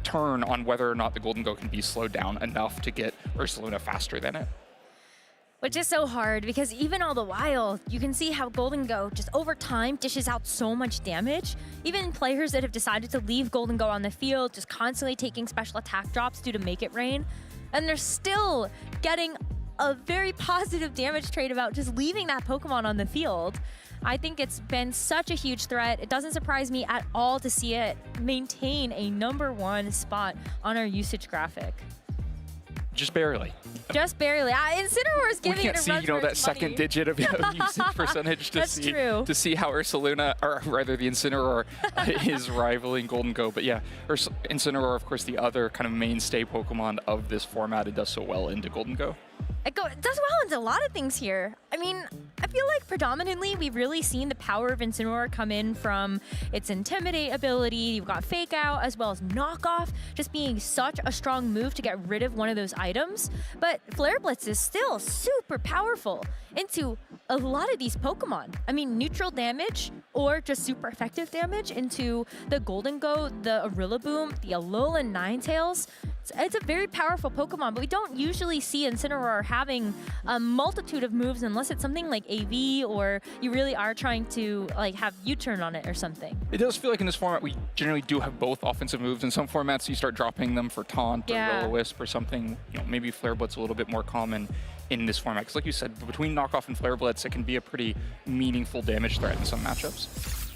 Speaker 13: turn on whether or not the Golden Go can be slowed down enough to get Ursaluna faster than it.
Speaker 12: Which is so hard because even all the while, you can see how Golden Go just over time dishes out so much damage. Even players that have decided to leave Golden Go on the field, just constantly taking special attack drops due to Make It Rain, and they're still getting a very positive damage trade about just leaving that Pokemon on the field. I think it's been such a huge threat. It doesn't surprise me at all to see it maintain a #1 spot on our usage graphic.
Speaker 13: Just barely.
Speaker 12: Just barely. Incineroar is giving it a run for its money.
Speaker 13: We can't see, that second digit of usage percentage to see how Ursaluna, or rather the Incineroar, is rivaling Golden Go. But yeah, Incineroar, of course, the other kind of mainstay Pokemon of this format. It does so well into Golden Go.
Speaker 12: It does well into a lot of things here. I mean, I feel like predominantly we've really seen the power of Incineroar come in from its Intimidate ability. You've got Fake Out as well as Knock Off, just being such a strong move to get rid of one of those items. But Flare Blitz is still super powerful into a lot of these Pokemon. I mean, neutral damage or just super effective damage into the Golden Go, the Rillaboom, the Alolan Ninetales. It's a very powerful Pokemon, but we don't usually see Incineroar having a multitude of moves unless it's something like AV or you really are trying to like have U-turn on it or something.
Speaker 13: It does feel like in this format we generally do have both offensive moves. In some formats you start dropping them for Taunt or Will-O-Wisp or something. You know, maybe Flare Blitz a little bit more common in this format. Because like you said, between Knockoff and Flare Blitz, it can be a pretty meaningful damage threat in some matchups.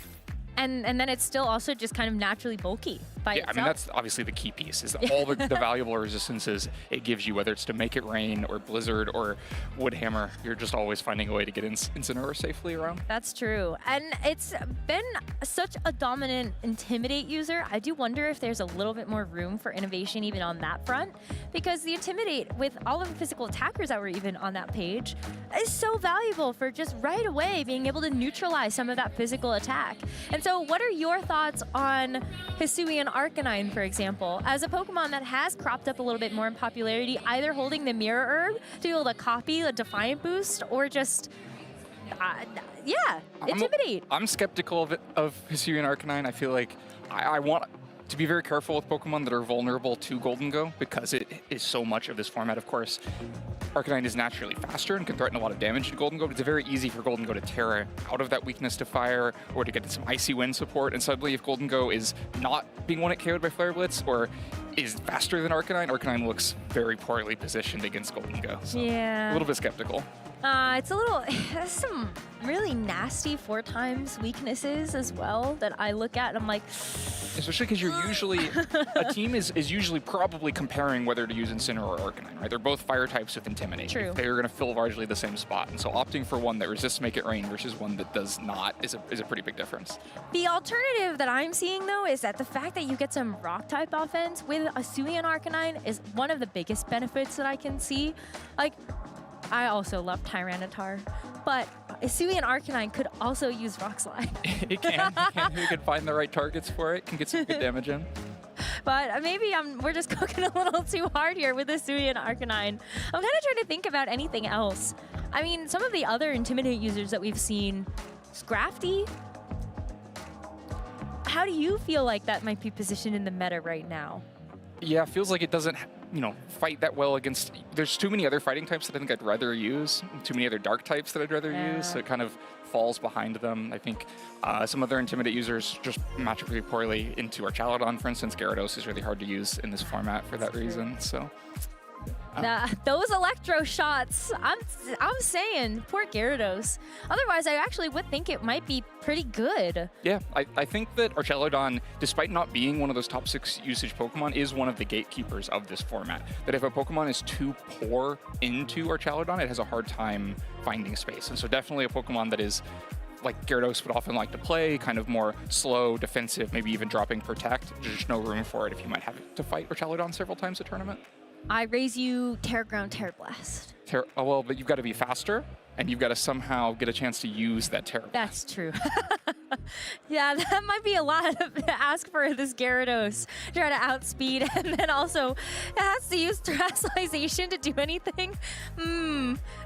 Speaker 12: And then it's still also just kind of naturally bulky by itself.
Speaker 13: I mean, that's obviously the key piece, is all the valuable resistances it gives you, whether it's to Make It Rain or Blizzard or Woodhammer. You're just always finding a way to get Incineroar safely around.
Speaker 12: That's true. And it's been such a dominant Intimidate user. I do wonder if there's a little bit more room for innovation even on that front, because the Intimidate, with all of the physical attackers that were even on that page, is so valuable for just right away being able to neutralize some of that physical attack. And so what are your thoughts on Hisuian Arcanine, for example, as a Pokemon that has cropped up a little bit more in popularity, either holding the Mirror Herb to be able to copy a Defiant Boost or just, Intimidate?
Speaker 13: I'm skeptical of Hisuian Arcanine. I feel like I want to be very careful with Pokemon that are vulnerable to Golden Go because it is so much of this format. Of course, Arcanine is naturally faster and can threaten a lot of damage to Golden Go, but it's very easy for Golden Go to tear out of that weakness to fire or to get some Icy Wind support. And suddenly, if Golden Go is not being one-hit KO'd by Flare Blitz or is faster than Arcanine, Arcanine looks very poorly positioned against Golden Go. So a little bit skeptical.
Speaker 12: It's a little, there's some really nasty 4x weaknesses as well that I look at and I'm like,
Speaker 13: especially because you're usually, a team is usually probably comparing whether to use Incineroar or Arcanine, right? They're both fire types with Intimidate.
Speaker 12: True.
Speaker 13: They're going to fill largely the same spot. And so opting for one that resists Make It Rain versus one that does not is a pretty big difference.
Speaker 12: The alternative that I'm seeing, though, is that the fact that you get some rock-type offense with Hisuian Arcanine is one of the biggest benefits that I can see. Like, I also love Tyranitar, but Hisuian Arcanine could also use Rock Slide.
Speaker 13: It can. Who can find the right targets for it can get some good damage in.
Speaker 12: But maybe we're just cooking a little too hard here with Hisuian Arcanine. I'm kind of trying to think about anything else. I mean, some of the other Intimidate users that we've seen, Scrafty. How do you feel like that might be positioned in the meta right now?
Speaker 13: Yeah, it feels like it doesn't, fight that well against... There's too many other fighting types that I think I'd rather use, too many other dark types that I'd rather use, so it kind of falls behind them. I think some other Intimidate users just match up really poorly into Archaludon, for instance. Gyarados is really hard to use in this format for that reason, so...
Speaker 12: Those electro shots, I'm saying, poor Gyarados. Otherwise, I actually would think it might be pretty good.
Speaker 13: Yeah, I think that Archaludon, despite not being one of those top 6 usage Pokemon, is one of the gatekeepers of this format. That if a Pokemon is too poor into Archaludon, it has a hard time finding space. And so definitely a Pokemon that is, like Gyarados would often like to play, kind of more slow, defensive, maybe even dropping Protect. There's just no room for it if you might have to fight Archaludon several times a tournament.
Speaker 12: I raise you Terra Ground, Terra Blast.
Speaker 13: Well, but you've got to be faster, and you've got to somehow get a chance to use that Terra Blast.
Speaker 12: That's true. Yeah, that might be a lot to ask for this Gyarados. Try to outspeed, and then also it has to use Terastallization to do anything.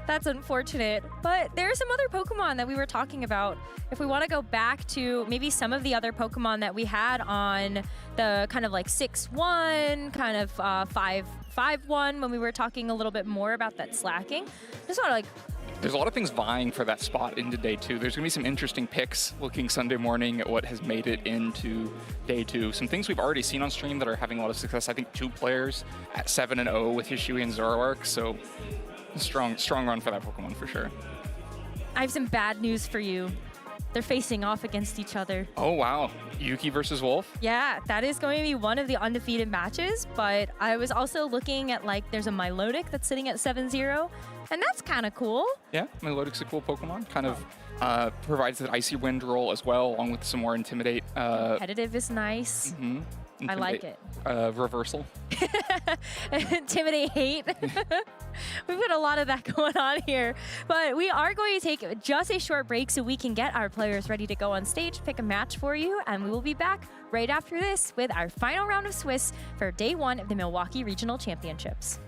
Speaker 12: That's unfortunate. But there are some other Pokemon that we were talking about. If we want to go back to maybe some of the other Pokemon that we had on the kind of like 6-1, kind of 5-1, when we were talking a little bit more about that slacking. Just want to
Speaker 13: There's a lot of things vying for that spot into day 2. There's going to be some interesting picks looking Sunday morning at what has made it into day 2. Some things we've already seen on stream that are having a lot of success. I think 2 players at 7-0 with Hishui and Zoroark. So strong run for that Pokemon for sure.
Speaker 12: I have some bad news for you. They're facing off against each other.
Speaker 13: Oh, wow. Yuki versus Wolf?
Speaker 12: Yeah, that is going to be one of the undefeated matches, but I was also looking at, there's a Milotic that's sitting at 7-0, and that's kind of cool.
Speaker 13: Yeah, Milotic's a cool Pokemon. Kind of provides that Icy Wind role as well, along with some more Intimidate.
Speaker 12: Competitive is nice. I like it.
Speaker 13: Reversal.
Speaker 12: Intimidate hate. We've got a lot of that going on here. But we are going to take just a short break so we can get our players ready to go on stage, pick a match for you, and we will be back right after this with our final round of Swiss for day 1 of the Milwaukee Regional Championships.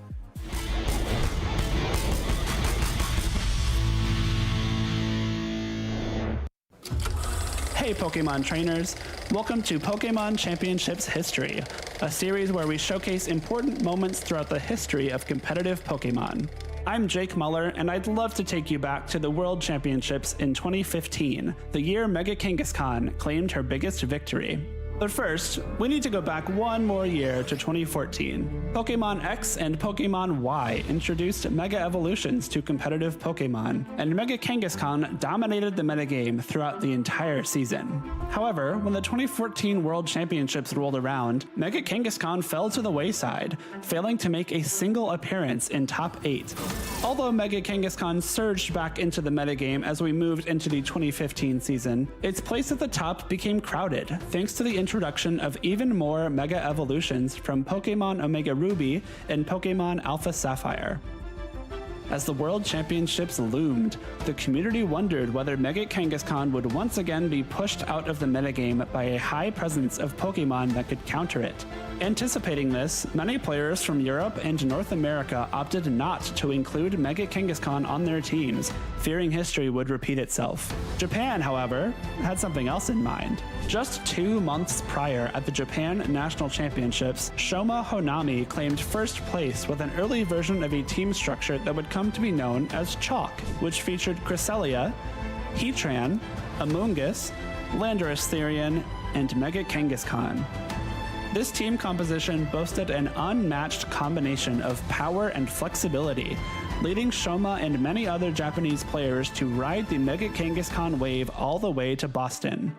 Speaker 4: Hey Pokemon trainers, welcome to Pokémon Championships History, a series where we showcase important moments throughout the history of competitive Pokemon. I'm Jake Muller, and I'd love to take you back to the World Championships in 2015, the year Mega Kangaskhan claimed her biggest victory. But first, we need to go back one more year to 2014. Pokémon X and Pokémon Y introduced Mega Evolutions to competitive Pokémon, and Mega Kangaskhan dominated the metagame throughout the entire season. However, when the 2014 World Championships rolled around, Mega Kangaskhan fell to the wayside, failing to make a single appearance in top 8. Although Mega Kangaskhan surged back into the metagame as we moved into the 2015 season, its place at the top became crowded thanks to the introduction of even more Mega Evolutions from Pokémon Omega Ruby and Pokémon Alpha Sapphire. As the World Championships loomed, the community wondered whether Mega Kangaskhan would once again be pushed out of the metagame by a high presence of Pokémon that could counter it. Anticipating this, many players from Europe and North America opted not to include Mega Kangaskhan on their teams, fearing history would repeat itself. Japan, however, had something else in mind. Just 2 months prior at the Japan National Championships, Shoma Honami claimed first place with an early version of a team structure that would come to be known as Chalk, which featured Cresselia, Heatran, Amoonguss, Landorus Therian, and Mega Kangaskhan. This team composition boasted an unmatched combination of power and flexibility, leading Shoma and many other Japanese players to ride the Mega Kangaskhan wave all the way to Boston.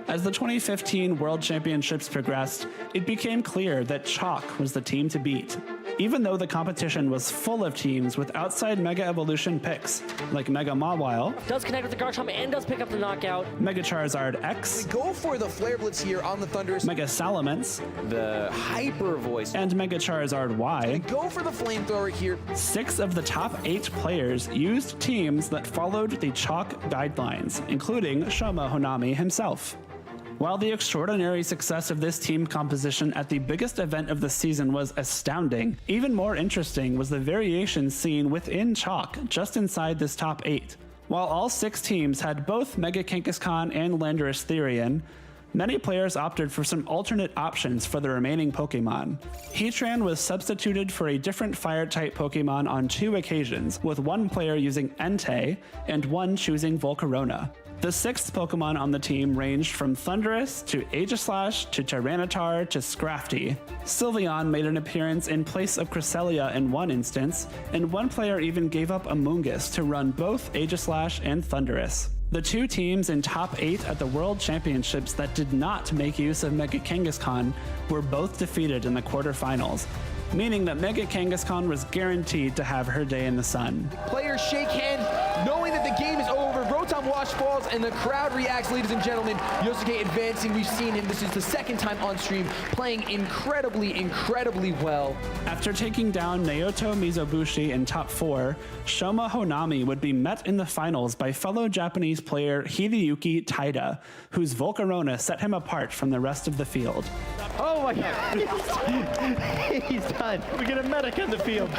Speaker 4: As the 2015 World Championships progressed, it became clear that Chalk was the team to beat. even though the competition was full of teams with outside Mega Evolution picks, like Mega Mawile,
Speaker 5: does connect with the Garchomp and does pick up the knockout.
Speaker 4: Mega Charizard X,
Speaker 8: We go for the Flare Blitz here on the Thunderous.
Speaker 4: Mega Salamence,
Speaker 8: The Hyper Voice.
Speaker 4: and Mega Charizard Y.
Speaker 8: Go for the Flamethrower here.
Speaker 4: 6 of the top 8 players used teams that followed the Chalk guidelines, including Shoma Honami himself. While the extraordinary success of this team composition at the biggest event of the season was astounding, even more interesting was the variation seen within Chalk, just inside this top 8. While all 6 teams had both Mega Kangaskhan and Landorus Therian, many players opted for some alternate options for the remaining Pokemon. Heatran was substituted for a different Fire-type Pokemon on 2 occasions, with one player using Entei and one choosing Volcarona. The 6th Pokemon on the team ranged from Thundurus to Aegislash to Tyranitar to Scrafty. Sylveon made an appearance in place of Cresselia in one instance, and one player even gave up Amoonguss to run both Aegislash and Thundurus. The 2 teams in top 8 at the World Championships that did not make use of Mega Kangaskhan were both defeated in the quarterfinals, meaning that Mega Kangaskhan was guaranteed to have her day in the sun.
Speaker 8: Players shake hands, knowing that the game is over. Rotom Wash falls, and the crowd reacts, ladies and gentlemen. Yosuke advancing. We've seen him. This is the 2nd time on stream, playing incredibly well.
Speaker 4: After taking down Naoto Mizobushi in top 4, Shoma Honami would be met in the finals by fellow Japanese player Hideyuki Taida, whose Volcarona set him apart from the rest of the field.
Speaker 10: Oh my God. He's done. We get a medic in the field.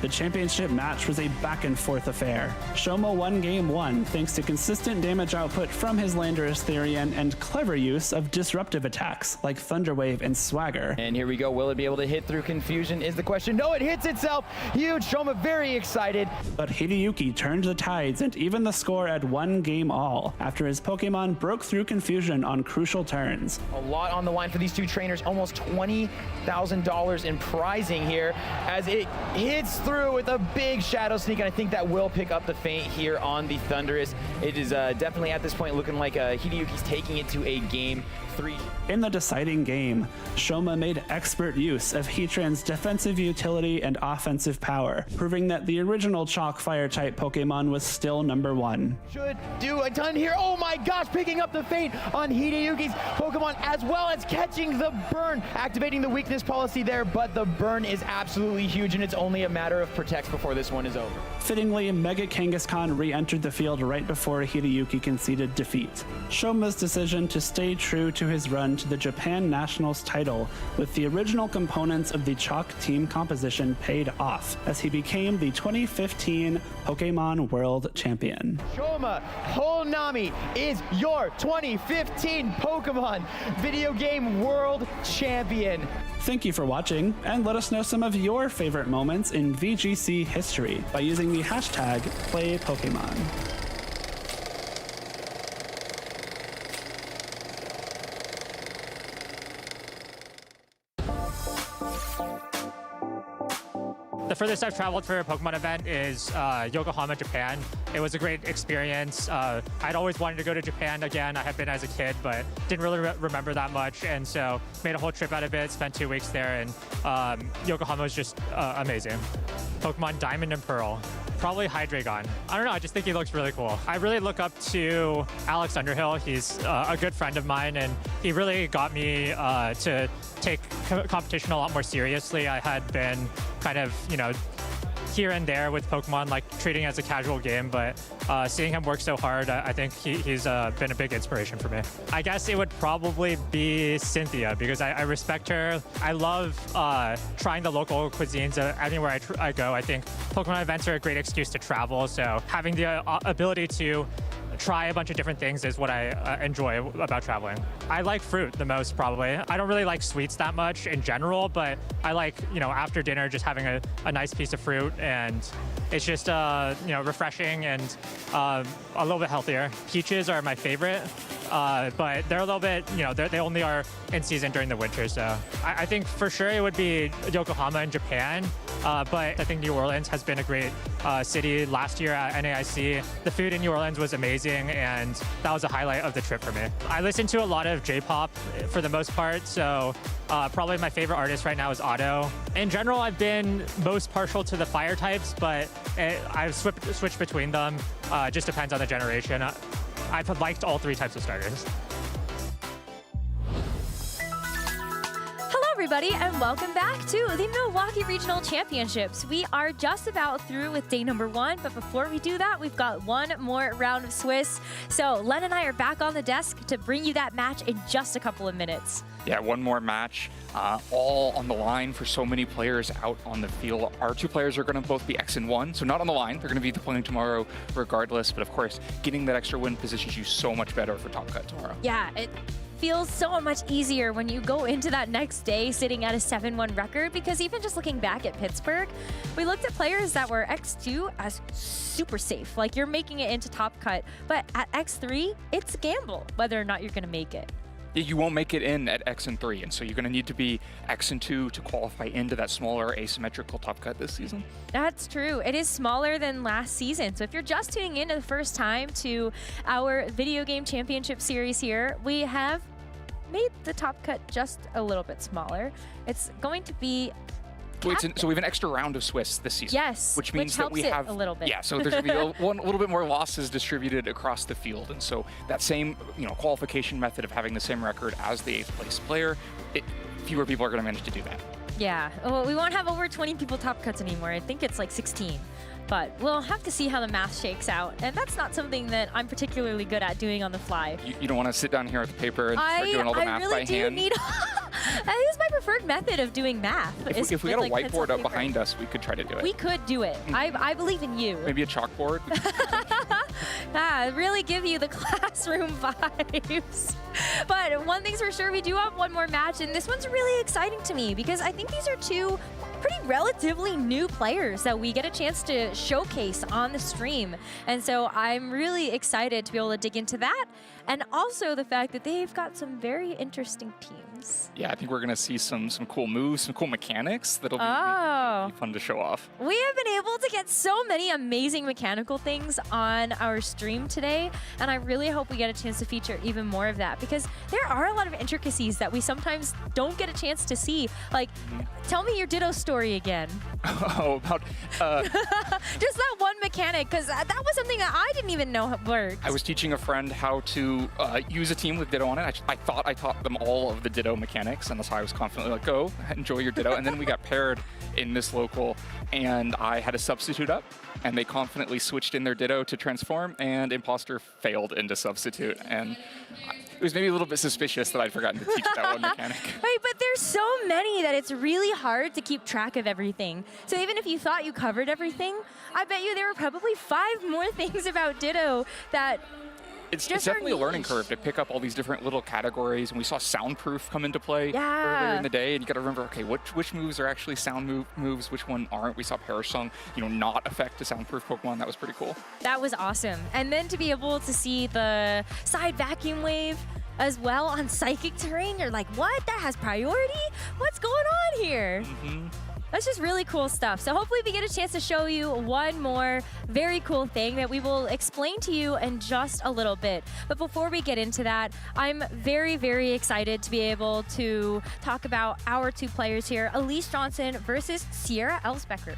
Speaker 4: The championship match was a back-and-forth affair. Shoma won game 1 thanks to consistent damage output from his Landorus Therian and clever use of disruptive attacks like Thunder Wave and Swagger.
Speaker 10: And here we go. Will it be able to hit through Confusion is the question. No, it hits itself. Huge. Shoma very excited.
Speaker 4: But Hideyuki turned the tides and even the score at 1 game all after his Pokemon broke through Confusion on crucial turns.
Speaker 10: A lot on the line for these 2 trainers. Almost $20,000 in prizing here as it hits through with a big Shadow Sneak, and I think that will pick up the feint here on the Thundurus. It is definitely at this point looking like Hideyuki's taking it to a game 3.
Speaker 4: In the deciding game, Shoma made expert use of Heatran's defensive utility and offensive power, proving that the original Chalk Fire-type Pokemon was still number 1.
Speaker 10: Should do a ton here. Oh my gosh, picking up the feint on Hideyuki's Pokemon, as well as catching the burn, activating the weakness policy there, but the burn is absolutely huge, and it's only a matter of protects before this one is over.
Speaker 4: Fittingly, Mega Kangaskhan re-entered the field right before Hideyuki conceded defeat. Shoma's decision to stay true to his run to the Japan Nationals title with the original components of the Chalk team composition paid off as he became the 2015 Pokémon World Champion.
Speaker 10: Shoma Honami is your 2015 Pokémon Video Game World Champion.
Speaker 4: Thank you for watching, and let us know some of your favorite moments in VGC history by using the hashtag #PlayPokemon.
Speaker 16: The furthest I've traveled for a Pokemon event is Yokohama, Japan. It was a great experience. I'd always wanted to go to Japan again. I had been as a kid, but didn't really remember that much. And so made a whole trip out of it, spent 2 weeks there, and Yokohama was just amazing. Pokemon Diamond and Pearl. Probably Hydreigon. I don't know, I just think he looks really cool. I really look up to Alex Underhill. He's a good friend of mine, and he really got me to take competition a lot more seriously. I had been kind of, here and there with Pokemon, like treating it as a casual game, but seeing him work so hard, I think he's been a big inspiration for me. I guess it would probably be Cynthia, because I respect her. I love trying the local cuisines anywhere I go. I think Pokemon events are a great excuse to travel, so having the ability to try a bunch of different things is what I enjoy about traveling. I like fruit the most, probably. I don't really like sweets that much in general, but I like, after dinner, just having a nice piece of fruit, and it's just, refreshing and a little bit healthier. Peaches are my favorite. but they're a little bit, they only are in season during the winter. So I think for sure it would be Yokohama in Japan. But I think New Orleans has been a great city. Last year at NAIC, the food in New Orleans was amazing, and that was a highlight of the trip for me. I listen to a lot of J-pop for the most part, so probably my favorite artist right now is Otto. In general, I've been most partial to the fire types, but I've switched between them. Just depends on the generation. I've liked all 3 types of starters.
Speaker 12: Hello, everybody, and welcome back to the Milwaukee Regional Championships. We are just about through with day number 1, but before we do that, we've got one more round of Swiss. So Len and I are back on the desk to bring you that match in just a couple of minutes.
Speaker 13: Yeah, one more match, all on the line for so many players out on the field. Our 2 players are going to both be X and 1, so not on the line. They're going to be playing tomorrow regardless, but of course, getting that extra win positions you so much better for Top Cut tomorrow.
Speaker 12: Yeah, it feels so much easier when you go into that next day sitting at a 7-1 record, because even just looking back at Pittsburgh, we looked at players that were X2 as super safe, like you're making it into Top Cut, but at X3, it's a gamble whether or not you're going to make it.
Speaker 13: You won't make it in at X and 3, and so you're going to need to be X and 2 to qualify into that smaller asymmetrical Top Cut this season.
Speaker 12: That's true. It is smaller than last season. So if you're just tuning in for the first time to our video game championship series here, we have made the Top Cut just a little bit smaller. It's going to be
Speaker 13: So we have an extra round of Swiss this season.
Speaker 12: Yes,
Speaker 13: which means that we have
Speaker 12: a little bit.
Speaker 13: Yeah, so there's going to be a little bit more losses distributed across the field, and so that same qualification method of having the same record as the 8th place player, fewer people are going to manage to do that.
Speaker 12: Yeah, well, we won't have over 20 people Top Cuts anymore. I think it's like 16. But we'll have to see how the math shakes out. And that's not something that I'm particularly good at doing on the fly.
Speaker 13: You don't want to sit down here with the paper and start doing all the math by hand? I really do need...
Speaker 12: That is my preferred method of doing math.
Speaker 13: If we got a whiteboard up behind us, we could try to do it.
Speaker 12: We could do it. I believe in you.
Speaker 13: Maybe a chalkboard?
Speaker 12: Really give you the classroom vibes. But one thing's for sure, we do have one more match, and this one's really exciting to me because I think these are 2 pretty relatively new players that we get a chance to showcase on the stream. And so I'm really excited to be able to dig into that, and also the fact that they've got some very interesting teams.
Speaker 13: Yeah, I think we're going to see some cool moves, some cool mechanics that'll be fun to show off.
Speaker 12: We have been able to get so many amazing mechanical things on our stream today, and I really hope we get a chance to feature even more of that, because there are a lot of intricacies that we sometimes don't get a chance to see. Like, tell me your Ditto story again.
Speaker 13: Oh, about...
Speaker 12: Just that one mechanic, because that was something that I didn't even know worked.
Speaker 13: I was teaching a friend how to use a team with Ditto on it. I thought I taught them all of the Ditto mechanics, and that's how I was confidently like, go, enjoy your Ditto. And then we got paired in this local, and I had a substitute up, and they confidently switched in their Ditto to transform, and Imposter failed into substitute. And it was maybe a little bit suspicious that I'd forgotten to teach that one mechanic.
Speaker 12: Right, but there's so many that it's really hard to keep track of everything. So even if you thought you covered everything, I bet you there were probably 5 more things about Ditto that
Speaker 13: It's definitely a learning curve to pick up all these different little categories, and we saw soundproof come into play earlier in the day, and you got to remember, okay, which moves are actually sound moves, which one aren't. We saw Perish Song, not affect a soundproof Pokemon. That was pretty cool.
Speaker 12: That was awesome. And then to be able to see the side vacuum wave as well on psychic terrain, you're like, what? That has priority? What's going on here? That's just really cool stuff. So hopefully we get a chance to show you one more very cool thing that we will explain to you in just a little bit. But before we get into that, I'm very, very excited to be able to talk about our 2 players here, Elise Johnson versus Sierra Elsbecker.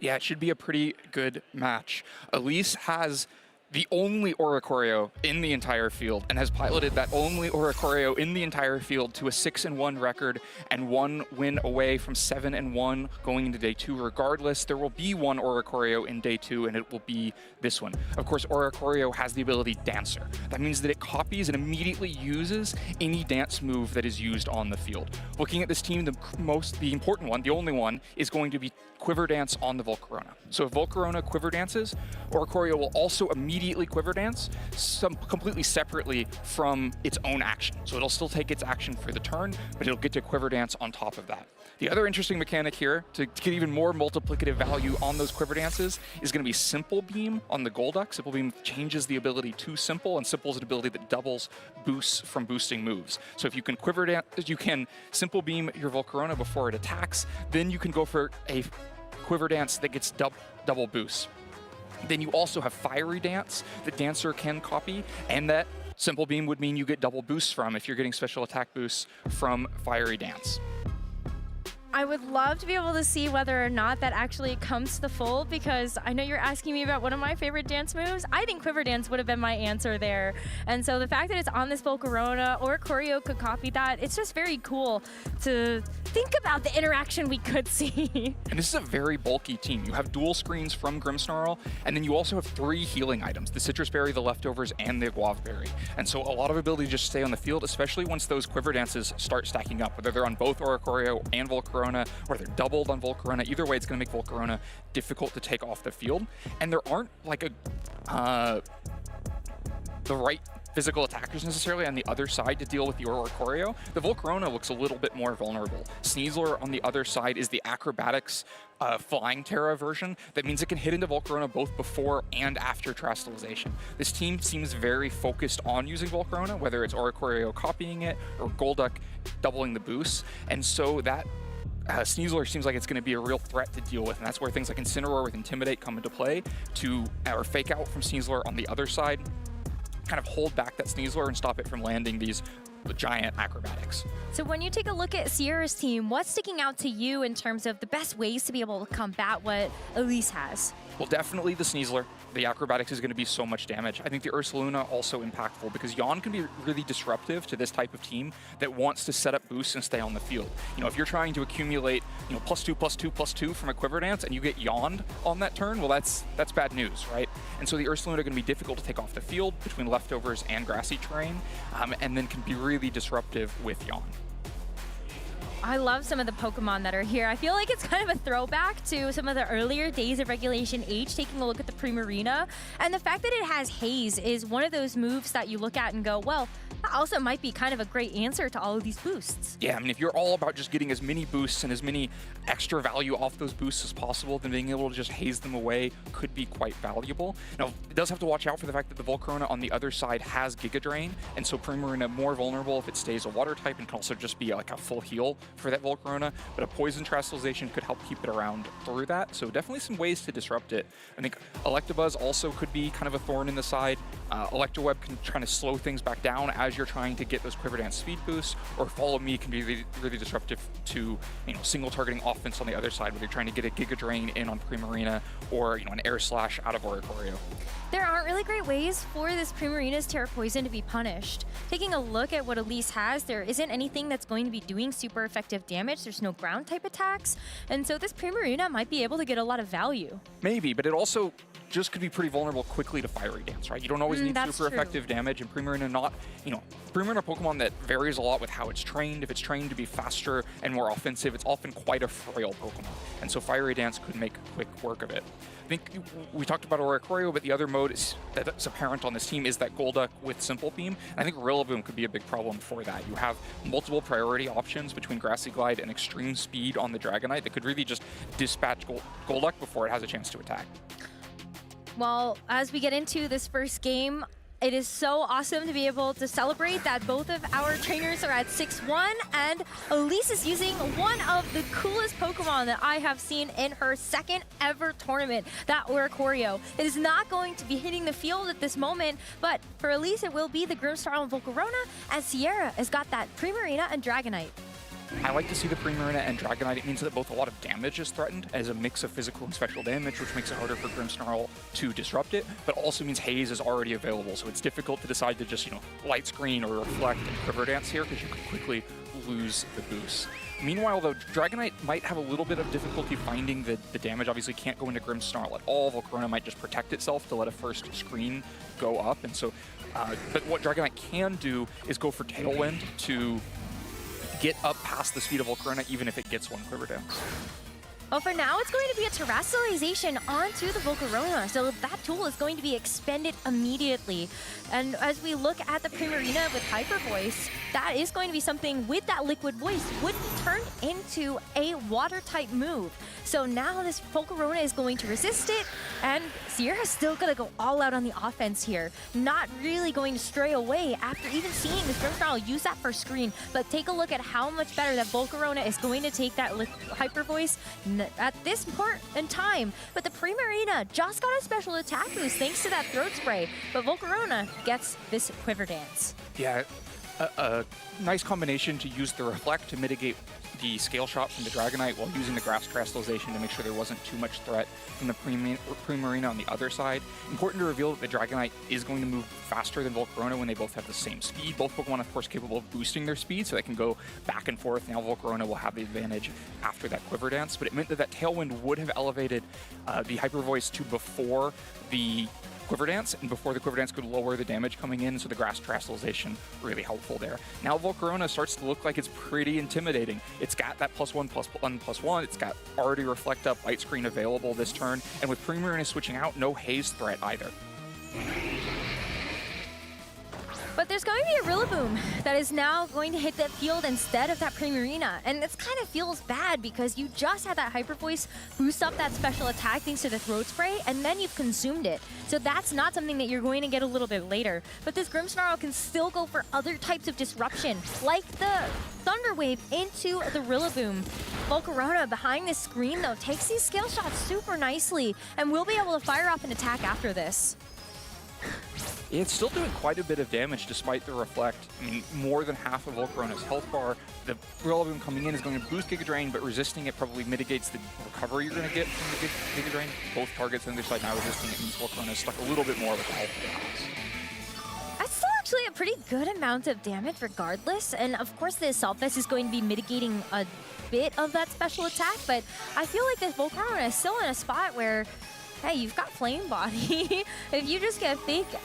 Speaker 13: Yeah, it should be a pretty good match. Elise has the only Oricorio in the entire field and has piloted that only Oricorio in the entire field to a 6-1 record and 1 win away from 7-1 going into day 2. Regardless, there will be 1 Oricorio in day 2, and it will be this one. Of course, Oricorio has the ability Dancer. That means that it copies and immediately uses any dance move that is used on the field. Looking at this team, the important one, the only one, is going to be Quiver Dance on the Volcarona. So if Volcarona Quiver Dances, Oricorio will also immediately
Speaker 15: immediately Quiver Dance, completely separately from its own action. So it'll still take its action for the turn, but it'll get to Quiver Dance on top of that. The other interesting mechanic here, to get even more multiplicative value on those Quiver Dances, is going to be Simple Beam on the Golduck. Simple Beam changes the ability to Simple, and Simple is an ability that doubles boosts from boosting moves. So if you can Quiver Dance, you can Simple Beam your Volcarona before it attacks, then you can go for a Quiver Dance that gets double boosts. Then you also have Fiery Dance that Dancer can copy, and that Simple Beam would mean you get double boosts from if you're getting special attack boosts from Fiery Dance.
Speaker 12: I would love to be able to see whether or not that actually comes to the fold, because I know you're asking me about one of my favorite dance moves. I think Quiver Dance would have been my answer there. And so the fact that it's on this Volcarona or Choreo could copy that, it's just very cool to think about the interaction we could see.
Speaker 15: And this is a very bulky team. You have dual screens from Grimmsnarl, and then you also have 3 healing items, the Citrus Berry, the Leftovers, and the Guava Berry. And so a lot of ability to just stay on the field, especially once those Quiver Dances start stacking up, whether they're on both Oricorio and Volcarona, or they're doubled on Volcarona. Either way, it's going to make Volcarona difficult to take off the field. And there aren't like the right physical attackers necessarily on the other side to deal with the Oricorio. The Volcarona looks a little bit more vulnerable. Sneasler on the other side is the Acrobatics Flying Terra version. That means it can hit into Volcarona both before and after Terastallization. This team seems very focused on using Volcarona, whether it's Oricorio copying it or Golduck doubling the boosts. And so that Sneasler seems like it's going to be a real threat to deal with, and that's where things like Incineroar with Intimidate come into play or Fake Out from Sneasler on the other side, kind of hold back that Sneasler and stop it from landing these giant acrobatics.
Speaker 12: So when you take a look at Sierra's team, what's sticking out to you in terms of the best ways to be able to combat what Elise has?
Speaker 15: Well, definitely the Sneasler. The acrobatics is going to be so much damage. I think the Ursaluna also impactful because Yawn can be really disruptive to this type of team that wants to set up boosts and stay on the field. You know, if you're trying to accumulate, you know, +2/+2/+2 from a Quiver Dance and you get Yawned on that turn, well, that's bad news, right? And so the Ursaluna are going to be difficult to take off the field between Leftovers and grassy terrain, and then can be really disruptive with Yawn.
Speaker 12: I love some of the Pokemon that are here. I feel like it's kind of a throwback to some of the earlier days of Regulation H, taking a look at the Primarina. And the fact that it has Haze is one of those moves that you look at and go, well, that also might be kind of a great answer to all of these boosts.
Speaker 15: Yeah, I mean, if you're all about just getting as many boosts and as many extra value off those boosts as possible, then being able to just haze them away could be quite valuable. Now, it does have to watch out for the fact that the Volcarona on the other side has Giga Drain, and so Primarina more vulnerable if it stays a water type and can also just be like a full heal for that Volcarona, but a Poison Terastallization could help keep it around through that, so definitely some ways to disrupt it. I think Electabuzz also could be kind of a thorn in the side. Electroweb can try to slow things back down as you're trying to get those Quiver Dance speed boosts, or Follow Me can be really, really disruptive to, you know, single targeting offense on the other side, where you're trying to get a Giga Drain in on Primarina, or, you know, an Air Slash out of Oricorio.
Speaker 12: There aren't really great ways for this Primarina's Terra Poison to be punished. Taking a look at what Elise has, there isn't anything that's going to be doing super effective damage. There's no ground type attacks, and so this Primarina might be able to get a lot of value.
Speaker 15: Maybe, but it also just could be pretty vulnerable quickly to Fiery Dance, right? You don't always need super effective damage, and Primarina not, you know, Primarina Pokemon that varies a lot with how it's trained. If it's trained to be faster and more offensive, it's often quite a frail Pokemon, and so Fiery Dance could make quick work of it. I think we talked about Oricorio, but the other mode that's apparent on this team is that Golduck with Simple Beam. And I think Rillaboom could be a big problem for that. You have multiple priority options between Grassy Glide and Extreme Speed on the Dragonite that could really just dispatch Golduck before it has a chance to attack.
Speaker 12: Well, as we get into this first game, it is so awesome to be able to celebrate that both of our trainers are at 6-1, and Elise is using one of the coolest Pokemon that I have seen in her second ever tournament, that Oricorio. It is not going to be hitting the field at this moment, but for Elise it will be the Grimmsnarl and Volcarona, and Sierra has got that Primarina and Dragonite.
Speaker 15: I like to see the Primarina and Dragonite. It means that both a lot of damage is threatened as a mix of physical and special damage, which makes it harder for Grimmsnarl to disrupt it, but also means Haze is already available, so it's difficult to decide to just, you know, Light Screen or Reflect and Quiver Dance here, because you could quickly lose the boost. Meanwhile, though, Dragonite might have a little bit of difficulty finding the damage. Obviously can't go into Grimmsnarl at all. Volcarona might just protect itself to let a first screen go up, and so, but what Dragonite can do is go for Tailwind to get up past the speed of Volcarona, even if it gets one Quiver Dance.
Speaker 12: Well, for now, it's going to be a terrestrialization onto the Volcarona, so that tool is going to be expended immediately. And as we look at the Primarina with Hyper Voice, that is going to be something with that Liquid Voice would turn into a Water-type move. So now this Volcarona is going to resist it, and Sierra's still going to go all out on the offense here. Not really going to stray away after even seeing this Grimmsnarl use that first screen, but take a look at how much better that Volcarona is going to take that Hyper Voice at this point in time. But the Primarina just got a special attack boost thanks to that Throat Spray, but Volcarona gets this Quiver Dance.
Speaker 15: Yeah, a nice combination to use the Reflect to mitigate the Scale Shot from the Dragonite while using the Grass Crystallization to make sure there wasn't too much threat from the Primarina on the other side. Important to reveal that the Dragonite is going to move faster than Volcarona when they both have the same speed. Both Pokemon, of course, capable of boosting their speed, so they can go back and forth. Now Volcarona will have the advantage after that Quiver Dance, but it meant that that Tailwind would have elevated the Hyper Voice to before the Quiver Dance, and before the Quiver Dance could lower the damage coming in, so the Grass Crystallization really helpful there. Now Volcarona starts to look like it's pretty intimidating. It's got that +1/+1/+1, it's got already Reflect Up, Light Screen available this turn, and with Primarina switching out, no Haze threat either.
Speaker 12: But there's going to be a Rillaboom that is now going to hit the field instead of that Primarina. And this kind of feels bad because you just had that Hyper Voice boost up that special attack thanks to the Throat Spray, and then you've consumed it. So that's not something that you're going to get a little bit later. But this Grimmsnarl can still go for other types of disruption, like the Thunder Wave into the Rillaboom. Volcarona behind this screen, though, takes these Scale Shots super nicely and will be able to fire off an attack after this.
Speaker 15: It's still doing quite a bit of damage despite the Reflect. I mean, more than half of Volcarona's health bar. The Rillaboom coming in is going to boost Giga Drain, but resisting it probably mitigates the recovery you're going to get from the Giga Drain. Both targets on the other side now resisting it means Volcarona's stuck a little bit more with the health balance.
Speaker 12: That's still actually a pretty good amount of damage regardless. And of course, the Assault Vest is going to be mitigating a bit of that special attack, but I feel like this Volcarona is still in a spot where, hey, you've got Flame Body. If you just get faked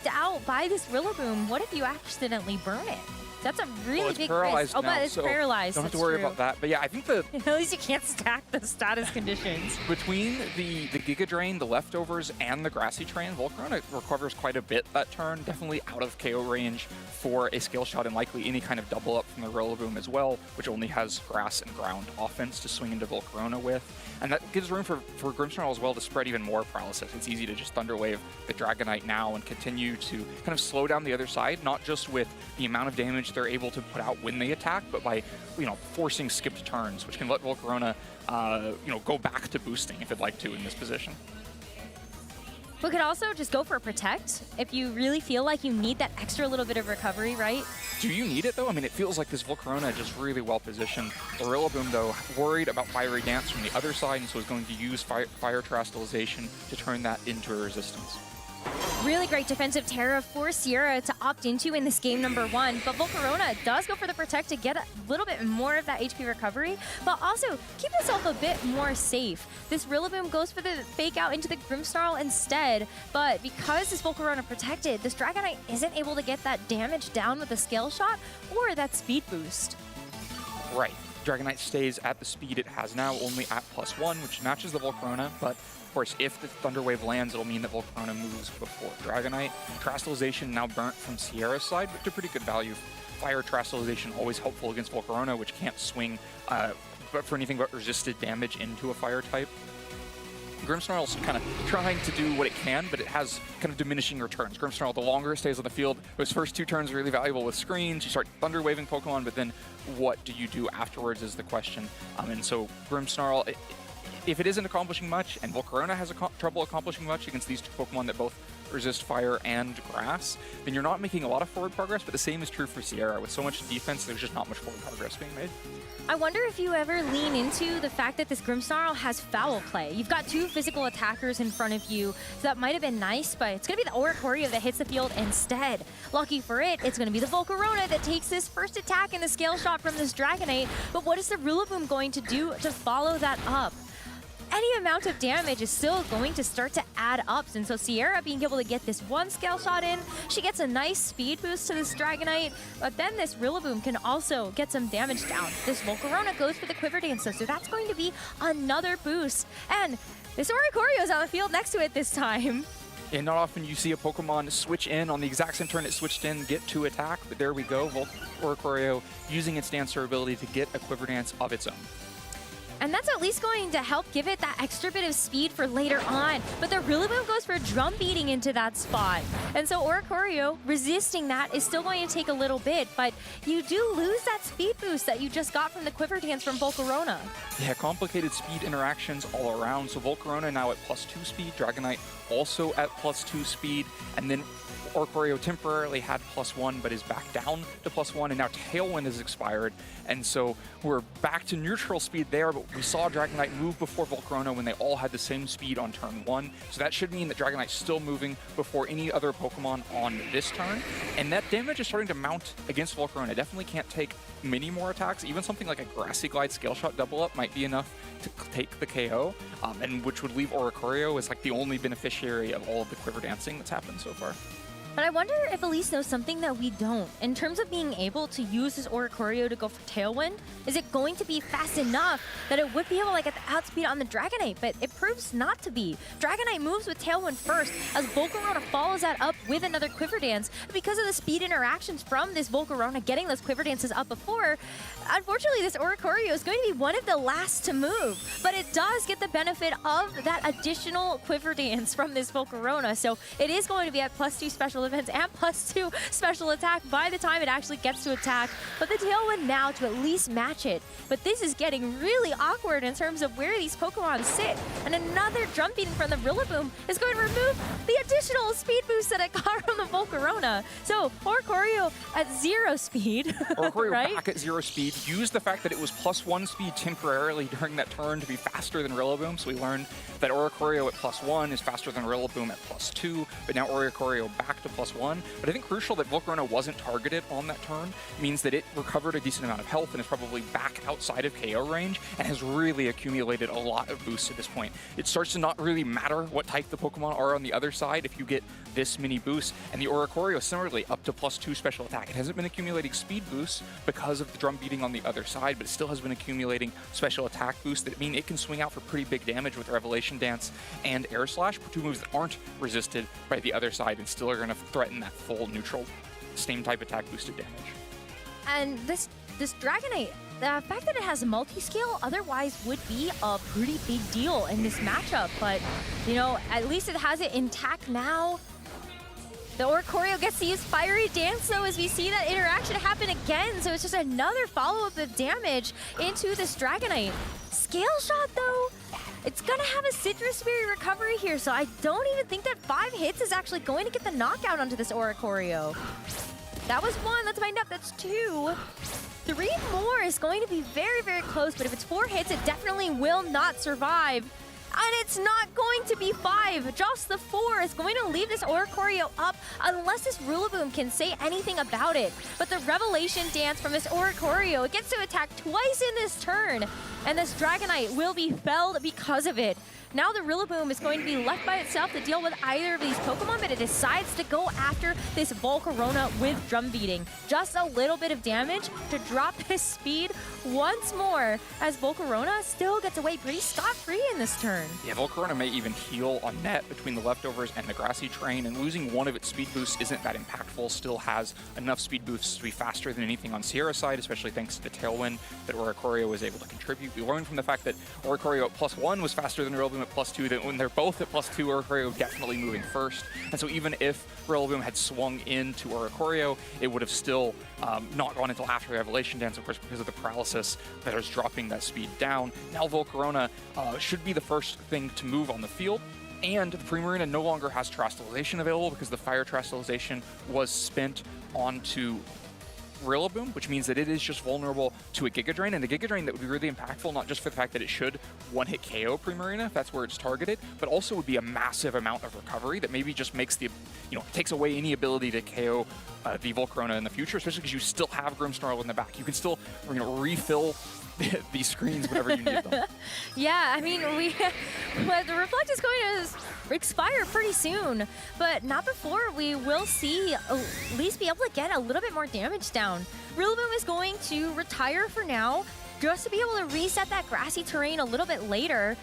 Speaker 12: out by this Rillaboom, what if you accidentally burn it? That's a really big risk. Oh, but it's paralyzed.
Speaker 15: Don't have to worry about that. But yeah, I think
Speaker 12: at least you can't stack the status conditions.
Speaker 15: Between the Giga Drain, the Leftovers, and the Grassy Train, Volcarona recovers quite a bit that turn. Definitely out of KO range for a Scale Shot and likely any kind of double up from the Rillaboom as well, which only has Grass and Ground offense to swing into Volcarona with. And that gives room for Grimmsnarl as well to spread even more paralysis. It's easy to just Thunder Wave the Dragonite now and continue to kind of slow down the other side, not just with the amount of damage they're able to put out when they attack, but by, forcing skipped turns, which can let Volcarona, go back to boosting if it'd like to in this position.
Speaker 12: We could also just go for a Protect if you really feel like you need that extra little bit of recovery, right?
Speaker 15: Do you need it, though? I mean, it feels like this Volcarona is just really well positioned. The Rillaboom, though, worried about Fiery Dance from the other side, and so is going to use Fire Terastallization to turn that into a resistance.
Speaker 12: Really great defensive Terra for Sierra to opt into in this game number 1, but Volcarona does go for the Protect to get a little bit more of that HP recovery, but also keep itself a bit more safe. This Rillaboom goes for the fake out into the Grimmsnarl instead, but because this Volcarona protected, this Dragonite isn't able to get that damage down with a Scale Shot or that speed boost.
Speaker 15: Right. Dragonite stays at the speed it has now, only at +1, which matches the Volcarona, but of course, if the Thunder Wave lands, it'll mean that Volcarona moves before Dragonite. Terastallization now burnt from Sierra's side, but to pretty good value. Fire Terastallization always helpful against Volcarona, which can't swing for anything but resisted damage into a fire type. Grimmsnarl's kind of trying to do what it can, but it has kind of diminishing returns. Grimmsnarl, the longer it stays on the field, those first 2 turns are really valuable with screens. You start Thunder Waving Pokemon, but then what do you do afterwards is the question. And so Grimmsnarl, if it isn't accomplishing much, and Volcarona has trouble accomplishing much against these 2 Pokemon that both resist fire and grass, then you're not making a lot of forward progress, but the same is true for Sierra. With so much defense, there's just not much forward progress being made.
Speaker 12: I wonder if you ever lean into the fact that this Grimmsnarl has foul play. You've got 2 physical attackers in front of you, so that might have been nice, but it's going to be the Oricorio that hits the field instead. Lucky for it, it's going to be the Volcarona that takes this first attack in the Scale Shot from this Dragonite, but what is the Rillaboom going to do to follow that up? any amount of damage is still going to start to add up. And so Sierra being able to get this one scale shot in, she gets a nice speed boost to this Dragonite, but then this Rillaboom can also get some damage down. This Volcarona goes for the Quiver Dance, so that's going to be another boost. And this Oricorio's on the field next to it this time.
Speaker 15: And not often you see a Pokemon switch in on the exact same turn it switched in, get to attack, but there we go. Oricorio using its Dancer ability to get a Quiver Dance of its own.
Speaker 12: And that's at least going to help give it that extra bit of speed for later on. But the Rillaboom goes for drum beating into that spot. And so Oricorio resisting that is still going to take a little bit, but you do lose that speed boost that you just got from the Quiver Dance from Volcarona.
Speaker 15: Yeah, complicated speed interactions all around. So Volcarona now at +2 speed, Dragonite also at +2 speed, and then Oricorio temporarily had +1 but is back down to +1, and now Tailwind has expired, and so we're back to neutral speed there, but we saw Dragonite move before Volcarona when they all had the same speed on turn 1, so that should mean that Dragonite's still moving before any other Pokemon on this turn, and that damage is starting to mount against Volcarona. Definitely can't take many more attacks. Even something like a Grassy Glide Scale Shot double up might be enough to take the KO, and which would leave Oricorio as like the only beneficiary of all of the Quiver Dancing that's happened so far.
Speaker 12: But I wonder if Elise knows something that we don't. In terms of being able to use this Oricorio to go for Tailwind, is it going to be fast enough that it would be able to get the outspeed on the Dragonite? But it proves not to be. Dragonite moves with Tailwind first, as Volcarona follows that up with another Quiver Dance. Because of the speed interactions from this Volcarona getting those Quiver Dances up before, unfortunately this Oricorio is going to be one of the last to move. But it does get the benefit of that additional Quiver Dance from this Volcarona. So it is going to be at +2 special defense and +2 special attack by the time it actually gets to attack. But the Tailwind now to at least match it. But this is getting really awkward in terms of where these Pokemon sit. And another Drum Beating from the Rillaboom is going to remove the additional speed boost that it got from the Volcarona. So Oricorio at 0 speed.
Speaker 15: Oricorio
Speaker 12: right?
Speaker 15: back at 0 speed. Used the fact that it was +1 speed temporarily during that turn to be faster than Rillaboom. So we learned that Oricorio at +1 is faster than Rillaboom at +2. But now Oricorio back to +1. But I think crucial that Volcarona wasn't targeted on that turn means that it recovered a decent amount of health and is probably back outside of KO range and has really accumulated a lot of boosts at this point. It starts to not really matter what type the Pokemon are on the other side if you get this many boosts. And the Oricorio similarly up to +2 special attack. It hasn't been accumulating speed boosts because of the drum beating on the other side, but it still has been accumulating special attack boosts that mean it can swing out for pretty big damage with Revelation Dance and Air Slash, 2 moves that aren't resisted by the other side and still are going to threaten that full neutral same type attack boosted damage.
Speaker 12: And this Dragonite, the fact that it has multi-scale otherwise would be a pretty big deal in this matchup. But, you know, at least it has it intact now. The Oricorio gets to use Fiery Dance, though, as we see that interaction happen again. So it's just another follow-up of damage into this Dragonite. Scale Shot, though, it's going to have a Citrus Berry recovery here, so I don't even think that 5 hits is actually going to get the knockout onto this Oricorio. That was 1, let's find out, that's 2. 3 more is going to be very, very close, but if it's 4 hits, it definitely will not survive. And it's not going to be 5, just the 4 is going to leave this Oricorio up unless this Rillaboom can say anything about it. But the Revelation Dance from this Oricorio, it gets to attack twice in this turn, and this Dragonite will be felled because of it. Now the Rillaboom is going to be left by itself to deal with either of these Pokemon, but it decides to go after this Volcarona with Drum Beating. Just a little bit of damage to drop his speed once more, as Volcarona still gets away pretty scot-free in this turn.
Speaker 15: Yeah, Volcarona may even heal on net between the leftovers and the Grassy Terrain, and losing one of its speed boosts isn't that impactful. Still has enough speed boosts to be faster than anything on Sierra's side, especially thanks to the Tailwind that Oricorio was able to contribute. We learned from the fact that Oricorio at +1 was faster than Rillaboom at +2, that when they're both at +2, Oricorio definitely moving first. And so even if Rillaboom had swung into Oricorio, it would have still not gone until after the Revelation Dance, of course, because of the paralysis that is dropping that speed down. Now Volcarona should be the first thing to move on the field. And the Primarina no longer has Terastallization available because the Fire Terastallization was spent onto Rillaboom, which means that it is just vulnerable to a Giga Drain, and a Giga Drain that would be really impactful, not just for the fact that it should one-hit KO Primarina, if that's where it's targeted, but also would be a massive amount of recovery that maybe just makes the, takes away any ability to KO the Volcarona in the future, especially because you still have Grimmsnarl in the back. You can still, refill these screens whenever you need them.
Speaker 12: Yeah, I mean, the Reflect is going to expire pretty soon, but not before we will see at least be able to get a little bit more damage down. Rillaboom is going to retire for now, just to be able to reset that grassy terrain a little bit later.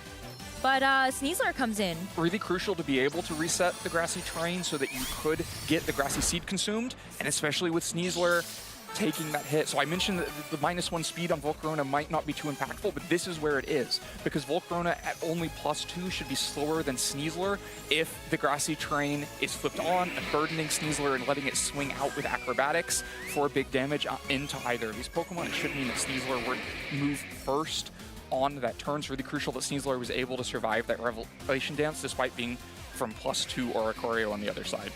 Speaker 12: But Sneasler comes in.
Speaker 15: Really crucial to be able to reset the grassy terrain so that you could get the grassy seed consumed, and especially with Sneasler taking that hit. So I mentioned that the -1 speed on Volcarona might not be too impactful, but this is where it is. Because Volcarona at only +2 should be slower than Sneasler if the grassy terrain is flipped on and burdening Sneasler and letting it swing out with acrobatics for big damage into either of these Pokemon. It should mean that Sneasler would move first on that turn. It's really crucial that Sneasler was able to survive that Revelation Dance despite being from +2 Oricorio on the other side.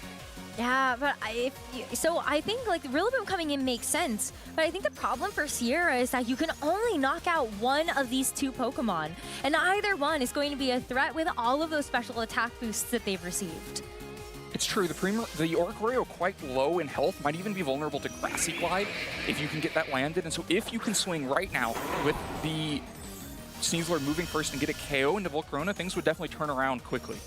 Speaker 12: Yeah, but I think like the Rillaboom coming in makes sense, but I think the problem for Sierra is that you can only knock out one of these two Pokemon, and either one is going to be a threat with all of those special attack boosts that they've received.
Speaker 15: It's true, the Oricorio quite low in health, might even be vulnerable to Grassy Glide if you can get that landed, and so if you can swing right now with the Sneasler moving first and get a KO into Volcarona, things would definitely turn around quickly.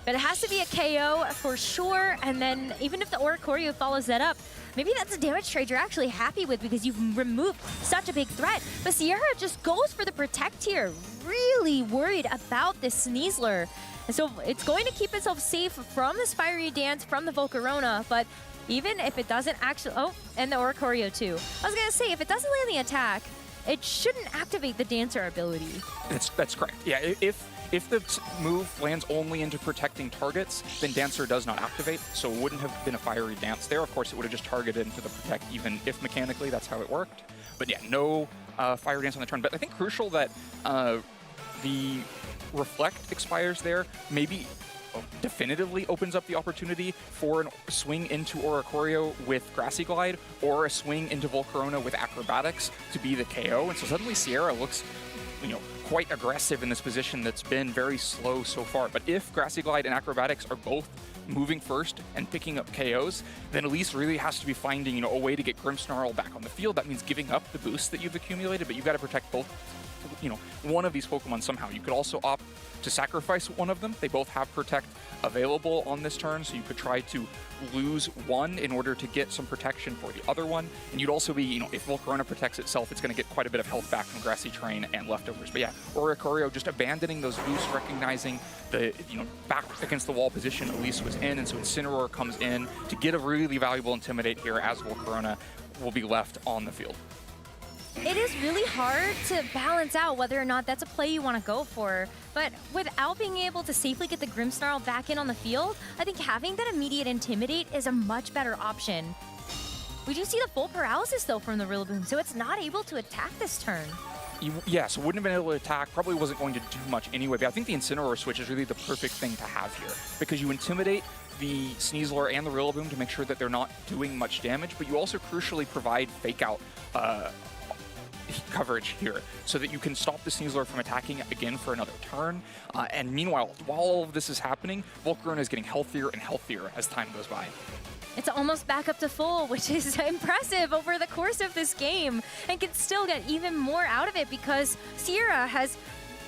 Speaker 12: But it has to be a KO for sure, and then even if the Oricorio follows that up, maybe that's a damage trade you're actually happy with because you've removed such a big threat. But Sierra just goes for the Protect here, really worried about this Sneasler. And so it's going to keep itself safe from the Fiery Dance, from the Volcarona, but even if it doesn't actually... Oh, and the Oricorio too. I was going to say, if it doesn't land the attack, it shouldn't activate the Dancer ability.
Speaker 15: That's correct. Yeah, if the move lands only into protecting targets, then Dancer does not activate, so it wouldn't have been a Fiery Dance there. Of course, it would have just targeted into the Protect, even if mechanically that's how it worked. But yeah, no Fiery Dance on the turn. But I think crucial that the Reflect expires there, maybe definitively opens up the opportunity for a swing into Oricorio with Grassy Glide or a swing into Volcarona with Acrobatics to be the KO. And so suddenly Sierra looks, quite aggressive in this position that's been very slow so far. But if Grassy Glide and Acrobatics are both moving first and picking up KOs, then Elise really has to be finding, a way to get Grimmsnarl back on the field. That means giving up the boost that you've accumulated, but you've got to protect both, one of these Pokemon somehow. You could also opt to sacrifice one of them. They both have Protect available on this turn, so you could try to lose one in order to get some protection for the other one. And you'd also be, if Volcarona protects itself, it's going to get quite a bit of health back from Grassy Terrain and leftovers. But yeah, Oricorio just abandoning those boosts, recognizing the, back against the wall position Elise was in, and so Incineroar comes in to get a really valuable Intimidate here as Volcarona will be left on the field.
Speaker 12: It is really hard to balance out whether or not that's a play you want to go for, but without being able to safely get the Grimmsnarl back in on the field, I think having that immediate Intimidate is a much better option. We do see the full paralysis though from the Rillaboom, so it's not able to attack this turn.
Speaker 15: Yeah, so wouldn't have been able to attack, probably wasn't going to do much anyway, but I think the Incineroar switch is really the perfect thing to have here, because you Intimidate the Sneasler and the Rillaboom to make sure that they're not doing much damage, but you also crucially provide Fake Out coverage here so that you can stop the Sneasler from attacking again for another turn. And meanwhile, while all of this is happening, Volcarona is getting healthier and healthier as time goes by.
Speaker 12: It's almost back up to full, which is impressive over the course of this game, and can still get even more out of it because Sierra has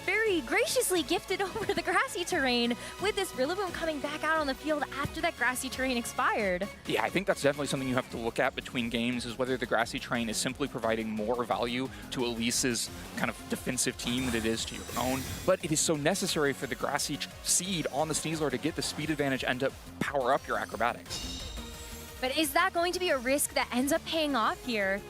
Speaker 12: very graciously gifted over the grassy terrain with this Rillaboom coming back out on the field after that grassy terrain expired.
Speaker 15: Yeah, I think that's definitely something you have to look at between games, is whether the grassy terrain is simply providing more value to Elise's kind of defensive team than it is to your own. But it is so necessary for the grassy seed on the Sneasler to get the speed advantage and to power up your acrobatics.
Speaker 12: But is that going to be a risk that ends up paying off here?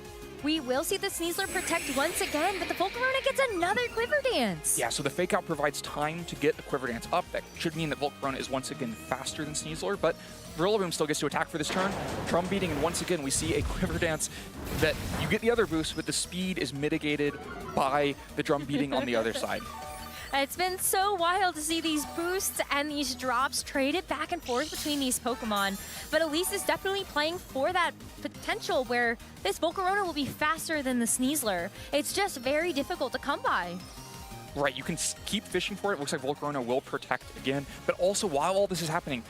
Speaker 12: We will see the Sneasler protect once again, but the Volcarona gets another Quiver Dance.
Speaker 15: Yeah, so the Fake Out provides time to get the Quiver Dance up. That should mean that Volcarona is once again faster than Sneasler, but Rillaboom still gets to attack for this turn. Drum beating, and once again we see a Quiver Dance that you get the other boost, but the speed is mitigated by the drum beating on the other side.
Speaker 12: It's been so wild to see these boosts and these drops traded back and forth between these Pokemon. But Elise is definitely playing for that potential where this Volcarona will be faster than the Sneasler. It's just very difficult to come by.
Speaker 15: Right, you can keep fishing for it. It looks like Volcarona will protect again. But also, while all this is happening,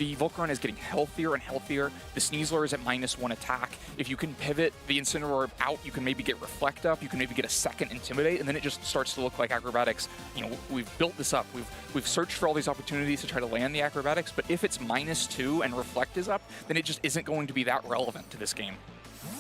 Speaker 15: the Volcarona is getting healthier and healthier. The Sneasler is at -1 attack. If you can pivot the Incineroar out, you can maybe get Reflect up, you can maybe get a second Intimidate, and then it just starts to look like Acrobatics. You know, we've built this up. We've searched for all these opportunities to try to land the Acrobatics, but if it's -2 and Reflect is up, then it just isn't going to be that relevant to this game.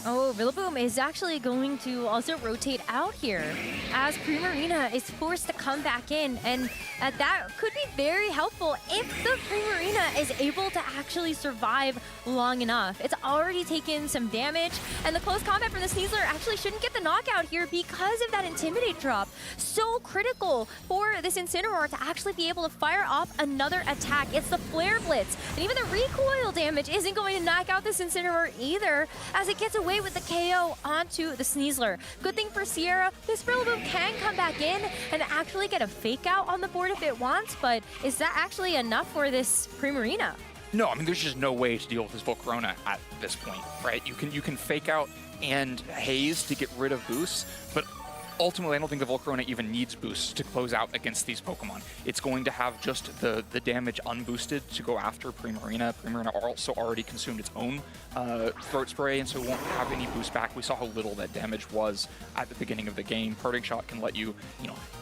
Speaker 12: Oh, Rillaboom is actually going to also rotate out here as Primarina is forced to come back in, and that could be very helpful if the Primarina is able to actually survive long enough. It's already taken some damage, and the close combat from the Sneasler actually shouldn't get the knockout here because of that Intimidate drop. So critical for this Incineroar to actually be able to fire off another attack. It's the Flare Blitz, and even the recoil damage isn't going to knock out this Incineroar either, as it gets away with the KO onto the Sneasler. Good thing for Sierra, this Rillaboom can come back in and actually get a fake out on the board if it wants, but is that actually enough for this Primarina?
Speaker 15: No, I mean, there's just no way to deal with this Volcarona at this point, right? You can fake out and haze to get rid of boosts, but ultimately, I don't think the Volcarona even needs boosts to close out against these Pokemon. It's going to have just the damage unboosted to go after Primarina. Primarina also already consumed its own Throat Spray, and so it won't have any boost back. We saw how little that damage was at the beginning of the game. Parting Shot can let you,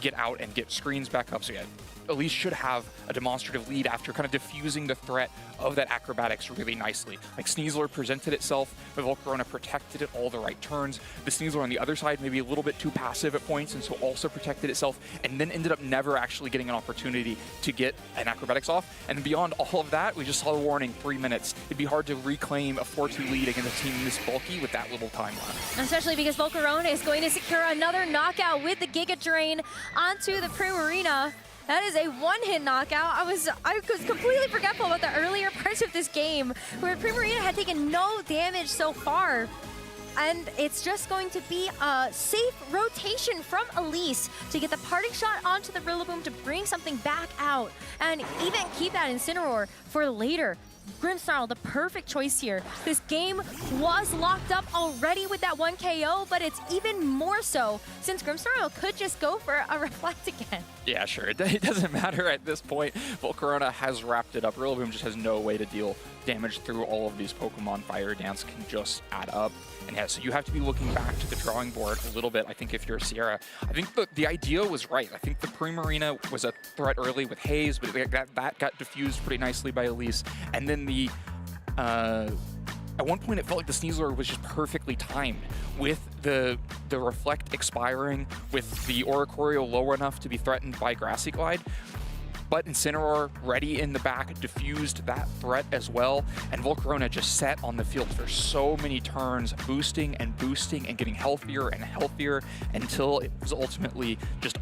Speaker 15: get out and get screens back up. So yeah, Elise should have a demonstrative lead after kind of diffusing the threat of that Acrobatics really nicely. Like, Sneasler presented itself, the Volcarona protected it all the right turns. The Sneasler on the other side maybe a little bit too passive at points, and so also protected itself, and then ended up never actually getting an opportunity to get an Acrobatics off. And beyond all of that, we just saw the warning, 3 minutes. It'd be hard to reclaim a 4-2 lead against a team this bulky with that little time left.
Speaker 12: Especially because Volcarona is going to secure another knockout with the Giga Drain onto the Primarina. That is a one-hit knockout. I was completely forgetful about the earlier parts of this game where Primarina had taken no damage so far. And it's just going to be a safe rotation from Elise to get the Parting Shot onto the Rillaboom to bring something back out and even keep that Incineroar for later. Grimmsnarl, the perfect choice here. This game was locked up already with that 1 KO, but it's even more so since Grimmsnarl could just go for a Reflect again.
Speaker 15: Yeah, sure. It doesn't matter at this point. Volcarona has wrapped it up. Rillaboom just has no way to deal damage through all of these Pokemon. Fire Dance can just add up. And yeah, so you have to be looking back to the drawing board a little bit, I think, if you're Sierra. I think the idea was right. I think the Primarina was a threat early with Haze, but that got diffused pretty nicely by Elise. And then the at one point, it felt like the Sneasler was just perfectly timed with the Reflect expiring, with the Oricorio low enough to be threatened by Grassy Glide. But Incineroar, ready in the back, diffused that threat as well. And Volcarona just sat on the field for so many turns, boosting and boosting and getting healthier and healthier until it was ultimately just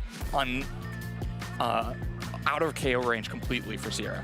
Speaker 15: out of KO range completely for Sierra.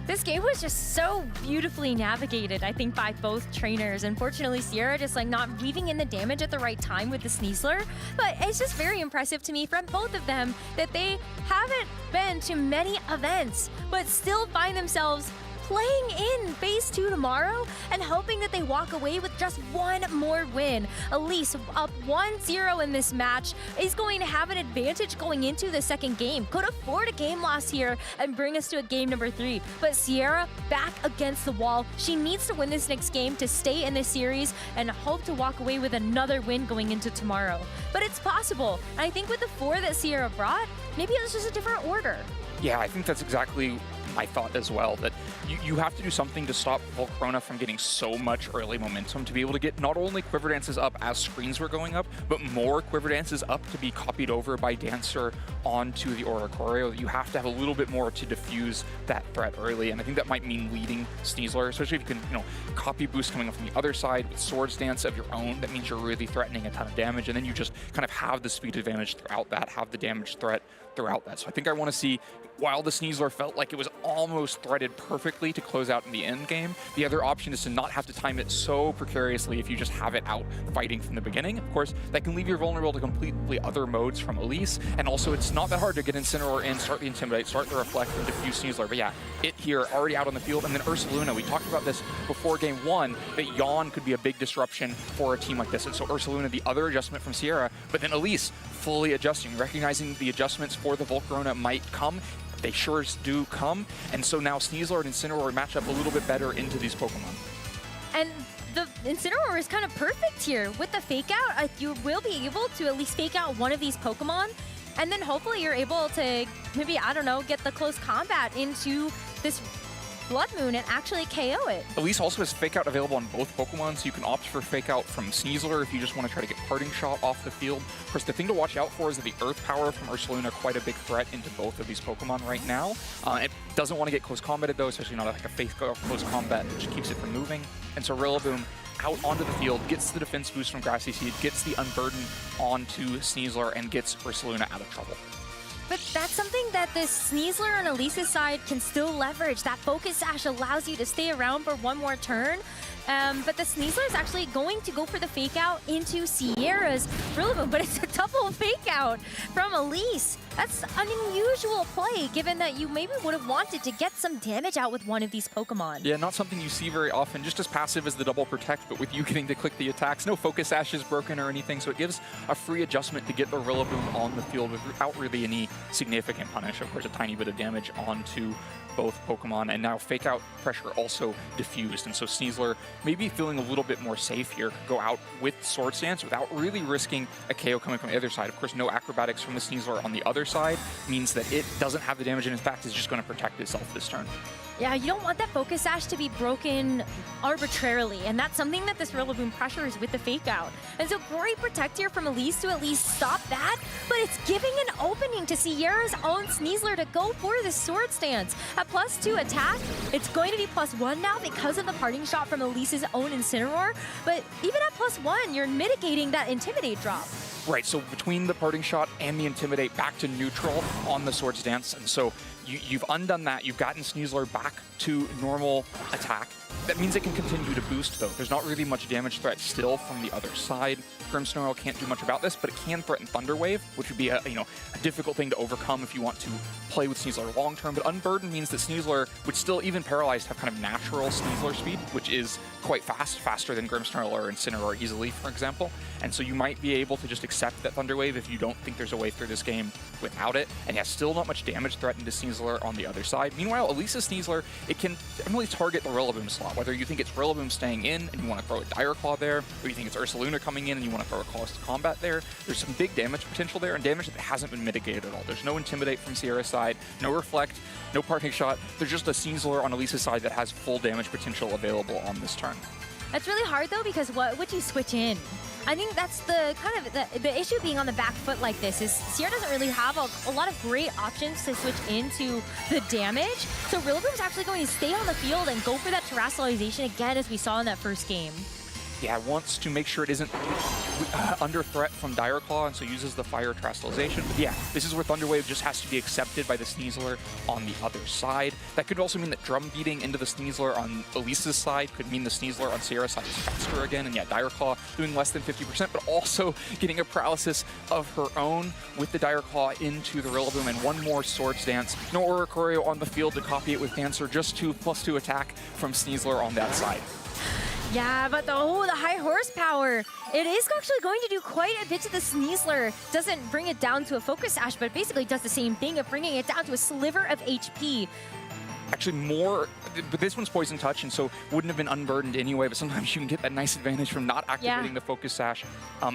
Speaker 12: This game was just so beautifully navigated, I think, by both trainers. Unfortunately, Sierra just not weaving in the damage at the right time with the Sneasler. But it's just very impressive to me from both of them that they haven't been to many events, but still find themselves playing in Phase 2 tomorrow and hoping that they walk away with just one more win. Elise, up 1-0 in this match, is going to have an advantage going into the second game. Could afford a game loss here and bring us to a game number 3. But Sierra, back against the wall. She needs to win this next game to stay in this series and hope to walk away with another win going into tomorrow. But it's possible. And I think with the 4 that Sierra brought, maybe it was just a different order.
Speaker 15: Yeah, I think that's exactly my thought as well, that you have to do something to stop Volcarona from getting so much early momentum to be able to get not only Quiver Dances up as screens were going up, but more Quiver Dances up to be copied over by Dancer onto the Oricorio. You have to have a little bit more to diffuse that threat early, and I think that might mean leading Sneasler, especially if you can, copy boost coming up from the other side with Swords Dance of your own. That means you're really threatening a ton of damage, and then you just kind of have the speed advantage throughout that, have the damage threat throughout that. So I think I want to see, while the Sneasler felt like it was almost threaded perfectly to close out in the end game, the other option is to not have to time it so precariously if you just have it out fighting from the beginning. Of course, that can leave you vulnerable to completely other modes from Elise, and also it's not that hard to get Incineroar in, start the Intimidate, start the Reflect, and diffuse Sneasler. But yeah, it here, already out on the field, and then Ursaluna, we talked about this before game 1, that Yawn could be a big disruption for a team like this, and so Ursaluna, the other adjustment from Sierra, but then Elise fully adjusting, recognizing the adjustments for the Volcarona might come, they sure do come. And so now Sneasler and Incineroar match up a little bit better into these Pokemon.
Speaker 12: And the Incineroar is kind of perfect here. With the Fake Out, you will be able to at least Fake Out one of these Pokemon, and then hopefully you're able to maybe, I don't know, get the close combat into this Blood Moon and actually KO it.
Speaker 15: Elise also has Fake Out available on both Pokemon, so you can opt for Fake Out from Sneasler if you just want to try to get Parting Shot off the field. Of course, the thing to watch out for is that the Earth Power from Ursaluna quite a big threat into both of these Pokemon right now. It doesn't want to get close combated though, especially not like a Fake Out close combat, which keeps it from moving. And so Rillaboom out onto the field, gets the defense boost from Grassy Seed, gets the Unburden onto Sneasler, and gets Ursaluna out of trouble.
Speaker 12: But that's something that this Sneasler on Elise's side can still leverage. That Focus Sash allows you to stay around for one more turn. But the Sneasler is actually going to go for the Fake Out into Sierra's Rillaboom, but it's a double Fake Out from Elise. That's an unusual play, given that you maybe would have wanted to get some damage out with one of these Pokemon.
Speaker 15: Yeah, not something you see very often, just as passive as the double protect, but with you getting to click the attacks. No Focus Sash is broken or anything, so it gives a free adjustment to get the Rillaboom on the field without really any significant punish. Of course, a tiny bit of damage onto both Pokemon, and now Fake Out pressure also diffused, and so Sneasler maybe feeling a little bit more safe here, could go out with Swords Dance without really risking a KO coming from the other side. Of course, no acrobatics from the Sneasler on the other side means that it doesn't have the damage, and in fact is just going to protect itself this turn.
Speaker 12: Yeah, you don't want that Focus Sash to be broken arbitrarily, and that's something that this Rillaboom pressures with the Fake Out. And so great protect here from Elise to at least stop that, but it's giving an opening to Sierra's own Sneasler to go for the Sword Stance. At +2 attack, it's going to be +1 now because of the Parting Shot from Elise's own Incineroar, but even at +1, you're mitigating that Intimidate drop.
Speaker 15: Right, so between the Parting Shot and the Intimidate, back to neutral on the Swords Dance, and so you've undone that. You've gotten Sneasler back to normal attack. That means it can continue to boost, though. There's not really much damage threat still from the other side. Grimmsnarl can't do much about this, but it can threaten Thunder Wave, which would be a difficult thing to overcome if you want to play with Sneasler long term. But Unburden means that Sneasler would still, even paralyzed, have kind of natural Sneasler speed, which is quite fast, faster than Grimmsnarl or Incineroar easily, for example. And so you might be able to just accept that Thunder Wave if you don't think there's a way through this game without it. And yeah, still not much damage threatened to Sneasler on the other side. Meanwhile, Elise's Sneasler, it can definitely target the Rillaboom slot, whether you think it's Rillaboom staying in and you want to throw a Dire Claw there, or you think it's Ursaluna coming in and you want to throw a Close to Combat there. There's some big damage potential there, and damage that hasn't been mitigated at all. There's no Intimidate from Sierra's side, no Reflect, no Parting Shot. There's just a Sneasler on Elise's side that has full damage potential available on this turn.
Speaker 12: That's really hard, though, because what would you switch in? I think that's the kind of the issue being on the back foot like this is Sierra doesn't really have a lot of great options to switch into the damage. So Rillaboom's actually going to stay on the field and go for that Terrestrialization again, as we saw in that first game.
Speaker 15: Yeah, wants to make sure it isn't under threat from Dire Claw, and so uses the Fire Terrestrialization. But yeah, this is where Thunder Wave just has to be accepted by the Sneasler on the other side. That could also mean that Drum Beating into the Sneasler on Elise's side could mean the Sneasler on Sierra's side is faster again. And yeah, Dire Claw doing less than 50%, but also getting a paralysis of her own with the Dire Claw into the Rillaboom, and one more Swords Dance. No Oricorio on the field to copy it with Dancer, just +2 attack from Sneasler on that side.
Speaker 12: Yeah, but the high horsepower, it is actually going to do quite a bit to the Sneasler. Doesn't bring it down to a Focus Sash, but basically does the same thing of bringing it down to a sliver of HP.
Speaker 15: Actually more, but this one's Poison Touch, and so wouldn't have been unburdened anyway, but sometimes you can get that nice advantage from not activating the Focus Sash.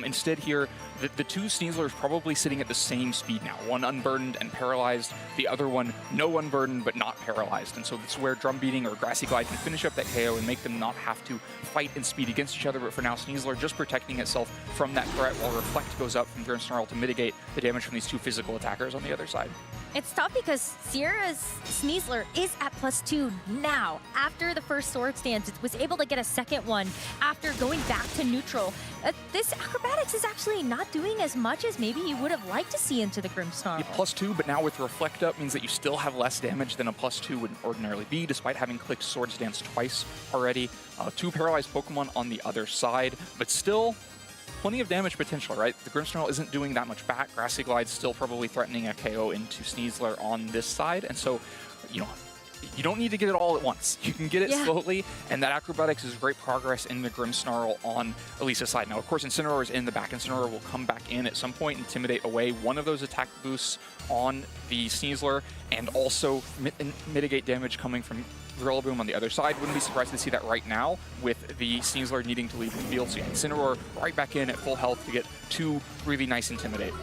Speaker 15: Instead here, the two Sneaslers probably sitting at the same speed now. One unburdened and paralyzed, the other one no unburdened but not paralyzed. And so that's where Drum Beating or Grassy Glide can finish up that KO and make them not have to fight in speed against each other. But for now, Sneasler just protecting itself from that threat while Reflect goes up from Grimmsnarl to mitigate the damage from these two physical attackers on the other side.
Speaker 12: It's tough because Sierra's Sneasler is at +2 now. After the first Sword Stance, it was able to get a second one after going back to neutral. This Acrobatics is actually not doing as much as maybe you would have liked to see into the Grimmsnarl.
Speaker 15: Yeah, +2, but now with Reflect up means that you still have less damage than a +2 would ordinarily be, despite having clicked Swords Dance twice already. Two paralyzed Pokemon on the other side, but still plenty of damage potential, right? The Grimmsnarl isn't doing that much back. Grassy Glide's still probably threatening a KO into Sneasler on this side, and so, you know, you don't need to get it all at once. You can get it slowly, and that acrobatics is great progress in the Grimmsnarl on Elisa's side. Now, of course, Incineroar is in the back. Incineroar will come back in at some point, intimidate away one of those attack boosts on the Sneasler, and also mitigate damage coming from Rillaboom on the other side. Wouldn't be surprised to see that right now with the Sneasler needing to leave the field. So yeah, Incineroar right back in at full health to get 2 really nice intimidate.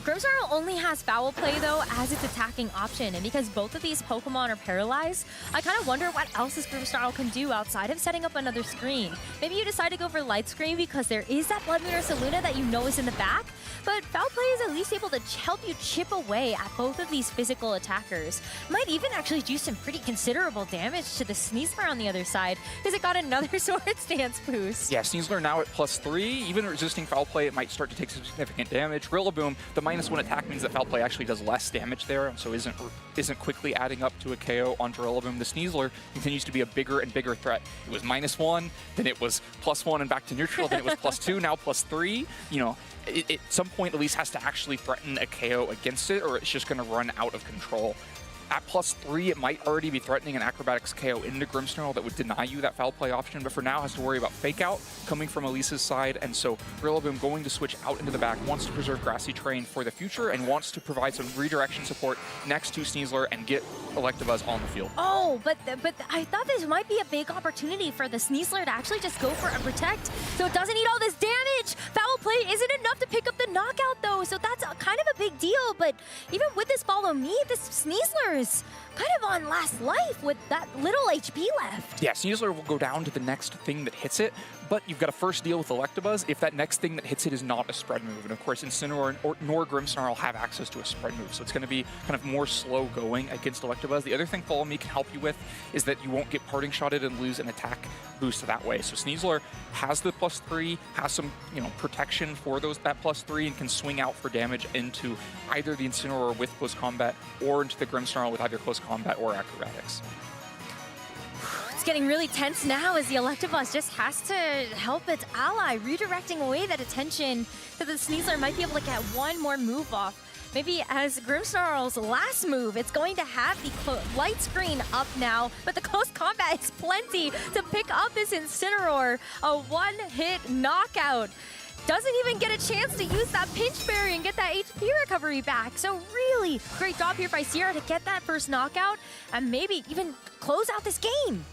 Speaker 12: Grimmsnarl only has Foul Play, though, as its attacking option, and because both of these Pokemon are paralyzed, I kind of wonder what else this Grimmsnarl can do outside of setting up another screen. Maybe you decide to go for Light Screen because there is that Blood Moon or Saluna that you know is in the back, but Foul Play is at least able to help you chip away at both of these physical attackers. Might even actually do some pretty considerable damage to the Sneasler on the other side, because it got another Swords Dance boost.
Speaker 15: Yeah, Sneasler now at +3. Even resisting Foul Play, it might start to take some significant damage. Rillaboom, the -1 attack means that Foul Play actually does less damage there, so isn't quickly adding up to a KO onto Rillaboom. The Sneasler continues to be a bigger and bigger threat. It was -1, then it was +1 and back to neutral, then it was +2, now +3. You know, at some point Elise has to actually threaten a KO against it, or it's just going to run out of control. At +3, it might already be threatening an Acrobatics KO into Grimmsnarl that would deny you that Foul Play option, but for now has to worry about Fake Out coming from Elisa's side, and so Rillaboom going to switch out into the back, wants to preserve Grassy Terrain for the future, and wants to provide some redirection support next to Sneasler and get Electabuzz on the field.
Speaker 12: Oh, but I thought this might be a big opportunity for the Sneasler to actually just go for a Protect, so it doesn't need all this damage. Foul Play isn't enough to pick up the knockout, though, so that's kind of a big deal, but even with this Follow Me, this Sneasler is kind of on last life with that little HP left.
Speaker 15: Yeah, Sneasler will go down to the next thing that hits it, but you've got to first deal with Electabuzz if that next thing that hits it is not a spread move. And of course, Incineroar nor Grimmsnarl have access to a spread move, so it's going to be kind of more slow going against Electabuzz. The other thing Follow Me can help you with is that you won't get parting shotted and lose an attack boost that way. So Sneasler has the +3, has some protection for that +3, and can swing out for damage into either the Incineroar with close combat or into the Grimmsnarl with either close combat or acrobatics.
Speaker 12: It's getting really tense now as the Electabuzz just has to help its ally, redirecting away that attention so the Sneasler might be able to get one more move off. Maybe as Grimmsnarl's last move, it's going to have the Light Screen up now, but the close combat is plenty to pick up this Incineroar. A one-hit knockout. Doesn't even get a chance to use that Pinch Berry and get that HP recovery back. So really great job here by Sierra to get that first knockout and maybe even close out this game.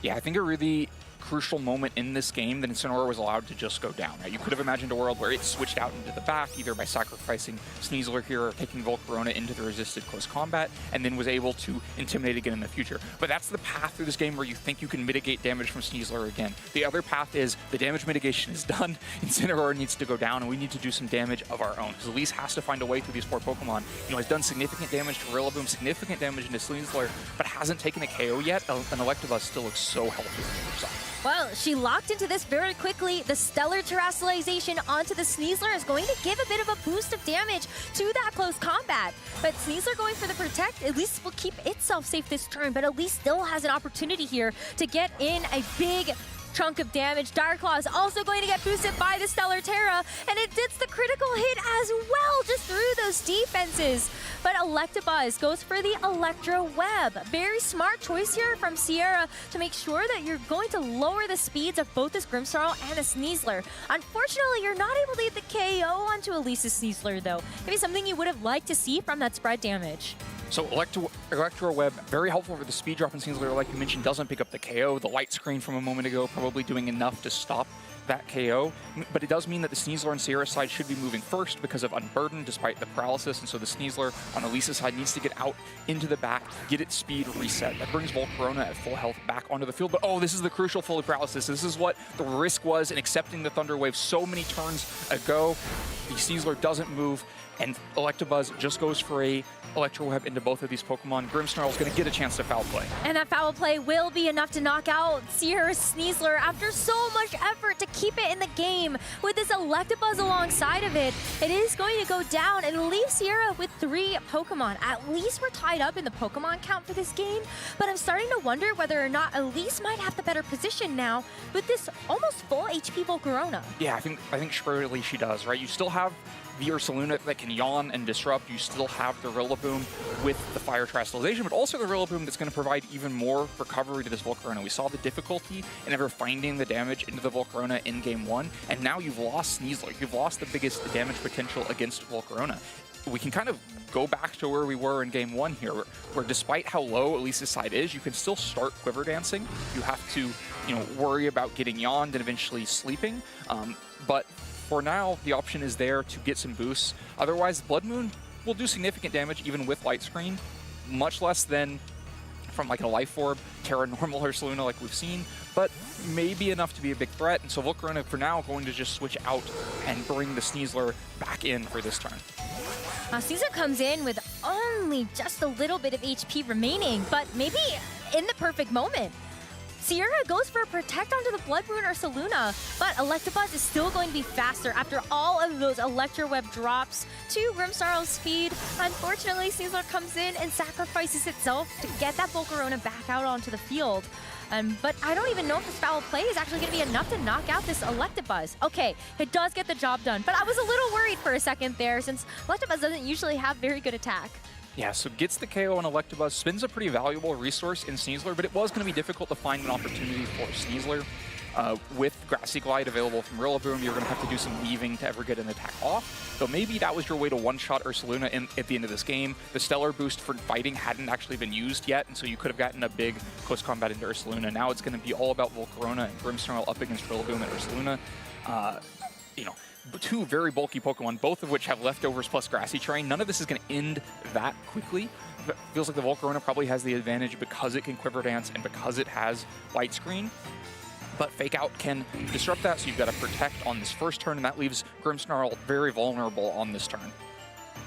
Speaker 15: Yeah, I think a really crucial moment in this game that Incineroar was allowed to just go down. Right? You could have imagined a world where it switched out into the back, either by sacrificing Sneasler here or taking Volcarona into the resisted close combat, and then was able to intimidate again in the future. But that's the path through this game where you think you can mitigate damage from Sneasler again. The other path is the damage mitigation is done, Incineroar needs to go down, and we need to do some damage of our own. Because Elise has to find a way through these 4 Pokemon. Has done significant damage to Rillaboom, significant damage into Sneasler, but hasn't taken a KO yet, and Electabuzz still looks so healthy on the other side.
Speaker 12: Well, she locked into this very quickly. The Stellar Terrestrialization onto the Sneasler is going to give a bit of a boost of damage to that close combat. But Sneasler going for the Protect, at least will keep itself safe this turn, but at least still has an opportunity here to get in a big chunk of damage. Dire Claw is also going to get boosted by the Stellar Terra, and it gets the critical hit as well, just through those defenses. But Electabuzz goes for the Electro Web. Very smart choice here from Sierra to make sure that you're going to lower the speeds of both this Grimmsnarl and the Sneasler. Unfortunately, you're not able to get the KO onto Elisa's Sneasler, though. Maybe something you would have liked to see from that spread damage.
Speaker 15: So Electro Web, very helpful for the speed drop in Sneasler, like you mentioned, doesn't pick up the KO. The Light Screen from a moment ago probably doing enough to stop that KO, but it does mean that the Sneasler on Sierra's side should be moving first because of Unburden despite the paralysis, and so the Sneasler on Elisa's side needs to get out into the back, get its speed reset. That brings Volcarona at full health back onto the field, but oh, this is the crucial fully paralysis. This is what the risk was in accepting the Thunder Wave so many turns ago. The Sneasler doesn't move, and Electabuzz just goes for a Electro Web into both of these Pokemon. Grimmsnarl is going to get a chance to Foul Play.
Speaker 12: And that Foul Play will be enough to knock out Sierra's Sneasler after so much effort to keep it in the game. With this Electabuzz alongside of it, it is going to go down and leave Sierra with 3 Pokemon. At least we're tied up in the Pokemon count for this game, but I'm starting to wonder whether or not Elise might have the better position now with this almost full HP Volcarona.
Speaker 15: Yeah, I think surely she does, right? You still have the Ursaluna that can yawn and disrupt. You still have the Rillaboom with the Fire Terastallization, but also the Rillaboom that's going to provide even more recovery to this Volcarona. We saw the difficulty in ever finding the damage into the Volcarona in Game 1, and now you've lost Sneasler. You've lost the biggest damage potential against Volcarona. We can kind of go back to where we were in Game 1 here, where despite how low Elise's side is, you can still start Quiver Dancing. You have to, worry about getting yawned and eventually sleeping. But for now, the option is there to get some boosts. Otherwise, Blood Moon will do significant damage even with Light Screen, much less than from like a Life Orb, Terra Normal Ursaluna like we've seen, but maybe enough to be a big threat. And so Volcarona, for now, going to just switch out and bring the Sneasler back in for this turn.
Speaker 12: Sneasler comes in with only just a little bit of HP remaining, but maybe in the perfect moment. Sierra goes for a Protect onto the Blood Moon Ursaluna, but Electabuzz is still going to be faster after all of those Electro Web drops to Grimmsnarl's speed. Unfortunately, Sneasler comes in and sacrifices itself to get that Volcarona back out onto the field. But I don't even know if this foul play is actually going to be enough to knock out this Electabuzz. Okay, it does get the job done, but I was a little worried for a second there since Electabuzz doesn't usually have very good attack.
Speaker 15: Yeah, so gets the KO on Electabuzz, spends a pretty valuable resource in Sneasler, but it was going to be difficult to find an opportunity for Sneasler. With Grassy Glide available from Rillaboom, you're going to have to do some weaving to ever get an attack off. So maybe that was your way to one-shot Ursaluna at the end of this game. The Stellar Boost for fighting hadn't actually been used yet, and so you could have gotten a big close combat into Ursaluna. Now it's going to be all about Volcarona and Grimmsnarl up against Rillaboom and Ursaluna. Two very bulky Pokemon, both of which have leftovers plus Grassy Terrain. None of this is going to end that quickly. It feels like the Volcarona probably has the advantage because it can Quiver Dance and because it has Light Screen. But Fake Out can disrupt that, so you've got to Protect on this first turn, and that leaves Grimmsnarl very vulnerable on this turn.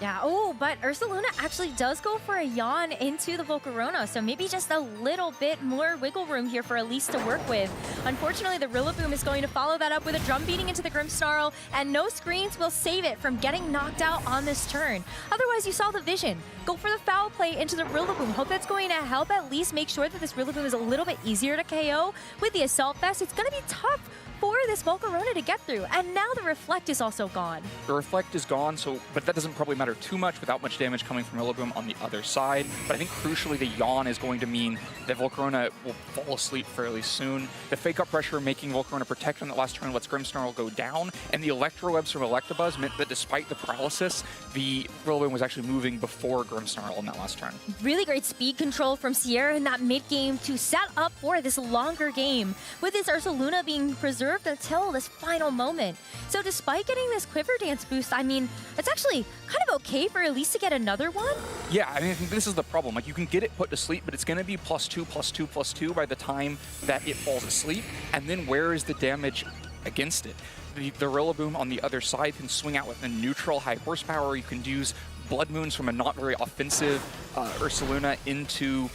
Speaker 12: Yeah, oh, but Ursaluna actually does go for a yawn into the Volcarona, so maybe just a little bit more wiggle room here for Elise to work with. Unfortunately, the Rillaboom is going to follow that up with a drum beating into the Grimmsnarl, and no screens will save it from getting knocked out on this turn. Otherwise, you saw the vision. Go for the foul play into the Rillaboom. Hope that's going to help at least make sure that this Rillaboom is a little bit easier to KO. With the Assault Vest, it's going to be tough for this Volcarona to get through, and now the Reflect is also gone.
Speaker 15: The Reflect is gone, but that doesn't probably matter too much without much damage coming from Rillaboom on the other side. But I think crucially the Yawn is going to mean that Volcarona will fall asleep fairly soon. The Fake Out pressure making Volcarona Protect on that last turn lets Grimmsnarl go down, and the Electro Webs from Electabuzz meant that despite the paralysis, the Rillaboom was actually moving before Grimmsnarl on that last turn.
Speaker 12: Really great speed control from Sierra in that mid-game to set up for this longer game, with this Ursaluna being preserved until this final moment. So despite getting this Quiver Dance boost, I mean, it's actually kind of okay for Elise to get another one.
Speaker 15: Yeah, I mean, I think this is the problem. Like, you can get it put to sleep, but it's going to be +2, +2, +2 by the time that it falls asleep. And then where is the damage against it? The Rillaboom on the other side can swing out with a neutral high horsepower. You can use Blood Moons from a not very offensive Ursaluna into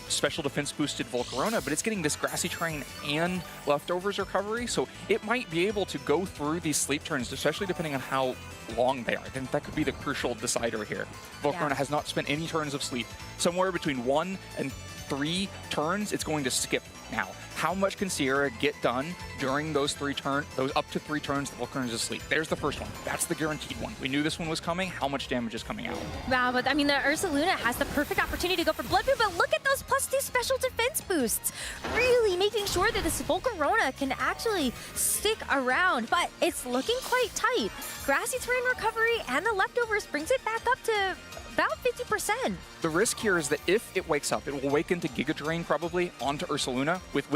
Speaker 15: special defense boosted Volcarona, but it's getting this Grassy Terrain and leftovers recovery, so it might be able to go through these sleep turns, especially depending on how long they are. I think that could be the crucial decider here. Volcarona has not spent any turns of sleep. Somewhere between 1 and 3 turns, it's going to skip now. How much can Sierra get done during those up to 3 turns that Volcarona is asleep? There's the first one. That's the guaranteed one. We knew this one was coming. How much damage is coming out?
Speaker 12: Wow, but I mean, the Ursaluna has the perfect opportunity to go for Blood Moon, but look at those +2 special defense boosts. Really making sure that this Volcarona can actually stick around, but it's looking quite tight. Grassy Terrain recovery and the leftovers brings it back up to about 50%.
Speaker 15: The risk here is that if it wakes up, it will wake into Giga Drain probably onto Ursaluna, with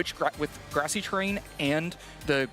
Speaker 15: Grassy Terrain and the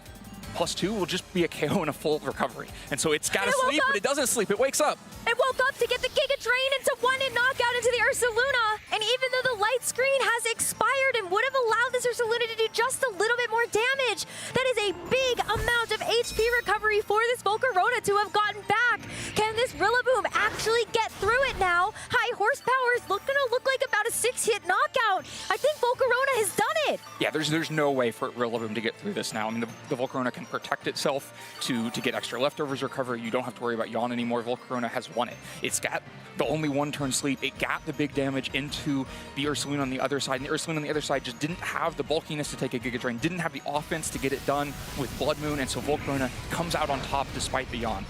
Speaker 15: +2 will just be a KO and a full recovery. And so it's got to sleep, but it doesn't sleep. It wakes up.
Speaker 12: It woke up to get the Giga Drain into 1 and knockout into the Ursaluna. And even though the light screen has expired and would have allowed this Ursaluna to do just a little bit more damage, that is a big amount of HP recovery for this Volcarona to have gotten back. Can this Rillaboom actually get through it now? High horsepower is going to look like about a 6-hit knockout. I think Volcarona has done it.
Speaker 15: Yeah, there's no way for Rillaboom to get through this now. I mean, the Volcarona can protect itself to get extra leftovers recovery. You don't have to worry about Yawn anymore. Volcarona has won it. It's got the only 1-turn sleep. It got the big damage into the Ursaluna on the other side, and the Ursaluna on the other side just didn't have the bulkiness to take a Giga Drain, didn't have the offense to get it done with Blood Moon, and so Volcarona comes out on top despite the Yawn.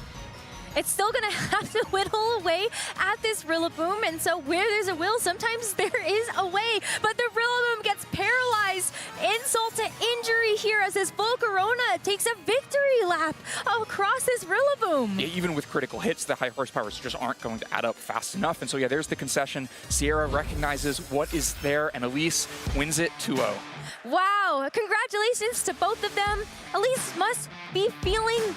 Speaker 12: it's still gonna have to whittle away at this Rillaboom, and so where there's a will, sometimes there is a way, but the Rillaboom gets paralyzed. Insult to injury here as this Volcarona takes a victory lap across this Rillaboom.
Speaker 15: Yeah, even with critical hits, the high horsepowers just aren't going to add up fast enough, and so yeah, there's the concession. Sierra recognizes what is there, and Elise wins it 2-0.
Speaker 12: Wow, congratulations to both of them. Elise must be feeling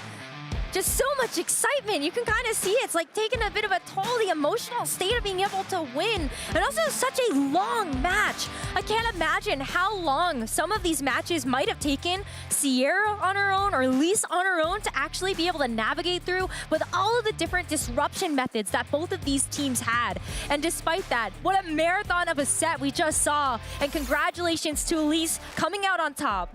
Speaker 12: just so much excitement. You can kind of see it's like taking a bit of a toll, the emotional state of being able to win. And also such a long match. I can't imagine how long some of these matches might have taken Sierra on her own or Elise on her own to actually be able to navigate through with all of the different disruption methods that both of these teams had. And despite that, what a marathon of a set we just saw. And congratulations to Elise coming out on top.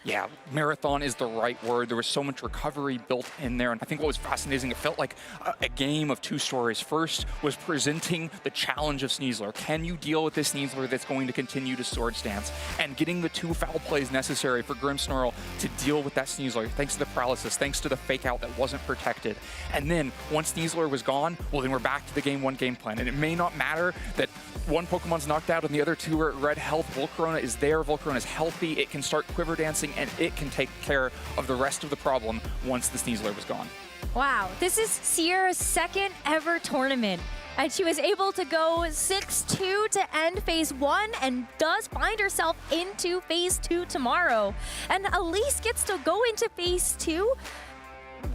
Speaker 15: Yeah, marathon is the right word. There was so much recovery built in there. And I think what was fascinating, it felt like a game of two stories. First was presenting the challenge of Sneasler. Can you deal with this Sneasler that's going to continue to Swords Dance? And getting the 2 foul plays necessary for Grimmsnarl to deal with that Sneasler, thanks to the paralysis, thanks to the fake out that wasn't protected. And then once Sneasler was gone, well, then we're back to the game 1 game plan. And it may not matter that one Pokemon's knocked out and the other 2 are at red health. Volcarona is there, Volcarona is healthy. It can start quiver dancing, and it can take care of the rest of the problem once the Sneasler was gone.
Speaker 12: Wow, this is Sierra's 2nd ever tournament. And she was able to go 6-2 to end phase 1 and does find herself into phase 2 tomorrow. And Elise gets to go into phase 2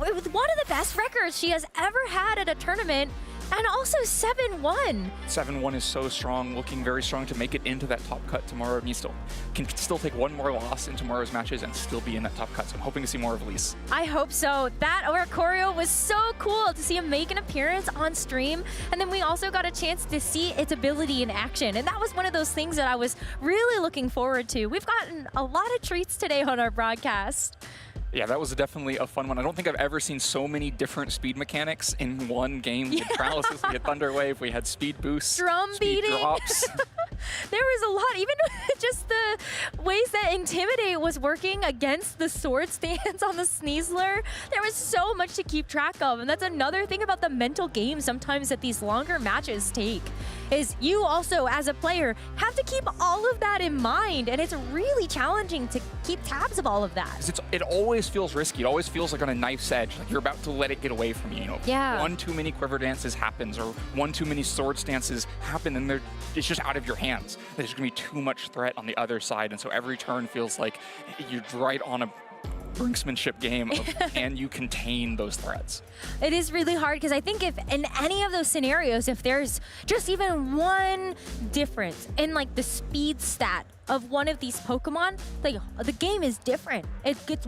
Speaker 12: with one of the best records she has ever had at a tournament. And also 7-1.
Speaker 15: 7-1 is so strong, looking very strong to make it into that top cut tomorrow. Can still take one more loss in tomorrow's matches and still be in that top cut. So I'm hoping to see more of Elise.
Speaker 12: I hope so. That Oricorio was so cool to see him make an appearance on stream. And then we also got a chance to see its ability in action. And that was one of those things that I was really looking forward to. We've gotten a lot of treats today on our broadcast.
Speaker 15: Yeah, that was definitely a fun one. I don't think I've ever seen so many different speed mechanics in one game. We had paralysis, we had Thunder Wave, we had speed boosts,
Speaker 12: drum
Speaker 15: speed
Speaker 12: beating.
Speaker 15: drops.
Speaker 12: There was a lot, even just the ways that Intimidate was working against the sword stance on the Sneasler. There was so much to keep track of, and that's another thing about the mental game sometimes that these longer matches take, is you also, as a player, have to keep all of that in mind, and it's really challenging to keep tabs of all of that.
Speaker 15: It always feels risky. It always feels like on a knife's edge, like you're about to let it get away from you.
Speaker 12: Yeah.
Speaker 15: One too many quiver dances happens, or one too many sword stances happen, and it's just out of your hands. There's going to be too much threat on the other side, and so every turn feels like you're right on a brinksmanship game of can you contain those threats.
Speaker 12: It is really hard because I think if in any of those scenarios, if there's just even one difference in like the speed stat of one of these Pokemon, like the game is different. It gets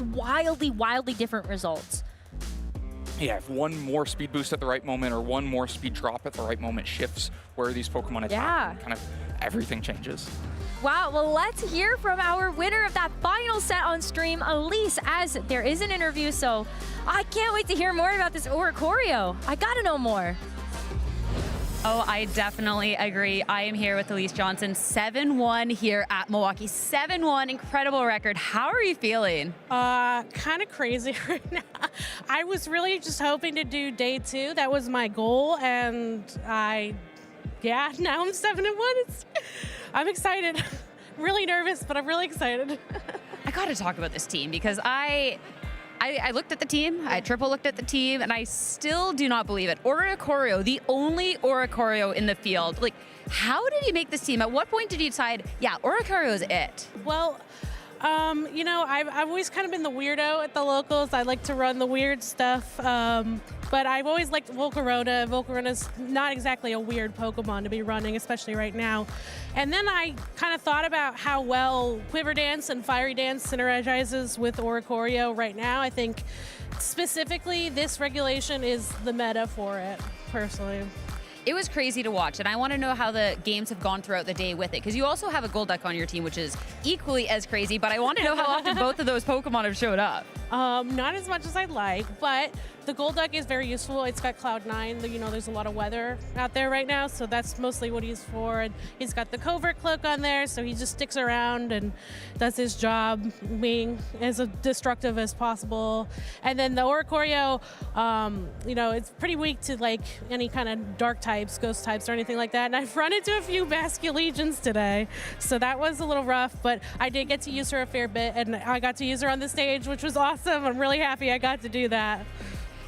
Speaker 12: wildly different results.
Speaker 15: Yeah, if one more speed boost at the right moment or one more speed drop at the right moment shifts where these Pokemon attack, kind of everything changes.
Speaker 12: Wow, well, let's hear from our winner of that final set on stream, Elise, as there is an interview, so I can't wait to hear more about this Oricorio. I gotta know more.
Speaker 2: Oh, I definitely agree. I am here with Elise Johnson, 7-1 here at Milwaukee. 7-1, incredible record. How are you feeling?
Speaker 14: Kind of crazy right now. I was really just hoping to do day 2. That was my goal, and now I'm 7-1. I'm excited. Really nervous, but I'm really excited.
Speaker 2: I got to talk about this team because I looked at the team, I triple looked at the team, and I still do not believe it. Oricorio, the only Oricorio in the field. Like, how did you make this team? At what point did you decide, yeah, Oricorio is it?
Speaker 14: Well, I've always kind of been the weirdo at the locals. I like to run the weird stuff, but I've always liked Volcarona. Volcarona's not exactly a weird Pokemon to be running, especially right now. And then I kind of thought about how well Quiver Dance and Fiery Dance synergizes with Oricorio right now. I think specifically this regulation is the meta for it, personally.
Speaker 2: It was crazy to watch, and I want to know how the games have gone throughout the day with it, because you also have a Golduck on your team, which is equally as crazy, but I want to know how often both of those Pokemon have showed up.
Speaker 14: Not as much as I'd like, but the Gold Duck is very useful. It's got Cloud9. You know, there's a lot of weather out there right now, so that's mostly what he's for. And he's got the Covert Cloak on there, so he just sticks around and does his job, being as destructive as possible. And then the Oricorio, you know, it's pretty weak to like any kind of dark types, ghost types, or anything like that. And I've run into a few Basque Legions today, so that was a little rough, but I did get to use her a fair bit, and I got to use her on the stage, which was awesome. I'm really happy I got to do that.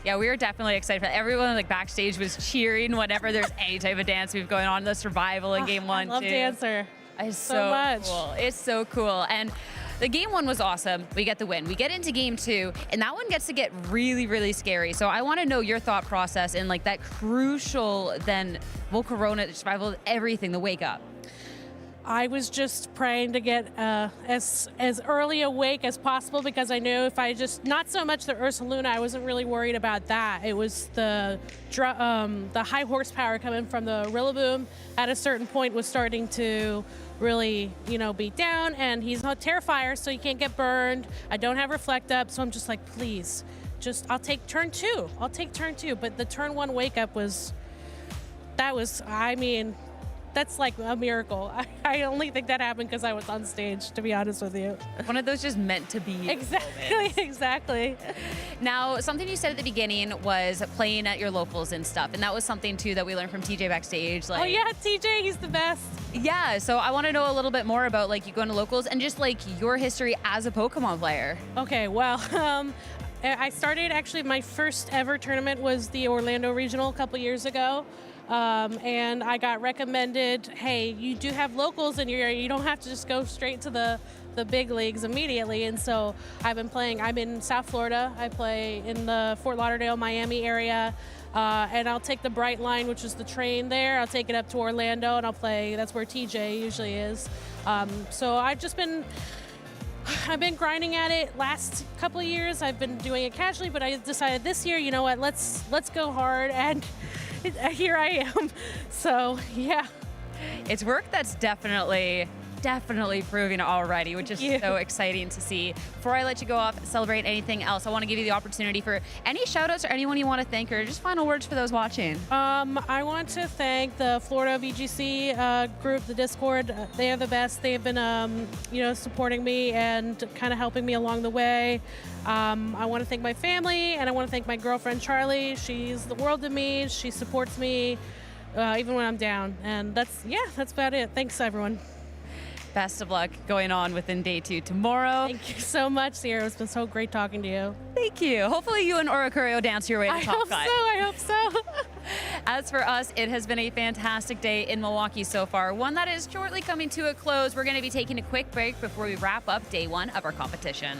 Speaker 2: Yeah, we were definitely excited for that. Everyone like backstage was cheering whenever there's any type of dance move going on. The survival in game one,
Speaker 14: I love
Speaker 2: too.
Speaker 14: Dancer.
Speaker 2: It's
Speaker 14: so much.
Speaker 2: Cool. It's so cool. And the game one was awesome. We get the win. We get into game two, and that one gets to get really, really scary. So I want to know your thought process in like that crucial then Volcarona survival, everything, the wake up.
Speaker 14: I was just praying to get as early awake as possible, because I knew if I just, not so much the Ursa Luna, I wasn't really worried about that. It was the high horsepower coming from the Rillaboom at a certain point was starting to really, you know, beat down, and he's not Terrifier, so you can't get burned. I don't have Reflect Up, so I'm just like, please, I'll take turn two. I'll take turn two. But the turn one wake up I mean, that's like a miracle. I only think that happened because I was on stage, to be honest with you.
Speaker 2: One of those just meant to be
Speaker 14: Exactly, exactly.
Speaker 2: Now, something you said at the beginning was playing at your locals and stuff, and that was something too that we learned from TJ backstage. Like,
Speaker 14: oh yeah, TJ, he's the best.
Speaker 2: Yeah, so I want to know a little bit more about like you going to locals and just like your history as a Pokemon player.
Speaker 14: Okay, well, I started actually, my first ever tournament was the Orlando Regional a couple years ago. And I got recommended, hey, you do have locals in your area. You don't have to just go straight to the big leagues immediately. And so I've been playing. I'm in South Florida. I play in the Fort Lauderdale, Miami area. And I'll take the Bright Line, which is the train there. I'll take it up to Orlando, and I'll play. That's where TJ usually is. So I've been grinding at it last couple of years. I've been doing it casually, but I decided this year, you know what, let's go hard, and here I am. So yeah,
Speaker 2: it's work that's definitely proving already, which is so exciting to see. Before I let you go off, celebrate anything else, I want to give you the opportunity for any shout outs or anyone you want to thank, or just final words for those watching.
Speaker 14: I want to thank the Florida VGC group, the Discord. They are the best. They have been, you know, supporting me and kind of helping me along the way. I want to thank my family, and I want to thank my girlfriend, Charlie. She's the world to me. She supports me even when I'm down. And that's about it. Thanks, everyone.
Speaker 2: Best of luck going on within day two tomorrow.
Speaker 14: Thank you so much, Sierra. It's been so great talking to you.
Speaker 2: Thank you. Hopefully you and Oricorio dance your way to top 5.
Speaker 14: I hope so.
Speaker 2: As for us, it has been a fantastic day in Milwaukee so far, one that is shortly coming to a close. We're going to be taking a quick break before we wrap up day 1 of our competition.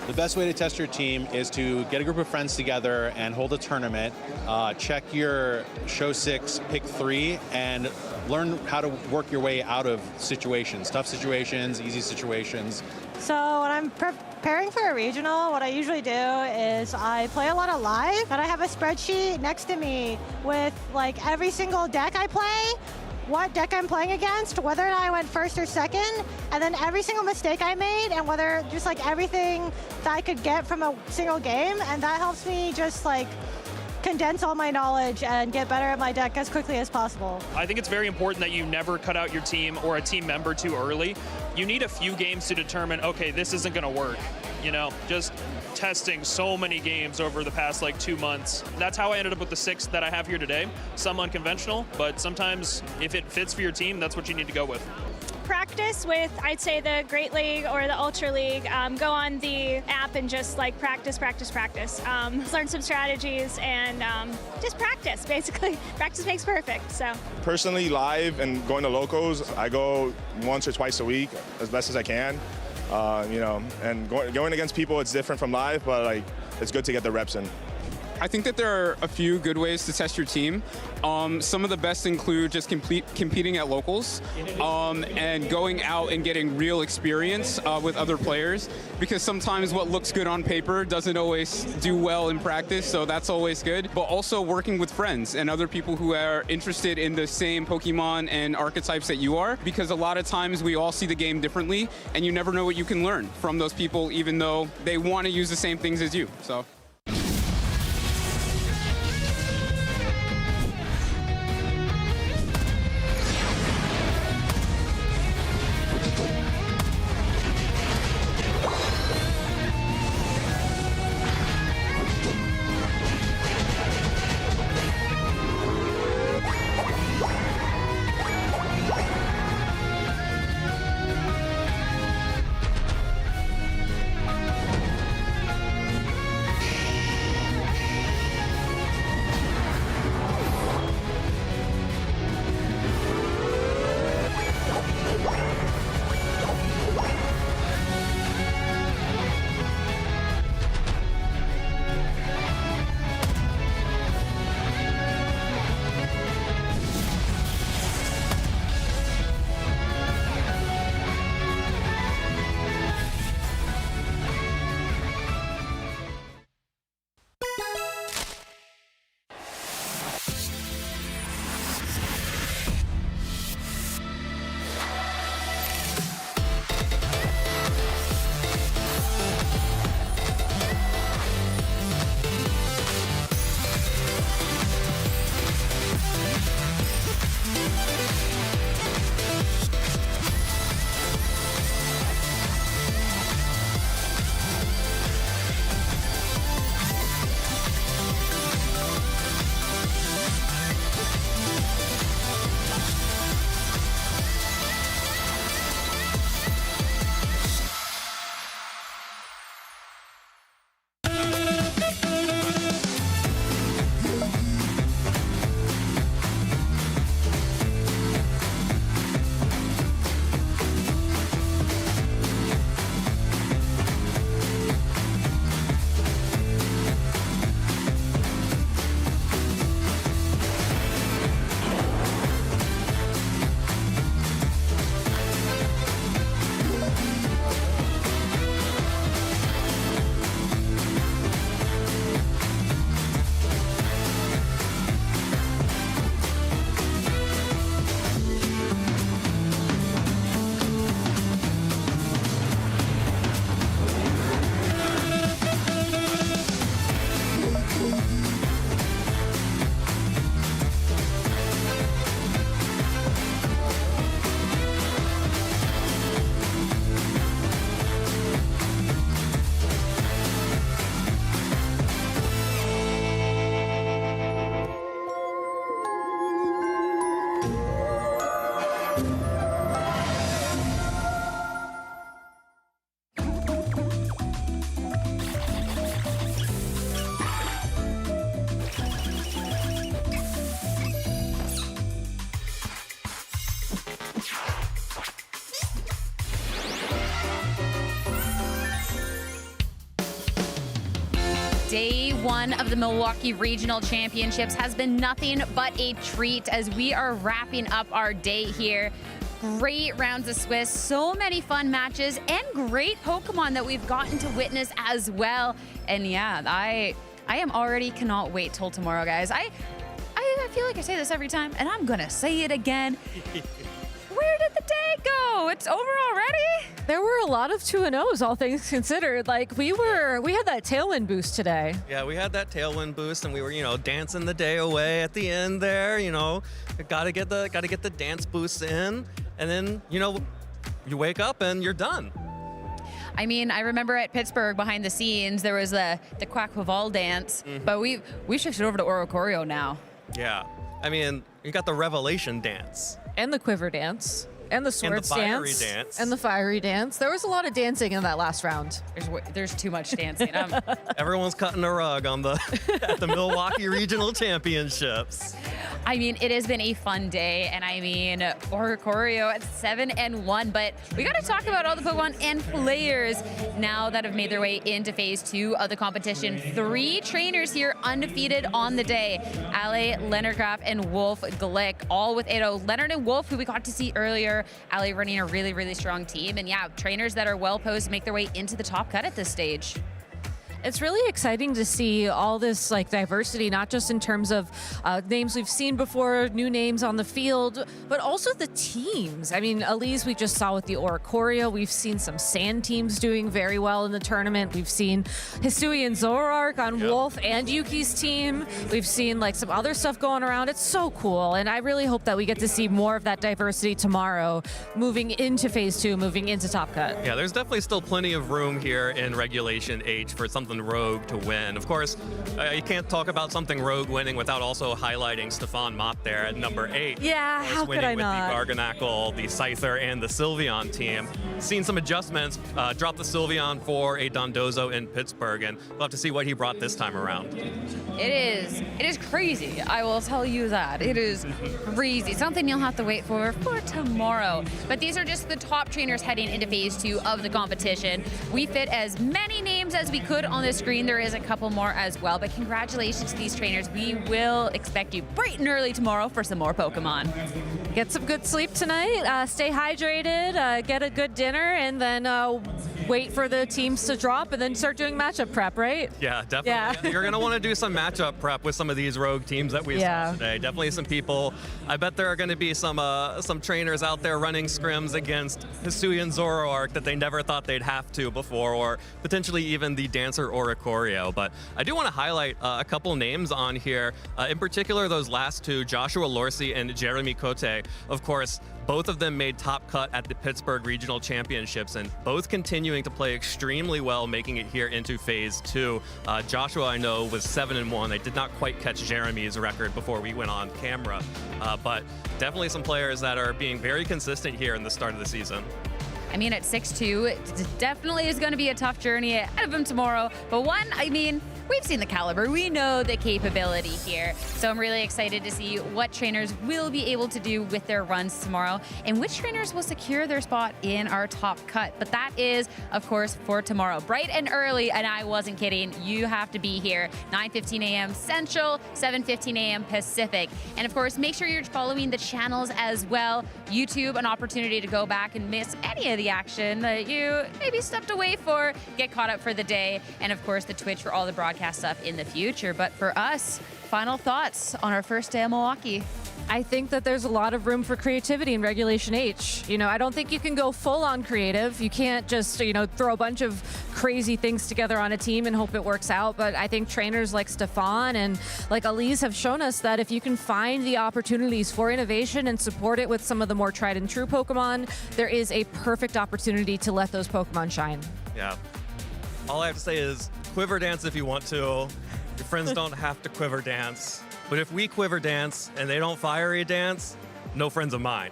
Speaker 6: The best way to test your team is to get a group of friends together and hold a tournament. Check your show 6, pick 3, and learn how to work your way out of situations, tough situations, easy situations.
Speaker 17: So when I'm preparing for a regional, what I usually do is I play a lot of live, and I have a spreadsheet next to me with like every single deck I play, what deck I'm playing against, whether or not I went first or second, and then every single mistake I made, and whether just like everything that I could get from a single game, and that helps me just like condense all my knowledge and get better at my deck as quickly as possible.
Speaker 24: I think it's very important that you never cut out your team or a team member too early. You need a few games to determine, okay, this isn't gonna work. You know, just testing so many games over the past like 2 months. That's how I ended up with the 6 that I have here today. Some unconventional, but sometimes if it fits for your team, that's what you need to go with.
Speaker 22: Practice with, I'd say, the Great League or the Ultra League. Go on the app and just like practice. Learn some strategies and just practice, basically. Practice makes perfect, so.
Speaker 23: Personally, live and going to locals, I go once or twice a week as best as I can. You know, and going against people, it's different from live, but like it's good to get the reps in.
Speaker 1: I think that there are a few good ways to test your team. Some of the best include just competing at locals and going out and getting real experience with other players, because sometimes what looks good on paper doesn't always do well in practice, so that's always good. But also working with friends and other people who are interested in the same Pokemon and archetypes that you are, because a lot of times we all see the game differently, and you never know what you can learn from those people, even though they want to use the same things as you. So.
Speaker 2: Day one of the Milwaukee Regional Championships has been nothing but a treat as we are wrapping up our day here. Great rounds of Swiss, so many fun matches, and great Pokemon that we've gotten to witness as well. And yeah, I am already cannot wait till tomorrow, guys. I feel like I say this every time, and I'm gonna say it again. Where did the day go? It's over already?
Speaker 7: There were a lot of 2-0s, all things considered. Like, we had that tailwind boost today.
Speaker 3: Yeah, we had that tailwind boost, and we were, dancing the day away at the end there. Gotta get the dance boosts in, and then, you wake up and you're done.
Speaker 2: I mean, I remember at Pittsburgh behind the scenes there was the Quack-Waval dance, but we shifted over to Orocorio now.
Speaker 3: Yeah, I mean, you got the Revelation dance.
Speaker 7: And the Quiver dance. And the swords dance. And the fiery dance. There was a lot of dancing in that last round.
Speaker 2: There's too much dancing.
Speaker 3: Everyone's cutting a rug on the at the Milwaukee Regional Championships.
Speaker 2: I mean, it has been a fun day, and I mean, Oricorio at 7-1, but we got to talk about all the Pokemon and players now that have made their way into Phase 2 of the competition. 3 trainers here undefeated on the day. Ale, Leonardcraft, and Wolf Glick, all with 8-0. Leonard and Wolf, who we got to see earlier, Ale running a really, really strong team, and yeah, trainers that are well posed to make their way into the top cut at this stage.
Speaker 7: It's really exciting to see all this like diversity, not just in terms of names we've seen before, new names on the field, but also the teams. I mean, Elise, we just saw with the Oricorio. We've seen some Sand teams doing very well in the tournament. We've seen Hisui and Zoroark on Wolf and Yuki's team. We've seen like some other stuff going around. It's so cool, and I really hope that we get to see more of that diversity tomorrow, moving into Phase 2, moving into Top Cut.
Speaker 3: Yeah, there's definitely still plenty of room here in Regulation H for something rogue to win. Of course, you can't talk about something rogue winning without also highlighting Stefan Mott there at number 8.
Speaker 7: Yeah, how could I not?
Speaker 3: With the Garganackle, the Scyther, and the Sylveon team. Seen some adjustments, dropped the Sylveon for a Dondozo in Pittsburgh, and we'll have to see what he brought this time around.
Speaker 2: It is crazy. I will tell you that. It is crazy. Something you'll have to wait for tomorrow. But these are just the top trainers heading into Phase 2 of the competition. We fit as many names as we could on the screen. There is a couple more as well, but congratulations to these trainers. We will expect you bright and early tomorrow for some more Pokemon.
Speaker 7: Get some good sleep tonight, stay hydrated, get a good dinner, and then wait for the teams to drop and then start doing matchup prep, right?
Speaker 3: Yeah, definitely.
Speaker 7: Yeah.
Speaker 3: You're going to want to do some matchup prep with some of these rogue teams that we saw today. Definitely some people. I bet there are going to be some trainers out there running scrims against Hisui and Zoroark that they never thought they'd have to before, or potentially even the Dancer Oricorio. But I do want to highlight a couple names on here. In particular, those last two, Joshua Lorsey and Jeremy Cote. Of course, both of them made top cut at the Pittsburgh Regional Championships, and both continuing to play extremely well, making it here into Phase 2. Joshua, I know, was 7-1. I did not quite catch Jeremy's record before we went on camera, but definitely some players that are being very consistent here in the start of the season.
Speaker 2: I mean, at 6'2", it definitely is going to be a tough journey ahead of him tomorrow. But we've seen the caliber. We know the capability here. So I'm really excited to see what trainers will be able to do with their runs tomorrow and which trainers will secure their spot in our top cut. But that is, of course, for tomorrow. Bright and early, and I wasn't kidding. You have to be here. 9:15 a.m. Central, 7:15 a.m. Pacific. And of course, make sure you're following the channels as well. YouTube, an opportunity to go back and miss any of the action that you maybe stepped away for, get caught up for the day. And of course, the Twitch for all the broadcast stuff in the future. But for us, final thoughts on our first day of Milwaukee.
Speaker 7: I think that there's a lot of room for creativity in Regulation H. You know, I don't think you can go full on creative. You can't just, throw a bunch of crazy things together on a team and hope it works out. But I think trainers like Stefan and like Elise have shown us that if you can find the opportunities for innovation and support it with some of the more tried and true Pokemon, there is a perfect opportunity to let those Pokemon shine.
Speaker 3: Yeah. All I have to say is quiver dance if you want to. Your friends don't have to quiver dance. But if we quiver dance and they don't fiery dance, no friends of mine.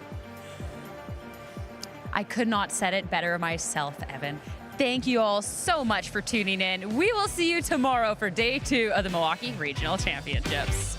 Speaker 2: I could not said it better myself, Evan. Thank you all so much for tuning in. We will see you tomorrow for Day 2 of the Milwaukee Regional Championships.